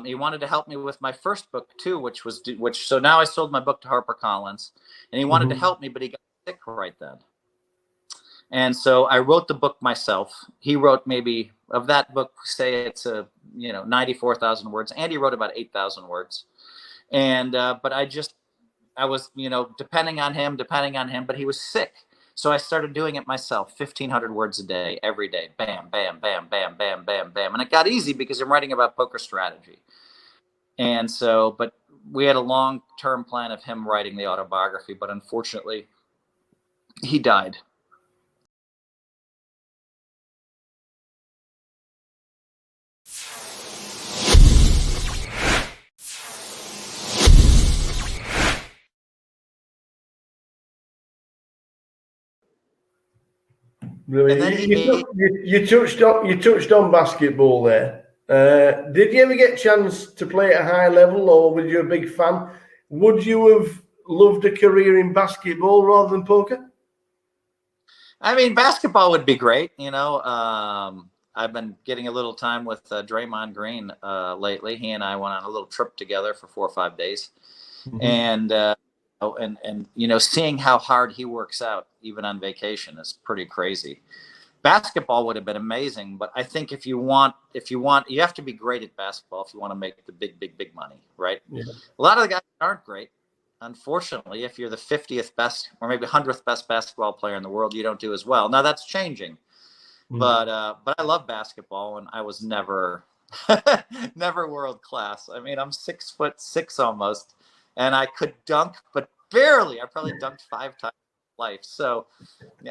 he wanted to help me with my first book too, so now I sold my book to HarperCollins, and he wanted to help me, but he got sick right then. And so I wrote the book myself. He wrote maybe of that book, say it's 94,000 words. Andy wrote about 8,000 words. And but I was depending on him, but he was sick. So I started doing it myself, 1,500 words a day, every day. Bam, bam, bam, bam, bam, bam, bam. And it got easy because I'm writing about poker strategy. And so, but we had a long-term plan of him writing the autobiography, but unfortunately, he died. Really, you touched on basketball there. Did you ever get a chance to play at a high level, or were you a big fan? Would you have loved a career in basketball rather than poker? I mean, basketball would be great. I've been getting a little time with Draymond Green lately. He and I went on a little trip together for 4 or 5 days, and seeing how hard he works out even on vacation is pretty crazy. Basketball would have been amazing, but I think if you want, you have to be great at basketball if you want to make the big money, right? Yeah. A lot of the guys aren't great. Unfortunately, if you're the 50th best or maybe 100th best basketball player in the world, you don't do as well. Now that's changing, but I love basketball, and I was never world class. I mean, I'm 6'6" almost, and I could dunk, but barely. I probably dunked 5 times in life, so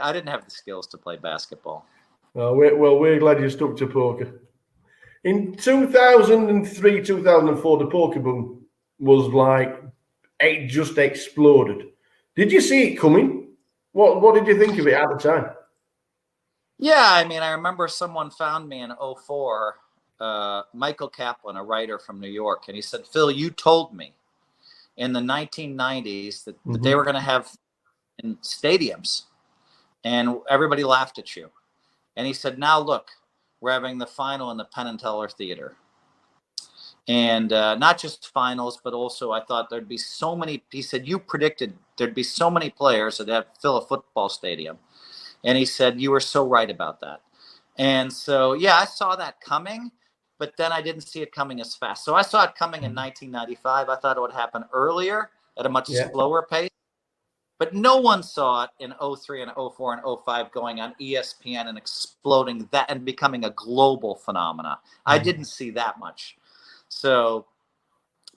I didn't have the skills to play basketball. We're glad you stuck to poker. In 2003, 2004, the poker boom was like, it just exploded. Did you see it coming? What did you think of it at the time? Yeah, I mean, I remember someone found me in 2004, Michael Kaplan, a writer from New York, and he said, Phil, you told me in the 1990s that they were going to have in stadiums, and everybody laughed at you. And he said, now look, we're having the final in the Penn and Teller Theater. And not just finals, but also I thought there'd be so many. He said, you predicted there'd be so many players that fill a football stadium. And he said, you were so right about that. And so, yeah, I saw that coming, but then I didn't see it coming as fast. So I saw it coming in 1995. I thought it would happen earlier at a much slower pace. But no one saw it in 03 and 04 and 05 going on ESPN and exploding that and becoming a global phenomena. I didn't see that much. So,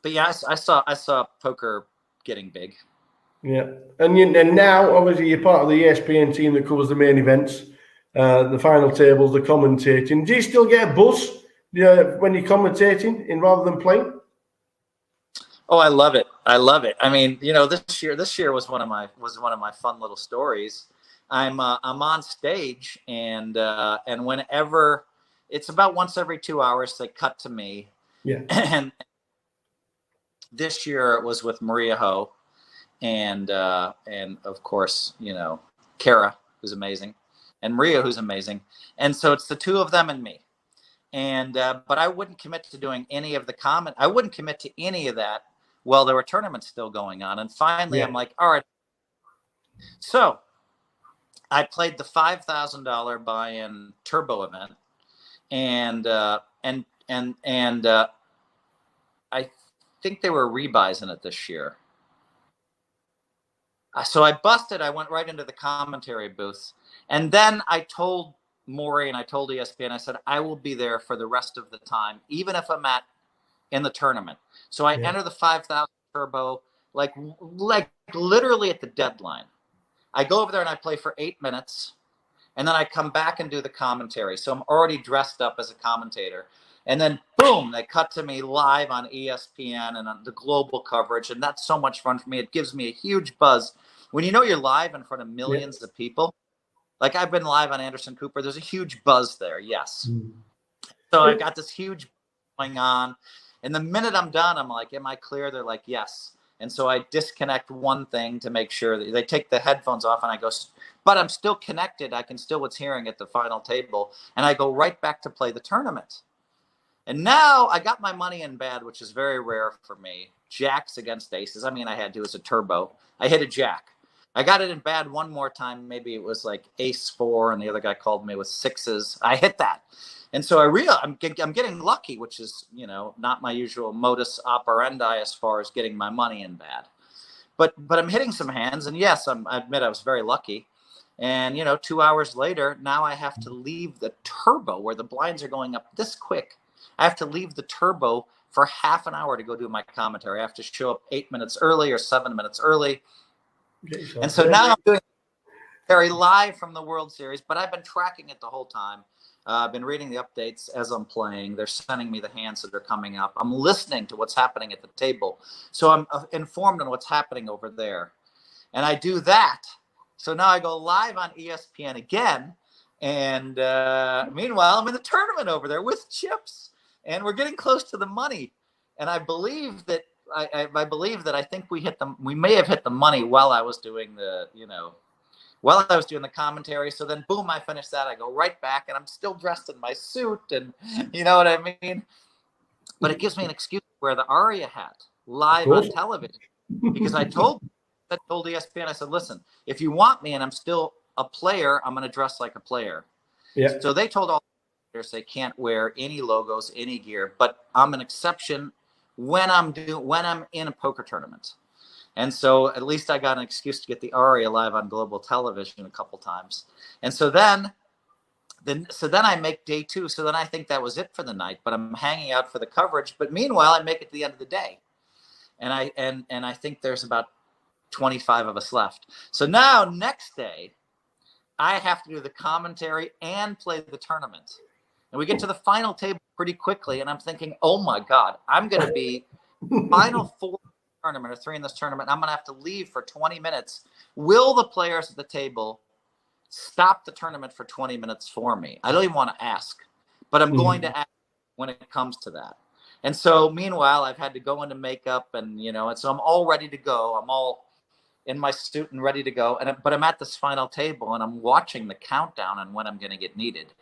but yeah, I saw poker getting big. Yeah, and now obviously you're part of the ESPN team that covers the main events, the final tables, the commentating. Do you still get a buzz when you're commentating in rather than playing? Oh, I love it. I love it. I mean, this year was one of my fun little stories. I'm on stage and whenever it's about once every 2 hours, they cut to me. Yeah. And this year it was with Maria Ho and of course, Kara, who's amazing, and Maria, who's amazing. And so it's the two of them and me. And but I wouldn't commit to doing any of the comment. I wouldn't commit to any of that while there were tournaments still going on. And finally, I'm like, all right. So I played the $5,000 buy-in turbo event, and I think they were rebuys in it this year. So I busted. I went right into the commentary booth, and then I told Maury and I told ESPN. I said I will be there for the rest of the time, even if I'm in the tournament. So I enter the 5,000 turbo like literally at the deadline. I go over there and I play for 8 minutes, and then I come back and do the commentary. So I'm already dressed up as a commentator. And then, boom, they cut to me live on ESPN and on the global coverage. And that's so much fun for me. It gives me a huge buzz. When you're live in front of millions of people, like I've been live on Anderson Cooper, there's a huge buzz there, yes. So I got this huge going on. And the minute I'm done, I'm like, am I clear? They're like, yes. And so I disconnect one thing to make sure that they take the headphones off, and I go, but I'm still connected. I can still what's hearing at the final table. And I go right back to play the tournament. And now I got my money in bad, which is very rare for me. Jacks against aces. I mean, I had to as a turbo. I hit a jack. I got it in bad one more time. Maybe it was like ace 4, and the other guy called me with 6s. I hit that. And so I'm getting lucky, which is, not my usual modus operandi as far as getting my money in bad. But I'm hitting some hands, and yes, I admit I was very lucky. And 2 hours later, now I have to leave the turbo where the blinds are going up this quick. I have to leave the turbo for half an hour to go do my commentary. I have to show up 8 minutes early or 7 minutes early. And so now I'm doing very live from the World Series, but I've been tracking it the whole time. I've been reading the updates as I'm playing. They're sending me the hands that are coming up. I'm listening to what's happening at the table. So I'm informed on what's happening over there. And I do that. So now I go live on ESPN again. And meanwhile, I'm in the tournament over there with chips. And we're getting close to the money. And I believe that I think we may have hit the money while I was doing the commentary. So then, boom, I finish that. I go right back, and I'm still dressed in my suit, and you know what I mean? But it gives me an excuse to wear the Aria hat live on television, because I told ESPN, I said, listen, if you want me and I'm still a player, I'm going to dress like a player. Yeah. So they told all the players they can't wear any logos, any gear, but I'm an exception when I'm in a poker tournament. And so at least I got an excuse to get the Aria live on global television a couple times. And so then I make day 2. So then I think that was it for the night, but I'm hanging out for the coverage. But meanwhile, I make it to the end of the day. And I think there's about 25 of us left. So now next day, I have to do the commentary and play the tournament. And we get to the final table pretty quickly. And I'm thinking, oh my God, I'm going to be final 4 tournament or 3 in this tournament. I'm going to have to leave for 20 minutes. Will the players at the table stop the tournament for 20 minutes for me? I don't even want to ask, but I'm going to ask when it comes to that. And so meanwhile, I've had to go into makeup and so I'm all ready to go. I'm all in my suit and ready to go. But I'm at this final table and I'm watching the countdown on when I'm going to get needed.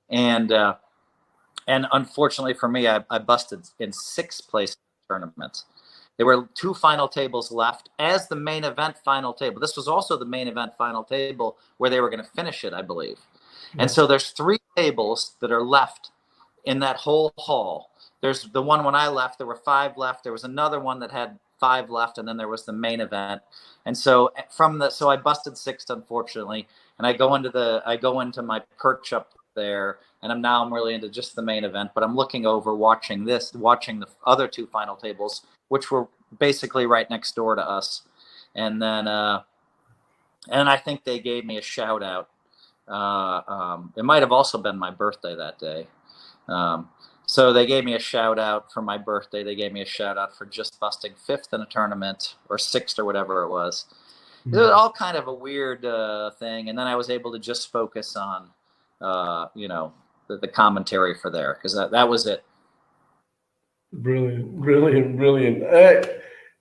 And And unfortunately for me, I busted in 6th place in the tournament. There were 2 final tables left as the main event final table. This was also the main event final table where they were going to finish it, I believe. And so there's 3 tables that are left in that whole hall. There's the one when I left, there were 5 left. There was another one that had 5 left, and then there was the main event. And so so I busted 6th, unfortunately, and I go into my perch up there, and I'm really into just the main event, but I'm looking over, watching the other 2 final tables, which were basically right next door to us. And then and I think they gave me a shout out. It might have also been my birthday that day. So they gave me a shout out for my birthday. They gave me a shout out for just busting 5th in a tournament, or 6th, or whatever it was. It was all kind of a weird thing. And then I was able to just focus on, the commentary for there, because that was it. Brilliant, brilliant, brilliant.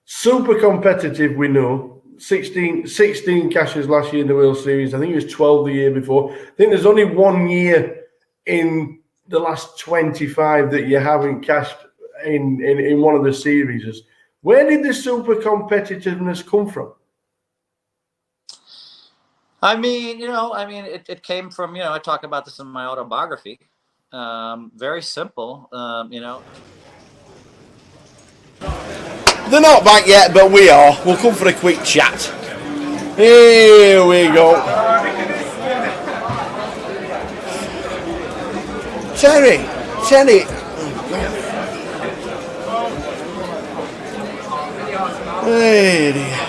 Super competitive, we know. 16 cashes last year in the World Series. I think it was 12 the year before. I think there's only 1 year in the last 25 that you haven't cashed in one of the series. Where did the super competitiveness come from? I mean, it came from, I talk about this in my autobiography. Very simple, They're not back yet, but we are. We'll come for a quick chat. Here we go. Terry. Hey, dear.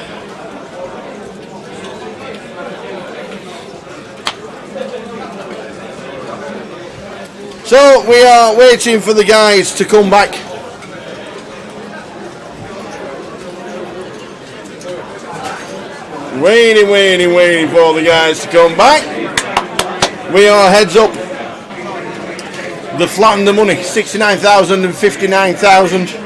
So we are waiting for the guys to come back. Waiting for the guys to come back. We are heads up. The flatten the money, 69,000 and 59,000.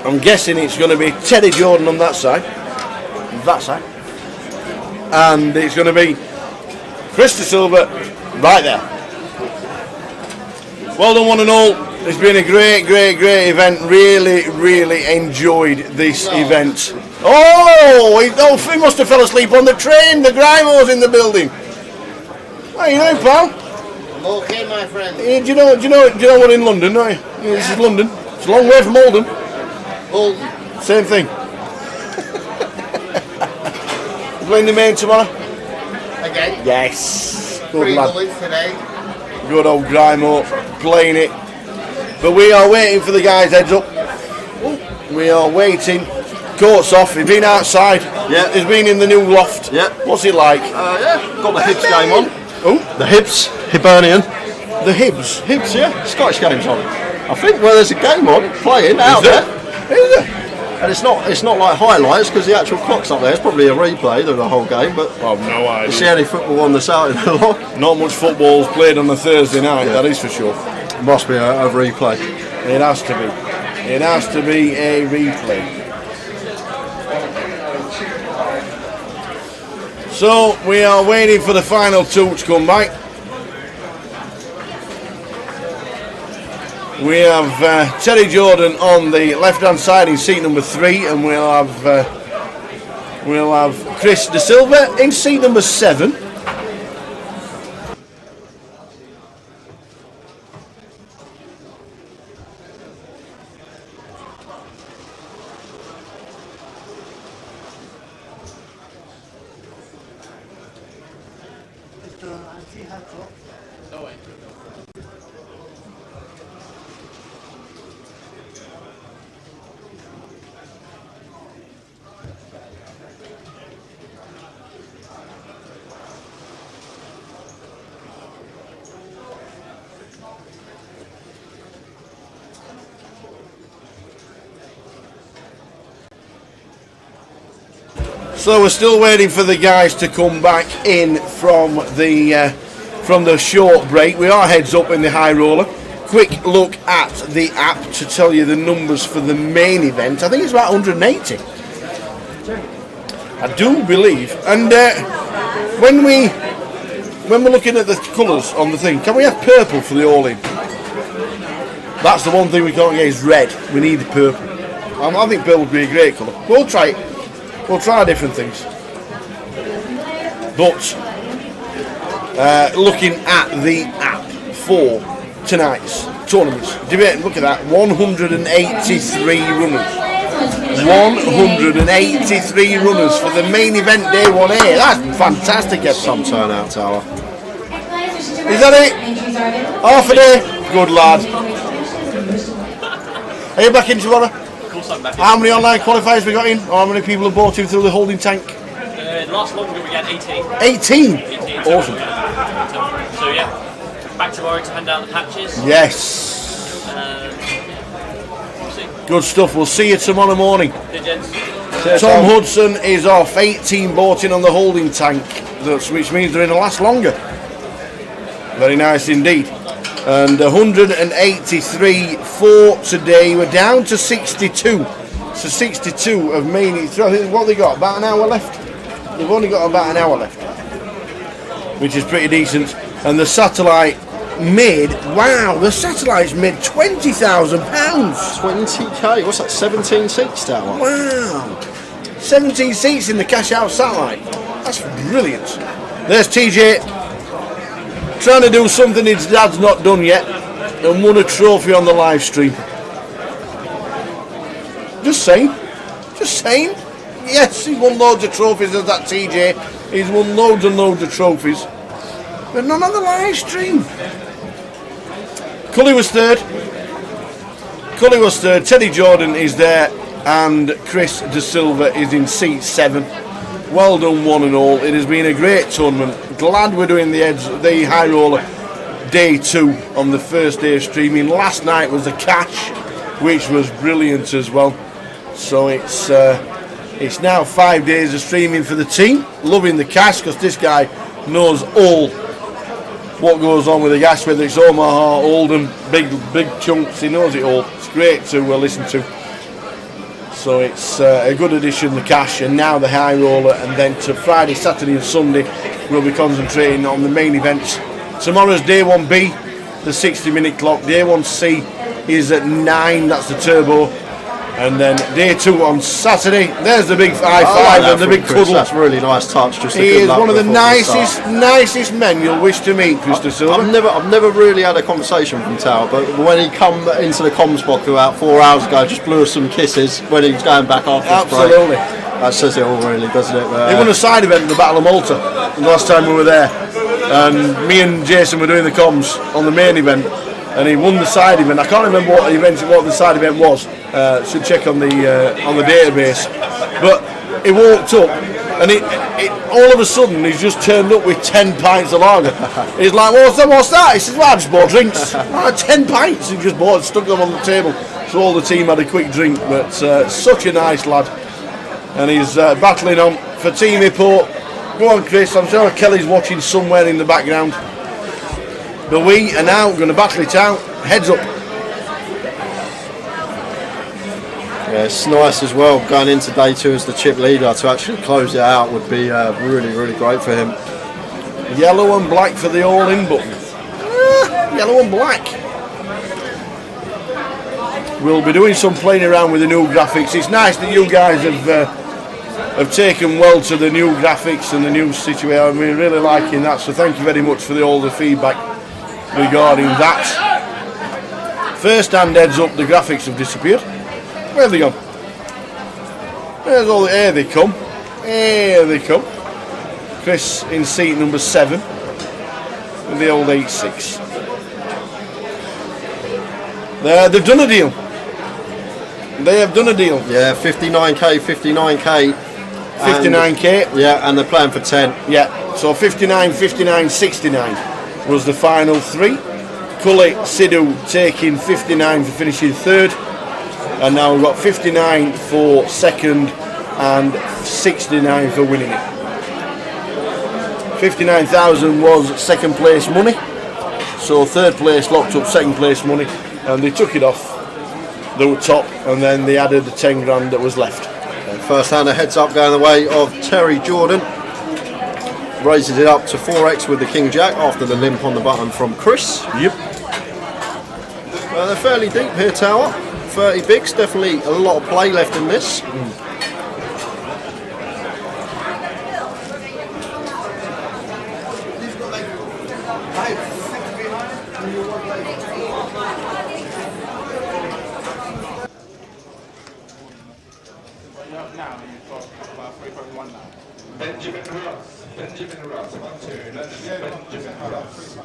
I'm guessing it's going to be Teddy Jordan on that side, and it's going to be Chris De Silva right there. Well done, one and all. It's been a great event. Really enjoyed this event. He must have fell asleep on the train. The Grimo's in the building. How are you doing, pal? I'm okay, my friend. Do you know what in London, don't you? This is London. It's a long way from Oldham. Same thing. Playing the main tomorrow? Again? Yes. Good 3 lad. bullets today. Good old Grimo playing it. But we are waiting for the guys heads up. We are waiting. Coats off. He's been outside. Yeah. He's been in the new loft. Yeah. What's it like? Got the Hibs game on. Oh? The Hibs. Hibernian. The Hibs? Hibs, yeah. Scottish game's on. I think there's a game on playing out there. Is there? And it's not like highlights because the actual clock's up there. It's probably a replay of the whole game, but I've no idea. It's the only football on that's out in the lot. Not much football's played on a Thursday night, that is for sure. Must be a replay. It has to be. It has to be a replay. So we are waiting for the final 2 to come back. We have Terry Jordan on the left-hand side in seat number 3, and we'll have Chris De Silva in seat number 7. So we're still waiting for the guys to come back in from the from the short break. We are heads up in the high roller. Quick look at the app to tell you the numbers for the main event. I think it's about 180. I do believe. And when we're looking at the colours on the thing, can we have purple for the all-in? That's the one thing we can't get is red. We need the purple. I think purple would be a great colour. We'll try it. We'll try different things. But looking at the app for tonight's tournaments, look at that, 183 runners. 183 runners for the main event day 1A. That's fantastic. Some turnout, Tower. Is that it? Half a day? Good lad. Are you back in tomorrow? Of course I'm back in. How many online qualifiers we got in? Or how many people have bought in through the holding tank? Last long we had 18. 18? Awesome. So yeah, back tomorrow to hand out the patches. Yes. We'll see. Good stuff. We'll see you tomorrow morning. Hey, gents. Tom Hudson is off. 18 bought in on the holding tank, which means they're in to last longer. Very nice indeed. And 183 for today. We're down to 62. So 62 of main. What have they got? About an hour left? They've only got about an hour left, which is pretty decent. And the satellite made, wow, the satellite's made £20,000. 20k, what's that, 17 seats, Tower? Wow. 17 seats in the cash out satellite. That's brilliant. There's TJ trying to do something his dad's not done yet and won a trophy on the live stream. Just saying. Just saying. Yes, he's won loads of trophies as that TJ. He's won loads and loads of trophies. But none on the live stream. Cully was third. Teddy Jordan is there. And Chris De Silva is in seat 7. Well done one and all. It has been a great tournament. Glad we're doing the high roller day 2 on the first day of streaming. Last night was the cash, which was brilliant as well. So it's now 5 days of streaming for the team. Loving the cash because this guy knows all what goes on with the gas, whether it's Omaha, Oldham, big chunks. He knows it all. It's great to listen to. So it's a good addition, the cash, and now the high roller, and then to Friday, Saturday and Sunday we'll be concentrating on the main events. Tomorrow's day 1B, the 60-minute clock. Day 1C is at 9, that's the turbo. And then day 2 on Saturday. There's the big high five and the big cuddle. That's a really nice touch. Just he is one of the nicest men you'll wish to meet, Mr. Silver. I've never really had a conversation from Tower, but when he come into the comms box about 4 hours ago, just blew us some kisses when he was going back after his break. Absolutely. That says it all, really, doesn't it? He won a side event at the Battle of Malta the last time we were there, and me and Jason were doing the comms on the main event. And he won the side event. I can't remember what the side event was. Should check on the database. But he walked up, and it all of a sudden he's just turned up with 10 pints of lager. He's like, "What's that?" He says, "Well, I just bought drinks." 10 pints. He just bought, stuck them on the table. So all the team had a quick drink. But such a nice lad, and he's battling on for Team Hippo. Go on, Chris. I'm sure Kelly's watching somewhere in the background. But we are now going to battle it out. Heads up. Yeah, it's nice as well going into day 2 as the chip leader to actually close it out would be really, really great for him. Yellow and black for the all-in button. Yellow and black. We'll be doing some playing around with the new graphics. It's nice that you guys have taken well to the new graphics and the new situation. We're really liking that. So thank you very much for all the feedback regarding that. First hand heads up, the graphics have disappeared. Where have they gone? There's all the here they come. Here they come. Chris in seat number 7 with the old 8-6. They've done a deal. They have done a deal. Yeah, 59k. 59k. Yeah, and they're playing for 10. Yeah, so 59, 59, 69 was the final 3. Cully Sidhu taking 59 for finishing 3rd. And now we've got 59 for 2nd and 69 for winning it. 59,000 was second place money. So third place locked up second place money, and they took it off the top, and then they added the 10 grand that was left. First hand, a heads up going the way of Terry Jordan. Raises it up to 4x with the King Jack after the limp on the button from Chris. Yep. They're fairly deep here, Tower. 30 bigs, definitely a lot of play left in this. Benjamin Ross, 1, 2, Benjamin Ross.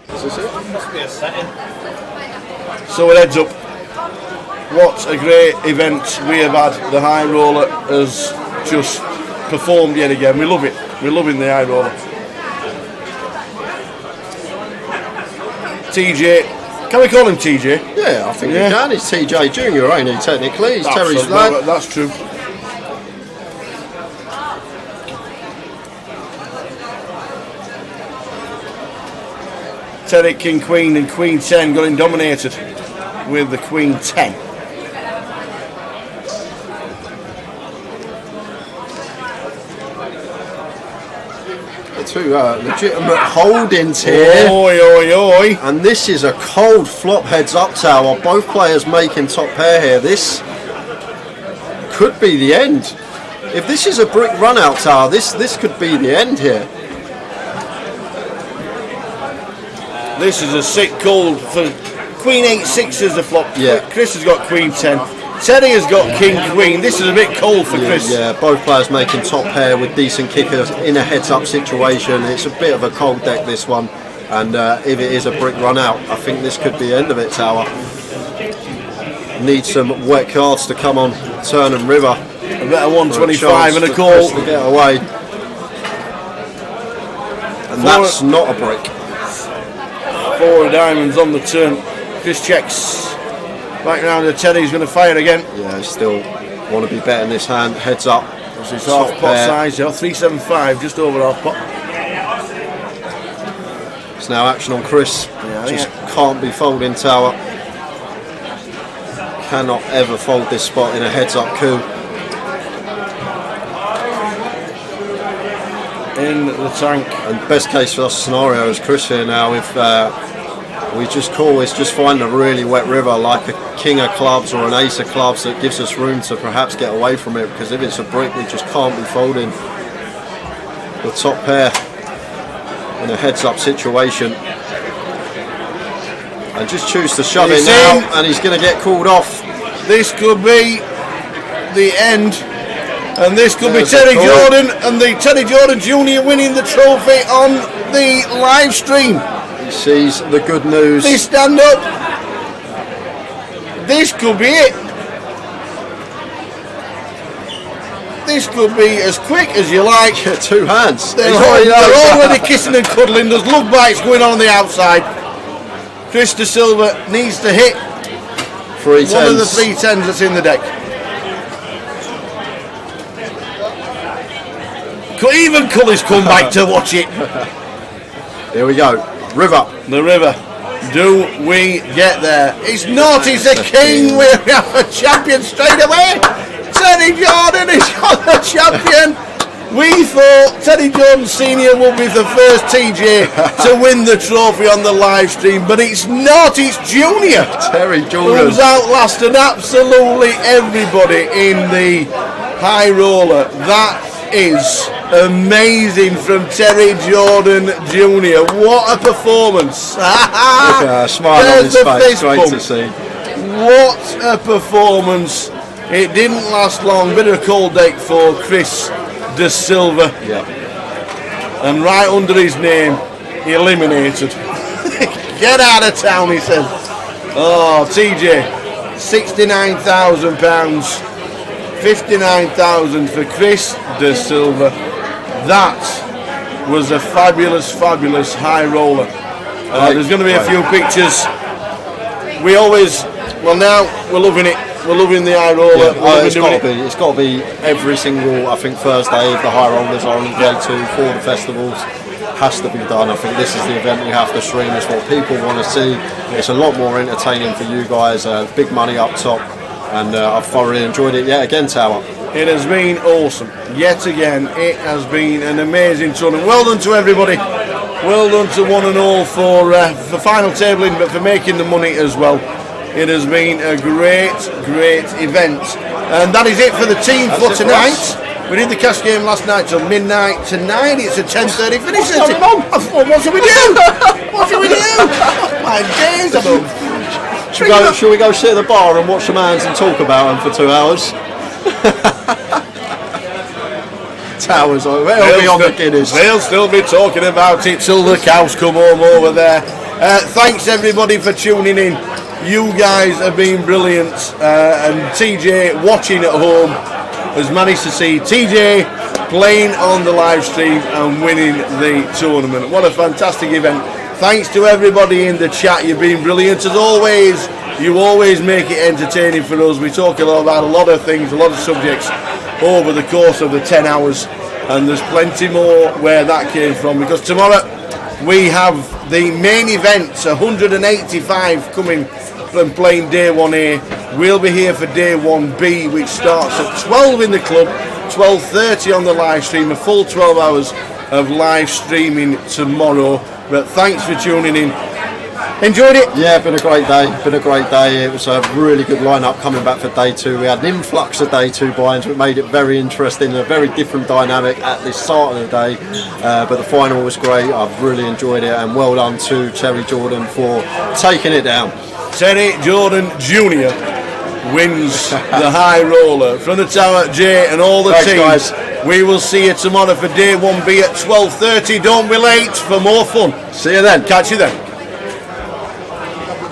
Is this it? Must be a setting. So it heads up. What a great event we have had. The High Roller has just performed yet again. We love it. We're loving the High Roller. TJ, can we call him TJ? Yeah, I think we can. He's TJ Junior, ain't he, technically? He's Terry's lad. That's true. Terry, King, Queen, and Queen 10 got him dominated with the Queen 10. The two legitimate holdings here. Oi, oi, oi. And this is a cold flop heads up, Tower. Both players making top pair here. This could be the end. If this is a brick run out, Tower, this could be the end here. This is a sick cold for Queen 8-6 as a flop. Yeah. Chris has got Queen 10. Terry has got King Queen. This is a bit cold for Chris. Yeah, both players making top pair with decent kickers in a heads up situation. It's a bit of a cold deck, this one. And if it is a brick run out, I think this could be the end of it, Tower. Need some wet cards to come on turn and river. A better 125 and a call to get away. And that's not a brick. 4 diamonds on the turn. Chris checks. Back round to Terry, he's going to fire again. Yeah, I still want to be betting this hand. Heads up. This is half pot size, 375, just over half pot. It's now action on Chris. Yeah, just can't be folding, Tower. Cannot ever fold this spot in a heads up coup. In the tank. And best case for us scenario is Chris here now. If we just call, it's just find a really wet river like a king of clubs or an ace of clubs that gives us room to perhaps get away from it, because if it's a brick we just can't be folding the top pair in a heads up situation. And just choose to shove it now, and he's going to get called off. This could be the end, and this could be Terry Jordan and the Terry Jordan Jr. winning the trophy on the live stream. He sees the good news. They stand up. This could be it. This could be as quick as you like. Two hands. They're already kissing and cuddling. There's love bites going on the outside. Chris De Silva needs to hit one of the 3 10s that's in the deck. Even Cully's come back to watch it. Here we go. River. The river. Do we get there? It's not. It's a king. We have a champion straight away. Terry Jordan is the champion. We thought Terry Jordan Senior would be the first TJ to win the trophy on the live stream, but it's not. It's Junior. Terry Jordan. Who's outlasted absolutely everybody in the high roller. That is amazing from Terry Jordan Jr. What a performance. Look at a smile on his face, great to see. What a performance. It didn't last long, bit of a cold deck for Chris De Silva. Yeah. And right under his name, eliminated. Get out of town, he said. Oh, TJ, £69,000. 59,000 for Chris De Silva. That was a fabulous, fabulous high roller. There's going to be a few pictures. We always, well now we're loving it. We're loving the high roller. Yeah, it's got to be every single, I think, Thursday if the high rollers are on Grade 2 for the festivals. Has to be done. I think this is the event we have to stream. It's what people want to see. It's a lot more entertaining for you guys. Big money up top, and I've thoroughly enjoyed it yet again, Tower. It has been awesome. Yet again, it has been an amazing tournament. Well done to everybody. Well done to one and all for final tabling, but for making the money as well. It has been a great event. And that is it for the team for tonight. We did the cash game last night till midnight. Tonight it's a 10:30 finish. What should we do? What should we do? Oh, my days. Should we go sit at the bar and watch some hands and talk about them for 2 hours? Towers, they'll be on the Guinness. They'll still be talking about it till the cows come home over there. Thanks everybody for tuning in. You guys have been brilliant. And TJ watching at home has managed to see TJ playing on the live stream and winning the tournament. What a fantastic event. Thanks to everybody in the chat. You've been brilliant as always. You always make it entertaining for us. We talk about a lot of things, a lot of subjects over the course of the 10 hours, and there's plenty more where that came from, because tomorrow we have the main event, 185 coming from playing day 1A. We'll be here for day 1B, which starts at 12 in the club, 12:30 on the live stream, a full 12 hours of live streaming tomorrow. But thanks for tuning in. Enjoyed it? Yeah, been a great day. It was a really good lineup coming back for day 2. We had an influx of day 2 buy-ins, which made it very interesting, a very different dynamic at the start of the day. But the final was great. I've really enjoyed it, and well done to Terry Jordan for taking it down. Terry Jordan Jr. wins the high roller. From the tower, Jay and all the team. Guys. We will see you tomorrow for day 1B at 12:30. Don't be late for more fun. See you then. Catch you then.